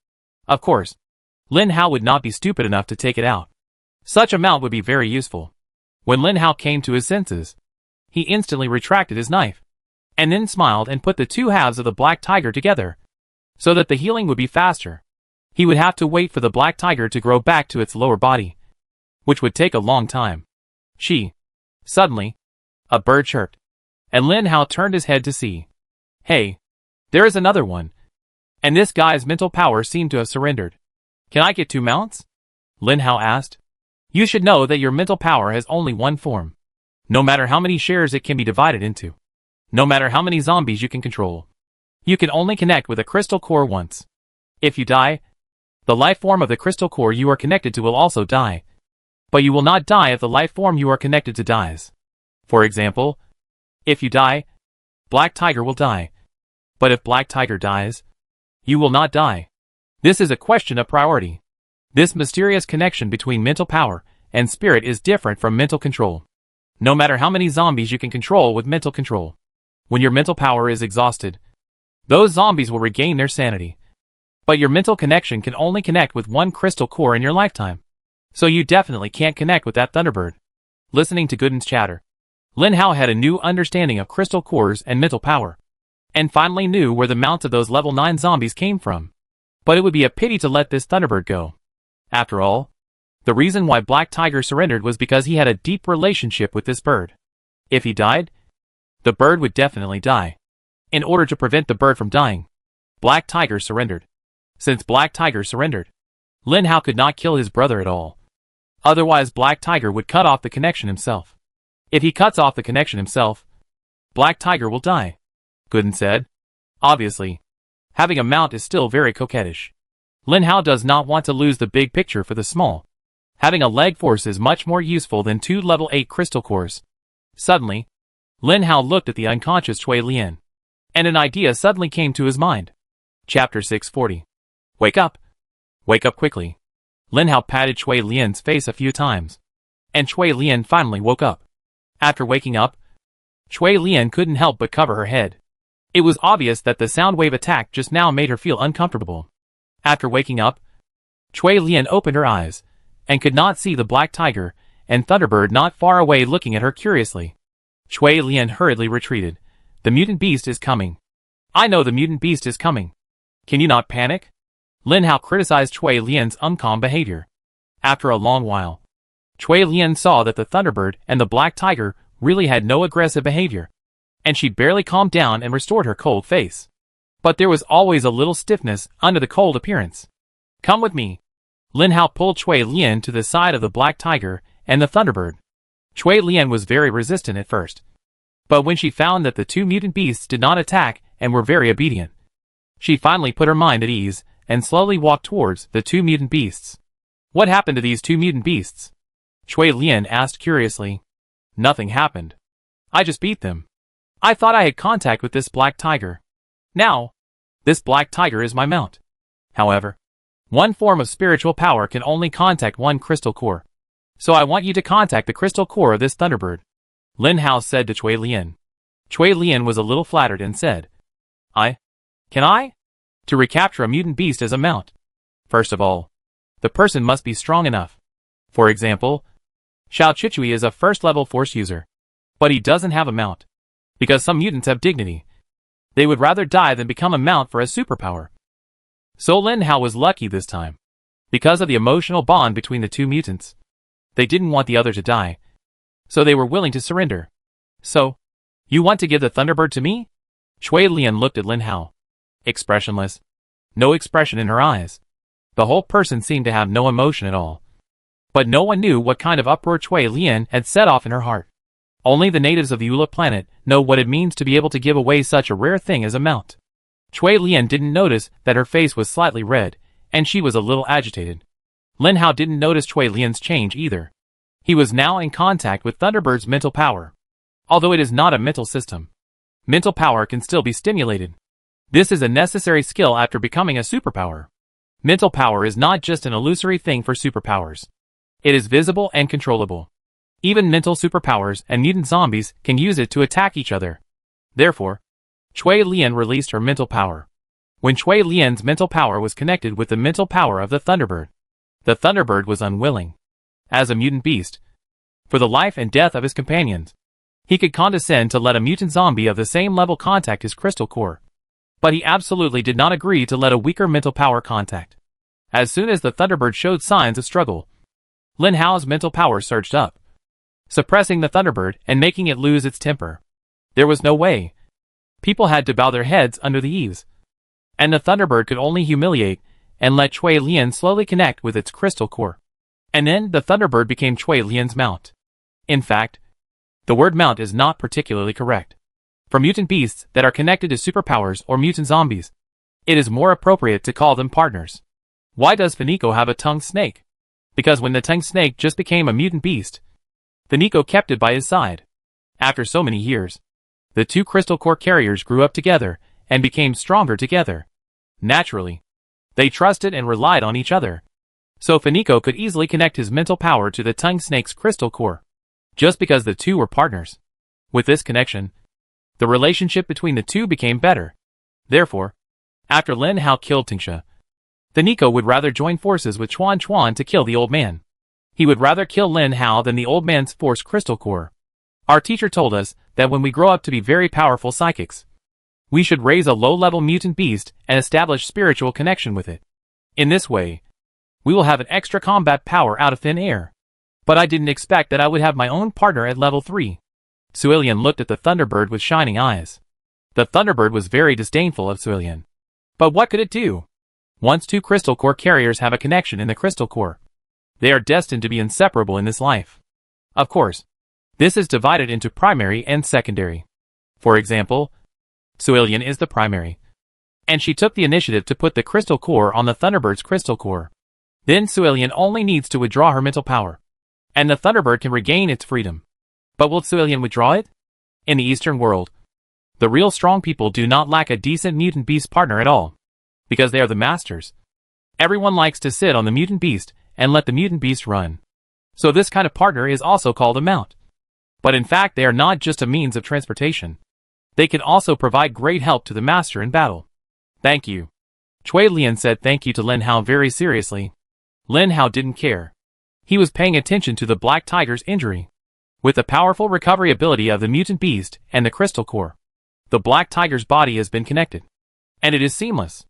Of course, Lin Hao would not be stupid enough to take it out. Such a mount would be very useful. When Lin Hao came to his senses, he instantly retracted his knife, and then smiled and put the 2 halves of the Black Tiger together, so that the healing would be faster. He would have to wait for the Black Tiger to grow back to its lower body, which would take a long time. Suddenly, a bird chirped, and Lin Hao turned his head to see. Hey, there is another one. And this guy's mental power seemed to have surrendered. Can I get 2 mounts? Lin Hao asked. You should know that your mental power has only one form. No matter how many shares it can be divided into. No matter how many zombies you can control. You can only connect with a crystal core once. If you die, the life form of the crystal core you are connected to will also die. But you will not die if the life form you are connected to dies. For example, if you die, Black Tiger will die. But if Black Tiger dies, you will not die. This is a question of priority. This mysterious connection between mental power and spirit is different from mental control. No matter how many zombies you can control with mental control, when your mental power is exhausted, those zombies will regain their sanity. But your mental connection can only connect with one crystal core in your lifetime. So you definitely can't connect with that Thunderbird. Listening to Gooden's chatter, Lin Hao had a new understanding of crystal cores and mental power, and finally knew where the mounts of those level 9 zombies came from. But it would be a pity to let this Thunderbird go. After all, the reason why Black Tiger surrendered was because he had a deep relationship with this bird. If he died, the bird would definitely die. In order to prevent the bird from dying, Black Tiger surrendered. Since Black Tiger surrendered, Lin Hao could not kill his brother at all. Otherwise Black Tiger would cut off the connection himself. If he cuts off the connection himself, Black Tiger will die, Gooden said. Obviously, having a mount is still very coquettish. Lin Hao does not want to lose the big picture for the small. Having a leg force is much more useful than 2 level 8 crystal cores. Suddenly, Lin Hao looked at the unconscious Cui Lian, and an idea suddenly came to his mind. Chapter 640. Wake up! Wake up quickly. Lin Hao patted Cui Lian's face a few times, and Cui Lian finally woke up. After waking up, Cui Lian couldn't help but cover her head. It was obvious that the sound wave attack just now made her feel uncomfortable. After waking up, Cui Lian opened her eyes, and could not see the black tiger and Thunderbird not far away looking at her curiously. Cui Lian hurriedly retreated. The mutant beast is coming. I know the mutant beast is coming. Can you not panic? Lin Hao criticized Cui Lian's uncalm behavior. After a long while, Cui Lian saw that the Thunderbird and the black tiger really had no aggressive behavior, and she barely calmed down and restored her cold face. But there was always a little stiffness under the cold appearance. Come with me. Lin Hao pulled Cui Lian to the side of the black tiger and the Thunderbird. Cui Lian was very resistant at first, but when she found that the two mutant beasts did not attack and were very obedient, she finally put her mind at ease and slowly walked towards the two mutant beasts. What happened to these two mutant beasts? Cui Lian asked curiously. Nothing happened. I just beat them. I thought I had contact with this black tiger. Now, this black tiger is my mount. However, one form of spiritual power can only contact one crystal core. So I want you to contact the crystal core of this Thunderbird, Lin Hao said to Cui Lian. Cui Lian was a little flattered and said, Can I? To recapture a mutant beast as a mount. First of all, the person must be strong enough. For example, Xiao Chichui is a first-level force user, but he doesn't have a mount. Because some mutants have dignity. They would rather die than become a mount for a superpower. So Lin Hao was lucky this time. Because of the emotional bond between the two mutants, they didn't want the other to die, so they were willing to surrender. So, you want to give the Thunderbird to me? Cui Lian looked at Lin Hao. Expressionless. No expression in her eyes. The whole person seemed to have no emotion at all. But no one knew what kind of uproar Cui Lian had set off in her heart. Only the natives of the Ula planet know what it means to be able to give away such a rare thing as a mount. Cui Lian didn't notice that her face was slightly red, and she was a little agitated. Lin Hao didn't notice Cui Lian's change either. He was now in contact with Thunderbird's mental power. Although it is not a mental system, mental power can still be stimulated. This is a necessary skill after becoming a superpower. Mental power is not just an illusory thing for superpowers. It is visible and controllable. Even mental superpowers and mutant zombies can use it to attack each other. Therefore, Cui Lian released her mental power. When Cui Lian's mental power was connected with the mental power of the Thunderbird was unwilling. As a mutant beast, for the life and death of his companions, he could condescend to let a mutant zombie of the same level contact his crystal core. But he absolutely did not agree to let a weaker mental power contact. As soon as the Thunderbird showed signs of struggle, Lin Hao's mental power surged up, suppressing the Thunderbird and making it lose its temper. There was no way. People had to bow their heads under the eaves, and the Thunderbird could only humiliate and let Cui Lian slowly connect with its crystal core. And then the Thunderbird became Cui Lian's mount. In fact, the word mount is not particularly correct. For mutant beasts that are connected to superpowers or mutant zombies, it is more appropriate to call them partners. Why does Fenico have a tongued snake? Because when the tongued snake just became a mutant beast, Fenico kept it by his side. After so many years, the two crystal core carriers grew up together and became stronger together. Naturally, they trusted and relied on each other. So Fenico could easily connect his mental power to the tongue snake's crystal core, just because the two were partners. With this connection, the relationship between the two became better. Therefore, after Lin Hao killed Tingsha, Fenico would rather join forces with Chuan Chuan to kill the old man. He would rather kill Lin Hao than the old man's force crystal core. Our teacher told us that when we grow up to be very powerful psychics, we should raise a low-level mutant beast and establish spiritual connection with it. In this way, we will have an extra combat power out of thin air. But I didn't expect that I would have my own partner at level 3. Suilian looked at the Thunderbird with shining eyes. The Thunderbird was very disdainful of Suilian. But what could it do? Once two crystal core carriers have a connection in the crystal core, they are destined to be inseparable in this life. Of course, this is divided into primary and secondary. For example, Suilian is the primary, and she took the initiative to put the crystal core on the Thunderbird's crystal core. Then Suilian only needs to withdraw her mental power, and the Thunderbird can regain its freedom. But will Suilian withdraw it? In the Eastern world, the real strong people do not lack a decent mutant beast partner at all, because they are the masters. Everyone likes to sit on the mutant beast and let the mutant beast run. So this kind of partner is also called a mount. But in fact they are not just a means of transportation. They can also provide great help to the master in battle. Thank you. Cui Lian said thank you to Lin Hao very seriously. Lin Hao didn't care. He was paying attention to the Black Tiger's injury. With the powerful recovery ability of the mutant beast and the crystal core, the Black Tiger's body has been connected. And it is seamless.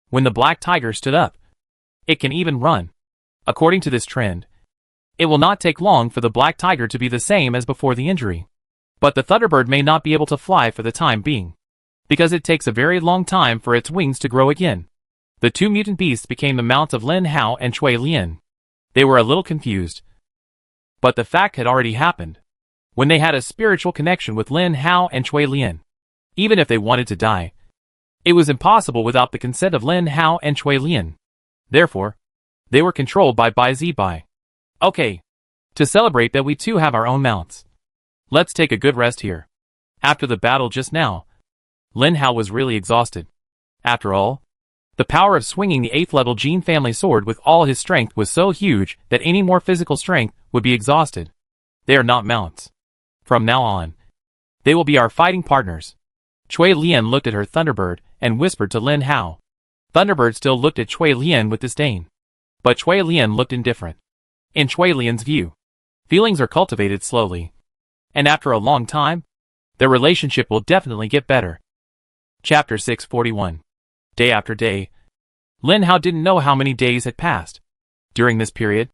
When the Black Tiger stood up, it can even run. According to this trend, it will not take long for the Black Tiger to be the same as before the injury. But the Thunderbird may not be able to fly for the time being, because it takes a very long time for its wings to grow again. The two mutant beasts became the mounts of Lin Hao and Cui Lian. They were a little confused. But the fact had already happened. When they had a spiritual connection with Lin Hao and Cui Lian, even if they wanted to die, it was impossible without the consent of Lin Hao and Cui Lian. Therefore, they were controlled by Bai Zibai. Okay. To celebrate that we too have our own mounts, let's take a good rest here. After the battle just now, Lin Hao was really exhausted. After all, the power of swinging the 8th level Gene family sword with all his strength was so huge that any more physical strength would be exhausted. They are not mounts. From now on, they will be our fighting partners. Cui Lian looked at her Thunderbird and whispered to Lin Hao. Thunderbird still looked at Cui Lian with disdain. But Cui Lian looked indifferent. In Cui Lian's view, feelings are cultivated slowly. And after a long time, their relationship will definitely get better. Chapter 641. Day after day, Lin Hao didn't know how many days had passed. During this period,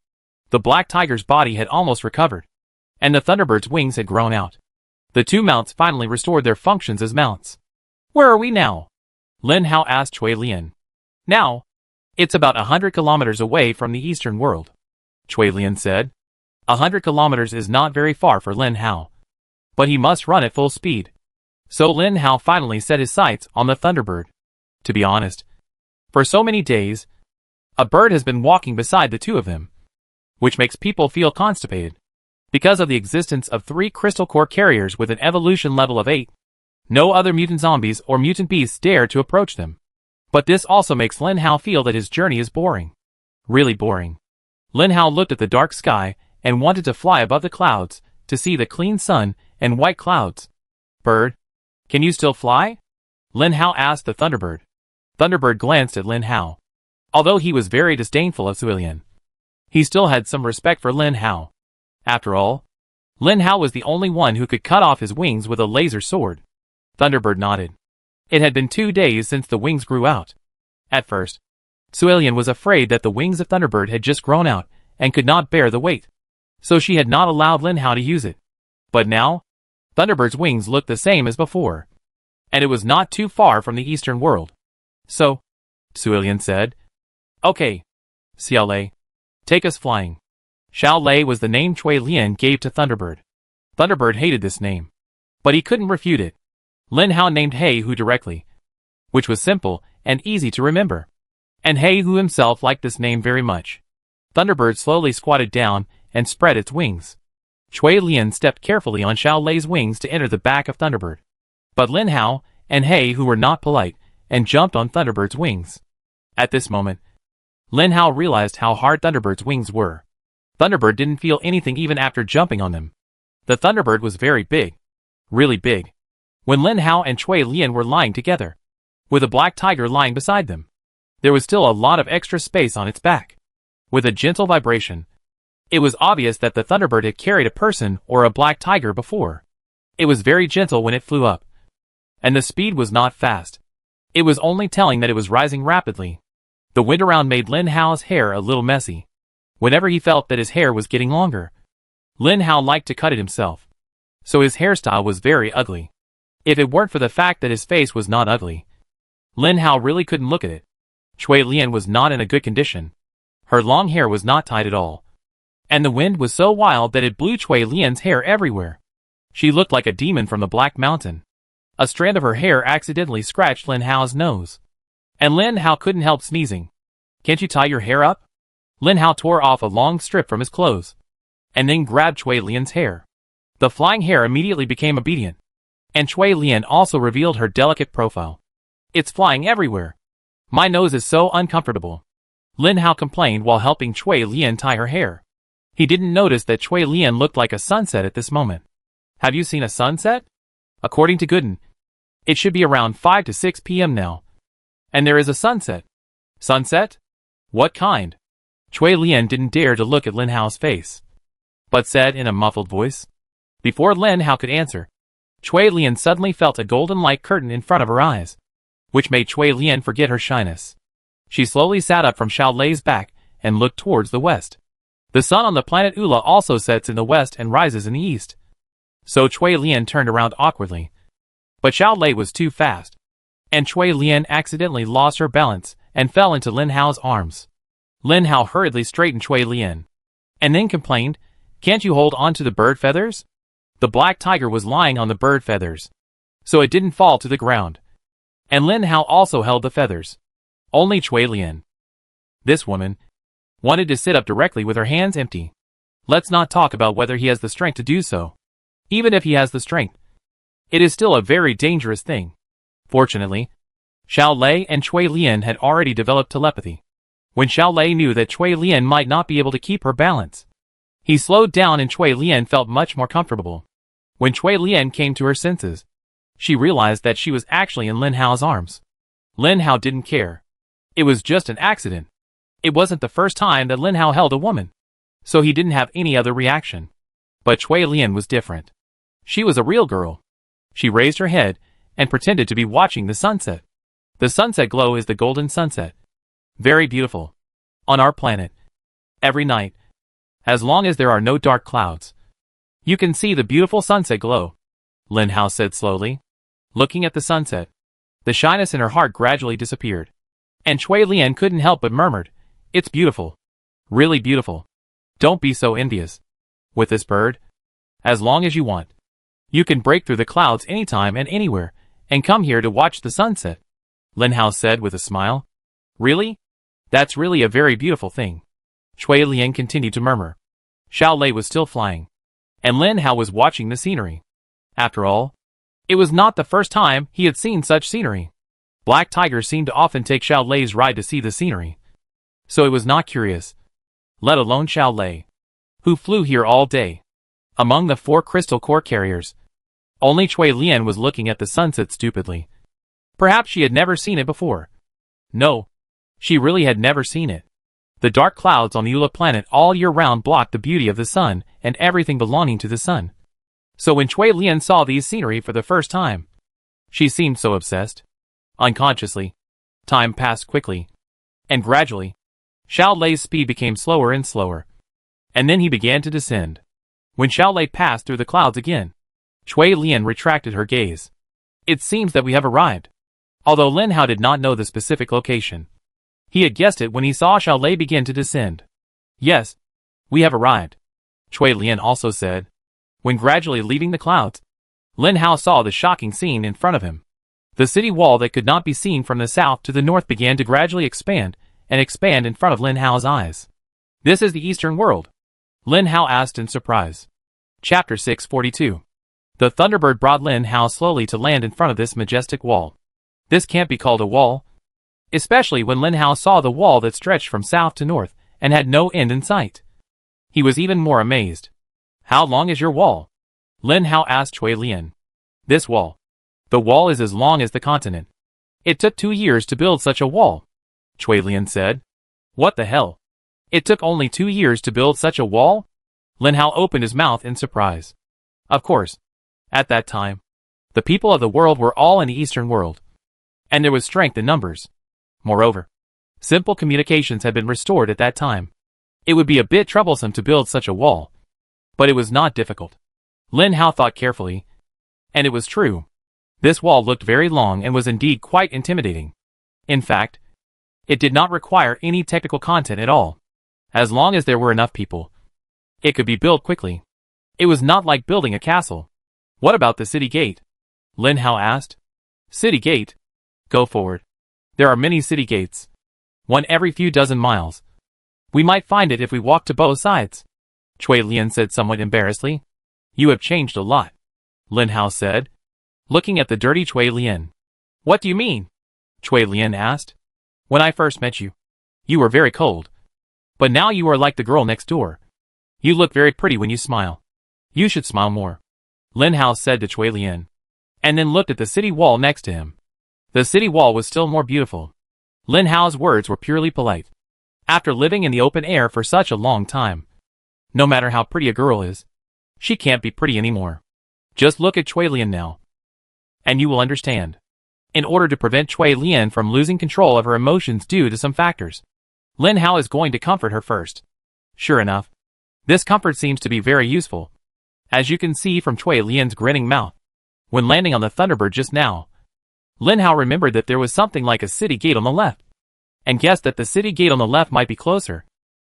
the Black Tiger's body had almost recovered, and the Thunderbird's wings had grown out. The two mounts finally restored their functions as mounts. Where are we now? Lin Hao asked Cui Lian. Now, it's about 100 kilometers away from the Eastern world. Cui Lian said. 100 kilometers is not very far for Lin Hao, but he must run at full speed. So Lin Hao finally set his sights on the Thunderbird. To be honest, for so many days, a bird has been walking beside the two of them, which makes people feel constipated. Because of the existence of 3 crystal core carriers with an evolution level of 8, no other mutant zombies or mutant beasts dare to approach them. But this also makes Lin Hao feel that his journey is boring. Really boring. Lin Hao looked at the dark sky and wanted to fly above the clouds to see the clean sun and white clouds. Bird, can you still fly? Lin Hao asked the Thunderbird. Thunderbird glanced at Lin Hao. Although he was very disdainful of Cui Lian, he still had some respect for Lin Hao. After all, Lin Hao was the only one who could cut off his wings with a laser sword. Thunderbird nodded. It had been 2 days since the wings grew out. At first, Cui Lian was afraid that the wings of Thunderbird had just grown out and could not bear the weight, so she had not allowed Lin Hao to use it. But now, Thunderbird's wings looked the same as before, and it was not too far from the Eastern world. So, Cui Lian said, Okay, Xiao Lei, take us flying. Xiao Lei was the name Cui Lian gave to Thunderbird. Thunderbird hated this name, but he couldn't refute it. Lin Hao named He Hu directly, which was simple and easy to remember. And He Hu himself liked this name very much. Thunderbird slowly squatted down and spread its wings. Cui Lian stepped carefully on Xiao Lei's wings to enter the back of Thunderbird. But Lin Hao and He Hu were not polite and jumped on Thunderbird's wings. At this moment, Lin Hao realized how hard Thunderbird's wings were. Thunderbird didn't feel anything even after jumping on them. The Thunderbird was very big. Really big. When Lin Hao and Cui Lian were lying together, with a black tiger lying beside them, there was still a lot of extra space on its back. With a gentle vibration, it was obvious that the Thunderbird had carried a person or a black tiger before. It was very gentle when it flew up, and the speed was not fast. It was only telling that it was rising rapidly. The wind around made Lin Hao's hair a little messy. Whenever he felt that his hair was getting longer, Lin Hao liked to cut it himself, so his hairstyle was very ugly. If it weren't for the fact that his face was not ugly, Lin Hao really couldn't look at it. Cui Lian was not in a good condition. Her long hair was not tied at all, and the wind was so wild that it blew Cui Lian's hair everywhere. She looked like a demon from the Black Mountain. A strand of her hair accidentally scratched Lin Hao's nose, and Lin Hao couldn't help sneezing. Can't you tie your hair up? Lin Hao tore off a long strip from his clothes, and then grabbed Cui Lian's hair. The flying hair immediately became obedient. And Chui Lian also revealed her delicate profile. It's flying everywhere. My nose is so uncomfortable. Lin Hao complained while helping Chui Lian tie her hair. He didn't notice that Chui Lian looked like a sunset at this moment. Have you seen a sunset? According to Gooden, it should be around 5 to 6 p.m. now. And there is a sunset. Sunset? What kind? Chui Lian didn't dare to look at Lin Hao's face, but said in a muffled voice. Before Lin Hao could answer, Chui Lian suddenly felt a golden light curtain in front of her eyes, which made Chui Lian forget her shyness. She slowly sat up from Xiao Lei's back and looked towards the west. The sun on the planet Ula also sets in the west and rises in the east. So Chui Lian turned around awkwardly. But Xiao Lei was too fast, and Chui Lian accidentally lost her balance and fell into Lin Hao's arms. Lin Hao hurriedly straightened Chui Lian, and then complained, "Can't you hold on to the bird feathers?" The black tiger was lying on the bird feathers, so it didn't fall to the ground. And Lin Hao also held the feathers. Only Chui Lian, this woman, wanted to sit up directly with her hands empty. Let's not talk about whether he has the strength to do so. Even if he has the strength, it is still a very dangerous thing. Fortunately, Xiao Lei and Chui Lian had already developed telepathy. When Xiao Lei knew that Chui Lian might not be able to keep her balance, he slowed down and Chui Lian felt much more comfortable. When Chui Lian came to her senses, she realized that she was actually in Lin Hao's arms. Lin Hao didn't care. It was just an accident. It wasn't the first time that Lin Hao held a woman, so he didn't have any other reaction. But Chui Lian was different. She was a real girl. She raised her head and pretended to be watching the sunset. The sunset glow is the golden sunset. Very beautiful. On our planet. Every night. As long as there are no dark clouds, you can see the beautiful sunset glow, Lin Hao said slowly. Looking at the sunset, the shyness in her heart gradually disappeared. And Chui Lian couldn't help but murmured, "It's beautiful. Really beautiful. Don't be so envious. With this bird, as long as you want, you can break through the clouds anytime and anywhere, and come here to watch the sunset," Lin Hao said with a smile. "Really? That's really a very beautiful thing," Chui Lian continued to murmur. Xiao Lei was still flying, and Lin Hao was watching the scenery. After all, it was not the first time he had seen such scenery. Black tigers seemed to often take Xiao Lei's ride to see the scenery, so it was not curious, let alone Xiao Lei, who flew here all day. Among the 4 crystal core carriers, only Chui Lian was looking at the sunset stupidly. Perhaps she had never seen it before. No, she really had never seen it. The dark clouds on the Ula planet all year round blocked the beauty of the sun and everything belonging to the sun. So when Chui Lian saw these scenery for the first time, she seemed so obsessed. Unconsciously, time passed quickly, and gradually, Xiao Lei's speed became slower and slower, and then he began to descend. When Xiao Lei passed through the clouds again, Chui Lian retracted her gaze. "It seems that we have arrived." Although Lin Hao did not know the specific location, he had guessed it when he saw Xiao Lei begin to descend. "Yes, we have arrived," Chui Lian also said. When gradually leaving the clouds, Lin Hao saw the shocking scene in front of him. The city wall that could not be seen from the south to the north began to gradually expand and expand in front of Lin Hao's eyes. "This is the Eastern world?" Lin Hao asked in surprise. Chapter 642. The Thunderbird brought Lin Hao slowly to land in front of this majestic wall. This can't be called a wall, especially when Lin Hao saw the wall that stretched from south to north and had no end in sight. He was even more amazed. "How long is your wall?" Lin Hao asked Chui Lian. "This wall. The wall is as long as the continent. It took 2 years to build such a wall," Chui Lian said. "What the hell? It took only 2 years to build such a wall?" Lin Hao opened his mouth in surprise. Of course, at that time, the people of the world were all in the Eastern world, and there was strength in numbers. Moreover, simple communications had been restored at that time. It would be a bit troublesome to build such a wall, but it was not difficult. Lin Hao thought carefully, and it was true. This wall looked very long and was indeed quite intimidating. In fact, it did not require any technical content at all. As long as there were enough people, it could be built quickly. It was not like building a castle. "What about the city gate?" Lin Hao asked. "City gate? Go forward. There are many city gates. One every few dozen miles. We might find it if we walk to both sides," Chui Lian said somewhat embarrassedly. "You have changed a lot," Lin Hao said. looking at the dirty Chui Lian. What do you mean? Chui Lian asked. When I first met you, you were very cold. But now you are like the girl next door. You look very pretty when you smile. You should smile more, Lin Hao said to Chui Lian, and then looked at the city wall next to him. The city wall was still more beautiful. Lin Hao's words were purely polite. After living in the open air for such a long time, no matter how pretty a girl is, she can't be pretty anymore. Just look at Chui Lian now, and you will understand. In order to prevent Chui Lian from losing control of her emotions due to some factors, Lin Hao is going to comfort her first. Sure enough, this comfort seems to be very useful, as you can see from Chui Lian's grinning mouth. When landing on the Thunderbird just now, Lin Hao remembered that there was something like a city gate on the left, and guessed that the city gate on the left might be closer.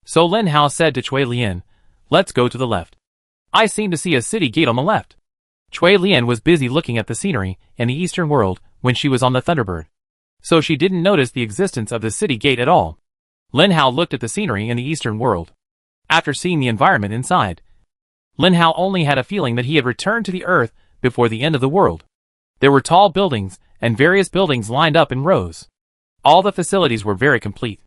So Lin Hao said to Chui Lian, let's go to the left. I seem to see a city gate on the left. Chui Lian was busy looking at the scenery in the eastern world when she was on the Thunderbird, so she didn't notice the existence of the city gate at all. Lin Hao looked at the scenery in the eastern world. After seeing the environment inside, Lin Hao only had a feeling that he had returned to the earth before the end of the world. There were tall buildings, and various buildings lined up in rows. All the facilities were very complete.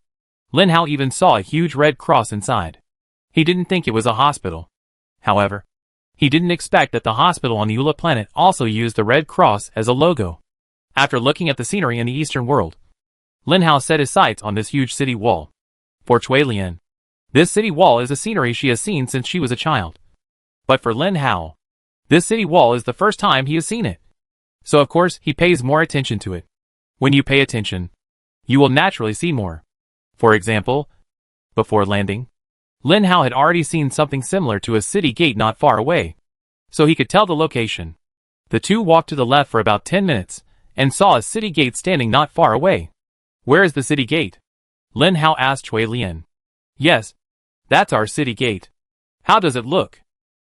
Lin Hao even saw a huge red cross inside. He didn't think it was a hospital. However, he didn't expect that the hospital on the Eula planet also used the red cross as a logo. After looking at the scenery in the eastern world, Lin Hao set his sights on this huge city wall. For Chui Lian, this city wall is a scenery she has seen since she was a child. But for Lin Hao, this city wall is the first time he has seen it. So of course he pays more attention to it. When you pay attention, you will naturally see more. For example, before landing, Lin Hao had already seen something similar to a city gate not far away, so he could tell the location. The two walked to the left for about 10 minutes, and saw a city gate standing not far away. Where is the city gate? Lin Hao asked Chui Lian. Yes, that's our city gate. How does it look?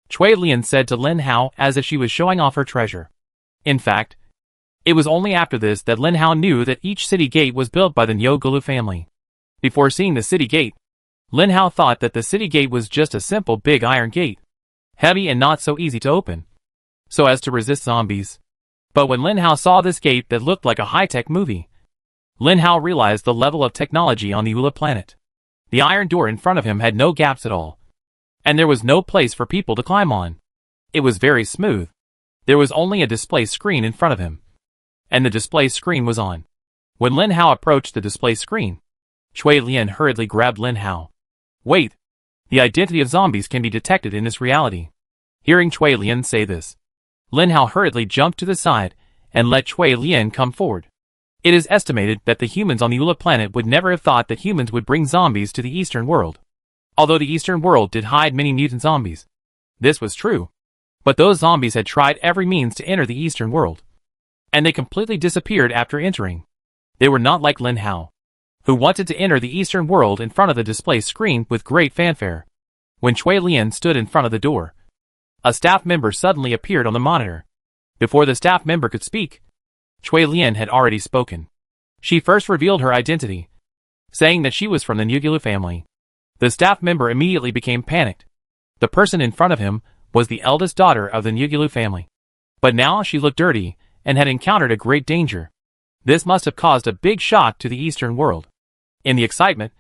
Chui Lian said to Lin Hao as if she was showing off her treasure. In fact, it was only after this that Lin Hao knew that each city gate was built by the Nyogulu family. Before seeing the city gate, Lin Hao thought that the city gate was just a simple big iron gate, heavy and not so easy to open, so as to resist zombies. But when Lin Hao saw this gate that looked like a high-tech movie, Lin Hao realized the level of technology on the Eula planet. The iron door in front of him had no gaps at all, and there was no place for people to climb on. It was very smooth. There was only a display screen in front of him, and the display screen was on. When Lin Hao approached the display screen, Chui Lian hurriedly grabbed Lin Hao. Wait! The identity of zombies can be detected in this reality. Hearing Chui Lian say this, Lin Hao hurriedly jumped to the side and let Chui Lian come forward. It is estimated that the humans on the Eula planet would never have thought that humans would bring zombies to the eastern world. Although the eastern world did hide many mutant zombies, this was true. But those zombies had tried every means to enter the eastern world, and they completely disappeared after entering. They were not like Lin Hao, who wanted to enter the eastern world in front of the display screen with great fanfare. When Chui Lian stood in front of the door, a staff member suddenly appeared on the monitor. Before the staff member could speak, Chui Lian had already spoken. She first revealed her identity, saying that she was from the Nyogulu family. The staff member immediately became panicked. The person in front of him was the eldest daughter of the Nyogulu family. But now she looked dirty and had encountered a great danger. This must have caused a big shock to the eastern world. In the excitement,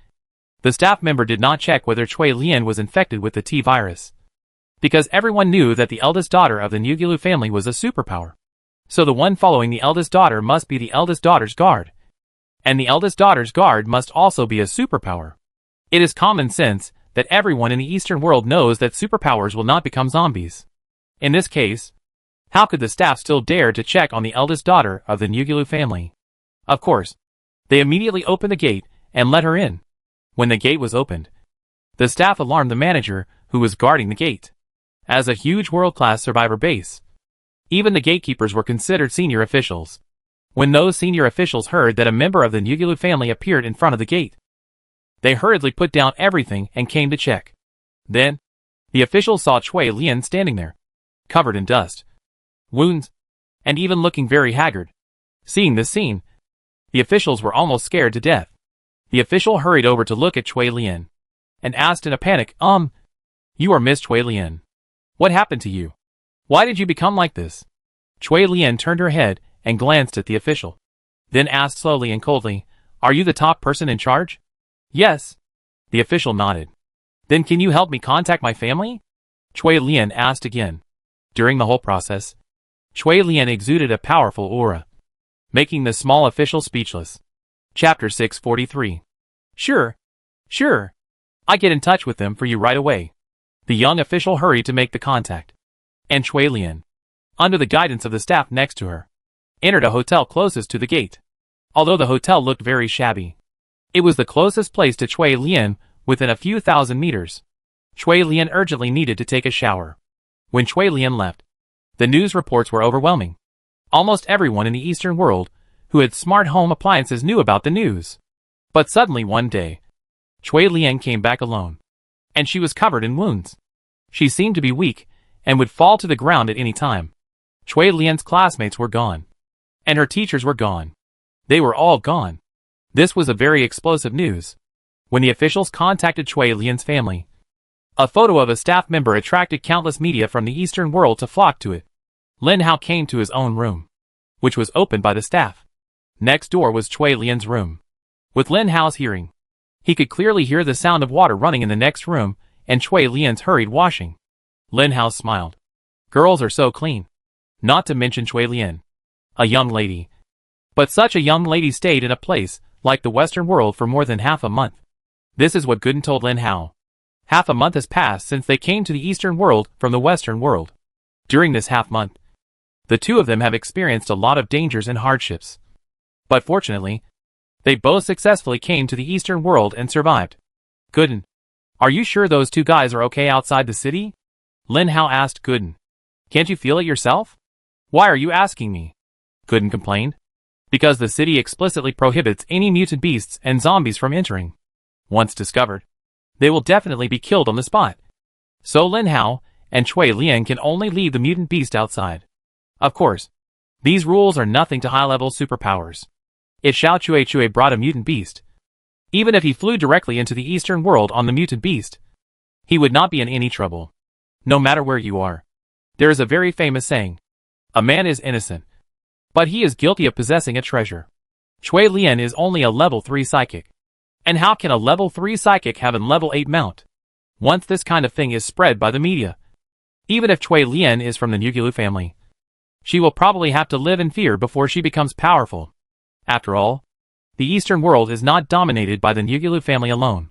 the staff member did not check whether Chui Lian was infected with the T virus, because everyone knew that the eldest daughter of the Nyogulu family was a superpower. So the one following the eldest daughter must be the eldest daughter's guard, and the eldest daughter's guard must also be a superpower. It is common sense that everyone in the eastern world knows that superpowers will not become zombies. In this case, how could the staff still dare to check on the eldest daughter of the Nyogulu family? Of course, they immediately opened the gate and let her in. When the gate was opened, the staff alarmed the manager who was guarding the gate. As a huge world-class survivor base, even the gatekeepers were considered senior officials. When those senior officials heard that a member of the Nyogulu family appeared in front of the gate, they hurriedly put down everything and came to check. Then, the officials saw Chui Lian standing there, covered in dust, wounds, and even looking very haggard. Seeing this scene, the officials were almost scared to death. The official hurried over to look at Chui Lian, and asked in a panic, You are Miss Chui Lian. What happened to you? Why did you become like this? Chui Lian turned her head and glanced at the official. Then asked slowly and coldly, "Are you the top person in charge?" "Yes." The official nodded. "Then can you help me contact my family?" Chui Lian asked again. During the whole process, Chui Lian exuded a powerful aura, making the small official speechless. Chapter 643. Sure. I get in touch with them for you right away." The young official hurried to make the contact. And Chui Lian, under the guidance of the staff next to her, entered a hotel closest to the gate. Although the hotel looked very shabby, it was the closest place to Chui Lian within a few thousand meters. Chui Lian urgently needed to take a shower. When Chui Lian left, the news reports were overwhelming. Almost everyone in the Eastern world who had smart home appliances knew about the news. But suddenly one day, Chui Lian came back alone, and she was covered in wounds. She seemed to be weak and would fall to the ground at any time. Chui Lian's classmates were gone, and her teachers were gone. They were all gone. This was a very explosive news. When the officials contacted Chui Lian's family, a photo of a staff member attracted countless media from the Eastern world to flock to it. Lin Hao came to his own room, which was opened by the staff. Next door was Chui Lian's room. With Lin Hao's hearing, he could clearly hear the sound of water running in the next room and Chui Lian's hurried washing. Lin Hao smiled. Girls are so clean. Not to mention Chui Lian, a young lady. But such a young lady stayed in a place like the Western world for more than half a month. This is what Gooden told Lin Hao. Half a month has passed since they came to the Eastern world from the Western world. During this half month, the two of them have experienced a lot of dangers and hardships. But fortunately, they both successfully came to the Eastern world and survived. Gooden, are you sure those two guys are okay outside the city? Lin Hao asked Gooden. Can't you feel it yourself? Why are you asking me? Gooden complained. Because the city explicitly prohibits any mutant beasts and zombies from entering. Once discovered, they will definitely be killed on the spot. So Lin Hao and Chui Lian can only leave the mutant beast outside. Of course, these rules are nothing to high-level superpowers. If Xiao Chui brought a mutant beast, even if he flew directly into the Eastern world on the mutant beast, he would not be in any trouble. No matter where you are. There is a very famous saying, a man is innocent, but he is guilty of possessing a treasure. Chui Lian is only a level 3 psychic. And how can a level 3 psychic have a level 8 mount? Once this kind of thing is spread by the media, even if Chui Lian is from the Nugilu family, she will probably have to live in fear before she becomes powerful. After all, the Eastern world is not dominated by the Nugilu family alone.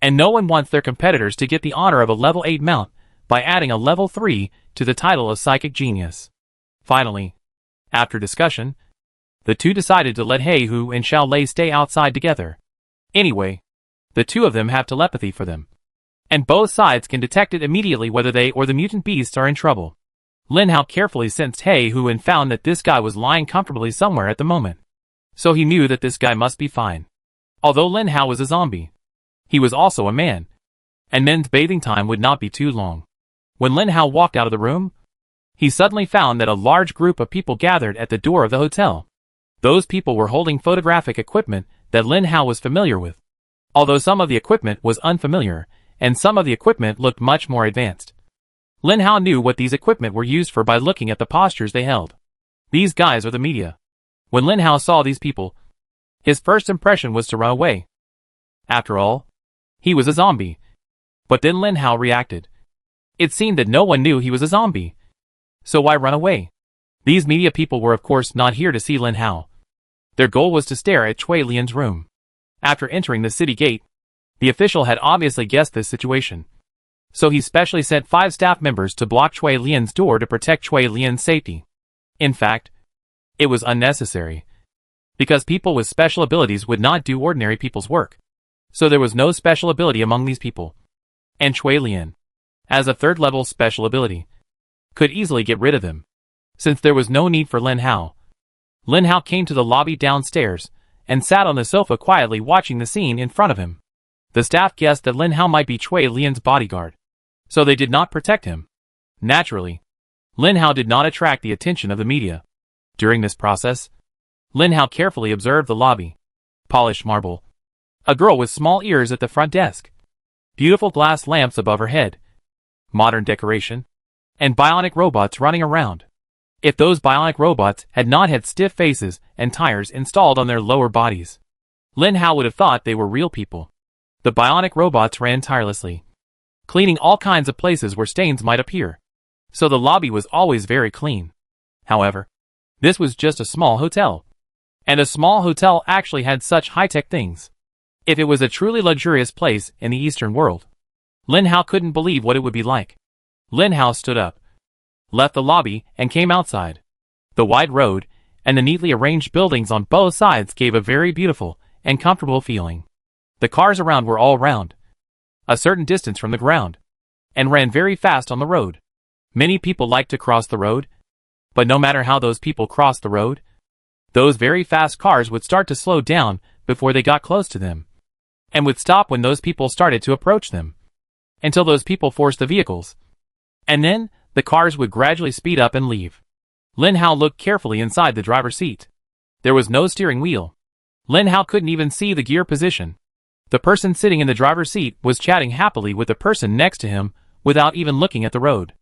And no one wants their competitors to get the honor of a level 8 mount by adding a level 3 to the title of psychic genius. Finally, after discussion, the two decided to let He Hu and Xiao Lei stay outside together. Anyway, the two of them have telepathy for them, and both sides can detect it immediately whether they or the mutant beasts are in trouble. Lin Hao carefully sensed He Hu and found that this guy was lying comfortably somewhere at the moment. So he knew that this guy must be fine. Although Lin Hao was a zombie, he was also a man, and men's bathing time would not be too long. When Lin Hao walked out of the room, he suddenly found that a large group of people gathered at the door of the hotel. Those people were holding photographic equipment that Lin Hao was familiar with, although some of the equipment was unfamiliar, and some of the equipment looked much more advanced. Lin Hao knew what these equipment were used for by looking at the postures they held. These guys are the media. When Lin Hao saw these people, his first impression was to run away. After all, he was a zombie. But then Lin Hao reacted. It seemed that no one knew he was a zombie. So why run away? These media people were of course not here to see Lin Hao. Their goal was to stare at Chui Lian's room. After entering the city gate, the official had obviously guessed this situation. So he specially sent 5 staff members to block Chui Lian's door to protect Chui Lian's safety. In fact, it was unnecessary, because people with special abilities would not do ordinary people's work. So there was no special ability among these people. And Chui Lian, as a 3rd level special ability, could easily get rid of them. Since there was no need for Lin Hao came to the lobby downstairs and sat on the sofa quietly watching the scene in front of him. The staff guessed that Lin Hao might be Chui Lian's bodyguard, so they did not protect him. Naturally, Lin Hao did not attract the attention of the media. During this process, Lin Hao carefully observed the lobby. Polished marble. A girl with small ears at the front desk. Beautiful glass lamps above her head. Modern decoration. And bionic robots running around. if those bionic robots had not had stiff faces and tires installed on their lower bodies. Lin Hao would have thought they were real people. The bionic robots ran tirelessly, cleaning all kinds of places where stains might appear. So the lobby was always very clean. However, this was just a small hotel. And a small hotel actually had such high-tech things. If it was a truly luxurious place in the Eastern world, Lin Hao couldn't believe what it would be like. Lin Hao stood up, left the lobby, and came outside. The wide road and the neatly arranged buildings on both sides gave a very beautiful and comfortable feeling. The cars around were all round, a certain distance from the ground, and ran very fast on the road. Many people liked to cross the road, but no matter how those people crossed the road, those very fast cars would start to slow down before they got close to them, and would stop when those people started to approach them, until those people forced the vehicles. And then, the cars would gradually speed up and leave. Lin Hao looked carefully inside the driver's seat. There was no steering wheel. Lin Hao couldn't even see the gear position. The person sitting in the driver's seat was chatting happily with the person next to him without even looking at the road.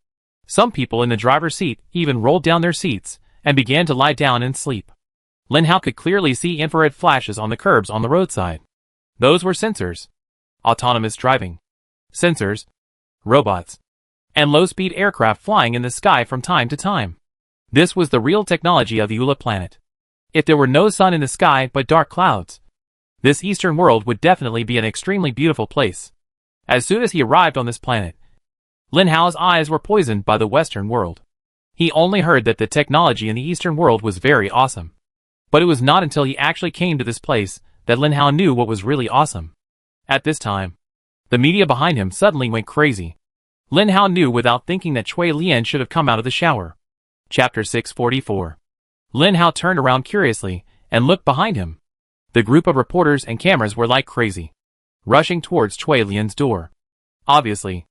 Some people in the driver's seat even rolled down their seats and began to lie down and sleep. Lin Hao could clearly see infrared flashes on the curbs on the roadside. Those were sensors. Autonomous driving. Sensors. Robots. And low-speed aircraft flying in the sky from time to time. This was the real technology of the Ula planet. If there were no sun in the sky but dark clouds, this eastern world would definitely be an extremely beautiful place. As soon as he arrived on this planet, Lin Hao's eyes were poisoned by the Western world. He only heard that the technology in the Eastern world was very awesome. But it was not until he actually came to this place that Lin Hao knew what was really awesome. At this time, the media behind him suddenly went crazy. Lin Hao knew without thinking that Cui Lian should have come out of the shower. Chapter 644. Lin Hao turned around curiously and looked behind him. The group of reporters and cameras were like crazy, rushing towards Cui Lian's door. Obviously,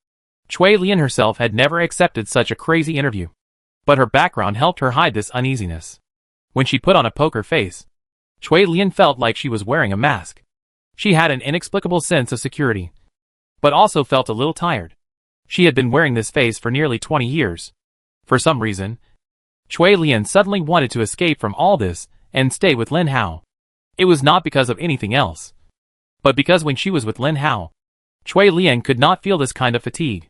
Cui Lian herself had never accepted such a crazy interview, but her background helped her hide this uneasiness. When she put on a poker face, Cui Lian felt like she was wearing a mask. She had an inexplicable sense of security, but also felt a little tired. She had been wearing this face for nearly 20 years. For some reason, Cui Lian suddenly wanted to escape from all this and stay with Lin Hao. It was not because of anything else, but because when she was with Lin Hao, Cui Lian could not feel this kind of fatigue.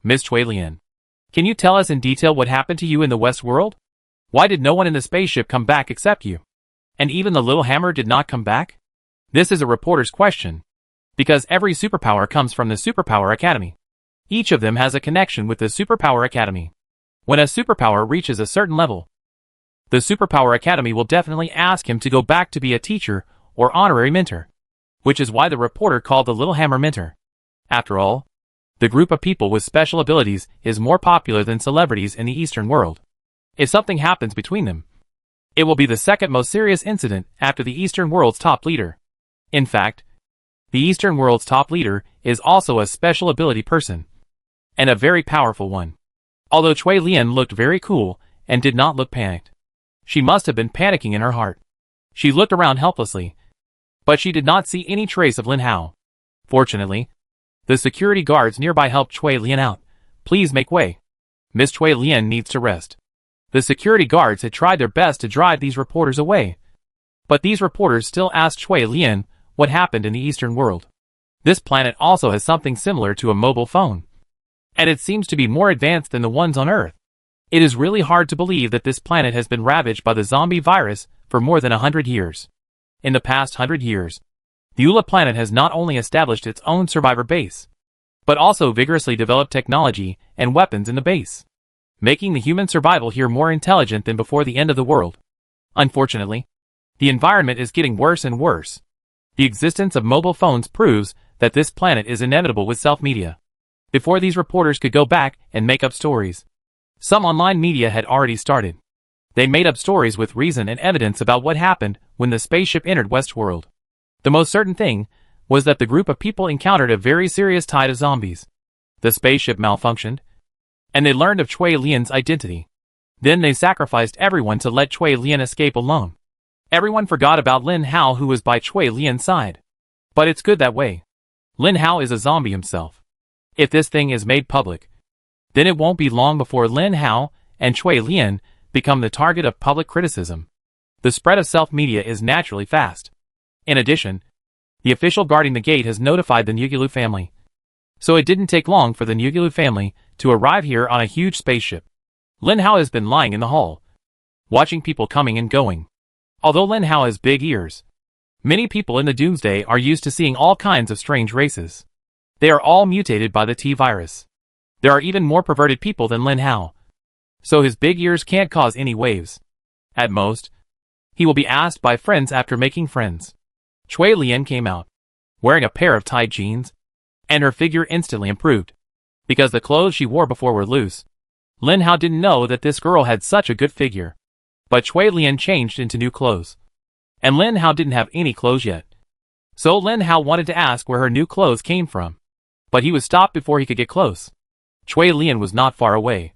Miss Cui Lian, can you tell us in detail what happened to you in the West world? Why did no one in the spaceship come back except you? And even the little hammer did not come back? This is a reporter's question, because every superpower comes from the Superpower Academy. Each of them has a connection with the Superpower Academy. When a superpower reaches a certain level, the Superpower Academy will definitely ask him to go back to be a teacher or honorary mentor, which is why the reporter called the little hammer mentor. After all, the group of people with special abilities is more popular than celebrities in the Eastern world. If something happens between them, it will be the second most serious incident after the Eastern world's top leader. In fact, the Eastern world's top leader is also a special ability person, and a very powerful one. Although Cui Lian looked very cool and did not look panicked, she must have been panicking in her heart. She looked around helplessly, but she did not see any trace of Lin Hao. Fortunately, the security guards nearby helped Cui Lian out. Please make way. Miss Cui Lian needs to rest. The security guards had tried their best to drive these reporters away, but these reporters still asked Cui Lian what happened in the Eastern world. This planet also has something similar to a mobile phone, and it seems to be more advanced than the ones on Earth. It is really hard to believe that this planet has been ravaged by the zombie virus for more than 100 years. In the past 100 years, the Ula planet has not only established its own survivor base, but also vigorously developed technology and weapons in the base, making the human survival here more intelligent than before the end of the world. Unfortunately, the environment is getting worse and worse. The existence of mobile phones proves that this planet is inevitable with self-media. Before these reporters could go back and make up stories, some online media had already started. They made up stories with reason and evidence about what happened when the spaceship entered Westworld. The most certain thing was that the group of people encountered a very serious tide of zombies. The spaceship malfunctioned, and they learned of Cui Lian's identity. Then they sacrificed everyone to let Cui Lian escape alone. Everyone forgot about Lin Hao, who was by Cui Lian's side. But it's good that way. Lin Hao is a zombie himself. If this thing is made public, then it won't be long before Lin Hao and Cui Lian become the target of public criticism. The spread of self-media is naturally fast. In addition, the official guarding the gate has notified the Nugelu family. So it didn't take long for the Nugelu family to arrive here on a huge spaceship. Lin Hao has been lying in the hall, watching people coming and going. Although Lin Hao has big ears, many people in the Doomsday are used to seeing all kinds of strange races. They are all mutated by the T virus. There are even more perverted people than Lin Hao. So his big ears can't cause any waves. At most, he will be asked by friends after making friends. Cui Lian came out, wearing a pair of tight jeans, and her figure instantly improved. Because the clothes she wore before were loose, Lin Hao didn't know that this girl had such a good figure. But Cui Lian changed into new clothes. And Lin Hao didn't have any clothes yet. So Lin Hao wanted to ask where her new clothes came from. But he was stopped before he could get close. Cui Lian was not far away.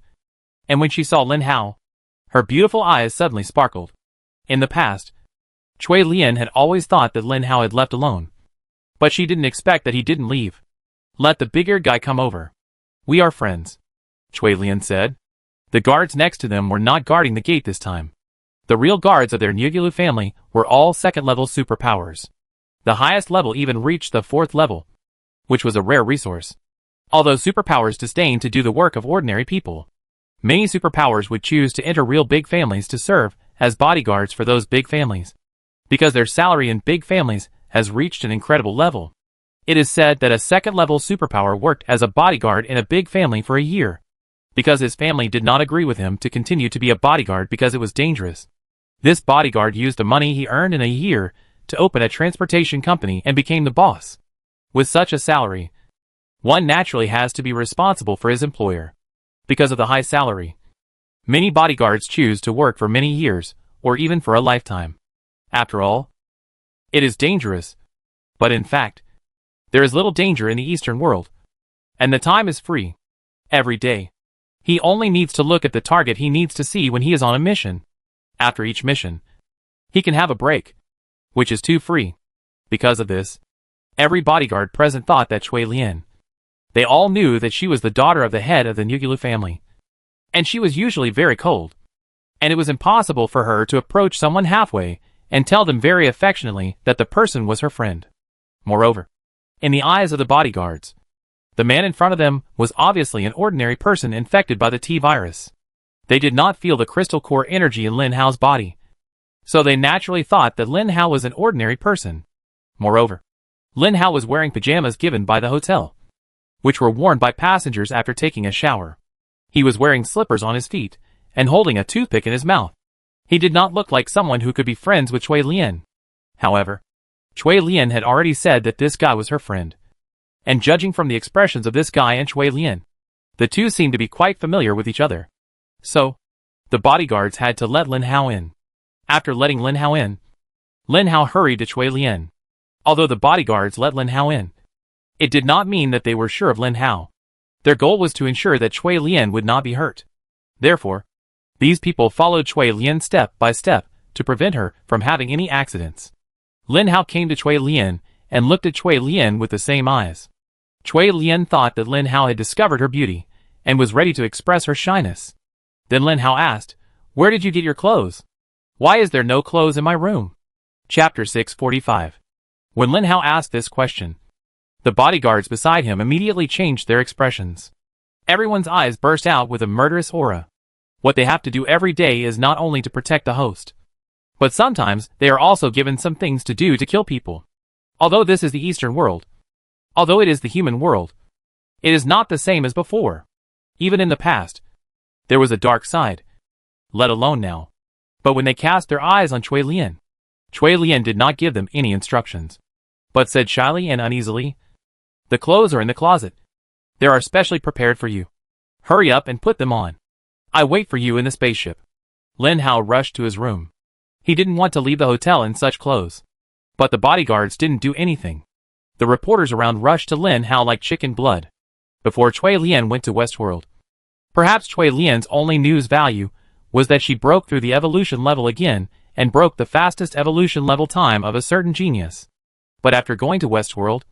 And when she saw Lin Hao, her beautiful eyes suddenly sparkled. In the past, Cui Lian had always thought that Lin Hao had left alone. But she didn't expect that he didn't leave. Let the big-eared guy come over. We are friends, Cui Lian said. The guards next to them were not guarding the gate this time. The real guards of their Nugelu family were all second-level superpowers. The highest level even reached the 4th level, which was a rare resource. Although superpowers disdain to do the work of ordinary people, many superpowers would choose to enter real big families to serve as bodyguards for those big families, because their salary in big families has reached an incredible level. It is said that a second-level superpower worked as a bodyguard in a big family for a year, because his family did not agree with him to continue to be a bodyguard because it was dangerous. This bodyguard used the money he earned in a year to open a transportation company and became the boss. With such a salary, one naturally has to be responsible for his employer. Because of the high salary, many bodyguards choose to work for many years, or even for a lifetime. After all, it is dangerous, but in fact, there is little danger in the Eastern world, and the time is free. Every day, he only needs to look at the target he needs to see when he is on a mission. After each mission, he can have a break, which is too free. Because of this, every bodyguard present thought that Cui Lian. They all knew that she was the daughter of the head of the Nugelu family, and she was usually very cold, and it was impossible for her to approach someone halfway and tell them very affectionately that the person was her friend. Moreover, in the eyes of the bodyguards, the man in front of them was obviously an ordinary person infected by the T virus. They did not feel the crystal core energy in Lin Hao's body, so they naturally thought that Lin Hao was an ordinary person. Moreover, Lin Hao was wearing pajamas given by the hotel, which were worn by passengers after taking a shower. He was wearing slippers on his feet and holding a toothpick in his mouth. He did not look like someone who could be friends with Cui Lian. However, Cui Lian had already said that this guy was her friend. And judging from the expressions of this guy and Cui Lian, the two seemed to be quite familiar with each other. So, the bodyguards had to let Lin Hao in. After letting Lin Hao in, Lin Hao hurried to Cui Lian. Although the bodyguards let Lin Hao in, it did not mean that they were sure of Lin Hao. Their goal was to ensure that Cui Lian would not be hurt. Therefore, these people followed Cui Lian step by step to prevent her from having any accidents. Lin Hao came to Cui Lian and looked at Cui Lian with the same eyes. Cui Lian thought that Lin Hao had discovered her beauty and was ready to express her shyness. Then Lin Hao asked, "Where did you get your clothes? Why is there no clothes in my room?" Chapter 645. When Lin Hao asked this question, the bodyguards beside him immediately changed their expressions. Everyone's eyes burst out with a murderous aura. What they have to do every day is not only to protect the host, but sometimes they are also given some things to do to kill people. Although this is the Eastern world, although it is the human world, it is not the same as before. Even in the past, there was a dark side, let alone now. But when they cast their eyes on Cui Lian did not give them any instructions, but said shyly and uneasily, "The clothes are in the closet. They are specially prepared for you. Hurry up and put them on. I wait for you in the spaceship." Lin Hao rushed to his room. He didn't want to leave the hotel in such clothes. But the bodyguards didn't do anything. The reporters around rushed to Lin Hao like chicken blood. Before Cui Lian went to Westworld. Perhaps Cui Lian's only news value was that she broke through the evolution level again and broke the fastest evolution level time of a certain genius. But after going to Westworld,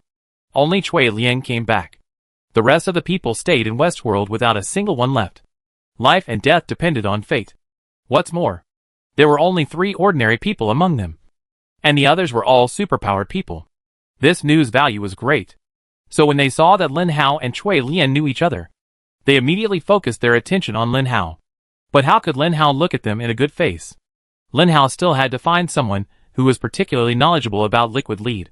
only Cui Lian came back. The rest of the people stayed in Westworld without a single one left. Life and death depended on fate. What's more, there were only 3 ordinary people among them, and the others were all superpowered people. This news value was great. So when they saw that Lin Hao and Cui Lian knew each other, they immediately focused their attention on Lin Hao. But how could Lin Hao look at them in a good face? Lin Hao still had to find someone who was particularly knowledgeable about liquid lead,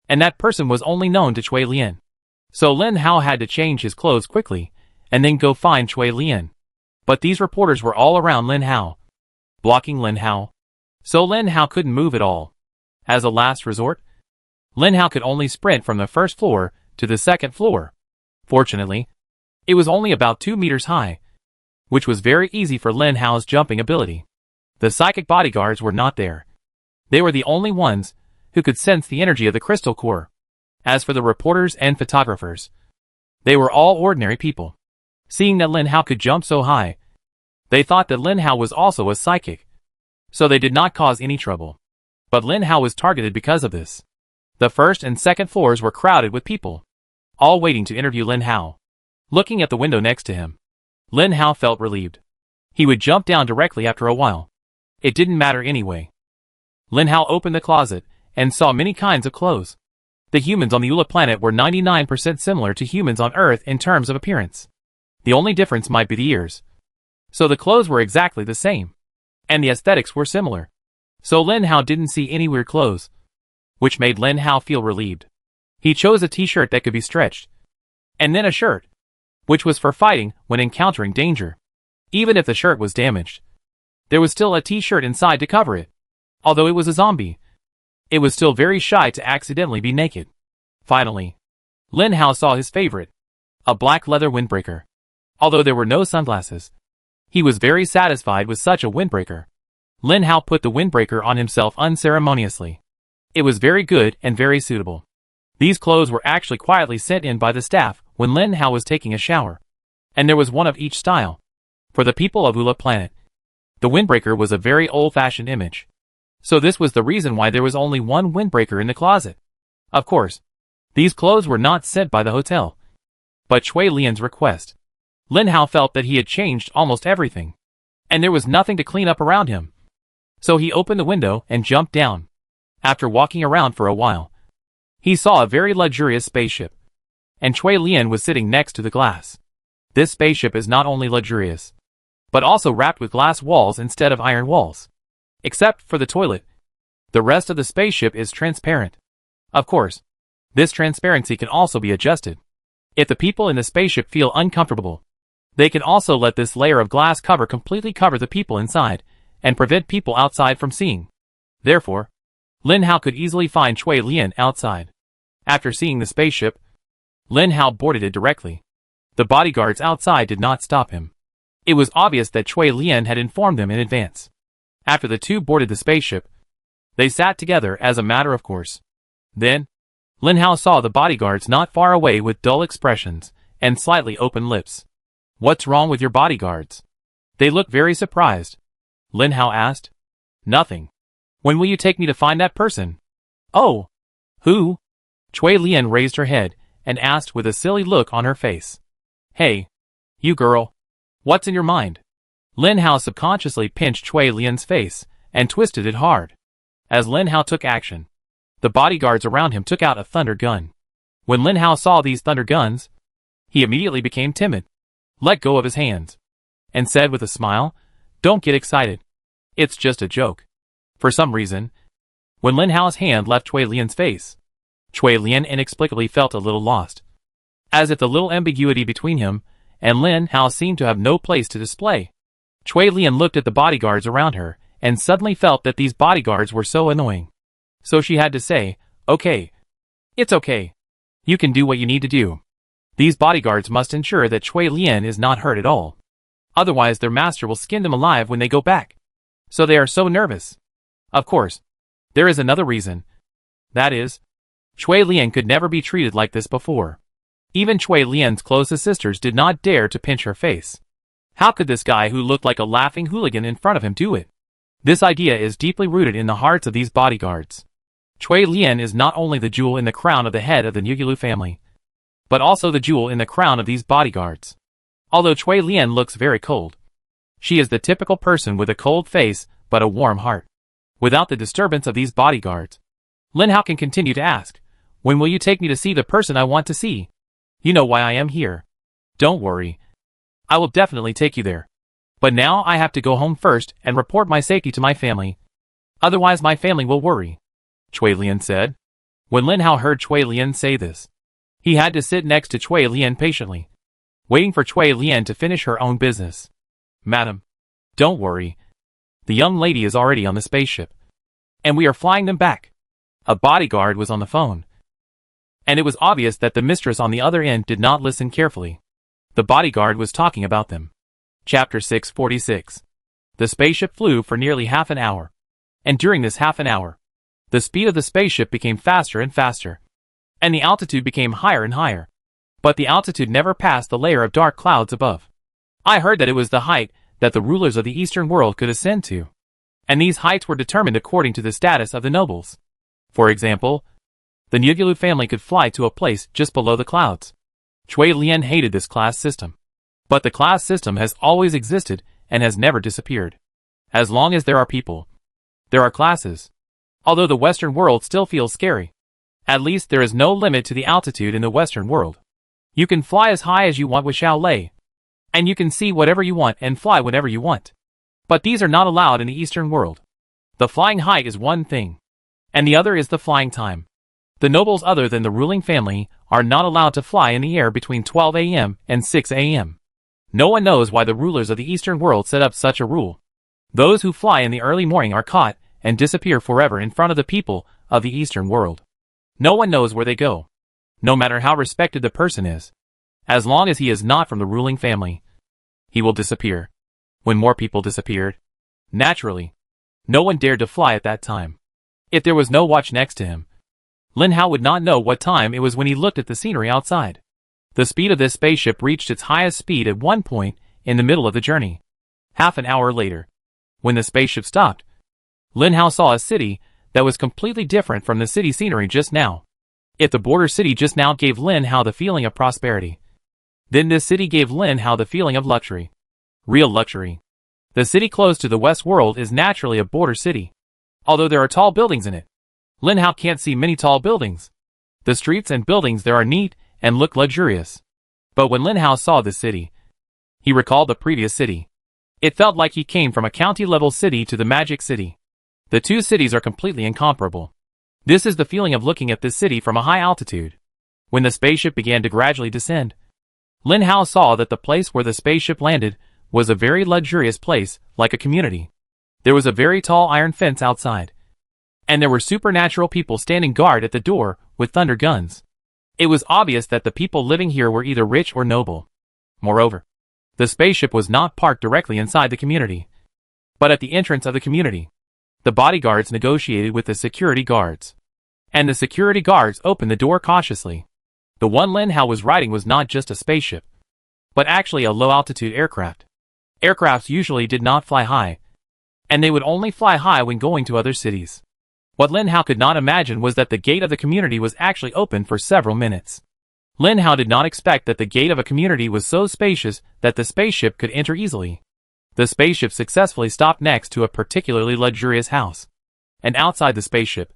and that person was only known to Cui Lian. So Lin Hao had to change his clothes quickly, and then go find Cui Lian. But these reporters were all around Lin Hao, blocking Lin Hao. So Lin Hao couldn't move at all. As a last resort, Lin Hao could only sprint from the first floor to the second floor. Fortunately, it was only about 2 meters high, which was very easy for Lin Hao's jumping ability. The psychic bodyguards were not there. They were the only ones who could sense the energy of the crystal core. As for the reporters and photographers, they were all ordinary people. Seeing that Lin Hao could jump so high, they thought that Lin Hao was also a psychic, so they did not cause any trouble. But Lin Hao was targeted because of this. The first and second floors were crowded with people, all waiting to interview Lin Hao. Looking at the window next to him, Lin Hao felt relieved. He would jump down directly after a while. It didn't matter anyway. Lin Hao opened the closet and saw many kinds of clothes. The humans on the Ula planet were 99% similar to humans on Earth in terms of appearance. The only difference might be the ears. So the clothes were exactly the same, and the aesthetics were similar. So Lin Hao didn't see any weird clothes, which made Lin Hao feel relieved. He chose a t-shirt that could be stretched, and then a shirt, which was for fighting when encountering danger. Even if the shirt was damaged, there was still a t-shirt inside to cover it. Although it was a zombie, it was still very shy to accidentally be naked. Finally, Lin Hao saw his favorite, a black leather windbreaker. Although there were no sunglasses, he was very satisfied with such a windbreaker. Lin Hao put the windbreaker on himself unceremoniously. It was very good and very suitable. These clothes were actually quietly sent in by the staff when Lin Hao was taking a shower, and there was one of each style. For the people of Ula planet, the windbreaker was a very old-fashioned image. So this was the reason why there was only one windbreaker in the closet. Of course, these clothes were not sent by the hotel, but Cui Lian's request. Lin Hao felt that he had changed almost everything, and there was nothing to clean up around him. So he opened the window and jumped down. After walking around for a while, he saw a very luxurious spaceship, and Cui Lian was sitting next to the glass. This spaceship is not only luxurious, but also wrapped with glass walls instead of iron walls. Except for the toilet, the rest of the spaceship is transparent. Of course, this transparency can also be adjusted. If the people in the spaceship feel uncomfortable, they can also let this layer of glass completely cover the people inside, and prevent people outside from seeing. Therefore, Lin Hao could easily find Cui Lian outside. After seeing the spaceship, Lin Hao boarded it directly. The bodyguards outside did not stop him. It was obvious that Cui Lian had informed them in advance. After the two boarded the spaceship, they sat together as a matter of course. Then, Lin Hao saw the bodyguards not far away with dull expressions and slightly open lips. "What's wrong with your bodyguards?" They looked very surprised. Lin Hao asked. "Nothing. When will you take me to find that person?" "Oh, who?" Cui Lian raised her head and asked with a silly look on her face. "Hey, you girl. What's in your mind?" Lin Hao subconsciously pinched Cui Lian's face and twisted it hard. As Lin Hao took action, the bodyguards around him took out a thunder gun. When Lin Hao saw these thunder guns, he immediately became timid, let go of his hands, and said with a smile, "Don't get excited. It's just a joke." For some reason, when Lin Hao's hand left Cui Lian's face, Cui Lian inexplicably felt a little lost, as if the little ambiguity between him and Lin Hao seemed to have no place to display. Cui Lian looked at the bodyguards around her and suddenly felt that these bodyguards were so annoying. So she had to say, "Okay. It's okay. You can do what you need to do." These bodyguards must ensure that Cui Lian is not hurt at all. Otherwise their master will skin them alive when they go back. So they are so nervous. Of course, there is another reason. That is, Cui Lian could never be treated like this before. Even Cui Lian's closest sisters did not dare to pinch her face. How could this guy who looked like a laughing hooligan in front of him do it? This idea is deeply rooted in the hearts of these bodyguards. Cui Lian is not only the jewel in the crown of the head of the Nugulu family, but also the jewel in the crown of these bodyguards. Although Cui Lian looks very cold, She is the typical person with a cold face but a warm heart. Without the disturbance of these bodyguards, Lin Hao can continue to ask, "When will you take me to see the person I want to see? You know why I am here. Don't worry. I will definitely take you there. But now I have to go home first and report my safety to my family. Otherwise my family will worry," Cui Lian said. When Lin Hao heard Cui Lian say this, he had to sit next to Cui Lian patiently, waiting for Cui Lian to finish her own business. "Madam, don't worry. The young lady is already on the spaceship, and we are flying them back." A bodyguard was on the phone, and it was obvious that the mistress on the other end did not listen carefully. The bodyguard was talking about them. Chapter 646. The spaceship flew for nearly half an hour, and during this half an hour, the speed of the spaceship became faster and faster, and the altitude became higher and higher. But the altitude never passed the layer of dark clouds above. I heard that it was the height that the rulers of the Eastern world could ascend to, and these heights were determined according to the status of the nobles. For example, the Nyugulu family could fly to a place just below the clouds. Cui Lian hated this class system. But the class system has always existed and has never disappeared. As long as there are people, there are classes. Although the Western world still feels scary, at least there is no limit to the altitude in the Western world. You can fly as high as you want with Xiao Lei, and you can see whatever you want and fly whenever you want. But these are not allowed in the Eastern world. The flying height is one thing, and the other is the flying time. The nobles other than the ruling family are not allowed to fly in the air between 12 a.m. and 6 a.m. No one knows why the rulers of the Eastern world set up such a rule. Those who fly in the early morning are caught and disappear forever in front of the people of the Eastern world. No one knows where they go, no matter how respected the person is. As long as he is not from the ruling family, he will disappear. When more people disappeared, naturally, no one dared to fly at that time. If there was no watch next to him, Lin Hao would not know what time it was when he looked at the scenery outside. The speed of this spaceship reached its highest speed at one point in the middle of the journey. Half an hour later, when the spaceship stopped, Lin Hao saw a city that was completely different from the city scenery just now. If the border city just now gave Lin Hao the feeling of prosperity, then this city gave Lin Hao the feeling of luxury. Real luxury. The city close to the West world is naturally a border city. Although there are tall buildings in it, Lin Hao can't see many tall buildings. The streets and buildings there are neat and look luxurious. But when Lin Hao saw this city, he recalled the previous city. It felt like he came from a county-level city to the magic city. The two cities are completely incomparable. This is the feeling of looking at this city from a high altitude. When the spaceship began to gradually descend, Lin Hao saw that the place where the spaceship landed was a very luxurious place, like a community. There was a very tall iron fence outside, and there were supernatural people standing guard at the door with thunder guns. It was obvious that the people living here were either rich or noble. Moreover, the spaceship was not parked directly inside the community, but at the entrance of the community. The bodyguards negotiated with the security guards, and the security guards opened the door cautiously. The one Lin Hao was riding was not just a spaceship, but actually a low-altitude aircraft. Aircrafts usually did not fly high, and they would only fly high when going to other cities. What Lin Hao could not imagine was that the gate of the community was actually open for several minutes. Lin Hao did not expect that the gate of a community was so spacious that the spaceship could enter easily. The spaceship successfully stopped next to a particularly luxurious house. And outside the spaceship,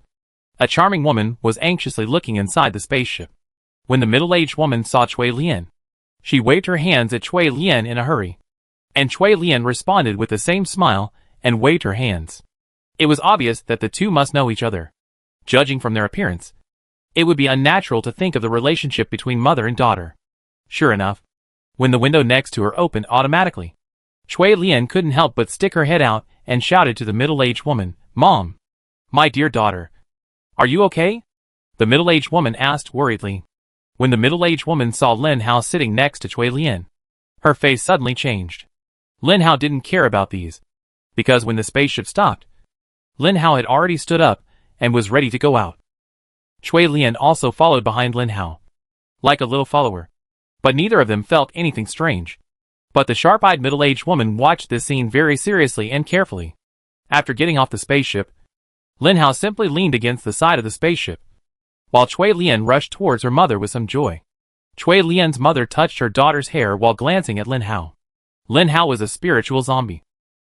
a charming woman was anxiously looking inside the spaceship. When the middle-aged woman saw Cui Lian, she waved her hands at Cui Lian in a hurry. And Cui Lian responded with the same smile and waved her hands. It was obvious that the two must know each other. Judging from their appearance, it would be unnatural to think of the relationship between mother and daughter. Sure enough, when the window next to her opened automatically, Cui Lian couldn't help but stick her head out and shouted to the middle-aged woman, "Mom! My dear daughter! Are you okay?" The middle-aged woman asked worriedly. When the middle-aged woman saw Lin Hao sitting next to Cui Lian, her face suddenly changed. Lin Hao didn't care about these, because when the spaceship stopped, Lin Hao had already stood up and was ready to go out. Cui Lian also followed behind Lin Hao, like a little follower, but neither of them felt anything strange. But the sharp-eyed middle-aged woman watched this scene very seriously and carefully. After getting off the spaceship, Lin Hao simply leaned against the side of the spaceship, while Cui Lian rushed towards her mother with some joy. Cui Lian's mother touched her daughter's hair while glancing at Lin Hao. Lin Hao was a spiritual zombie,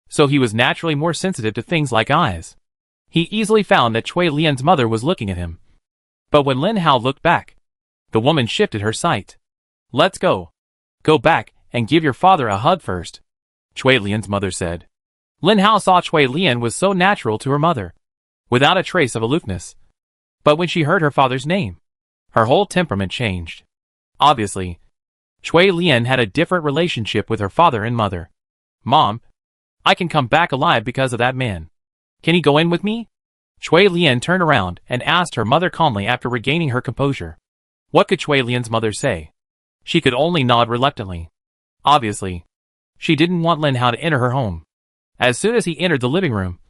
so he was naturally more sensitive to things like eyes. He easily found that Cui Lian's mother was looking at him. But when Lin Hao looked back, the woman shifted her sight. "Let's go. Go back and give your father a hug first," Cui Lian's mother said. Lin Hao saw Cui Lian was so natural to her mother, without a trace of aloofness. But when she heard her father's name, her whole temperament changed. Obviously, Cui Lian had a different relationship with her father and mother. "Mom, I can come back alive because of that man. Can he go in with me?" Cui Lian turned around and asked her mother calmly after regaining her composure. What could Cui Lian's mother say? She could only nod reluctantly. Obviously, she didn't want Lin Hao to enter her home. As soon as he entered the living room,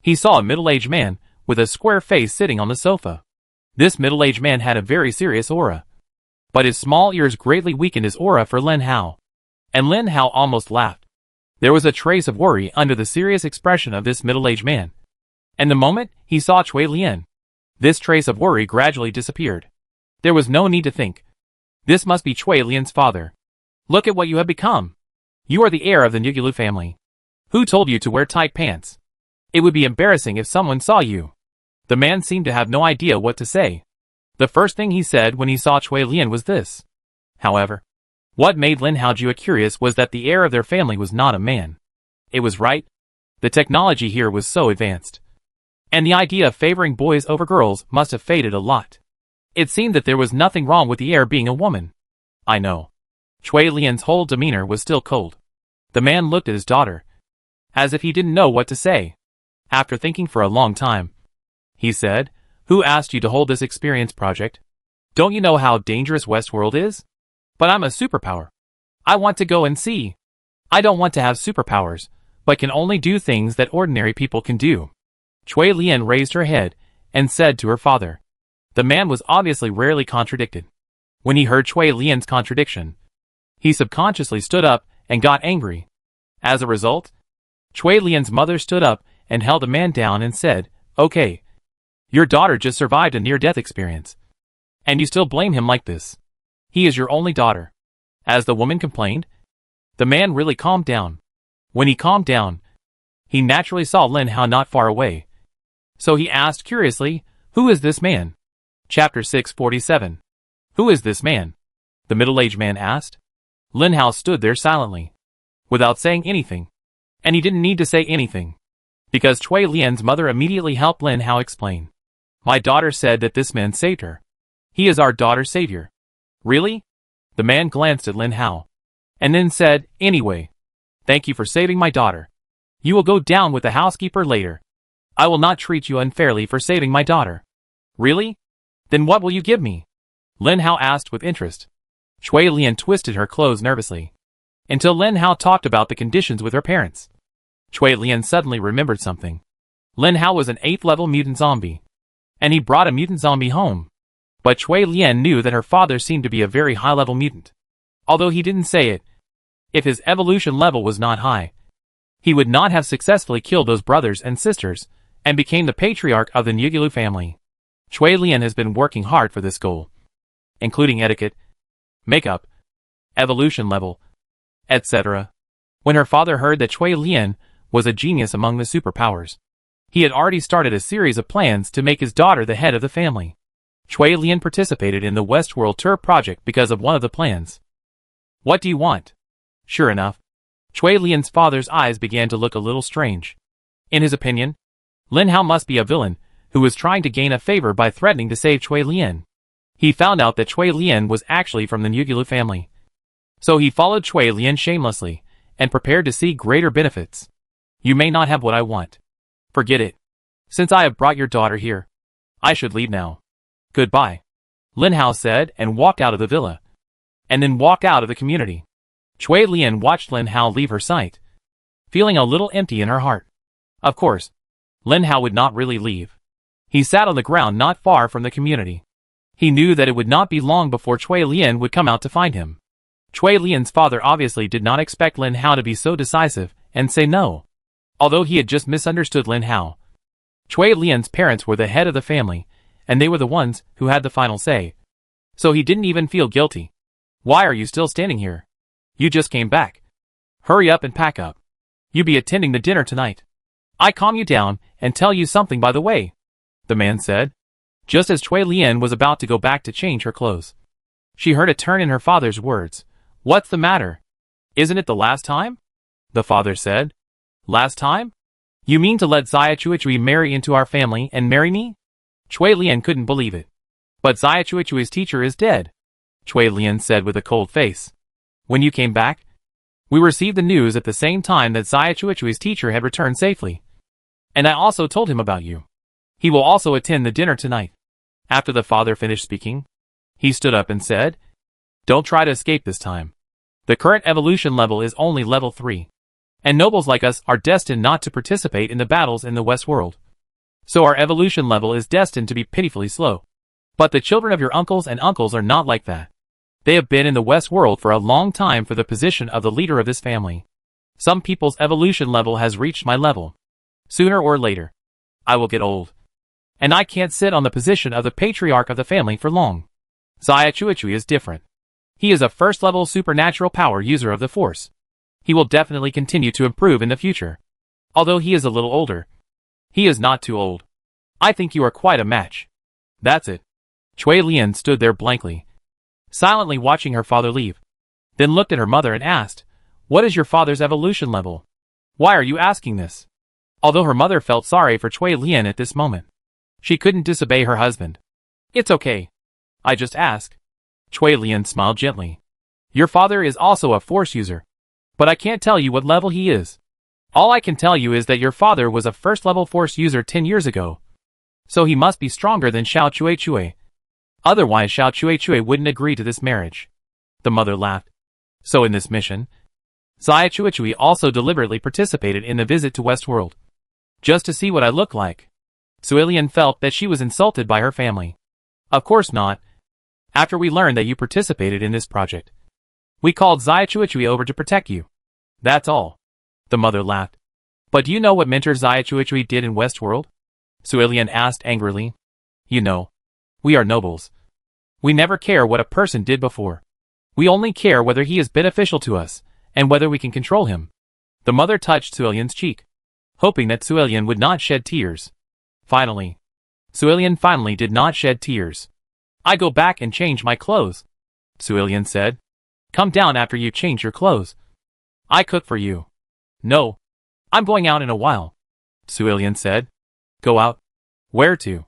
he saw a middle-aged man with a square face sitting on the sofa. This middle-aged man had a very serious aura, but his small ears greatly weakened his aura for Lin Hao. And Lin Hao almost laughed. There was a trace of worry under the serious expression of this middle-aged man. And the moment he saw Cui Lian, this trace of worry gradually disappeared. There was no need to think. This must be Cui Lian's father. Look at what you have become. You are the heir of the Nugulu family. Who told you to wear tight pants? It would be embarrassing if someone saw you. The man seemed to have no idea what to say. The first thing he said when he saw Cui Lian was this. However, what made Lin Hao curious was that the heir of their family was not a man. It was right. The technology here was so advanced. And the idea of favoring boys over girls must have faded a lot. It seemed that there was nothing wrong with the heir being a woman. I know. Cui Lian's whole demeanor was still cold. The man looked at his daughter, as if he didn't know what to say. After thinking for a long time, he said, "Who asked you to hold this experience project? Don't you know how dangerous Westworld is? But I'm a superpower. I want to go and see. I don't want to have superpowers, but can only do things that ordinary people can do." Cui Lian raised her head and said to her father. The man was obviously rarely contradicted. When he heard Cui Lian's contradiction, he subconsciously stood up and got angry. As a result, Cui Lian's mother stood up and held the man down and said, "Okay, your daughter just survived a near-death experience, and you still blame him like this. He is your only daughter." As the woman complained, the man really calmed down. When he calmed down, he naturally saw Lin Hao not far away. So he asked curiously, "Who is this man?" Chapter 647. Who is this man? The middle-aged man asked. Lin Hao stood there silently, without saying anything. And he didn't need to say anything, because Cui Lian's mother immediately helped Lin Hao explain. "My daughter said that this man saved her. He is our daughter's savior." "Really?" The man glanced at Lin Hao, and then said, "Anyway, thank you for saving my daughter. You will go down with the housekeeper later. I will not treat you unfairly for saving my daughter." "Really? Then what will you give me?" Lin Hao asked with interest. Cui Lian twisted her clothes nervously, until Lin Hao talked about the conditions with her parents. Cui Lian suddenly remembered something. Lin Hao was an 8th-level mutant zombie, and he brought a mutant zombie home. But Cui Lian knew that her father seemed to be a very high-level mutant. Although he didn't say it, if his evolution level was not high, he would not have successfully killed those brothers and sisters, and became the patriarch of the Nugulu family. Cui Lian has been working hard for this goal, including etiquette, makeup, evolution level, etc. When her father heard that Cui Lian was a genius among the superpowers, he had already started a series of plans to make his daughter the head of the family. Cui Lian participated in the Westworld Tour project because of one of the plans. "What do you want?" Sure enough, Cui Lian's father's eyes began to look a little strange. In his opinion, Lin Hao must be a villain who was trying to gain a favor by threatening to save Cui Lian. He found out that Cui Lian was actually from the Nugulu family. So he followed Cui Lian shamelessly, and prepared to see greater benefits. "You may not have what I want. Forget it. Since I have brought your daughter here, I should leave now. Goodbye," Lin Hao said and walked out of the villa, and then walked out of the community. Cui Lian watched Lin Hao leave her sight, feeling a little empty in her heart. Of course, Lin Hao would not really leave. He sat on the ground not far from the community. He knew that it would not be long before Cui Lian would come out to find him. Cui Lian's father obviously did not expect Lin Hao to be so decisive and say no. Although he had just misunderstood Lin Hao, Cui Lian's parents were the head of the family, and they were the ones who had the final say. So he didn't even feel guilty. "Why are you still standing here? You just came back." Hurry up and pack up. You be attending the dinner tonight. I calm you down and tell you something by the way, the man said, just as Cui Lian was about to go back to change her clothes. She heard a turn in her father's words. What's the matter? Isn't it the last time? The father said. Last time? You mean to let Xia Chuichui marry into our family and marry me? Cui Lian couldn't believe it. But Xia Chuichui's teacher is dead, Cui Lian said with a cold face. When you came back, we received the news at the same time that Xia Chuichui's teacher had returned safely. And I also told him about you. He will also attend the dinner tonight. After the father finished speaking, he stood up and said, Don't try to escape this time. The current evolution level is only level 3. And nobles like us are destined not to participate in the battles in the West world. So our evolution level is destined to be pitifully slow. But the children of your uncles and uncles are not like that. They have been in the West world for a long time for the position of the leader of this family. Some people's evolution level has reached my level. Sooner or later, I will get old. And I can't sit on the position of the patriarch of the family for long. Xia Chuichui is different. He is a first-level supernatural power user of the Force. He will definitely continue to improve in the future. Although he is a little older, he is not too old. I think you are quite a match. That's it. Cui Lian stood there blankly, silently watching her father leave. Then looked at her mother and asked, What is your father's evolution level? Why are you asking this? Although her mother felt sorry for Cui Lian at this moment, she couldn't disobey her husband. It's okay. I just ask. Cui Lian smiled gently. Your father is also a Force user. But I can't tell you what level he is. All I can tell you is that your father was a first-level Force user 10 years ago. So he must be stronger than Xiao Chuichui. Otherwise Xiao Chuichui wouldn't agree to this marriage. The mother laughed. So in this mission, Xia Chuichui also deliberately participated in the visit to Westworld. Just to see what I look like. Cui Lian felt that she was insulted by her family. Of course not. After we learned that you participated in this project, we called Xia Chuichui over to protect you. That's all. The mother laughed. But do you know what Mentor Xia Chuichui did in Westworld? Cui Lian asked angrily. You know, we are nobles. We never care what a person did before. We only care whether he is beneficial to us, and whether we can control him. The mother touched Cui Lian's cheek, hoping that Cui Lian would not shed tears. Finally, Cui Lian finally did not shed tears. I go back and change my clothes, Cui Lian said. Come down after you change your clothes. I cook for you. No. I'm going out in a while, Cui Lian said. Go out? Where to?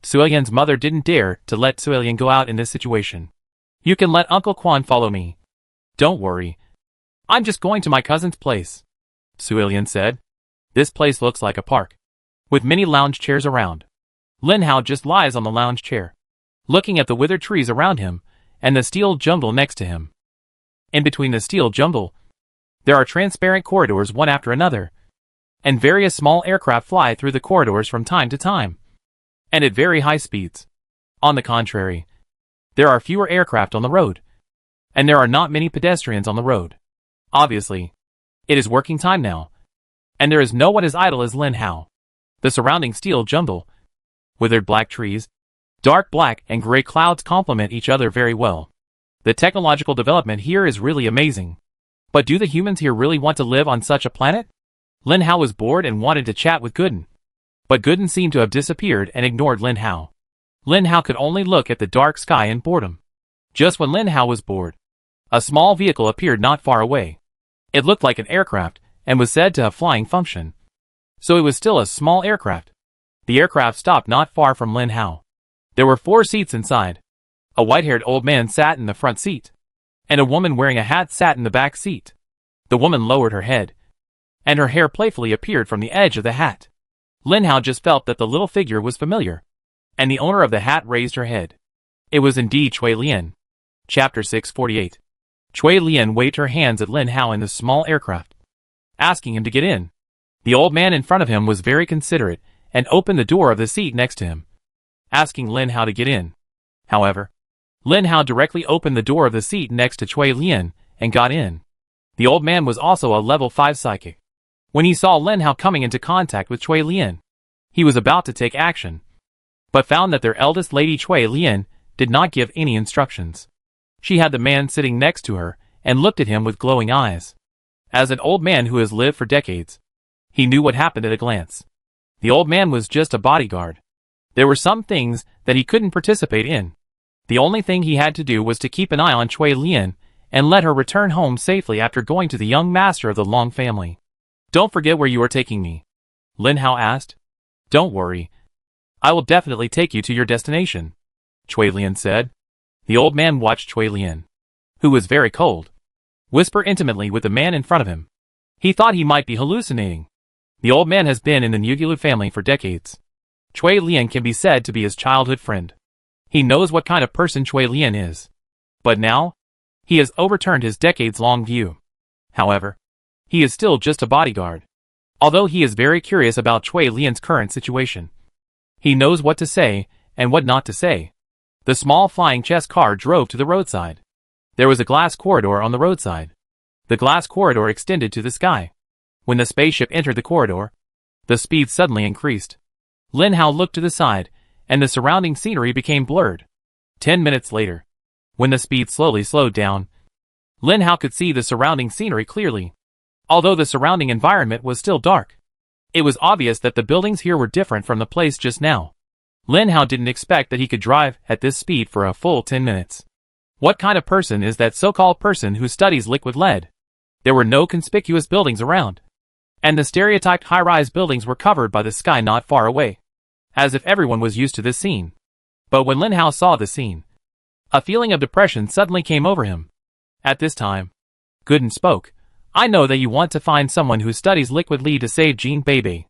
Cui Lian's mother didn't dare to let Cui Lian go out in this situation. You can let Uncle Quan follow me. Don't worry. I'm just going to my cousin's place, Cui Lian said. This place looks like a park, with many lounge chairs around. Lin Hao just lies on the lounge chair, looking at the withered trees around him and the steel jungle next to him. In between the steel jungle, there are transparent corridors one after another, and various small aircraft fly through the corridors from time to time, and at very high speeds. On the contrary, there are fewer aircraft on the road, and there are not many pedestrians on the road. Obviously, it is working time now, and there is no one as idle as Lin Hao. The surrounding steel jungle, withered black trees, dark black and gray clouds complement each other very well. The technological development here is really amazing. But do the humans here really want to live on such a planet? Lin Hao was bored and wanted to chat with Gooden. But Gooden seemed to have disappeared and ignored Lin Hao. Lin Hao could only look at the dark sky in boredom. Just when Lin Hao was bored, a small vehicle appeared not far away. It looked like an aircraft and was said to have flying function. So it was still a small aircraft. The aircraft stopped not far from Lin Hao. There were 4 seats inside. A white-haired old man sat in the front seat, and a woman wearing a hat sat in the back seat. The woman lowered her head, and her hair playfully appeared from the edge of the hat. Lin Hao just felt that the little figure was familiar, and the owner of the hat raised her head. It was indeed Cui Lian. Chapter 648. Cui Lian waved her hands at Lin Hao in the small aircraft, asking him to get in. The old man in front of him was very considerate and opened the door of the seat next to him, asking Lin Hao to get in. However, Lin Hao directly opened the door of the seat next to Cui Lian and got in. The old man was also a level 5 psychic. When he saw Lin Hao coming into contact with Cui Lian, he was about to take action, but found that their eldest lady Cui Lian did not give any instructions. She had the man sitting next to her and looked at him with glowing eyes. As an old man who has lived for decades, he knew what happened at a glance. The old man was just a bodyguard. There were some things that he couldn't participate in. The only thing he had to do was to keep an eye on Cui Lian and let her return home safely after going to the young master of the Long family. "Don't forget where you are taking me?" Lin Hao asked. "Don't worry. I will definitely take you to your destination," Cui Lian said. The old man watched Cui Lian, who was very cold, whisper intimately with the man in front of him. He thought he might be hallucinating. The old man has been in the Nugulu family for decades. Cui Lian can be said to be his childhood friend. He knows what kind of person Cui Lian is. But now, he has overturned his decades-long view. However, he is still just a bodyguard. Although he is very curious about Cui Lian's current situation, he knows what to say and what not to say. The small flying chess car drove to the roadside. There was a glass corridor on the roadside. The glass corridor extended to the sky. When the spaceship entered the corridor, the speed suddenly increased. Lin Hao looked to the side, and the surrounding scenery became blurred. 10 minutes later, when the speed slowly slowed down, Lin Hao could see the surrounding scenery clearly. Although the surrounding environment was still dark, it was obvious that the buildings here were different from the place just now. Lin Hao didn't expect that he could drive at this speed for a full 10 minutes. What kind of person is that so-called person who studies liquid lead? There were no conspicuous buildings around, and the stereotyped high-rise buildings were covered by the sky not far away, as if everyone was used to this scene. But when Lin Hao saw the scene, a feeling of depression suddenly came over him. At this time, Gooden spoke. "I know that you want to find someone who studies liquid lead to save Jean Bebe.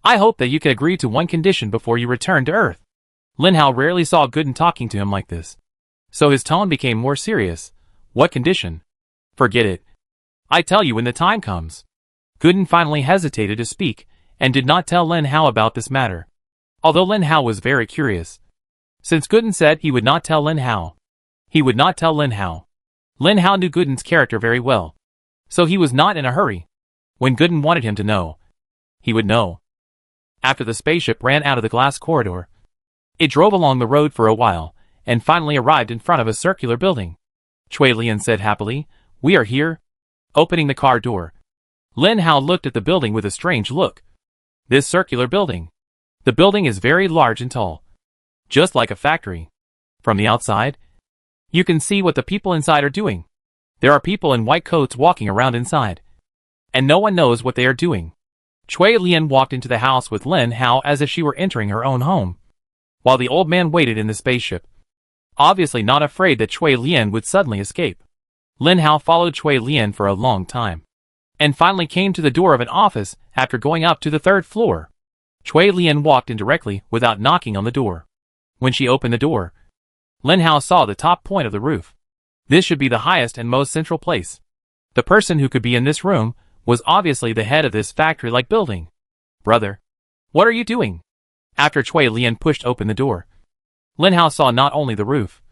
I hope that you can agree to one condition before you return to Earth." Lin Hao rarely saw Gooden talking to him like this, so his tone became more serious. "What condition?" "Forget it. I tell you when the time comes." Gooden finally hesitated to speak, and did not tell Lin Hao about this matter. Although Lin Hao was very curious. Since Gooden said he would not tell Lin Hao, he would not tell Lin Hao. Lin Hao knew Gooden's character very well, so he was not in a hurry. When Gooden wanted him to know, he would know. After the spaceship ran out of the glass corridor, it drove along the road for a while, and finally arrived in front of a circular building. Cui Lian said happily, "We are here." Opening the car door, Lin Hao looked at the building with a strange look. This circular building. The building is very large and tall, just like a factory. From the outside, you can see what the people inside are doing. There are people in white coats walking around inside, and no one knows what they are doing. Cui Lian walked into the house with Lin Hao as if she were entering her own home, while the old man waited in the spaceship, obviously not afraid that Cui Lian would suddenly escape. Lin Hao followed Cui Lian for a long time, and finally came to the door of an office after going up to the 3rd floor. Cui Lian walked in directly without knocking on the door. When she opened the door, Lin Hao saw the top point of the roof. This should be the highest and most central place. The person who could be in this room was obviously the head of this factory-like building. "Brother, what are you doing?" After Cui Lian pushed open the door, Lin Hao saw not only the roof,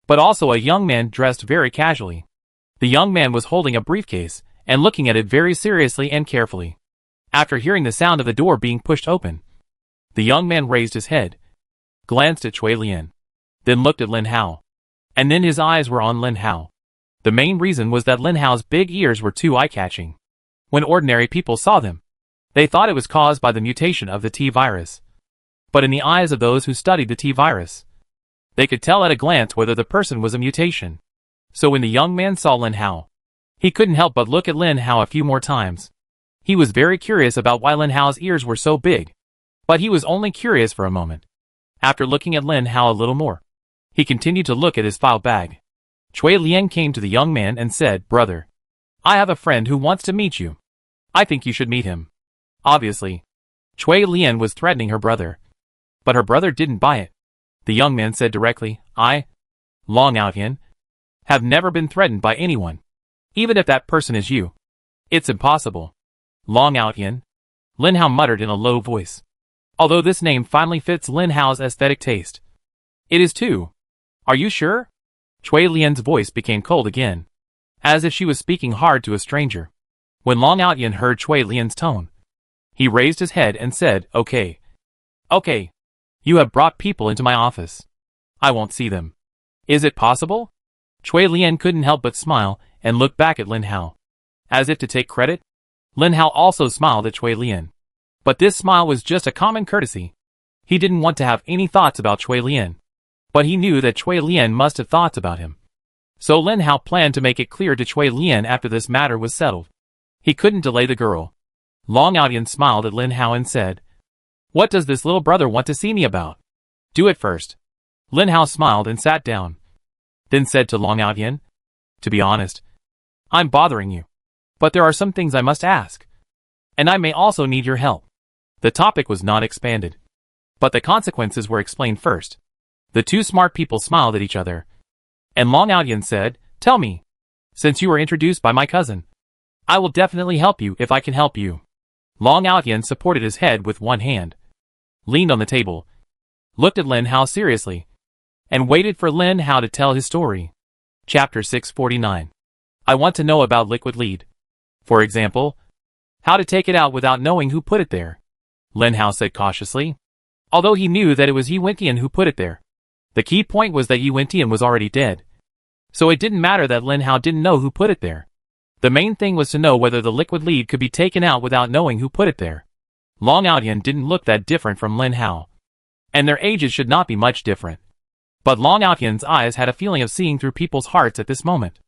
but also a young man dressed very casually. The young man was holding a briefcase and looking at it very seriously and carefully. After hearing the sound of the door being pushed open, the young man raised his head, glanced at Cui Lian, then looked at Lin Hao, and then his eyes were on Lin Hao. The main reason was that Lin Hao's big ears were too eye-catching. When ordinary people saw them, they thought it was caused by the mutation of the T-virus. But in the eyes of those who studied the T-virus, they could tell at a glance whether the person was a mutation. So when the young man saw Lin Hao, he couldn't help but look at Lin Hao a few more times. He was very curious about why Lin Hao's ears were so big, but he was only curious for a moment. After looking at Lin Hao a little more, he continued to look at his file bag. Cui Lian came to the young man and said, "Brother, I have a friend who wants to meet you. I think you should meet him." Obviously, Cui Lian was threatening her brother, but her brother didn't buy it. The young man said directly, "I, Long Outyan, have never been threatened by anyone. Even if that person is you, it's impossible." Long Outyan, Lin Hao muttered in a low voice. Although this name finally fits Lin Hao's aesthetic taste. "It is too. Are you sure?" Cui Lian's voice became cold again, as if she was speaking hard to a stranger. When Long Outyan heard Cui Lian's tone, he raised his head and said, "Okay. Okay. You have brought people into my office. I won't see them. Is it possible?" Cui Lian couldn't help but smile and look back at Lin Hao. As if to take credit, Lin Hao also smiled at Cui Lian. But this smile was just a common courtesy. He didn't want to have any thoughts about Cui Lian. But he knew that Cui Lian must have thoughts about him. So Lin Hao planned to make it clear to Cui Lian after this matter was settled. He couldn't delay the girl. Long Outyan smiled at Lin Hao and said, "What does this little brother want to see me about? Do it first." Lin Hao smiled and sat down. Then said to Long Outyan, "To be honest, I'm bothering you. But there are some things I must ask. And I may also need your help." The topic was not expanded. But the consequences were explained first. The two smart people smiled at each other. And Long Outyan said, "Tell me. Since you were introduced by my cousin, I will definitely help you if I can help you." Long Outyan supported his head with one hand, leaned on the table, looked at Lin Hao seriously, and waited for Lin Hao to tell his story. Chapter 649. I want to know about liquid lead. For example, how to take it out without knowing who put it there. Lin Hao said cautiously. Although he knew that it was Yi Wentian who put it there. The key point was that Yi Wentian was already dead. So it didn't matter that Lin Hao didn't know who put it there. The main thing was to know whether the liquid lead could be taken out without knowing who put it there. Long Outyan didn't look that different from Lin Hao. And their ages should not be much different. But Long Outyan's eyes had a feeling of seeing through people's hearts at this moment.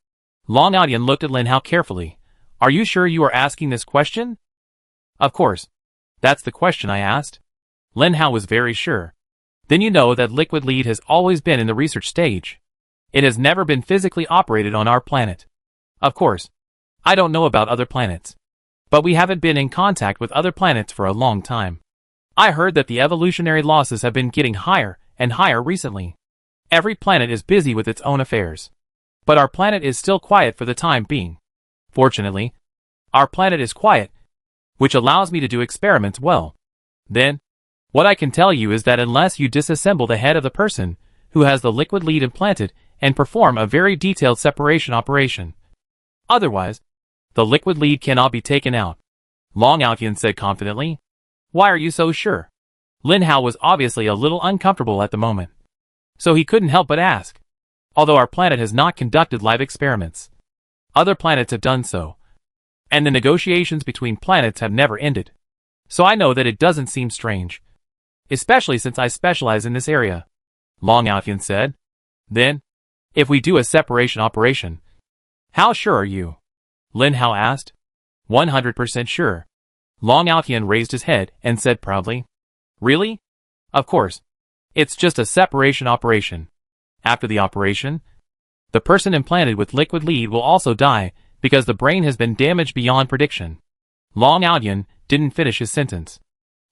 Long Outyan looked at Lin Hao carefully. "Are you sure you are asking this question?" "Of course. That's the question I asked." Lin Hao was very sure. "Then you know that liquid lead has always been in the research stage. It has never been physically operated on our planet. Of course, I don't know about other planets. But we haven't been in contact with other planets for a long time. I heard that the evolutionary losses have been getting higher and higher recently. Every planet is busy with its own affairs. But our planet is still quiet for the time being. Fortunately, our planet is quiet, which allows me to do experiments well. Then, what I can tell you is that unless you disassemble the head of the person who has the liquid lead implanted and perform a very detailed separation operation, otherwise, the liquid lead cannot be taken out." Long Outyan said confidently. "Why are you so sure?" Lin Hao was obviously a little uncomfortable at the moment. So he couldn't help but ask. "Although our planet has not conducted live experiments, other planets have done so. And the negotiations between planets have never ended. So I know that it doesn't seem strange. Especially since I specialize in this area," Long Outyan said. "Then, if we do a separation operation, how sure are you?" Lin Hao asked. 100% sure." Long Outyan raised his head and said proudly. "Really? Of course. It's just a separation operation. After the operation, the person implanted with liquid lead will also die because the brain has been damaged beyond prediction." Long Outyan didn't finish his sentence.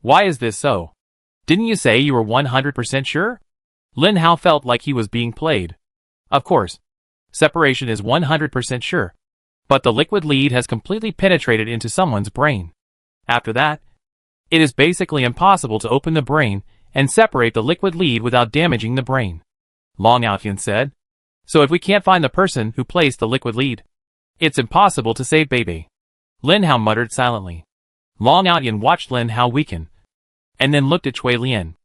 "Why is this so? Didn't you say you were 100% sure?" Lin Hao felt like he was being played. "Of course. Separation is 100% sure. But the liquid lead has completely penetrated into someone's brain. After that, it is basically impossible to open the brain and separate the liquid lead without damaging the brain," Long Outyan said. "So if we can't find the person who placed the liquid lead, it's impossible to save baby." Lin Hao muttered silently. Long Outyan watched Lin Hao weaken, and then looked at Cui Lian.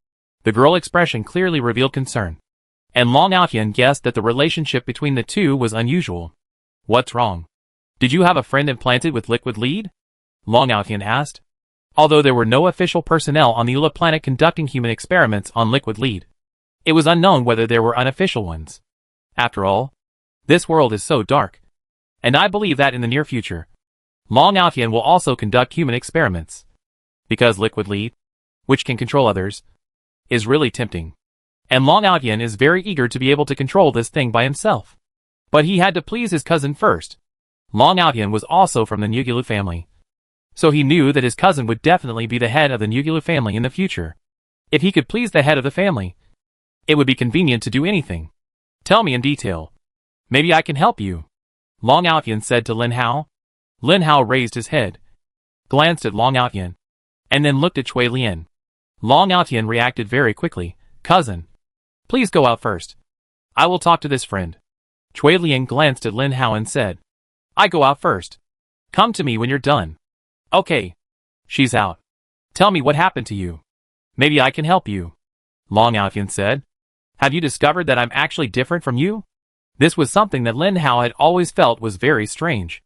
The girl expression clearly revealed concern. And Long Outyan guessed that the relationship between the two was unusual. "What's wrong? Did you have a friend implanted with liquid lead?" Long Outyan asked. Although there were no official personnel on the Ula planet conducting human experiments on liquid lead, it was unknown whether there were unofficial ones. After all, this world is so dark. And I believe that in the near future, Long Outyan will also conduct human experiments. Because liquid lead, which can control others, is really tempting. And Long Outyan is very eager to be able to control this thing by himself. But he had to please his cousin first. Long Outyan was also from the Nugulu family. So he knew that his cousin would definitely be the head of the Nugulu family in the future. If he could please the head of the family, it would be convenient to do anything. "Tell me in detail. Maybe I can help you," Long Outyan said to Lin Hao. Lin Hao raised his head, glanced at Long Outyan, and then looked at Cui Lian. Long Outyan reacted very quickly. "Cousin, please go out first. I will talk to this friend." Cui Lian glanced at Lin Hao and said, "I go out first. Come to me when you're done." "Okay." "She's out. Tell me what happened to you. Maybe I can help you," Long Outyan said. "Have you discovered that I'm actually different from you?" This was something that Lin Hao had always felt was very strange.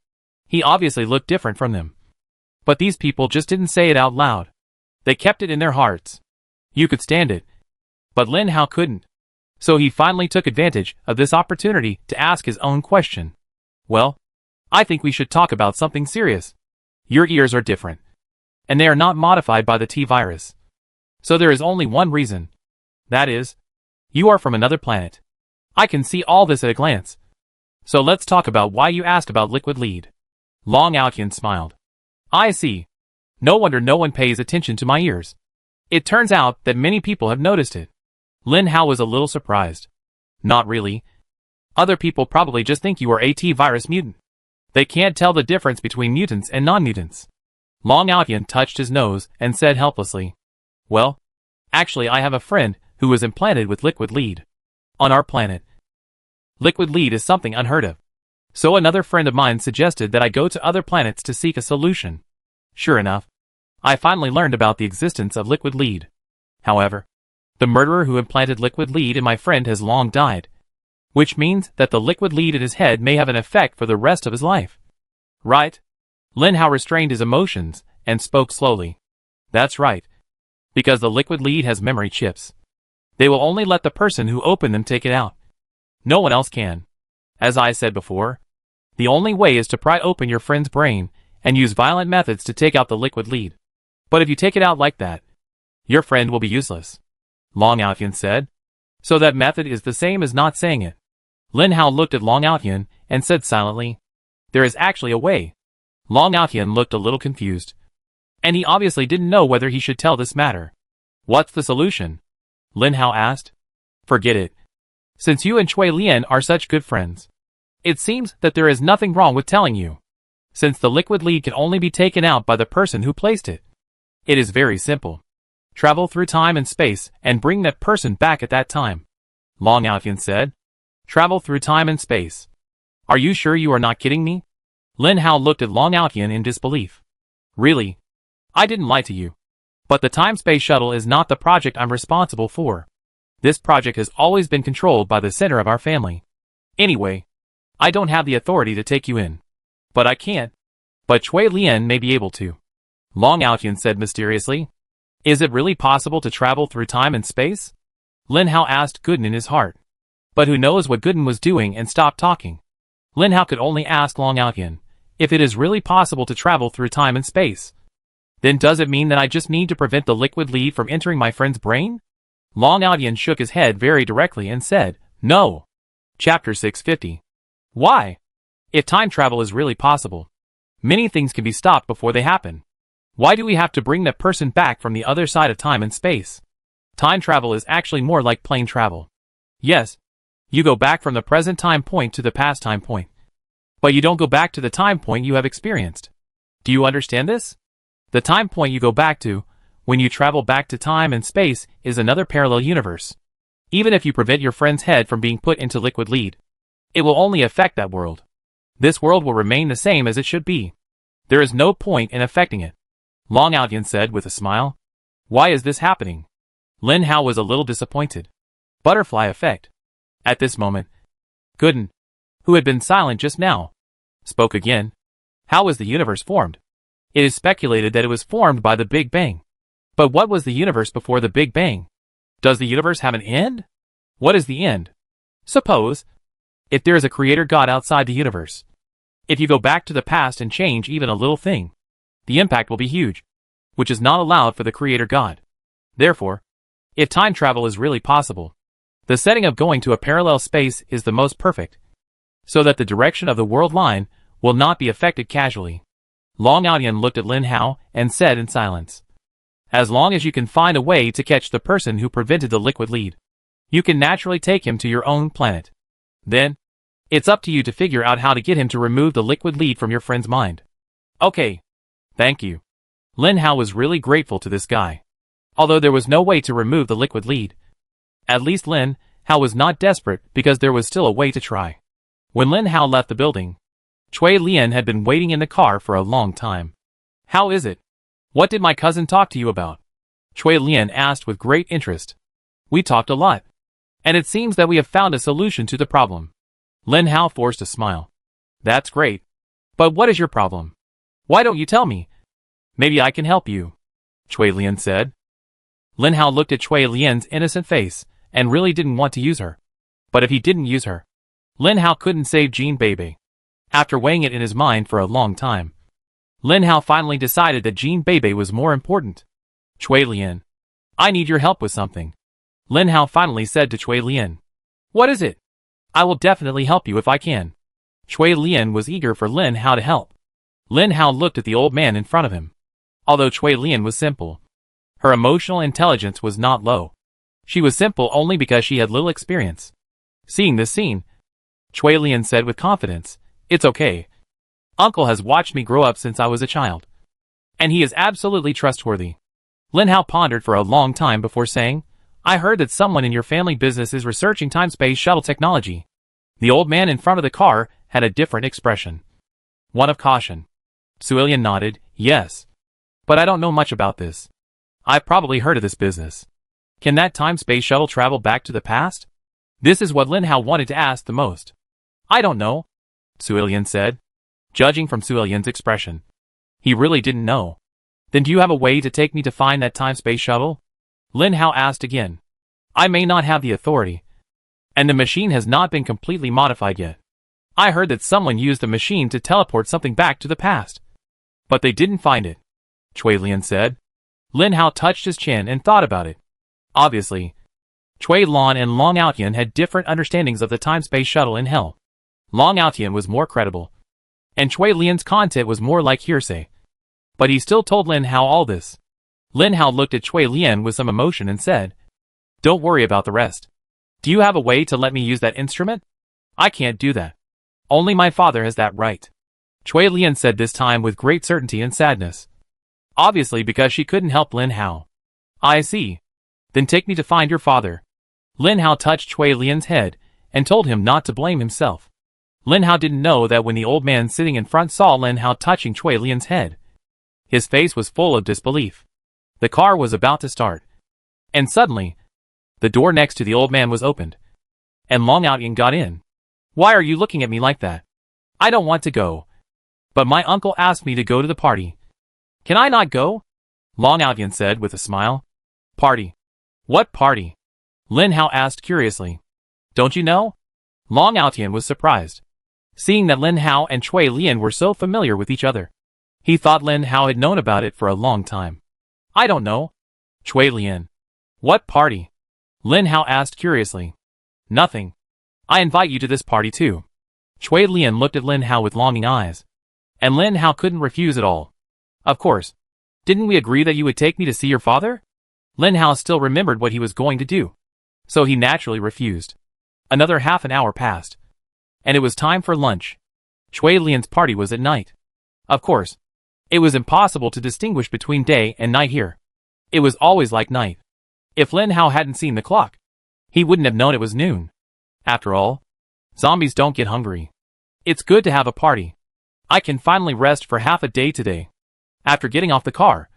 He obviously looked different from them. But these people just didn't say it out loud. They kept it in their hearts. You could stand it. But Lin Hao couldn't. So he finally took advantage of this opportunity to ask his own question. Well, I think we should talk about something serious. Your ears are different. And they are not modified by the T virus. So there is only one reason. That is, you are from another planet. I can see all this at a glance. So let's talk about why you asked about liquid lead. Long Outyan smiled. I see. No wonder no one pays attention to my ears. It turns out that many people have noticed it. Lin Hao was a little surprised. Not really. Other people probably just think you are a T virus mutant. They can't tell the difference between mutants and non-mutants. Long Outyan touched his nose and said helplessly. Well, actually I have a friend who was implanted with liquid lead. On our planet. Liquid lead is something unheard of. So another friend of mine suggested that I go to other planets to seek a solution. Sure enough, I finally learned about the existence of liquid lead. However, the murderer who implanted liquid lead in my friend has long died. Which means that the liquid lead in his head may have an effect for the rest of his life. Right? Lin Hao restrained his emotions and spoke slowly. That's right. Because the liquid lead has memory chips. They will only let the person who opened them take it out. No one else can. As I said before, the only way is to pry open your friend's brain and use violent methods to take out the liquid lead. But if you take it out like that, your friend will be useless. Long Outyan said. So that method is the same as not saying it. Lin Hao looked at Long Outyan and said silently, there is actually a way. Long Outyan looked a little confused. And he obviously didn't know whether he should tell this matter. What's the solution? Lin Hao asked. Forget it. Since you and Cui Lian are such good friends, it seems that there is nothing wrong with telling you. Since the liquid lead can only be taken out by the person who placed it. It is very simple. Travel through time and space and bring that person back at that time. Long Outyan said. Travel through time and space. Are you sure you are not kidding me? Lin Hao looked at Long Outyan in disbelief. Really? I didn't lie to you. But the time-space shuttle is not the project I'm responsible for. This project has always been controlled by the center of our family. Anyway, I don't have the authority to take you in. But I can't. But Cui Lian may be able to. Long Outyan said mysteriously. Is it really possible to travel through time and space? Lin Hao asked Gooden in his heart. But who knows what Gooden was doing and stopped talking. Lin Hao could only ask Long Outyan if it is really possible to travel through time and space. Then does it mean that I just need to prevent the liquid lead from entering my friend's brain? Long Outyan shook his head very directly and said, no. Chapter 650. Why? If time travel is really possible, many things can be stopped before they happen. Why do we have to bring that person back from the other side of time and space? Time travel is actually more like plane travel. Yes, you go back from the present time point to the past time point. But you don't go back to the time point you have experienced. Do you understand this? The time point you go back to, when you travel back to time and space, is another parallel universe. Even if you prevent your friend's head from being put into liquid lead, it will only affect that world. This world will remain the same as it should be. There is no point in affecting it. Long Outyan said with a smile. Why is this happening? Lin Hao was a little disappointed. Butterfly effect. At this moment, Gooden, who had been silent just now, spoke again. How was the universe formed? It is speculated that it was formed by the Big Bang. But what was the universe before the Big Bang? Does the universe have an end? What is the end? Suppose, if there is a creator God outside the universe, if you go back to the past and change even a little thing, the impact will be huge, which is not allowed for the creator God. Therefore, if time travel is really possible, the setting of going to a parallel space is the most perfect, so that the direction of the world line will not be affected casually. Long Outyan looked at Lin Hao and said in silence, as long as you can find a way to catch the person who prevented the liquid lead, you can naturally take him to your own planet. Then, it's up to you to figure out how to get him to remove the liquid lead from your friend's mind. Okay. Thank you. Lin Hao was really grateful to this guy. Although there was no way to remove the liquid lead. At least Lin Hao was not desperate because there was still a way to try. When Lin Hao left the building, Cui Lian had been waiting in the car for a long time. How is it? What did my cousin talk to you about? Cui Lian asked with great interest. We talked a lot. And it seems that we have found a solution to the problem. Lin Hao forced a smile. That's great. But what is your problem? Why don't you tell me? Maybe I can help you, Chui Lian said. Lin Hao looked at Chui Lian's innocent face and really didn't want to use her. But if he didn't use her, Lin Hao couldn't save Jean Bebe. After weighing it in his mind for a long time, Lin Hao finally decided that Jean Bebe was more important. Chui Lian, I need your help with something, Lin Hao finally said to Chui Lian. What is it? I will definitely help you if I can. Chui Lian was eager for Lin Hao to help. Lin Hao looked at the old man in front of him. Although Chui Lian was simple, her emotional intelligence was not low. She was simple only because she had little experience. Seeing this scene, Chui Lian said with confidence, It's okay. Uncle has watched me grow up since I was a child. And he is absolutely trustworthy. Lin Hao pondered for a long time before saying, I heard that someone in your family business is researching time-space shuttle technology. The old man in front of the car had a different expression. One of caution. Suilian nodded, yes. But I don't know much about this. I've probably heard of this business. Can that time-space shuttle travel back to the past? This is what Lin Hao wanted to ask the most. I don't know, Suilian said. Judging from Suilian's expression, he really didn't know. Then do you have a way to take me to find that time-space shuttle? Lin Hao asked again. I may not have the authority. And the machine has not been completely modified yet. I heard that someone used the machine to teleport something back to the past. But they didn't find it, Chui Lian said. Lin Hao touched his chin and thought about it. Obviously, Chui Lan and Long Outian had different understandings of the time-space shuttle in hell. Long Outian was more credible, and Chui Lian's content was more like hearsay. But he still told Lin Hao all this. Lin Hao looked at Chui Lian with some emotion and said, Don't worry about the rest. Do you have a way to let me use that instrument? I can't do that. Only my father has that right. Chui Lian said this time with great certainty and sadness. Obviously because she couldn't help Lin Hao. I see. Then take me to find your father. Lin Hao touched Chui Lian's head and told him not to blame himself. Lin Hao didn't know that when the old man sitting in front saw Lin Hao touching Chui Lian's head, his face was full of disbelief. The car was about to start. And suddenly, the door next to the old man was opened. And Long Outian got in. Why are you looking at me like that? I don't want to go. But my uncle asked me to go to the party. Can I not go? Long Outian said with a smile. Party? What party? Lin Hao asked curiously. Don't you know? Long Outian was surprised, seeing that Lin Hao and Chui Lian were so familiar with each other. He thought Lin Hao had known about it for a long time. I don't know. Chui Lian. What party? Lin Hao asked curiously. Nothing. I invite you to this party too. Chui Lian looked at Lin Hao with longing eyes. And Lin Hao couldn't refuse at all. Of course. Didn't we agree that you would take me to see your father? Lin Hao still remembered what he was going to do. So he naturally refused. Another half an hour passed. And it was time for lunch. Chui Lian's party was at night. Of course. It was impossible to distinguish between day and night here. It was always like night. If Lin Hao hadn't seen the clock, he wouldn't have known it was noon. After all, zombies don't get hungry. It's good to have a party. I can finally rest for half a day today. After getting off the car,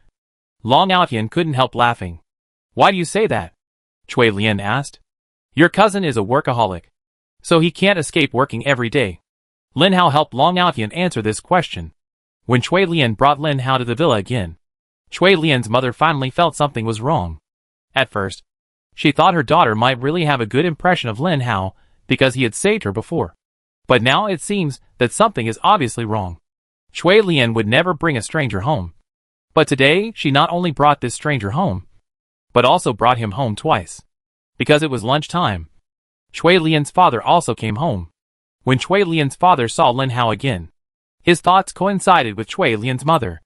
Long Outian couldn't help laughing. Why do you say that? Chui Lian asked. Your cousin is a workaholic, so he can't escape working every day. Lin Hao helped Long Outian answer this question. When Chui Lian brought Lin Hao to the villa again, Chui Lian's mother finally felt something was wrong. At first, she thought her daughter might really have a good impression of Lin Hao because he had saved her before. But now it seems that something is obviously wrong. Chui Lian would never bring a stranger home. But today she not only brought this stranger home, but also brought him home twice. Because it was lunchtime. Chui Lian's father also came home. When Chui Lian's father saw Lin Hao again, his thoughts coincided with Chui Lian's mother.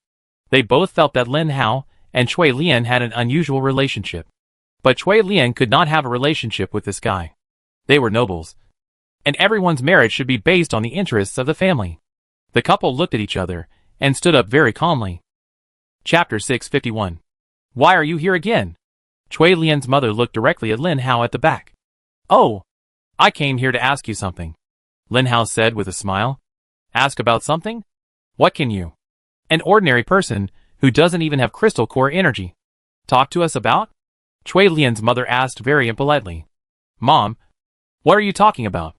They both felt that Lin Hao and Chui Lian had an unusual relationship. But Chui Lian could not have a relationship with this guy. They were nobles. And everyone's marriage should be based on the interests of the family. The couple looked at each other and stood up very calmly. Chapter 651. Why are you here again? Chui Lian's mother looked directly at Lin Hao at the back. Oh, I came here to ask you something, Lin Hao said with a smile. Ask about something? What can you, an ordinary person who doesn't even have crystal core energy, talk to us about? Chui Lian's mother asked very impolitely. Mom, what are you talking about?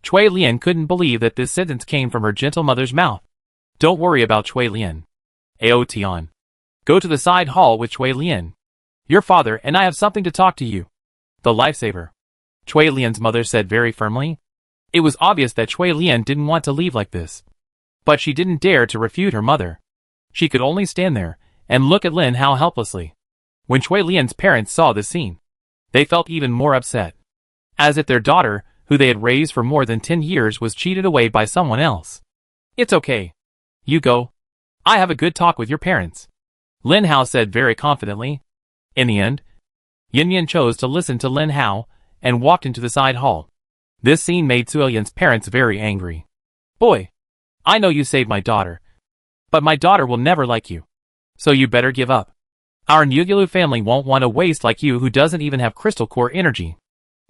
Chui Lian couldn't believe that this sentence came from her gentle mother's mouth. Don't worry about Chui Lian. Ao Tian. Go to the side hall with Chui Lian. Your father and I have something to talk to you. The lifesaver. Chui Lian's mother said very firmly. It was obvious that Chui Lian didn't want to leave like this. But she didn't dare to refute her mother. She could only stand there and look at Lin Hao helplessly. When Chui Lian's parents saw this scene, they felt even more upset. As if their daughter, who they had raised for more than 10 years, was cheated away by someone else. It's okay. You go. I have a good talk with your parents. Lin Hao said very confidently. In the end, Yin Yin chose to listen to Lin Hao and walked into the side hall. This scene made Suilian's parents very angry. Boy, I know you saved my daughter. But my daughter will never like you. So you better give up. Our Nyugulu family won't want a waste like you who doesn't even have crystal core energy.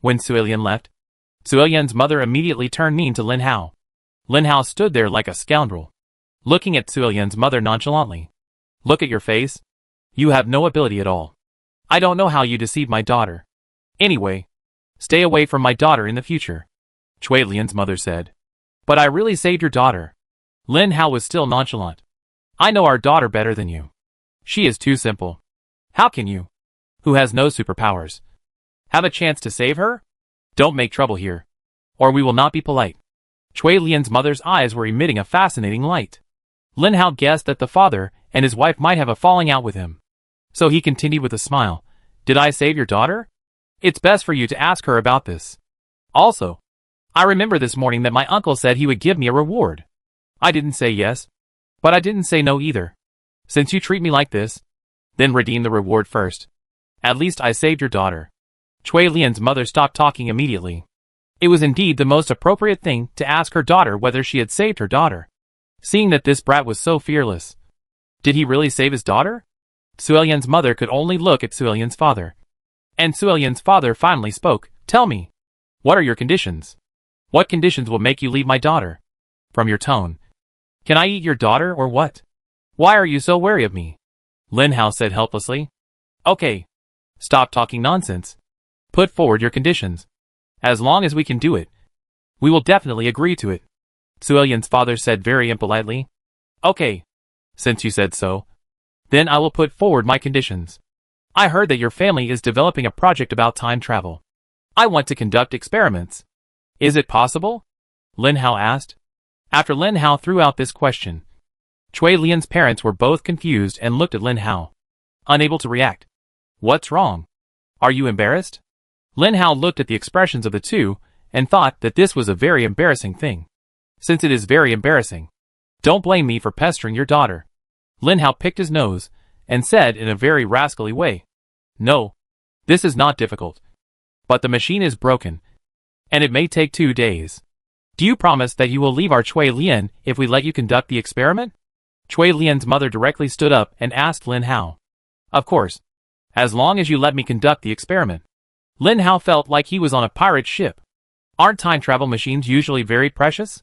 When Suilian left, Suilian's mother immediately turned mean to Lin Hao. Lin Hao stood there like a scoundrel, looking at Suilian's mother nonchalantly. Look at your face. You have no ability at all. I don't know how you deceived my daughter. Anyway, stay away from my daughter in the future, Chui Lian's mother said. But I really saved your daughter. Lin Hao was still nonchalant. I know our daughter better than you. She is too simple. How can you, who has no superpowers, have a chance to save her? Don't make trouble here, or we will not be polite. Chui Lian's mother's eyes were emitting a fascinating light. Lin Hao guessed that the father and his wife might have a falling out with him. So he continued with a smile. Did I save your daughter? It's best for you to ask her about this. Also, I remember this morning that my uncle said he would give me a reward. I didn't say yes, but I didn't say no either. Since you treat me like this, then redeem the reward first. At least I saved your daughter. Chui Lian's mother stopped talking immediately. It was indeed the most appropriate thing to ask her daughter whether she had saved her daughter. Seeing that this brat was so fearless. Did he really save his daughter? Suilian's mother could only look at Suilian's father. And Suilian's father finally spoke. Tell me, what are your conditions? What conditions will make you leave my daughter? From your tone, can I eat your daughter or what? Why are you so wary of me? Lin Hao said helplessly. Okay. Stop talking nonsense. Put forward your conditions. As long as we can do it, we will definitely agree to it. Suilian's father said very impolitely. Okay. Since you said so, then I will put forward my conditions. I heard that your family is developing a project about time travel. I want to conduct experiments. Is it possible? Lin Hao asked. After Lin Hao threw out this question, Chui Lian's parents were both confused and looked at Lin Hao, unable to react. What's wrong? Are you embarrassed? Lin Hao looked at the expressions of the two and thought that this was a very embarrassing thing. Since it is very embarrassing, don't blame me for pestering your daughter. Lin Hao picked his nose and said in a very rascally way. No, this is not difficult. But the machine is broken, and it may take 2 days. Do you promise that you will leave our Chui Lian if we let you conduct the experiment? Chui Lian's mother directly stood up and asked Lin Hao. Of course, as long as you let me conduct the experiment. Lin Hao felt like he was on a pirate ship. Aren't time travel machines usually very precious?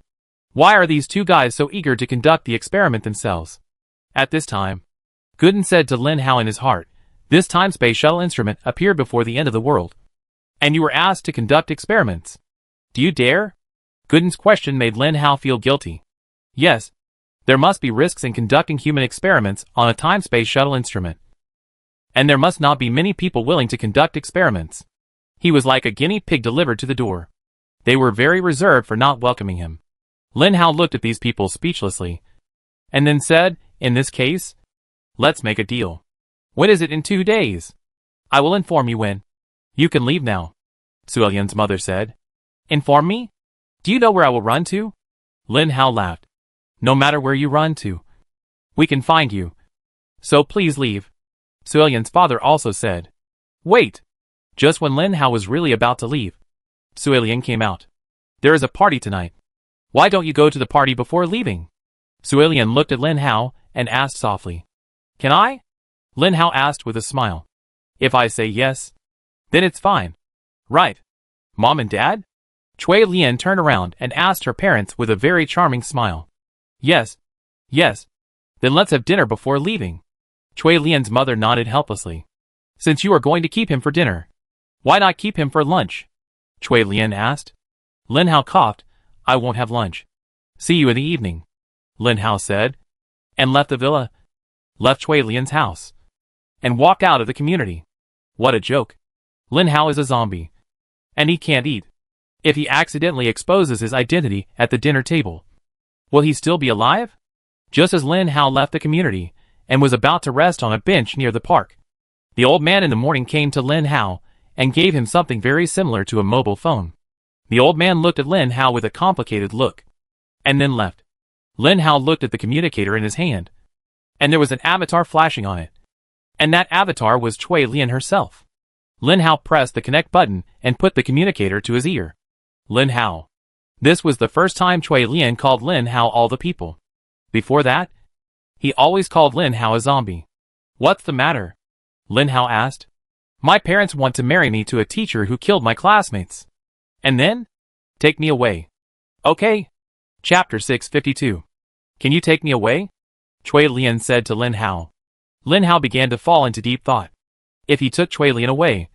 Why are these two guys so eager to conduct the experiment themselves? At this time, Gooden said to Lin Hao in his heart, this time-space shuttle instrument appeared before the end of the world. And you were asked to conduct experiments. Do you dare? Gooden's question made Lin Hao feel guilty. Yes, there must be risks in conducting human experiments on a time-space shuttle instrument. And there must not be many people willing to conduct experiments. He was like a guinea pig delivered to the door. They were very reserved for not welcoming him. Lin Hao looked at these people speechlessly, and then said, in this case, let's make a deal. When is it in 2 days? I will inform you when. You can leave now, Suilian's mother said. Inform me? Do you know where I will run to? Lin Hao laughed. No matter where you run to, we can find you. So please leave. Suilian's father also said. Wait! Just when Lin Hao was really about to leave, Suilian came out. There is a party tonight. Why don't you go to the party before leaving? Suilian looked at Lin Hao and asked softly. Can I? Lin Hao asked with a smile. If I say yes, then it's fine. Right. Mom and Dad? Chui Lian turned around and asked her parents with a very charming smile. Yes. Yes. Then let's have dinner before leaving. Chui Lian's mother nodded helplessly. Since you are going to keep him for dinner, why not keep him for lunch? Chui Lian asked. Lin Hao coughed. I won't have lunch. See you in the evening. Lin Hao said, and left the villa, left Cui Lian's house, and walked out of the community. What a joke. Lin Hao is a zombie, and he can't eat. If he accidentally exposes his identity at the dinner table, will he still be alive? Just as Lin Hao left the community and was about to rest on a bench near the park, the old man in the morning came to Lin Hao and gave him something very similar to a mobile phone. The old man looked at Lin Hao with a complicated look, and then left. Lin Hao looked at the communicator in his hand, and there was an avatar flashing on it. And that avatar was Cui Lian herself. Lin Hao pressed the connect button and put the communicator to his ear. Lin Hao. This was the first time Cui Lian called Lin Hao all the people. Before that, he always called Lin Hao a zombie. What's the matter? Lin Hao asked. My parents want to marry me to a teacher who killed my classmates. And then? Take me away. Okay. Chapter 652. Can you take me away? Cui Lian said to Lin Hao. Lin Hao began to fall into deep thought. If he took Cui Lian away,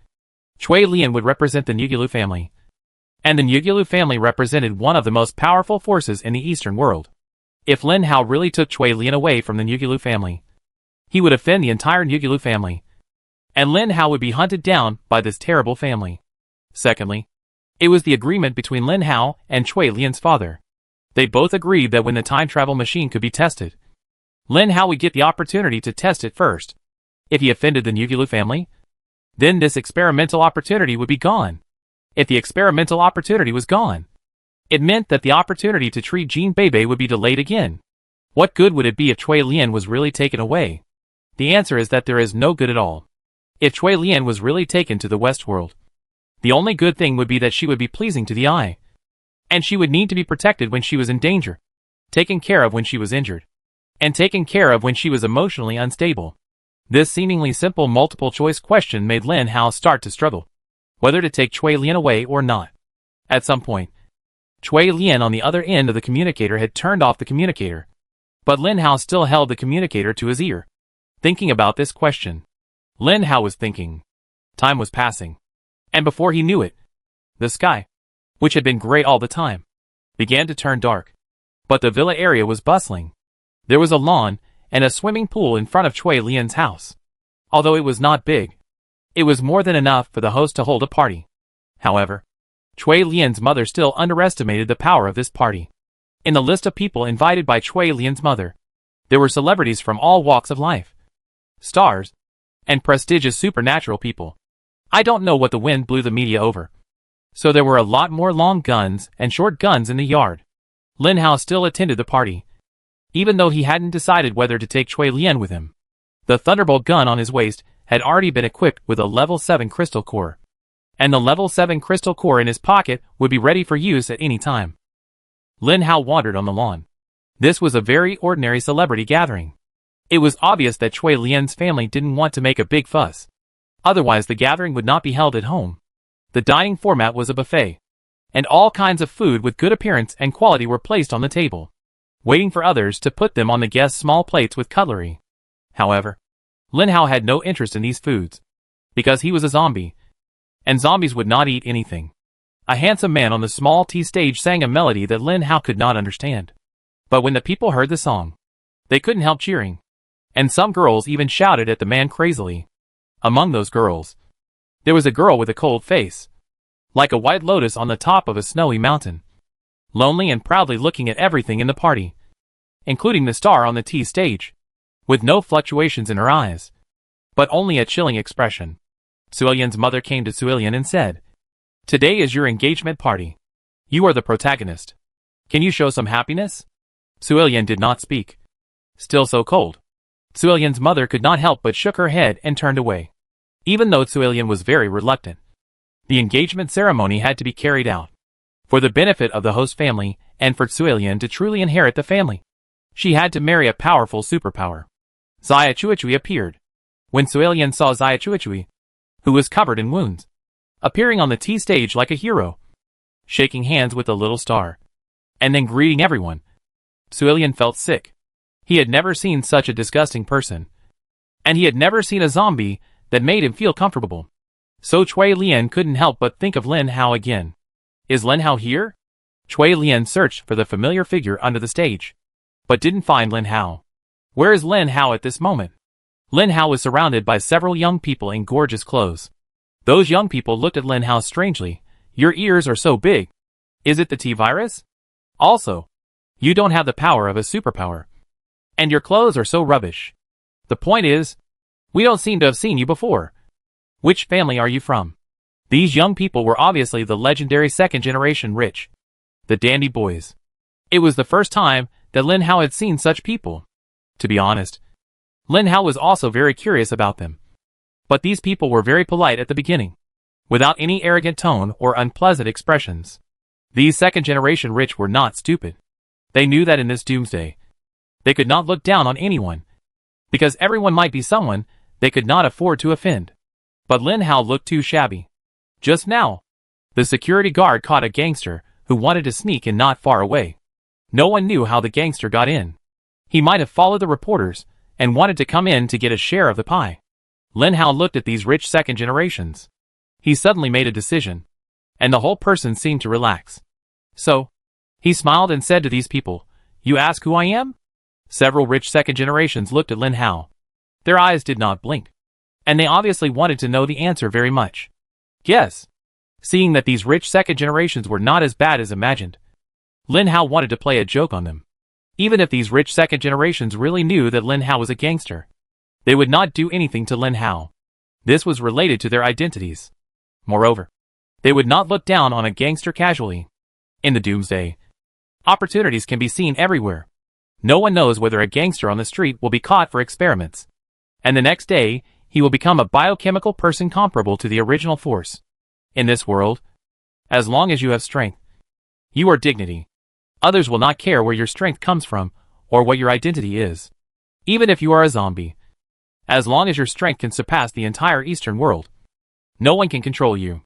Cui Lian would represent the Nugulu family. And the Nugulu family represented one of the most powerful forces in the Eastern world. If Lin Hao really took Cui Lian away from the Nugulu family, he would offend the entire Nugulu family, and Lin Hao would be hunted down by this terrible family. Secondly, it was the agreement between Lin Hao and Cui Lian's father. They both agreed that when the time travel machine could be tested, Lin Hao would get the opportunity to test it first. If he offended the Nugulu family, then this experimental opportunity would be gone. If the experimental opportunity was gone, it meant that the opportunity to treat Jean Bebe would be delayed again. What good would it be if Cui Lian was really taken away? The answer is that there is no good at all. If Cui Lian was really taken to the West world, the only good thing would be that she would be pleasing to the eye. And she would need to be protected when she was in danger, taken care of when she was injured, and taken care of when she was emotionally unstable. This seemingly simple multiple-choice question made Lin Hao start to struggle, whether to take Cui Lian away or not. At some point, Cui Lian on the other end of the communicator had turned off the communicator, but Lin Hao still held the communicator to his ear. Thinking about this question, Lin Hao was thinking. Time was passing, and before he knew it, the sky, which had been gray all the time, began to turn dark. But the villa area was bustling. There was a lawn and a swimming pool in front of Cui Lian's house. Although it was not big, it was more than enough for the host to hold a party. However, Cui Lian's mother still underestimated the power of this party. In the list of people invited by Cui Lian's mother, there were celebrities from all walks of life, stars, and prestigious supernatural people. I don't know what the wind blew the media over. So there were a lot more long guns and short guns in the yard. Lin Hao still attended the party, even though he hadn't decided whether to take Cui Lian with him. The Thunderbolt gun on his waist had already been equipped with a level 7 crystal core, and the level 7 crystal core in his pocket would be ready for use at any time. Lin Hao wandered on the lawn. This was a very ordinary celebrity gathering. It was obvious that Cui Lian's family didn't want to make a big fuss. Otherwise the gathering would not be held at home. The dining format was a buffet, and all kinds of food with good appearance and quality were placed on the table, waiting for others to put them on the guests' small plates with cutlery. However, Lin Hao had no interest in these foods, because he was a zombie, and zombies would not eat anything. A handsome man on the small tea stage sang a melody that Lin Hao could not understand. But when the people heard the song, they couldn't help cheering, and some girls even shouted at the man crazily. Among those girls, there was a girl with a cold face, like a white lotus on the top of a snowy mountain, lonely and proudly looking at everything in the party, including the star on the tea stage, with no fluctuations in her eyes, but only a chilling expression. Cui Lian's mother came to Cui Lian and said, "Today is your engagement party. You are the protagonist. Can you show some happiness?" Cui Lian did not speak. Still so cold. Cui Lian's mother could not help but shook her head and turned away. Even though Cui Lian was very reluctant, the engagement ceremony had to be carried out, for the benefit of the host family and for Cui Lian to truly inherit the family. She had to marry a powerful superpower. Xia Chuichui appeared. When Cui Lian saw Xia Chuichui, who was covered in wounds, appearing on the tea stage like a hero, shaking hands with the little star, and then greeting everyone, Cui Lian felt sick. He had never seen such a disgusting person, and he had never seen a zombie that made him feel comfortable. So Cui Lian couldn't help but think of Lin Hao again. Is Lin Hao here? Cui Lian searched for the familiar figure under the stage. but didn't find Lin Hao. Where is Lin Hao at this moment? Lin Hao was surrounded by several young people in gorgeous clothes. Those young people looked at Lin Hao strangely. Your ears are so big. Is it the T-virus? Also, you don't have the power of a superpower. And your clothes are so rubbish. The point is, we don't seem to have seen you before. Which family are you from? These young people were obviously the legendary second-generation rich. The dandy boys. It was the first time that Lin Hao had seen such people. To be honest, Lin Hao was also very curious about them. But these people were very polite at the beginning, without any arrogant tone or unpleasant expressions. These second-generation rich were not stupid. They knew that in this doomsday, they could not look down on anyone, because everyone might be someone they could not afford to offend. But Lin Hao looked too shabby. Just now, the security guard caught a gangster who wanted to sneak in not far away. No one knew how the gangster got in. He might have followed the reporters and wanted to come in to get a share of the pie. Lin Hao looked at these rich second generations. He suddenly made a decision, and the whole person seemed to relax. So, he smiled and said to these people, "You ask who I am?" Several rich second generations looked at Lin Hao. Their eyes did not blink, and they obviously wanted to know the answer very much. Yes. Seeing that these rich second generations were not as bad as imagined, Lin Hao wanted to play a joke on them. Even if these rich second generations really knew that Lin Hao was a gangster, they would not do anything to Lin Hao. This was related to their identities. Moreover, they would not look down on a gangster casually. In the doomsday, opportunities can be seen everywhere. No one knows whether a gangster on the street will be caught for experiments, and the next day, he will become a biochemical person comparable to the original force. In this world, as long as you have strength, you are dignity. Others will not care where your strength comes from, or what your identity is. Even if you are a zombie, as long as your strength can surpass the entire Eastern world, no one can control you.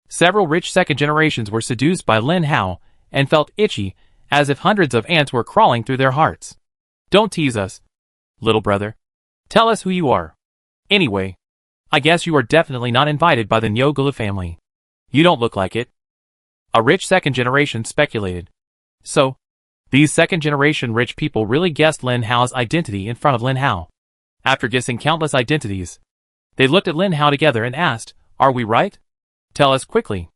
Several rich second generations were seduced by Lin Hao, and felt itchy, as if hundreds of ants were crawling through their hearts. Don't tease us, little brother. Tell us who you are. Anyway, I guess you are definitely not invited by the Nyogulu family. You don't look like it. A rich second generation speculated. So, these second generation rich people really guessed Lin Hao's identity in front of Lin Hao. After guessing countless identities, they looked at Lin Hao together and asked, "Are we right? Tell us quickly."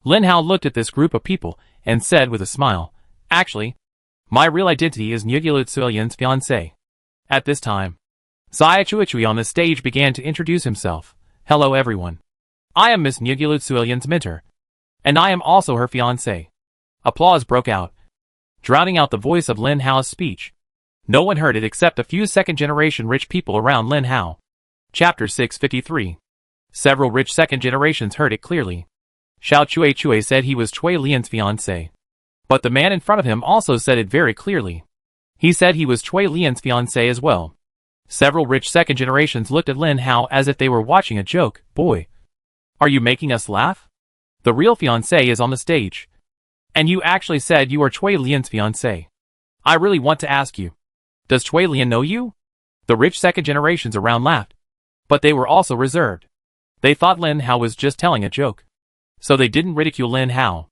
Lin Hao looked at this group of people and said with a smile, "Actually, my real identity is Nyogulu Tsuilian's fiancé." At this time, Xia Chuichui on the stage began to introduce himself. "Hello everyone. I am Miss Nyogulu Tsuilian's mentor, and I am also her fiancé." Applause broke out, drowning out the voice of Lin Hao's speech. No one heard it except a few second-generation rich people around Lin Hao. Chapter 653. Several rich second generations heard it clearly. Xiao Chuichui said he was Cui Lian's fiancé. But the man in front of him also said it very clearly. He said he was Cui Lian's fiancé as well. Several rich second generations looked at Lin Hao as if they were watching a joke. "Boy, are you making us laugh? The real fiancé is on the stage. And you actually said you are Cui Lian's fiancé. I really want to ask you, does Cui Lian know you?" The rich second generations around laughed, but they were also reserved. They thought Lin Hao was just telling a joke, so they didn't ridicule Lin Hao.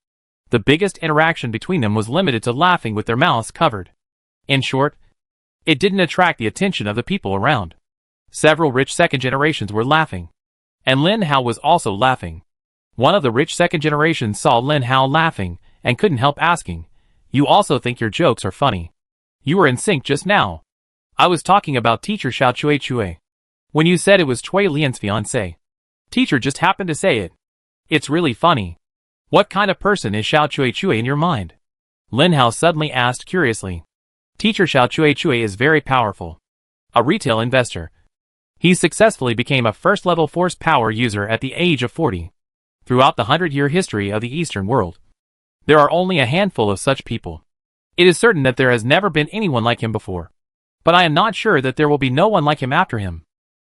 The biggest interaction between them was limited to laughing with their mouths covered. In short, it didn't attract the attention of the people around. Several rich second generations were laughing, and Lin Hao was also laughing. One of the rich second generations saw Lin Hao laughing and couldn't help asking, "You also think your jokes are funny? You were in sync just now. I was talking about teacher Xiao Chuichui. When you said it was Cui Lian's fiancé, teacher just happened to say it. It's really funny. What kind of person is Xiao Chuichui in your mind?" Lin Hao suddenly asked curiously. Teacher Xiao Chuichui is very powerful. A retail investor. He successfully became a first-level force power user at the age of 40. Throughout the 100-year history of the Eastern world, there are only a handful of such people. It is certain that there has never been anyone like him before. But I am not sure that there will be no one like him after him.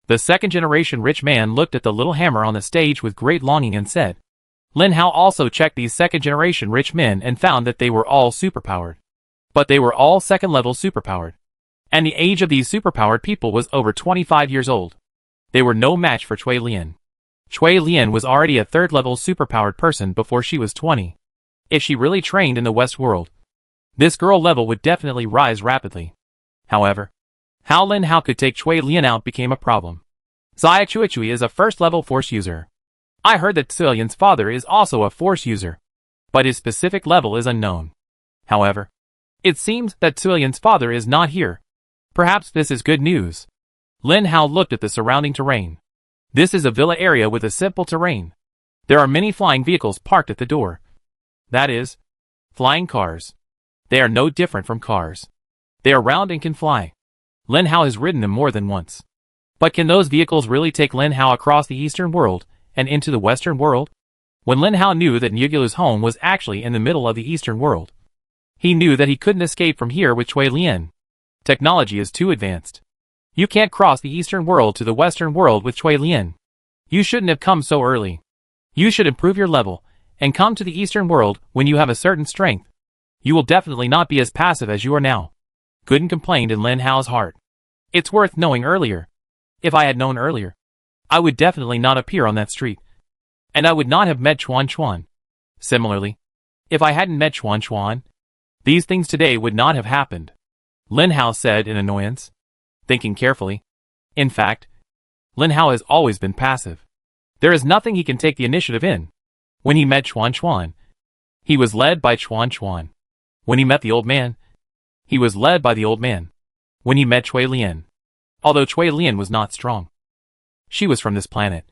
The second-generation rich man looked at the little hammer on the stage with great longing and said. Lin Hao also checked these second-generation rich men and found that they were all superpowered. But they were all second-level superpowered. And the age of these superpowered people was over 25 years old. They were no match for Cui Lian. Cui Lian was already a third-level superpowered person before she was 20. If she really trained in the West world, this girl level would definitely rise rapidly. However, how Lin Hao could take Chui Lian out became a problem. Xia Chuichui is a first-level force user. I heard that Cui Lian's father is also a force user, but his specific level is unknown. However, it seems that Cui Lian's father is not here. Perhaps this is good news. Lin Hao looked at the surrounding terrain. This is a villa area with a simple terrain. There are many flying vehicles parked at the door. That is, flying cars. They are no different from cars. They are round and can fly. Lin Hao has ridden them more than once. But can those vehicles really take Lin Hao across the eastern world and into the western world? When Lin Hao knew that Nyugulu's home was actually in the middle of the eastern world, he knew that he couldn't escape from here with Cui Lian. Technology is too advanced. You can't cross the eastern world to the western world with Cui Lian. You shouldn't have come so early. You should improve your level and come to the eastern world when you have a certain strength. You will definitely not be as passive as you are now. Gooden complained in Lin Hao's heart. It's worth knowing earlier. If I had known earlier, I would definitely not appear on that street. And I would not have met Chuan Chuan. Similarly, if I hadn't met Chuan Chuan, these things today would not have happened. Lin Hao said in annoyance, thinking carefully. In fact, Lin Hao has always been passive. There is nothing he can take the initiative in. When he met Chuan Chuan, he was led by Chuan Chuan. When he met the old man, he was led by the old man. When he met Cui Lian, although Cui Lian was not strong, she was from this planet,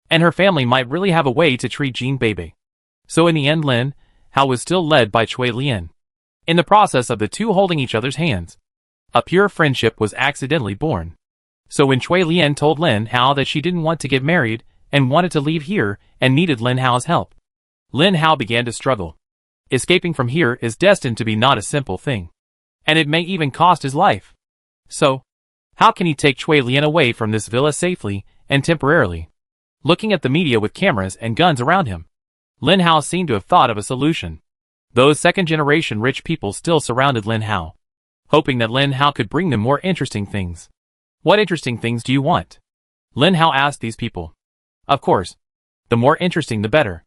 and her family might really have a way to treat Jean Bebe. So in the end Lin Hao was still led by Cui Lian. In the process of the two holding each other's hands, a pure friendship was accidentally born. So when Cui Lian told Lin Hao that she didn't want to get married and wanted to leave here and needed Lin Hao's help, Lin Hao began to struggle. Escaping from here is destined to be not a simple thing, and it may even cost his life. So, how can he take Cui Lian away from this villa safely and temporarily? Looking at the media with cameras and guns around him, Lin Hao seemed to have thought of a solution. Those second-generation rich people still surrounded Lin Hao, hoping that Lin Hao could bring them more interesting things. What interesting things do you want? Lin Hao asked these people. Of course, the more interesting the better.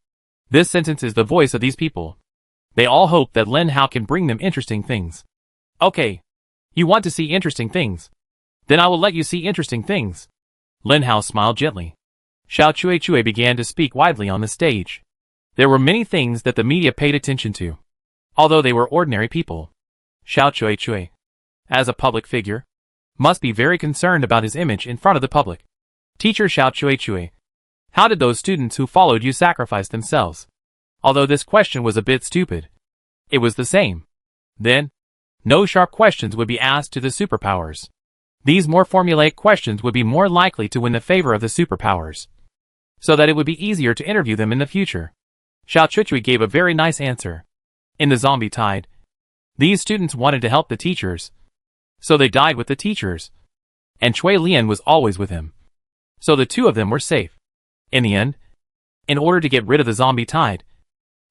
This sentence is the voice of these people. They all hope that Lin Hao can bring them interesting things. Okay. You want to see interesting things? Then I will let you see interesting things. Lin Hao smiled gently. Xiao Chuichui began to speak widely on the stage. There were many things that the media paid attention to, although they were ordinary people. Xiao Chuichui, as a public figure, must be very concerned about his image in front of the public. Teacher Xiao Chuichui, how did those students who followed you sacrifice themselves? Although this question was a bit stupid, it was the same. Then, no sharp questions would be asked to the superpowers. These more formulaic questions would be more likely to win the favor of the superpowers, so that it would be easier to interview them in the future. Xiao Chuichui gave a very nice answer. In the zombie tide, these students wanted to help the teachers, so they died with the teachers. And Cui Lian was always with him, so the two of them were safe. In the end, in order to get rid of the zombie tide,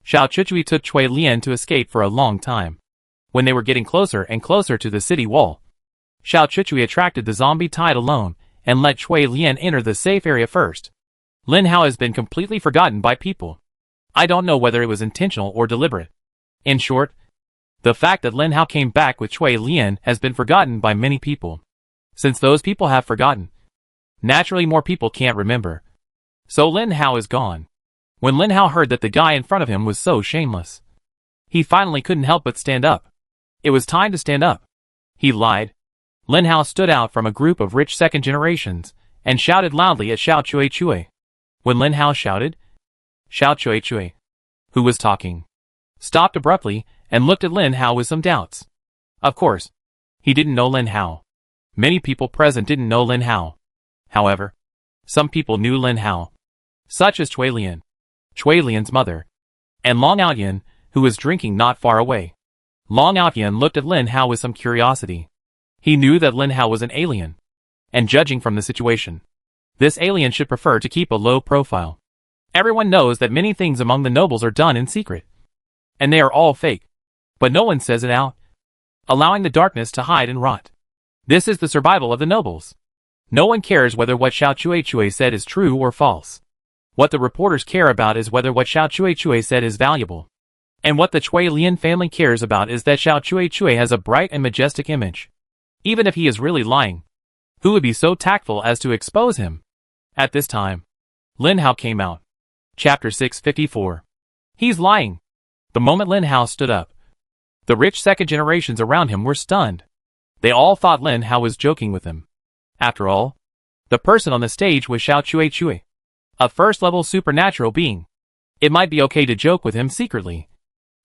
Xiao Chuichui took Cui Lian to escape for a long time. When they were getting closer and closer to the city wall, Xiao Chuichui attracted the zombie tide alone and let Cui Lian enter the safe area first. Lin Hao has been completely forgotten by people. I don't know whether it was intentional or deliberate. In short, the fact that Lin Hao came back with Cui Lian has been forgotten by many people. Since those people have forgotten, naturally more people can't remember. So Lin Hao is gone. When Lin Hao heard that the guy in front of him was so shameless, he finally couldn't help but stand up. It was time to stand up. He lied. Lin Hao stood out from a group of rich second generations and shouted loudly at Xiao Chuichui. When Lin Hao shouted, Xiao Chuichui, who was talking, stopped abruptly and looked at Lin Hao with some doubts. Of course, he didn't know Lin Hao. Many people present didn't know Lin Hao. However, some people knew Lin Hao, such as Cui Lian, Cui Lian's mother, and Long Outyan, who was drinking not far away. Long Outyan looked at Lin Hao with some curiosity. He knew that Lin Hao was an alien, and judging from the situation, this alien should prefer to keep a low profile. Everyone knows that many things among the nobles are done in secret, and they are all fake, but no one says it out, allowing the darkness to hide and rot. This is the survival of the nobles. No one cares whether what Xiao Chuichui said is true or false. What the reporters care about is whether what Xiao Chuichui said is valuable. And what the Cui Lian family cares about is that Xiao Chuichui has a bright and majestic image. Even if he is really lying, who would be so tactful as to expose him? At this time, Lin Hao came out. Chapter 654. He's lying. The moment Lin Hao stood up, the rich second generations around him were stunned. They all thought Lin Hao was joking with them. After all, the person on the stage was Xiao Cui, a first-level supernatural being. It might be okay to joke with him secretly,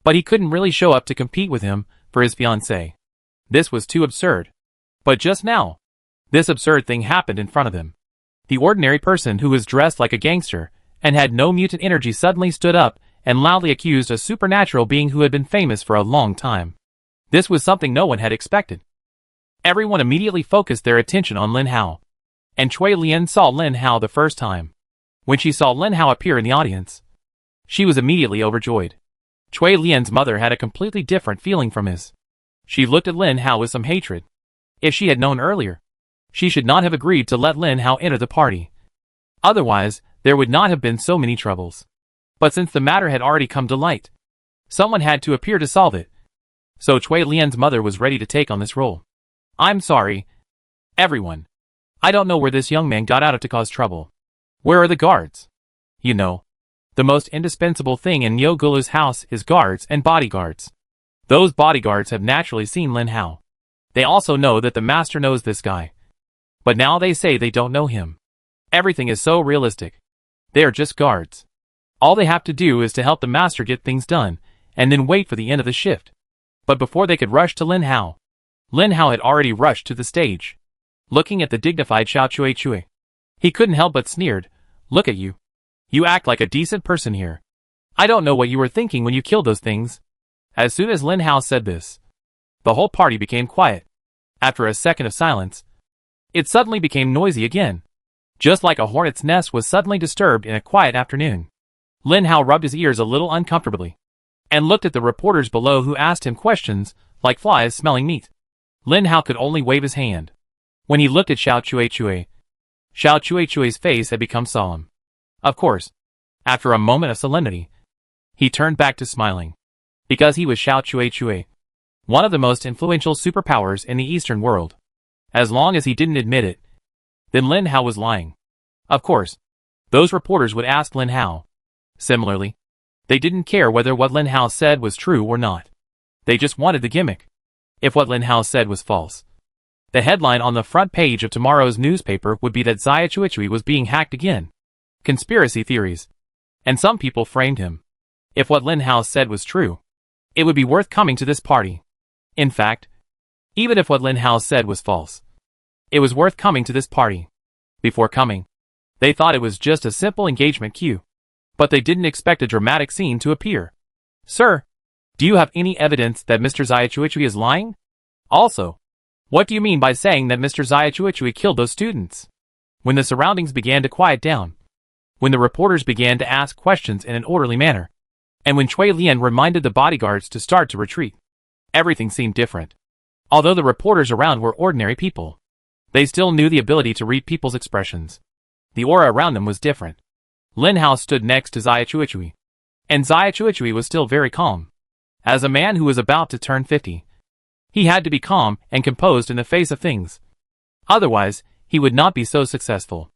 but he couldn't really show up to compete with him for his fiancée. This was too absurd. But just now, this absurd thing happened in front of him. The ordinary person who was dressed like a gangster and had no mutant energy suddenly stood up and loudly accused a supernatural being who had been famous for a long time. This was something no one had expected. Everyone immediately focused their attention on Lin Hao. And Cui Lian saw Lin Hao the first time. When she saw Lin Hao appear in the audience, she was immediately overjoyed. Cui Lian's mother had a completely different feeling from his. She looked at Lin Hao with some hatred. If she had known earlier, she should not have agreed to let Lin Hao enter the party. Otherwise, there would not have been so many troubles. But since the matter had already come to light, someone had to appear to solve it. So Cui Lian's mother was ready to take on this role. I'm sorry, everyone. I don't know where this young man got out of to cause trouble. Where are the guards? You know, the most indispensable thing in Niu Gulu's house is guards and bodyguards. Those bodyguards have naturally seen Lin Hao. They also know that the master knows this guy. But now they say they don't know him. Everything is so realistic. They are just guards. All they have to do is to help the master get things done, and then wait for the end of the shift. But before they could rush to Lin Hao had already rushed to the stage. Looking at the dignified Xiao Cui, he couldn't help but sneered. Look at you. You act like a decent person here. I don't know what you were thinking when you killed those things. As soon as Lin Hao said this, the whole party became quiet. After a second of silence, it suddenly became noisy again. Just like a hornet's nest was suddenly disturbed in a quiet afternoon. Lin Hao rubbed his ears a little uncomfortably, and looked at the reporters below who asked him questions, like flies smelling meat. Lin Hao could only wave his hand. When he looked at Xiao Cui's face had become solemn. Of course, after a moment of solemnity, he turned back to smiling. Because he was Xiao Cui, one of the most influential superpowers in the Eastern world. As long as he didn't admit it, then Lin Hao was lying. Of course, those reporters would ask Lin Hao. Similarly, they didn't care whether what Lin Hao said was true or not. They just wanted the gimmick. If what Lin Hao said was false, the headline on the front page of tomorrow's newspaper would be that Xia Cui was being hacked again. Conspiracy theories. And some people framed him. If what Lin Hao said was true, it would be worth coming to this party. In fact, even if what Lin Hao said was false, it was worth coming to this party. Before coming, they thought it was just a simple engagement cue. But they didn't expect a dramatic scene to appear. Sir, do you have any evidence that Mr. Xia Cui is lying? Also, what do you mean by saying that Mr. Xia Cui killed those students? When the surroundings began to quiet down, when the reporters began to ask questions in an orderly manner, and when Cui Lian reminded the bodyguards to start to retreat, everything seemed different. Although the reporters around were ordinary people, they still knew the ability to read people's expressions. The aura around them was different. Lin Hao stood next to Xia Cui, and Xia Cui was still very calm. As a man who was about to turn 50, he had to be calm and composed in the face of things. Otherwise, he would not be so successful.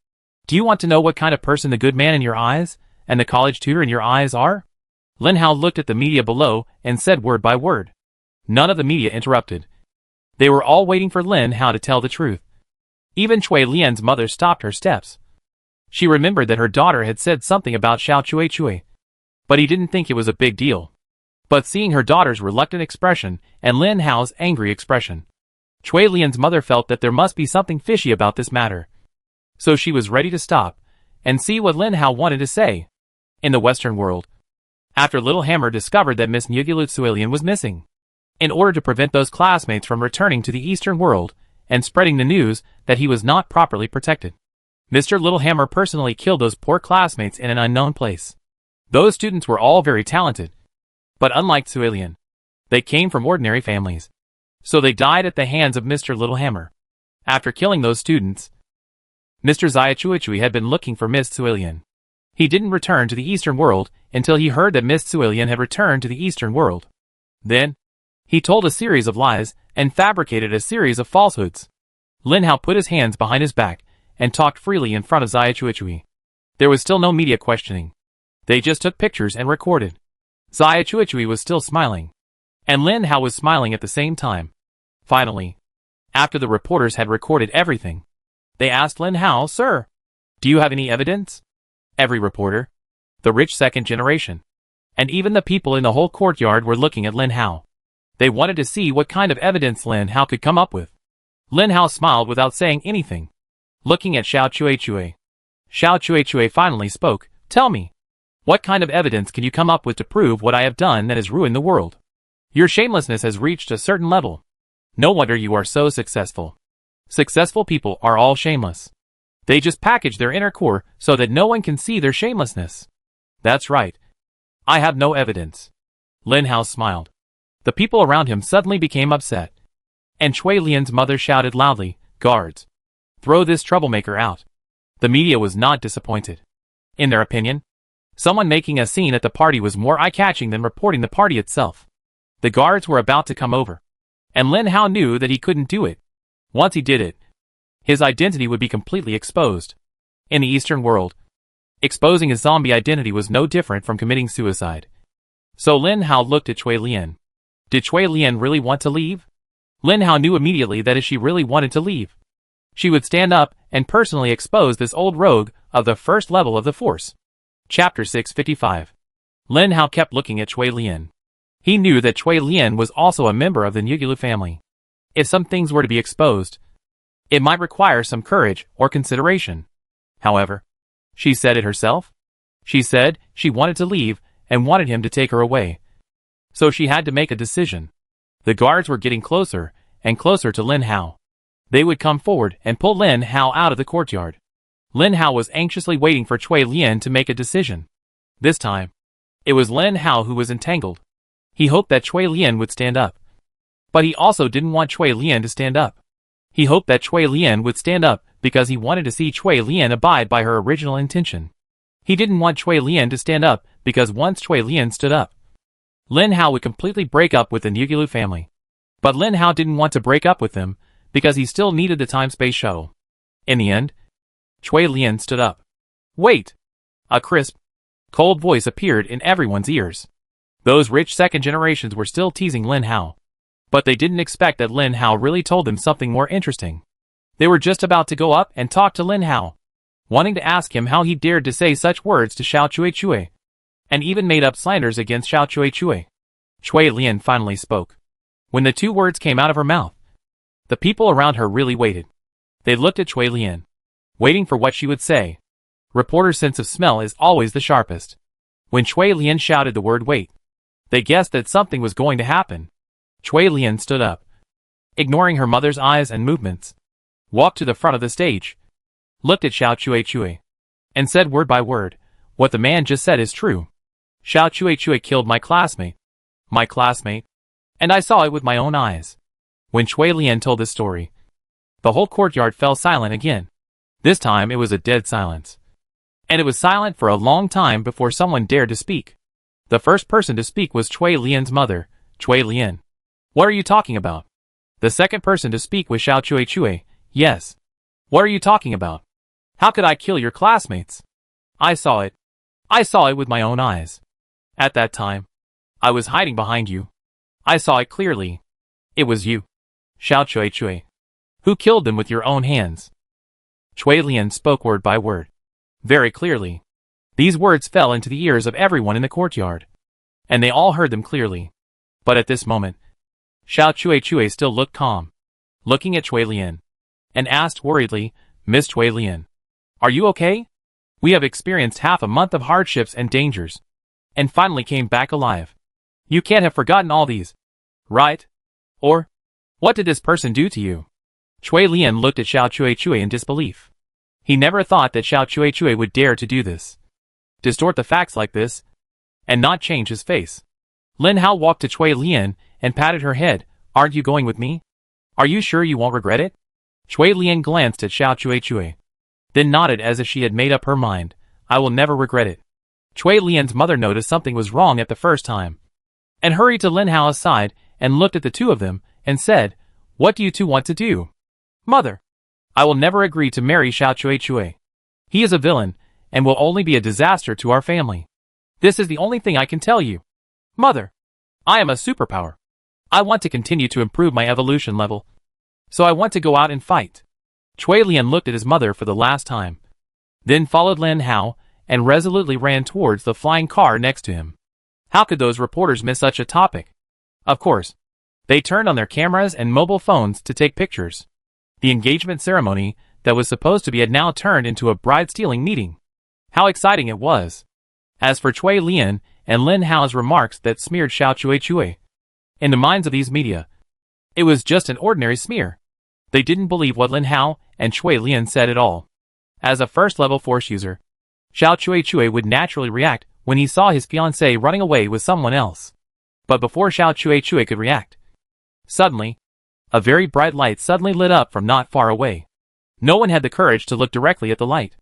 Do you want to know what kind of person the good man in your eyes, and the college tutor in your eyes are? Lin Hao looked at the media below and said word by word. None of the media interrupted. They were all waiting for Lin Hao to tell the truth. Even Cui Lian's mother stopped her steps. She remembered that her daughter had said something about Xiao Cui, but he didn't think it was a big deal. But seeing her daughter's reluctant expression and Lin Hao's angry expression, Cui Lian's mother felt that there must be something fishy about this matter. So she was ready to stop and see what Lin Hao wanted to say. In the Western world, after Little Hammer discovered that Miss Nugulutsualian was missing, in order to prevent those classmates from returning to the Eastern world and spreading the news that he was not properly protected, Mr. Littlehammer personally killed those poor classmates in an unknown place. Those students were all very talented, but unlike Tsuilian, they came from ordinary families. So they died at the hands of Mr. Littlehammer. After killing those students, Mr. Xia Cui had been looking for Miss Tsuilian. He didn't return to the Eastern world until he heard that Miss Tsuilian had returned to the Eastern world. Then, He told a series of lies and fabricated a series of falsehoods. Lin Hao put his hands behind his back and talked freely in front of Xia Chuichui. There was still no media questioning. They just took pictures and recorded. Xia Chuichui was still smiling. And Lin Hao was smiling at the same time. Finally, after the reporters had recorded everything, they asked Lin Hao, "Sir, do you have any evidence?" Every reporter, the rich second generation, and even the people in the whole courtyard were looking at Lin Hao. They wanted to see what kind of evidence Lin Hao could come up with. Lin Hao smiled without saying anything, looking at Xiao Chuichui. Xiao Chuichui finally spoke, "Tell me, what kind of evidence can you come up with to prove what I have done that has ruined the world? Your shamelessness has reached a certain level. No wonder you are so successful. Successful people are all shameless. They just package their inner core so that no one can see their shamelessness." "That's right. I have no evidence." Lin Hao smiled. The people around him suddenly became upset. And Chui Lian's mother shouted loudly, "Guards! Throw this troublemaker out." The media was not disappointed. In their opinion, someone making a scene at the party was more eye-catching than reporting the party itself. The guards were about to come over. And Lin Hao knew that he couldn't do it. Once he did it, his identity would be completely exposed. In the Eastern world, exposing his zombie identity was no different from committing suicide. So Lin Hao looked at Chui Lian. Did Chui Lian really want to leave? Lin Hao knew immediately that if she really wanted to leave, she would stand up and personally expose this old rogue of the first level of the force. Chapter 655. Lin Hao kept looking at Chui Lian. He knew that Chui Lian was also a member of the Nyugulu family. If some things were to be exposed, it might require some courage or consideration. However, she said it herself. She said she wanted to leave and wanted him to take her away. So she had to make a decision. The guards were getting closer and closer to Lin Hao. They would come forward and pull Lin Hao out of the courtyard. Lin Hao was anxiously waiting for Chui Lian to make a decision. This time, it was Lin Hao who was entangled. He hoped that Chui Lian would stand up. But he also didn't want Chui Lian to stand up. He hoped that Chui Lian would stand up because he wanted to see Chui Lian abide by her original intention. He didn't want Chui Lian to stand up because once Chui Lian stood up, Lin Hao would completely break up with the Nyugulu family. But Lin Hao didn't want to break up with them because he still needed the time-space shuttle. In the end, Chui Lian stood up. "Wait!" A crisp, cold voice appeared in everyone's ears. Those rich second generations were still teasing Lin Hao. But they didn't expect that Lin Hao really told them something more interesting. They were just about to go up and talk to Lin Hao, wanting to ask him how he dared to say such words to Xiao Chuichui, and even made up slanders against Xiao Chuichui. Chui Lian finally spoke. When the two words came out of her mouth, the people around her really waited. They looked at Chui Lian, waiting for what she would say. Reporters' sense of smell is always the sharpest. When Chui Lian shouted the word "wait," they guessed that something was going to happen. Chui Lian stood up, ignoring her mother's eyes and movements, walked to the front of the stage, looked at Xiao Chuichui, and said word by word, "What the man just said is true. Xiao Chuichui killed my classmate. My classmate. And I saw it with my own eyes." When Chui Lian told this story, the whole courtyard fell silent again. This time it was a dead silence. And it was silent for a long time before someone dared to speak. The first person to speak was Chui Lian's mother, Chui Lian. "What are you talking about?" The second person to speak was Xiao Chuichui. "Yes. What are you talking about? How could I kill your classmates? I saw it. I saw it with my own eyes. At that time, I was hiding behind you. I saw it clearly. It was you, Xiao Chuichui, who killed them with your own hands." Chui Lian spoke word by word, very clearly. These words fell into the ears of everyone in the courtyard, and they all heard them clearly. But at this moment, Xiao Chuichui still looked calm, looking at Chui Lian, and asked worriedly, "Miss Chui Lian, are you okay? We have experienced half a month of hardships and dangers, and finally came back alive. You can't have forgotten all these, right? Or, what did this person do to you?" Chui Lian looked at Xiao Chuichui in disbelief. He never thought that Xiao Chuichui would dare to do this, distort the facts like this, and not change his face. Lin Hao walked to Chui Lian and patted her head. "Aren't you going with me? Are you sure you won't regret it?" Chui Lian glanced at Xiao Chuichui, then nodded as if she had made up her mind. "I will never regret it." Chui Lian's mother noticed something was wrong at the first time, and hurried to Lin Hao's side and looked at the two of them, and said, "What do you two want to do?" "Mother, I will never agree to marry Xiao Chui. He is a villain, and will only be a disaster to our family. This is the only thing I can tell you. Mother, I am a superpower. I want to continue to improve my evolution level. So I want to go out and fight." Chui Lian looked at his mother for the last time, then followed Lin Hao, and resolutely ran towards the flying car next to him. How could those reporters miss such a topic? Of course, they turned on their cameras and mobile phones to take pictures. The engagement ceremony that was supposed to be had now turned into a bride-stealing meeting. How exciting it was! As for Chui Lian and Lin Hao's remarks that smeared Xiao Chui, in the minds of these media, it was just an ordinary smear. They didn't believe what Lin Hao and Chui Lian said at all. As a first-level force user, Xiao Chui would naturally react when he saw his fiancée running away with someone else. But before Xiao Chui could react, suddenly, a very bright light suddenly lit up from not far away. No one had the courage to look directly at the light,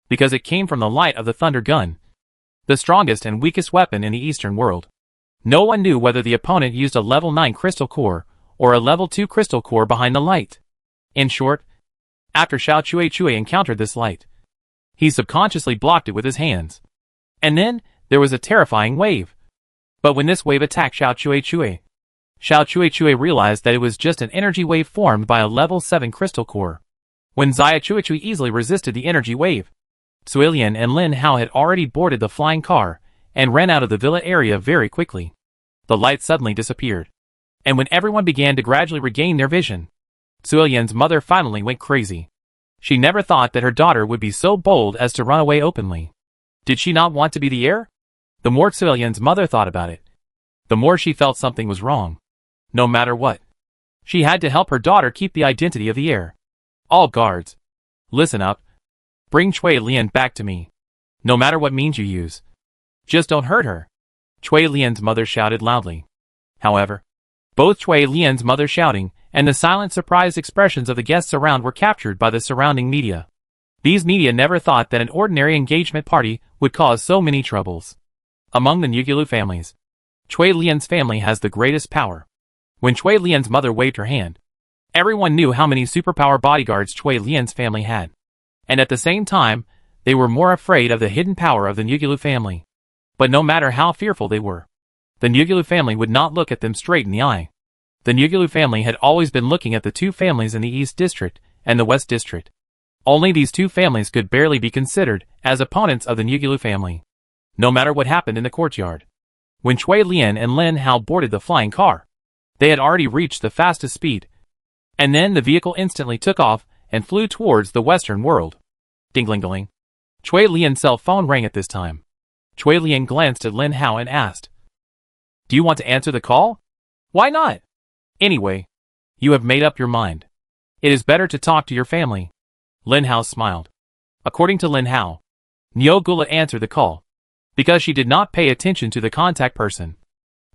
because it came from the light of the thunder gun, the strongest and weakest weapon in the Eastern world. No one knew whether the opponent used a level 9 crystal core or a level 2 crystal core behind the light. In short, after Xiao Chui encountered this light, he subconsciously blocked it with his hands. And then, there was a terrifying wave. But when this wave attacked Xiao Chui realized that it was just an energy wave formed by a level 7 crystal core. When Xia Chui easily resisted the energy wave, Cui Lian and Lin Hao had already boarded the flying car and ran out of the villa area very quickly. The light suddenly disappeared. And when everyone began to gradually regain their vision, Cui Lian's mother finally went crazy. She never thought that her daughter would be so bold as to run away openly. Did she not want to be the heir? The more Cui Lian's mother thought about it, the more she felt something was wrong. No matter what, she had to help her daughter keep the identity of the heir. All guards, listen up. Bring Cui Lian back to me. No matter what means you use. Just don't hurt her. Cui Lian's mother shouted loudly. However, both Cui Lian's mother shouting and the silent surprised expressions of the guests around were captured by the surrounding media. These media never thought that an ordinary engagement party would cause so many troubles. Among the Nugulu families, Cui Lian's family has the greatest power. When Cui Lian's mother waved her hand, everyone knew how many superpower bodyguards Cui Lian's family had. And at the same time, they were more afraid of the hidden power of the Nugulu family. But no matter how fearful they were, the Nugulu family would not look at them straight in the eye. The Nugulu family had always been looking at the two families in the East District and the West District. Only these two families could barely be considered as opponents of the Nugulu family. No matter what happened in the courtyard. When Cui Lian and Lin Hao boarded the flying car, they had already reached the fastest speed. And then the vehicle instantly took off and flew towards the Western world. Ding-ling-ling. Cui Lian's cell phone rang at this time. Cui Lian glanced at Lin Hao and asked, "Do you want to answer the call?" "Why not? Anyway, you have made up your mind. It is better to talk to your family." Lin Hao smiled. According to Lin Hao, Niu Gula answered the call because she did not pay attention to the contact person.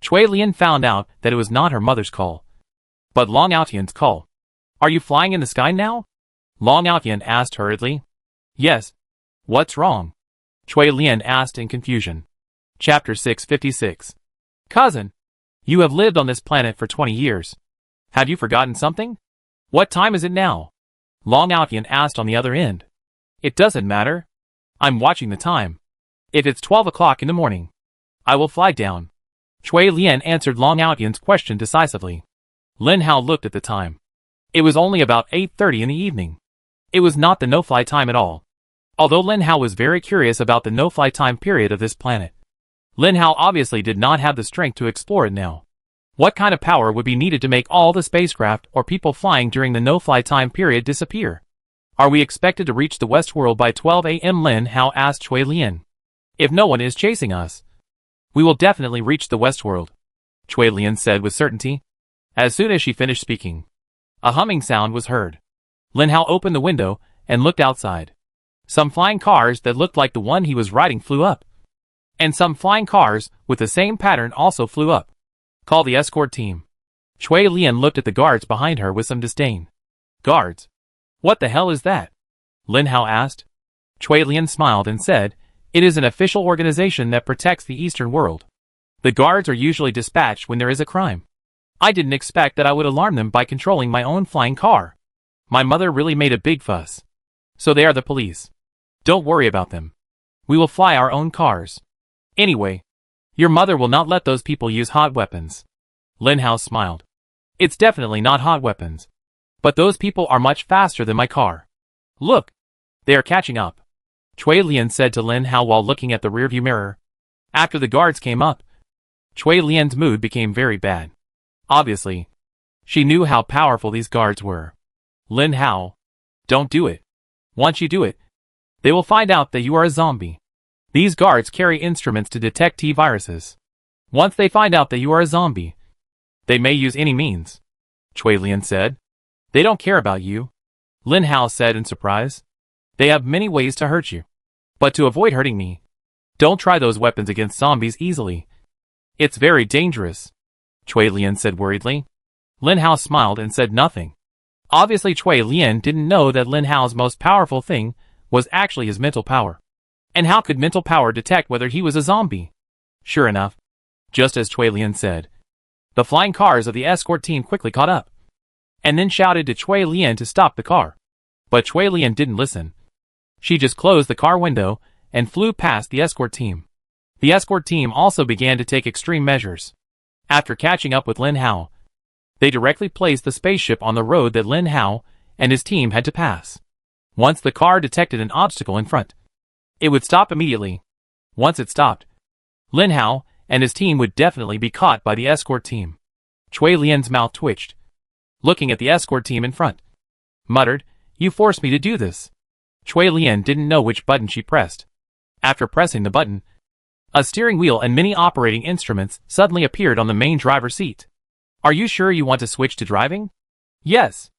Cui Lian found out that it was not her mother's call, but Long Aotian's call. "Are you flying in the sky now?" Long Aotian asked hurriedly. "Yes. What's wrong?" Cui Lian asked in confusion. Chapter 656. "Cousin, you have lived on this planet for 20 years. Have you forgotten something? What time is it now?" Long Aotian asked on the other end. "It doesn't matter. I'm watching the time. If it's 12 o'clock in the morning, I will fly down." Cui Lian answered Long Aotian's question decisively. Lin Hao looked at the time. It was only about 8:30 in the evening. It was not the no-fly time at all. Although Lin Hao was very curious about the no-fly time period of this planet, Lin Hao obviously did not have the strength to explore it now. What kind of power would be needed to make all the spacecraft or people flying during the no-fly time period disappear? "Are we expected to reach the West World by 12 a.m.?" Lin Hao asked Cui Lian. "If no one is chasing us, we will definitely reach the West World," Cui Lian said with certainty. As soon as she finished speaking, a humming sound was heard. Lin Hao opened the window and looked outside. Some flying cars that looked like the one he was riding flew up. And some flying cars with the same pattern also flew up. "Call the escort team." Cui Lian looked at the guards behind her with some disdain. "Guards? What the hell is that?" Lin Hao asked. Cui Lian smiled and said, "It is an official organization that protects the Eastern world. The guards are usually dispatched when there is a crime. I didn't expect that I would alarm them by controlling my own flying car. My mother really made a big fuss. So they are the police. Don't worry about them. We will fly our own cars. Anyway, your mother will not let those people use hot weapons. Lin Hao smiled. It's definitely not hot weapons. But those people are much faster than my car. Look, they are catching up. Cui Lian said to Lin Hao while looking at the rearview mirror. After the guards came up, Cui Lian's mood became very bad. Obviously, she knew how powerful these guards were. Lin Hao, don't do it. Once you do it, they will find out that you are a zombie. These guards carry instruments to detect T-viruses. Once they find out that you are a zombie, they may use any means. Cui Lian said. They don't care about you. Lin Hao said in surprise. They have many ways to hurt you. But to avoid hurting me, don't try those weapons against zombies easily. It's very dangerous. Cui Lian said worriedly. Lin Hao smiled and said nothing. Obviously Cui Lian didn't know that Lin Hao's most powerful thing was actually his mental power. And how could mental power detect whether he was a zombie? Sure enough, just as Cui Lian said, the flying cars of the escort team quickly caught up, and then shouted to Cui Lian to stop the car. But Cui Lian didn't listen. She just closed the car window and flew past the escort team. The escort team also began to take extreme measures. After catching up with Lin Hao, they directly placed the spaceship on the road that Lin Hao and his team had to pass. Once the car detected an obstacle in front, it would stop immediately. Once it stopped, Lin Hao and his team would definitely be caught by the escort team. Cui Lian's mouth twitched, looking at the escort team in front. Muttered, "You forced me to do this." Cui Lian didn't know which button she pressed. After pressing the button, a steering wheel and many operating instruments suddenly appeared on the main driver's seat. Are you sure you want to switch to driving? Yes,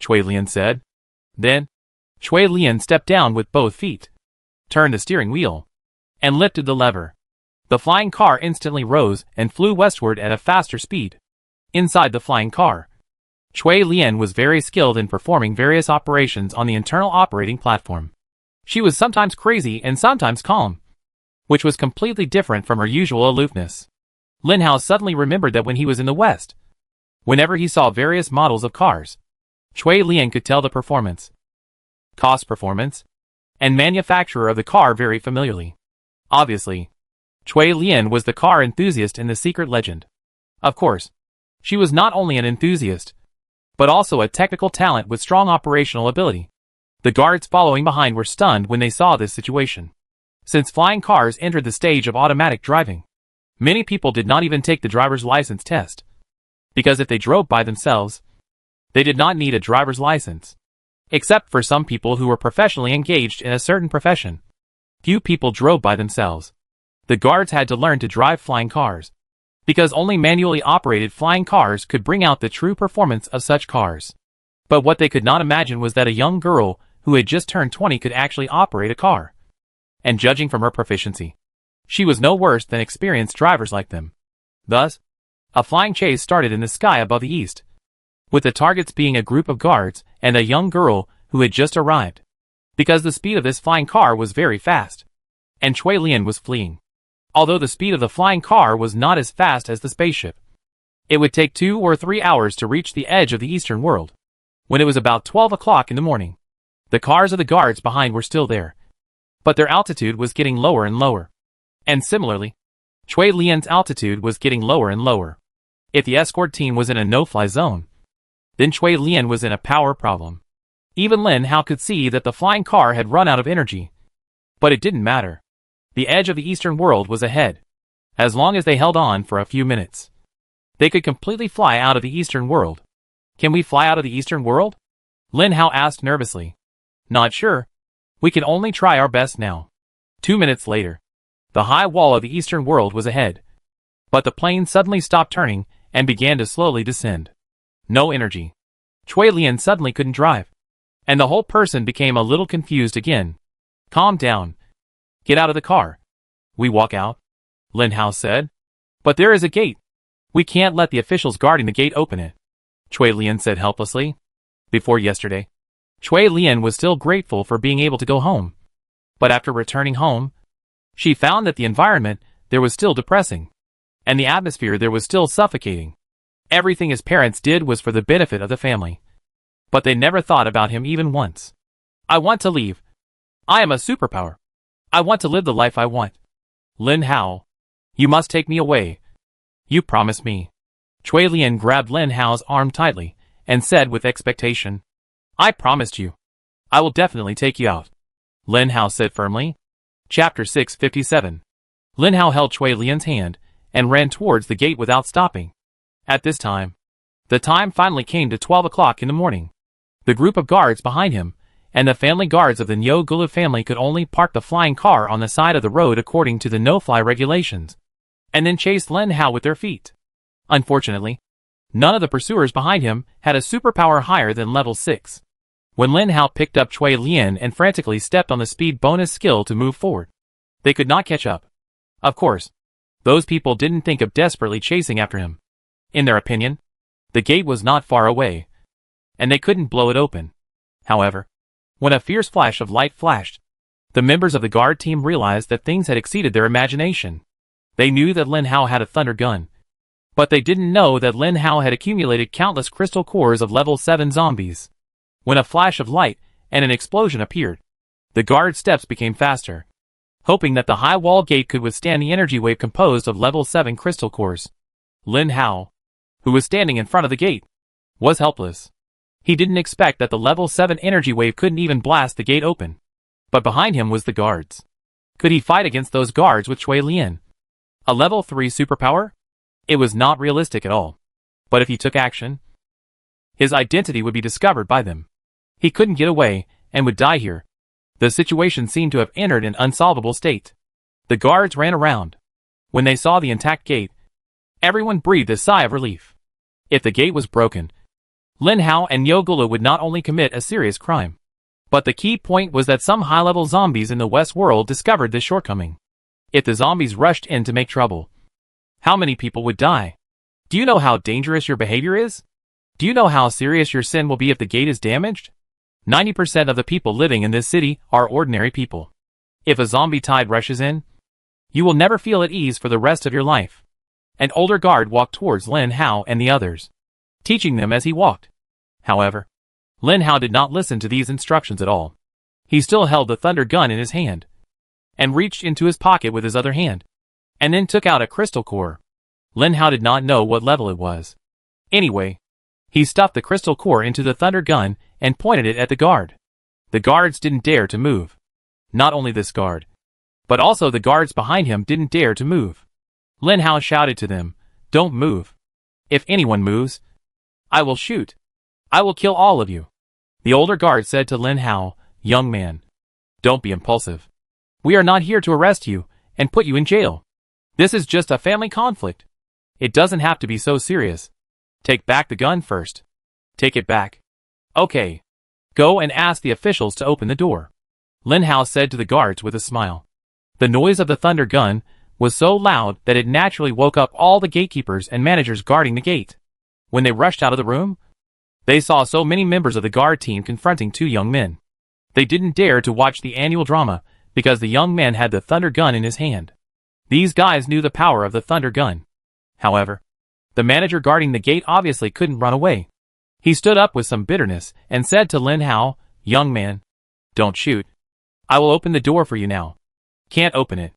Cui Lian said. Then, Cui Lian stepped down with both feet, turned the steering wheel, and lifted the lever. The flying car instantly rose and flew westward at a faster speed. Inside the flying car, Cui Lian was very skilled in performing various operations on the internal operating platform. She was sometimes crazy and sometimes calm, which was completely different from her usual aloofness. Lin Hao suddenly remembered that when he was in the West, whenever he saw various models of cars, Cui Lian could tell the performance, cost performance, and manufacturer of the car very familiarly. Obviously, Cui Lian was the car enthusiast in the secret legend. Of course, she was not only an enthusiast, but also a technical talent with strong operational ability. The guards following behind were stunned when they saw this situation. Since flying cars entered the stage of automatic driving, many people did not even take the driver's license test. Because if they drove by themselves, they did not need a driver's license. Except for some people who were professionally engaged in a certain profession. Few people drove by themselves. The guards had to learn to drive flying cars, because only manually operated flying cars could bring out the true performance of such cars. But what they could not imagine was that a young girl who had just turned 20 could actually operate a car. And judging from her proficiency, she was no worse than experienced drivers like them. Thus, a flying chase started in the sky above the east, with the targets being a group of guards and a young girl who had just arrived. Because the speed of this flying car was very fast, and Cui Lian was fleeing. Although the speed of the flying car was not as fast as the spaceship, it would take 2 or 3 hours to reach the edge of the eastern world. When it was about 12 o'clock in the morning, the cars of the guards behind were still there, but their altitude was getting lower and lower. And similarly, Cui Lian's altitude was getting lower and lower. If the escort team was in a no-fly zone, then Cui Lian was in a power problem. Even Lin Hao could see that the flying car had run out of energy. But it didn't matter. The edge of the eastern world was ahead. As long as they held on for a few minutes, they could completely fly out of the eastern world. Can we fly out of the eastern world? Lin Hao asked nervously. Not sure. We can only try our best now. 2 minutes later, the high wall of the eastern world was ahead. But the plane suddenly stopped turning and began to slowly descend. No energy. Cui Lian suddenly couldn't drive. And the whole person became a little confused again. Calm down. Get out of the car. We walk out, Lin Hao said. But there is a gate. We can't let the officials guarding the gate open it, Cui Lian said helplessly. Before yesterday, Cui Lian was still grateful for being able to go home. But after returning home, she found that the environment there was still depressing, and the atmosphere there was still suffocating. Everything his parents did was for the benefit of the family. But they never thought about him even once. I want to leave. I am a superpower. I want to live the life I want. Lin Hao. You must take me away. You promised me. Cui Lian grabbed Lin Hao's arm tightly and said with expectation, I promised you. I will definitely take you out. Lin Hao said firmly. Chapter 657. Lin Hao held Cui Lian's hand and ran towards the gate without stopping. At this time, the time finally came to 12 o'clock in the morning. The group of guards behind him and the family guards of the Nyo Gulu family could only park the flying car on the side of the road according to the no-fly regulations, and then chase Lin Hao with their feet. Unfortunately, none of the pursuers behind him had a superpower higher than level 6. When Lin Hao picked up Cui Lian and frantically stepped on the speed bonus skill to move forward, they could not catch up. Of course, those people didn't think of desperately chasing after him. In their opinion, the gate was not far away, and they couldn't blow it open. However, when a fierce flash of light flashed, the members of the guard team realized that things had exceeded their imagination. They knew that Lin Hao had a thunder gun, but they didn't know that Lin Hao had accumulated countless crystal cores of level 7 zombies. When a flash of light and an explosion appeared, the guard steps became faster, hoping that the high wall gate could withstand the energy wave composed of level 7 crystal cores. Lin Hao, who was standing in front of the gate, was helpless. He didn't expect that the level 7 energy wave couldn't even blast the gate open. But behind him was the guards. Could he fight against those guards with Cui Lian? A level 3 superpower? It was not realistic at all. But if he took action, his identity would be discovered by them. He couldn't get away, and would die here. The situation seemed to have entered an unsolvable state. The guards ran around. When they saw the intact gate, everyone breathed a sigh of relief. If the gate was broken, Lin Hao and Nyo Gulu would not only commit a serious crime, but the key point was that some high-level zombies in the West world discovered this shortcoming. If the zombies rushed in to make trouble, how many people would die? Do you know how dangerous your behavior is? Do you know how serious your sin will be if the gate is damaged? 90% of the people living in this city are ordinary people. If a zombie tide rushes in, you will never feel at ease for the rest of your life. An older guard walked towards Lin Hao and the others, teaching them as he walked. However, Lin Hao did not listen to these instructions at all. He still held the thunder gun in his hand, and reached into his pocket with his other hand, and then took out a crystal core. Lin Hao did not know what level it was. Anyway, he stuffed the crystal core into the thunder gun and pointed it at the guard. The guards didn't dare to move. Not only this guard, but also the guards behind him didn't dare to move. Lin Hao shouted to them, "Don't move. If anyone moves, I will shoot. I will kill all of you." The older guard said to Lin Hao, "Young man, don't be impulsive. We are not here to arrest you and put you in jail. This is just a family conflict. It doesn't have to be so serious. Take back the gun first. Take it back. Okay. Go and ask the officials to open the door." Lin Hao said to the guards with a smile. The noise of the thunder gun was so loud that it naturally woke up all the gatekeepers and managers guarding the gate. When they rushed out of the room, they saw so many members of the guard team confronting two young men. They didn't dare to watch the annual drama because the young man had the thunder gun in his hand. These guys knew the power of the thunder gun. However, the manager guarding the gate obviously couldn't run away. He stood up with some bitterness and said to Lin Hao, "Young man, don't shoot. I will open the door for you now." "Can't open it.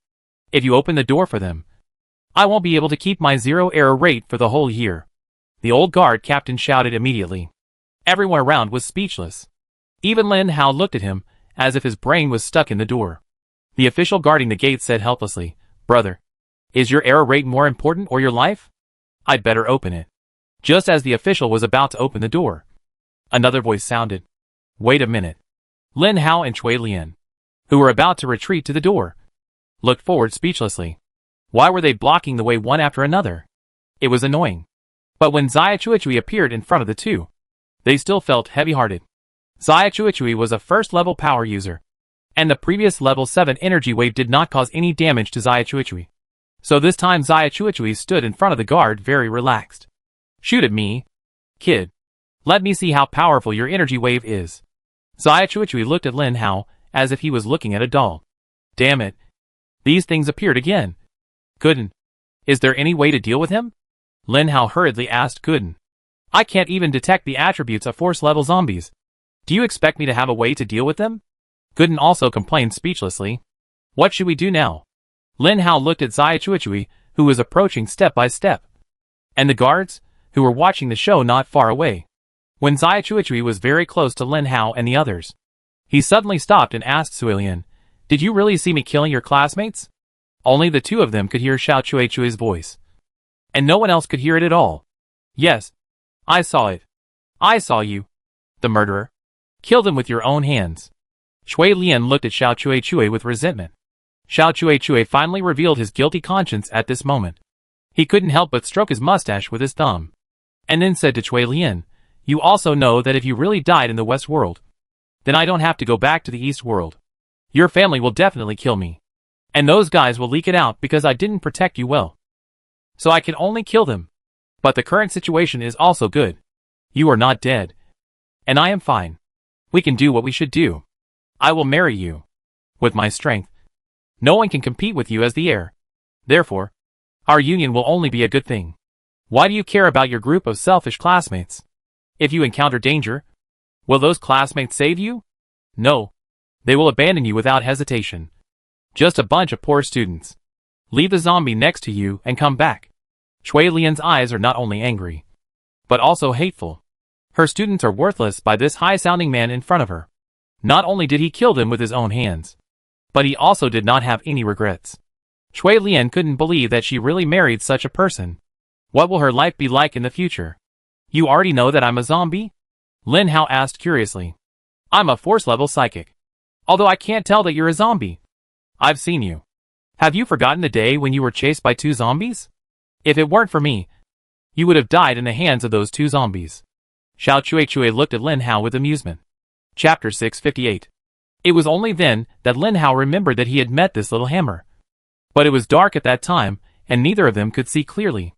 If you open the door for them, I won't be able to keep my 0 error rate for the whole year." The old guard captain shouted immediately. Everyone around was speechless. Even Lin Hao looked at him, as if his brain was stuck in the door. The official guarding the gate said helplessly, "Brother, is your error rate more important or your life? I'd better open it." Just as the official was about to open the door, another voice sounded. "Wait a minute." Lin Hao and Cui Lian, who were about to retreat to the door, looked forward speechlessly. Why were they blocking the way one after another? It was annoying. But when Xia Chuichui appeared in front of the two, they still felt heavy-hearted. Xia Chuichui was a first-level power user, and the previous level 7 energy wave did not cause any damage to Xia Chuichui. So this time Xia Chuichui stood in front of the guard very relaxed. "Shoot at me, kid. Let me see how powerful your energy wave is." Xia Chuichui looked at Lin Hao as if he was looking at a doll. Damn it. These things appeared again. Couldn't. Is there any way to deal with him? Lin Hao hurriedly asked Gooden. I can't even detect the attributes of force-level zombies. Do you expect me to have a way to deal with them? Gooden also complained speechlessly. What should we do now? Lin Hao looked at Xia Chuichui, who was approaching step by step, and the guards, who were watching the show not far away. When Xia Chuichui was very close to Lin Hao and the others, he suddenly stopped and asked Suilian, Did you really see me killing your classmates? Only the two of them could hear Xiao Chuichui's voice, and no one else could hear it at all. Yes, I saw it. I saw you, the murderer. Killed him with your own hands. Shui Lian looked at Xiao Chuichui with resentment. Xiao Chuichui finally revealed his guilty conscience at this moment. He couldn't help but stroke his mustache with his thumb, and then said to Shui Lian, You also know that if you really died in the West World, then I don't have to go back to the East World. Your family will definitely kill me, and those guys will leak it out because I didn't protect you well. So I can only kill them. But the current situation is also good. You are not dead, and I am fine. We can do what we should do. I will marry you. With my strength, no one can compete with you as the heir. Therefore, our union will only be a good thing. Why do you care about your group of selfish classmates? If you encounter danger, will those classmates save you? No. They will abandon you without hesitation. Just a bunch of poor students. Leave the zombie next to you and come back. Shui Lian's eyes are not only angry, but also hateful. Her students are worthless by this high-sounding man in front of her. Not only did he kill them with his own hands, but he also did not have any regrets. Shui Lian couldn't believe that she really married such a person. What will her life be like in the future? You already know that I'm a zombie? Lin Hao asked curiously. I'm a force-level psychic. Although I can't tell that you're a zombie. I've seen you. Have you forgotten the day when you were chased by 2 zombies? If it weren't for me, you would have died in the hands of those 2 zombies. Xiao Chuichui looked at Lin Hao with amusement. Chapter 658. It was only then that Lin Hao remembered that he had met this little hammer. But it was dark at that time, and neither of them could see clearly.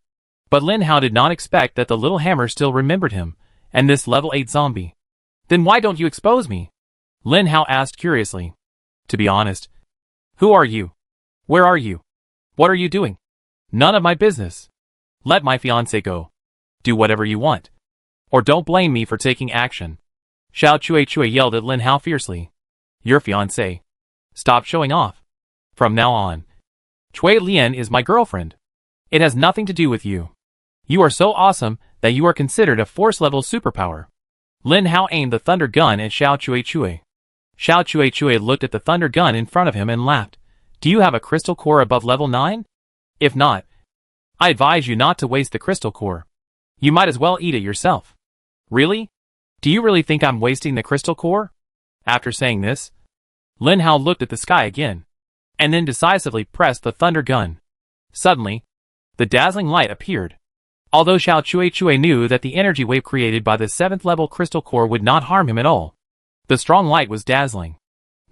But Lin Hao did not expect that the little hammer still remembered him, and this level 8 zombie. Then why don't you expose me? Lin Hao asked curiously. To be honest, who are you? Where are you? What are you doing? None of my business. Let my fiancé go. Do whatever you want. Or don't blame me for taking action. Xiao Chuichui yelled at Lin Hao fiercely. Your fiancé. Stop showing off. From now on, Shui Lian is my girlfriend. It has nothing to do with you. You are so awesome that you are considered a force-level superpower. Lin Hao aimed the thunder gun at Xiao Chuichui. Xiao Chuichui looked at the thunder gun in front of him and laughed. Do you have a crystal core above level 9? If not, I advise you not to waste the crystal core. You might as well eat it yourself. Really? Do you really think I'm wasting the crystal core? After saying this, Lin Hao looked at the sky again, and then decisively pressed the thunder gun. Suddenly, the dazzling light appeared. Although Xiao Chuichui knew that the energy wave created by the 7th level crystal core would not harm him at all, the strong light was dazzling.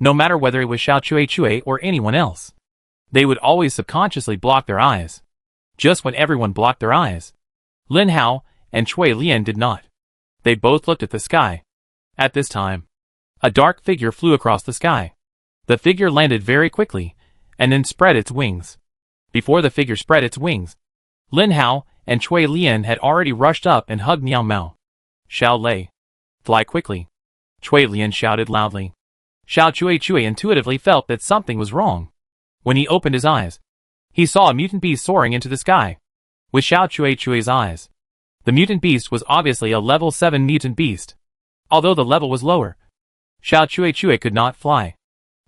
No matter whether it was Xiao Chuichui or anyone else, they would always subconsciously block their eyes. Just when everyone blocked their eyes, Lin Hao and Shui Lian did not. They both looked at the sky. At this time, a dark figure flew across the sky. The figure landed very quickly, and then spread its wings. Before the figure spread its wings, Lin Hao and Shui Lian had already rushed up and hugged Miao Mao. Xiao Lei, fly quickly, Shui Lian shouted loudly. Xiao Chuichui intuitively felt that something was wrong. When he opened his eyes, he saw a mutant beast soaring into the sky. With Xiao Chuichui's eyes, the mutant beast was obviously a level 7 mutant beast. Although the level was lower, Xiao Chuichui could not fly.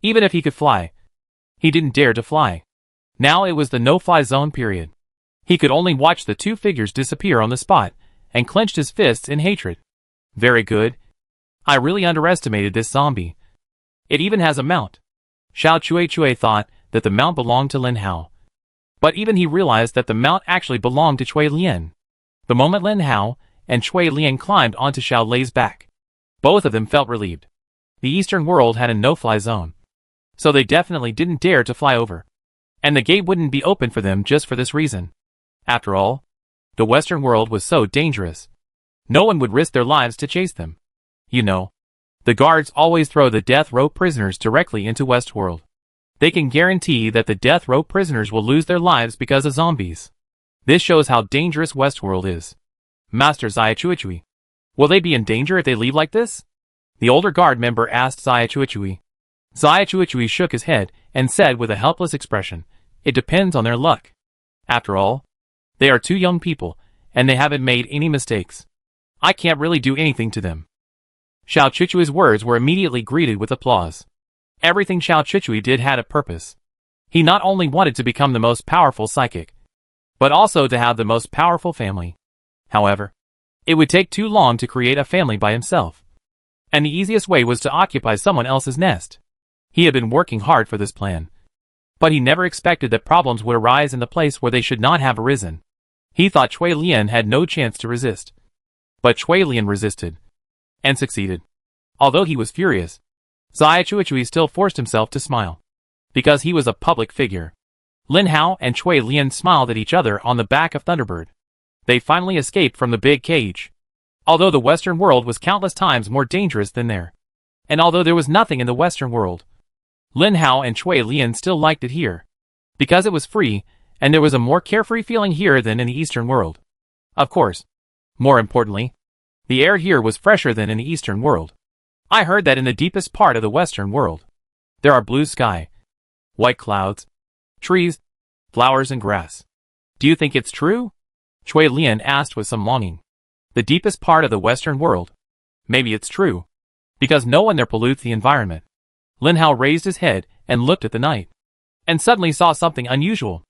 Even if he could fly, he didn't dare to fly. Now it was the no-fly zone period. He could only watch the 2 figures disappear on the spot, and clenched his fists in hatred. Very good. I really underestimated this zombie. It even has a mount. Xiao Chuichui thought that the mount belonged to Lin Hao. But even he realized that the mount actually belonged to Shui Lian. The moment Lin Hao and Shui Lian climbed onto Xiao Lei's back, both of them felt relieved. The Eastern world had a no-fly zone, so they definitely didn't dare to fly over. And the gate wouldn't be open for them just for this reason. After all, the Western world was so dangerous. No one would risk their lives to chase them. You know, the guards always throw the death row prisoners directly into Westworld. They can guarantee that the death row prisoners will lose their lives because of zombies. This shows how dangerous Westworld is. Master Zaya-Chuichui. Will they be in danger if they leave like this? The older guard member asked Zaya-Chuichui. Zaya-Chuichui shook his head and said with a helpless expression, "It depends on their luck. After all, they are two young people, and they haven't made any mistakes. I can't really do anything to them." Xiao Chuchui's words were immediately greeted with applause. Everything Xiao Chuchui did had a purpose. He not only wanted to become the most powerful psychic, but also to have the most powerful family. However, it would take too long to create a family by himself, and the easiest way was to occupy someone else's nest. He had been working hard for this plan, but he never expected that problems would arise in the place where they should not have arisen. He thought Cui Lian had no chance to resist, but Cui Lian resisted, and succeeded. Although he was furious, Zaya-Chuichui still forced himself to smile, because he was a public figure. Lin Hao and Cui Lian smiled at each other on the back of Thunderbird. They finally escaped from the big cage. Although the Western world was countless times more dangerous than there, and although there was nothing in the Western world, Lin Hao and Cui Lian still liked it here, because it was free, and there was a more carefree feeling here than in the Eastern world. Of course, more importantly, the air here was fresher than in the Eastern world. I heard that in the deepest part of the Western world, there are blue sky, white clouds, trees, flowers and grass. Do you think it's true? Cui Lian asked with some longing. The deepest part of the Western world. Maybe it's true, because no one there pollutes the environment. Lin Hao raised his head and looked at the night, and suddenly saw something unusual.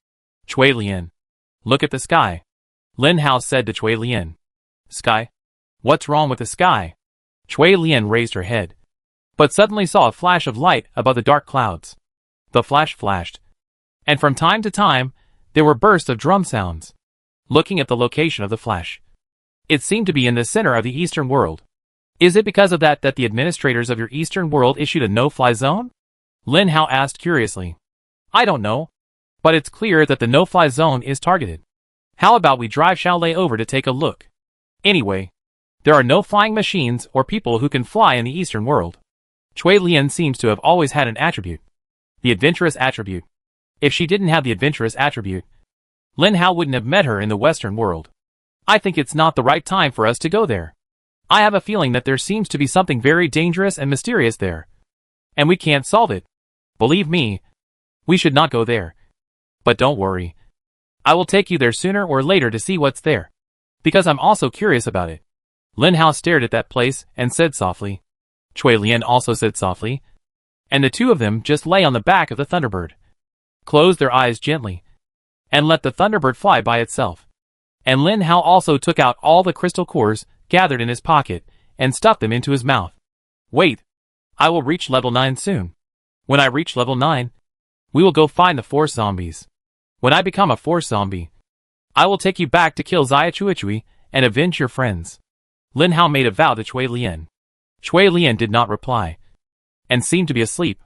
Cui Lian, look at the sky. Lin Hao said to Cui Lian. Sky? What's wrong with the sky? Cui Lian raised her head, but suddenly saw a flash of light above the dark clouds. The flash flashed, and from time to time, there were bursts of drum sounds. Looking at the location of the flash, it seemed to be in the center of the Eastern world. Is it because of that the administrators of your Eastern world issued a no-fly zone? Lin Hao asked curiously. I don't know, but it's clear that the no-fly zone is targeted. How about we drive Xiaolei over to take a look? Anyway, there are no flying machines or people who can fly in the Eastern world. Cui Lian seems to have always had an attribute. The adventurous attribute. If she didn't have the adventurous attribute, Lin Hao wouldn't have met her in the Western world. I think it's not the right time for us to go there. I have a feeling that there seems to be something very dangerous and mysterious there, and we can't solve it. Believe me, we should not go there. But don't worry. I will take you there sooner or later to see what's there, because I'm also curious about it. Lin Hao stared at that place and said softly. Cui Lian also said softly, and the two of them just lay on the back of the Thunderbird, closed their eyes gently, and let the Thunderbird fly by itself. And Lin Hao also took out all the crystal cores gathered in his pocket and stuffed them into his mouth. Wait, I will reach level 9 soon. When I reach level 9, we will go find the Force zombies. When I become a Force zombie, I will take you back to kill Zaya-Chuichui and avenge your friends. Lin Hao made a vow to Cui Lian. Cui Lian did not reply, and seemed to be asleep.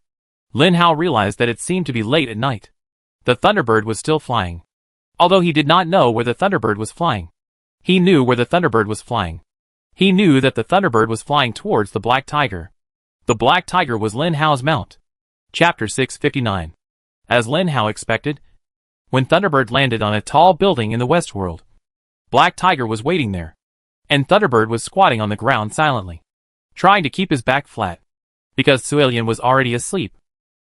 Lin Hao realized that it seemed to be late at night. The Thunderbird was still flying. Although he did not know where the Thunderbird was flying, he knew where the Thunderbird was flying. He knew that the Thunderbird was flying towards the Black Tiger. The Black Tiger was Lin Hao's mount. Chapter 659. As Lin Hao expected, when Thunderbird landed on a tall building in the Westworld, Black Tiger was waiting there, and Thunderbird was squatting on the ground silently, trying to keep his back flat, because Suilian was already asleep.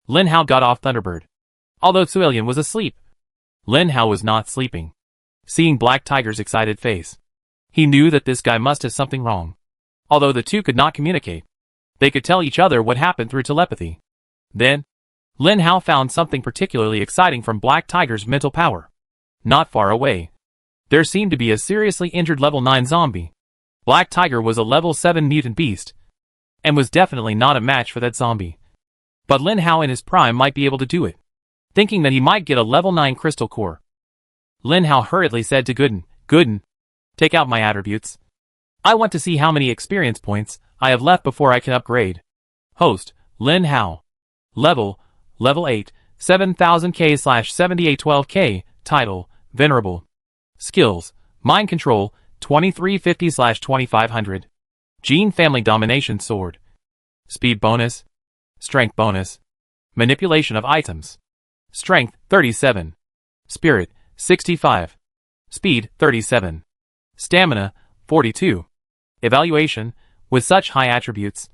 Lin Hao got off Thunderbird. Although Suilian was asleep, Lin Hao was not sleeping. Seeing Black Tiger's excited face, he knew that this guy must have something wrong. Although the two could not communicate, they could tell each other what happened through telepathy. Then, Lin Hao found something particularly exciting from Black Tiger's mental power. Not far away, there seemed to be a seriously injured level 9 zombie. Black Tiger was a level 7 mutant beast, and was definitely not a match for that zombie. But Lin Hao in his prime might be able to do it. Thinking that he might get a level 9 crystal core, Lin Hao hurriedly said to Gooden, take out my attributes. I want to see how many experience points I have left before I can upgrade. Host, Lin Hao. Level 8, 7000K/7812K. Title, Venerable. Skills, Mind Control, 2350/2500. Gene Family Domination Sword. Speed bonus. Strength bonus. Manipulation of items. Strength, 37. Spirit, 65. Speed, 37. Stamina, 42. Evaluation, with such high attributes,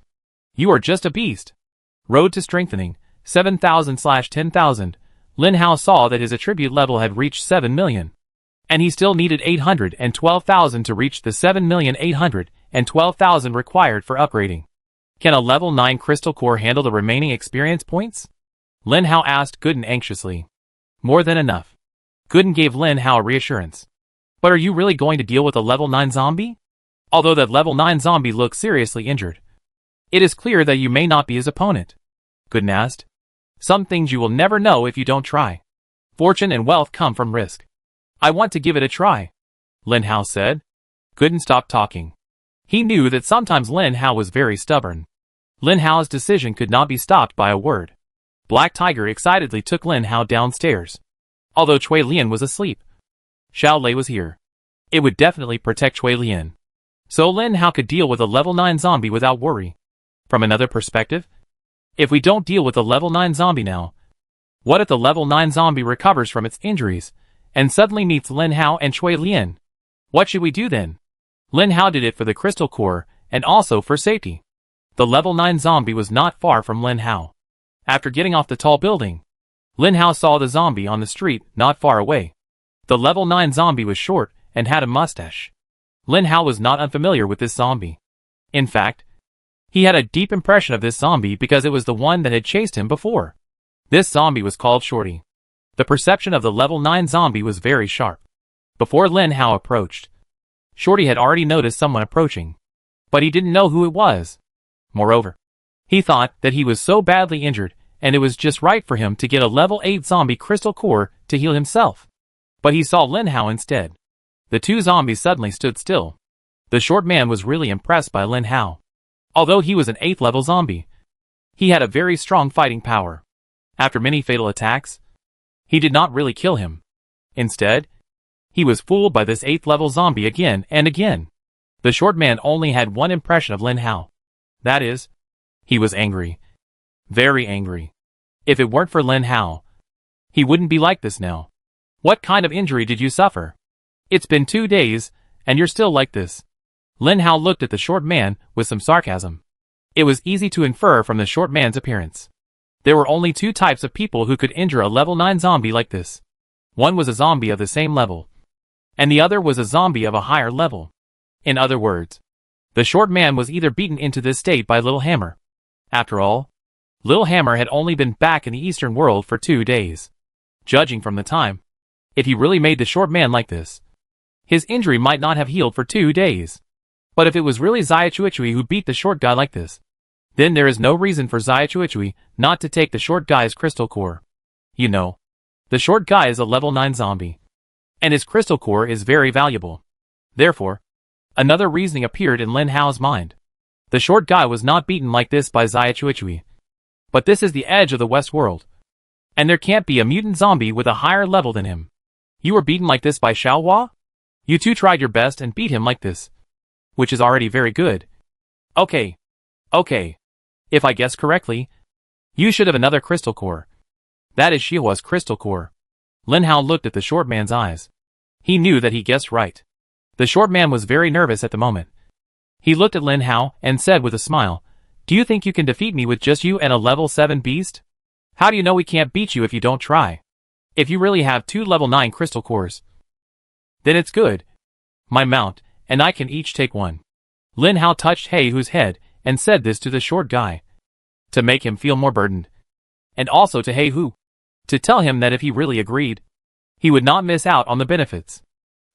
you are just a beast. Road to strengthening, 7,000/10,000. Lin Hao saw that his attribute level had reached 7 million. And he still needed 812,000 to reach the 7,812,000 required for upgrading. Can a level 9 crystal core handle the remaining experience points? Lin Hao asked Gooden anxiously. More than enough. Gooden gave Lin Hao reassurance. But are you really going to deal with a level 9 zombie? Although that level 9 zombie looks seriously injured. It is clear that you may not be his opponent. Gooden asked. Some things you will never know if you don't try. Fortune and wealth come from risk. I want to give it a try, Lin Hao said. Gooden stopped talking. He knew that sometimes Lin Hao was very stubborn. Lin Hao's decision could not be stopped by a word. Black Tiger excitedly took Lin Hao downstairs. Although Cui Lian was asleep, Xiao Lei was here. It would definitely protect Cui Lian. So Lin Hao could deal with a level 9 zombie without worry. From another perspective, if we don't deal with a level 9 zombie now, what if the level 9 zombie recovers from its injuries and suddenly meets Lin Hao and Cui Lian? What should we do then? Lin Hao did it for the crystal core and also for safety. The level 9 zombie was not far from Lin Hao. After getting off the tall building, Lin Hao saw the zombie on the street not far away. The level 9 zombie was short and had a mustache. Lin Hao was not unfamiliar with this zombie. In fact, he had a deep impression of this zombie because it was the one that had chased him before. This zombie was called Shorty. The perception of the level 9 zombie was very sharp. Before Lin Hao approached, Shorty had already noticed someone approaching, but he didn't know who it was. Moreover, he thought that he was so badly injured and it was just right for him to get a level 8 zombie crystal core to heal himself. But he saw Lin Hao instead. The two zombies suddenly stood still. The short man was really impressed by Lin Hao. Although he was an 8th level zombie, he had a very strong fighting power. After many fatal attacks, he did not really kill him. Instead, he was fooled by this 8th level zombie again and again. The short man only had one impression of Lin Hao. That is, he was angry. Very angry. If it weren't for Lin Hao, he wouldn't be like this now. What kind of injury did you suffer? It's been 2 days, and you're still like this. Lin Hao looked at the short man with some sarcasm. It was easy to infer from the short man's appearance. There were only 2 types of people who could injure a level 9 zombie like this. One was a zombie of the same level, and the other was a zombie of a higher level. In other words, the short man was either beaten into this state by Little Hammer. After all, Little Hammer had only been back in the Eastern world for 2 days. Judging from the time, if he really made the short man like this, his injury might not have healed for 2 days. But if it was really Xia Chuichui who beat the short guy like this, then there is no reason for Xia Chuichui not to take the short guy's crystal core. You know, the short guy is a level 9 zombie, and his crystal core is very valuable. Therefore, another reasoning appeared in Lin Hao's mind. The short guy was not beaten like this by Xia Chuichui. But this is the edge of the West world, and there can't be a mutant zombie with a higher level than him. You were beaten like this by Xiaohua? You two tried your best and beat him like this, which is already very good. Okay. If I guess correctly, you should have another crystal core. That is Xiaohua's crystal core. Lin Hao looked at the short man's eyes. He knew that he guessed right. The short man was very nervous at the moment. He looked at Lin Hao and said with a smile, "Do you think you can defeat me with just you and a level 7 beast? How do you know we can't beat you if you don't try? If you really have 2 level 9 crystal cores, then it's good. My mount and I can each take one." Lin Hao touched He Hu's head and said this to the short guy, to make him feel more burdened, and also to He Hu, to tell him that if he really agreed, he would not miss out on the benefits.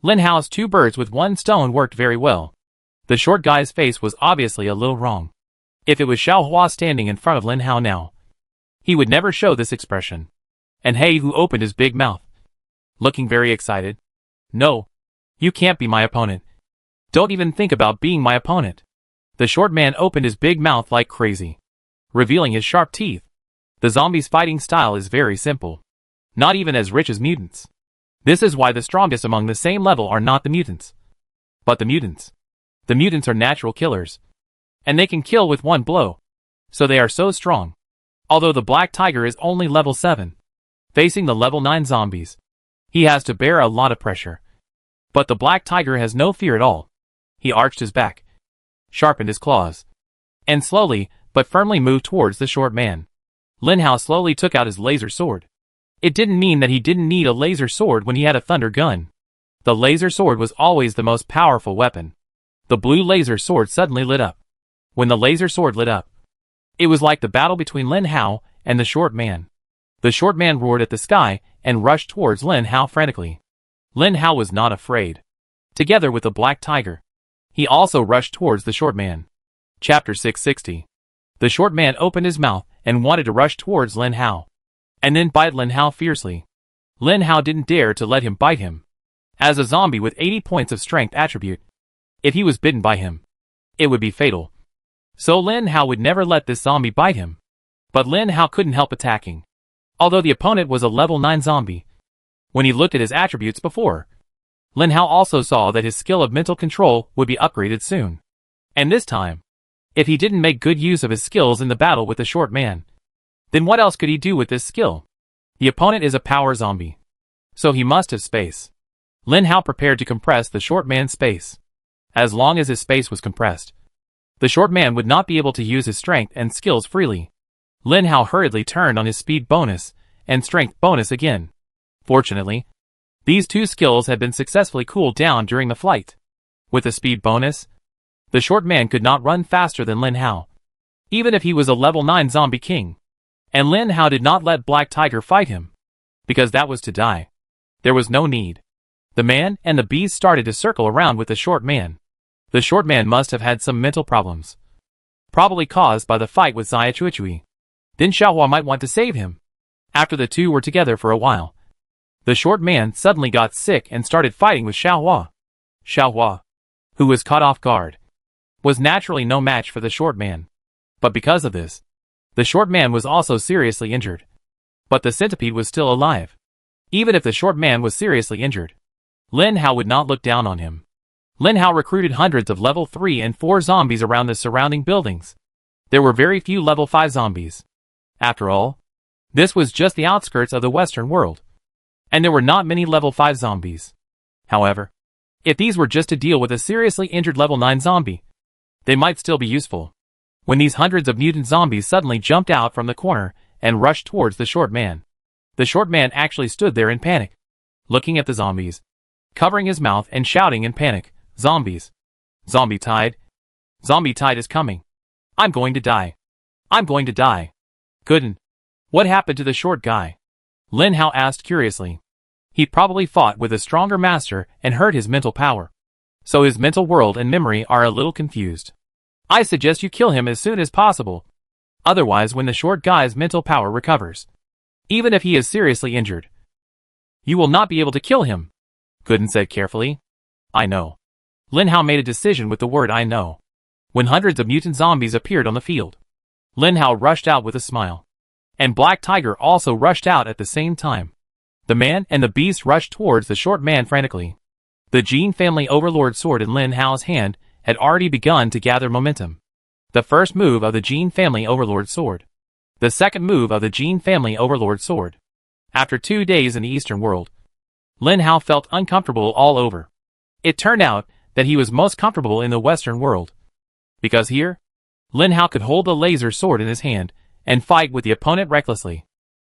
Lin Hao's 2 birds with 1 stone worked very well. The short guy's face was obviously a little wrong. If it was Xiaohua standing in front of Lin Hao now, he would never show this expression. And He Hu opened his big mouth, looking very excited. "No, you can't be my opponent. Don't even think about being my opponent." The short man opened his big mouth like crazy, revealing his sharp teeth. The zombie's fighting style is very simple, not even as rich as mutants. This is why the strongest among the same level are not the mutants, but the mutants. The mutants are natural killers, and they can kill with 1 blow, so they are so strong. Although the Black Tiger is only level 7, facing the level 9 zombies, he has to bear a lot of pressure. But the black tiger has no fear at all. He arched his back, sharpened his claws, and slowly but firmly moved towards the short man. Lin Hao slowly took out his laser sword. It didn't mean that he didn't need a laser sword when he had a thunder gun. The laser sword was always the most powerful weapon. The blue laser sword suddenly lit up. When the laser sword lit up, it was like the battle between Lin Hao and the short man. The short man roared at the sky and rushed towards Lin Hao frantically. Lin Hao was not afraid. Together with the black tiger, he also rushed towards the short man. Chapter 660. The short man opened his mouth and wanted to rush towards Lin Hao, and then bite Lin Hao fiercely. Lin Hao didn't dare to let him bite him. As a zombie with 80 points of strength attribute, if he was bitten by him, it would be fatal. So Lin Hao would never let this zombie bite him. But Lin Hao couldn't help attacking. Although the opponent was a level 9 zombie. When he looked at his attributes before, Lin Hao also saw that his skill of mental control would be upgraded soon. And this time, if he didn't make good use of his skills in the battle with the short man, then what else could he do with this skill? The opponent is a power zombie, so he must have space. Lin Hao prepared to compress the short man's space. As long as his space was compressed, the short man would not be able to use his strength and skills freely. Lin Hao hurriedly turned on his speed bonus and strength bonus again. Fortunately, these two skills had been successfully cooled down during the flight. With the speed bonus, the short man could not run faster than Lin Hao, even if he was a level 9 zombie king. And Lin Hao did not let Black Tiger fight him, because that was to die. There was no need. The man and the beast started to circle around with the short man. The short man must have had some mental problems, probably caused by the fight with Xia Chuichui. Then Xiaohua might want to save him. After the two were together for a while, the short man suddenly got sick and started fighting with Xiaohua. Xiaohua, who was caught off guard, was naturally no match for the short man. But because of this, the short man was also seriously injured. But the centipede was still alive. Even if the short man was seriously injured, Lin Hao would not look down on him. Lin Hao recruited hundreds of level 3 and 4 zombies around the surrounding buildings. There were very few level 5 zombies. After all, this was just the outskirts of the Western world, and there were not many level 5 zombies. However, if these were just to deal with a seriously injured level 9 zombie, they might still be useful. When these hundreds of mutant zombies suddenly jumped out from the corner and rushed towards the short man, the short man actually stood there in panic, looking at the zombies, covering his mouth and shouting in panic, "Zombies! Zombie tide! Zombie tide is coming! I'm going to die! I'm going to die!" Couldn't. What happened to the short guy? Lin Hao asked curiously. He probably fought with a stronger master and hurt his mental power, so his mental world and memory are a little confused. I suggest you kill him as soon as possible. Otherwise, when the short guy's mental power recovers, even if he is seriously injured, you will not be able to kill him. Gooden said carefully. I know. Lin Hao made a decision with the word I know. When hundreds of mutant zombies appeared on the field, Lin Hao rushed out with a smile. And Black Tiger also rushed out at the same time. The man and the beast rushed towards the short man frantically. The Jin family overlord sword in Lin Hao's hand had already begun to gather momentum. The first move of the Jin family overlord sword. The second move of the Jin family overlord sword. After 2 days in the Eastern world, Lin Hao felt uncomfortable all over. It turned out that he was most comfortable in the Western world. Because here, Lin Hao could hold the laser sword in his hand and fight with the opponent recklessly.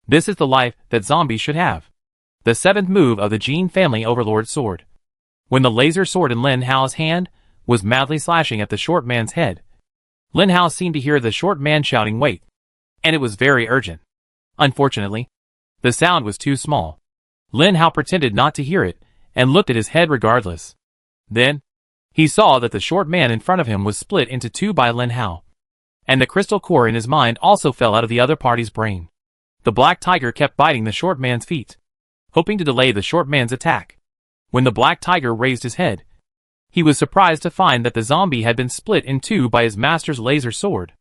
This is the life that zombies should have. The seventh move of the Jin family overlord sword. When the laser sword in Lin Hao's hand was madly slashing at the short man's head, Lin Hao seemed to hear the short man shouting wait, and it was very urgent. Unfortunately, the sound was too small. Lin Hao pretended not to hear it and looked at his head regardless. Then, he saw that the short man in front of him was split into two by Lin Hao, and the crystal core in his mind also fell out of the other party's brain. The black tiger kept biting the short man's feet, hoping to delay the short man's attack. When the black tiger raised his head, he was surprised to find that the zombie had been split in two by his master's laser sword.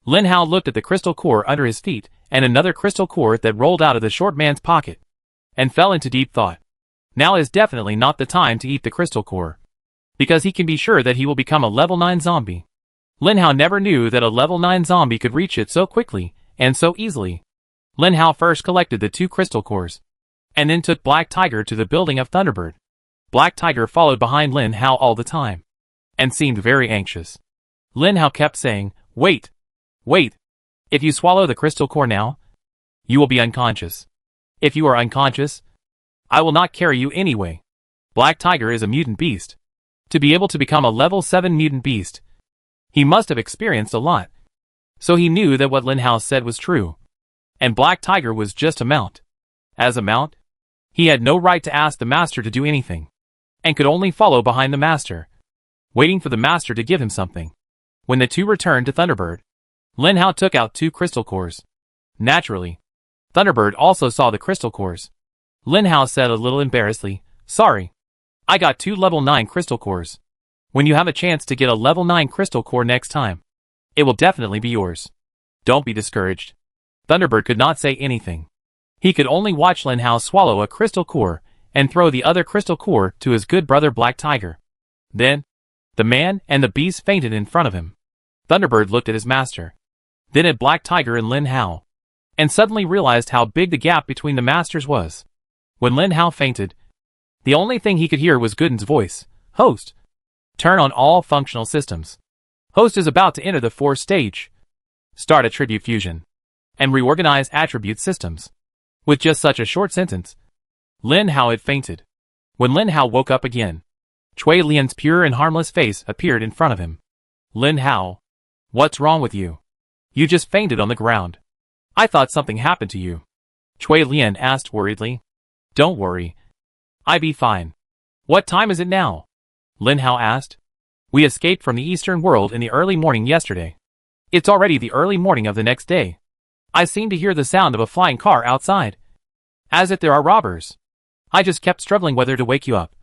Lin Hao looked at the crystal core under his feet and another crystal core that rolled out of the short man's pocket, and fell into deep thought. Now is definitely not the time to eat the crystal core, because he can be sure that he will become a level 9 zombie. Lin Hao never knew that a level 9 zombie could reach it so quickly and so easily. Lin Hao first collected the two crystal cores, and then took Black Tiger to the building of Thunderbird. Black Tiger followed behind Lin Hao all the time, and seemed very anxious. Lin Hao kept saying, "Wait, wait. If you swallow the crystal core now, you will be unconscious. If you are unconscious, I will not carry you anyway." Black Tiger is a mutant beast. To be able to become a level 7 mutant beast, he must have experienced a lot. So he knew that what Lin Hao said was true. And Black Tiger was just a mount. As a mount, he had no right to ask the master to do anything, and could only follow behind the master, waiting for the master to give him something. When the two returned to Thunderbird, Lin Hao took out 2 crystal cores. Naturally, Thunderbird also saw the crystal cores. Lin Hao said a little embarrassedly, "Sorry. I got 2 level 9 crystal cores. When you have a chance to get a level 9 crystal core next time, it will definitely be yours. Don't be discouraged." Thunderbird could not say anything. He could only watch Lin Hao swallow a crystal core and throw the other crystal core to his good brother Black Tiger. Then, the man and the beast fainted in front of him. Thunderbird looked at his master, then at Black Tiger and Lin Hao, and suddenly realized how big the gap between the masters was. When Lin Hao fainted, the only thing he could hear was Gooden's voice. "Host, turn on all functional systems. Host is about to enter the 4th stage. Start attribute fusion, and reorganize attribute systems." With just such a short sentence, Lin Hao had fainted. When Lin Hao woke up again, Cui Lian's pure and harmless face appeared in front of him. "Lin Hao, what's wrong with you? You just fainted on the ground. I thought something happened to you." Cui Lian asked worriedly. "Don't worry. I be fine." "What time is it now?" Lin Hao asked. "We escaped from the Eastern world in the early morning yesterday. It's already the early morning of the next day. I seem to hear the sound of a flying car outside, as if there are robbers. I just kept struggling whether to wake you up.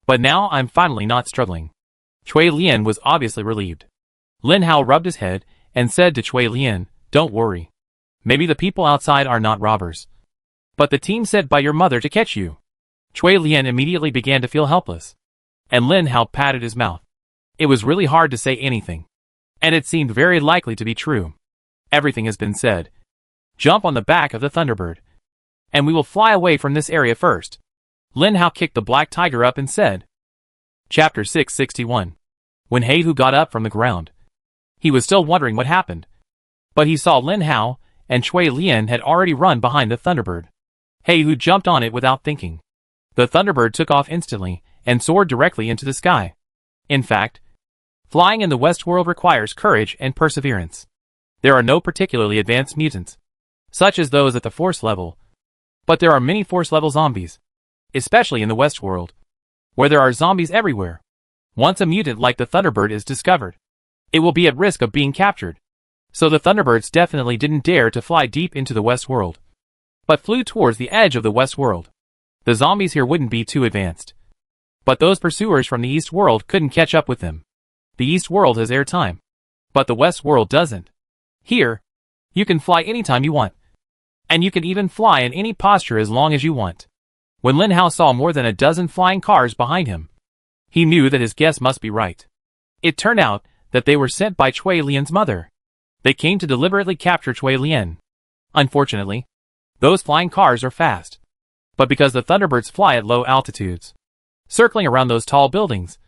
But now I'm finally not struggling." Cui Lian was obviously relieved. Lin Hao rubbed his head and said to Cui Lian, "Don't worry. Maybe the people outside are not robbers, but the team sent by your mother to catch you." Cui Lian immediately began to feel helpless, and Lin Hao patted his mouth. It was really hard to say anything, and it seemed very likely to be true. "Everything has been said. Jump on the back of the Thunderbird, and we will fly away from this area first." Lin Hao kicked the Black Tiger up and said. Chapter 661. When Heihu got up from the ground, he was still wondering what happened, but he saw Lin Hao and Cui Lian had already run behind the Thunderbird. Heihu jumped on it without thinking. The Thunderbird took off instantly and soared directly into the sky. In fact, flying in the West World requires courage and perseverance. There are no particularly advanced mutants, such as those at the Force level, but there are many Force level zombies, especially in the West World, where there are zombies everywhere. Once a mutant like the Thunderbird is discovered, it will be at risk of being captured. So the Thunderbirds definitely didn't dare to fly deep into the West World, but flew towards the edge of the West World. The zombies here wouldn't be too advanced, but those pursuers from the East World couldn't catch up with them. The East World has air time, but the West World doesn't. Here, you can fly anytime you want, and you can even fly in any posture as long as you want. When Lin Hao saw more than a dozen flying cars behind him, he knew that his guess must be right. It turned out that they were sent by Cui Lian's mother. They came to deliberately capture Cui Lian. Unfortunately, those flying cars are fast, but because the Thunderbirds fly at low altitudes, circling around those tall buildings,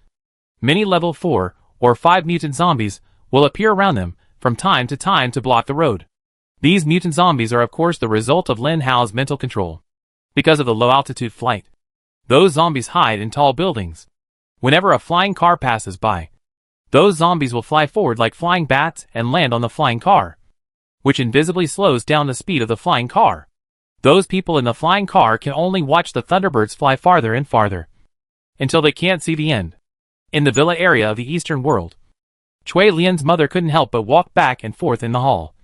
many level 4 or 5 mutant zombies will appear around them from time to block the road. These mutant zombies are of course the result of Lin Hao's mental control. Because of the low-altitude flight, those zombies hide in tall buildings. Whenever a flying car passes by, those zombies will fly forward like flying bats and land on the flying car, which invisibly slows down the speed of the flying car. Those people in the flying car can only watch the Thunderbirds fly farther and farther, until they can't see the end. In the villa area of the Eastern World, Cui Lian's mother couldn't help but walk back and forth in the hall,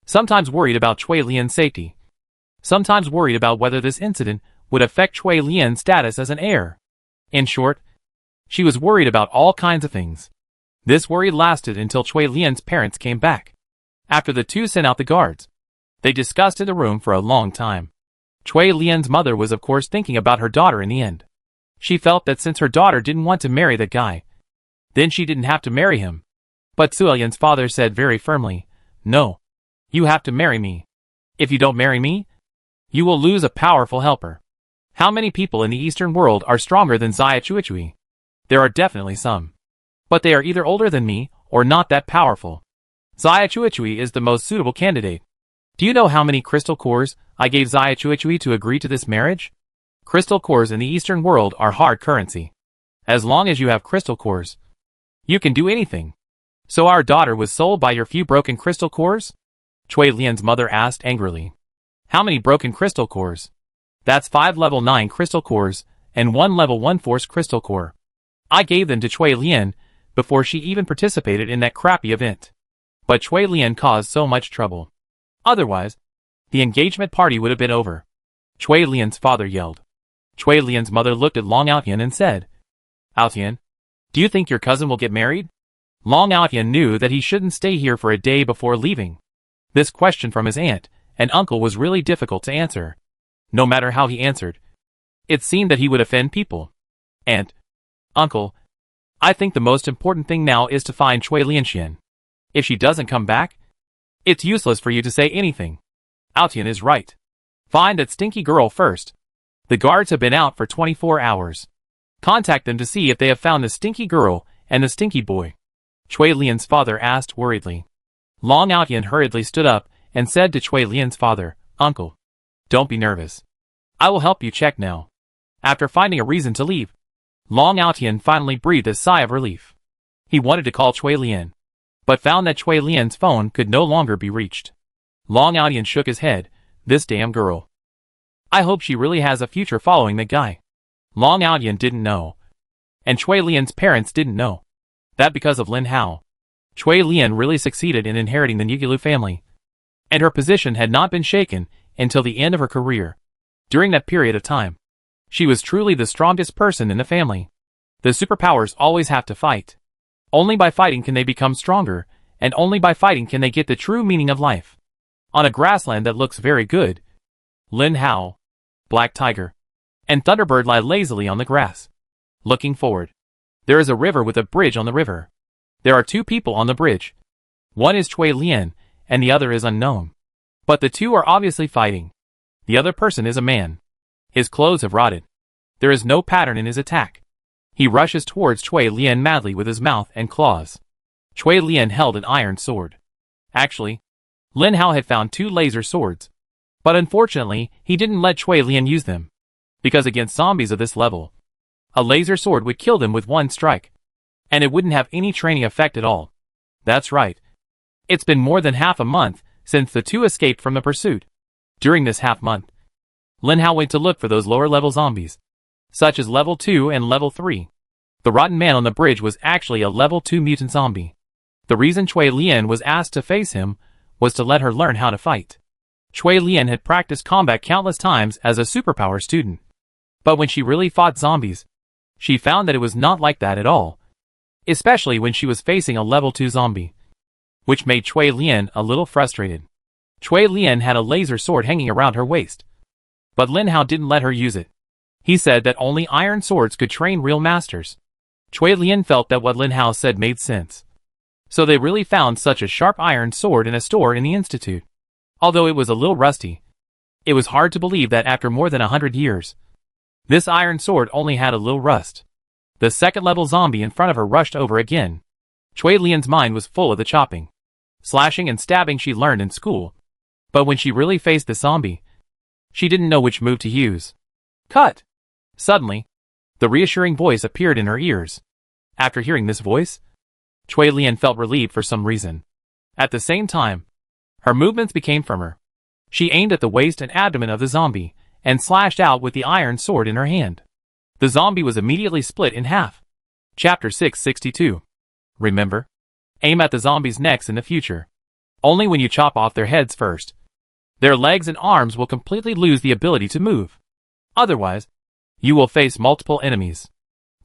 sometimes worried about Cui Lian's safety, sometimes worried about whether this incident would affect Cui Lian's status as an heir. In short, she was worried about all kinds of things. This worry lasted until Cui Lian's parents came back. After the two sent out the guards, they discussed in the room for a long time. Cui Lian's mother was of course thinking about her daughter in the end. She felt that since her daughter didn't want to marry that guy, then she didn't have to marry him. But Sulian's father said very firmly, "No, you have to marry me. If you don't marry me, you will lose a powerful helper." How many people in the Eastern world are stronger than Xia Chuichui? There are definitely some. But they are either older than me, or not that powerful. Xia Chuichui is the most suitable candidate. Do you know how many crystal cores I gave Xia Chuichui to agree to this marriage? Crystal cores in the Eastern world are hard currency. As long as you have crystal cores, you can do anything. So our daughter was sold by your few broken crystal cores? Cui Lian's mother asked angrily. How many broken crystal cores? That's 5 level 9 crystal cores, and 1 level 1 force crystal core. I gave them to Cui Lian before she even participated in that crappy event. But Cui Lian caused so much trouble. Otherwise, the engagement party would have been over. Cui Lian's father yelled. Cui Lian's mother looked at Long Outyan and said, Outyan, do you think your cousin will get married? Long Outyan knew that he shouldn't stay here for a day before leaving. This question from his aunt and uncle was really difficult to answer. No matter how he answered, it seemed that he would offend people. Aunt, uncle, I think the most important thing now is to find Cui Lianxian. If she doesn't come back, it's useless for you to say anything. Outyan is right. Find that stinky girl first. The guards have been out for 24 hours. Contact them to see if they have found the stinky girl and the stinky boy. Cui Lian's father asked worriedly. Long Outyan hurriedly stood up and said to Cui Lian's father, Uncle, don't be nervous. I will help you check now. After finding a reason to leave, Long Outyan finally breathed a sigh of relief. He wanted to call Cui Lian, but found that Cui Lian's phone could no longer be reached. Long Outyan shook his head. This damn girl. I hope she really has a future following the guy. Long Outyan didn't know. And Cui Lian's parents didn't know. That because of Lin Hao, Cui Lian really succeeded in inheriting the Nugulu family. And her position had not been shaken until the end of her career. During that period of time, she was truly the strongest person in the family. The superpowers always have to fight. Only by fighting can they become stronger, and only by fighting can they get the true meaning of life. On a grassland that looks very good, Lin Hao, Black Tiger, and Thunderbird lie lazily on the grass. Looking forward, there is a river with a bridge on the river. There are 2 people on the bridge. One is Cui Lian, and the other is unknown. But the 2 are obviously fighting. The other person is a man. His clothes have rotted. There is no pattern in his attack. He rushes towards Cui Lian madly with his mouth and claws. Cui Lian held an iron sword. Actually, Lin Hao had found 2 laser swords. But unfortunately, he didn't let Cui Lian use them. Because against zombies of this level, a laser sword would kill them with 1 strike. And it wouldn't have any training effect at all. That's right. It's been more than half a month since the 2 escaped from the pursuit. During this half month, Lin Hao went to look for those lower level zombies, such as level 2 and level 3. The rotten man on the bridge was actually a level 2 mutant zombie. The reason Cui Lian was asked to face him was to let her learn how to fight. Cui Lian had practiced combat countless times as a superpower student. But when she really fought zombies, she found that it was not like that at all. Especially when she was facing a level 2 zombie. Which made Cui Lian a little frustrated. Cui Lian had a laser sword hanging around her waist. But Lin Hao didn't let her use it. He said that only iron swords could train real masters. Cui Lian felt that what Lin Hao said made sense. So they really found such a sharp iron sword in a store in the institute. Although it was a little rusty, it was hard to believe that after more than 100 years, this iron sword only had a little rust. The 2nd level zombie in front of her rushed over again. Cui Lian's mind was full of the chopping, slashing and stabbing she learned in school. But when she really faced the zombie, she didn't know which move to use. Cut! Suddenly, the reassuring voice appeared in her ears. After hearing this voice, Cui Lian felt relieved for some reason. At the same time, her movements became firmer. She aimed at the waist and abdomen of the zombie, and slashed out with the iron sword in her hand. The zombie was immediately split in half. Chapter 662. Remember? Aim at the zombies' necks in the future. Only when you chop off their heads first. Their legs and arms will completely lose the ability to move. Otherwise, you will face multiple enemies.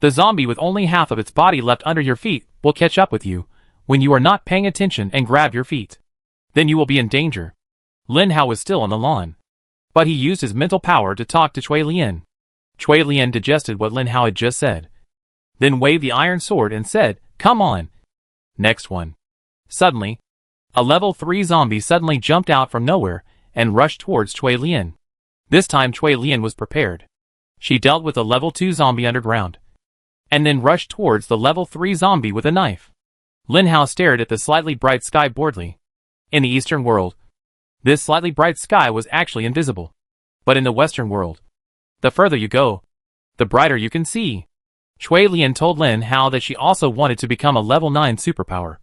The zombie with only half of its body left under your feet will catch up with you when you are not paying attention and grab your feet. Then you will be in danger. Lin Hao was still on the lawn. But he used his mental power to talk to Cui Lian. Cui Lian digested what Lin Hao had just said. Then waved the iron sword and said, "Come on." Next one. Suddenly, a level 3 zombie suddenly jumped out from nowhere and rushed towards Cui Lian. This time Cui Lian was prepared. She dealt with a level 2 zombie underground, and then rushed towards the level 3 zombie with a knife. Lin Hao stared at the slightly bright sky boredly. In the Eastern world, this slightly bright sky was actually invisible. But in the Western world, the further you go, the brighter you can see. Cui Lian told Lin Hao that she also wanted to become a level 9 superpower,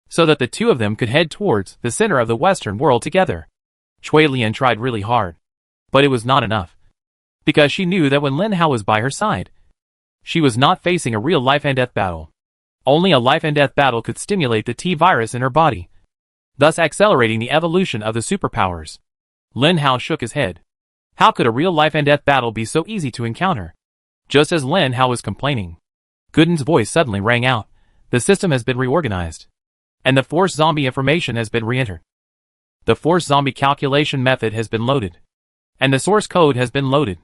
so that the two of them could head towards the center of the Western world together. Cui Lian tried really hard, but it was not enough, because she knew that when Lin Hao was by her side, she was not facing a real life-and-death battle. Only a life-and-death battle could stimulate the T-virus in her body, thus accelerating the evolution of the superpowers. Lin Hao shook his head. How could a real life-and-death battle be so easy to encounter? Just as Lin Hao was complaining, Gooden's voice suddenly rang out. The system has been reorganized, and the Force Zombie information has been re-entered. The Force Zombie calculation method has been loaded, and the source code has been loaded.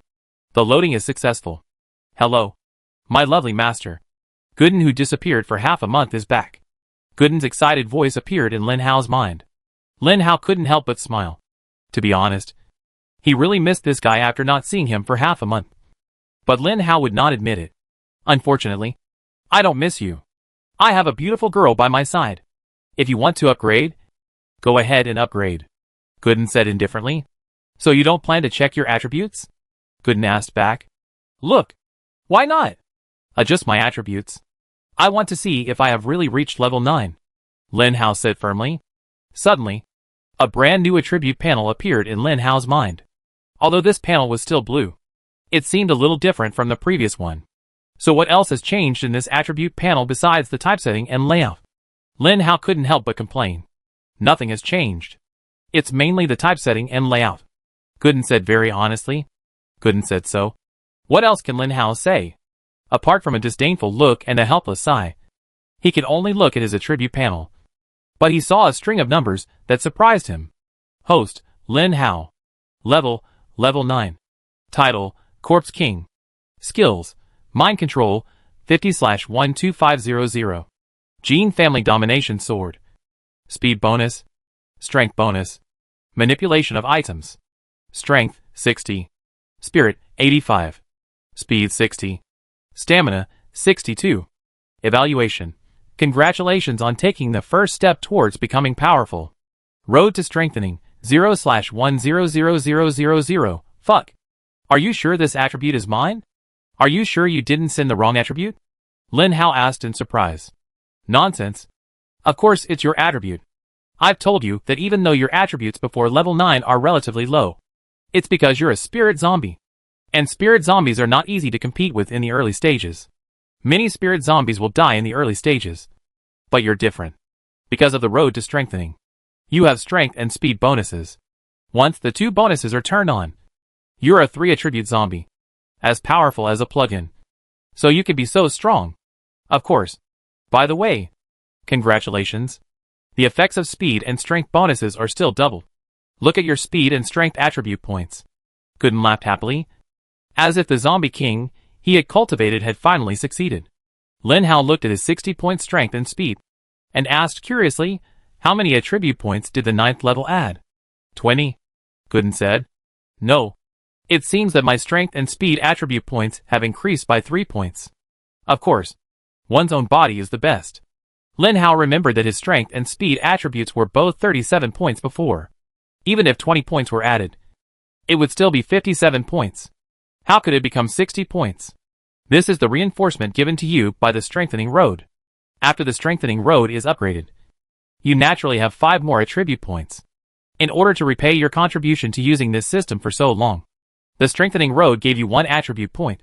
The loading is successful. Hello, my lovely master. Gooden, who disappeared for half a month, is back. Gooden's excited voice appeared in Lin Hao's mind. Lin Hao couldn't help but smile. To be honest, he really missed this guy after not seeing him for half a month. But Lin Hao would not admit it. Unfortunately, I don't miss you. I have a beautiful girl by my side. If you want to upgrade, go ahead and upgrade, Gooden said indifferently. So you don't plan to check your attributes? Gooden asked back. Look, why not? Adjust my attributes. I want to see if I have really reached level 9, Lin Hao said firmly. Suddenly, a brand new attribute panel appeared in Lin Hao's mind. Although this panel was still blue, it seemed a little different from the previous one. So what else has changed in this attribute panel besides the typesetting and layout? Lin Hao couldn't help but complain. Nothing has changed. It's mainly the typesetting and layout, Gooden said very honestly. Gooden said so. What else can Lin Hao say? Apart from a disdainful look and a helpless sigh, he could only look at his attribute panel. But he saw a string of numbers that surprised him. Host, Lin Hao. Level 9. Title, Corpse King. Skills, Mind Control, 50/12500. Gene Family Domination Sword. Speed bonus. Strength bonus. Manipulation of items. Strength, 60. Spirit, 85. Speed, 60. Stamina, 62. Evaluation. Congratulations on taking the first step towards becoming powerful. Road to Strengthening, 0/100000. Fuck. Are you sure this attribute is mine? Are you sure you didn't send the wrong attribute? Lin Hao asked in surprise. Nonsense. Of course it's your attribute. I've told you that even though your attributes before level 9 are relatively low, it's because you're a spirit zombie. And spirit zombies are not easy to compete with in the early stages. Many spirit zombies will die in the early stages. But you're different. Because of the road to strengthening, you have strength and speed bonuses. Once the two bonuses are turned on, you're a 3 attribute zombie, as powerful as a plugin. So you can be so strong. Of course. By the way, congratulations. The effects of speed and strength bonuses are still doubled. Look at your speed and strength attribute points. Gooden laughed happily, as if the zombie king he had cultivated had finally succeeded. Lin Hao looked at his 60-point strength and speed, and asked curiously, how many attribute points did the 9th level add? 20, Gooden said. No. It seems that my strength and speed attribute points have increased by 3 points. Of course, one's own body is the best. Lin Hao remembered that his strength and speed attributes were both 37 points before. Even if 20 points were added, it would still be 57 points. How could it become 60 points? This is the reinforcement given to you by the strengthening road. After the strengthening road is upgraded, you naturally have 5 more attribute points. In order to repay your contribution to using this system for so long, the strengthening road gave you 1 attribute point,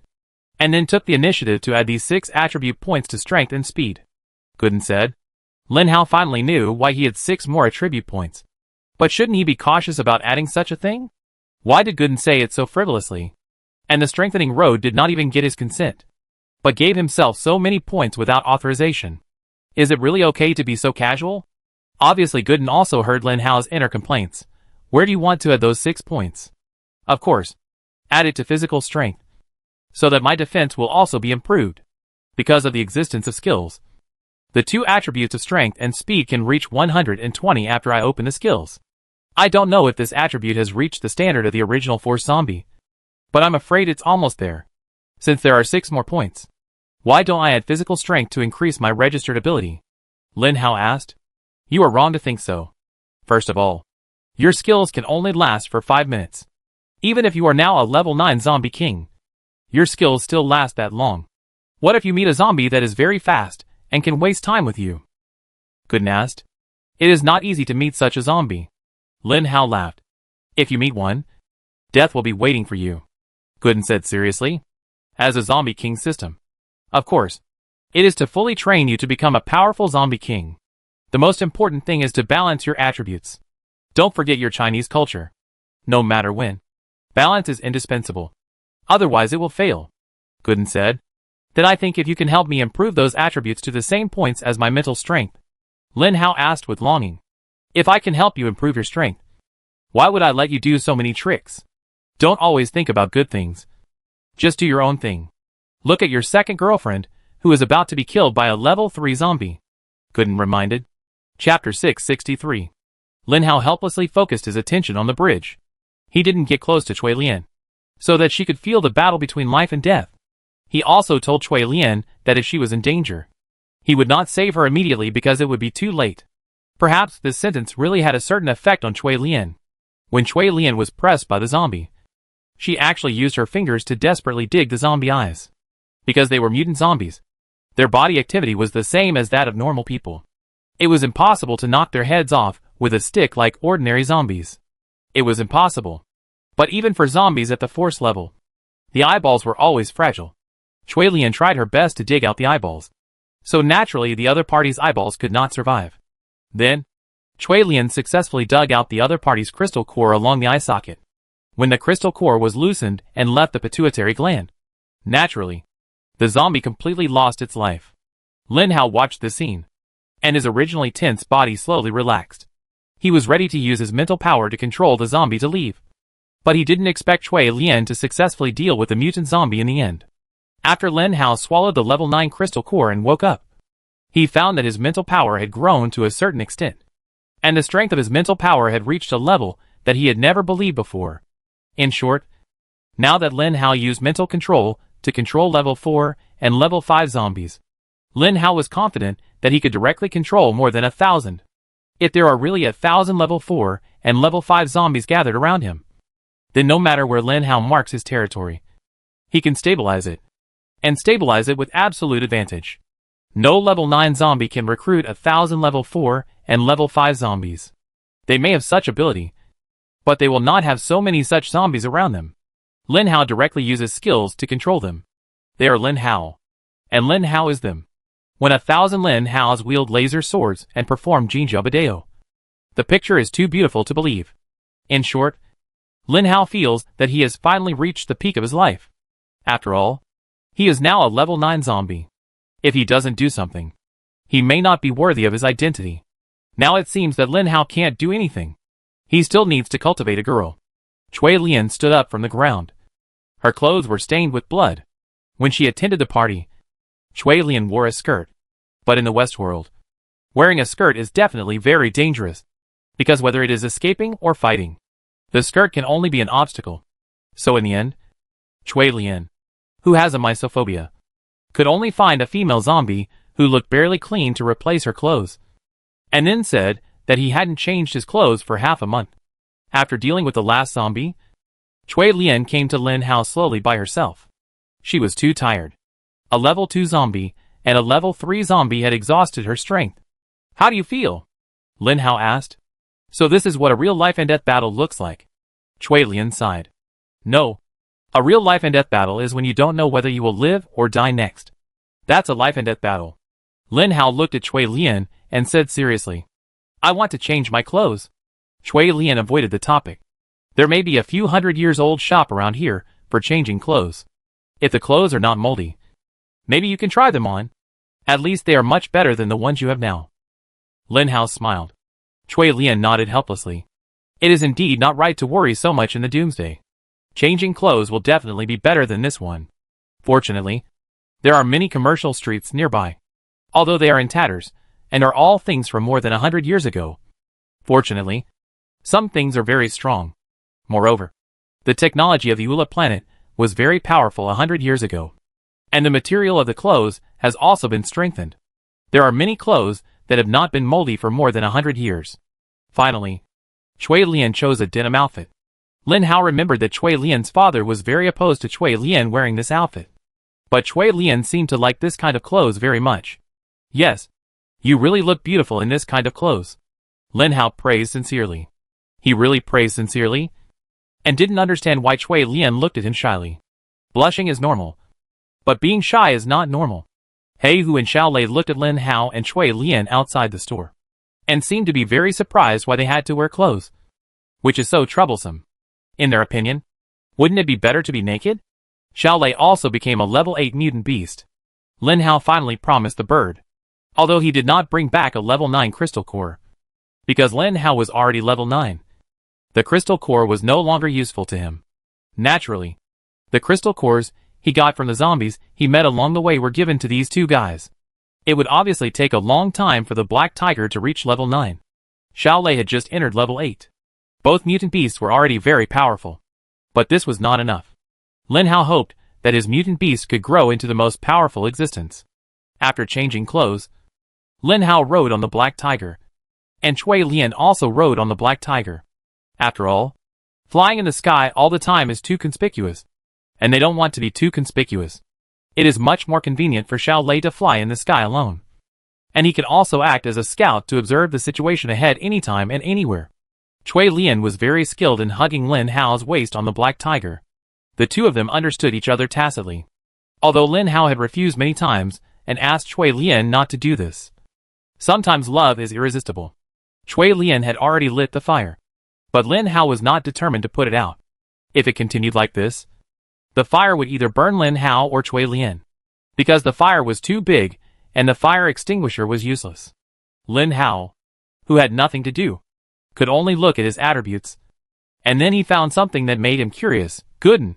and then took the initiative to add these 6 attribute points to strength and speed, Gooden said. Lin Hao finally knew why he had 6 more attribute points. But shouldn't he be cautious about adding such a thing? Why did Gooden say it so frivolously? And the strengthening road did not even get his consent, but gave himself so many points without authorization. Is it really okay to be so casual? Obviously Gooden also heard Lin Hao's inner complaints. Where do you want to add those 6 points? Of course, add it to physical strength, so that my defense will also be improved, because of the existence of skills. The 2 attributes of strength and speed can reach 120 after I open the skills. I don't know if this attribute has reached the standard of the original Force Zombie, but I'm afraid it's almost there. Since there are 6 more points, why don't I add physical strength to increase my registered ability? Lin Hao asked. You are wrong to think so. First of all, your skills can only last for 5 minutes. Even if you are now a level 9 zombie king, your skills still last that long. What if you meet a zombie that is very fast and can waste time with you? Gooden asked. It is not easy to meet such a zombie. Lin Hao laughed. If you meet one, death will be waiting for you. Gooden said seriously. As a zombie king system, of course, it is to fully train you to become a powerful zombie king. The most important thing is to balance your attributes. Don't forget your Chinese culture. No matter when, balance is indispensable. Otherwise it will fail. Gooden said. Then I think if you can help me improve those attributes to the same points as my mental strength. Lin Hao asked with longing. If I can help you improve your strength, why would I let you do so many tricks? Don't always think about good things. Just do your own thing. Look at your second girlfriend, who is about to be killed by a level 3 zombie. Gooden reminded. Chapter 663. Lin Hao helplessly focused his attention on the bridge. He didn't get close to Cui Lian, so that she could feel the battle between life and death. He also told Cui Lian that if she was in danger, he would not save her immediately because it would be too late. Perhaps this sentence really had a certain effect on Cui Lian. When Cui Lian was pressed by the zombie, she actually used her fingers to desperately dig the zombie eyes. Because they were mutant zombies, their body activity was the same as that of normal people. It was impossible to knock their heads off with a stick like ordinary zombies. It was impossible. But even for zombies at the force level, the eyeballs were always fragile. Cui Lian tried her best to dig out the eyeballs, so naturally the other party's eyeballs could not survive. Then, Cui Lian successfully dug out the other party's crystal core along the eye socket. When the crystal core was loosened and left the pituitary gland, naturally, the zombie completely lost its life. Lin Hao watched the scene, and his originally tense body slowly relaxed. He was ready to use his mental power to control the zombie to leave. But he didn't expect Cui Lian to successfully deal with the mutant zombie in the end. After Lin Hao swallowed the level 9 crystal core and woke up, he found that his mental power had grown to a certain extent, and the strength of his mental power had reached a level that he had never believed before. In short, now that Lin Hao used mental control to control level 4 and level 5 zombies, Lin Hao was confident that he could directly control more than 1,000. If there are really 1,000 level 4 and level 5 zombies gathered around him, then no matter where Lin Hao marks his territory, he can stabilize it, and stabilize it with absolute advantage. No level 9 zombie can recruit 1,000 level 4 and level 5 zombies. They may have such ability, but they will not have so many such zombies around them. Lin Hao directly uses skills to control them. They are Lin Hao, and Lin Hao is them. When 1,000 Lin Haos wield laser swords and perform Jinja Badeo, the picture is too beautiful to believe. In short, Lin Hao feels that he has finally reached the peak of his life. After all, he is now a level 9 zombie. If he doesn't do something, he may not be worthy of his identity. Now it seems that Lin Hao can't do anything. He still needs to cultivate a girl. Cui Lian stood up from the ground. Her clothes were stained with blood. When she attended the party, Cui Lian wore a skirt. But in the West world, wearing a skirt is definitely very dangerous, because whether it is escaping or fighting, the skirt can only be an obstacle. So in the end, Cui Lian, who has a mysophobia, could only find a female zombie who looked barely clean to replace her clothes, and then said that he hadn't changed his clothes for half a month. After dealing with the last zombie, Cui Lian came to Lin Hao slowly by herself. She was too tired. A level 2 zombie and a level 3 zombie had exhausted her strength. How do you feel? Lin Hao asked. So this is what a real life and death battle looks like. Cui Lian sighed. No. A real life and death battle is when you don't know whether you will live or die next. That's a life and death battle. Lin Hao looked at Cui Lian and said seriously, I want to change my clothes. Cui Lian avoided the topic. There may be a few 100-years-old shop around here for changing clothes. If the clothes are not moldy, maybe you can try them on. At least they are much better than the ones you have now. Lin Hao smiled. Cui Lian nodded helplessly. It is indeed not right to worry so much in the doomsday. Changing clothes will definitely be better than this one. Fortunately, there are many commercial streets nearby, although they are in tatters, and are all things from more than 100 years ago. Fortunately, some things are very strong. Moreover, the technology of the Ula planet was very powerful 100 years ago. And the material of the clothes has also been strengthened. There are many clothes that have not been moldy for more than 100 years. Finally, Chui Lian chose a denim outfit. Lin Hao remembered that Chui Lian's father was very opposed to Chui Lian wearing this outfit. But Chui Lian seemed to like this kind of clothes very much. Yes, you really look beautiful in this kind of clothes. Lin Hao praised sincerely. He really praised sincerely? And didn't understand why Chui Lian looked at him shyly. Blushing is normal. But being shy is not normal. He Hu and Xiao Lei looked at Lin Hao and Chui Lian outside the store, and seemed to be very surprised why they had to wear clothes, which is so troublesome. In their opinion, wouldn't it be better to be naked? Xiao Lei also became a level 8 mutant beast. Lin Hao finally promised the bird, although he did not bring back a level 9 crystal core, because Lin Hao was already level 9. The crystal core was no longer useful to him. Naturally, the crystal cores he got from the zombies he met along the way were given to these two guys. It would obviously take a long time for the black tiger to reach level 9. Xiao Lei had just entered level 8. Both mutant beasts were already very powerful. But this was not enough. Lin Hao hoped that his mutant beast could grow into the most powerful existence. After changing clothes, Lin Hao rode on the black tiger, and Chui Lian also rode on the black tiger. After all, flying in the sky all the time is too conspicuous, and they don't want to be too conspicuous. It is much more convenient for Xiao Lei to fly in the sky alone. And he could also act as a scout to observe the situation ahead anytime and anywhere. Chui Lian was very skilled in hugging Lin Hao's waist on the black tiger. The two of them understood each other tacitly, although Lin Hao had refused many times and asked Chui Lian not to do this. Sometimes love is irresistible. Chui Lian had already lit the fire, but Lin Hao was not determined to put it out. If it continued like this, the fire would either burn Lin Hao or Chui Lian, because the fire was too big and the fire extinguisher was useless. Lin Hao, who had nothing to do, could only look at his attributes. And then he found something that made him curious. Gooden,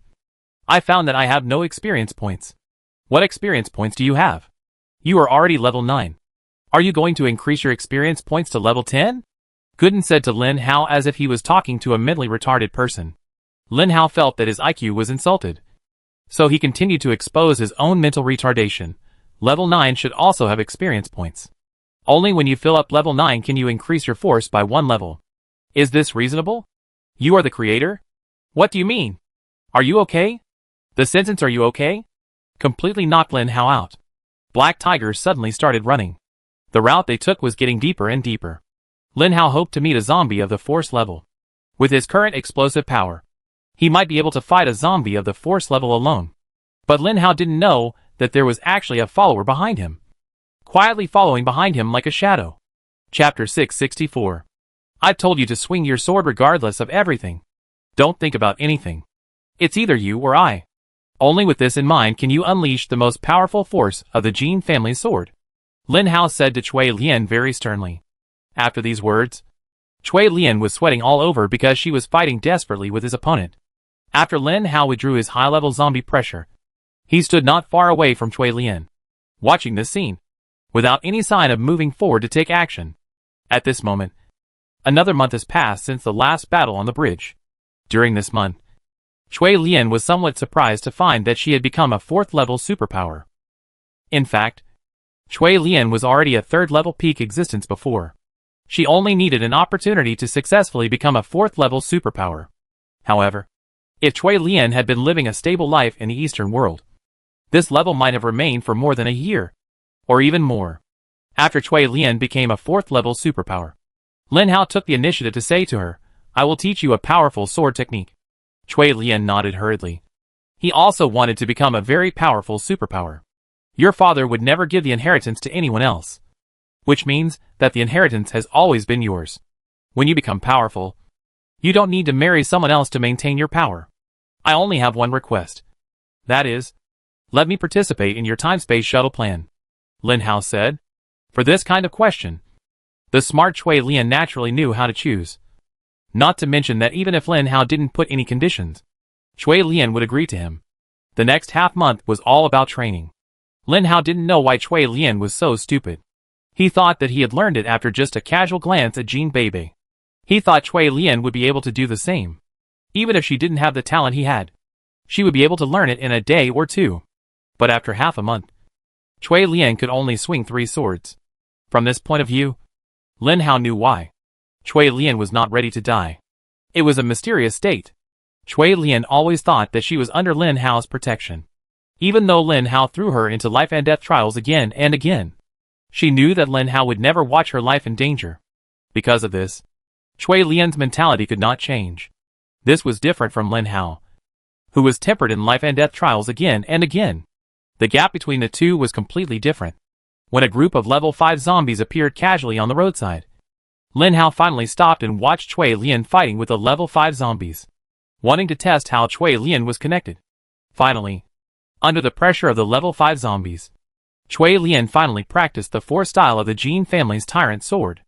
I found that I have no experience points. What experience points do you have? You are already level 9. Are you going to increase your experience points to level 10? Gooden said to Lin Hao as if he was talking to a mentally retarded person. Lin Hao felt that his IQ was insulted, so he continued to expose his own mental retardation. Level 9 should also have experience points. Only when you fill up level 9 can you increase your force by 1 level. Is this reasonable? You are the creator? What do you mean? Are you okay? The sentence "are you okay?" completely knocked Lin Hao out. Black tigers suddenly started running. The route they took was getting deeper and deeper. Lin Hao hoped to meet a zombie of the force level. With his current explosive power, he might be able to fight a zombie of the force level alone. But Lin Hao didn't know that there was actually a follower behind him, quietly following behind him like a shadow. Chapter 664. I told you to swing your sword regardless of everything. Don't think about anything. It's either you or I. Only with this in mind can you unleash the most powerful force of the Jin family sword. Lin Hao said to Chui Lian very sternly. After these words, Chui Lian was sweating all over because she was fighting desperately with his opponent. After Lin Hao withdrew his high-level zombie pressure, he stood not far away from Chui Lian, watching this scene, without any sign of moving forward to take action. At this moment, another month has passed since the last battle on the bridge. During this month, Chui Lian was somewhat surprised to find that she had become a 4th-level superpower. In fact, Chui Lian was already a 3rd-level peak existence before. She only needed an opportunity to successfully become a 4th-level superpower. However, if Chui Lian had been living a stable life in the Eastern world, this level might have remained for more than a year, or even more. After Chui Lian became a 4th-level superpower, Lin Hao took the initiative to say to her, I will teach you a powerful sword technique. Chui Lian nodded hurriedly. He also wanted to become a very powerful superpower. Your father would never give the inheritance to anyone else, which means that the inheritance has always been yours. When you become powerful, you don't need to marry someone else to maintain your power. I only have one request. That is, let me participate in your time-space shuttle plan. Lin Hao said. For this kind of question, the smart Chui Lian naturally knew how to choose. Not to mention that even if Lin Hao didn't put any conditions, Chui Lian would agree to him. The next half-month was all about training. Lin Hao didn't know why Chui Lian was so stupid. He thought that he had learned it after just a casual glance at Jean Bebe. He thought Chui Lian would be able to do the same, even if she didn't have the talent he had. She would be able to learn it in a day or two. But after half a month, Cui Lian could only swing 3 swords. From this point of view, Lin Hao knew why. Cui Lian was not ready to die. It was a mysterious state. Cui Lian always thought that she was under Lin Hao's protection. Even though Lin Hao threw her into life and death trials again and again, she knew that Lin Hao would never watch her life in danger. Because of this, Cui Lian's mentality could not change. This was different from Lin Hao, who was tempered in life and death trials again and again. The gap between the two was completely different. When a group of level 5 zombies appeared casually on the roadside, Lin Hao finally stopped and watched Cui Lian fighting with the level 5 zombies, wanting to test how Cui Lian was connected. Finally, under the pressure of the level 5 zombies, Cui Lian finally practiced the 4 style of the Jin family's tyrant sword.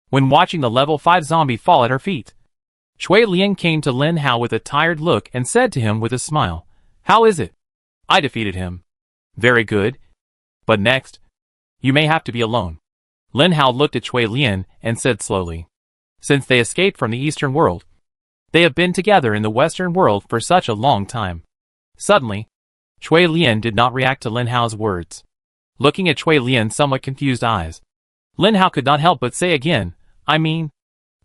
When watching the level 5 zombie fall at her feet, Cui Lian came to Lin Hao with a tired look and said to him with a smile, "How is it? I defeated him." "Very good. But next, you may have to be alone." Lin Hao looked at Cui Lian and said slowly, "Since they escaped from the Eastern world, they have been together in the Western world for such a long time." Suddenly, Cui Lian did not react to Lin Hao's words. Looking at Cui Lian's somewhat confused eyes, Lin Hao could not help but say again, "I mean,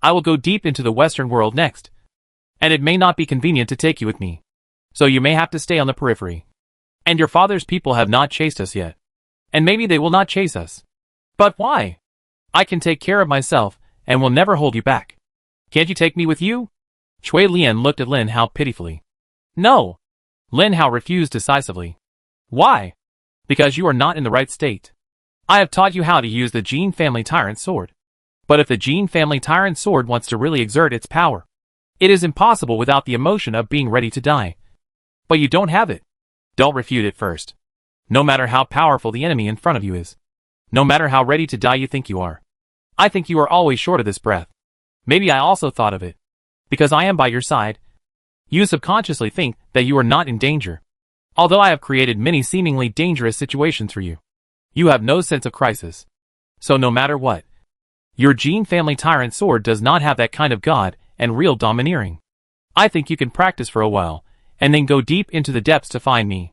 I will go deep into the Western world next, and it may not be convenient to take you with me, so you may have to stay on the periphery. And your father's people have not chased us yet, and maybe they will not chase us. But why? I can take care of myself, and will never hold you back. Can't you take me with you?" Cui Lian looked at Lin Hao pitifully. "No." Lin Hao refused decisively. "Why?" "Because you are not in the right state. I have taught you how to use the Jin family tyrant sword. But if the Jin family tyrant sword wants to really exert its power, it is impossible without the emotion of being ready to die. But you don't have it. Don't refute it first. No matter how powerful the enemy in front of you is, no matter how ready to die you think you are, I think you are always short of this breath. Maybe I also thought of it. Because I am by your side, you subconsciously think that you are not in danger. Although I have created many seemingly dangerous situations for you, you have no sense of crisis. So no matter what, your Jin family tyrant sword does not have that kind of god and real domineering. I think you can practice for a while, and then go deep into the depths to find me."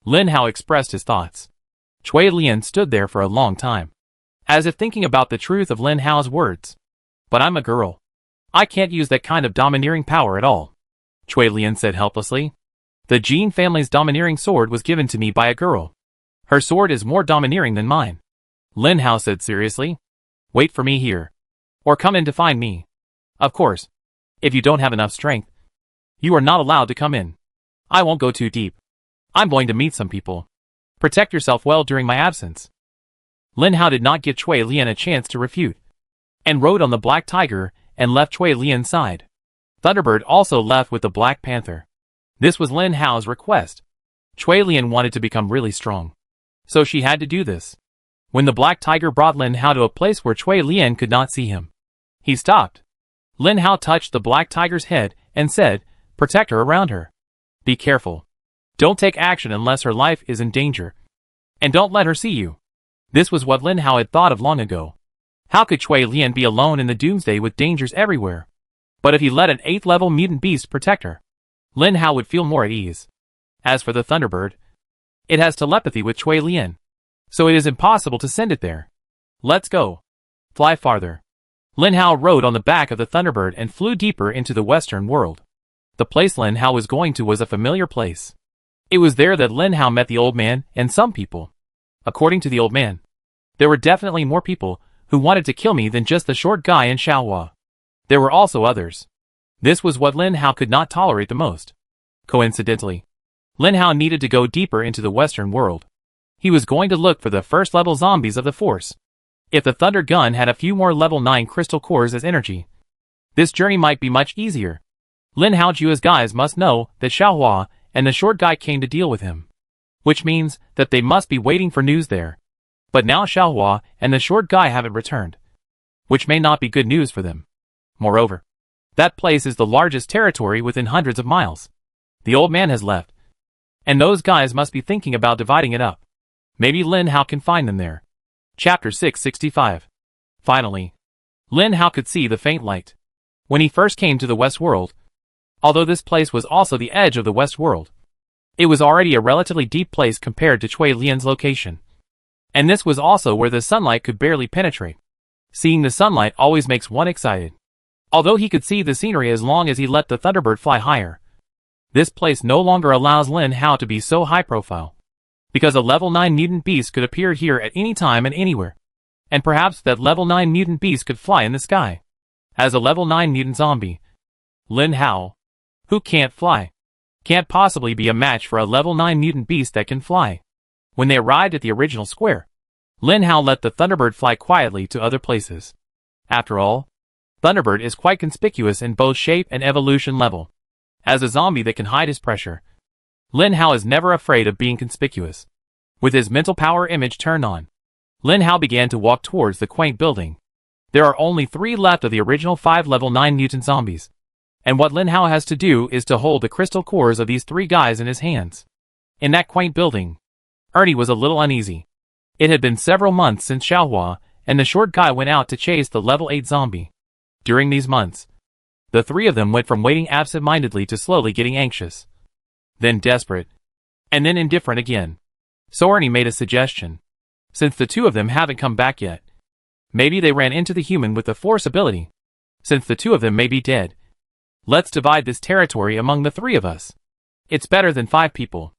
Lin Hao expressed his thoughts. Cui Lian stood there for a long time, as if thinking about the truth of Lin Hao's words. "But I'm a girl. I can't use that kind of domineering power at all," Cui Lian said helplessly. "The Jin family's domineering sword was given to me by a girl. Her sword is more domineering than mine." Lin Hao said seriously, "Wait for me here, or come in to find me. Of course, if you don't have enough strength, you are not allowed to come in. I won't go too deep. I'm going to meet some people. Protect yourself well during my absence." Lin Hao did not give Cui Lian a chance to refute, and rode on the Black Tiger and left Cui Lian's side. Thunderbird also left with the Black Panther. This was Lin Hao's request. Cui Lian wanted to become really strong, so she had to do this. When the Black Tiger brought Lin Hao to a place where Cui Lian could not see him, he stopped. Lin Hao touched the Black Tiger's head and said, "Protect her around her. Be careful. Don't take action unless her life is in danger. And don't let her see you." This was what Lin Hao had thought of long ago. How could Cui Lian be alone in the doomsday with dangers everywhere? But if he let an 8th level mutant beast protect her, Lin Hao would feel more at ease. As for the Thunderbird, it has telepathy with Cui Lian, so it is impossible to send it there. "Let's go. Fly farther." Lin Hao rode on the back of the Thunderbird and flew deeper into the Western world. The place Lin Hao was going to was a familiar place. It was there that Lin Hao met the old man and some people. According to the old man, there were definitely more people who wanted to kill me than just the short guy in Xiaohua. There were also others. This was what Lin Hao could not tolerate the most. Coincidentally, Lin Hao needed to go deeper into the Western world. He was going to look for the first level zombies of the force. If the Thunder Gun had a few more level 9 crystal cores as energy, this journey might be much easier. Lin Hao Jua's guys must know that Xiaohua and the short guy came to deal with him, which means that they must be waiting for news there. But now Xiaohua and the short guy haven't returned, which may not be good news for them. Moreover, that place is the largest territory within hundreds of miles. The old man has left, and those guys must be thinking about dividing it up. Maybe Lin Hao can find them there. Chapter 665. Finally, Lin Hao could see the faint light. When he first came to the West World, although this place was also the edge of the West World, It was already a relatively deep place compared to Chui Lian's location. And this was also where the sunlight could barely penetrate. Seeing the sunlight always makes one excited. Although he could see the scenery as long as he let the Thunderbird fly higher. This place no longer allows Lin Hao to be so high profile. Because a level 9 mutant beast could appear here at any time and anywhere. And perhaps that level 9 mutant beast could fly in the sky. As a level 9 mutant zombie, Lin Hao, who can't fly, can't possibly be a match for a level 9 mutant beast that can fly. When they arrived at the original square, Lin Hao let the Thunderbird fly quietly to other places. After all, Thunderbird is quite conspicuous in both shape and evolution level. As a zombie that can hide his pressure, Lin Hao is never afraid of being conspicuous. With his mental power image turned on, Lin Hao began to walk towards the quaint building. There are only 3 left of the original 5 level 9 mutant zombies. And what Lin Hao has to do is to hold the crystal cores of these 3 guys in his hands. In that quaint building, Ernie was a little uneasy. It had been several months since Xiaohua and the short guy went out to chase the level 8 zombie. During these months, the 3 of them went from waiting absent-mindedly to slowly getting anxious, then desperate, and then indifferent again. So Ernie made a suggestion. Since the 2 of them haven't come back yet, maybe they ran into the human with the force ability. Since the 2 of them may be dead, let's divide this territory among the 3 of us. It's better than 5 people.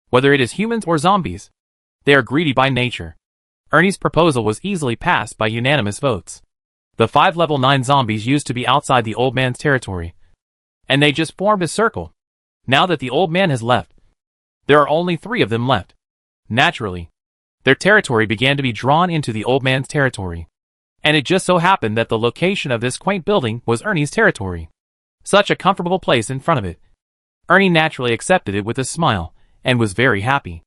Whether it is humans or zombies, they are greedy by nature. Ernie's proposal was easily passed by unanimous votes. The 5 level 9 zombies used to be outside the old man's territory, and they just formed a circle. Now that the old man has left, there are only 3 of them left. Naturally, their territory began to be drawn into the old man's territory. And it just so happened that the location of this quaint building was Ernie's territory. Such a comfortable place in front of it. Ernie naturally accepted it with a smile, and was very happy.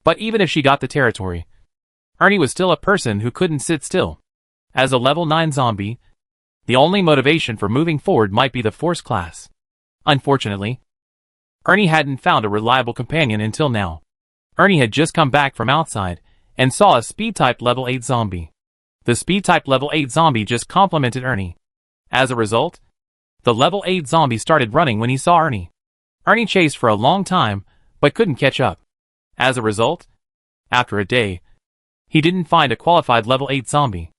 But even if she got the territory, Ernie was still a person who couldn't sit still. As a level 9 zombie, the only motivation for moving forward might be the force class. Unfortunately, Ernie hadn't found a reliable companion until now. Ernie had just come back from outside, and saw a speed-type level 8 zombie. The speed-type level 8 zombie just complimented Ernie. As a result, the level 8 zombie started running when he saw Ernie. Ernie chased for a long time, but couldn't catch up. As a result, after a day, he didn't find a qualified level 8 zombie.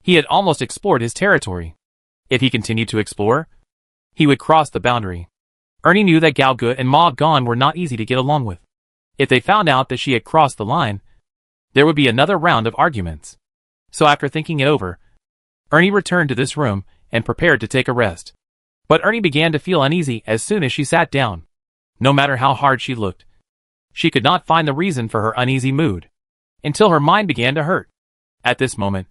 He had almost explored his territory. If he continued to explore, he would cross the boundary. Ernie knew that Gao Ge and Ma Gan were not easy to get along with. If they found out that she had crossed the line, there would be another round of arguments. So after thinking it over, Ernie returned to this room and prepared to take a rest. But Ernie began to feel uneasy as soon as she sat down. No matter how hard she looked, she could not find the reason for her uneasy mood, until her mind began to hurt. At this moment,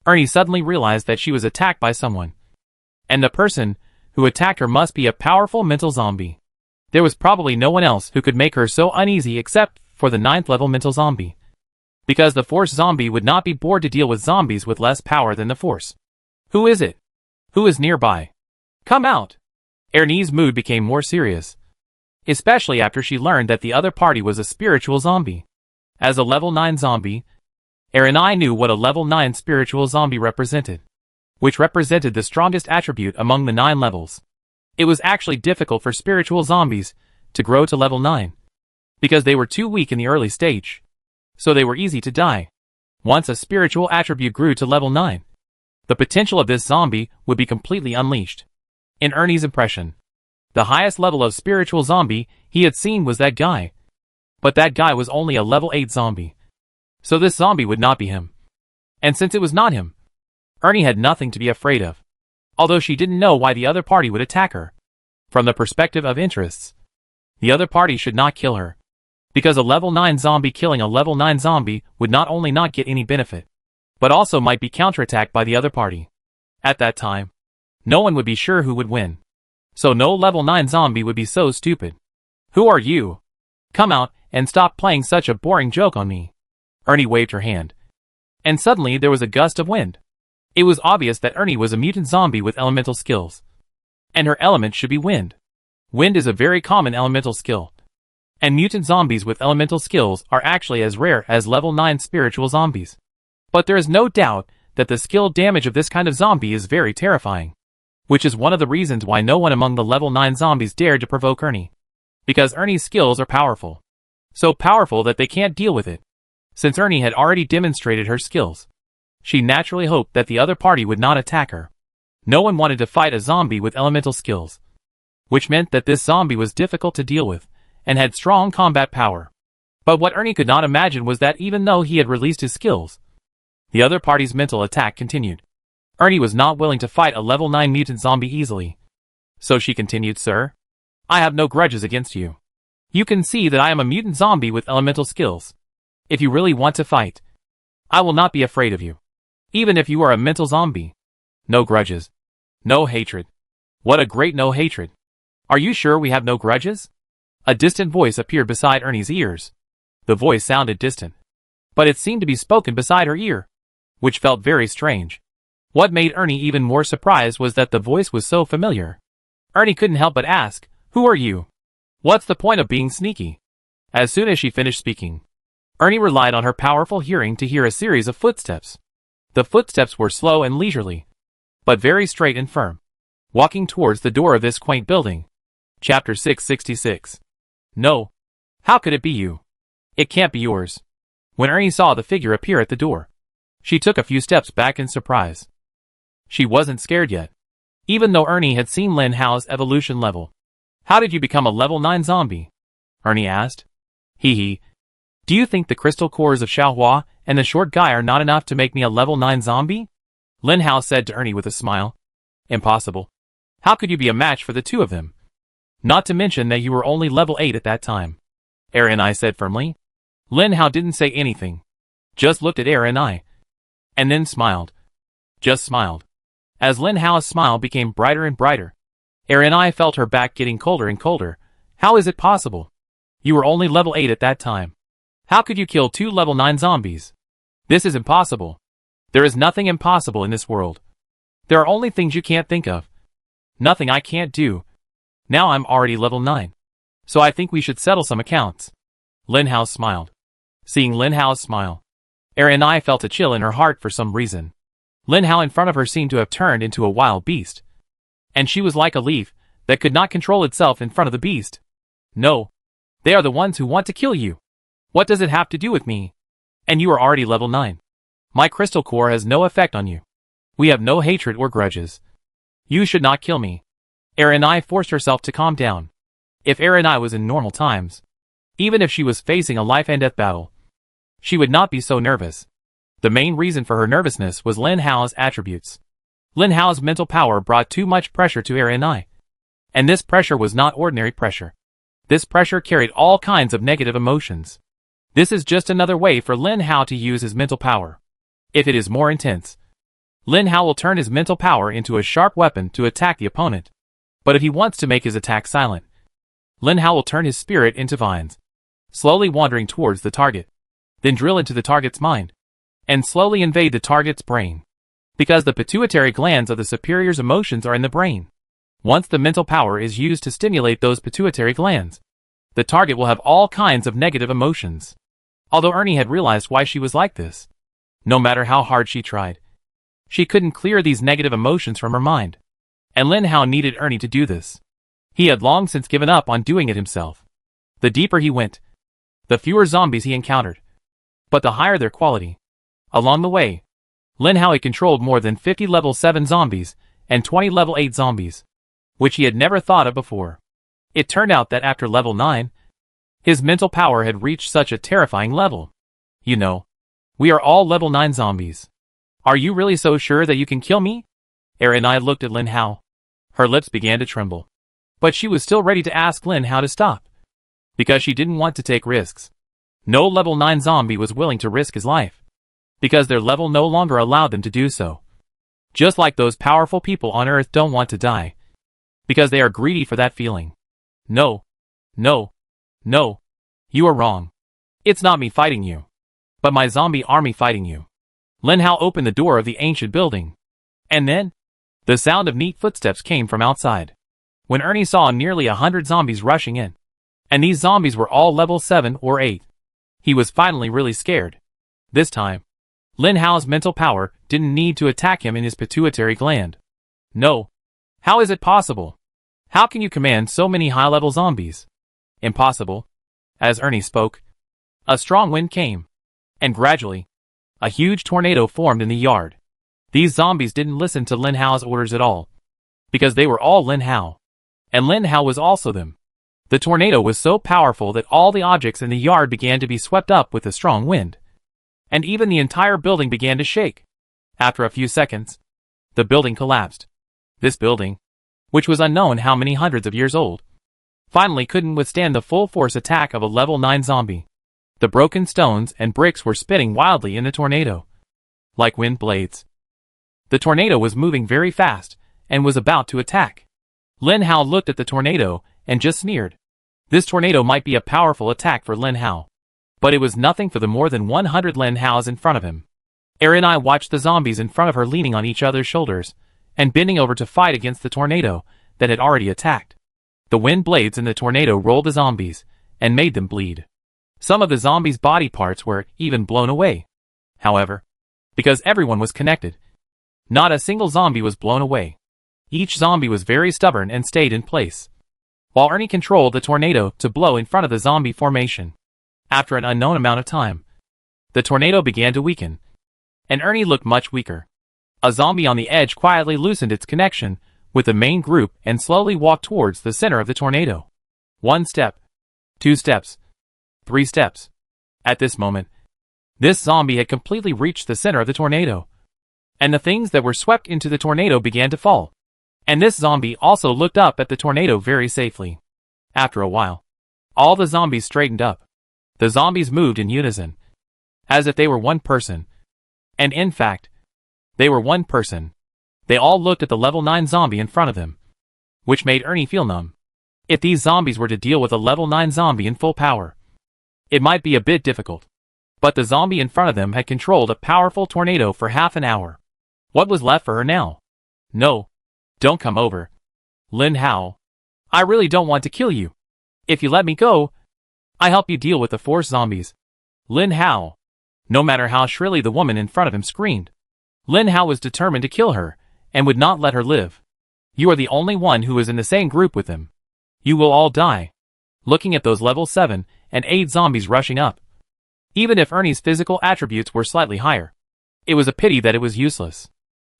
Ernie suddenly realized that she was attacked by someone. And the person who attacked her must be a powerful mental zombie. There was probably no one else who could make her so uneasy except for the 9th level mental zombie. Because the force zombie would not be bored to deal with zombies with less power than the force. Who is it? Who is nearby? Come out! Ernie's mood became more serious. Especially after she learned that the other party was a spiritual zombie. As a level 9 zombie, Ernie knew what a level 9 spiritual zombie represented, which represented the strongest attribute among the 9 levels. It was actually difficult for spiritual zombies to grow to level 9, because they were too weak in the early stage, so they were easy to die. Once a spiritual attribute grew to level 9, the potential of this zombie would be completely unleashed. In Ernie's impression, the highest level of spiritual zombie he had seen was that guy. But that guy was only a level 8 zombie. So this zombie would not be him. And since it was not him, Ernie had nothing to be afraid of. Although she didn't know why the other party would attack her. From the perspective of interests, the other party should not kill her. Because a level 9 zombie killing a level 9 zombie would not only not get any benefit, but also might be counterattacked by the other party. At that time, no one would be sure who would win. So no level 9 zombie would be so stupid. Who are you? Come out and stop playing such a boring joke on me. Ernie waved her hand. And suddenly there was a gust of wind. It was obvious that Ernie was a mutant zombie with elemental skills. And her element should be wind. Wind is a very common elemental skill. And mutant zombies with elemental skills are actually as rare as level 9 spiritual zombies. But there is no doubt that the skill damage of this kind of zombie is very terrifying. Which is one of the reasons why no one among the level 9 zombies dared to provoke Ernie. Because Ernie's skills are powerful. So powerful that they can't deal with it. Since Ernie had already demonstrated her skills, she naturally hoped that the other party would not attack her. No one wanted to fight a zombie with elemental skills, which meant that this zombie was difficult to deal with, and had strong combat power. But what Ernie could not imagine was that even though he had released his skills, the other party's mental attack continued. Ernie was not willing to fight a level 9 mutant zombie easily. So she continued, "Sir, I have no grudges against you. You can see that I am a mutant zombie with elemental skills. If you really want to fight, I will not be afraid of you. Even if you are a mental zombie. No grudges. No hatred. What a great no hatred. Are you sure we have no grudges?" A distant voice appeared beside Ernie's ears. The voice sounded distant, but it seemed to be spoken beside her ear, which felt very strange. What made Ernie even more surprised was that the voice was so familiar. Ernie couldn't help but ask, "Who are you? What's the point of being sneaky?" As soon as she finished speaking, Ernie relied on her powerful hearing to hear a series of footsteps. The footsteps were slow and leisurely, but very straight and firm, walking towards the door of this quaint building. Chapter 666. No. How could it be you? It can't be yours. When Ernie saw the figure appear at the door, she took a few steps back in surprise. She wasn't scared yet, even though Ernie had seen Lin Hao's evolution level. "How did you become a level 9 zombie?" Ernie asked. Hee. Do you think the crystal cores of Xiaohua and the short guy are not enough to make me a level 9 zombie? Lin Hao said to Ernie with a smile. Impossible. How could you be a match for the two of them? Not to mention that you were only level 8 at that time. I said firmly. Lin Hao didn't say anything. Just looked at I, and then smiled. Just smiled. As Lin Hao's smile became brighter and brighter, I felt her back getting colder and colder. How is it possible? You were only level 8 at that time. How could you kill 2 level 9 zombies? This is impossible. There is nothing impossible in this world. There are only things you can't think of. Nothing I can't do. Now I'm already level 9. So I think we should settle some accounts. Lin Hao smiled. Seeing Lin Hao's smile, I felt a chill in her heart for some reason. Lin Hao in front of her seemed to have turned into a wild beast. And she was like a leaf that could not control itself in front of the beast. No. They are the ones who want to kill you. What does it have to do with me? And you are already level 9. My crystal core has no effect on you. We have no hatred or grudges. You should not kill me. I forced herself to calm down. If I was in normal times, even if she was facing a life and death battle, she would not be so nervous. The main reason for her nervousness was Lin Hao's attributes. Lin Hao's mental power brought too much pressure to I. And this pressure was not ordinary pressure. This pressure carried all kinds of negative emotions. This is just another way for Lin Hao to use his mental power. If it is more intense, Lin Hao will turn his mental power into a sharp weapon to attack the opponent. But if he wants to make his attack silent, Lin Hao will turn his spirit into vines, slowly wandering towards the target, then drill into the target's mind, and slowly invade the target's brain. Because the pituitary glands of the superior's emotions are in the brain. Once the mental power is used to stimulate those pituitary glands, the target will have all kinds of negative emotions. Although Ernie had realized why she was like this, no matter how hard she tried, she couldn't clear these negative emotions from her mind. And Lin Hao needed Ernie to do this. He had long since given up on doing it himself. The deeper he went, the fewer zombies he encountered, but the higher their quality. Along the way, Lin Hao had controlled more than 50 level 7 zombies and 20 level 8 zombies, which he had never thought of before. It turned out that after level 9, his mental power had reached such a terrifying level. You know, we are all level 9 zombies. Are you really so sure that you can kill me? I looked at Lin Hao. Her lips began to tremble. But she was still ready to ask Lin Hao to stop. Because she didn't want to take risks. No level 9 zombie was willing to risk his life. Because their level no longer allowed them to do so. Just like those powerful people on Earth don't want to die. Because they are greedy for that feeling. No. No. No. You are wrong. It's not me fighting you. But my zombie army fighting you. Lin Hao opened the door of the ancient building. And then, the sound of neat footsteps came from outside. When Ernie saw nearly 100 zombies rushing in, and these zombies were all level 7 or 8, he was finally really scared. This time, Lin Hao's mental power didn't need to attack him in his pituitary gland. No. How is it possible? How can you command so many high-level zombies? Impossible. As Ernie spoke, A strong wind came, and gradually, a huge tornado formed in the yard. These zombies didn't listen to Lin Hao's orders at all, because they were all Lin Hao, and Lin Hao was also them. The tornado was so powerful that all the objects in the yard began to be swept up with a strong wind, and even the entire building began to shake. After a few seconds, the building collapsed. This building, which was unknown how many hundreds of years old, finally couldn't withstand the full force attack of a level 9 zombie. The broken stones and bricks were spinning wildly in the tornado, like wind blades. The tornado was moving very fast, and was about to attack. Lin Hao looked at the tornado, and just sneered. This tornado might be a powerful attack for Lin Hao, but it was nothing for the more than 100 Lin Haos in front of him. Erinai watched the zombies in front of her leaning on each other's shoulders, and bending over to fight against the tornado that had already attacked. The wind blades in the tornado rolled the zombies, and made them bleed. Some of the zombies' body parts were even blown away. However, because everyone was connected, not a single zombie was blown away. Each zombie was very stubborn and stayed in place, while Ernie controlled the tornado to blow in front of the zombie formation. After an unknown amount of time, the tornado began to weaken, and Ernie looked much weaker. A zombie on the edge quietly loosened its connection with the main group and slowly walked towards the center of the tornado. 1 step, 2 steps, 3 steps. At this moment, this zombie had completely reached the center of the tornado, and the things that were swept into the tornado began to fall. And this zombie also looked up at the tornado very safely. After a while, all the zombies straightened up. The zombies moved in unison, as if they were one person. And in fact, they were one person. They all looked at the level 9 zombie in front of them, which made Ernie feel numb. If these zombies were to deal with a level 9 zombie in full power, it might be a bit difficult. But the zombie in front of them had controlled a powerful tornado for half an hour. What was left for her now? No. Don't come over. Lin Hao. I really don't want to kill you. If you let me go, I help you deal with the force zombies. Lin Hao. No matter how shrilly the woman in front of him screamed, Lin Hao was determined to kill her, and would not let her live. You are the only one who is in the same group with him. You will all die. Looking at those level 7 and 8 zombies rushing up. Even if Ernie's physical attributes were slightly higher, it was a pity that it was useless.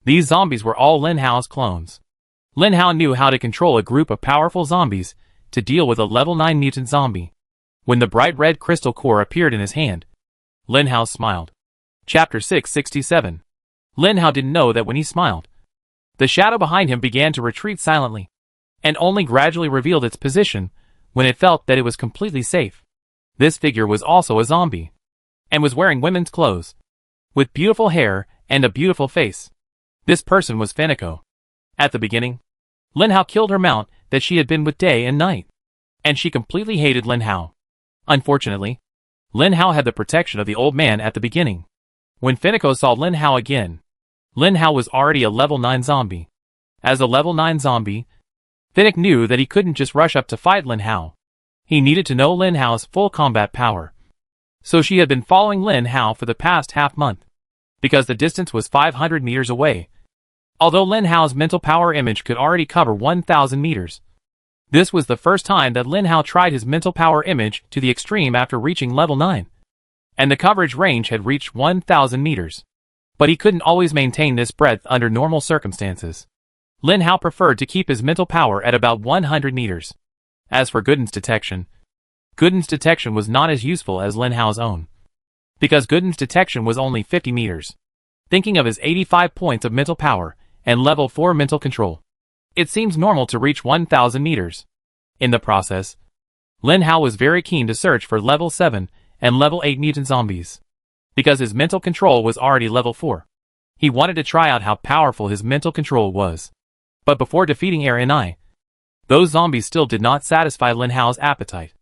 These zombies were all Lin Hao's clones. Lin Hao knew how to control a group of powerful zombies to deal with a level 9 mutant zombie. When the bright red crystal core appeared in his hand, Lin Hao smiled. Chapter 667. Lin Hao didn't know that when he smiled, the shadow behind him began to retreat silently, and only gradually revealed its position when it felt that it was completely safe. This figure was also a zombie, and was wearing women's clothes, with beautiful hair and a beautiful face. This person was Finico. At the beginning, Lin Hao killed her mount that she had been with day and night, and she completely hated Lin Hao. Unfortunately, Lin Hao had the protection of the old man at the beginning. When Finico saw Lin Hao again, Lin Hao was already a level 9 zombie. As a level 9 zombie, Finnick knew that he couldn't just rush up to fight Lin Hao. He needed to know Lin Hao's full combat power. So she had been following Lin Hao for the past half-month, because the distance was 500 meters away. Although Lin Hao's mental power image could already cover 1,000 meters. This was the first time that Lin Hao tried his mental power image to the extreme after reaching level 9. And the coverage range had reached 1,000 meters. But he couldn't always maintain this breadth under normal circumstances. Lin Hao preferred to keep his mental power at about 100 meters. As for Gooden's detection was not as useful as Lin Hao's own, because Gooden's detection was only 50 meters. Thinking of his 85 points of mental power and level 4 mental control, it seems normal to reach 1,000 meters. In the process, Lin Hao was very keen to search for level 7 and level 8 mutant zombies, because his mental control was already level 4. He wanted to try out how powerful his mental control was. But before defeating Erinai, those zombies still did not satisfy Lin Hao's appetite.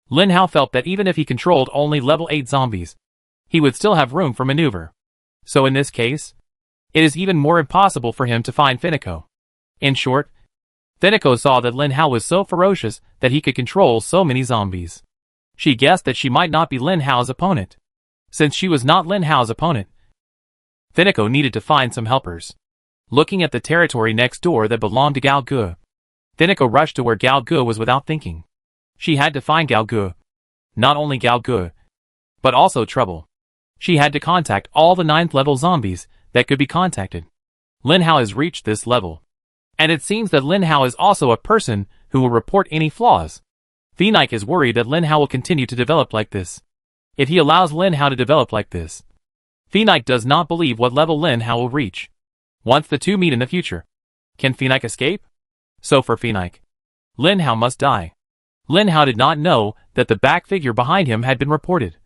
Lin Hao felt that even if he controlled only level 8 zombies, he would still have room for maneuver. So in this case, it is even more impossible for him to find Finico. In short, Finico saw that Lin Hao was so ferocious that he could control so many zombies. She guessed that she might not be Lin Hao's opponent. Since she was not Lin Hao's opponent, Finico needed to find some helpers. Looking at the territory next door that belonged to Gao Ge, Finico rushed to where Gao Ge was without thinking. She had to find Gao Ge. Not only Gao Ge, but also trouble. She had to contact all the 9th level zombies that could be contacted. Lin Hao has reached this level. And it seems that Lin Hao is also a person who will report any flaws. Phoenix is worried that Lin Hao will continue to develop like this. If he allows Lin Hao to develop like this, Phoenix does not believe what level Lin Hao will reach. Once the two meet in the future, can Phoenix escape? So for Phoenix, Lin Hao must die. Lin Hao did not know that the back figure behind him had been reported.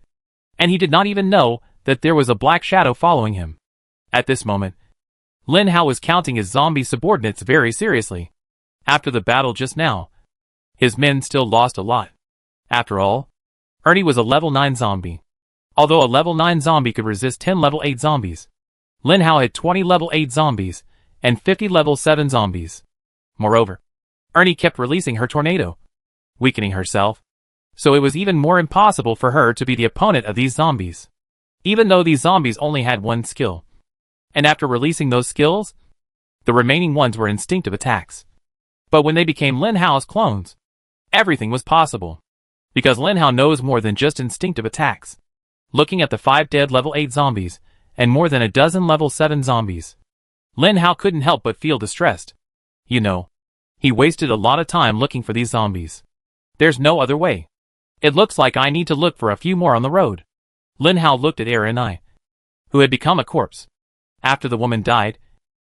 And he did not even know that there was a black shadow following him. At this moment, Lin Hao was counting his zombie subordinates very seriously. After the battle just now, his men still lost a lot. After all, Ernie was a level 9 zombie. Although a level 9 zombie could resist 10 level 8 zombies, Lin Hao had 20 level 8 zombies and 50 level 7 zombies. Moreover, Ernie kept releasing her tornado, weakening herself, so it was even more impossible for her to be the opponent of these zombies. Even though these zombies only had one skill. And after releasing those skills, the remaining ones were instinctive attacks. But when they became Lin Hao's clones, everything was possible. Because Lin Hao knows more than just instinctive attacks. Looking at the 5 dead level 8 zombies, and more than a dozen level 7 zombies, Lin Hao couldn't help but feel distressed. You know, he wasted a lot of time looking for these zombies. There's no other way. It looks like I need to look for a few more on the road. Lin Hao looked at Era and I, who had become a corpse. After the woman died,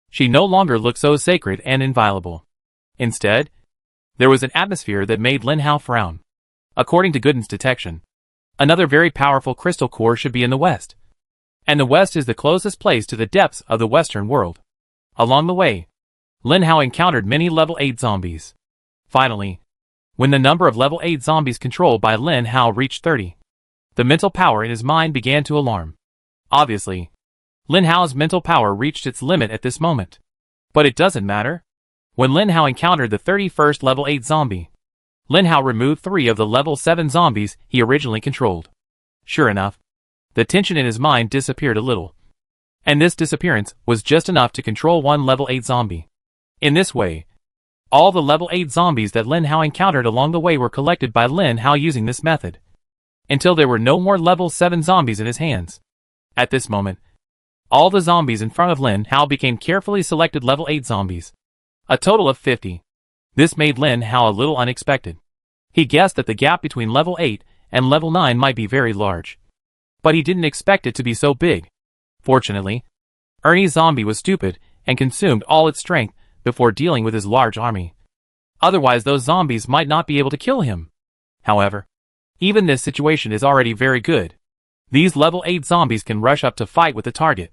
she no longer looked so sacred and inviolable. Instead, there was an atmosphere that made Lin Hao frown. According to Gooden's detection, another very powerful crystal core should be in the west. And the west is the closest place to the depths of the western world. Along the way, Lin Hao encountered many level 8 zombies. Finally, when the number of level 8 zombies controlled by Lin Hao reached 30, the mental power in his mind began to alarm. Obviously, Lin Hao's mental power reached its limit at this moment. But it doesn't matter. When Lin Hao encountered the 31st level 8 zombie, Lin Hao removed 3 of the level 7 zombies he originally controlled. Sure enough, the tension in his mind disappeared a little. And this disappearance was just enough to control 1 level 8 zombie. In this way, all the level 8 zombies that Lin Hao encountered along the way were collected by Lin Hao using this method. Until there were no more level 7 zombies in his hands. At this moment, all the zombies in front of Lin Hao became carefully selected level 8 zombies. A total of 50. This made Lin Hao a little unexpected. He guessed that the gap between level 8 and level 9 might be very large. But he didn't expect it to be so big. Fortunately, Ernie's zombie was stupid and consumed all its strength before dealing with his large army. Otherwise those zombies might not be able to kill him. However, even this situation is already very good. These level 8 zombies can rush up to fight with the target.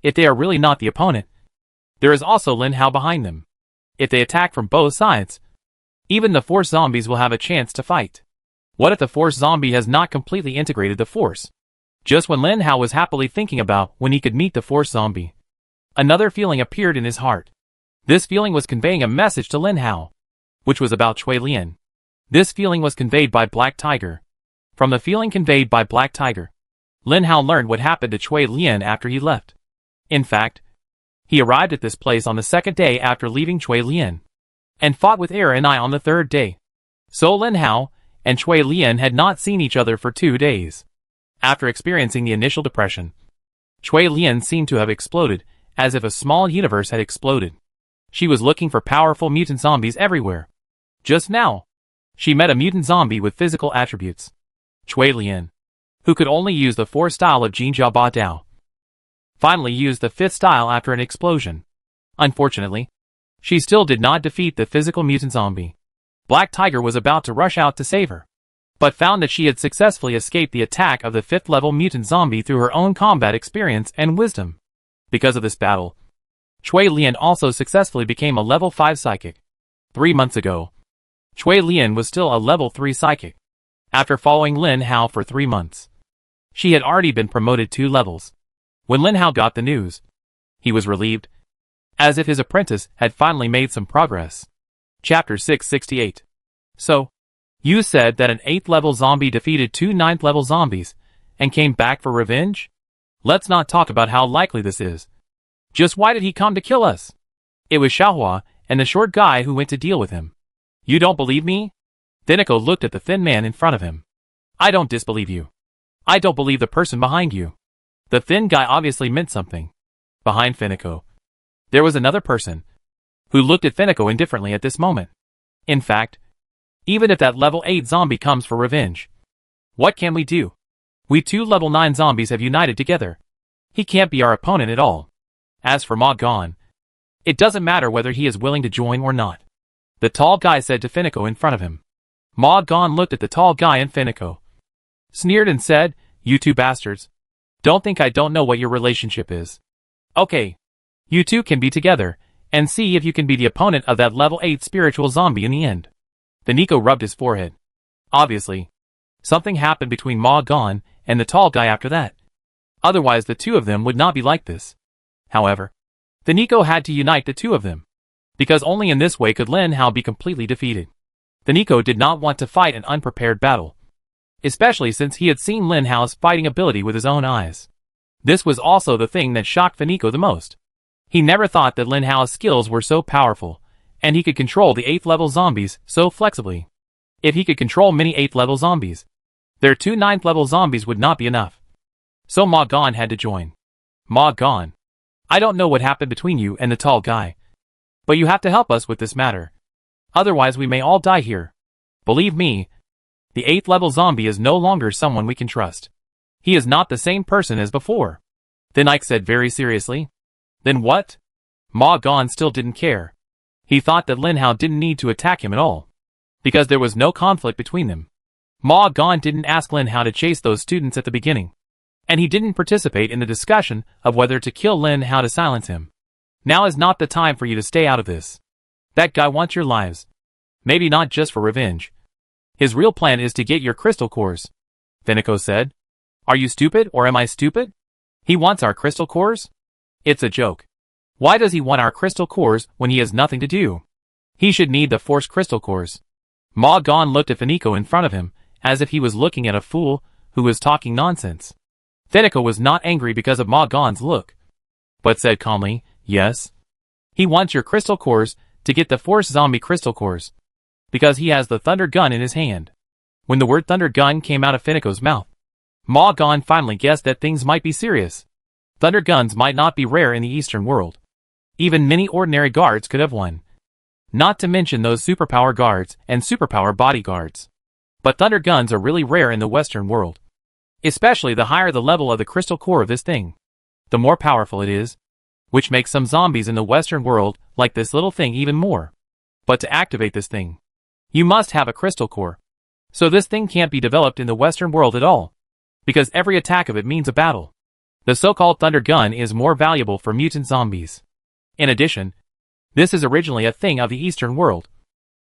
If they are really not the opponent, there is also Lin Hao behind them. If they attack from both sides, even the force zombies will have a chance to fight. What if the force zombie has not completely integrated the force? Just when Lin Hao was happily thinking about when he could meet the force zombie, another feeling appeared in his heart. This feeling was conveying a message to Lin Hao, which was about Cui Lian. This feeling was conveyed by Black Tiger. From the feeling conveyed by Black Tiger, Lin Hao learned what happened to Cui Lian after he left. In fact, he arrived at this place on the 2nd day after leaving Cui Lian, and fought with Era and I on the 3rd day. So Lin Hao and Cui Lian had not seen each other for 2 days. After experiencing the initial depression, Cui Lian seemed to have exploded, as if a small universe had exploded. She was looking for powerful mutant zombies everywhere. Just now, she met a mutant zombie with physical attributes. Cui Lian, who could only use the 4th style of Jinjiao Ba Dao, finally used the 5th style after an explosion. Unfortunately, she still did not defeat the physical mutant zombie. Black Tiger was about to rush out to save her, but found that she had successfully escaped the attack of the 5th level mutant zombie through her own combat experience and wisdom. Because of this battle, Cui Lian also successfully became a level 5 psychic. 3 months ago, Cui Lian was still a level 3 psychic. After following Lin Hao for 3 months, she had already been promoted 2 levels. When Lin Hao got the news, he was relieved, as if his apprentice had finally made some progress. Chapter 668. So, you said that an 8th level zombie defeated 2 9th level zombies, and came back for revenge? Let's not talk about how likely this is. Just why did he come to kill us? It was Xiaohua and the short guy who went to deal with him. You don't believe me? Thiniko looked at the thin man in front of him. I don't disbelieve you. I don't believe the person behind you. The thin guy obviously meant something. Behind Finico, there was another person, who looked at Finico indifferently at this moment. In fact, even if that level 8 zombie comes for revenge, what can we do? We two level 9 zombies have united together. He can't be our opponent at all. As for Ma Gon, it doesn't matter whether he is willing to join or not, the tall guy said to Finico in front of him. Ma Gon looked at the tall guy and Finico, sneered and said, "You two bastards. Don't think I don't know what your relationship is. Okay. You two can be together, and see if you can be the opponent of that level 8 spiritual zombie in the end." The Nico rubbed his forehead. Obviously, something happened between Ma Gon and the tall guy after that. Otherwise the two of them would not be like this. However, the Nico had to unite the two of them, because only in this way could Lin Hao be completely defeated. The Nico did not want to fight an unprepared battle, especially since he had seen Lin Hao's fighting ability with his own eyes. This was also the thing that shocked Finico the most. He never thought that Lin Hao's skills were so powerful, and he could control the 8th level zombies so flexibly. If he could control many 8th level zombies, their 2 9th level zombies would not be enough. So Ma Gon had to join. Ma Gon, I don't know what happened between you and the tall guy, but you have to help us with this matter. Otherwise we may all die here. Believe me, the 8th level zombie is no longer someone we can trust. He is not the same person as before. Then Ike said very seriously. Then what? Ma Gon still didn't care. He thought that Lin Hao didn't need to attack him at all, because there was no conflict between them. Ma Gon didn't ask Lin Hao to chase those students at the beginning, and he didn't participate in the discussion of whether to kill Lin Hao to silence him. Now is not the time for you to stay out of this. That guy wants your lives. Maybe not just for revenge. His real plan is to get your crystal cores. Finico said. Are you stupid or am I stupid? He wants our crystal cores? It's a joke. Why does he want our crystal cores when he has nothing to do? He should need the force crystal cores. Ma Gon looked at Finico in front of him, as if he was looking at a fool who was talking nonsense. Finico was not angry because of Ma Gon's look, but said calmly, yes. He wants your crystal cores to get the force zombie crystal cores, because he has the thunder gun in his hand. When the word thunder gun came out of Finico's mouth, Ma Gon finally guessed that things might be serious. Thunder guns might not be rare in the Eastern world. Even many ordinary guards could have one. Not to mention those superpower guards and superpower bodyguards. But thunder guns are really rare in the Western world. Especially the higher the level of the crystal core of this thing, the more powerful it is, which makes some zombies in the Western world like this little thing even more. But to activate this thing, you must have a crystal core. So this thing can't be developed in the Western world at all, because every attack of it means a battle. The so-called thunder gun is more valuable for mutant zombies. In addition, this is originally a thing of the Eastern world,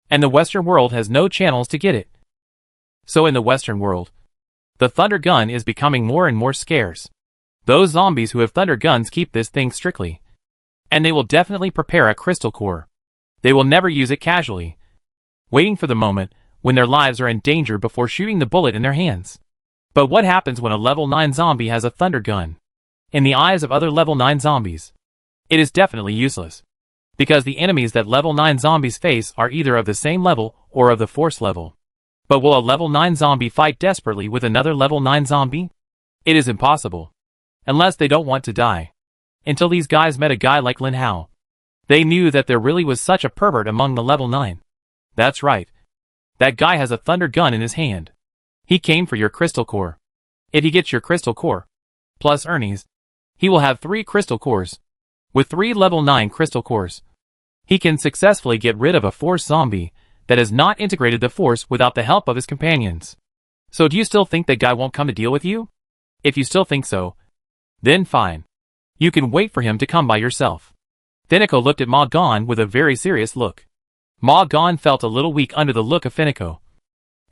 and the Western world has no channels to get it. So in the Western world, the thunder gun is becoming more and more scarce. Those zombies who have thunder guns keep this thing strictly, and they will definitely prepare a crystal core. They will never use it casually, waiting for the moment when their lives are in danger before shooting the bullet in their hands. But what happens when a level 9 zombie has a thunder gun? In the eyes of other level 9 zombies, it is definitely useless, because the enemies that level 9 zombies face are either of the same level or of the force level. But will a level 9 zombie fight desperately with another level 9 zombie? It is impossible, unless they don't want to die. Until these guys met a guy like Lin Hao, they knew that there really was such a pervert among the level 9. That's right. That guy has a thunder gun in his hand. He came for your crystal core. If he gets your crystal core, plus Ernie's, he will have 3 crystal cores. With 3 level 9 crystal cores, he can successfully get rid of a force zombie that has not integrated the force without the help of his companions. So do you still think that guy won't come to deal with you? If you still think so, then fine. You can wait for him to come by yourself. Finico looked at Ma Gon with a very serious look. Ma Gon felt a little weak under the look of Finico,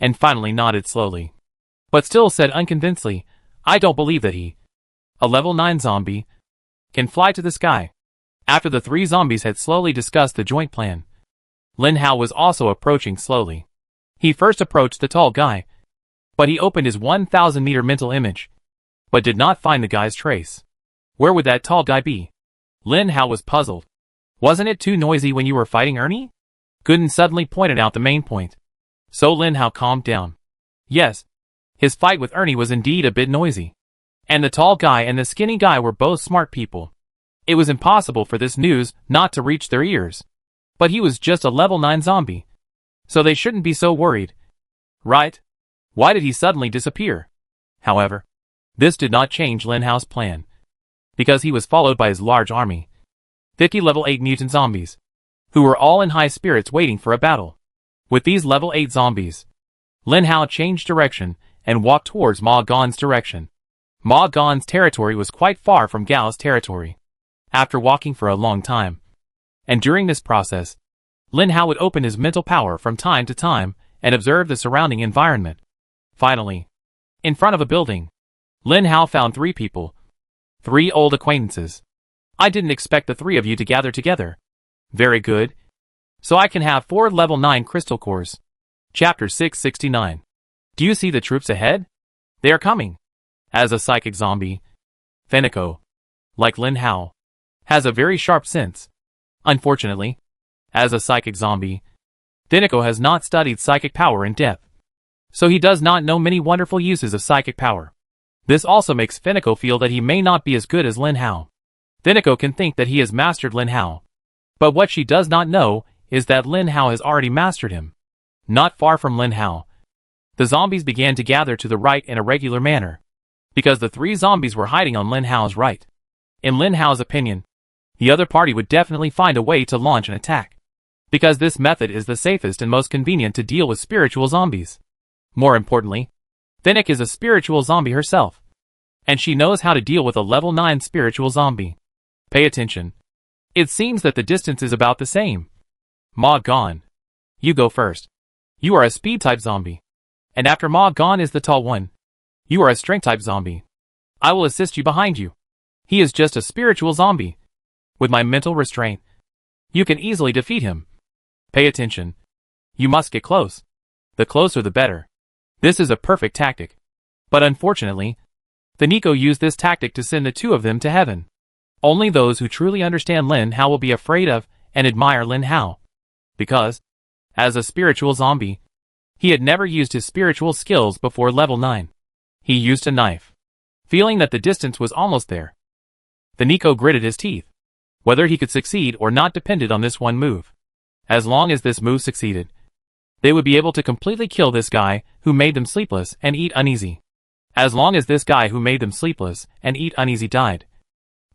and finally nodded slowly, but still said unconvincedly, I don't believe that he, a level 9 zombie, can fly to the sky. After the 3 zombies had slowly discussed the joint plan, Lin Hao was also approaching slowly. He first approached the tall guy, but he opened his 1,000-meter mental image, but did not find the guy's trace. Where would that tall guy be? Lin Hao was puzzled. Wasn't it too noisy when you were fighting Ernie? Gooden suddenly pointed out the main point. So Lin Hao calmed down. Yes, His fight with Ernie was indeed a bit noisy. And the tall guy and the skinny guy were both smart people. It was impossible for this news not to reach their ears. But he was just a level 9 zombie. So they shouldn't be so worried. Right? Why did he suddenly disappear? However, this did not change Lin Hao's plan. Because he was followed by his large army. 50 level 8 mutant zombies. Who were all in high spirits waiting for a battle. With these level 8 zombies, Lin Hao changed direction and walked towards Ma Gon's direction. Ma Gon's territory was quite far from Gao's territory. After walking for a long time, and during this process, Lin Hao would open his mental power from time to time and observe the surrounding environment. Finally, in front of a building, Lin Hao found 3 people. 3 old acquaintances. I didn't expect the 3 of you to gather together. Very good. So I can have 4 level 9 crystal cores. Chapter 669. Do you see the troops ahead? They are coming. As a psychic zombie, Fenico, like Lin Hao, has a very sharp sense. Unfortunately, as a psychic zombie, Fenico has not studied psychic power in depth. So he does not know many wonderful uses of psychic power. This also makes Fenico feel that he may not be as good as Lin Hao. Fenico can think that he has mastered Lin Hao. But what she does not know is that Lin Hao has already mastered him. Not far from Lin Hao, the zombies began to gather to the right in a regular manner. Because the 3 zombies were hiding on Lin Hao's right. In Lin Hao's opinion, the other party would definitely find a way to launch an attack. Because this method is the safest and most convenient to deal with spiritual zombies. More importantly, Fennec is a spiritual zombie herself. And she knows how to deal with a level 9 spiritual zombie. Pay attention. It seems that the distance is about the same. Ma Gon, you go first. You are a speed type zombie. And after Ma Gon is the tall one. You are a strength type zombie. I will assist you behind you. He is just a spiritual zombie. With my mental restraint, you can easily defeat him. Pay attention. You must get close. The closer the better. This is a perfect tactic. But unfortunately, Fenico used this tactic to send the 2 of them to heaven. Only those who truly understand Lin Hao will be afraid of and admire Lin Hao. Because, as a spiritual zombie, he had never used his spiritual skills before level 9. He used a knife. Feeling that the distance was almost there, Fenico gritted his teeth. Whether he could succeed or not depended on this one move. As long as this move succeeded, they would be able to completely kill this guy who made them sleepless and eat uneasy. As long as this guy who made them sleepless and eat uneasy died,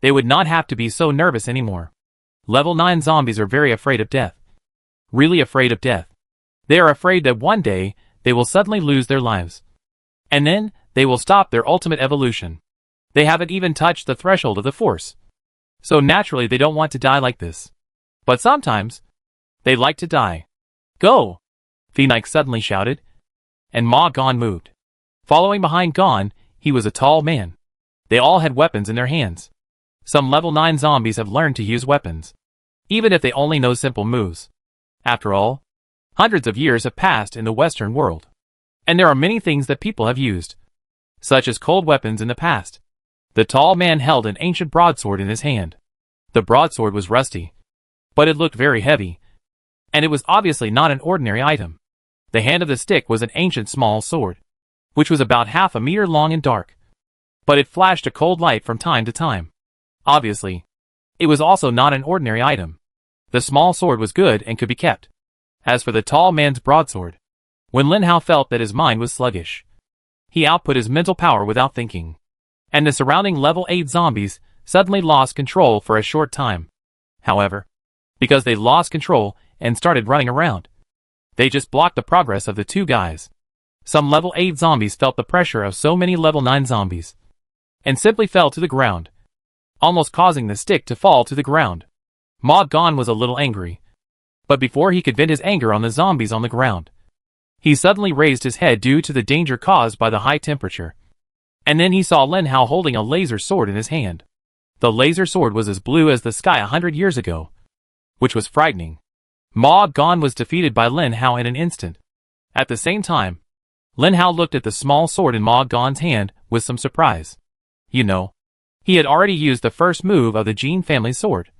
they would not have to be so nervous anymore. Level 9 zombies are very afraid of death. Really afraid of death. They are afraid that one day, they will suddenly lose their lives. And then, they will stop their ultimate evolution. They haven't even touched the threshold of the Force. So naturally they don't want to die like this. But sometimes, they like to die. Go! Phoenix suddenly shouted. And Ma Gon moved. Following behind Gon, he was a tall man. They all had weapons in their hands. Some level 9 zombies have learned to use weapons. Even if they only know simple moves. After all, hundreds of years have passed in the Western world. And there are many things that people have used. Such as cold weapons in the past. The tall man held an ancient broadsword in his hand. The broadsword was rusty. But it looked very heavy. And it was obviously not an ordinary item. The hand of the stick was an ancient small sword, which was about half a meter long and dark. But it flashed a cold light from time to time. Obviously, it was also not an ordinary item. The small sword was good and could be kept. As for the tall man's broadsword, when Lin Hao felt that his mind was sluggish, he output his mental power without thinking. And the surrounding level 8 zombies suddenly lost control for a short time. However, because they lost control and started running around, they just blocked the progress of the 2 guys. Some level 8 zombies felt the pressure of so many level 9 zombies, and simply fell to the ground, almost causing the stick to fall to the ground. Ma Gon was a little angry. But before he could vent his anger on the zombies on the ground, he suddenly raised his head due to the danger caused by the high temperature. And then he saw Lin Hao holding a laser sword in his hand. The laser sword was as blue as the sky 100 years ago, which was frightening. Ma Gon was defeated by Lin Hao in an instant. At the same time, Lin Hao looked at the small sword in Ma Gon's hand with some surprise. You know, he had already used the first move of the Jin family sword.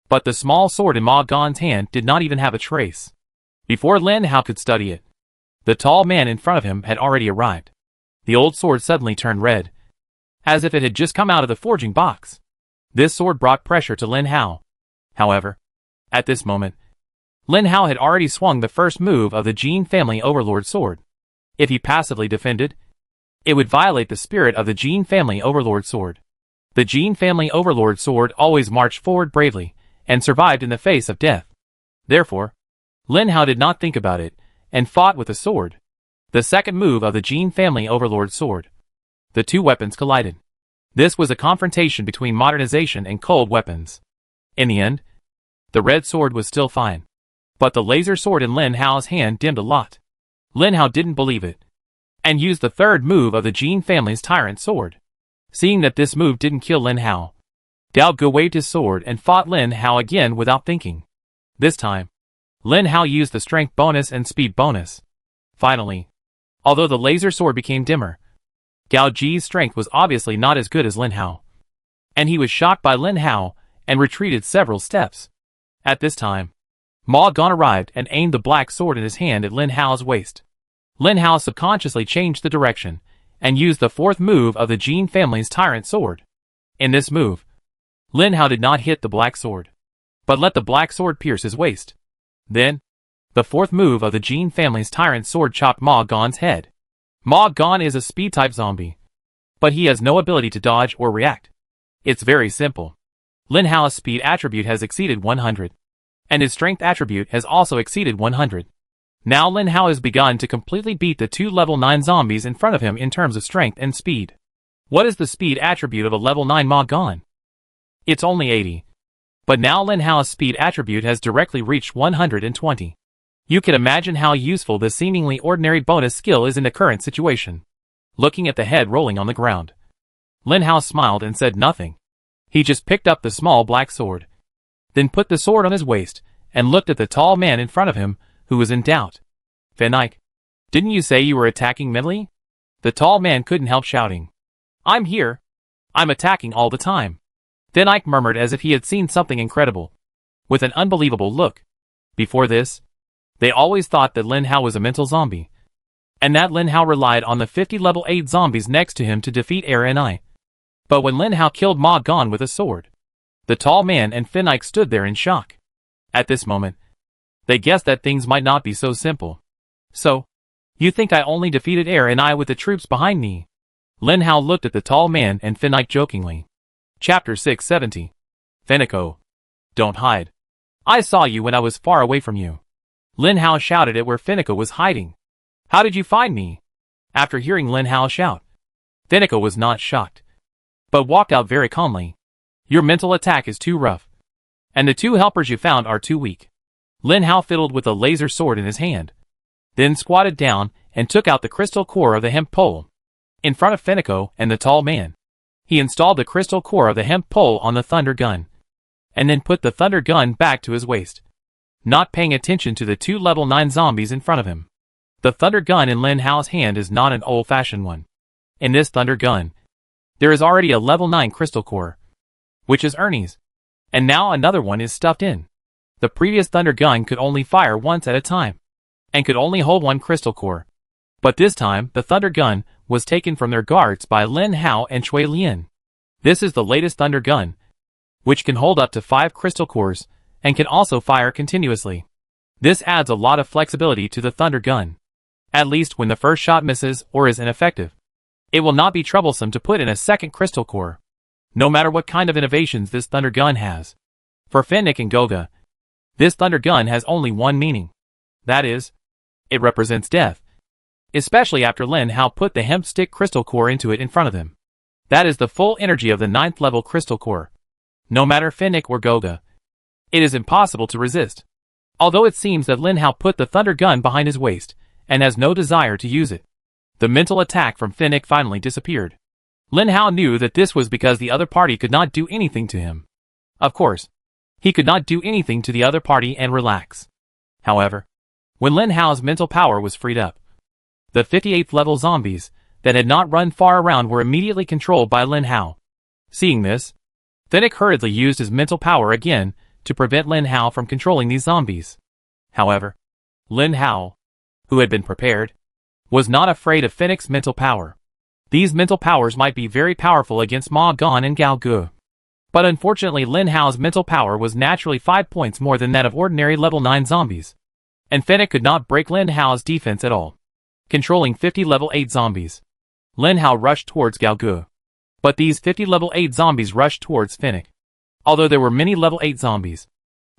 But the small sword in Ma Gon's hand did not even have a trace. Before Lin Hao could study it, the tall man in front of him had already arrived. The old sword suddenly turned red, as if it had just come out of the forging box. This sword brought pressure to Lin Hao. However, at this moment, Lin Hao had already swung the first move of the Jin family overlord sword. If he passively defended, it would violate the spirit of the Jin family overlord sword. The Jin family overlord sword always marched forward bravely, and survived in the face of death. Therefore, Lin Hao did not think about it, and fought with the sword. The second move of the Jin family overlord sword. The two weapons collided. This was a confrontation between modernization and cold weapons. In the end, the red sword was still fine. But the laser sword in Lin Hao's hand dimmed a lot. Lin Hao didn't believe it, and used the third move of the Jin family's tyrant sword. Seeing that this move didn't kill Lin Hao, Dao Ge waved his sword and fought Lin Hao again without thinking. This time, Lin Hao used the strength bonus and speed bonus. Finally, although the laser sword became dimmer, Gao Ji's strength was obviously not as good as Lin Hao, and he was shocked by Lin Hao and retreated several steps. At this time, Ma Gan arrived and aimed the black sword in his hand at Lin Hao's waist. Lin Hao subconsciously changed the direction and used the fourth move of the Jin family's tyrant sword. In this move, Lin Hao did not hit the black sword, but let the black sword pierce his waist. Then, the fourth move of the Jin family's tyrant sword chopped Ma Gan's head. Ma Gan is a speed-type zombie, but he has no ability to dodge or react. It's very simple. Lin Hao's speed attribute has exceeded 100, and his strength attribute has also exceeded 100. Now Lin Hao has begun to completely beat the two level 9 zombies in front of him in terms of strength and speed. What is the speed attribute of a level 9 Ma Gan? It's only 80. But now Lin Hao's speed attribute has directly reached 120. You can imagine how useful this seemingly ordinary bonus skill is in the current situation. Looking at the head rolling on the ground, Lin Hao smiled and said nothing. He just picked up the small black sword, then put the sword on his waist, and looked at the tall man in front of him, who was in doubt. "Fennec, didn't you say you were attacking mentally?" The tall man couldn't help shouting. "I'm here. I'm attacking all the time." Fennec murmured as if he had seen something incredible, with an unbelievable look. Before this, they always thought that Lin Hao was a mental zombie, and that Lin Hao relied on the 50 level 8 zombies next to him to defeat Era and I. But when Lin Hao killed Ma Gan with a sword, the tall man and Fennec stood there in shock. At this moment, they guessed that things might not be so simple. "So, you think I only defeated Era and I with the troops behind me?" Lin Hao looked at the tall man and Fennec jokingly. Chapter 670. Fenneco, don't hide. I saw you when I was far away from you. Lin Hao shouted at where Fenneco was hiding. "How did you find me?" After hearing Lin Hao shout, Fenneco was not shocked, but walked out very calmly. "Your mental attack is too rough, and the two helpers you found are too weak." Lin Hao fiddled with a laser sword in his hand, then squatted down and took out the crystal core of the hemp pole. In front of Fenneco and the tall man, he installed the crystal core of the hemp pole on the thunder gun, and then put the thunder gun back to his waist, not paying attention to the two level 9 zombies in front of him. The thunder gun in Lin Hao's hand is not an old-fashioned one. In this thunder gun, there is already a level 9 crystal core, which is Ernie's, and now another one is stuffed in. The previous thunder gun could only fire once at a time, and could only hold one crystal core. But this time, the thunder gun was taken from their guards by Lin Hao and Cui Lian. This is the latest thunder gun, which can hold up to 5 crystal cores, and can also fire continuously. This adds a lot of flexibility to the thunder gun. At least when the first shot misses or is ineffective, it will not be troublesome to put in a second crystal core, no matter what kind of innovations this thunder gun has. For Fennec and Goga, this thunder gun has only one meaning. That is, it represents death. Especially after Lin Hao put the hemp stick crystal core into it in front of them. That is the full energy of the 9th level crystal core. No matter Fennec or Goga, it is impossible to resist. Although it seems that Lin Hao put the thunder gun behind his waist, and has no desire to use it. The mental attack from Fennec finally disappeared. Lin Hao knew that this was because the other party could not do anything to him. Of course, he could not do anything to the other party and relax. However, when Lin Hao's mental power was freed up, the 58th level zombies that had not run far around were immediately controlled by Lin Hao. Seeing this, Fennec hurriedly used his mental power again to prevent Lin Hao from controlling these zombies. However, Lin Hao, who had been prepared, was not afraid of Fennec's mental power. These mental powers might be very powerful against Ma Gan and Gao Gu. But unfortunately Lin Hao's mental power was naturally 5 points more than that of ordinary level 9 zombies. And Fennec could not break Lin Hao's defense at all. Controlling 50 level 8 zombies, Lin Hao rushed towards Gao Gu. But these 50 level 8 zombies rushed towards Fennec. Although there were many level 8 zombies,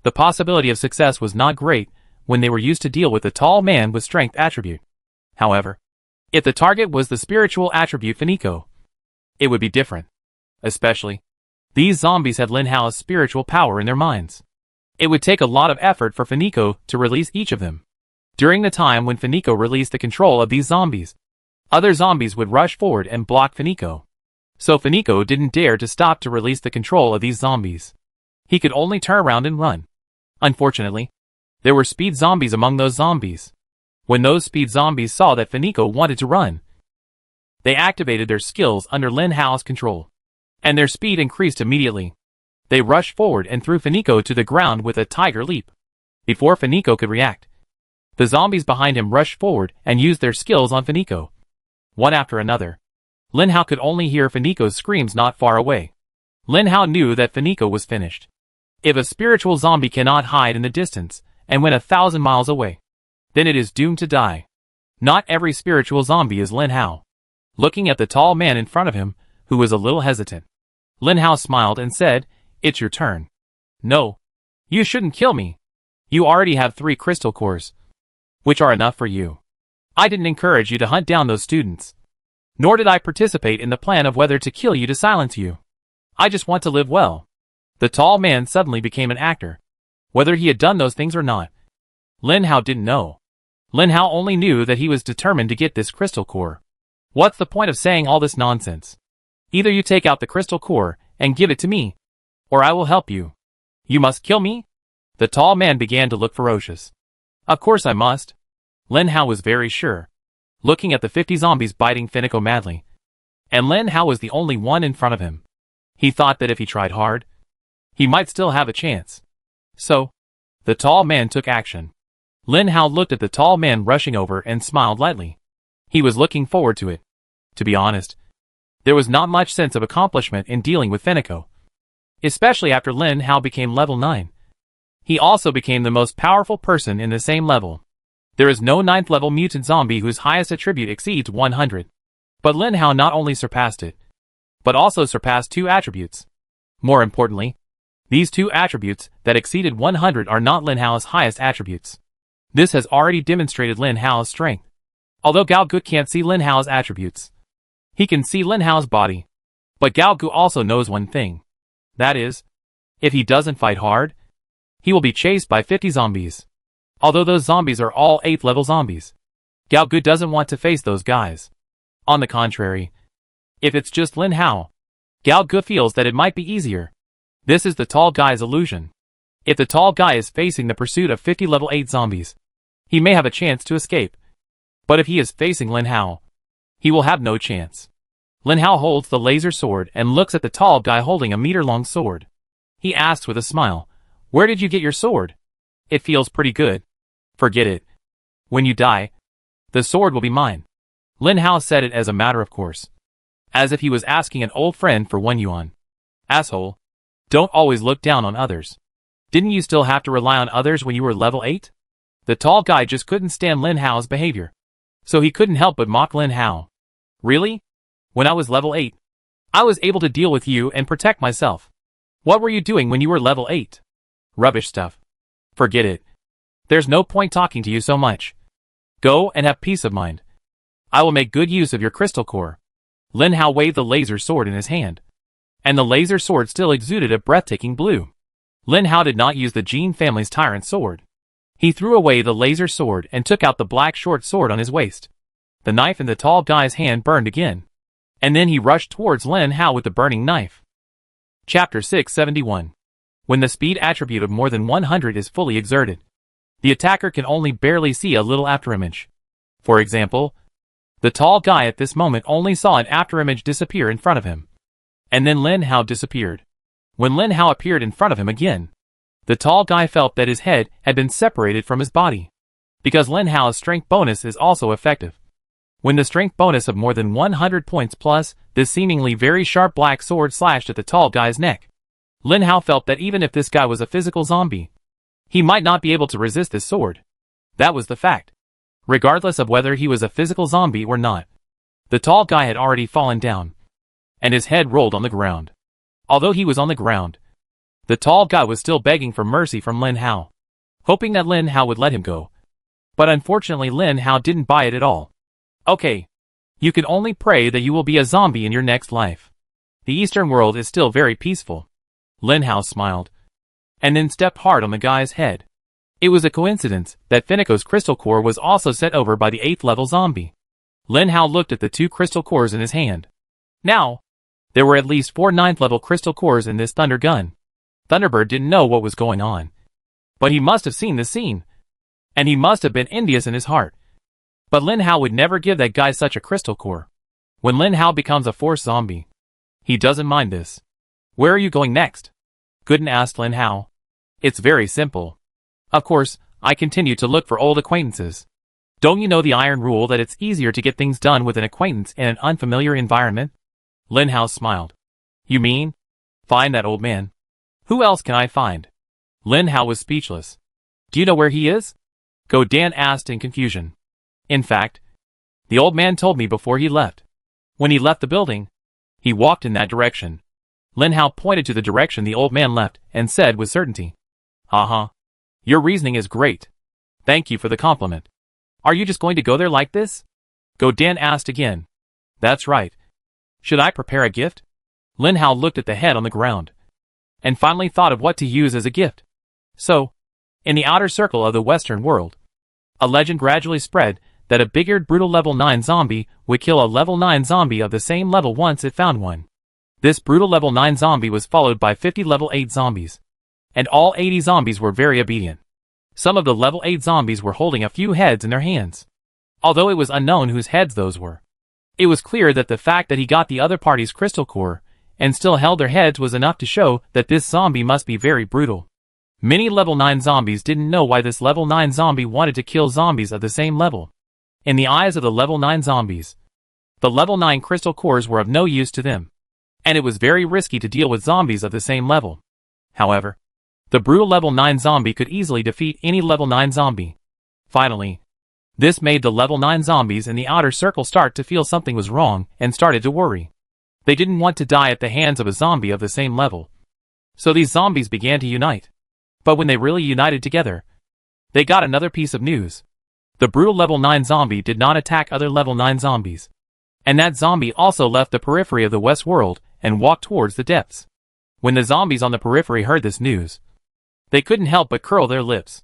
the possibility of success was not great when they were used to deal with a tall man with strength attribute. However, if the target was the spiritual attribute Fenico, it would be different. Especially, these zombies had Lin Hao's spiritual power in their minds. It would take a lot of effort for Fenico to release each of them. During the time when Fenico released the control of these zombies, other zombies would rush forward and block Fenico. So Fenico didn't dare to stop to release the control of these zombies. He could only turn around and run. Unfortunately, there were speed zombies among those zombies. When those speed zombies saw that Fenico wanted to run, they activated their skills under Lin Hao's control, and their speed increased immediately. They rushed forward and threw Fenico to the ground with a tiger leap. Before Fenico could react, the zombies behind him rushed forward and used their skills on Fenico. One after another, Lin Hao could only hear Fenico's screams not far away. Lin Hao knew that Fenico was finished. If a spiritual zombie cannot hide in the distance and went 1,000 miles away, then it is doomed to die. Not every spiritual zombie is Lin Hao. Looking at the tall man in front of him, who was a little hesitant, Lin Hao smiled and said, "It's your turn." "No. You shouldn't kill me. You already have 3 crystal cores, which are enough for you. I didn't encourage you to hunt down those students. Nor did I participate in the plan of whether to kill you to silence you. I just want to live well." The tall man suddenly became an actor. Whether he had done those things or not, Lin Hao didn't know. Lin Hao only knew that he was determined to get this crystal core. What's the point of saying all this nonsense? Either you take out the crystal core and give it to me, or I will help you. You must kill me? The tall man began to look ferocious. Of course I must. Lin Hao was very sure, looking at the 50 zombies biting Fenico madly. And Lin Hao was the only one in front of him. He thought that if he tried hard, he might still have a chance. So, the tall man took action. Lin Hao looked at the tall man rushing over and smiled lightly. He was looking forward to it. To be honest, there was not much sense of accomplishment in dealing with Fenico, especially after Lin Hao became level 9. He also became the most powerful person in the same level. There is no 9th level mutant zombie whose highest attribute exceeds 100. But Lin Hao not only surpassed it, but also surpassed 2 attributes. More importantly, these 2 attributes that exceeded 100 are not Lin Hao's highest attributes. This has already demonstrated Lin Hao's strength. Although Gao Gu can't see Lin Hao's attributes, he can see Lin Hao's body. But Gao Gu also knows one thing. That is, if he doesn't fight hard, he will be chased by 50 zombies. Although those zombies are all 8th level zombies, Gao Gu doesn't want to face those guys. On the contrary, if it's just Lin Hao, Gao Gu feels that it might be easier. This is the tall guy's illusion. If the tall guy is facing the pursuit of 50 level 8 zombies, he may have a chance to escape. But if he is facing Lin Hao, he will have no chance. Lin Hao holds the laser sword and looks at the tall guy holding a meter-long sword. He asks with a smile, "Where did you get your sword?" "It feels pretty good." "Forget it. When you die, the sword will be mine." Lin Hao said it as a matter of course, as if he was asking an old friend for 1 yuan. "Asshole. Don't always look down on others. Didn't you still have to rely on others when you were level 8? The tall guy just couldn't stand Lin Hao's behavior, so he couldn't help but mock Lin Hao. "Really? When I was level 8, I was able to deal with you and protect myself. What were you doing when you were level 8? "Rubbish stuff. Forget it. There's no point talking to you so much. Go and have peace of mind. I will make good use of your crystal core." Lin Hao waved the laser sword in his hand, and the laser sword still exuded a breathtaking blue. Lin Hao did not use the Jin family's tyrant sword. He threw away the laser sword and took out the black short sword on his waist. The knife in the tall guy's hand burned again, and then he rushed towards Lin Hao with the burning knife. Chapter 671. When the speed attribute of more than 100 is fully exerted, the attacker can only barely see a little afterimage. For example, the tall guy at this moment only saw an afterimage disappear in front of him. And then Lin Hao disappeared. When Lin Hao appeared in front of him again, the tall guy felt that his head had been separated from his body. Because Lin Hao's strength bonus is also effective, When the strength bonus of more than 100 points plus, this seemingly very sharp black sword slashed at the tall guy's neck. Lin Hao felt that even if this guy was a physical zombie, he might not be able to resist this sword. That was the fact. Regardless of whether he was a physical zombie or not. The tall guy had already fallen down, and his head rolled on the ground. Although he was on the ground, the tall guy was still begging for mercy from Lin Hao, hoping that Lin Hao would let him go. But unfortunately Lin Hao didn't buy it at all. Okay. You can only pray that you will be a zombie in your next life. The Eastern world is still very peaceful. Lin Hao smiled, and then stepped hard on the guy's head. It was a coincidence that Finico's crystal core was also set over by the 8th level zombie. Lin Hao looked at the 2 crystal cores in his hand. Now, there were at least 4 9th level crystal cores in this thunder gun. Thunderbird didn't know what was going on, but he must have seen the scene, and he must have been envious in his heart. But Lin Hao would never give that guy such a crystal core. When Lin Hao becomes a force zombie, he doesn't mind this. Where are you going next? Gooden asked Lin Hao. It's very simple. Of course, I continue to look for old acquaintances. Don't you know the iron rule that it's easier to get things done with an acquaintance in an unfamiliar environment? Lin Hao smiled. You mean? Find that old man. Who else can I find? Lin Hao was speechless. Do you know where he is? Go Dan asked in confusion. In fact, the old man told me before he left. When he left the building, he walked in that direction. Lin Hao pointed to the direction the old man left and said with certainty. Haha. Your reasoning is great. Thank you for the compliment. Are you just going to go there like this? Go Dan asked again. That's right. Should I prepare a gift? Lin Hao looked at the head on the ground, and finally thought of what to use as a gift. So, in the outer circle of the Western world, a legend gradually spread that a big-eared brutal level 9 zombie would kill a level 9 zombie of the same level once it found one. This brutal level 9 zombie was followed by 50 level 8 zombies, and all 80 zombies were very obedient. Some of the level 8 zombies were holding a few heads in their hands, although it was unknown whose heads those were. It was clear that the fact that he got the other party's crystal core and still held their heads was enough to show that this zombie must be very brutal. Many level 9 zombies didn't know why this level 9 zombie wanted to kill zombies of the same level. In the eyes of the level 9 zombies, the level 9 crystal cores were of no use to them, and it was very risky to deal with zombies of the same level. However, the brutal level 9 zombie could easily defeat any level 9 zombie. Finally, this made the level 9 zombies in the outer circle start to feel something was wrong and started to worry. They didn't want to die at the hands of a zombie of the same level. So these zombies began to unite. But when they really united together, they got another piece of news. The brutal level 9 zombie did not attack other level 9 zombies. And that zombie also left the periphery of the West world and walked towards the depths. When the zombies on the periphery heard this news, they couldn't help but curl their lips.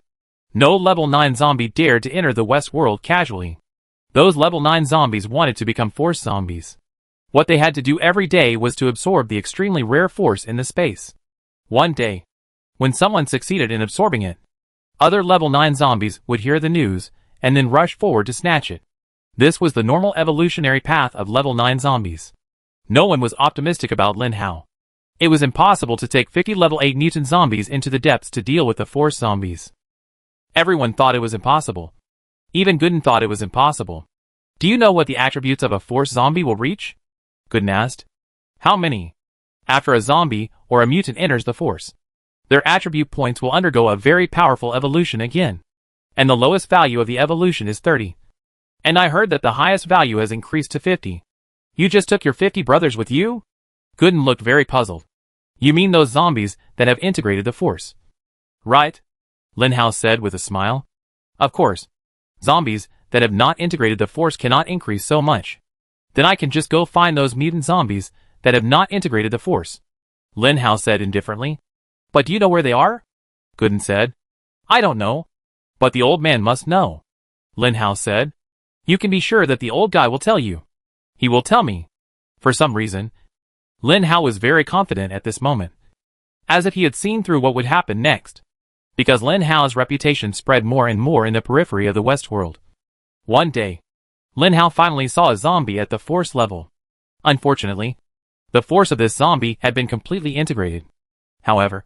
No level 9 zombie dared to enter the West world casually. Those level 9 zombies wanted to become force zombies. What they had to do every day was to absorb the extremely rare force in the space. One day, when someone succeeded in absorbing it, other level 9 zombies would hear the news and then rush forward to snatch it. This was the normal evolutionary path of level 9 zombies. No one was optimistic about Lin Hao. It was impossible to take 50 level 8 mutant zombies into the depths to deal with the force zombies. Everyone thought it was impossible. Even Gooden thought it was impossible. Do you know what the attributes of a force zombie will reach? Gooden asked. How many? After a zombie or a mutant enters the force, their attribute points will undergo a very powerful evolution again. And the lowest value of the evolution is 30. And I heard that the highest value has increased to 50. You just took your 50 brothers with you? Gooden looked very puzzled. You mean those zombies that have integrated the force? Right, Lin Hao said with a smile. Of course, zombies that have not integrated the force cannot increase so much. Then I can just go find those mutant zombies that have not integrated the force, Lin Hao said indifferently. But do you know where they are? Gooden said. I don't know. But the old man must know, Lin Hao said. You can be sure that the old guy will tell you. He will tell me. For some reason, Lin Hao was very confident at this moment, as if he had seen through what would happen next, because Lin Hao's reputation spread more and more in the periphery of the West world. One day, Lin Hao finally saw a zombie at the force level. Unfortunately, the force of this zombie had been completely integrated. However,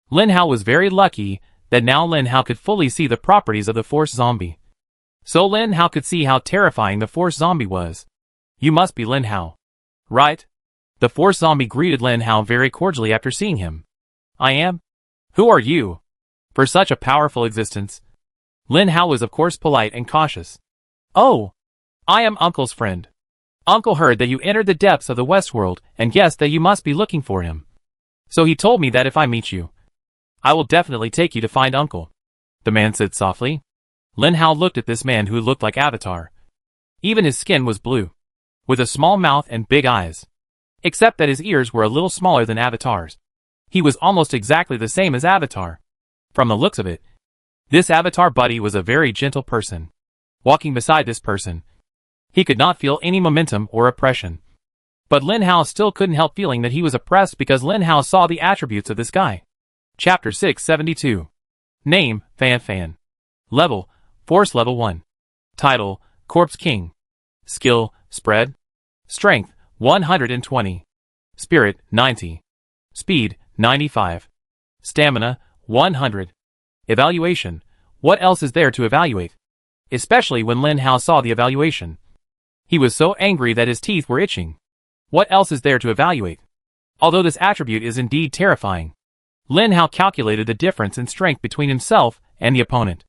Lin Hao was very lucky that now Lin Hao could fully see the properties of the force zombie. So Lin Hao could see how terrifying the force zombie was. You must be Lin Hao, right? The force zombie greeted Lin Hao very cordially after seeing him. I am? Who are you? For such a powerful existence. Lin Hao was of course polite and cautious. Oh, I am Uncle's friend. Uncle heard that you entered the depths of the Westworld and guessed that you must be looking for him. So he told me that if I meet you, I will definitely take you to find Uncle. The man said softly. Lin Hao looked at this man who looked like Avatar. Even his skin was blue, with a small mouth and big eyes. Except that his ears were a little smaller than Avatar's. He was almost exactly the same as Avatar. From the looks of it, this Avatar buddy was a very gentle person. Walking beside this person, he could not feel any momentum or oppression. But Lin Hao still couldn't help feeling that he was oppressed because Lin Hao saw the attributes of this guy. Chapter 672. Name, Fan Fan. Level, Force Level 1. Title, Corpse King. Skill, Spread. Strength, 120. Spirit, 90. Speed, 95. Stamina, 100. Evaluation. What else is there to evaluate? Especially when Lin Hao saw the evaluation. He was so angry that his teeth were itching. What else is there to evaluate? Although this attribute is indeed terrifying, Lin Hao calculated the difference in strength between himself and the opponent.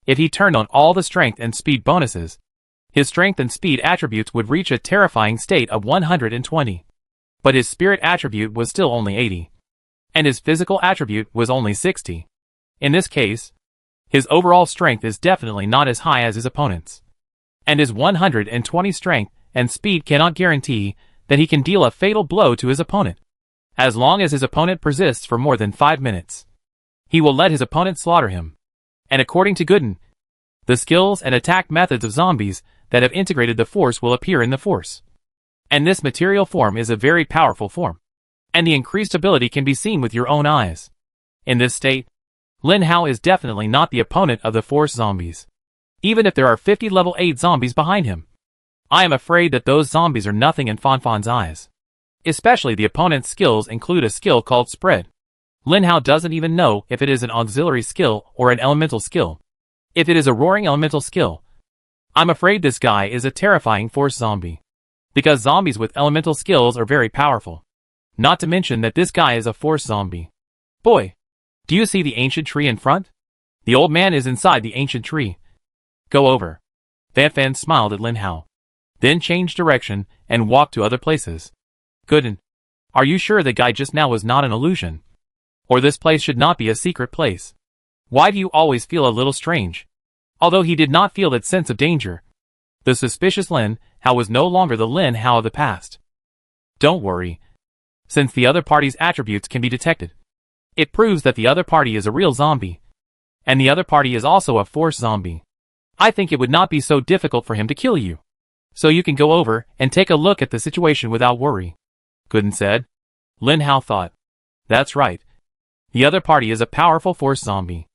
If he turned on all the strength and speed bonuses, his strength and speed attributes would reach a terrifying state of 120. But his spirit attribute was still only 80. And his physical attribute was only 60. In this case, his overall strength is definitely not as high as his opponent's. And his 120 strength and speed cannot guarantee that he can deal a fatal blow to his opponent. As long as his opponent persists for more than 5 minutes, he will let his opponent slaughter him. And according to Gooden, the skills and attack methods of zombies that have integrated the Force will appear in the Force. And this material form is a very powerful form. And the increased ability can be seen with your own eyes. In this state, Lin Hao is definitely not the opponent of the Force zombies. Even if there are 50 level 8 zombies behind him. I am afraid that those zombies are nothing in Fan Fan's eyes. Especially the opponent's skills include a skill called Spread. Lin Hao doesn't even know if it is an auxiliary skill or an elemental skill. If it is a roaring elemental skill, I'm afraid this guy is a terrifying Force zombie. Because zombies with elemental skills are very powerful. Not to mention that this guy is a Force zombie. Boy, do you see the ancient tree in front? The old man is inside the ancient tree. Go over. Fan Fan smiled at Lin Hao. Then changed direction and walked to other places. Gooden, are you sure the guy just now was not an illusion? Or this place should not be a secret place? Why do you always feel a little strange? Although he did not feel that sense of danger, the suspicious Lin Hao was no longer the Lin Hao of the past. Don't worry. Since the other party's attributes can be detected, it proves that the other party is a real zombie. And the other party is also a Force zombie. I think it would not be so difficult for him to kill you. So you can go over and take a look at the situation without worry. Gooden said. Lin Hao thought. That's right. The other party is a powerful Force zombie.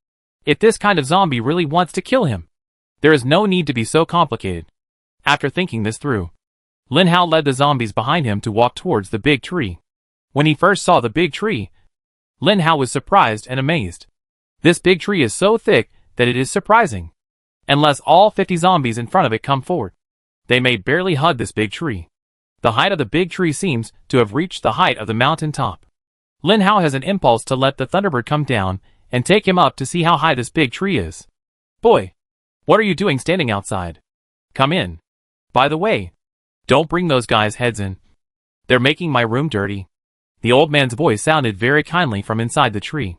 If this kind of zombie really wants to kill him, there is no need to be so complicated. After thinking this through, Lin Hao led the zombies behind him to walk towards the big tree. When he first saw the big tree, Lin Hao was surprised and amazed. This big tree is so thick that it is surprising. Unless all 50 zombies in front of it come forward, they may barely hug this big tree. The height of the big tree seems to have reached the height of the mountain top. Lin Hao has an impulse to let the Thunderbird come down and take him up to see how high this big tree is. Boy, what are you doing standing outside? Come in. By the way, don't bring those guys' heads in. They're making my room dirty. The old man's voice sounded very kindly from inside the tree.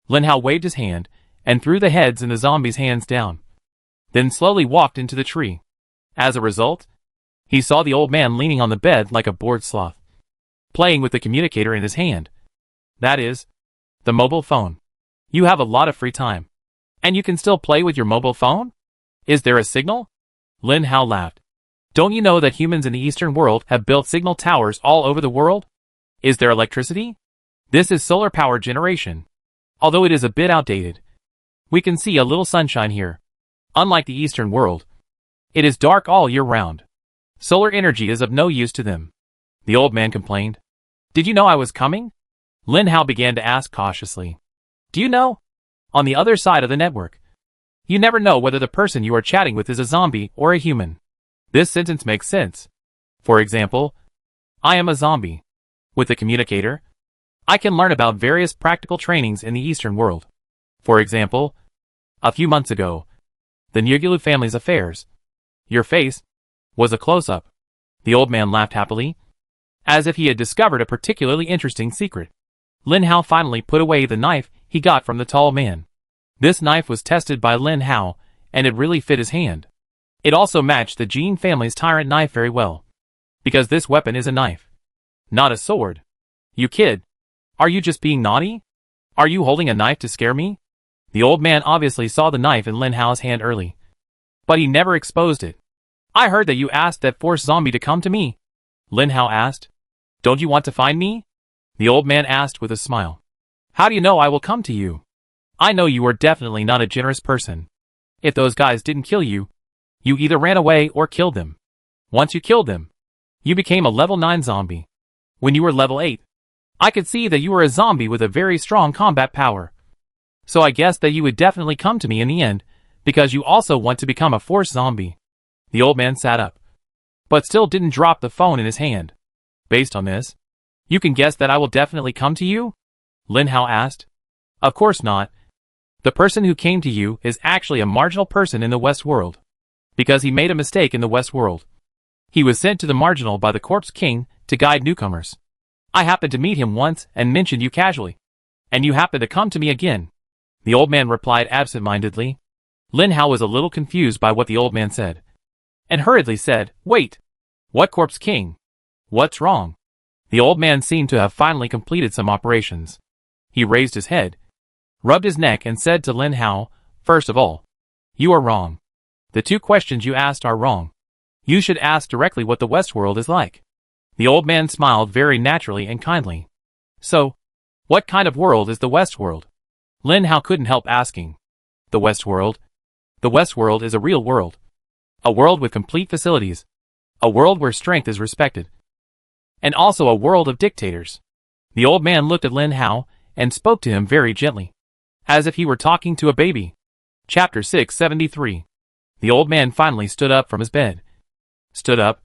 Lin Hao waved his hand and threw the heads in the zombies' hands down. Then slowly walked into the tree. As a result, he saw the old man leaning on the bed like a bored sloth, playing with the communicator in his hand. That is, the mobile phone. You have a lot of free time. And you can still play with your mobile phone? Is there a signal? Lin Hao laughed. Don't you know that humans in the Eastern world have built signal towers all over the world? Is there electricity? This is solar power generation. Although it is a bit outdated, we can see a little sunshine here. Unlike the Eastern world, it is dark all year round. Solar energy is of no use to them. The old man complained. Did you know I was coming? Lin Hao began to ask cautiously. Do you know? On the other side of the network, You never know whether the person you are chatting with is a zombie or a human. This sentence makes sense. For example, I am a zombie. With the communicator, I can learn about various practical trainings in the Eastern world. For example, a few months ago, the Nyugulu family's affairs. Your face was a close-up. The old man laughed happily, as if he had discovered a particularly interesting secret. Lin Hao finally put away the knife he got from the tall man. This knife was tested by Lin Hao, and it really fit his hand. It also matched the Jin family's tyrant knife very well. Because this weapon is a knife, not a sword. You kid, are you just being naughty? Are you holding a knife to scare me? The old man obviously saw the knife in Lin Hao's hand early, but he never exposed it. I heard that you asked that force zombie to come to me, Lin Hao asked. Don't you want to find me? The old man asked with a smile. How do you know I will come to you? I know you are definitely not a generous person. If those guys didn't kill you, you either ran away or killed them. Once you killed them, you became a level 9 zombie. When you were level 8, I could see that you were a zombie with a very strong combat power. So I guessed that you would definitely come to me in the end, because you also want to become a force zombie. The old man sat up, but still didn't drop the phone in his hand. Based on this, you can guess that I will definitely come to you? Lin Hao asked. Of course not. The person who came to you is actually a marginal person in the West world. Because he made a mistake in the West world. He was sent to the marginal by the Corpse King to guide newcomers. I happened to meet him once and mentioned you casually. And you happened to come to me again. The old man replied absent-mindedly. Lin Hao was a little confused by what the old man said, and hurriedly said, Wait! What Corpse King? What's wrong? The old man seemed to have finally completed some operations. He raised his head, rubbed his neck and said to Lin Hao, First of all, you are wrong. The 2 questions you asked are wrong. You should ask directly what the West world is like. The old man smiled very naturally and kindly. So, what kind of world is the West world? Lin Hao couldn't help asking. The West world? The West world is a real world. A world with complete facilities. A world where strength is respected. And also a world of dictators. The old man looked at Lin Hao and spoke to him very gently, as if he were talking to a baby. Chapter 673. The old man finally stood up from his bed. Stood up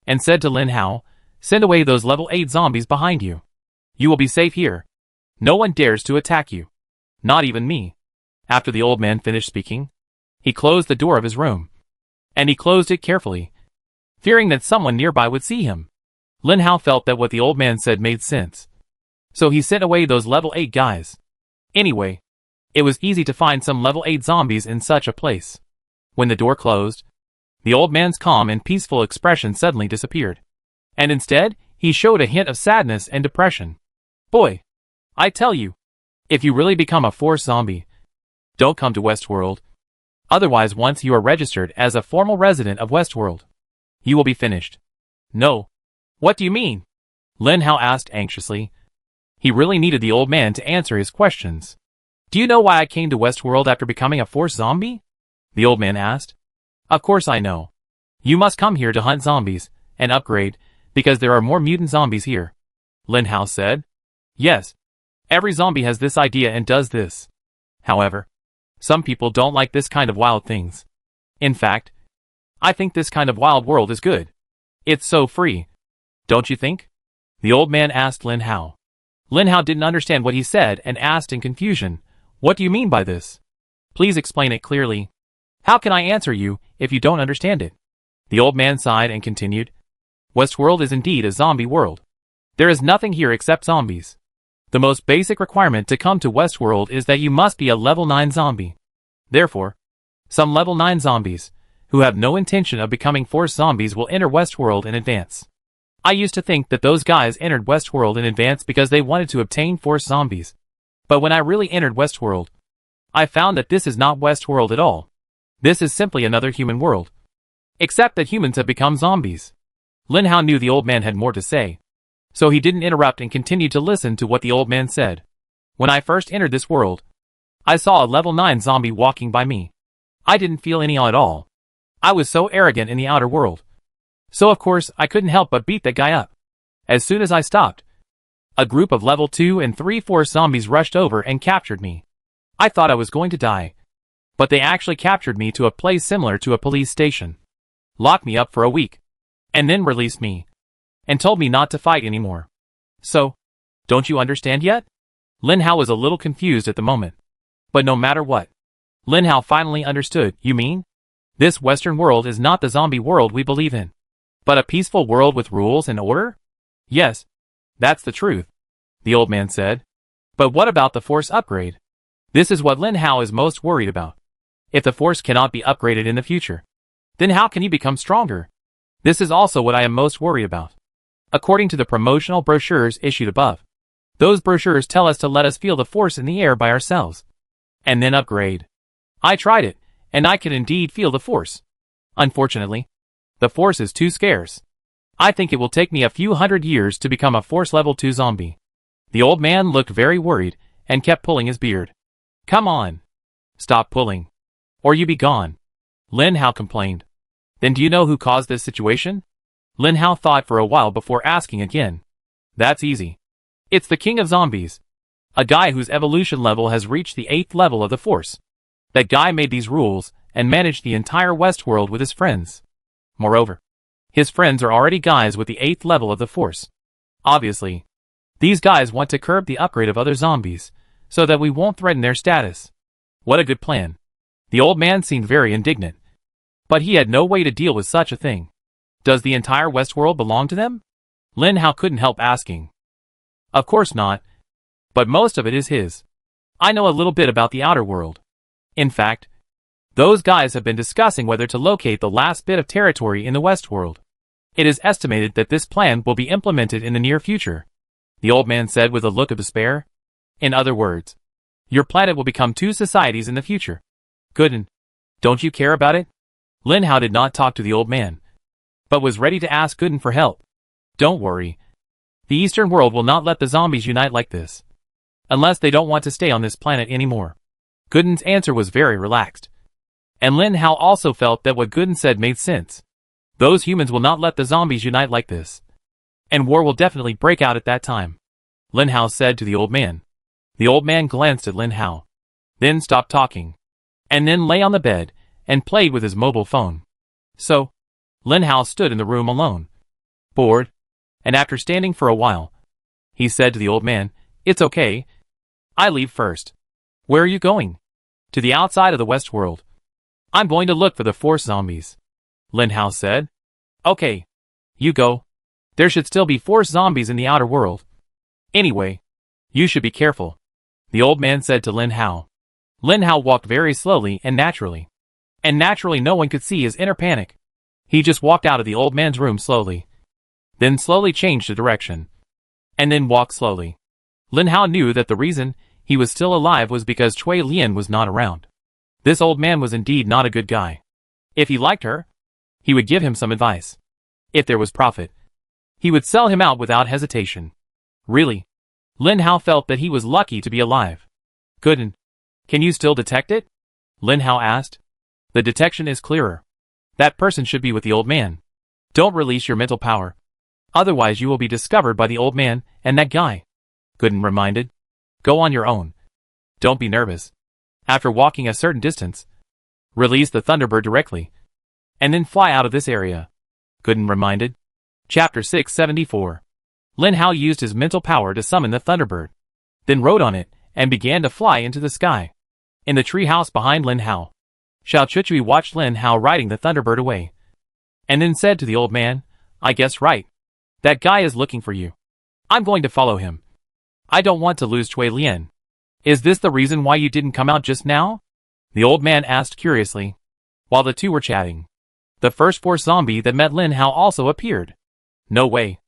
and said to Lin Hao, Send away those level 8 zombies behind you. You will be safe here. No one dares to attack you. Not even me. After the old man finished speaking, he closed the door of his room. And he closed it carefully, fearing that someone nearby would see him. Lin Hao felt that what the old man said made sense. So he sent away those level 8 guys. Anyway, it was easy to find some level 8 zombies in such a place. When the door closed, the old man's calm and peaceful expression suddenly disappeared. And instead, he showed a hint of sadness and depression. Boy, I tell you, if you really become a force zombie, don't come to Westworld. Otherwise, once you are registered as a formal resident of Westworld, you will be finished. No. What do you mean? Lin Hao asked anxiously. He really needed the old man to answer his questions. Do you know why I came to Westworld after becoming a force zombie? The old man asked. Of course I know. You must come here to hunt zombies and upgrade, because there are more mutant zombies here. Lin Hao said. Yes. Every zombie has this idea and does this. However, some people don't like this kind of wild things. In fact, I think this kind of wild world is good. It's so free. Don't you think? The old man asked Lin Hao. Lin Hao didn't understand what he said and asked in confusion, What do you mean by this? Please explain it clearly. How can I answer you if you don't understand it? The old man sighed and continued. Westworld is indeed a zombie world. There is nothing here except zombies. The most basic requirement to come to Westworld is that you must be a level 9 zombie. Therefore, some level 9 zombies, who have no intention of becoming force zombies, will enter Westworld in advance. I used to think that those guys entered Westworld in advance because they wanted to obtain force zombies. But when I really entered Westworld, I found that this is not Westworld at all. This is simply another human world. Except that humans have become zombies. Lin Hao knew the old man had more to say, so he didn't interrupt and continued to listen to what the old man said. When I first entered this world, I saw a level 9 zombie walking by me. I didn't feel any awe at all. I was so arrogant in the outer world. So of course, I couldn't help but beat that guy up. As soon as I stopped, a group of level 2 and 3 force zombies rushed over and captured me. I thought I was going to die. But they actually captured me to a place similar to a police station. Locked me up for a week. And then released me. And told me not to fight anymore. So, don't you understand yet? Lin Hao was a little confused at the moment. But no matter what, Lin Hao finally understood. You mean? This Western world is not the zombie world we believe in, but a peaceful world with rules and order? Yes, that's the truth, the old man said. But what about the force upgrade? This is what Lin Hao is most worried about. If the force cannot be upgraded in the future, then how can he become stronger? This is also what I am most worried about. According to the promotional brochures issued above, those brochures tell us to let us feel the force in the air by ourselves, and then upgrade. I tried it, and I can indeed feel the force. Unfortunately, the force is too scarce. I think it will take me a few hundred years to become a force level 2 zombie. The old man looked very worried and kept pulling his beard. Come on. Stop pulling, or you be gone, Lin Hao complained. Then do you know who caused this situation? Lin Hao thought for a while before asking again. That's easy. It's the king of zombies. A guy whose evolution level has reached the 8th level of the force. That guy made these rules and managed the entire Westworld with his friends. Moreover, his friends are already guys with the 8th level of the force. Obviously, these guys want to curb the upgrade of other zombies, so that we won't threaten their status. What a good plan. The old man seemed very indignant. But he had no way to deal with such a thing. Does the entire Westworld belong to them? Lin Hao couldn't help asking. Of course not. But most of it is his. I know a little bit about the outer world. In fact, those guys have been discussing whether to locate the last bit of territory in the Westworld. It is estimated that this plan will be implemented in the near future, the old man said with a look of despair. In other words, your planet will become 2 societies in the future. Good, and don't you care about it? Lin Hao did not talk to the old man, but was ready to ask Gooden for help. Don't worry. The Eastern world will not let the zombies unite like this, unless they don't want to stay on this planet anymore. Gooden's answer was very relaxed. And Lin Hao also felt that what Gooden said made sense. Those humans will not let the zombies unite like this. And war will definitely break out at that time, Lin Hao said to the old man. The old man glanced at Lin Hao, then stopped talking, and then lay on the bed and played with his mobile phone. So, Lin Hao stood in the room alone, bored, and after standing for a while, he said to the old man, It's okay. I leave first. Where are you going? To the outside of the Westworld. I'm going to look for the force zombies, Lin Hao said. Okay. You go. There should still be force zombies in the outer world. Anyway, you should be careful, the old man said to Lin Hao. Lin Hao walked very slowly and naturally. And naturally no one could see his inner panic. He just walked out of the old man's room slowly. Then slowly changed the direction. And then walked slowly. Lin Hao knew that the reason he was still alive was because Cui Lian was not around. This old man was indeed not a good guy. If he liked her, he would give him some advice. If there was profit, he would sell him out without hesitation. Really, Lin Hao felt that he was lucky to be alive. Gooden, can you still detect it? Lin Hao asked. The detection is clearer. That person should be with the old man. Don't release your mental power. Otherwise you will be discovered by the old man and that guy, Gooden reminded. Go on your own. Don't be nervous. After walking a certain distance, release the Thunderbird directly, and then fly out of this area, Gooden reminded. Chapter 674. Lin Hao used his mental power to summon the Thunderbird, then rode on it and began to fly into the sky. In the treehouse behind Lin Hao, Xiao Chuchui watched Lin Hao riding the Thunderbird away, and then said to the old man, I guess right. That guy is looking for you. I'm going to follow him. I don't want to lose Cui Lian. Is this the reason why you didn't come out just now? The old man asked curiously. While the two were chatting, the first force zombie that met Lin Hao also appeared. No way.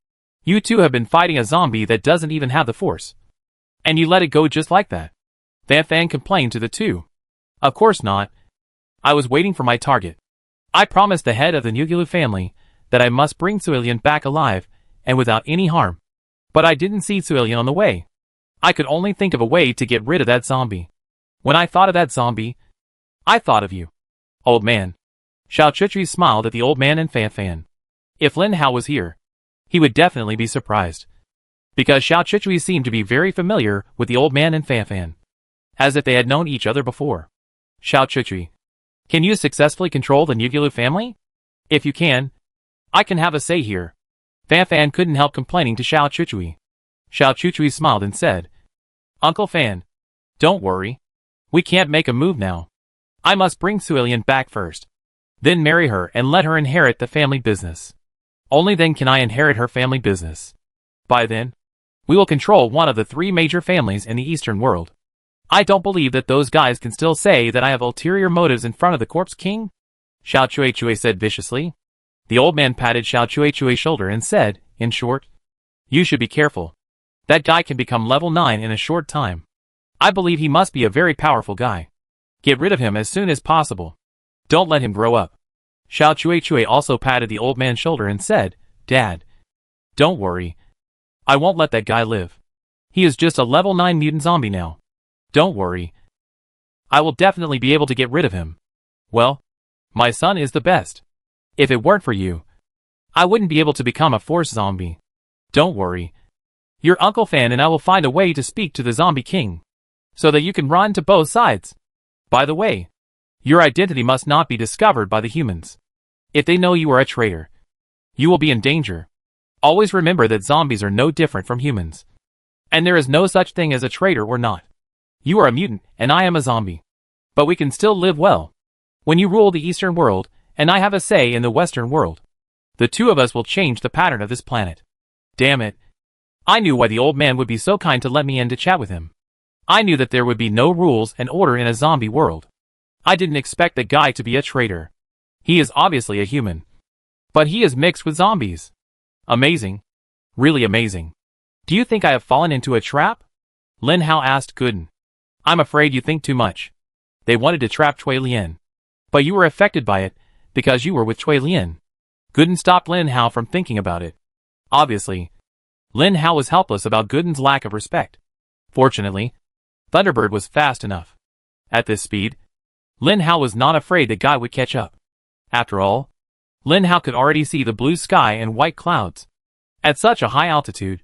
You two have been fighting a zombie that doesn't even have the force. And you let it go just like that. Fan Fan complained to the two. Of course not. I was waiting for my target. I promised the head of the Nugulu family that I must bring Suilian back alive and without any harm. But I didn't see Suilian on the way. I could only think of a way to get rid of that zombie. When I thought of that zombie, I thought of you, old man. Xiao Chuchui smiled at the old man and Fan Fan. If Lin Hao was here, he would definitely be surprised. Because Xiao Chuchui seemed to be very familiar with the old man and Fan Fan, as if they had known each other before. Xiao Chuchui. Can you successfully control the Nugulu family? If you can, I can have a say here. Fan Fan couldn't help complaining to Xiao Chuchui. Xiao Chuchui smiled and said, Uncle Fan, don't worry. We can't make a move now. I must bring Suilian back first. Then marry her and let her inherit the family business. Only then can I inherit her family business. By then, we will control one of the 3 major families in the Eastern world. I don't believe that those guys can still say that I have ulterior motives in front of the Corpse King, Xiao Chuichui said viciously. The old man patted Xiao Chuichui's shoulder and said, in short, you should be careful. That guy can become level 9 in a short time. I believe he must be a very powerful guy. Get rid of him as soon as possible. Don't let him grow up. Xiao Chuichui also patted the old man's shoulder and said, Dad, don't worry. I won't let that guy live. He is just a level 9 mutant zombie now. Don't worry. I will definitely be able to get rid of him. Well, my son is the best. If it weren't for you, I wouldn't be able to become a force zombie. Don't worry. Your Uncle Fan and I will find a way to speak to the Zombie King, so that you can run to both sides. By the way, your identity must not be discovered by the humans. If they know you are a traitor, you will be in danger. Always remember that zombies are no different from humans. And there is no such thing as a traitor or not. You are a mutant, and I am a zombie. But we can still live well. When you rule the Eastern world, and I have a say in the Western world, the 2 of us will change the pattern of this planet. Damn it. I knew why the old man would be so kind to let me in to chat with him. I knew that there would be no rules and order in a zombie world. I didn't expect the guy to be a traitor. He is obviously a human. But he is mixed with zombies. Amazing. Really amazing. Do you think I have fallen into a trap? Lin Hao asked Gooden. I'm afraid you think too much. They wanted to trap Cui Lian. But you were affected by it, because you were with Cui Lian. Gooden stopped Lin Hao from thinking about it. Obviously, Lin Hao was helpless about Gooden's lack of respect. Fortunately, Thunderbird was fast enough. At this speed, Lin Hao was not afraid the guy would catch up. After all, Lin Hao could already see the blue sky and white clouds. At such a high altitude,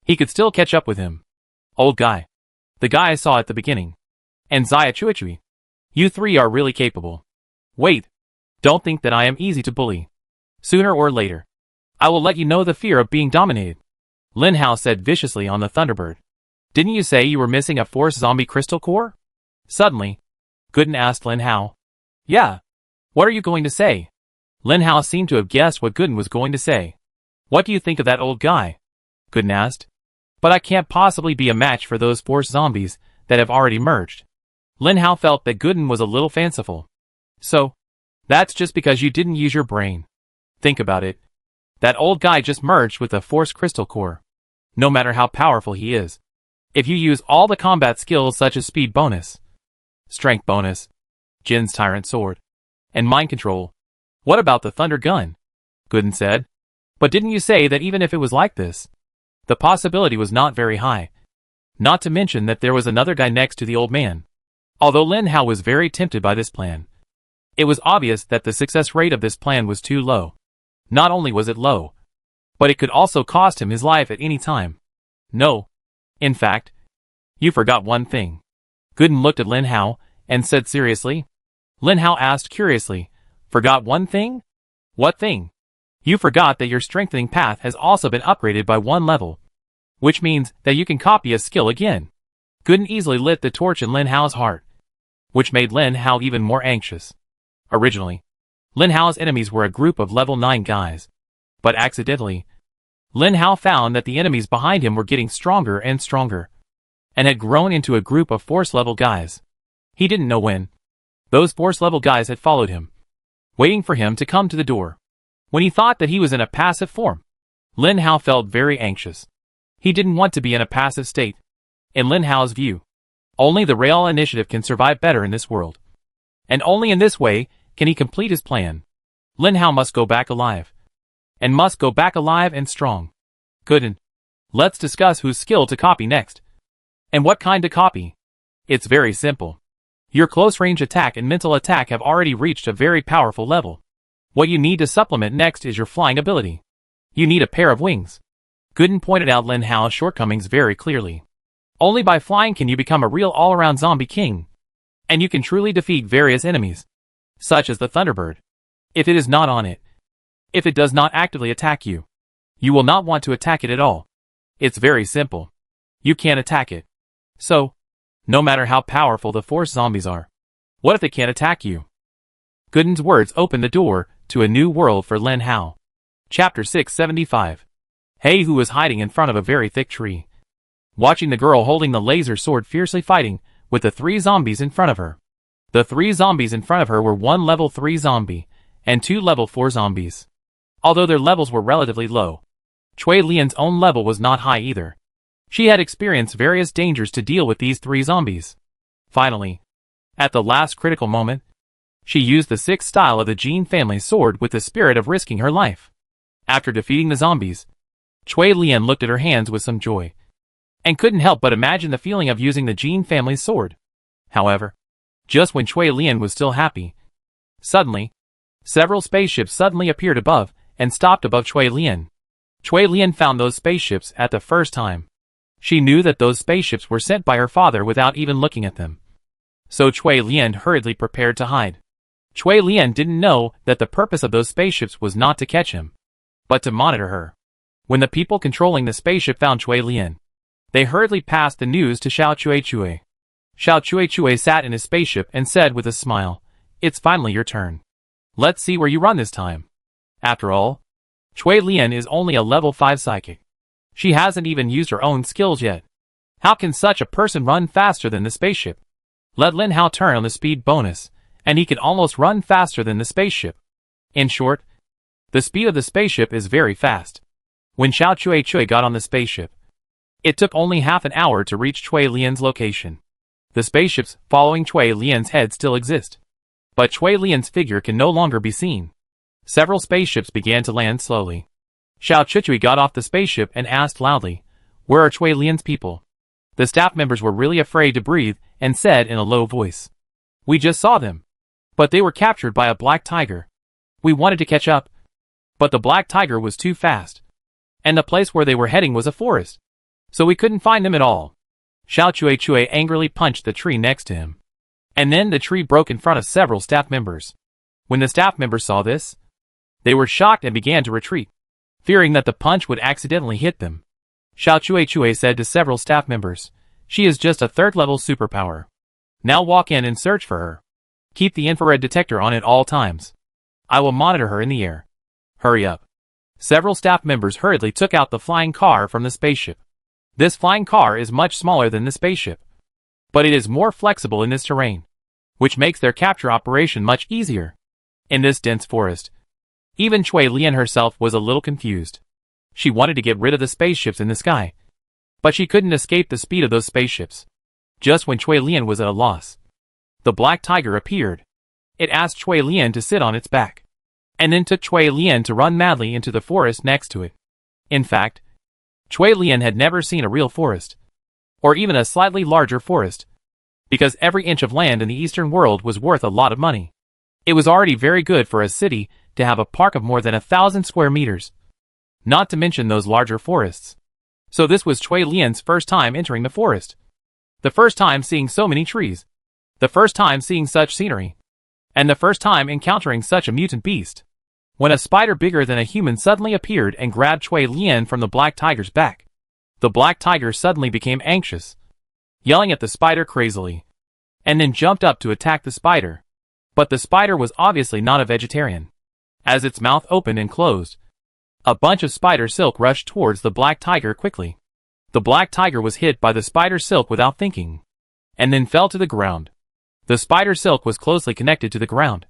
he could still catch up with him. Old guy. The guy I saw at the beginning. And Xia Chuichui. You 3 are really capable. Wait. Don't think that I am easy to bully. Sooner or later, I will let you know the fear of being dominated. Lin Hao said viciously on the Thunderbird. Didn't you say you were missing a force zombie crystal core? Suddenly, Gooden asked Lin Hao. Yeah. What are you going to say? Lin Hao seemed to have guessed what Gooden was going to say. What do you think of that old guy? Gooden asked. But I can't possibly be a match for those force zombies that have already merged. Lin Hao felt that Gooden was a little fanciful. So, that's just because you didn't use your brain. Think about it. That old guy just merged with a force crystal core. No matter how powerful he is. If you use all the combat skills such as speed bonus, strength bonus, Jin's tyrant sword, and mind control. What about the thunder gun? Gooden said. But didn't you say that even if it was like this, the possibility was not very high? Not to mention that there was another guy next to the old man. Although Lin Hao was very tempted by this plan, it was obvious that the success rate of this plan was too low. Not only was it low, but it could also cost him his life at any time. No. In fact, you forgot one thing. Gooden looked at Lin Hao and said seriously. Lin Hao asked curiously, forgot one thing? What thing? You forgot that your strengthening path has also been upgraded by 1 level, which means that you can copy a skill again. Gooden easily lit the torch in Lin Hao's heart, which made Lin Hao even more anxious. Originally, Lin Hao's enemies were a group of level 9 guys, but accidentally, Lin Hao found that the enemies behind him were getting stronger and stronger, and had grown into a group of force level guys. He didn't know when. Those force level guys had followed him, waiting for him to come to the door. When he thought that he was in a passive form, Lin Hao felt very anxious. He didn't want to be in a passive state. In Lin Hao's view, only the Real Initiative can survive better in this world. And only in this way can he complete his plan. Lin Hao must go back alive. And must go back alive and strong. Gooden. Let's discuss whose skill to copy next. And what kind to copy. It's very simple. Your close-range attack and mental attack have already reached a very powerful level. What you need to supplement next is your flying ability. You need a pair of wings. Gooden pointed out Lin Hao's shortcomings very clearly. Only by flying can you become a real all-around zombie king. and you can truly defeat various enemies, such as the Thunderbird. If it is not on it, if it does not actively attack you, you will not want to attack it at all. It's very simple. You can't attack it. So, no matter how powerful the force zombies are, what if it can't attack you? Gooden's words opened the door to a new world for Lin Hao. Chapter 675. Hei, who was hiding in front of a very thick tree, watching the girl holding the laser sword fiercely fighting with the 3 zombies in front of her. The 3 zombies in front of her were 1 level 3 zombie and 2 level 4 zombies. Although their levels were relatively low, Cui Lian's own level was not high either. She had experienced various dangers to deal with these 3 zombies. Finally, at the last critical moment, she used the 6th style of the Jin family sword with the spirit of risking her life. After defeating the zombies, Cui Lian looked at her hands with some joy, and couldn't help but imagine the feeling of using the Jin family's sword. However, just when Cui Lian was still happy, suddenly, several spaceships suddenly appeared above and stopped above Cui Lian. Cui Lian found those spaceships at the first time. She knew that those spaceships were sent by her father without even looking at them. So Cui Lian hurriedly prepared to hide. Cui Lian didn't know that the purpose of those spaceships was not to catch him, but to monitor her. When the people controlling the spaceship found Cui Lian, they hurriedly passed the news to Xiao Cui. Xiao Cui sat in his spaceship and said with a smile, "It's finally your turn. Let's see where you run this time." After all, Cui Lian is only a level 5 psychic. She hasn't even used her own skills yet. How can such a person run faster than the spaceship? Let Lin Hao turn on the speed bonus, and he can almost run faster than the spaceship. In short, the speed of the spaceship is very fast. When Xiao Cui got on the spaceship, it took only half an hour to reach Cui Lian's location. The spaceships following Cui Lian's head still exist, but Cui Lian's figure can no longer be seen. Several spaceships began to land slowly. Xiao Cui got off the spaceship and asked loudly, "Where are Cui Lian's people?" The staff members were really afraid to breathe and said in a low voice, "We just saw them, but they were captured by a black tiger. We wanted to catch up, but the black tiger was too fast, and the place where they were heading was a forest, so we couldn't find them at all." Xiao Cui angrily punched the tree next to him, and then the tree broke in front of several staff members. When the staff members saw this, they were shocked and began to retreat, fearing that the punch would accidentally hit them. Xiao Cui said to several staff members, "She is just a 3rd level superpower. Now walk in and search for her. Keep the infrared detector on at all times. I will monitor her in the air. Hurry up." Several staff members hurriedly took out the flying car from the spaceship. This flying car is much smaller than the spaceship, but it is more flexible in this terrain, which makes their capture operation much easier. In this dense forest, even Cui Lian herself was a little confused. She wanted to get rid of the spaceships in the sky, but she couldn't escape the speed of those spaceships. Just when Cui Lian was at a loss, the black tiger appeared. It asked Cui Lian to sit on its back, and then took Cui Lian to run madly into the forest next to it. In fact, Cui Lian had never seen a real forest, or even a slightly larger forest, because every inch of land in the eastern world was worth a lot of money. It was already very good for a city to have a park of more than 1,000 square meters, not to mention those larger forests. So this was Cui Lian's first time entering the forest, the first time seeing so many trees, the first time seeing such scenery, and the first time encountering such a mutant beast. When a spider bigger than a human suddenly appeared and grabbed Cui Lian from the black tiger's back, the black tiger suddenly became anxious, yelling at the spider crazily, and then jumped up to attack the spider. But the spider was obviously not a vegetarian. As its mouth opened and closed, a bunch of spider silk rushed towards the black tiger quickly. The black tiger was hit by the spider silk without thinking, and then fell to the ground. The spider silk was closely connected to the ground,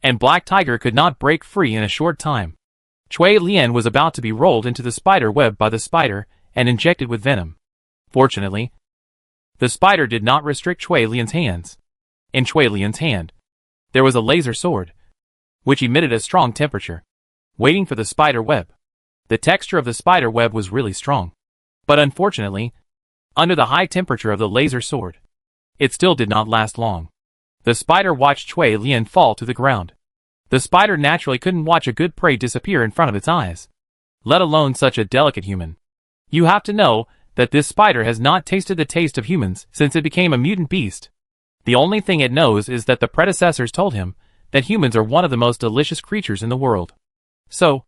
and black tiger could not break free in a short time. Cui Lian was about to be rolled into the spider web by the spider and injected with venom. Fortunately, the spider did not restrict Cui Lian's hands. In Cui Lian's hand, there was a laser sword, which emitted a strong temperature, waiting for the spider web. The texture of the spider web was really strong, but unfortunately, under the high temperature of the laser sword, it still did not last long. The spider watched Cui Lian fall to the ground. The spider naturally couldn't watch a good prey disappear in front of its eyes, let alone such a delicate human. You have to know that this spider has not tasted the taste of humans since it became a mutant beast. The only thing it knows is that the predecessors told him that humans are one of the most delicious creatures in the world. So,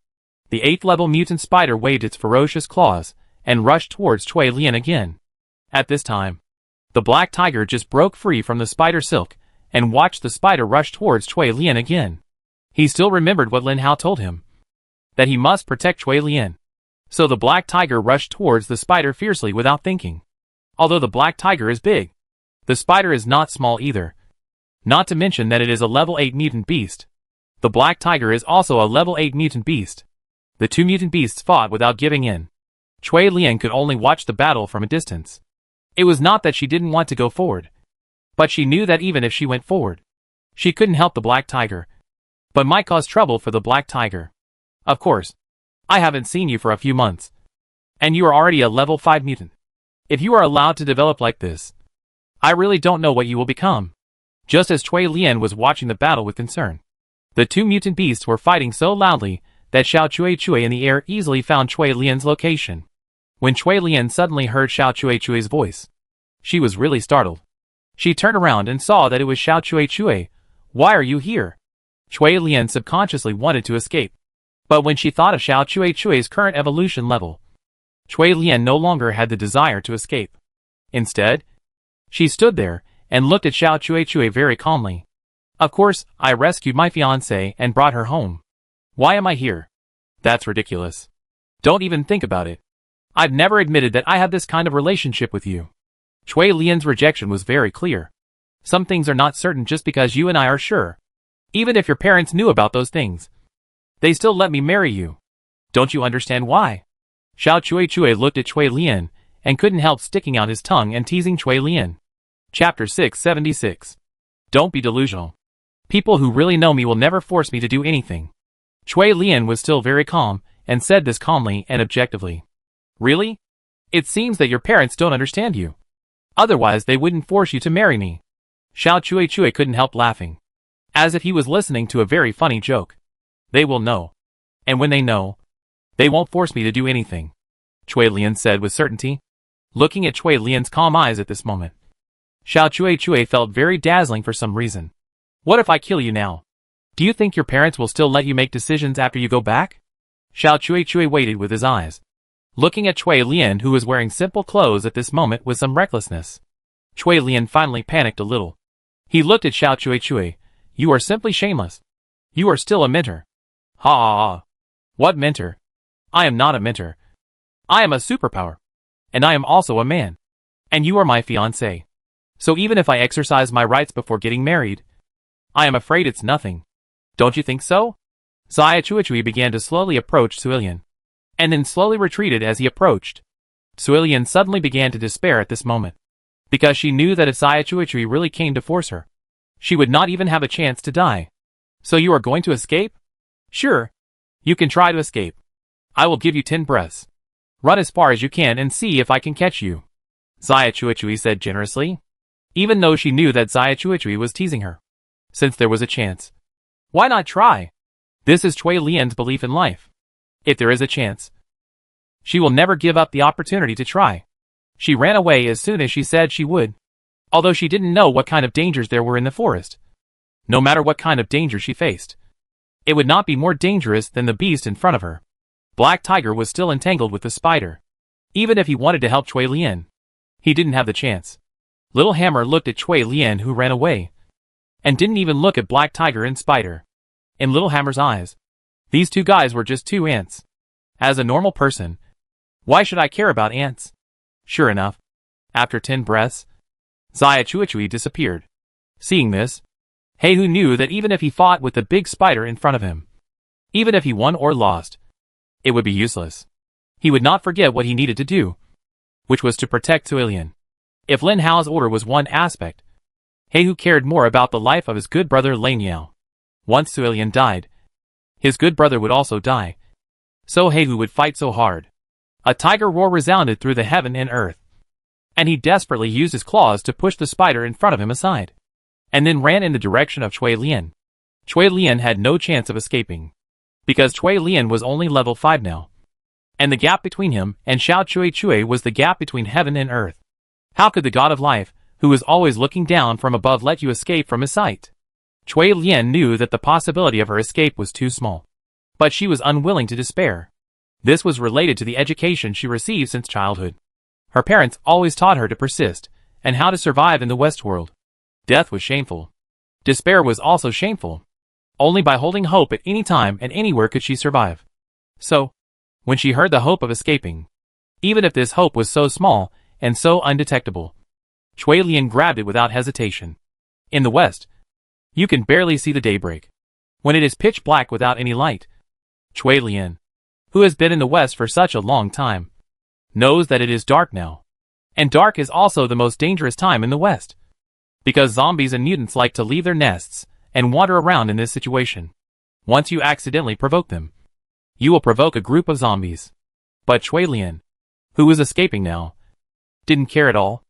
the 8th level mutant spider waved its ferocious claws and rushed towards Cui Lian again. At this time, the black tiger just broke free from the spider silk and watched the spider rush towards Cui Lian again. He still remembered what Lin Hao told him, that he must protect Cui Lian. So the black tiger rushed towards the spider fiercely without thinking. Although the black tiger is big, the spider is not small either. Not to mention that it is a level 8 mutant beast. The black tiger is also a level 8 mutant beast. The two mutant beasts fought without giving in. Cui Lian could only watch the battle from a distance. It was not that she didn't want to go forward, but she knew that even if she went forward, she couldn't help the black tiger, but might cause trouble for the black tiger. Of course, I haven't seen you for a few months, and you are already a level 5 mutant. If you are allowed to develop like this, I really don't know what you will become. Just as Cui Lian was watching the battle with concern, the two mutant beasts were fighting so loudly that Xiao Cui in the air easily found Cui Lian's location. When Cui Lian suddenly heard Xiao Cui's voice, she was really startled. She turned around and saw that it was Xiao Cui. Why are you here? Cui Lian subconsciously wanted to escape. But when she thought of Xiao Cui's current evolution level, Cui Lian no longer had the desire to escape. Instead, she stood there and looked at Xiao Cui very calmly. Of course, I rescued my fiancée and brought her home. Why am I here? That's ridiculous. Don't even think about it. I've never admitted that I have this kind of relationship with you. Cui Lian's rejection was very clear. Some things are not certain just because you and I are sure. Even if your parents knew about those things, they still let me marry you. Don't you understand why? Xiao Cui looked at Cui Lian and couldn't help sticking out his tongue and teasing Cui Lian. Chapter 676. Don't be delusional. People who really know me will never force me to do anything. Cui Lian was still very calm and said this calmly and objectively. Really? It seems that your parents don't understand you. Otherwise they wouldn't force you to marry me. Xiao Cui couldn't help laughing, as if he was listening to a very funny joke. They will know. And when they know, they won't force me to do anything, Cui Lian said with certainty, looking at Cui Lian's calm eyes at this moment. Xiao Cui felt very dazzling for some reason. What if I kill you now? Do you think your parents will still let you make decisions after you go back? Xiao Cui waited with his eyes, looking at Cui Lian, who was wearing simple clothes at this moment with some recklessness. Cui Lian finally panicked a little. He looked at Xiao Cui. You are simply shameless. You are still a mentor. Ha ha ha. What mentor? I am not a mentor. I am a superpower. And I am also a man. And you are my fiancé. So even if I exercise my rights before getting married, I am afraid it's nothing. Don't you think so? Xia Cui began to slowly approach Suilian, and then slowly retreated as he approached. Suilian suddenly began to despair at this moment, because she knew that if Xia Cui really came to force her, she would not even have a chance to die. So you are going to escape? Sure. You can try to escape. I will give you 10 breaths. Run as far as you can and see if I can catch you, Xia Cui said generously, even though she knew that Xia Cui was teasing her. Since there was a chance, why not try? This is Cui Lian's belief in life. If there is a chance, she will never give up the opportunity to try. She ran away as soon as she said she would, although she didn't know what kind of dangers there were in the forest. No matter what kind of danger she faced, it would not be more dangerous than the beast in front of her. Black Tiger was still entangled with the spider. Even if he wanted to help Cui Lian, he didn't have the chance. Little Hammer looked at Cui Lian, who ran away, and didn't even look at Black Tiger and Spider. In Little Hammer's eyes, these two guys were just two ants. As a normal person, why should I care about ants? Sure enough, after 10 breaths, Xia Cui disappeared. Seeing this, Heihu knew that even if he fought with the big spider in front of him, even if he won or lost, it would be useless. He would not forget what he needed to do, which was to protect Suilian. If Lin Hao's order was one aspect, Heihu cared more about the life of his good brother Lin Yao. Once Suilian died, his good brother would also die. So Heihu would fight so hard. A tiger roar resounded through the heaven and earth, and he desperately used his claws to push the spider in front of him aside, and then ran in the direction of Cui Lian. Cui Lian had no chance of escaping, because Cui Lian was only level 5 now, and the gap between him and Xiao Cui was the gap between heaven and earth. How could the god of life, who was always looking down from above, let you escape from his sight. Cui Lian knew that the possibility of her escape was too small. But she was unwilling to despair. This was related to the education she received since childhood. Her parents always taught her to persist, and how to survive in the West world. Death was shameful. Despair was also shameful. Only by holding hope at any time and anywhere could she survive. So, when she heard the hope of escaping, even if this hope was so small and so undetectable, Cui Lian grabbed it without hesitation. In the West, you can barely see the daybreak. When it is pitch black without any light, Cui Lian, who has been in the West for such a long time, knows that it is dark now. And dark is also the most dangerous time in the West. Because zombies and mutants like to leave their nests and wander around in this situation. Once you accidentally provoke them, you will provoke a group of zombies. But Cui Lian, who was escaping now, didn't care at all.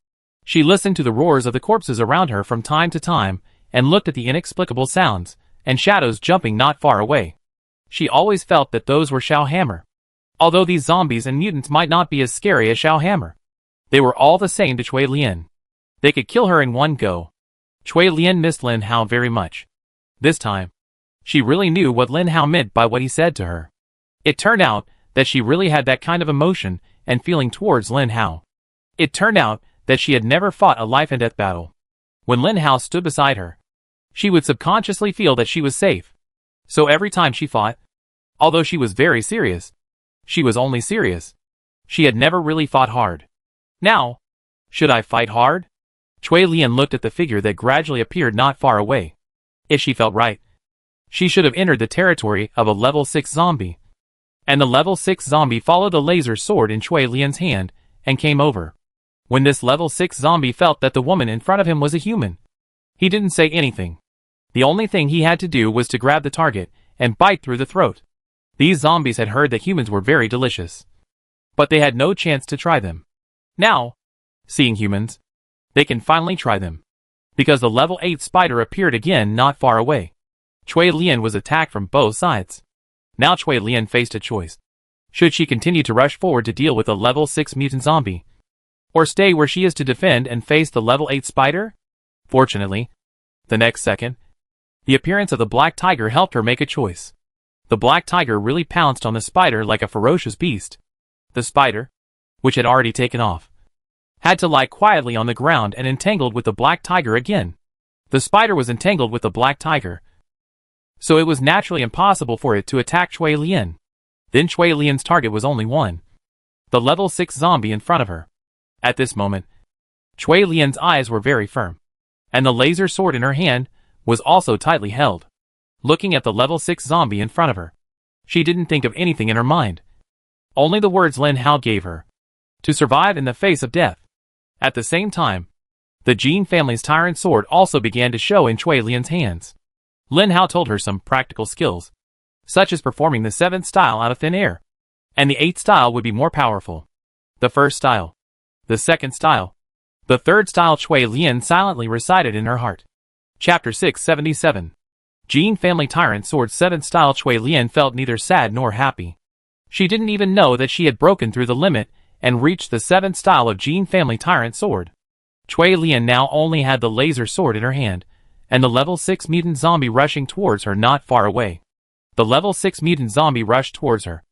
She listened to the roars of the corpses around her from time to time and looked at the inexplicable sounds and shadows jumping not far away. She always felt that those were Shao Hammer. Although these zombies and mutants might not be as scary as Shao Hammer, they were all the same to Cui Lian. They could kill her in one go. Cui Lian missed Lin Hao very much. This time, she really knew what Lin Hao meant by what he said to her. It turned out that she really had that kind of emotion and feeling towards Lin Hao. It turned out that she had never fought a life and death battle. When Lin Hao stood beside her, she would subconsciously feel that she was safe. So every time she fought, although she was very serious, she was only serious. She had never really fought hard. Now, should I fight hard? Cui Lian looked at the figure that gradually appeared not far away. If she felt right, she should have entered the territory of a level 6 zombie. And the level 6 zombie followed the laser sword in Cui Lian's hand and came over. When this level 6 zombie felt that the woman in front of him was a human, he didn't say anything. The only thing he had to do was to grab the target and bite through the throat. These zombies had heard that humans were very delicious, but they had no chance to try them. Now, seeing humans, they can finally try them. Because the level 8 spider appeared again not far away. Cui Lian was attacked from both sides. Now Cui Lian faced a choice. Should she continue to rush forward to deal with a level 6 mutant zombie? Or stay where she is to defend and face the level 8 spider? Fortunately, the next second, the appearance of the black tiger helped her make a choice. The black tiger really pounced on the spider like a ferocious beast. The spider, which had already taken off, had to lie quietly on the ground and entangled with the black tiger again. The spider was entangled with the black tiger, so it was naturally impossible for it to attack Cui Lian. Then Cui Lian's target was only one, the level 6 zombie in front of her. At this moment, Cui Lian's eyes were very firm, and the laser sword in her hand was also tightly held. Looking at the level 6 zombie in front of her, she didn't think of anything in her mind. Only the words Lin Hao gave her, to survive in the face of death. At the same time, the Jin family's tyrant sword also began to show in Cui Lian's hands. Lin Hao told her some practical skills, such as performing the 7th style out of thin air, and the 8th style would be more powerful. The 1st style, the 2nd style, the 3rd style Cui Lian silently recited in her heart. Chapter 677. Jin Family Tyrant Sword 7th Style. Cui Lian felt neither sad nor happy. She didn't even know that she had broken through the limit and reached the 7th style of Jin Family Tyrant Sword. Cui Lian now only had the laser sword in her hand, and the level 6 mutant zombie rushing towards her not far away. The level 6 mutant zombie rushed towards her,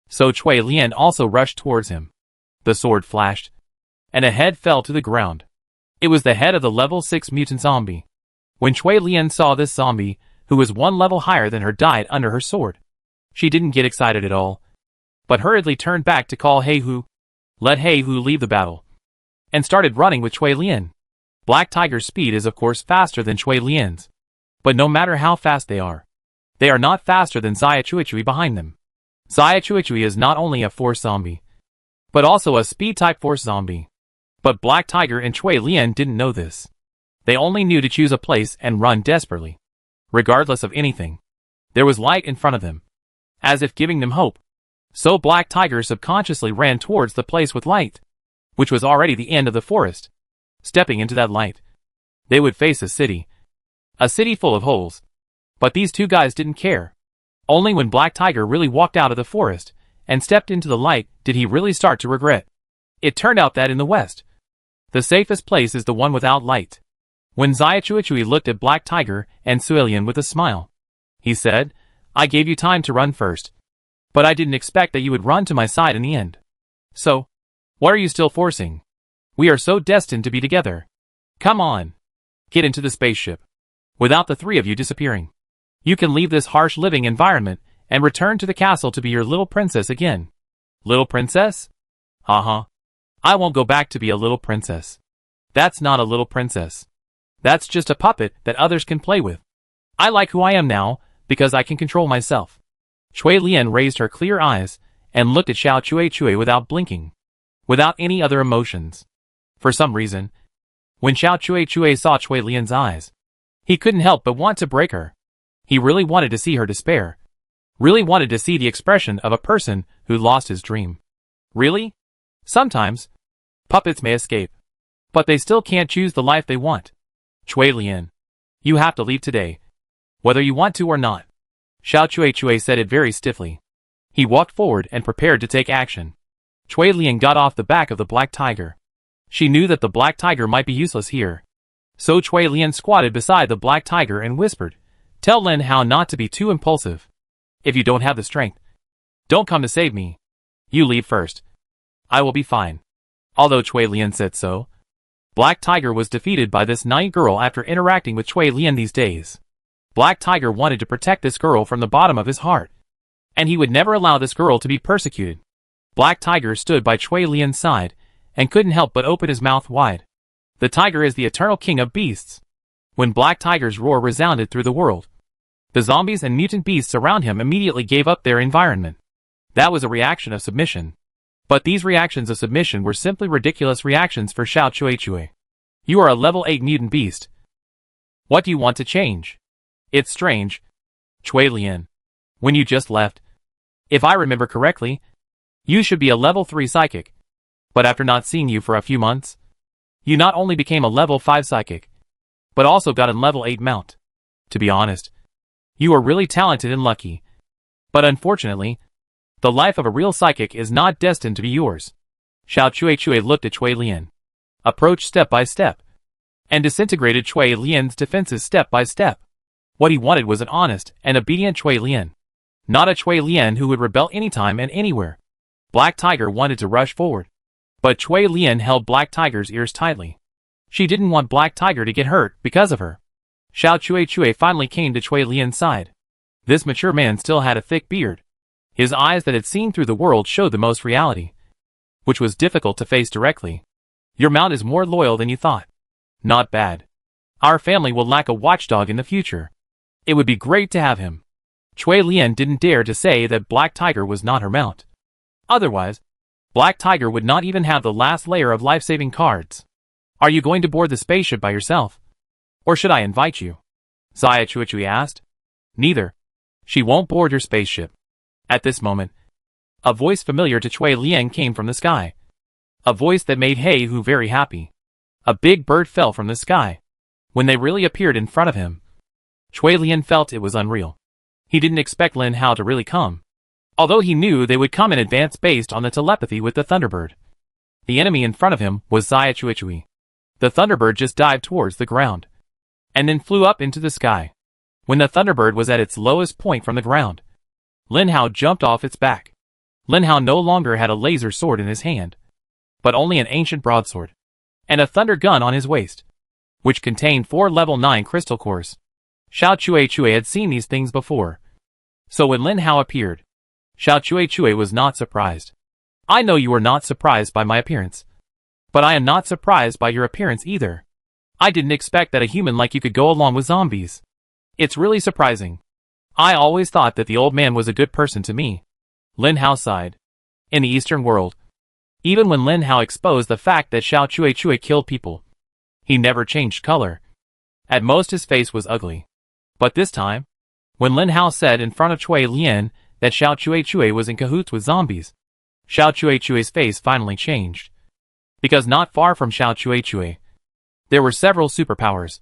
so Cui Lian also rushed towards him. The sword flashed, and a head fell to the ground. It was the head of the level 6 mutant zombie. When Cui Lian saw this zombie, who was one level higher than her, died under her sword, she didn't get excited at all, but hurriedly turned back to call He Hu. Let He Hu leave the battle, and started running with Cui Lian. Black Tiger's speed is of course faster than Cui Lian's, but no matter how fast they are not faster than Xia Chuichui behind them. Xia Chuichui is not only a force zombie, but also a speed-type force zombie. But Black Tiger and Cui Lian didn't know this. They only knew to choose a place and run desperately. Regardless of anything, there was light in front of them, as if giving them hope. So Black Tiger subconsciously ran towards the place with light, which was already the end of the forest. Stepping into that light, they would face a city full of holes. But these two guys didn't care. Only when Black Tiger really walked out of the forest and stepped into the light did he really start to regret. It turned out that in the west, The safest place is the one without light. When Xia Chuichui looked at Black Tiger and Suilian with a smile, he said, I gave you time to run first. But I didn't expect that you would run to my side in the end. So, what are you still forcing? We are so destined to be together. Come on. Get into the spaceship. Without the three of you disappearing, you can leave this harsh living environment and return to the castle to be your little princess again. Little princess? Uh-huh. I won't go back to be a little princess. That's not a little princess. That's just a puppet that others can play with. I like who I am now, because I can control myself. Cui Lian raised her clear eyes and looked at Xiao Chuichui without blinking, without any other emotions. For some reason, when Xiao Chuichui saw Cui Lian's eyes, he couldn't help but want to break her. He really wanted to see her despair. Really wanted to see the expression of a person who lost his dream. Really? Sometimes, puppets may escape, but they still can't choose the life they want. Cui Lian, you have to leave today, whether you want to or not. Xiao Chuichui said it very stiffly. He walked forward and prepared to take action. Cui Lian got off the back of the Black Tiger. She knew that the Black Tiger might be useless here. So Cui Lian squatted beside the Black Tiger and whispered, Tell Lin Hao not to be too impulsive. If you don't have the strength, don't come to save me. You leave first. I will be fine. Although Cui Lian said so, Black Tiger was defeated by this nice girl after interacting with Cui Lian these days. Black Tiger wanted to protect this girl from the bottom of his heart, and he would never allow this girl to be persecuted. Black Tiger stood by Cui Lian's side and couldn't help but open his mouth wide. The tiger is the eternal king of beasts. When Black Tiger's roar resounded through the world, the zombies and mutant beasts around him immediately gave up their environment. That was a reaction of submission. But these reactions of submission were simply ridiculous reactions for Xiao Chuichui. You are a level 8 mutant beast. What do you want to change? It's strange, Cui Lian. When you just left, if I remember correctly, you should be a level 3 psychic. But after not seeing you for a few months, you not only became a level 5 psychic, but also got a level 8 mount. To be honest, you are really talented and lucky. But unfortunately, the life of a real psychic is not destined to be yours. Xiao Chuichui looked at Cui Lian, approached step by step, and disintegrated Cui Lian's defenses step by step. What he wanted was an honest and obedient Cui Lian, not a Cui Lian who would rebel anytime and anywhere. Black Tiger wanted to rush forward, but Cui Lian held Black Tiger's ears tightly. She didn't want Black Tiger to get hurt because of her. Xiao Chuichui finally came to Cui Lian's side. This mature man still had a thick beard. His eyes that had seen through the world showed the most reality, which was difficult to face directly. Your mount is more loyal than you thought. Not bad. Our family will lack a watchdog in the future. It would be great to have him. Cui Lian didn't dare to say that Black Tiger was not her mount. Otherwise, Black Tiger would not even have the last layer of life-saving cards. Are you going to board the spaceship by yourself? Or should I invite you? Xia Chuichui asked. Neither. She won't board your spaceship. At this moment, a voice familiar to Cui Lian came from the sky. A voice that made He Hu very happy. A big bird fell from the sky. When they really appeared in front of him, Cui Lian felt it was unreal. He didn't expect Lin Hao to really come, although he knew they would come in advance based on the telepathy with the Thunderbird. The enemy in front of him was Xia Chuichui. The Thunderbird just dived towards the ground, and then flew up into the sky. When the Thunderbird was at its lowest point from the ground, Lin Hao jumped off its back. Lin Hao no longer had a laser sword in his hand, but only an ancient broadsword, and a thunder gun on his waist, which contained 4 level 9 crystal cores. Xiao Chuichui had seen these things before, so when Lin Hao appeared, Xiao Chuichui was not surprised. I know you are not surprised by my appearance, but I am not surprised by your appearance either. I didn't expect that a human like you could go along with zombies. It's really surprising. I always thought that the old man was a good person to me. Lin Hao sighed. In the Eastern world, even when Lin Hao exposed the fact that Xiao Chuichui killed people, he never changed color. At most his face was ugly. But this time, when Lin Hao said in front of Cui Lian that Xiao Chuichui was in cahoots with zombies, Xiao Chuichui's face finally changed. Because not far from Xiao Chuichui, there were several superpowers.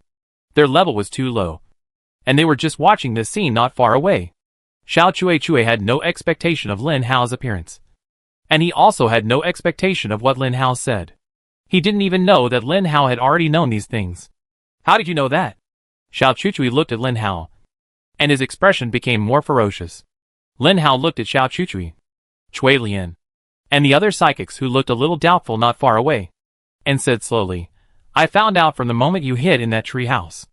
Their level was too low, and they were just watching this scene not far away. Xiao Chuichui had no expectation of Lin Hao's appearance, and he also had no expectation of what Lin Hao said. He didn't even know that Lin Hao had already known these things. How did you know that? Xiao Chuchui looked at Lin Hao, and his expression became more ferocious. Lin Hao looked at Xiao Chuchui, Cui Lian, and the other psychics who looked a little doubtful not far away, and said slowly, I found out from the moment you hid in that tree house.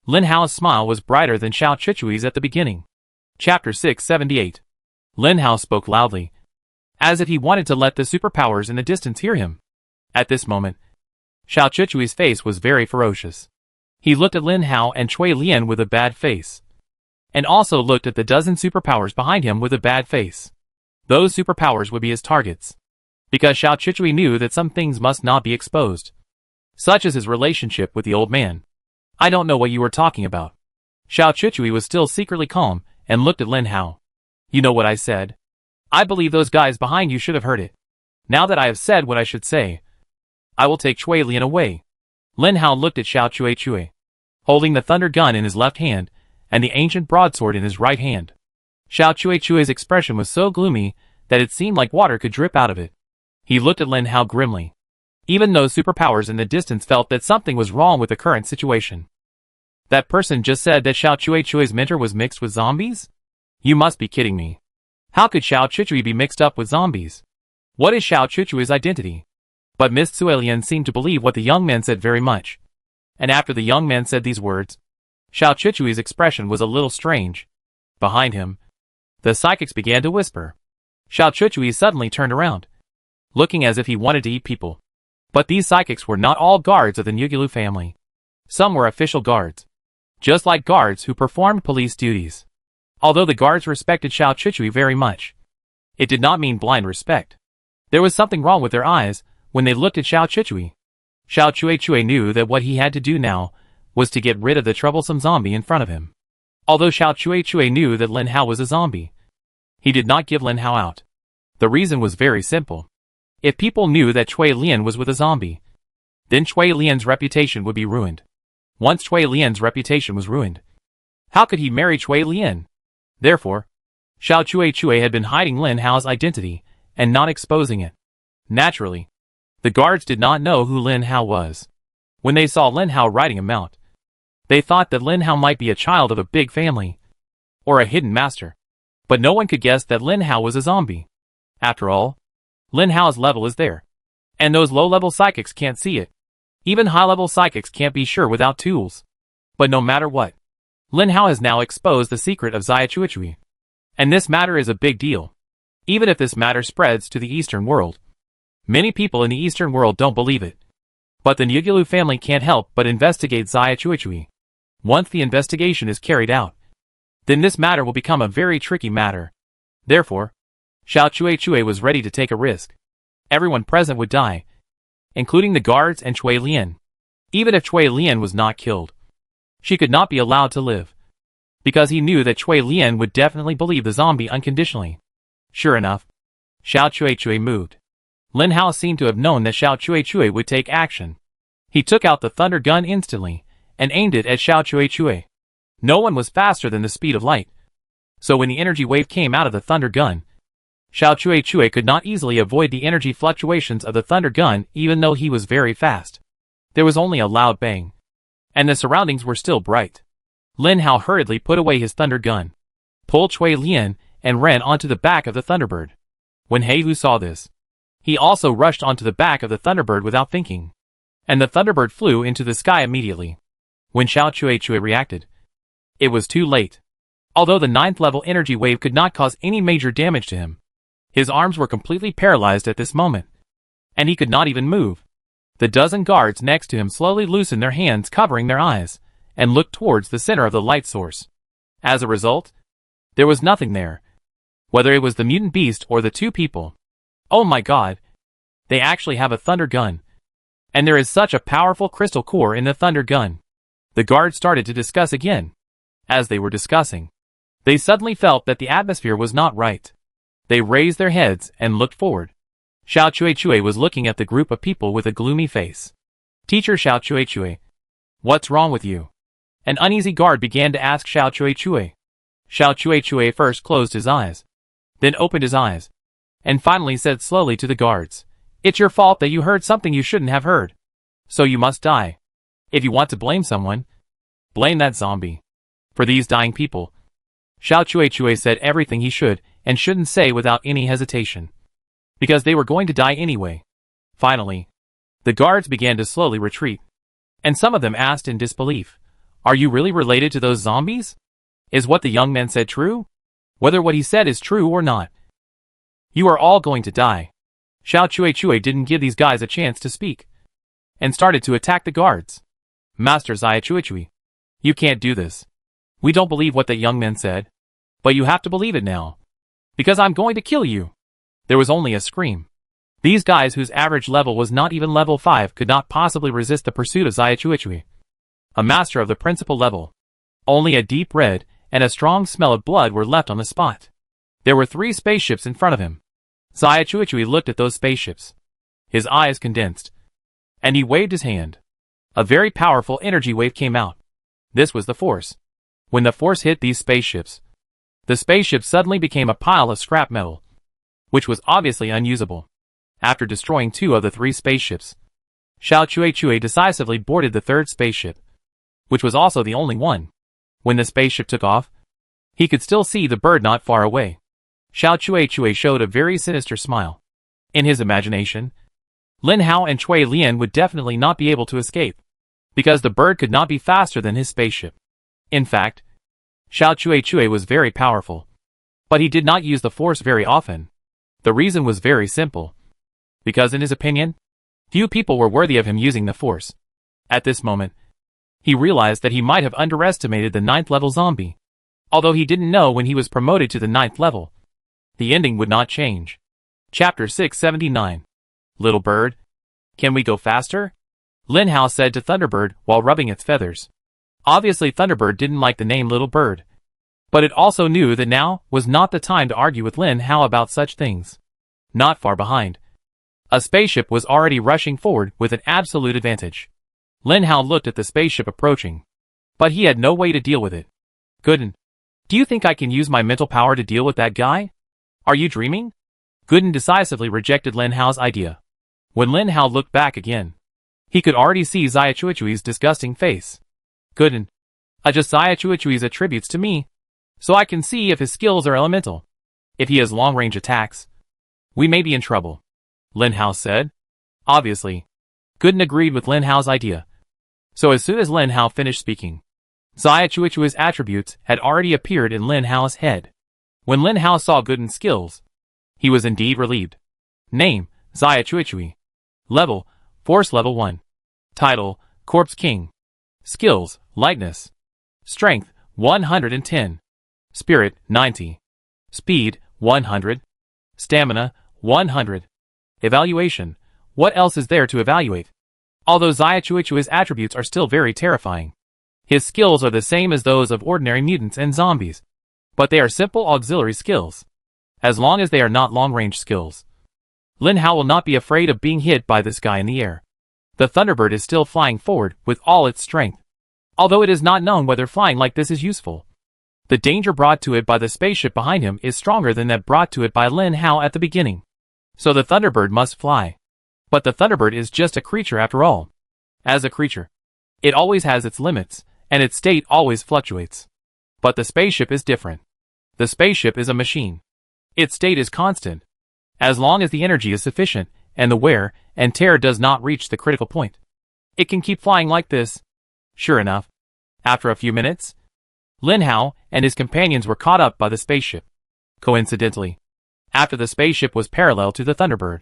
Lin Hao's smile was brighter than Xiao Chuchui's at the beginning. Chapter 678. Lin Hao spoke loudly, as if he wanted to let the superpowers in the distance hear him. At this moment, Xiao Chuchui's face was very ferocious. He looked at Lin Hao and Cui Lian with a bad face, and also looked at the dozen superpowers behind him with a bad face. Those superpowers would be his targets, because Xiao Chuchui knew that some things must not be exposed, such as his relationship with the old man. I don't know what you were talking about. Xiao Chuchui was still secretly calm and looked at Lin Hao. You know what I said? I believe those guys behind you should have heard it. Now that I have said what I should say, I will take Cui Lian away. Lin Hao looked at Xiao Chuchui, holding the thunder gun in his left hand and the ancient broadsword in his right hand. Xiao Chuchui's expression was so gloomy that it seemed like water could drip out of it. He looked at Lin Hao grimly. Even those superpowers in the distance felt that something was wrong with the current situation. That person just said that Xiao Chuchui's mentor was mixed with zombies? You must be kidding me. How could Xiao Chuchui be mixed up with zombies? What is Xiao Chuchui's identity? But Miss Cui Lian seemed to believe what the young man said very much. And after the young man said these words, Xiao Chuchui's expression was a little strange. Behind him, the psychics began to whisper. Xiao Chuchui suddenly turned around, looking as if he wanted to eat people. But these psychics were not all guards of the Nyugulu family. Some were official guards, just like guards who performed police duties. Although the guards respected Xiao Chuchui very much, it did not mean blind respect. There was something wrong with their eyes when they looked at Xiao Chuchui. Xiao Chuchui knew that what he had to do now was to get rid of the troublesome zombie in front of him. Although Xiao Chuchui knew that Lin Hao was a zombie, he did not give Lin Hao out. The reason was very simple. If people knew that Cui Lian was with a zombie, then Cui Lian's reputation would be ruined. Once Cui Lian's reputation was ruined, how could he marry Cui Lian? Therefore, Xiao Chuchui had been hiding Lin Hao's identity and not exposing it. Naturally, the guards did not know who Lin Hao was. When they saw Lin Hao riding a mount, they thought that Lin Hao might be a child of a big family, or a hidden master. But no one could guess that Lin Hao was a zombie. After all, Lin Hao's level is there, and those low-level psychics can't see it. Even high-level psychics can't be sure without tools. But no matter what, Lin Hao has now exposed the secret of Xiao Chuchui. And this matter is a big deal. Even if this matter spreads to the Eastern world, many people in the Eastern world don't believe it. But the Nyugulu family can't help but investigate Xiao Chuchui. Once the investigation is carried out, then this matter will become a very tricky matter. Therefore, Xiao Chuchui was ready to take a risk. Everyone present would die, including the guards and Cui Lian. Even if Cui Lian was not killed, she could not be allowed to live, because he knew that Cui Lian would definitely believe the zombie unconditionally. Sure enough, Xiao Chuchui moved. Lin Hao seemed to have known that Xiao Chuchui would take action. He took out the thunder gun instantly and aimed it at Xiao Chuchui. No one was faster than the speed of light, so when the energy wave came out of the thunder gun, Xiao Chuchui could not easily avoid the energy fluctuations of the thunder gun even though he was very fast. There was only a loud bang, and the surroundings were still bright. Lin Hao hurriedly put away his thunder gun, pulled Cui Lian, and ran onto the back of the Thunderbird. When Heihu saw this, he also rushed onto the back of the Thunderbird without thinking, and the Thunderbird flew into the sky immediately. When Xiao Chuchui reacted, it was too late. Although the 9th level energy wave could not cause any major damage to him, his arms were completely paralyzed at this moment, and he could not even move. The dozen guards next to him slowly loosened their hands covering their eyes, and looked towards the center of the light source. As a result, there was nothing there, whether it was the mutant beast or the two people. Oh my god! They actually have a thunder gun. And there is such a powerful crystal core in the thunder gun. The guards started to discuss again. As they were discussing, they suddenly felt that the atmosphere was not right. They raised their heads and looked forward. Xiao Chuchui was looking at the group of people with a gloomy face. Teacher Xiao Chuchui, what's wrong with you? An uneasy guard began to ask Xiao Chuchui. Xiao Chuchui first closed his eyes, then opened his eyes, and finally said slowly to the guards, It's your fault that you heard something you shouldn't have heard. So you must die. If you want to blame someone, blame that zombie. For these dying people, Xiao Chui said everything he should and shouldn't say without any hesitation. Because they were going to die anyway. Finally, the guards began to slowly retreat. And some of them asked in disbelief, "Are you really related to those zombies? Is what the young man said true? Whether what he said is true or not, you are all going to die." Xiao Chui didn't give these guys a chance to speak, and started to attack the guards. "Master Xia Chui, you can't do this. We don't believe what that young man said, but you have to believe it now. Because I'm going to kill you." There was only a scream. These guys whose average level was not even level 5 could not possibly resist the pursuit of Xia Chui, a master of the principal level. Only a deep red and a strong smell of blood were left on the spot. There were 3 spaceships in front of him. Xia Chui looked at those spaceships. His eyes condensed, and he waved his hand. A very powerful energy wave came out. This was the force. When the force hit these spaceships, the spaceship suddenly became a pile of scrap metal, which was obviously unusable. After destroying 2 of the 3 spaceships, Xiao Chui decisively boarded the 3rd spaceship, which was also the only one. When the spaceship took off, he could still see the bird not far away. Xiao Chui showed a very sinister smile. In his imagination, Lin Hao and Cui Lian would definitely not be able to escape, because the bird could not be faster than his spaceship. In fact, Xiao Chui was very powerful, but he did not use the force very often. The reason was very simple. Because in his opinion, few people were worthy of him using the force. At this moment, he realized that he might have underestimated the 9th level zombie. Although he didn't know when he was promoted to the 9th level, the ending would not change. Chapter 679. Little bird, can we go faster? Lin Hao said to Thunderbird while rubbing its feathers. Obviously Thunderbird didn't like the name Little Bird, but it also knew that now was not the time to argue with Lin Hao about such things. Not far behind, a spaceship was already rushing forward with an absolute advantage. Lin Hao looked at the spaceship approaching, but he had no way to deal with it. Gooden, do you think I can use my mental power to deal with that guy? Are you dreaming? Gooden decisively rejected Lin Hao's idea. When Lin Hao looked back again, he could already see Xia Chui's disgusting face. Gooden, adjust Xia Chui's attributes to me, so I can see if his skills are elemental. If he has long-range attacks, we may be in trouble, Lin Hao said. Obviously, Gooden agreed with Lin Hao's idea. So as soon as Lin Hao finished speaking, Xia Chui's attributes had already appeared in Lin Hao's head. When Lin Hao saw Gooden's skills, he was indeed relieved. Name, Xia Chui. Level, Force Level 1. Title, Corpse King. Skills, Lightness. Strength, 110. Spirit, 90. Speed, 100. Stamina, 100. Evaluation. What else is there to evaluate? Although Xia Chui's attributes are still very terrifying, his skills are the same as those of ordinary mutants and zombies. But they are simple auxiliary skills. As long as they are not long-range skills, Lin Hao will not be afraid of being hit by this guy in the air. The Thunderbird is still flying forward with all its strength, although it is not known whether flying like this is useful. The danger brought to it by the spaceship behind him is stronger than that brought to it by Lin Hao at the beginning. So the Thunderbird must fly. But the Thunderbird is just a creature after all. As a creature, it always has its limits, and its state always fluctuates. But the spaceship is different. The spaceship is a machine. Its state is constant, as long as the energy is sufficient, and the wear and tear does not reach the critical point. It can keep flying like this. Sure enough, after a few minutes, Lin Hao and his companions were caught up by the spaceship. Coincidentally, after the spaceship was parallel to the Thunderbird,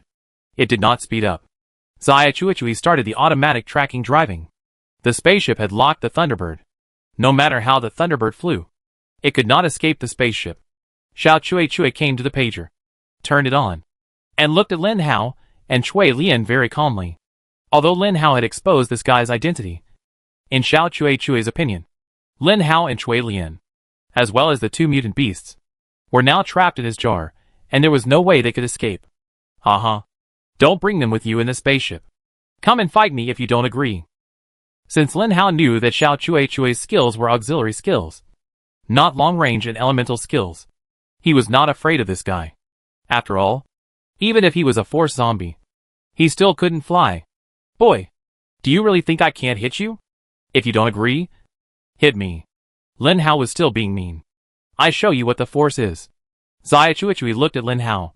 it did not speed up. Xia Chui started the automatic tracking driving. The spaceship had locked the Thunderbird. No matter how the Thunderbird flew, it could not escape the spaceship. Xiao Chui came to the pager, turned it on, and looked at Lin Hao and Cui Lian very calmly. Although Lin Hao had exposed this guy's identity, in Xiao Chui's opinion, Lin Hao and Cui Lian, as well as the 2 mutant beasts, were now trapped in his jar, and there was no way they could escape. Haha. Don't bring them with you in the spaceship. Come and fight me if you don't agree. Since Lin Hao knew that Xiao Chui's skills were auxiliary skills, not long-range and elemental skills, he was not afraid of this guy. After all, even if he was a force zombie, He still couldn't fly. Boy, do you really think I can't hit you? If you don't agree, hit me. Lin Hao was still being mean. I show you what the force is. Xia Chuichui looked at Lin Hao.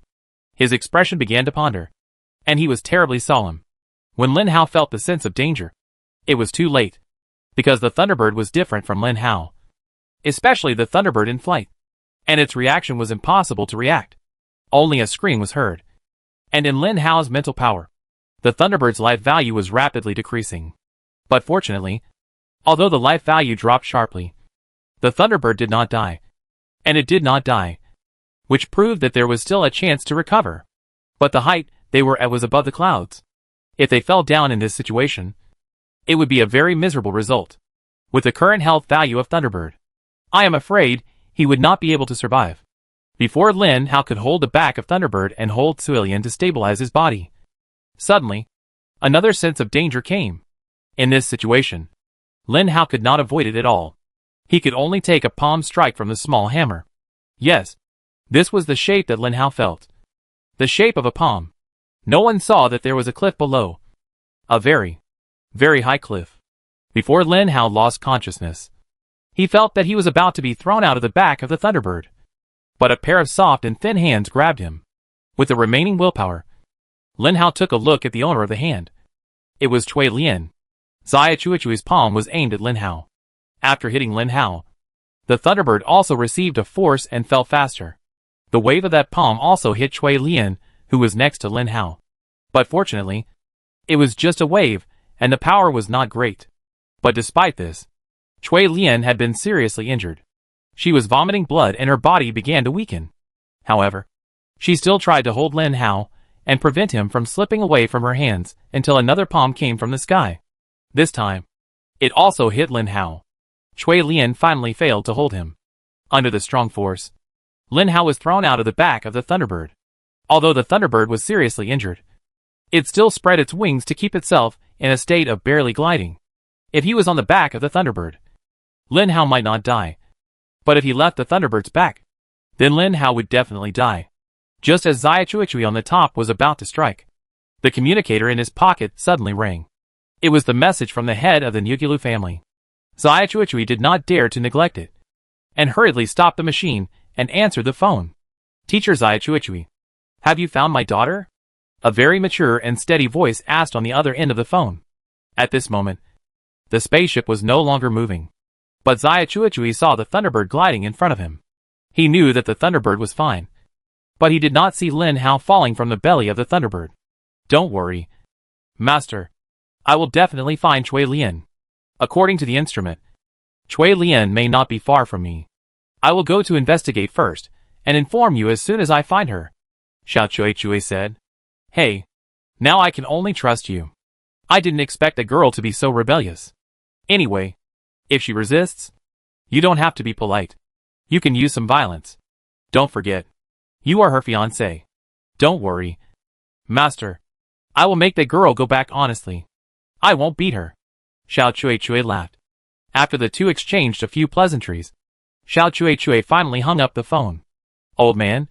His expression began to ponder. And he was terribly solemn. When Lin Hao felt the sense of danger, it was too late. Because the Thunderbird was different from Lin Hao. Especially the Thunderbird in flight. And its reaction was impossible to react. Only a scream was heard. And in Lin Hao's mental power, the Thunderbird's life value was rapidly decreasing. But fortunately, although the life value dropped sharply, the Thunderbird did not die. And it did not die. Which proved that there was still a chance to recover. But the height they were at was above the clouds. If they fell down in this situation, it would be a very miserable result. With the current health value of Thunderbird, I am afraid he would not be able to survive. Before Lin Hao could hold the back of Thunderbird and hold Suilian to stabilize his body. Suddenly, another sense of danger came. In this situation, Lin Hao could not avoid it at all. He could only take a palm strike from the small hammer. Yes, this was the shape that Lin Hao felt. The shape of a palm. No one saw that there was a cliff below. A very, very high cliff. Before Lin Hao lost consciousness, he felt that he was about to be thrown out of the back of the Thunderbird. But a pair of soft and thin hands grabbed him. With the remaining willpower, Lin Hao took a look at the owner of the hand. It was Cui Lian. Xia Chuichui's palm was aimed at Lin Hao. After hitting Lin Hao, the Thunderbird also received a force and fell faster. The wave of that palm also hit Cui Lian, who was next to Lin Hao. But fortunately, it was just a wave, and the power was not great. But despite this, Cui Lian had been seriously injured. She was vomiting blood and her body began to weaken. However, she still tried to hold Lin Hao and prevent him from slipping away from her hands until another palm came from the sky. This time, it also hit Lin Hao. Cui Lian finally failed to hold him. Under the strong force, Lin Hao was thrown out of the back of the Thunderbird. Although the Thunderbird was seriously injured, it still spread its wings to keep itself in a state of barely gliding. If he was on the back of the Thunderbird, Lin Hao might not die. But if he left the Thunderbird's back, then Lin Hao would definitely die. Just as Xia Chuichui on the top was about to strike, the communicator in his pocket suddenly rang. It was the message from the head of the Nugilu family. Xia Chuichui did not dare to neglect it, and hurriedly stopped the machine and answered the phone. Teacher Xia Chuichui, have you found my daughter? A very mature and steady voice asked on the other end of the phone. At this moment, the spaceship was no longer moving. But Xia Chuichui saw the Thunderbird gliding in front of him. He knew that the Thunderbird was fine. But he did not see Lin Hao falling from the belly of the Thunderbird. Don't worry, Master. I will definitely find Cui Lian. According to the instrument, Cui Lian may not be far from me. I will go to investigate first, and inform you as soon as I find her. Xiao Chuichui said. Hey, now I can only trust you. I didn't expect a girl to be so rebellious. Anyway, if she resists, you don't have to be polite. You can use some violence. Don't forget, you are her fiancé. Don't worry, Master. I will make the girl go back honestly. I won't beat her. Xiao Chuichui laughed. After the two exchanged a few pleasantries, Xiao Chuichui finally hung up the phone. Old man,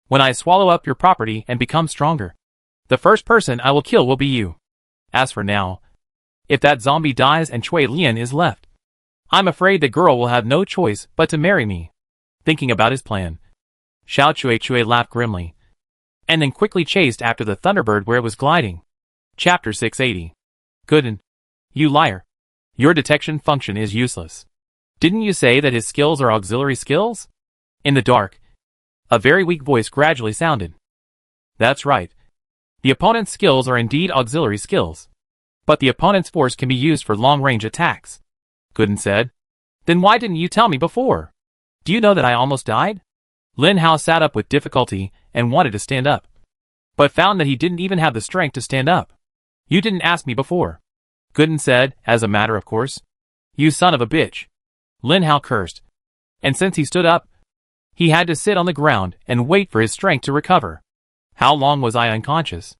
when I swallow up your property and become stronger, the first person I will kill will be you. As for now, if that zombie dies and Cui Lian is left, I'm afraid the girl will have no choice but to marry me. Thinking about his plan, Xiao Chuichui laughed grimly, and then quickly chased after the Thunderbird where it was gliding. Chapter 680. Gooden. You liar. Your detection function is useless. Didn't you say that his skills are auxiliary skills? In the dark, a very weak voice gradually sounded. That's right. The opponent's skills are indeed auxiliary skills. But the opponent's force can be used for long-range attacks. Gooden said. Then why didn't you tell me before? Do you know that I almost died? Lin Hao sat up with difficulty and wanted to stand up, but found that he didn't even have the strength to stand up. You didn't ask me before. Gooden said, as a matter of course. You son of a bitch. Lin Hao cursed. And since he stood up, he had to sit on the ground and wait for his strength to recover. How long was I unconscious?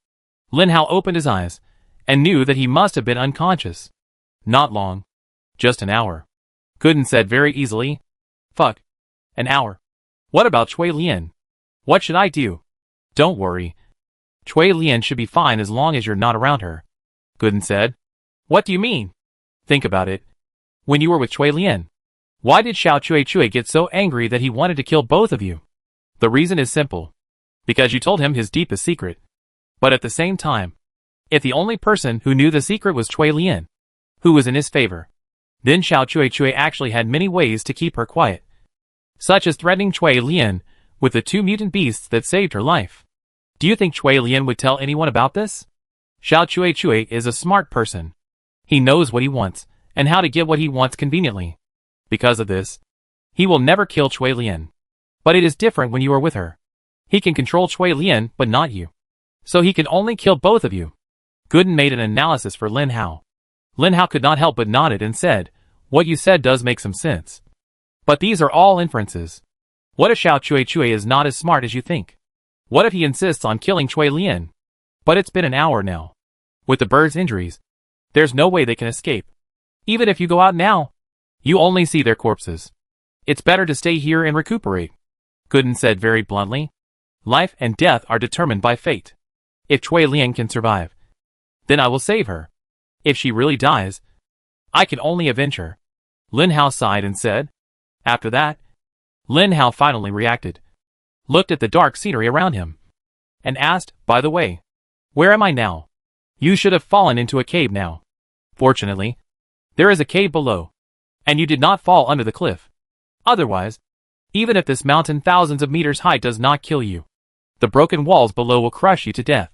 Lin Hao opened his eyes and knew that he must have been unconscious. Not long. Just an hour. Gooden said very easily. Fuck. An hour. What about Cui Lian? What should I do? Don't worry. Cui Lian should be fine as long as you're not around her. Gooden said. What do you mean? Think about it. When you were with Cui Lian, why did Xiao Cui get so angry that he wanted to kill both of you? The reason is simple. Because you told him his deepest secret. But at the same time, if the only person who knew the secret was Cui Lian, who was in his favor, then Xiao Cui actually had many ways to keep her quiet. Such as threatening Cui Lian with the 2 mutant beasts that saved her life. Do you think Cui Lian would tell anyone about this? Xiao Cui is a smart person. He knows what he wants, and how to get what he wants conveniently. Because of this, he will never kill Cui Lian. But it is different when you are with her. He can control Cui Lian, but not you. So he can only kill both of you. Gooden made an analysis for Lin Hao. Lin Hao could not help but nodded and said, what you said does make some sense. But these are all inferences. What if Xiao Cui is not as smart as you think? What if he insists on killing Cui Lian? But it's been an hour now. With the birds' injuries, there's no way they can escape. Even if you go out now, you only see their corpses. It's better to stay here and recuperate. Gooden said very bluntly. Life and death are determined by fate. If Cui Lian can survive, then I will save her. If she really dies, I can only avenge her. Lin Hao sighed and said. After that, Lin Hao finally reacted, looked at the dark scenery around him, and asked, by the way, where am I now? You should have fallen into a cave now. Fortunately, there is a cave below, and you did not fall under the cliff. Otherwise, even if this mountain thousands of meters high does not kill you, the broken walls below will crush you to death.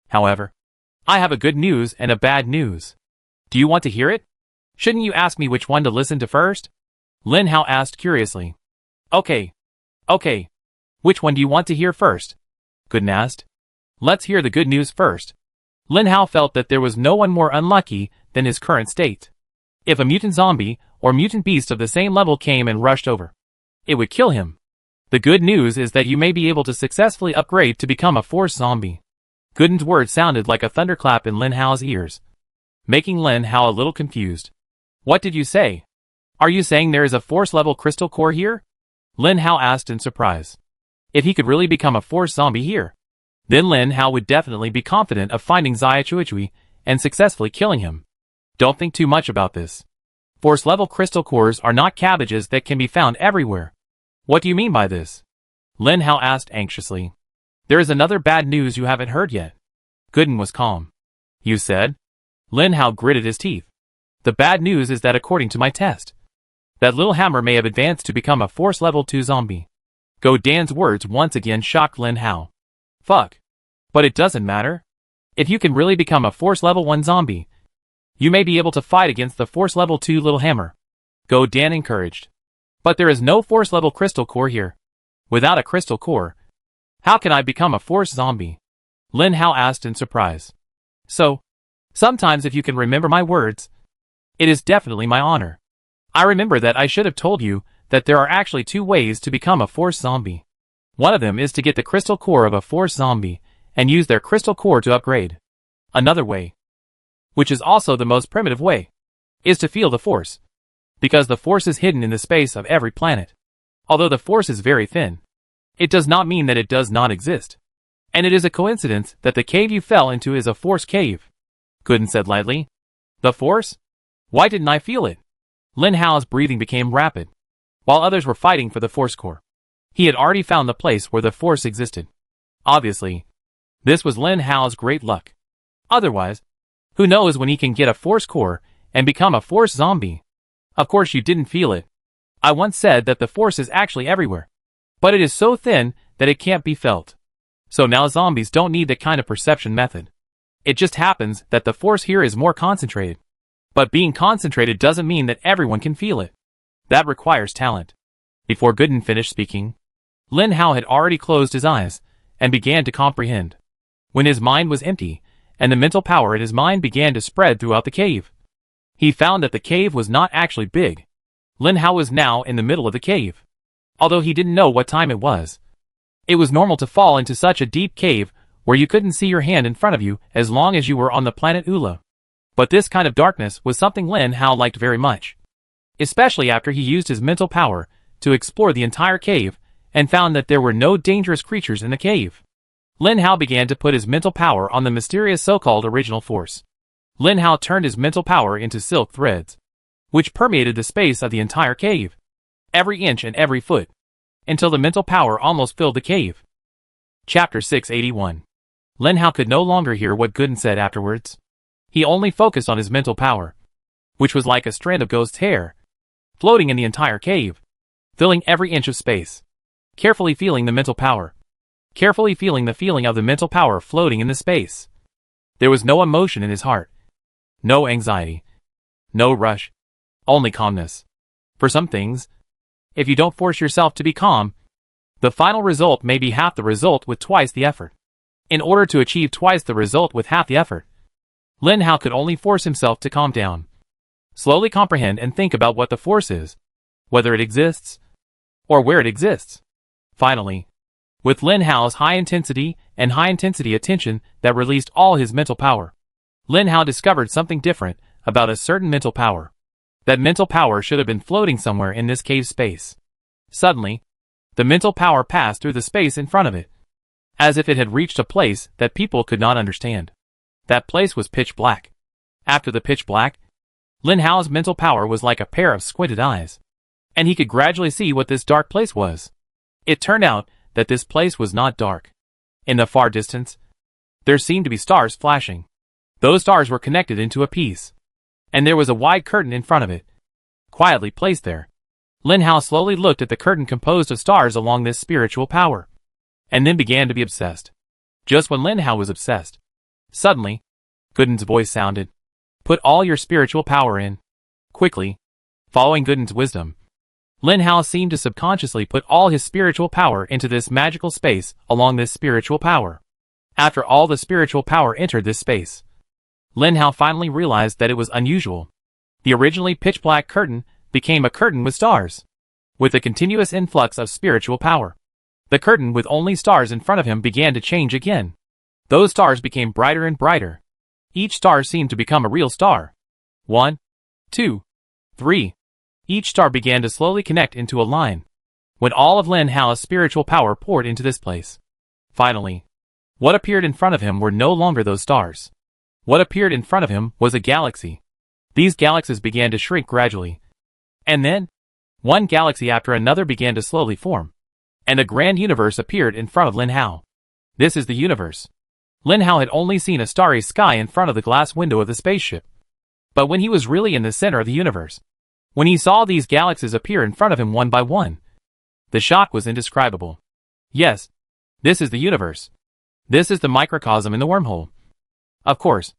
However, I have a good news and a bad news. Do you want to hear it? Shouldn't you ask me which one to listen to first? Lin Hao asked curiously. Okay. Which one do you want to hear first? Gooden asked. Let's hear the good news first. Lin Hao felt that there was no one more unlucky than his current state. If a mutant zombie or mutant beast of the same level came and rushed over, it would kill him. The good news is that you may be able to successfully upgrade to become a force zombie. Gooden's words sounded like a thunderclap in Lin Hao's ears, making Lin Hao a little confused. What did you say? Are you saying there is a force-level crystal core here? Lin Hao asked in surprise. If he could really become a force zombie here, then Lin Hao would definitely be confident of finding Xia Cui and successfully killing him. Don't think too much about this. Force-level crystal cores are not cabbages that can be found everywhere. What do you mean by this? Lin Hao asked anxiously. There is another bad news you haven't heard yet. Gooden was calm. You said? Lin Hao gritted his teeth. The bad news is that according to my test, that little hammer may have advanced to become a force level 2 zombie. Go Dan's words once again shocked Lin Hao. Fuck. But it doesn't matter. If you can really become a force level 1 zombie, you may be able to fight against the force level 2 little hammer. Go Dan encouraged. But there is no force level crystal core here. Without a crystal core, how can I become a force zombie? Lin Hao asked in surprise. So, sometimes if you can remember my words, it is definitely my honor. I remember that I should have told you that there are actually 2 ways to become a force zombie. One of them is to get the crystal core of a force zombie and use their crystal core to upgrade. Another way, which is also the most primitive way, is to feel the force. Because the force is hidden in the space of every planet. Although the force is very thin, it does not mean that it does not exist. And it is a coincidence that the cave you fell into is a force cave. Gooden said lightly. The force? Why didn't I feel it? Lin Hao's breathing became rapid, while others were fighting for the force core. He had already found the place where the force existed. Obviously, this was Lin Hao's great luck. Otherwise, who knows when he can get a force core and become a force zombie? Of course you didn't feel it. I once said that the force is actually everywhere. But it is so thin that it can't be felt. So now zombies don't need that kind of perception method. It just happens that the force here is more concentrated. But being concentrated doesn't mean that everyone can feel it. That requires talent. Before Gooden finished speaking, Lin Hao had already closed his eyes and began to comprehend. When his mind was empty, and the mental power in his mind began to spread throughout the cave, he found that the cave was not actually big. Lin Hao was now in the middle of the cave. Although he didn't know what time it was. It was normal to fall into such a deep cave where you couldn't see your hand in front of you as long as you were on the planet Ula. But this kind of darkness was something Lin Hao liked very much. Especially after he used his mental power to explore the entire cave and found that there were no dangerous creatures in the cave. Lin Hao began to put his mental power on the mysterious so-called original force. Lin Hao turned his mental power into silk threads, which permeated the space of the entire cave, every inch and every foot, until the mental power almost filled the cave. Chapter 681. Lin Hao could no longer hear what Gooden said afterwards. He only focused on his mental power, which was like a strand of ghost hair, floating in the entire cave, filling every inch of space. Carefully feeling the mental power. Carefully feeling the feeling of the mental power floating in the space. There was no emotion in his heart. No anxiety. No rush. Only calmness. For some things, if you don't force yourself to be calm, the final result may be half the result with twice the effort. In order to achieve twice the result with half the effort, Lin Hao could only force himself to calm down. Slowly comprehend and think about what the force is, whether it exists, or where it exists. Finally, with Lin Hao's high-intensity attention that released all his mental power, Lin Hao discovered something different about a certain mental power. That mental power should have been floating somewhere in this cave space. Suddenly, the mental power passed through the space in front of it, as if it had reached a place that people could not understand. That place was pitch black. After the pitch black, Lin Hao's mental power was like a pair of squinted eyes, and he could gradually see what this dark place was. It turned out that this place was not dark. In the far distance, there seemed to be stars flashing. Those stars were connected into a piece, and there was a wide curtain in front of it, quietly placed there. Lin Hao slowly looked at the curtain composed of stars along this spiritual power, and then began to be obsessed. Just when Lin Hao was obsessed, suddenly, Gooden's voice sounded. Put all your spiritual power in. Quickly, following Gooden's wisdom, Lin Hao seemed to subconsciously put all his spiritual power into this magical space along this spiritual power. After all the spiritual power entered this space, Lin Hao finally realized that it was unusual. The originally pitch-black curtain became a curtain with stars. With a continuous influx of spiritual power, the curtain with only stars in front of him began to change again. Those stars became brighter and brighter. Each star seemed to become a real star. 1, 2, 3. Each star began to slowly connect into a line, when all of Lin Hao's spiritual power poured into this place. Finally, what appeared in front of him were no longer those stars. What appeared in front of him was a galaxy. These galaxies began to shrink gradually. And then, one galaxy after another began to slowly form, and a grand universe appeared in front of Lin Hao. This is the universe. Lin Hao had only seen a starry sky in front of the glass window of the spaceship. But when he was really in the center of the universe, when he saw these galaxies appear in front of him one by one, the shock was indescribable. Yes, this is the universe. This is the microcosm in the wormhole. Of course,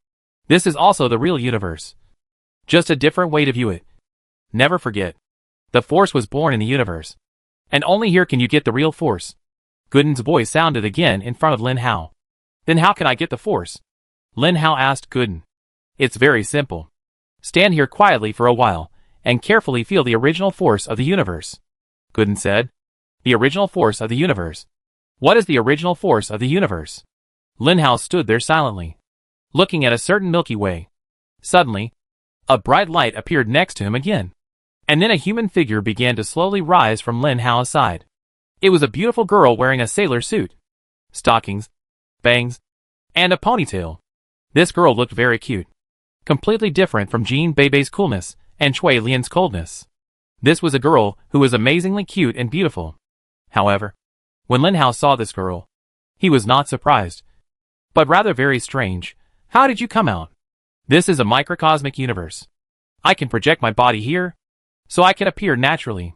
this is also the real universe. Just a different way to view it. Never forget, the force was born in the universe, and only here can you get the real force. Gooden's voice sounded again in front of Lin Hao. Then how can I get the force? Lin Hao asked Gooden. It's very simple. Stand here quietly for a while, and carefully feel the original force of the universe. Gooden said. The original force of the universe. What is the original force of the universe? Lin Hao stood there silently, looking at a certain Milky Way. Suddenly, a bright light appeared next to him again, and then a human figure began to slowly rise from Lin Hao's side. It was a beautiful girl wearing a sailor suit, stockings, bangs, and a ponytail. This girl looked very cute, completely different from Jean Bei's coolness and Chui Lian's coldness. This was a girl who was amazingly cute and beautiful. However, when Lin Hao saw this girl, he was not surprised, but rather very strange. How did you come out? This is a microcosmic universe. I can project my body here, so I can appear naturally.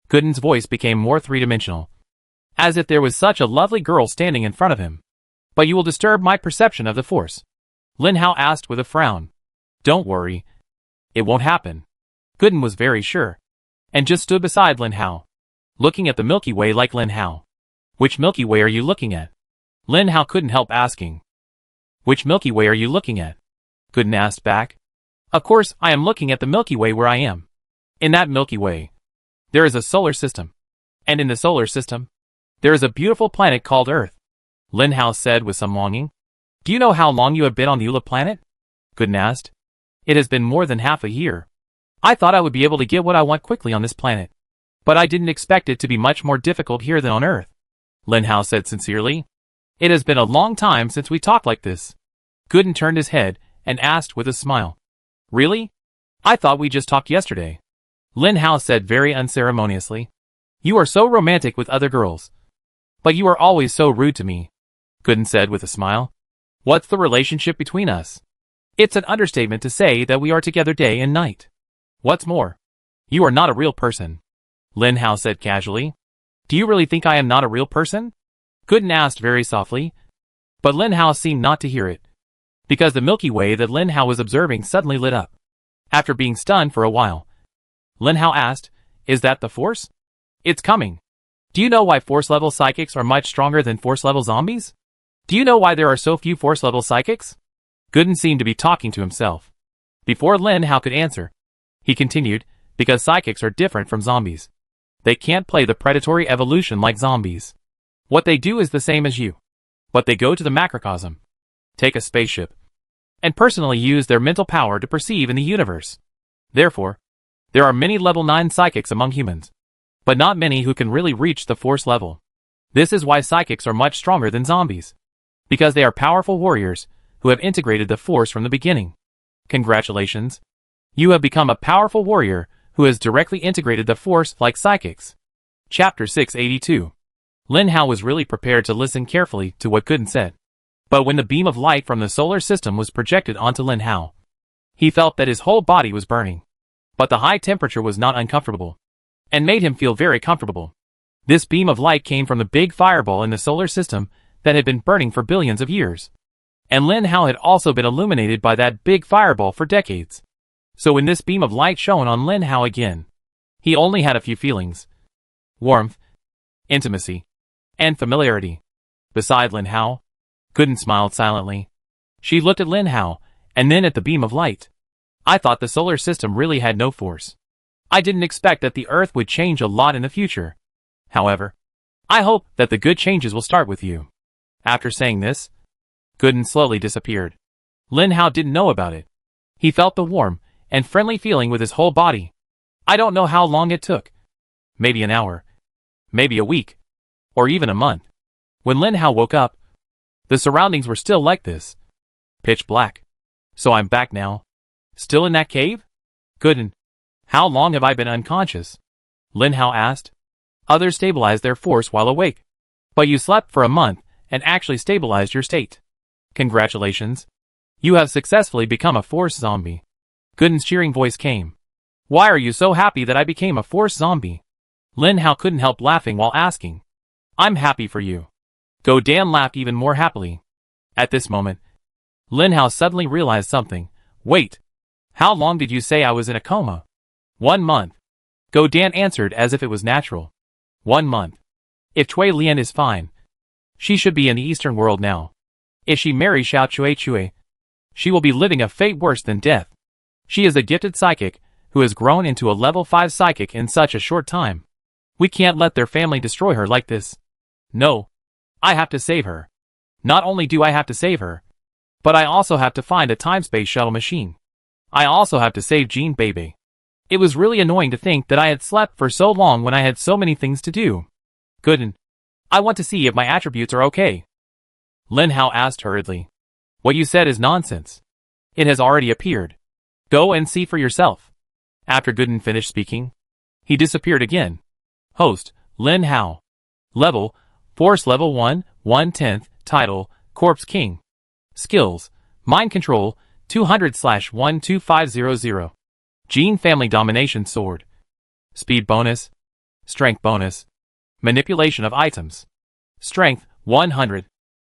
Gooden's voice became more three-dimensional, as if there was such a lovely girl standing in front of him. But you will disturb my perception of the force. Lin Hao asked with a frown. Don't worry. It won't happen. Gooden was very sure, and just stood beside Lin Hao, looking at the Milky Way like Lin Hao. Which Milky Way are you looking at? Lin Hao couldn't help asking. Which Milky Way are you looking at? Gooden asked back. Of course, I am looking at the Milky Way where I am. In that Milky Way, there is a solar system. And in the solar system, there is a beautiful planet called Earth. Lin Hao said with some longing. Do you know how long you have been on the Ula planet? Gooden asked. It has been more than half a year. I thought I would be able to get what I want quickly on this planet, but I didn't expect it to be much more difficult here than on Earth. Lin Hao said sincerely. It has been a long time since we talked like this. Gooden turned his head and asked with a smile. Really? I thought we just talked yesterday. Lin Hao said very unceremoniously. You are so romantic with other girls. But you are always so rude to me, Gooden said with a smile. What's the relationship between us? It's an understatement to say that we are together day and night. What's more, you are not a real person, Lin Hao said casually. Do you really think I am not a real person? Gooden asked very softly. But Lin Hao seemed not to hear it, because the Milky Way that Lin Hao was observing suddenly lit up. After being stunned for a while, Lin Hao asked, Is that the Force? It's coming. Do you know why Force-level psychics are much stronger than Force-level zombies? Do you know why there are so few Force-level psychics? Gooden seemed to be talking to himself. Before Lin Hao could answer, he continued, because psychics are different from zombies. They can't play the predatory evolution like zombies. What they do is the same as you. But they go to the macrocosm, take a spaceship, and personally use their mental power to perceive in the universe. Therefore, there are many level 9 psychics among humans, but not many who can really reach the Force level. This is why psychics are much stronger than zombies, because they are powerful warriors who have integrated the Force from the beginning. Congratulations. You have become a powerful warrior who has directly integrated the Force like psychics. Chapter 682. Lin Hao was really prepared to listen carefully to what Gooden said. But when the beam of light from the solar system was projected onto Lin Hao, he felt that his whole body was burning. But the high temperature was not uncomfortable, and made him feel very comfortable. This beam of light came from the big fireball in the solar system that had been burning for billions of years. And Lin Hao had also been illuminated by that big fireball for decades. So when this beam of light shone on Lin Hao again, he only had a few feelings. Warmth, intimacy, and familiarity. Beside Lin Hao, Gooden smiled silently. She looked at Lin Hao, and then at the beam of light. I thought the solar system really had no force. I didn't expect that the Earth would change a lot in the future. However, I hope that the good changes will start with you. After saying this, Gooden slowly disappeared. Lin Hao didn't know about it. He felt the warm and friendly feeling with his whole body. I don't know how long it took. Maybe an hour. Maybe a week. Or even a month. When Lin Hao woke up, the surroundings were still like this. Pitch black. So I'm back now. Still in that cave? Gooden. How long have I been unconscious? Lin Hao asked. Others stabilized their force while awake. But you slept for a month and actually stabilized your state. Congratulations. You have successfully become a Force zombie. Gooden's cheering voice came. Why are you so happy that I became a Force zombie? Lin Hao couldn't help laughing while asking. I'm happy for you. Gooden laughed even more happily. At this moment, Lin Hao suddenly realized something. Wait. How long did you say I was in a coma? 1 month. Gooden answered as if it was natural. 1 month. If Cui Lian is fine, she should be in the Eastern world now. If she marries Xiao Cui, she will be living a fate worse than death. She is a gifted psychic who has grown into a level 5 psychic in such a short time. We can't let their family destroy her like this. No. I have to save her. Not only do I have to save her, but I also have to find a time-space shuttle machine. I also have to save Jean Baby. It was really annoying to think that I had slept for so long when I had so many things to do. Gooden. I want to see if my attributes are okay. Lin Hao asked hurriedly. What you said is nonsense. It has already appeared. Go and see for yourself. After Gooden finished speaking, he disappeared again. Host, Lin Hao. Level, Force Level 1, 1/10, Title, Corpse King. Skills, Mind Control, 200/12500. Gene Family Domination Sword. Speed bonus. Strength bonus. Manipulation of items. Strength, 100.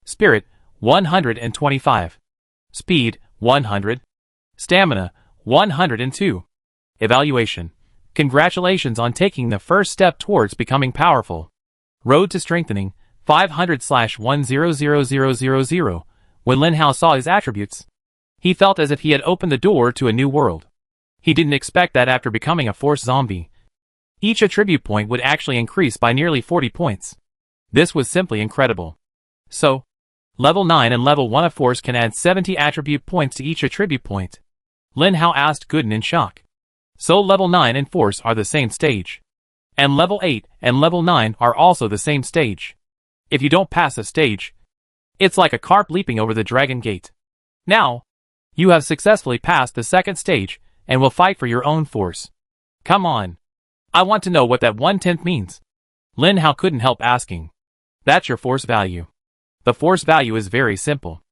Spirit, 125. Speed, 100. Stamina, 102. Evaluation. Congratulations on taking the first step towards becoming powerful. Road to Strengthening, 500/100000. When Lin Hao saw his attributes, he felt as if he had opened the door to a new world. He didn't expect that after becoming a Force zombie, each attribute point would actually increase by nearly 40 points. This was simply incredible. So, Level 9 and Level 1 of Force can add 70 attribute points to each attribute point. Lin Hao asked Gooden in shock. So Level 9 and Force are the same stage. And Level 8 and Level 9 are also the same stage. If you don't pass a stage, It's like a carp leaping over the dragon gate. Now, you have successfully passed the second stage and will fight for your own force. Come on. I want to know what that 1/10 means. Lin Hao couldn't help asking. That's your force value. The force value is very simple.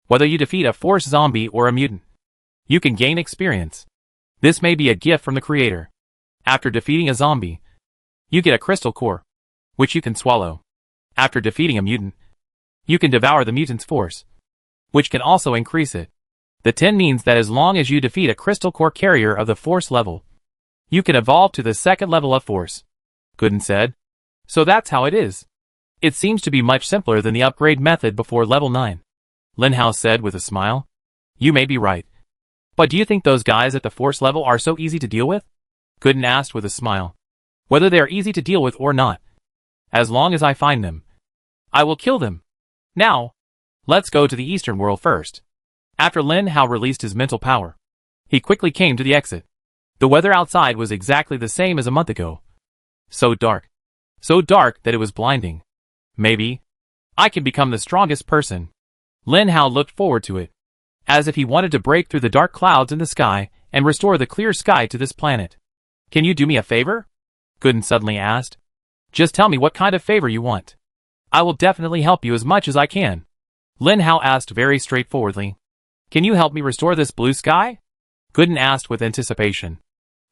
Whether you defeat a force zombie or a mutant, you can gain experience. This may be a gift from the creator. After defeating a zombie, you get a crystal core, which you can swallow. After defeating a mutant, you can devour the mutant's force, which can also increase it. The 10 means that as long as you defeat a crystal core carrier of the force level, you can evolve to the second level of force. Gooden said. So that's how it is. It seems to be much simpler than the upgrade method before level 9. Lin Hao said with a smile. You may be right. But do you think those guys at the force level are so easy to deal with? Gooden asked with a smile. Whether they are easy to deal with or not, as long as I find them, I will kill them. Now, let's go to the Eastern world first. After Lin Hao released his mental power, he quickly came to the exit. The weather outside was exactly the same as a month ago. So dark that it was blinding. Maybe I can become the strongest person. Lin Hao looked forward to it, as if he wanted to break through the dark clouds in the sky and restore the clear sky to this planet. Can you do me a favor? Gooden suddenly asked. Just tell me what kind of favor you want. I will definitely help you as much as I can. Lin Hao asked very straightforwardly. Can you help me restore this blue sky? Gooden asked with anticipation.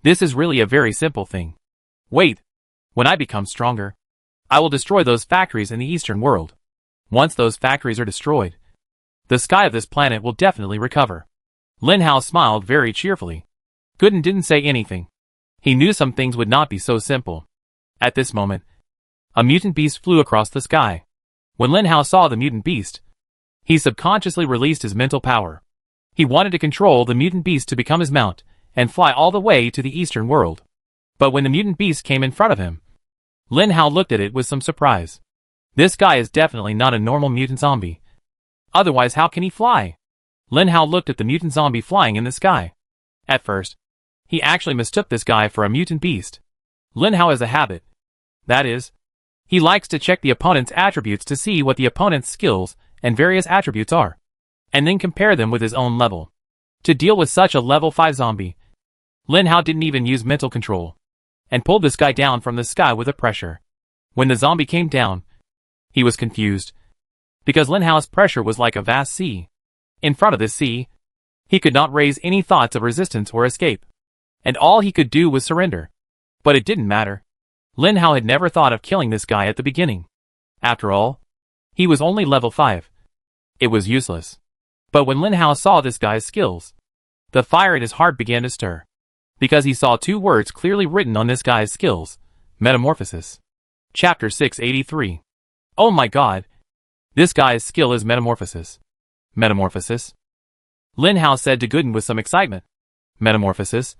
This is really a very simple thing. Wait. When I become stronger, I will destroy those factories in the Eastern world. Once those factories are destroyed, the sky of this planet will definitely recover. Lin Hao smiled very cheerfully. Gooden didn't say anything. He knew some things would not be so simple. At this moment, a mutant beast flew across the sky. When Lin Hao saw the mutant beast, he subconsciously released his mental power. He wanted to control the mutant beast to become his mount and fly all the way to the Eastern world. But when the mutant beast came in front of him, Lin Hao looked at it with some surprise. This guy is definitely not a normal mutant zombie. Otherwise, how can he fly? Lin Hao looked at the mutant zombie flying in the sky. At first, he actually mistook this guy for a mutant beast. Lin Hao has a habit. That is, he likes to check the opponent's attributes to see what the opponent's skills and various attributes are, and then compare them with his own level. To deal with such a level 5 zombie, Lin Hao didn't even use mental control, and pulled this guy down from the sky with a pressure. When the zombie came down, he was confused, because Lin Hao's pressure was like a vast sea. In front of this sea, he could not raise any thoughts of resistance or escape, and all he could do was surrender. But it didn't matter. Lin Hao had never thought of killing this guy at the beginning. After all, he was only level 5. It was useless. But when Lin Hao saw this guy's skills, the fire in his heart began to stir, because he saw 2 words clearly written on this guy's skills: Metamorphosis. Chapter 683. Oh my god! This guy's skill is Metamorphosis. Metamorphosis? Lin Hao said to Gooden with some excitement. Metamorphosis?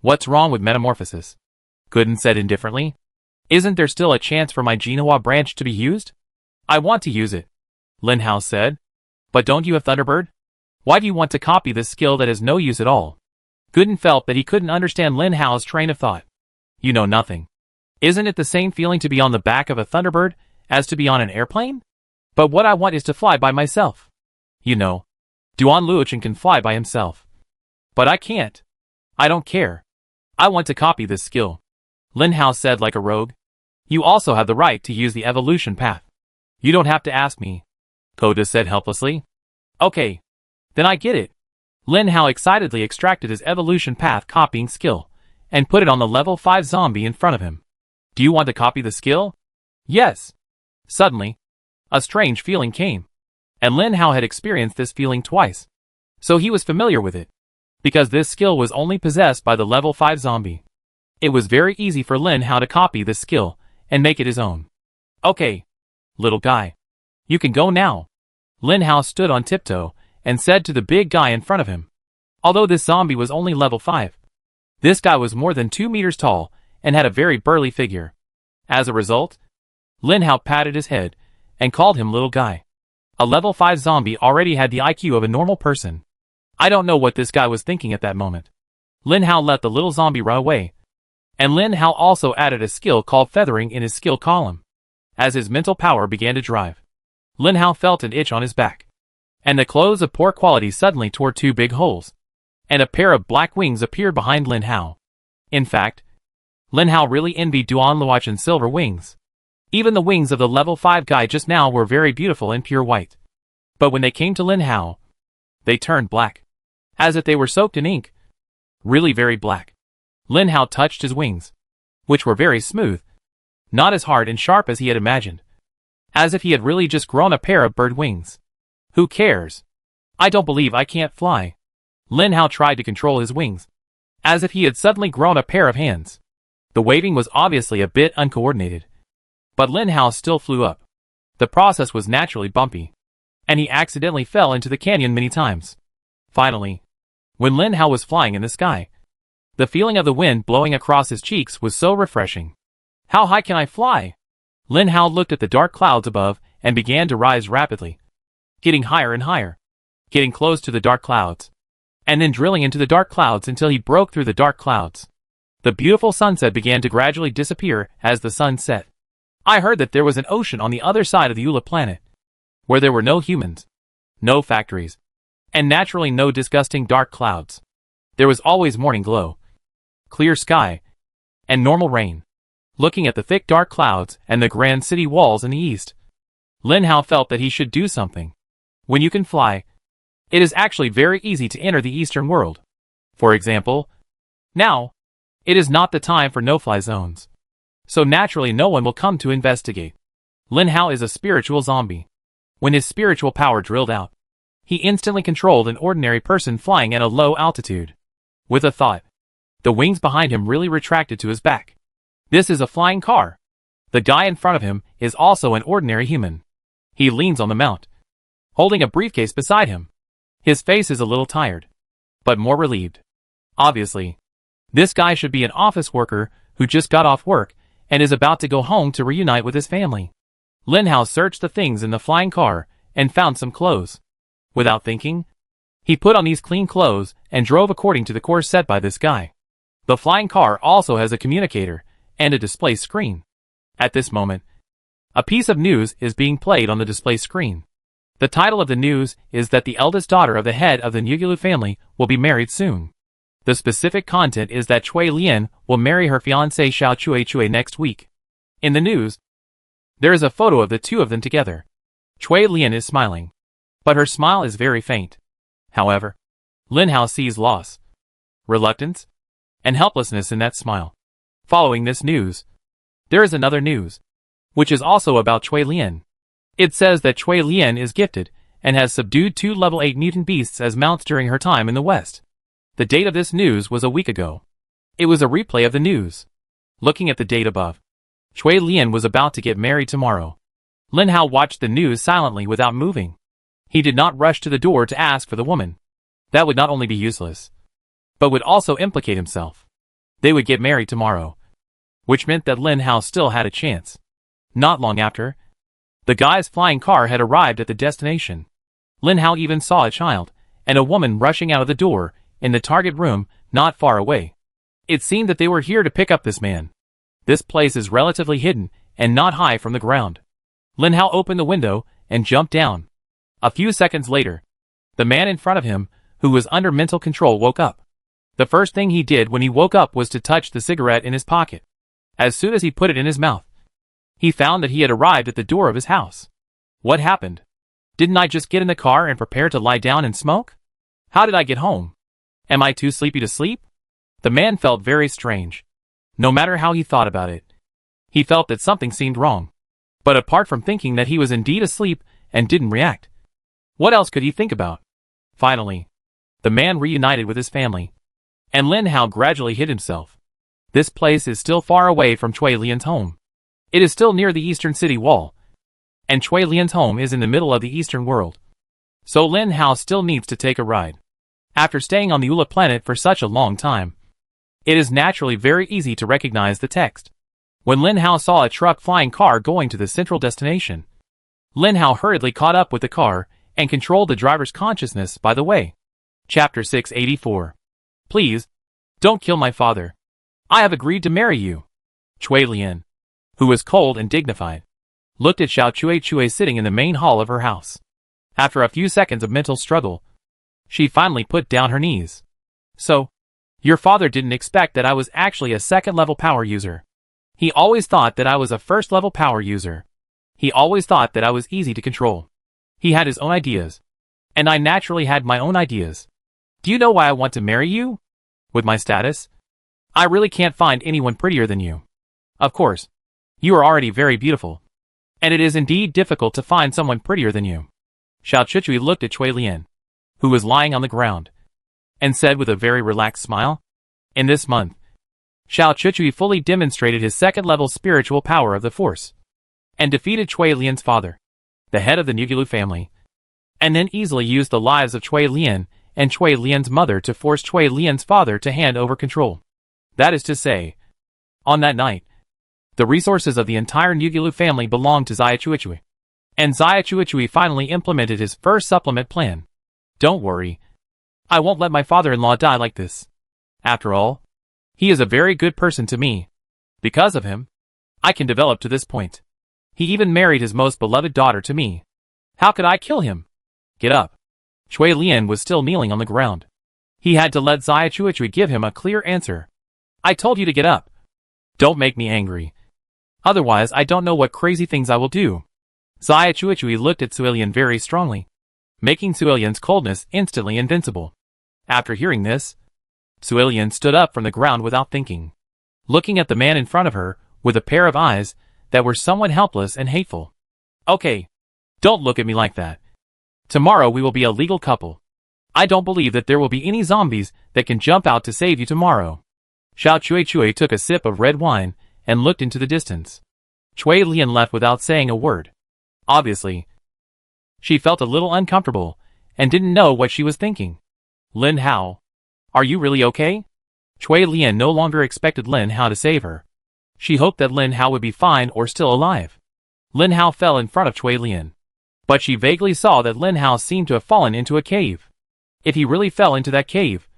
What's wrong with Metamorphosis? Gooden said indifferently. Isn't there still a chance for my Genoa branch to be used? I want to use it, Lin Hao said. But don't you have Thunderbird? Why do you want to copy this skill that has no use at all? Gooden felt that he couldn't understand Lin Hao's train of thought. You know nothing. Isn't it the same feeling to be on the back of a Thunderbird as to be on an airplane? But what I want is to fly by myself. You know, Duan Luochen can fly by himself. But I can't. I don't care. I want to copy this skill, Lin Hao said like a rogue. You also have the right to use the evolution path. You don't have to ask me, Koda said helplessly. Okay. Then I get it. Lin Hao excitedly extracted his evolution path copying skill and put it on the level 5 zombie in front of him. Do you want to copy the skill? Yes. Suddenly, a strange feeling came, and Lin Hao had experienced this feeling twice, so he was familiar with it, because this skill was only possessed by the level 5 zombie. It was very easy for Lin Hao to copy this skill and make it his own. Okay, little guy. You can go now. Lin Hao stood on tiptoe and said to the big guy in front of him. Although this zombie was only level 5, this guy was more than 2 meters tall and had a very burly figure. As a result, Lin Hao patted his head and called him little guy. A level 5 zombie already had the IQ of a normal person. I don't know what this guy was thinking at that moment. Lin Hao let the little zombie run away, and Lin Hao also added a skill called feathering in his skill column. As his mental power began to drive, Lin Hao felt an itch on his back. And the clothes of poor quality suddenly tore two big holes. And a pair of black wings appeared behind Lin Hao. In fact, Lin Hao really envied Duan Luochen's silver wings. Even the wings of the level 5 guy just now were very beautiful and pure white. But when they came to Lin Hao, they turned black. As if they were soaked in ink. Really very black. Lin Hao touched his wings, which were very smooth. Not as hard and sharp as he had imagined. As if he had really just grown a pair of bird wings. Who cares? I don't believe I can't fly. Lin Hao tried to control his wings. As if he had suddenly grown a pair of hands. The waving was obviously a bit uncoordinated. But Lin Hao still flew up. The process was naturally bumpy. And he accidentally fell into the canyon many times. Finally, when Lin Hao was flying in the sky, the feeling of the wind blowing across his cheeks was so refreshing. How high can I fly? Lin Hao looked at the dark clouds above and began to rise rapidly. Getting higher and higher. Getting close to the dark clouds. And then drilling into the dark clouds until he broke through the dark clouds. The beautiful sunset began to gradually disappear as the sun set. I heard that there was an ocean on the other side of the Eula planet, where there were no humans, no factories, and naturally no disgusting dark clouds. There was always morning glow, clear sky, and normal rain. Looking at the thick dark clouds and the grand city walls in the east, Lin Hao felt that he should do something. When you can fly, it is actually very easy to enter the eastern world. For example, now, it is not the time for no-fly zones. So naturally no one will come to investigate. Lin Hao is a spiritual zombie. When his spiritual power drilled out, he instantly controlled an ordinary person flying at a low altitude. With a thought, the wings behind him really retracted to his back. This is a flying car. The guy in front of him is also an ordinary human. He leans on the mount, holding a briefcase beside him. His face is a little tired, but more relieved. Obviously, this guy should be an office worker who just got off work and is about to go home to reunite with his family. Lin Hao searched the things in the flying car and found some clothes. Without thinking, he put on these clean clothes and drove according to the course set by this guy. The flying car also has a communicator and a display screen. At this moment, a piece of news is being played on the display screen. The title of the news is that the eldest daughter of the head of the Nugulu family will be married soon. The specific content is that Cui Lian will marry her fiancé Xiao Cui next week. In the news, there is a photo of the two of them together. Cui Lian is smiling, but her smile is very faint. However, Lin Hao sees loss, reluctance, and helplessness in that smile. Following this news, there is another news, which is also about Cui Lian. It says that Cui Lian is gifted and has subdued 2 level 8 mutant beasts as mounts during her time in the West. The date of this news was a week ago. It was a replay of the news. Looking at the date above, Cui Lian was about to get married tomorrow. Lin Hao watched the news silently without moving. He did not rush to the door to ask for the woman. That would not only be useless, but would also implicate himself. They would get married tomorrow, which meant that Lin Hao still had a chance. Not long after, the guy's flying car had arrived at the destination. Lin Hao even saw a child and a woman rushing out of the door in the target room not far away. It seemed that they were here to pick up this man. This place is relatively hidden and not high from the ground. Lin Hao opened the window and jumped down. A few seconds later, the man in front of him, who was under mental control, woke up. The first thing he did when he woke up was to touch the cigarette in his pocket. As soon as he put it in his mouth, he found that he had arrived at the door of his house. What happened? Didn't I just get in the car and prepare to lie down and smoke? How did I get home? Am I too sleepy to sleep? The man felt very strange. No matter how he thought about it, he felt that something seemed wrong. But apart from thinking that he was indeed asleep and didn't react, what else could he think about? Finally, the man reunited with his family, and Lin Hao gradually hid himself. This place is still far away from Cui Lian's home. It is still near the eastern city wall, and Cui Lian's home is in the middle of the eastern world. So Lin Hao still needs to take a ride. After staying on the Eula planet for such a long time, it is naturally very easy to recognize the text. When Lin Hao saw a truck flying car going to the central destination, Lin Hao hurriedly caught up with the car and controlled the driver's consciousness by the way. Chapter 684. Please, don't kill my father. I have agreed to marry you. Cui Lian, who was cold and dignified, looked at Xiao Chui sitting in the main hall of her house. After a few seconds of mental struggle, she finally put down her knees. So, your father didn't expect that I was actually a second-level power user. He always thought that I was a first-level power user. He always thought that I was easy to control. He had his own ideas. And I naturally had my own ideas. Do you know why I want to marry you? With my status, I really can't find anyone prettier than you. Of course, you are already very beautiful. And it is indeed difficult to find someone prettier than you. Xiao Chuchui looked at Cui Lian, who was lying on the ground, and said with a very relaxed smile, in this month, Xiao Chuchui fully demonstrated his second-level spiritual power of the Force, and defeated Cui Lian's father, the head of the Nugulu family, and then easily used the lives of Cui Lian and Cui Lian's mother to force Cui Lian's father to hand over control. That is to say, on that night, the resources of the entire Nugulu family belonged to Xia Chuichui, and Xia Chuichui finally implemented his first supplement plan. Don't worry, I won't let my father-in-law die like this. After all, he is a very good person to me. Because of him, I can develop to this point. He even married his most beloved daughter to me. How could I kill him? Get up. Cui Lian was still kneeling on the ground. He had to let Xia Chuichui give him a clear answer. I told you to get up. Don't make me angry. Otherwise I don't know what crazy things I will do. Xia Chuichui looked at Cui Lian very strongly, making Cui Lian's coldness instantly invincible. After hearing this, Cui Lian stood up from the ground without thinking, looking at the man in front of her with a pair of eyes that were somewhat helpless and hateful. Okay, don't look at me like that. Tomorrow we will be a legal couple. I don't believe that there will be any zombies that can jump out to save you tomorrow. Xiao Chuichui took a sip of red wine and looked into the distance. Cui Lian left without saying a word. Obviously, she felt a little uncomfortable and didn't know what she was thinking. Lin Hao, are you really okay? Cui Lian no longer expected Lin Hao to save her. She hoped that Lin Hao would be fine or still alive. Lin Hao fell in front of Cui Lian, but she vaguely saw that Lin Hao seemed to have fallen into a cave. If he really fell into that cave,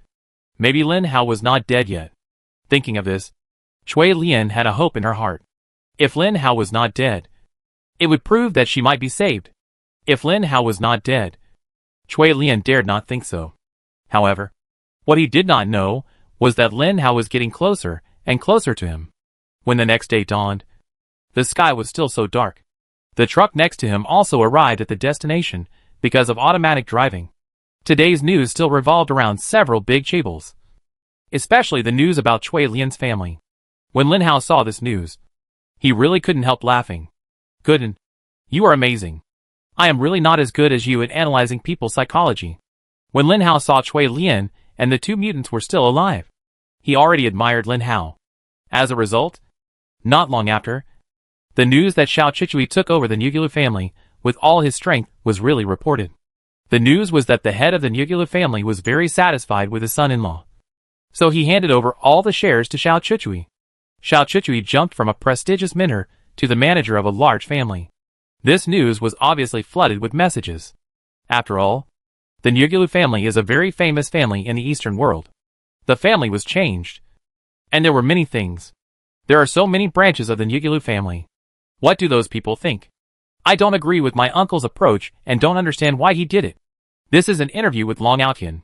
maybe Lin Hao was not dead yet. Thinking of this, Cui Lian had a hope in her heart. If Lin Hao was not dead, it would prove that she might be saved. If Lin Hao was not dead, Cui Lian dared not think so. However, what he did not know was that Lin Hao was getting closer and closer to him. When the next day dawned, the sky was still so dark. The truck next to him also arrived at the destination because of automatic driving. Today's news still revolved around several big chaebols, especially the news about Cui Lian's family. When Lin Hao saw this news, he really couldn't help laughing. Gooden, you are amazing. I am really not as good as you at analyzing people's psychology. When Lin Hao saw Cui Lian and the two mutants were still alive, he already admired Lin Hao. As a result, not long after, the news that Xiao Chuichui took over the Nugulu family with all his strength was really reported. The news was that the head of the Nugulu family was very satisfied with his son-in-law. So he handed over all the shares to Xiao Chuichui. Xiao Chuichui jumped from a prestigious mentor to the manager of a large family. This news was obviously flooded with messages. After all, the Nugulu family is a very famous family in the Eastern world. The family was changed. And there were many things. There are so many branches of the Nugulu family. What do those people think? I don't agree with my uncle's approach and don't understand why he did it. This is an interview with Long Aotian.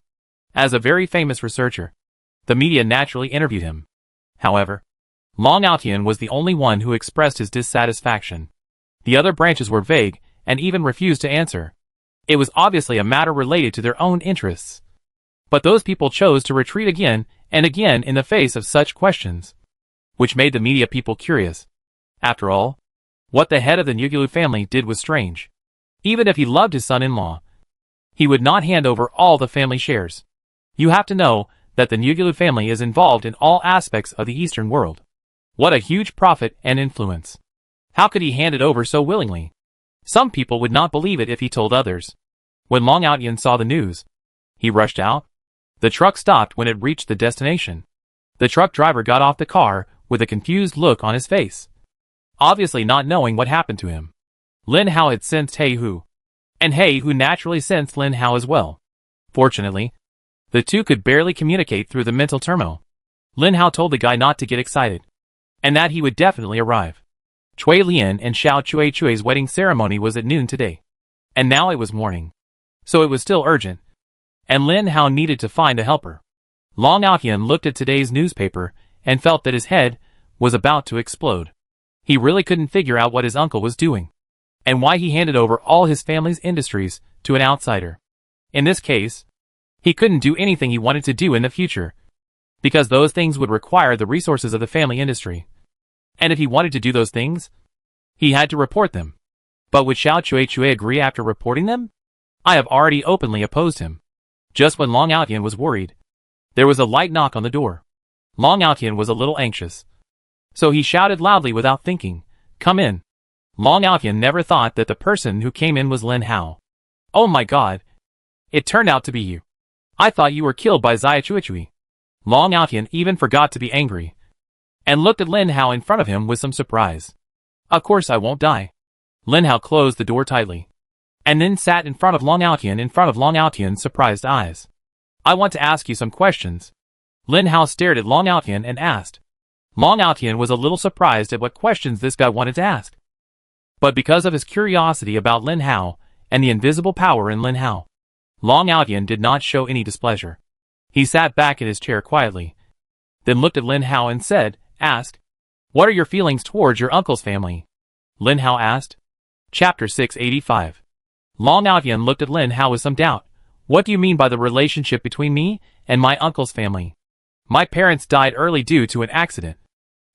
As a very famous researcher, the media naturally interviewed him. However, Long Aotian was the only one who expressed his dissatisfaction. The other branches were vague and even refused to answer. It was obviously a matter related to their own interests. But those people chose to retreat again and again in the face of such questions, which made the media people curious. After all, what the head of the Nugulu family did was strange. Even if he loved his son-in-law, he would not hand over all the family shares. You have to know that the Nugulu family is involved in all aspects of the Eastern world. What a huge profit and influence. How could he hand it over so willingly? Some people would not believe it if he told others. When Long Aotian saw the news, he rushed out. The truck stopped when it reached the destination. The truck driver got off the car with a confused look on his face, obviously not knowing what happened to him. Lin Hao had sensed He Hu, and He Hu naturally sensed Lin Hao as well. Fortunately, the two could barely communicate through the mental turmoil. Lin Hao told the guy not to get excited, and that he would definitely arrive. Chui Lian and Xiao Chui's wedding ceremony was at noon today. And now it was morning. So it was still urgent. And Lin Hao needed to find a helper. Long Aotian looked at today's newspaper and felt that his head was about to explode. He really couldn't figure out what his uncle was doing, and why he handed over all his family's industries to an outsider. In this case, he couldn't do anything he wanted to do in the future, because those things would require the resources of the family industry. And if he wanted to do those things, he had to report them. But would Xiao Chui agree after reporting them? I have already openly opposed him. Just when Long Aotian was worried, there was a light knock on the door. Long Aotian was a little anxious, so he shouted loudly without thinking, "Come in." Long Aotian never thought that the person who came in was Lin Hao. "Oh my god. It turned out to be you. I thought you were killed by Xia Chuichui." Long Aotian even forgot to be angry, and looked at Lin Hao in front of him with some surprise. "Of course I won't die." Lin Hao closed the door tightly, and then sat in front of Long Aotian in front of Long Aotian's surprised eyes. "I want to ask you some questions." Lin Hao stared at Long Aotian and asked. Long Aotian was a little surprised at what questions this guy wanted to ask. But because of his curiosity about Lin Hao and the invisible power in Lin Hao, Long Aotian did not show any displeasure. He sat back in his chair quietly, then looked at Lin Hao and said, "Ask. What are your feelings towards your uncle's family?" Lin Hao asked. Chapter 685. Long Aotian looked at Lin Hao with some doubt. "What do you mean by the relationship between me and my uncle's family? My parents died early due to an accident,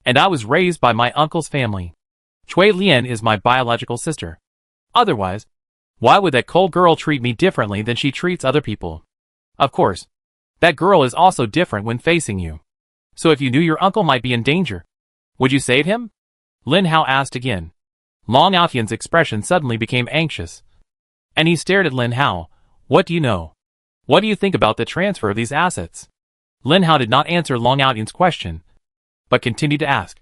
and I was raised by my uncle's family. Chui Lian is my biological sister. Otherwise, why would that cold girl treat me differently than she treats other people? Of course, that girl is also different when facing you. So if you knew your uncle might be in danger, would you save him?" Lin Hao asked again. Long Aotian's expression suddenly became anxious, and he stared at Lin Hao. "What do you know? What do you think about the transfer of these assets?" Lin Hao did not answer Long Aotian's question, but continued to ask.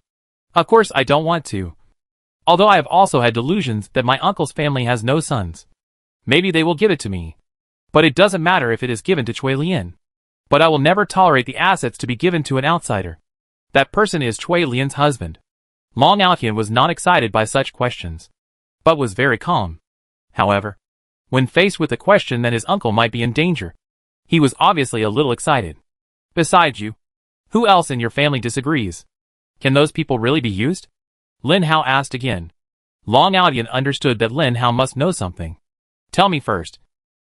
"Of course I don't want to. Although I have also had delusions that my uncle's family has no sons. Maybe they will give it to me. But it doesn't matter if it is given to Chui Lian. But I will never tolerate the assets to be given to an outsider. That person is Chui Lian's husband." Long Aotian was not excited by such questions, but was very calm. However, when faced with the question that his uncle might be in danger, he was obviously a little excited. "Besides you, who else in your family disagrees? Can those people really be used?" Lin Hao asked again. Long Aotian understood that Lin Hao must know something. "Tell me first.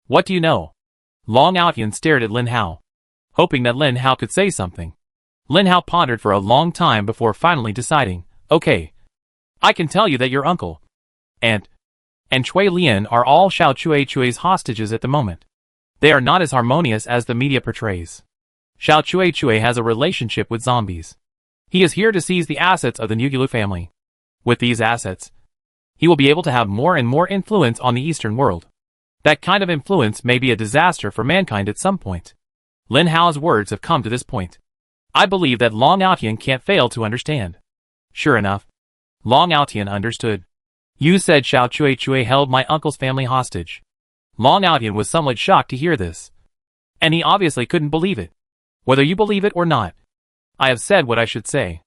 What do you know?" Long Aotian stared at Lin Hao, hoping that Lin Hao could say something. Lin Hao pondered for a long time before finally deciding, "Okay. I can tell you that your uncle and Chui Lian are all Xiao Chui's hostages at the moment. They are not as harmonious as the media portrays. Xiao Chui has a relationship with zombies. He is here to seize the assets of the Nugulu family. With these assets, he will be able to have more and more influence on the Eastern world. That kind of influence may be a disaster for mankind at some point." Lin Hao's words have come to this point. I believe that Long Aotian can't fail to understand. Sure enough, Long Aotian understood. "You said Xiao Chui held my uncle's family hostage." Long Aotian was somewhat shocked to hear this, and he obviously couldn't believe it. "Whether you believe it or not, I have said what I should say.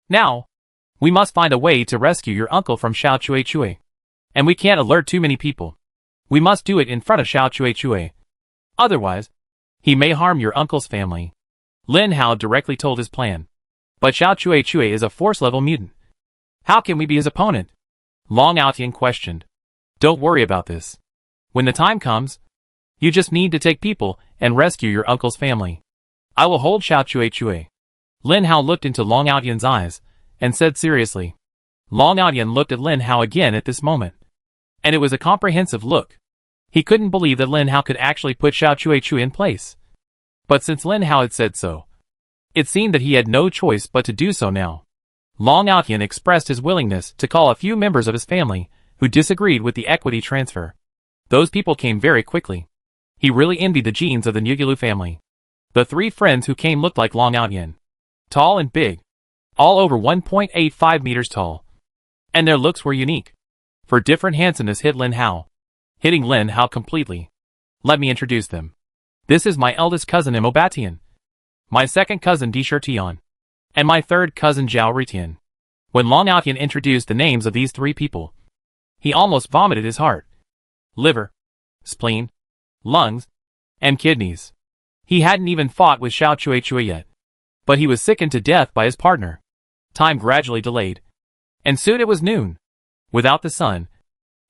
Now, we must find a way to rescue your uncle from Xiao Chui. And we can't alert too many people. We must do it in front of Xiao Chui. Otherwise, he may harm your uncle's family." Lin Hao directly told his plan. "But Xiao Chui is a force-level mutant. How can we be his opponent?" Long Aotian questioned. "Don't worry about this. When the time comes, you just need to take people and rescue your uncle's family. I will hold Xiao Chui." Lin Hao looked into Long Aotian's eyes and said seriously. Long Aotian looked at Lin Hao again at this moment, and it was a comprehensive look. He couldn't believe that Lin Hao could actually put Xiao Chui in place. But since Lin Hao had said so, it seemed that he had no choice but to do so now. Long Aotian expressed his willingness to call a few members of his family who disagreed with the equity transfer. Those people came very quickly. He really envied the genes of the Nugulu family. The three friends who came looked like Long Aotian. Tall and big. All over 1.85 meters tall. And their looks were unique. For different handsomeness hit Lin Hao, hitting Lin Hao completely. "Let me introduce them. This is my eldest cousin Imo Batian, my second cousin Di Shirtian, and my third cousin Zhao Ritian." When Long Outyan introduced the names of these three people, he almost vomited his heart, liver, spleen, lungs, and kidneys. He hadn't even fought with Xiao Chui yet, but he was sickened to death by his partner. Time gradually delayed, and soon it was noon. Without the sun,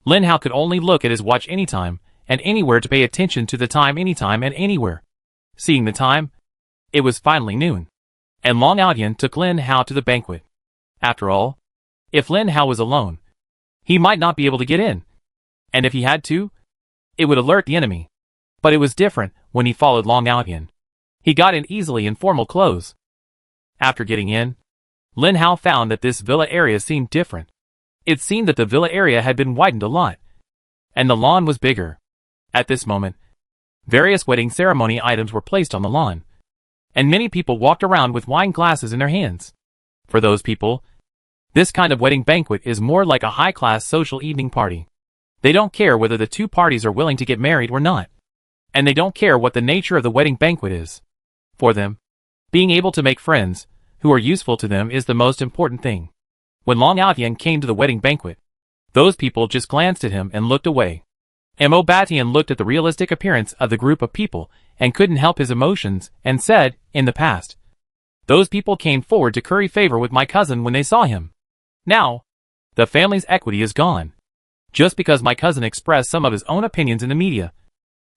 Lin Hao could only look at his watch anytime and anywhere to pay attention to the time anytime and anywhere. Seeing the time, it was finally noon, and Long Outyan took Lin Hao to the banquet. After all, if Lin Hao was alone, he might not be able to get in, and if he had to, it would alert the enemy. But it was different when he followed Long Outyan. He got in easily in formal clothes. After getting in, Lin Hao found that this villa area seemed different. It seemed that the villa area had been widened a lot, and the lawn was bigger. At this moment, various wedding ceremony items were placed on the lawn, and many people walked around with wine glasses in their hands. For those people, this kind of wedding banquet is more like a high-class social evening party. They don't care whether the two parties are willing to get married or not, and they don't care what the nature of the wedding banquet is. For them, being able to make friends who are useful to them is the most important thing. When Long Outyan came to the wedding banquet, those people just glanced at him and looked away. Mo Batian looked at the realistic appearance of the group of people and couldn't help his emotions and said, in the past, those people came forward to curry favor with my cousin when they saw him. Now, the family's equity is gone. Just because my cousin expressed some of his own opinions in the media,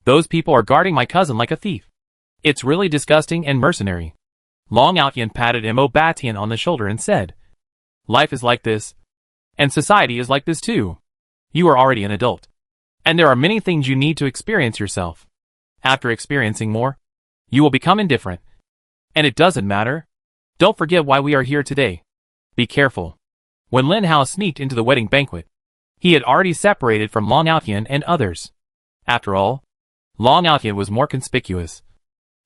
those people are guarding my cousin like a thief. It's really disgusting and mercenary. Long Outyan patted Mo Batian on the shoulder and said, life is like this, and society is like this too. You are already an adult, and there are many things you need to experience yourself. After experiencing more, you will become indifferent. And it doesn't matter. Don't forget why we are here today. Be careful. When Lin Hao sneaked into the wedding banquet, he had already separated from Long Outyan and others. After all, Long Outyan was more conspicuous,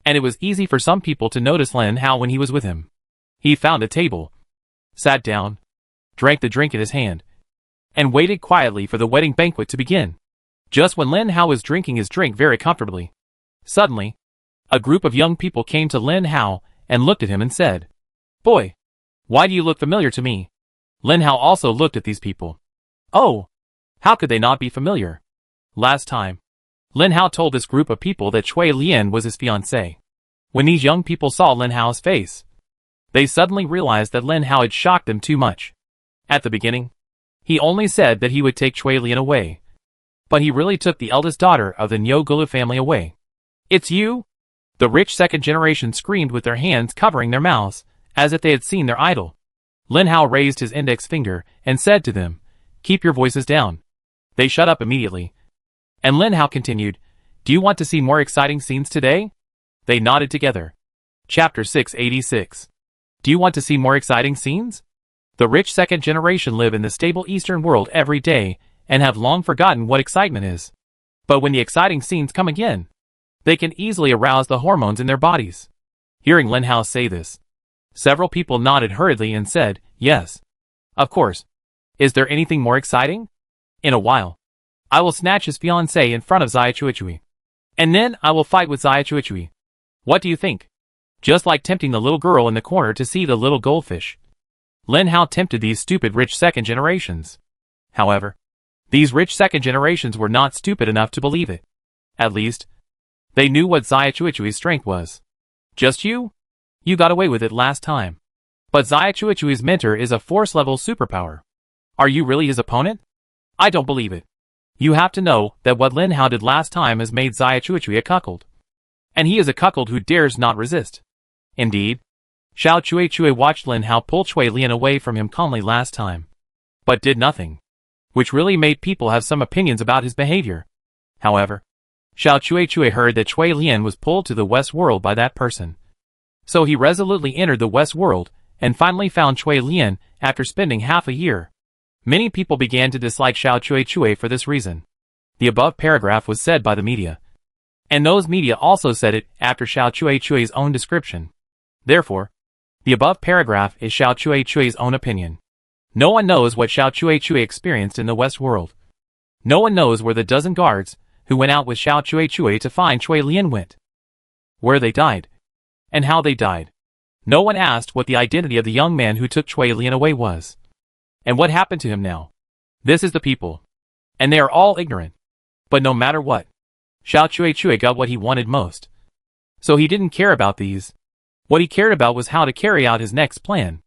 and it was easy for some people to notice Lin Hao when he was with him. He found a table, sat down, drank the drink in his hand, and waited quietly for the wedding banquet to begin. Just when Lin Hao was drinking his drink very comfortably, suddenly, a group of young people came to Lin Hao and looked at him and said, boy, why do you look familiar to me? Lin Hao also looked at these people. Oh, how could they not be familiar? Last time, Lin Hao told this group of people that Chui Lian was his fiancée. When these young people saw Lin Hao's face, they suddenly realized that Lin Hao had shocked them too much. At the beginning, he only said that he would take Chui Lian away, but he really took the eldest daughter of the Niu Gulu family away. It's you? The rich second generation screamed with their hands covering their mouths, as if they had seen their idol. Lin Hao raised his index finger and said to them, keep your voices down. They shut up immediately. And Lin Hao continued, do you want to see more exciting scenes today? They nodded together. Chapter 686. Do you want to see more exciting scenes? The rich second generation live in the stable Eastern world every day and have long forgotten what excitement is. But when the exciting scenes come again, they can easily arouse the hormones in their bodies. Hearing Lin Hao say this, several people nodded hurriedly and said, yes. Of course. Is there anything more exciting? In a while, I will snatch his fiancée in front of Xia Chuichui. And then I will fight with Xia Chuichui. What do you think? Just like tempting the little girl in the corner to see the little goldfish. Lin Hao tempted these stupid rich second generations. However, these rich second generations were not stupid enough to believe it. At least, they knew what Xia Chuichui's strength was. Just you? You got away with it last time. But Xia Chuichui's mentor is a force-level superpower. Are you really his opponent? I don't believe it. You have to know that what Lin Hao did last time has made Xia Chuichui a cuckold. And he is a cuckold who dares not resist. Indeed, Xiao Chuichui watched Lin Hao pull Chui Lian away from him calmly last time, but did nothing, which really made people have some opinions about his behavior. However, Xiao Chuichui heard that Chui Lian was pulled to the West World by that person. So he resolutely entered the West World and finally found Chui Lian after spending half a year. Many people began to dislike Xiao Chuichui for this reason. The above paragraph was said by the media, and those media also said it after Xiao Chuichui's own description. Therefore, the above paragraph is Xiao Chuichui's own opinion. No one knows what Xiao Chuichui experienced in the West World. No one knows where the dozen guards who went out with Xiao Chuichui to find Chui Lian went, where they died, and how they died. No one asked what the identity of the young man who took Chui Lian away was. And what happened to him now? This is the people. And they are all ignorant. But no matter what, Xiao Chui got what he wanted most. So he didn't care about these. What he cared about was how to carry out his next plan.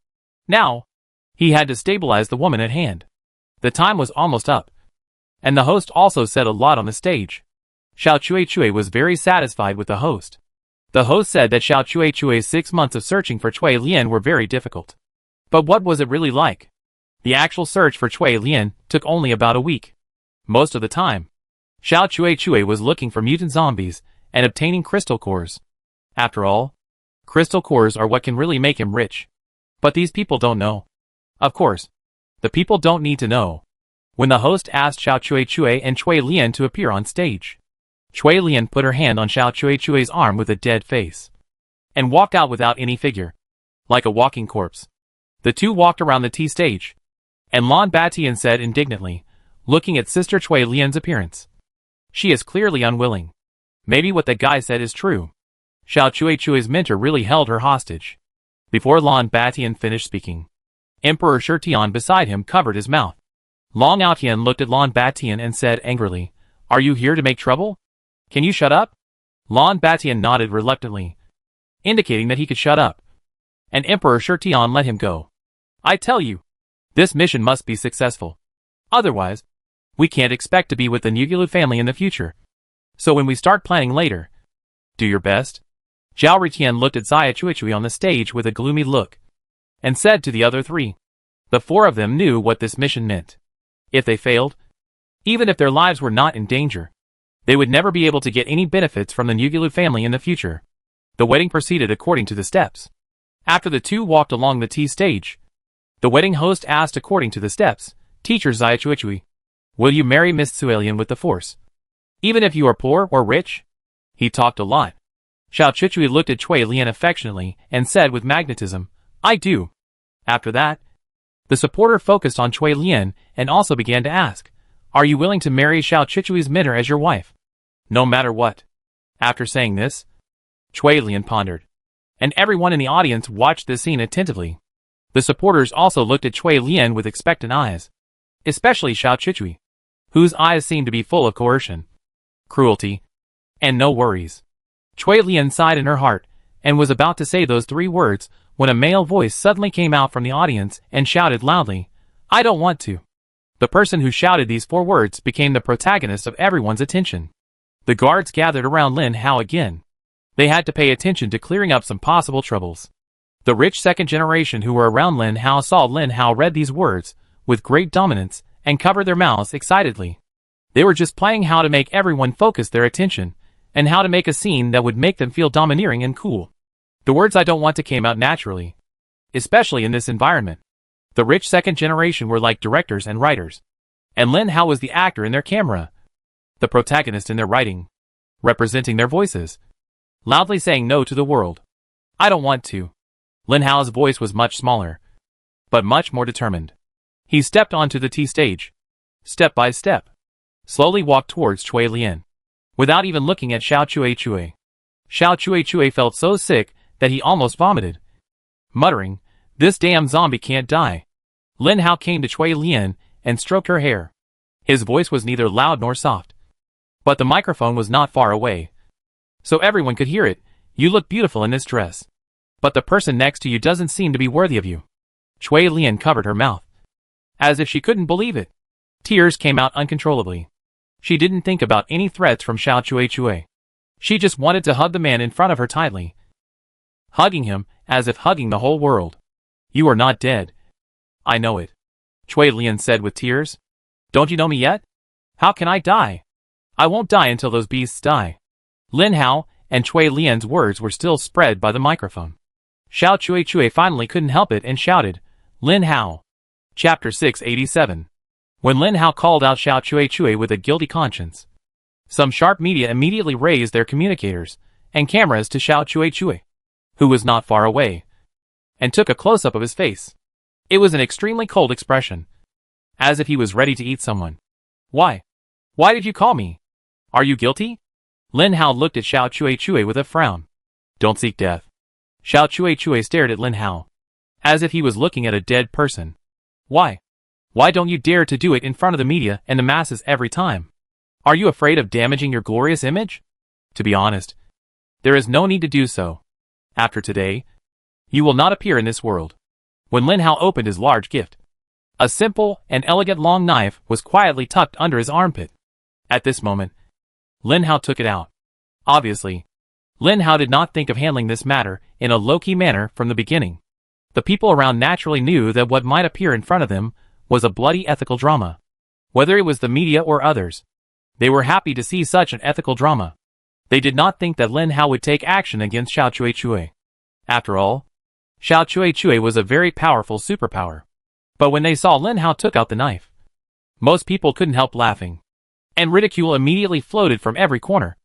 Now, he had to stabilize the woman at hand. The time was almost up. And the host also said a lot on the stage. Xiao Chui was very satisfied with the host. The host said that Xiao Chui's 6 months of searching for Cui Lian were very difficult. But what was it really like? The actual search for Cui Lian took only about a week. Most of the time, Xiao Chui was looking for mutant zombies and obtaining crystal cores. After all, crystal cores are what can really make him rich. But these people don't know. Of course, the people don't need to know. When the host asked Xiao Chui and Cui Lian to appear on stage, Cui Lian put her hand on Xiao Chui's arm with a dead face and walked out without any figure, like a walking corpse. The two walked around the tea stage, and Lan Batian said indignantly, looking at Sister Cui Lian's appearance. She is clearly unwilling. Maybe what the guy said is true. Xiao Chui's mentor really held her hostage. Before Lan Batian finished speaking, Emperor Shirtian beside him covered his mouth. Long Aotian looked at Lan Batian and said angrily, "Are you here to make trouble? Can you shut up?" Lan Batian nodded reluctantly, indicating that he could shut up. And Emperor Shirtian let him go. "I tell you, this mission must be successful. Otherwise, we can't expect to be with the Nugulu family in the future. So when we start planning later, do your best." Zhao Ritian looked at Xia Chuichui on the stage with a gloomy look, and said to the other three. The four of them knew what this mission meant. If they failed, even if their lives were not in danger, they would never be able to get any benefits from the Nugulu family in the future. The wedding proceeded according to the steps. After the two walked along the tea stage, the wedding host asked according to the steps, "Teacher Xia Chuichui, will you marry Miss Suelian with the force? Even if you are poor or rich?" He talked a lot. Xiao Chuichui looked at Cui Lian affectionately and said with magnetism, "I do." After that, the supporter focused on Cui Lian and also began to ask, "Are you willing to marry Xiao Chuichui's mentor as your wife? No matter what?" After saying this, Cui Lian pondered, and everyone in the audience watched this scene attentively. The supporters also looked at Cui Lian with expectant eyes, especially Xiao Chuichui, whose eyes seemed to be full of coercion, cruelty, and no worries. Cui Lian sighed in her heart and was about to say those three words when a male voice suddenly came out from the audience and shouted loudly, "I don't want to." The person who shouted these four words became the protagonist of everyone's attention. The guards gathered around Lin Hao again. They had to pay attention to clearing up some possible troubles. The rich second generation who were around Lin Hao saw Lin Hao read these words with great dominance and covered their mouths excitedly. They were just playing how to make everyone focus their attention and how to make a scene that would make them feel domineering and cool. The words "I don't want to" came out naturally, especially in this environment. The rich second generation were like directors and writers, and Lin Hao was the actor in their camera, the protagonist in their writing, representing their voices, loudly saying no to the world. "I don't want to." Lin Hao's voice was much smaller, but much more determined. He stepped onto the tea stage, step by step, slowly walked towards Cui Lian, without even looking at Xiao Chuichui. Xiao Chuichui felt so sick that he almost vomited, muttering, "This damn zombie can't die." Lin Hao came to Cui Lian and stroked her hair. His voice was neither loud nor soft, but the microphone was not far away, so everyone could hear it. "You look beautiful in this dress, but the person next to you doesn't seem to be worthy of you." Cui Lian covered her mouth, as if she couldn't believe it. Tears came out uncontrollably. She didn't think about any threats from Xiao Chuichui. She just wanted to hug the man in front of her tightly, hugging him as if hugging the whole world. "You are not dead." "I know it," Cui Lian said with tears. "Don't you know me yet? How can I die? I won't die until those beasts die." Lin Hao and Cui Lian's words were still spread by the microphone. Xiao Chuichui finally couldn't help it and shouted, "Lin Hao." Chapter 687. When Lin Hao called out Xiao Chuichui with a guilty conscience, some sharp media immediately raised their communicators and cameras to Xiao Chuichui, who was not far away, and took a close-up of his face. It was an extremely cold expression, as if he was ready to eat someone. "Why? Why did you call me? Are you guilty?" Lin Hao looked at Xiao Chuichui with a frown. "Don't seek death." Xiao Chuichui stared at Lin Hao, as if he was looking at a dead person. "Why? Why don't you dare to do it in front of the media and the masses every time? Are you afraid of damaging your glorious image? To be honest, there is no need to do so. After today, you will not appear in this world. When Lin Hao opened his large gift, a simple and elegant long knife was quietly tucked under his armpit. At this moment, Lin Hao took it out. Obviously, Lin Hao did not think of handling this matter in a low-key manner from the beginning. The people around naturally knew that what might appear in front of them was a bloody ethical drama. Whether it was the media or others, they were happy to see such an ethical drama. They did not think that Lin Hao would take action against Xiao Cui. After all, Xiao Cui was a very powerful superpower. But when they saw Lin Hao took out the knife, most people couldn't help laughing. And ridicule immediately floated from every corner.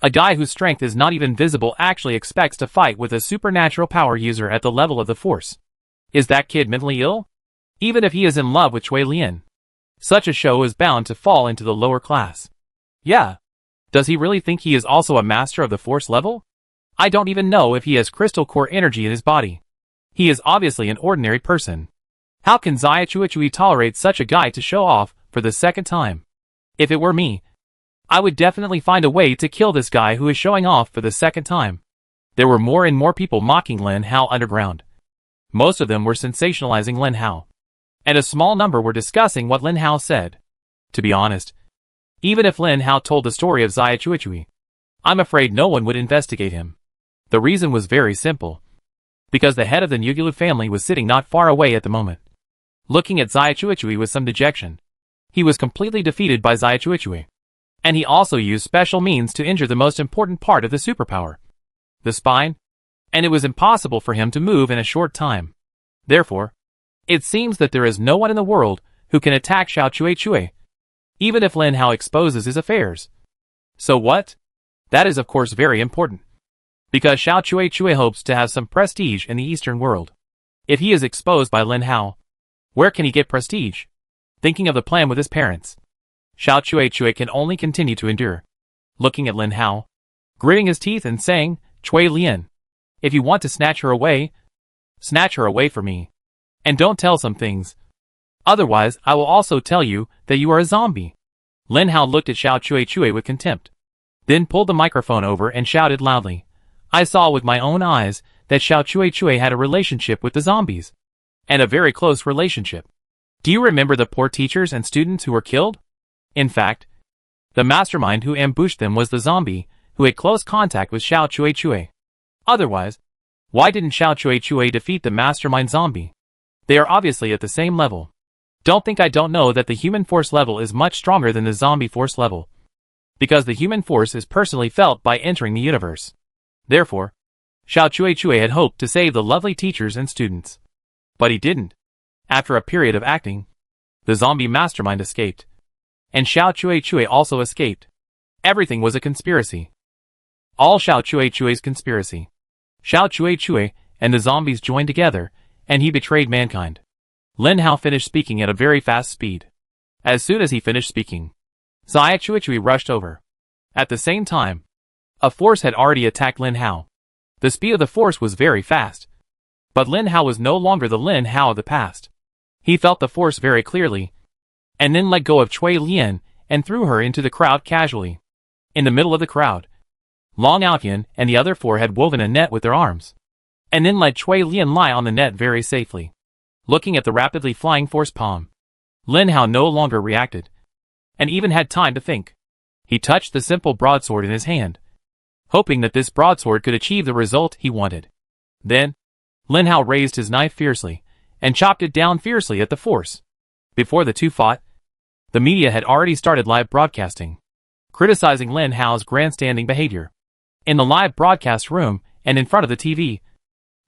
A guy whose strength is not even visible actually expects to fight with a supernatural power user at the level of the Force. Is that kid mentally ill? Even if he is in love with Cui Lian, such a show is bound to fall into the lower class. Yeah. Does he really think he is also a master of the Force level? I don't even know if he has crystal core energy in his body. He is obviously an ordinary person. How can Xia Cui tolerate such a guy to show off for the second time? If it were me, I would definitely find a way to kill this guy who is showing off for the second time. There were more and more people mocking Lin Hao underground. Most of them were sensationalizing Lin Hao, and a small number were discussing what Lin Hao said. To be honest, even if Lin Hao told the story of Xia Cui, I'm afraid no one would investigate him. The reason was very simple. Because the head of the Nugulu family was sitting not far away at the moment, looking at Xia Cui with some dejection. He was completely defeated by Xia Cui. And he also used special means to injure the most important part of the superpower, the spine, and it was impossible for him to move in a short time. Therefore, it seems that there is no one in the world who can attack Xiao Cui, even if Lin Hao exposes his affairs. So what? That is of course very important. Because Xiao Cui hopes to have some prestige in the Eastern world. If he is exposed by Lin Hao, where can he get prestige? Thinking of the plan with his parents, Xiao Cui can only continue to endure, looking at Lin Hao, gritting his teeth and saying, Cui Lian, if you want to snatch her away for me. And don't tell some things. Otherwise, I will also tell you that you are a zombie. Lin Hao looked at Xiao Cui with contempt, then pulled the microphone over and shouted loudly, I saw with my own eyes that Xiao Cui had a relationship with the zombies. And a very close relationship. Do you remember the poor teachers and students who were killed? In fact, the mastermind who ambushed them was the zombie who had close contact with Xiao Cui. Otherwise, why didn't Xiao Cui defeat the mastermind zombie? They are obviously at the same level. Don't think I don't know that the human force level is much stronger than the zombie force level. Because the human force is personally felt by entering the universe. Therefore, Xiao Cui had hoped to save the lovely teachers and students. But he didn't. After a period of acting, the zombie mastermind escaped. And Xiao Cui also escaped. Everything was a conspiracy. All Xiao Cui's conspiracy. Xiao Cui and the zombies joined together, and he betrayed mankind. Lin Hao finished speaking at a very fast speed. As soon as he finished speaking, Xia Cui rushed over. At the same time, a force had already attacked Lin Hao. The speed of the force was very fast. But Lin Hao was no longer the Lin Hao of the past. He felt the force very clearly, and then let go of Cui Lian and threw her into the crowd casually. In the middle of the crowd, Long Outyan and the other four had woven a net with their arms, and then let Cui Lian lie on the net very safely. Looking at the rapidly flying force palm, Lin Hao no longer reacted, and even had time to think. He touched the simple broadsword in his hand, hoping that this broadsword could achieve the result he wanted. Then, Lin Hao raised his knife fiercely, and chopped it down fiercely at the force. Before the two fought, the media had already started live broadcasting, criticizing Lin Hao's grandstanding behavior. In the live broadcast room, and in front of the TV,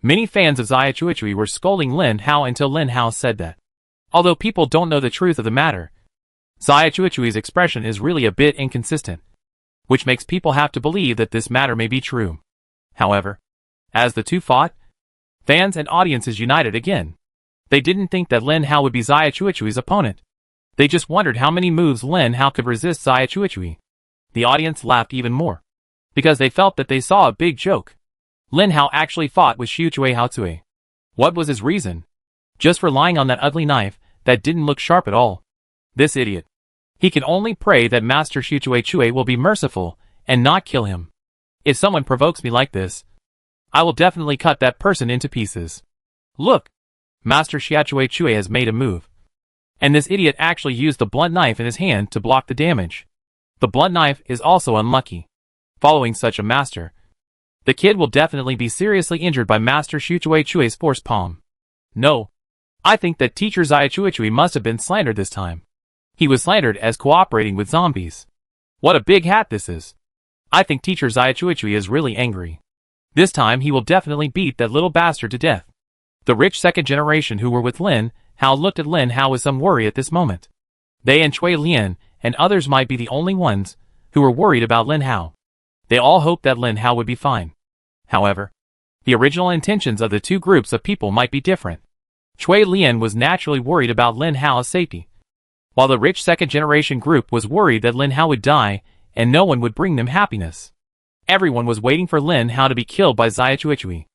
many fans of Xia Cui were scolding Lin Hao until Lin Hao said that, although people don't know the truth of the matter, Xia Cui's expression is really a bit inconsistent, which makes people have to believe that this matter may be true. However, as the two fought, fans and audiences united again. They didn't think that Lin Hao would be Xia Cui's opponent. They just wondered how many moves Lin Hao could resist Xia Cui. The audience laughed even more, because they felt that they saw a big joke. Lin Hao actually fought with Xu Cui Hao Cui. What was his reason? Just for lying on that ugly knife that didn't look sharp at all. This idiot. He can only pray that Master Shuchue will be merciful and not kill him. If someone provokes me like this, I will definitely cut that person into pieces. Look! Master Shuchue has made a move. And this idiot actually used the blunt knife in his hand to block the damage. The blunt knife is also unlucky. Following such a master, the kid will definitely be seriously injured by Master Shuchue's force palm. No. I think that Teacher Zayachui must have been slandered this time. He was slandered as cooperating with zombies. What a big hat this is. I think Teacher Zayachui is really angry. This time he will definitely beat that little bastard to death. The rich second generation who were with Lin Hao looked at Lin Hao with some worry at this moment. They and Chui Lian and others might be the only ones who were worried about Lin Hao. They all hoped that Lin Hao would be fine. However, the original intentions of the two groups of people might be different. Chui Lian was naturally worried about Lin Hao's safety, while the rich second-generation group was worried that Lin Hao would die and no one would bring them happiness. Everyone was waiting for Lin Hao to be killed by Zayachui.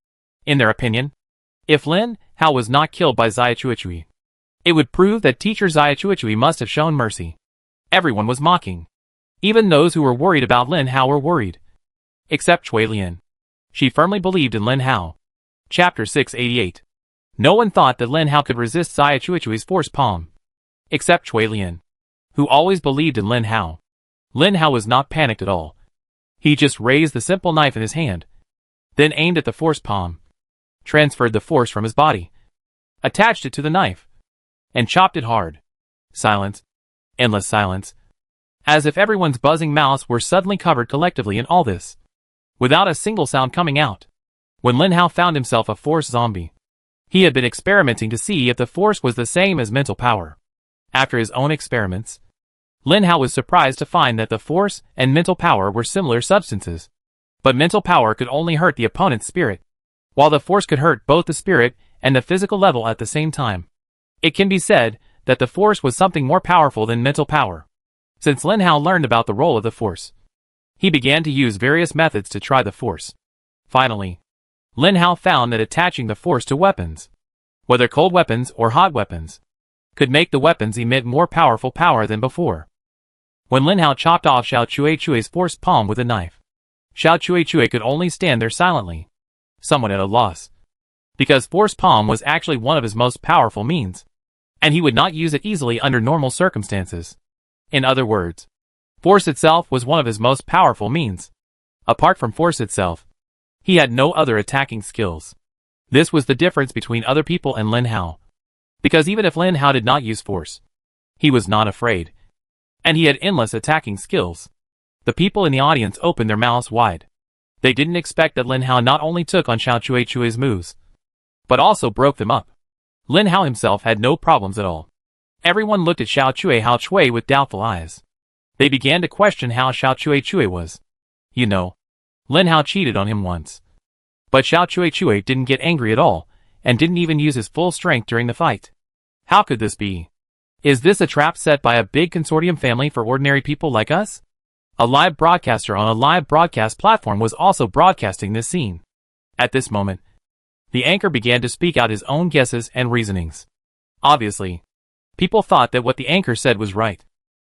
In their opinion, if Lin Hao was not killed by Zayachui, it would prove that Teacher Zayachui must have shown mercy. Everyone was mocking. Even those who were worried about Lin Hao were worried. Except Chui Lian. She firmly believed in Lin Hao. Chapter 688. No one thought that Lin Hao could resist Zayachui's force palm. Except Chui Lian, who always believed in Lin Hao. Lin Hao was not panicked at all. He just raised the simple knife in his hand, then aimed at the force palm, transferred the force from his body, attached it to the knife, and chopped it hard. Silence. Endless silence. As if everyone's buzzing mouths were suddenly covered collectively in all this, without a single sound coming out. When Lin Hao found himself a force zombie, he had been experimenting to see if the force was the same as mental power. After his own experiments, Lin Hao was surprised to find that the force and mental power were similar substances. But mental power could only hurt the opponent's spirit, while the force could hurt both the spirit and the physical level at the same time. It can be said that the force was something more powerful than mental power. Since Lin Hao learned about the role of the force, he began to use various methods to try the force. Finally, Lin Hao found that attaching the force to weapons, whether cold weapons or hot weapons, could make the weapons emit more powerful power than before. When Lin Hao chopped off Xiao Chui's force palm with a knife, Xiao Chui could only stand there silently, somewhat at a loss, because force palm was actually one of his most powerful means, and he would not use it easily under normal circumstances. In other words, force itself was one of his most powerful means. Apart from force itself, he had no other attacking skills. This was the difference between other people and Lin Hao. Because even if Lin Hao did not use force, he was not afraid. And he had endless attacking skills. The people in the audience opened their mouths wide. They didn't expect that Lin Hao not only took on Xiao Chui's moves, but also broke them up. Lin Hao himself had no problems at all. Everyone looked at Xiao Chui with doubtful eyes. They began to question how Xiao Chui was. You know, Lin Hao cheated on him once. But Xiao Chui didn't get angry at all, and didn't even use his full strength during the fight. How could this be? Is this a trap set by a big consortium family for ordinary people like us? A live broadcaster on a live broadcast platform was also broadcasting this scene. At this moment, the anchor began to speak out his own guesses and reasonings. Obviously, people thought that what the anchor said was right.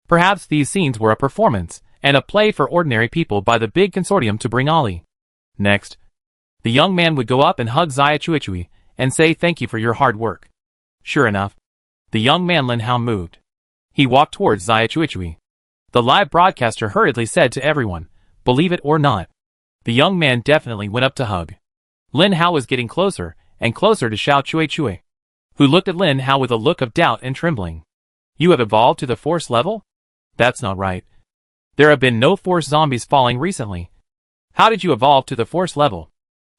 Perhaps these scenes were a performance and a play for ordinary people by the big consortium to bring Ali. Next, the young man would go up and hug Zayachui and say thank you for your hard work. Sure enough, the young man Lin Hao moved. He walked towards Zayachui. The live broadcaster hurriedly said to everyone, believe it or not, the young man definitely went up to hug. Lin Hao was getting closer and closer to Xiao Chui, who looked at Lin Hao with a look of doubt and trembling. You have evolved to the force level? That's not right. There have been no force zombies falling recently. How did you evolve to the force level?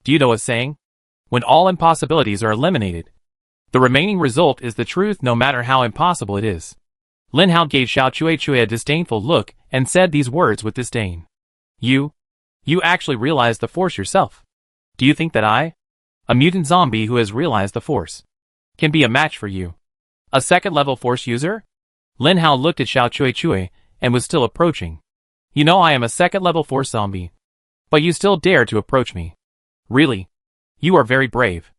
Do you know a saying? When all impossibilities are eliminated, the remaining result is the truth no matter how impossible it is. Lin Hao gave Xiao Chui a disdainful look and said these words with disdain. You actually realized the force yourself. Do you think that I, a mutant zombie who has realized the force, can be a match for you? A second-level force user? Lin Hao looked at Xiao Chui and was still approaching. You know I am a second-level force zombie, but you still dare to approach me. Really? You are very brave.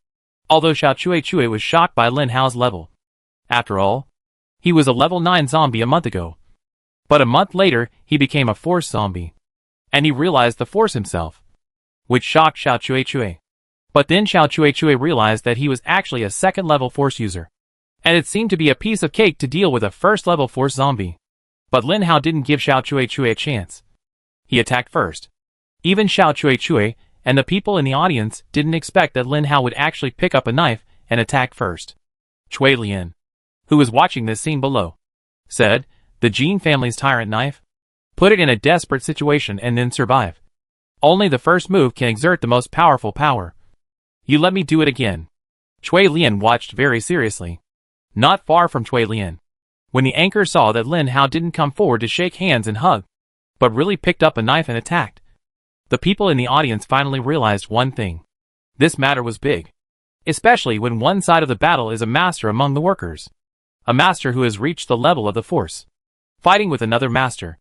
Although Xiao Chui was shocked by Lin Hao's level, After all, he was a level 9 zombie a month ago. But a month later, he became a force zombie. And he realized the force himself, which shocked Xiao Chui. But then Xiao Chui realized that he was actually a second-level force user. And it seemed to be a piece of cake to deal with a first-level force zombie. But Lin Hao didn't give Xiao Chui a chance. He attacked first. Even Xiao Chui and the people in the audience didn't expect that Lin Hao would actually pick up a knife and attack first. Chui Lian, who was watching this scene below, said, "The Jin family's tyrant knife? Put it in a desperate situation and then survive. Only the first move can exert the most powerful power. You let me do it again." Chui Lian watched very seriously. Not far from Chui Lian, when the anchor saw that Lin Hao didn't come forward to shake hands and hug, but really picked up a knife and attacked, the people in the audience finally realized one thing. This matter was big. Especially when one side of the battle is a master among the workers. A master who has reached the level of the force, fighting with another master.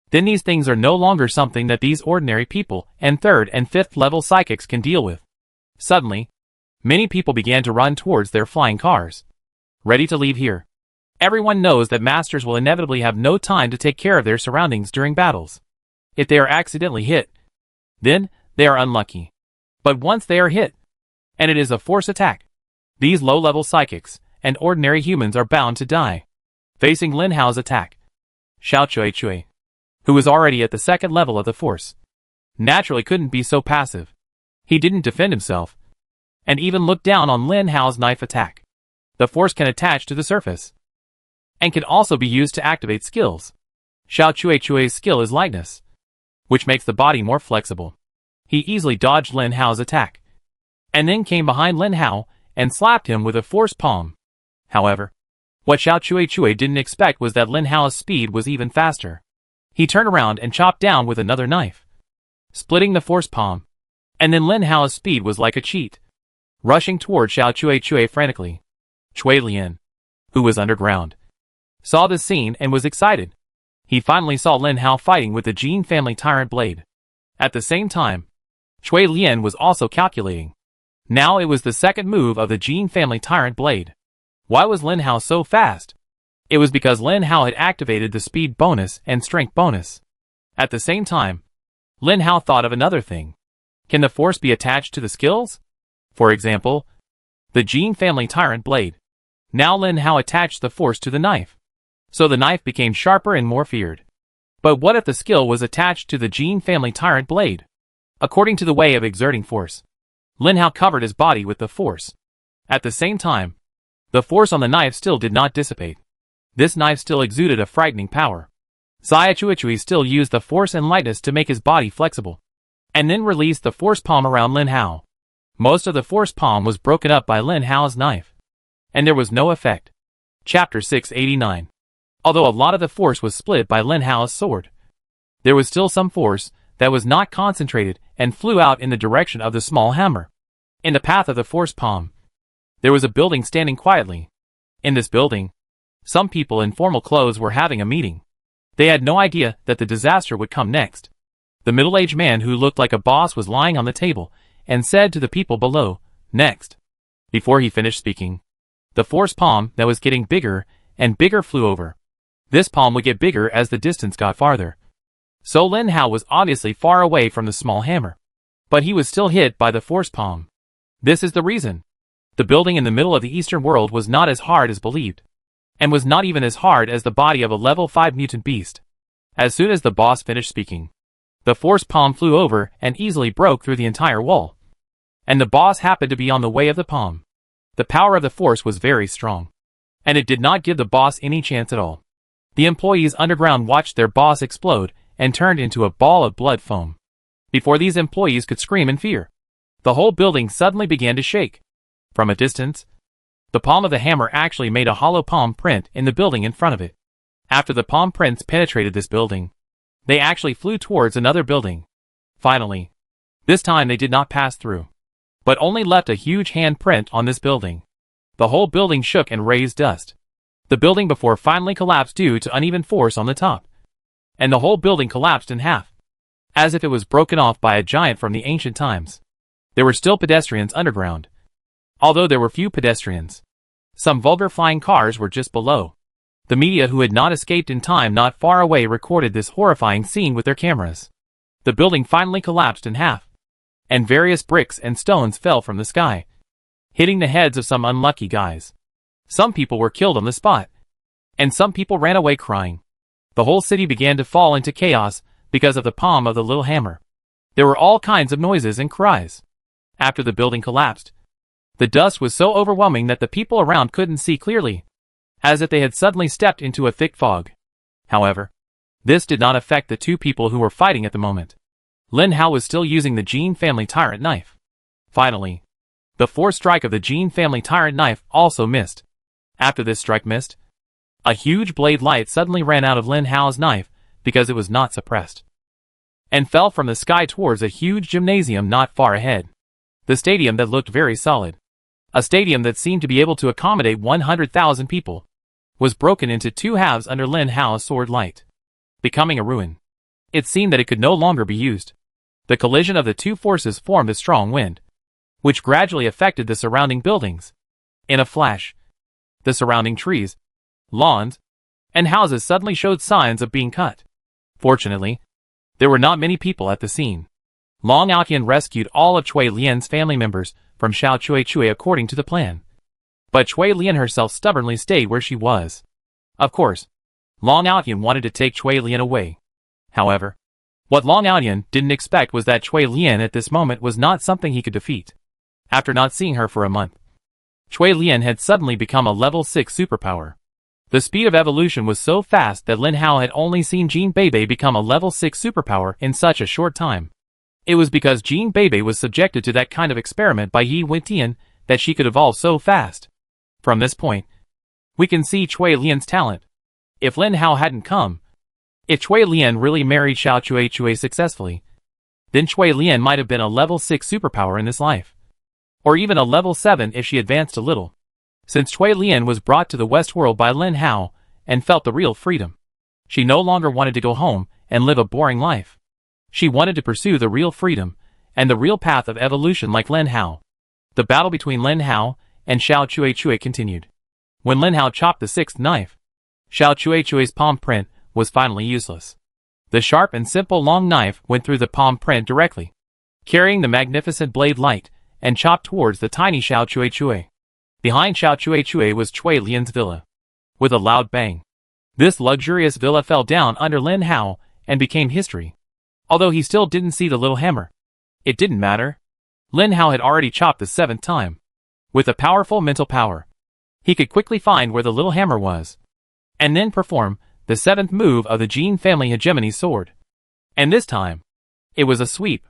Then these things are no longer something that these ordinary people and third and fifth level psychics can deal with. Suddenly, many people began to run towards their flying cars, ready to leave here. Everyone knows that masters will inevitably have no time to take care of their surroundings during battles. If they are accidentally hit, then they are unlucky. But once they are hit, and it is a force attack, these low-level psychics and ordinary humans are bound to die. Facing Lin Hao's attack, Xiao Chui, who was already at the second level of the force, naturally couldn't be so passive. He didn't defend himself, and even looked down on Lin Hao's knife attack. The force can attach to the surface, and can also be used to activate skills. Xiao Chui's skill is lightness, which makes the body more flexible. He easily dodged Lin Hao's attack, and then came behind Lin Hao and slapped him with a force palm. However, what Xiao Chui didn't expect was that Lin Hao's speed was even faster. He turned around and chopped down with another knife, splitting the force palm, and then Lin Hao's speed was like a cheat, rushing toward Xiao Chui frantically. Chui Lian, who was underground, saw this scene and was excited. He finally saw Lin Hao fighting with the Jin family tyrant blade. At the same time, Chui Lian was also calculating. Now it was the second move of the Jin family tyrant blade. Why was Lin Hao so fast? It was because Lin Hao had activated the speed bonus and strength bonus. At the same time, Lin Hao thought of another thing. Can the force be attached to the skills? For example, the Jin family tyrant blade. Now Lin Hao attached the force to the knife, so the knife became sharper and more feared. But what if the skill was attached to the Jin family tyrant blade? According to the way of exerting force, Lin Hao covered his body with the force. At the same time, the force on the knife still did not dissipate. This knife still exuded a frightening power. Xiao Chui still used the force and lightness to make his body flexible, and then released the force palm around Lin Hao. Most of the force palm was broken up by Lin Hao's knife, and there was no effect. Chapter 689. Although a lot of the force was split by Lin Hao's sword, there was still some force that was not concentrated and flew out in the direction of the small hammer. In the path of the force palm, there was a building standing quietly. In this building, some people in formal clothes were having a meeting. They had no idea that the disaster would come next. The middle-aged man who looked like a boss was lying on the table and said to the people below, "Next." Before he finished speaking, the force palm that was getting bigger and bigger flew over. This palm would get bigger as the distance got farther. So Lin Hao was obviously far away from the small hammer, but he was still hit by the force palm. This is the reason. The building in the middle of the Eastern world was not as hard as believed, and was not even as hard as the body of a level 5 mutant beast. As soon as the boss finished speaking, the force palm flew over and easily broke through the entire wall. And the boss happened to be on the way of the palm. The power of the force was very strong, and it did not give the boss any chance at all. The employees underground watched their boss explode and turned into a ball of blood foam. Before these employees could scream in fear, the whole building suddenly began to shake. From a distance, the palm of the hammer actually made a hollow palm print in the building in front of it. After the palm prints penetrated this building, they actually flew towards another building. Finally, this time they did not pass through, but only left a huge hand print on this building. The whole building shook and raised dust. The building before finally collapsed due to uneven force on the top, and the whole building collapsed in half, as if it was broken off by a giant from the ancient times. There were still pedestrians underground. Although there were few pedestrians, Some vulgar flying cars were just below. The media who had not escaped in time not far away recorded this horrifying scene with their cameras. The building finally collapsed in half, and various bricks and stones fell from the sky, hitting the heads of some unlucky guys. Some people were killed on the spot, and some people ran away crying. The whole city began to fall into chaos because of the palm of the little hammer. There were all kinds of noises and cries. After the building collapsed, the dust was so overwhelming that the people around couldn't see clearly, as if they had suddenly stepped into a thick fog. However, this did not affect the two people who were fighting at the moment. Lin Hao was still using the Jin family tyrant knife. Finally, the fourth strike of the Jin family tyrant knife also missed. After this strike missed, a huge blade light suddenly ran out of Lin Hao's knife because it was not suppressed, and fell from the sky towards a huge gymnasium not far ahead. The stadium that looked very solid, a stadium that seemed to be able to accommodate 100,000 people, was broken into two halves under Lin Hao's sword light, becoming a ruin. It seemed that it could no longer be used. The collision of the two forces formed a strong wind, which gradually affected the surrounding buildings. In a flash, the surrounding trees, lawns, and houses suddenly showed signs of being cut. Fortunately, there were not many people at the scene. Long Aotian rescued all of Cui Lian's family members from Xiao Cui according to the plan. But Cui Lian herself stubbornly stayed where she was. Of course, Long Aotian wanted to take Cui Lian away. However, what Long Aotian didn't expect was that Cui Lian at this moment was not something he could defeat. After not seeing her for a month, Cui Lian had suddenly become a level 6 superpower. The speed of evolution was so fast that Lin Hao had only seen Jin Beibei become a level 6 superpower in such a short time. It was because Jin Beibei was subjected to that kind of experiment by Yi Wentian that she could evolve so fast. From this point, we can see Cui Lian's talent. If Lin Hao hadn't come, if Cui Lian really married Xiao Cui successfully, then Cui Lian might have been a level 6 superpower in this life. Or even a level 7 if she advanced a little. Since Cui Lian was brought to the West World by Lin Hao and felt the real freedom, she no longer wanted to go home and live a boring life. She wanted to pursue the real freedom and the real path of evolution like Lin Hao. The battle between Lin Hao and Xiao Cui continued. When Lin Hao chopped the sixth knife, Xiao Cui's palm print was finally useless. The sharp and simple long knife went through the palm print directly, carrying the magnificent blade light, and chopped towards the tiny Xiao Cui. Behind Xiao Cui was Cui Lian's villa. With a loud bang, this luxurious villa fell down under Lin Hao and became history. Although he still didn't see the little hammer, it didn't matter. Lin Hao had already chopped the seventh time. With a powerful mental power, he could quickly find where the little hammer was, and then perform the seventh move of the Jin family hegemony sword. And this time, it was a sweep.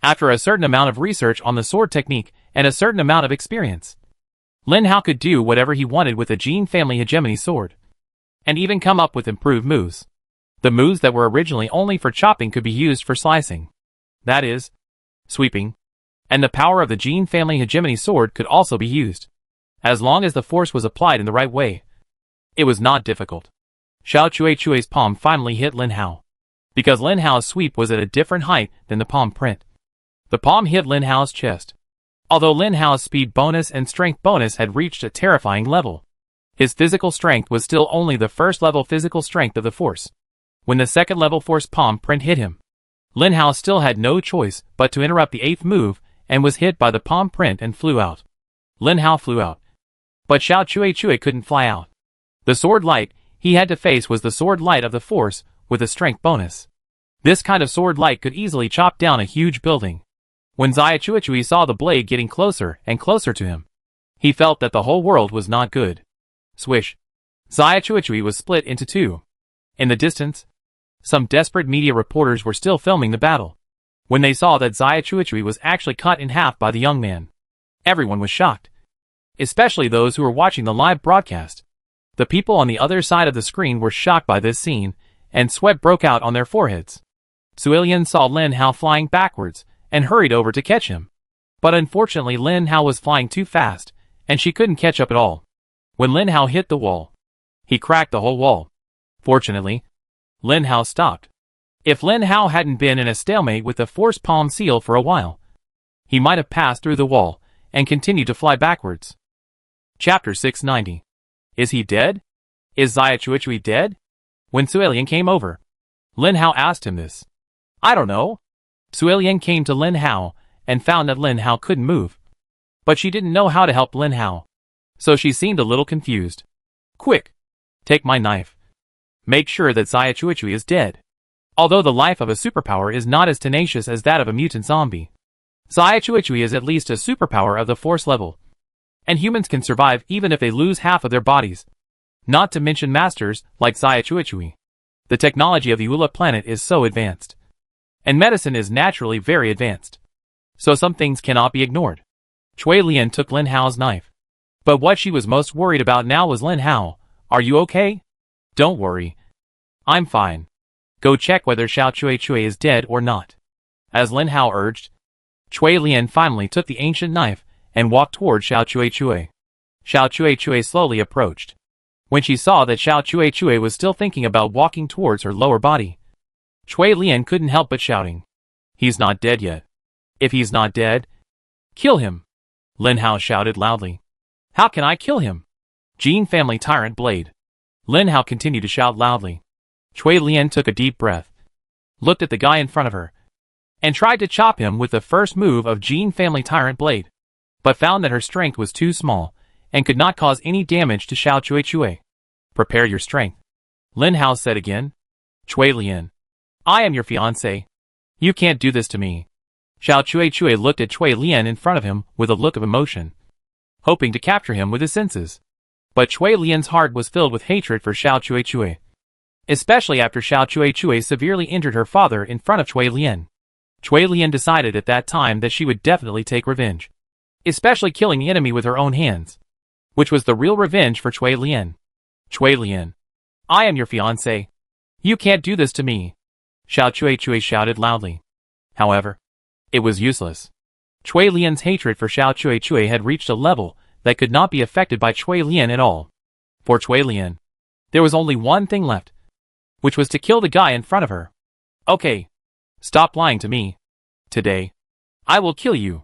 After a certain amount of research on the sword technique and a certain amount of experience, Lin Hao could do whatever he wanted with the Jin family hegemony sword, and even come up with improved moves. The moves that were originally only for chopping could be used for slicing. That is, sweeping. And the power of the Jin family hegemony sword could also be used. As long as the force was applied in the right way, it was not difficult. Xiao Cui's palm finally hit Lin Hao, because Lin Hao's sweep was at a different height than the palm print. The palm hit Lin Hao's chest. Although Lin Hao's speed bonus and strength bonus had reached a terrifying level, his physical strength was still only the first level physical strength of the force. When the second level force palm print hit him, Lin Hao still had no choice but to interrupt the eighth move and was hit by the palm print and flew out. Lin Hao flew out, but Xiao Cui couldn't fly out. The sword light he had to face was the sword light of the force with a strength bonus. This kind of sword light could easily chop down a huge building. When Xia Cui saw the blade getting closer and closer to him, he felt that the whole world was not good. Swish! Xia Cui was split into two. In the distance, some desperate media reporters were still filming the battle. When they saw that Xia Cui was actually cut in half by the young man, everyone was shocked, especially those who were watching the live broadcast. The people on the other side of the screen were shocked by this scene, and sweat broke out on their foreheads. Suilian saw Lin Hao flying backwards and hurried over to catch him. But unfortunately Lin Hao was flying too fast, and she couldn't catch up at all. When Lin Hao hit the wall, he cracked the whole wall. Fortunately, Lin Hao stopped. If Lin Hao hadn't been in a stalemate with the force palm seal for a while, he might have passed through the wall and continued to fly backwards. Chapter 690. Is he dead? Is Xia Chuichui dead? When Suilian came over, Lin Hao asked him this. I don't know. Suilian came to Lin Hao and found that Lin Hao couldn't move. But she didn't know how to help Lin Hao, so she seemed a little confused. Quick! Take my knife. Make sure that Xia Chuichui is dead. Although the life of a superpower is not as tenacious as that of a mutant zombie, Xia Chuichui is at least a superpower of the force level. And humans can survive even if they lose half of their bodies. Not to mention masters like Xia Chuichui. The technology of the Ula planet is so advanced. And medicine is naturally very advanced. So some things cannot be ignored. Cui Lian took Lin Hao's knife. But what she was most worried about now was Lin Hao. Are you okay? Don't worry. I'm fine. Go check whether Xiao Chuichui is dead or not. As Lin Hao urged, Cui Lian finally took the ancient knife and walked toward Xiao Chuichui. Xiao Chuichui slowly approached. When she saw that Xiao Chuichui was still thinking about walking towards her lower body, Cui Lian couldn't help but shouting, He's not dead yet. If he's not dead, kill him. Lin Hao shouted loudly. How can I kill him? Jin family tyrant blade. Lin Hao continued to shout loudly. Cui Lian took a deep breath, looked at the guy in front of her, and tried to chop him with the first move of Jin family tyrant blade, but found that her strength was too small and could not cause any damage to Xiao Chuichui. Prepare your strength. Lin Hao said again. Cui Lian, I am your fiancé. You can't do this to me. Xiao Chuichui looked at Cui Lian in front of him with a look of emotion, hoping to capture him with his senses. But Cui Lian's heart was filled with hatred for Xiao Chuichui, especially after Xiao Chuichui severely injured her father in front of Cui Lian. Cui Lian decided at that time that she would definitely take revenge, especially killing the enemy with her own hands, which was the real revenge for Cui Lian. Cui Lian, I am your fiancé. You can't do this to me. Xiao Chuichui shouted loudly. However, it was useless. Cui Lian's hatred for Xiao Chuichui had reached a level that could not be affected by Cui Lian at all. For Cui Lian, there was only one thing left, which was to kill the guy in front of her. Okay, stop lying to me. Today, I will kill you.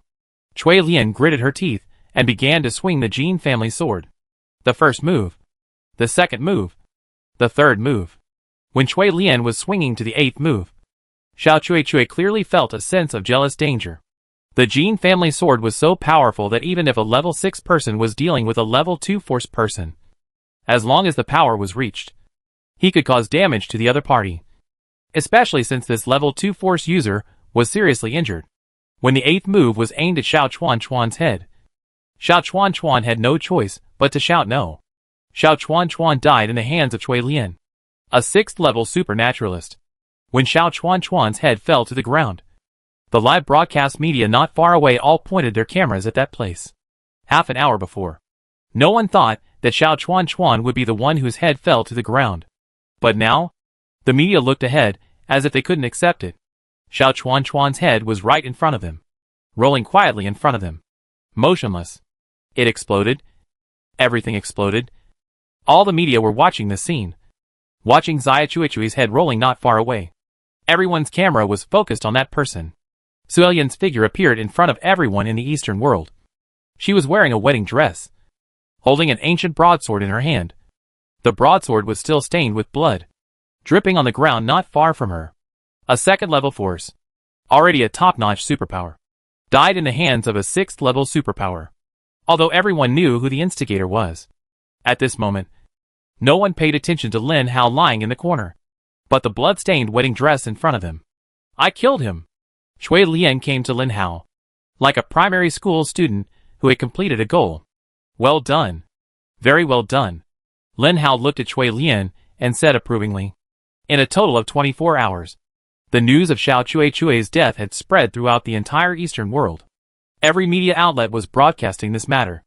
Cui Lian gritted her teeth and began to swing the Jin family sword. The first move, the second move, the third move. When Cui Lian was swinging to the eighth move, Xiao Chuichui clearly felt a sense of jealous danger. The Jin family sword was so powerful that even if a level 6 person was dealing with a level 2 force person, as long as the power was reached, he could cause damage to the other party. Especially since this level 2 force user was seriously injured. When the eighth move was aimed at Xiao Chuanchuan's head, Xiao Chuanchuan had no choice but to shout no. Xiao Chuanchuan died in the hands of Cui Lian, a 6th level supernaturalist. When Xiao Chuanchuan's head fell to the ground, the live broadcast media not far away all pointed their cameras at that place. Half an hour before, no one thought that Xiao Chuanchuan would be the one whose head fell to the ground. But now, the media looked ahead as if they couldn't accept it. Xiao Chuanchuan's head was right in front of them, rolling quietly in front of them, motionless. It exploded. Everything exploded. All the media were watching this scene, watching Xia Chuichui's head rolling not far away. Everyone's camera was focused on that person. Suilian's figure appeared in front of everyone in the Eastern world. She was wearing a wedding dress, holding an ancient broadsword in her hand. The broadsword was still stained with blood, dripping on the ground not far from her. A 2nd level force, already a top-notch superpower, died in the hands of a 6th level superpower. Although everyone knew who the instigator was. At this moment, no one paid attention to Lin Hao lying in the corner, but the blood-stained wedding dress in front of him. I killed him. Cui Lian came to Lin Hao, like a primary school student who had completed a goal. Well done. Very well done. Lin Hao looked at Cui Lian and said approvingly. In a total of 24 hours, the news of Xiao Chuichui's death had spread throughout the entire Eastern world. Every media outlet was broadcasting this matter.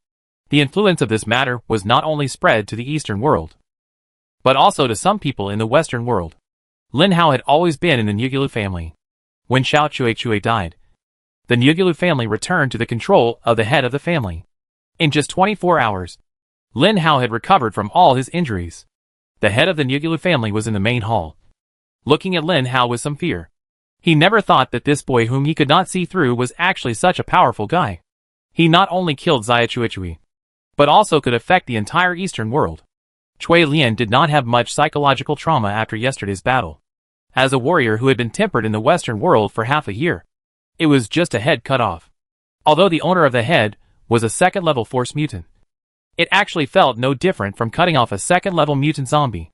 The influence of this matter was not only spread to the Eastern world, but also to some people in the Western world. Lin Hao had always been in the Nyugulu family. When Xiao Chuichui died, the Nyugulu family returned to the control of the head of the family. In just 24 hours, Lin Hao had recovered from all his injuries. The head of the Nyugulu family was in the main hall, looking at Lin Hao with some fear. He never thought that this boy whom he could not see through was actually such a powerful guy. He not only killed Xia Chuichui, but also could affect the entire Eastern world. Cui Lian did not have much psychological trauma after yesterday's battle. As a warrior who had been tempered in the Western world for half a year, it was just a head cut off. Although the owner of the head was a second-level force mutant, it actually felt no different from cutting off a second-level mutant zombie.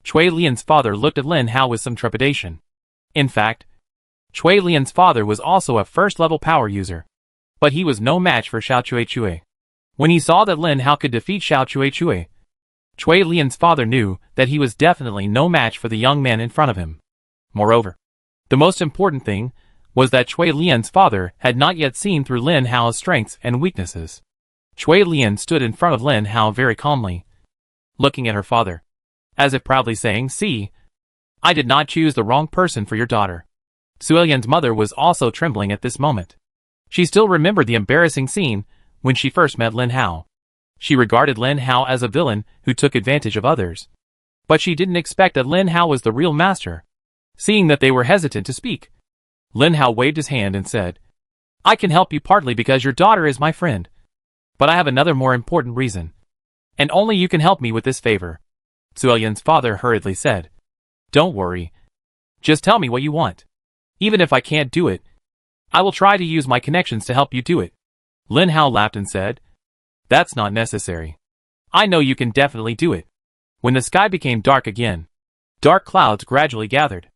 Cui Lian's father looked at Lin Hao with some trepidation. In fact, Cui Lian's father was also a first-level power user, but he was no match for Xiao Cui. When he saw that Lin Hao could defeat Xiao Cui Lian's father knew that he was definitely no match for the young man in front of him. Moreover, the most important thing was that Cui Lian's father had not yet seen through Lin Hao's strengths and weaknesses. Cui Lian stood in front of Lin Hao very calmly, looking at her father, as if proudly saying, "See, I did not choose the wrong person for your daughter." Suilian's mother was also trembling at this moment. She still remembered the embarrassing scene when she first met Lin Hao. She regarded Lin Hao as a villain who took advantage of others. But she didn't expect that Lin Hao was the real master. Seeing that they were hesitant to speak, Lin Hao waved his hand and said, "I can help you partly because your daughter is my friend. But I have another more important reason. And only you can help me with this favor." Suilian's father hurriedly said, "Don't worry. Just tell me what you want. Even if I can't do it, I will try to use my connections to help you do it." Lin Hao laughed and said, "That's not necessary. I know you can definitely do it." When the sky became dark again, dark clouds gradually gathered.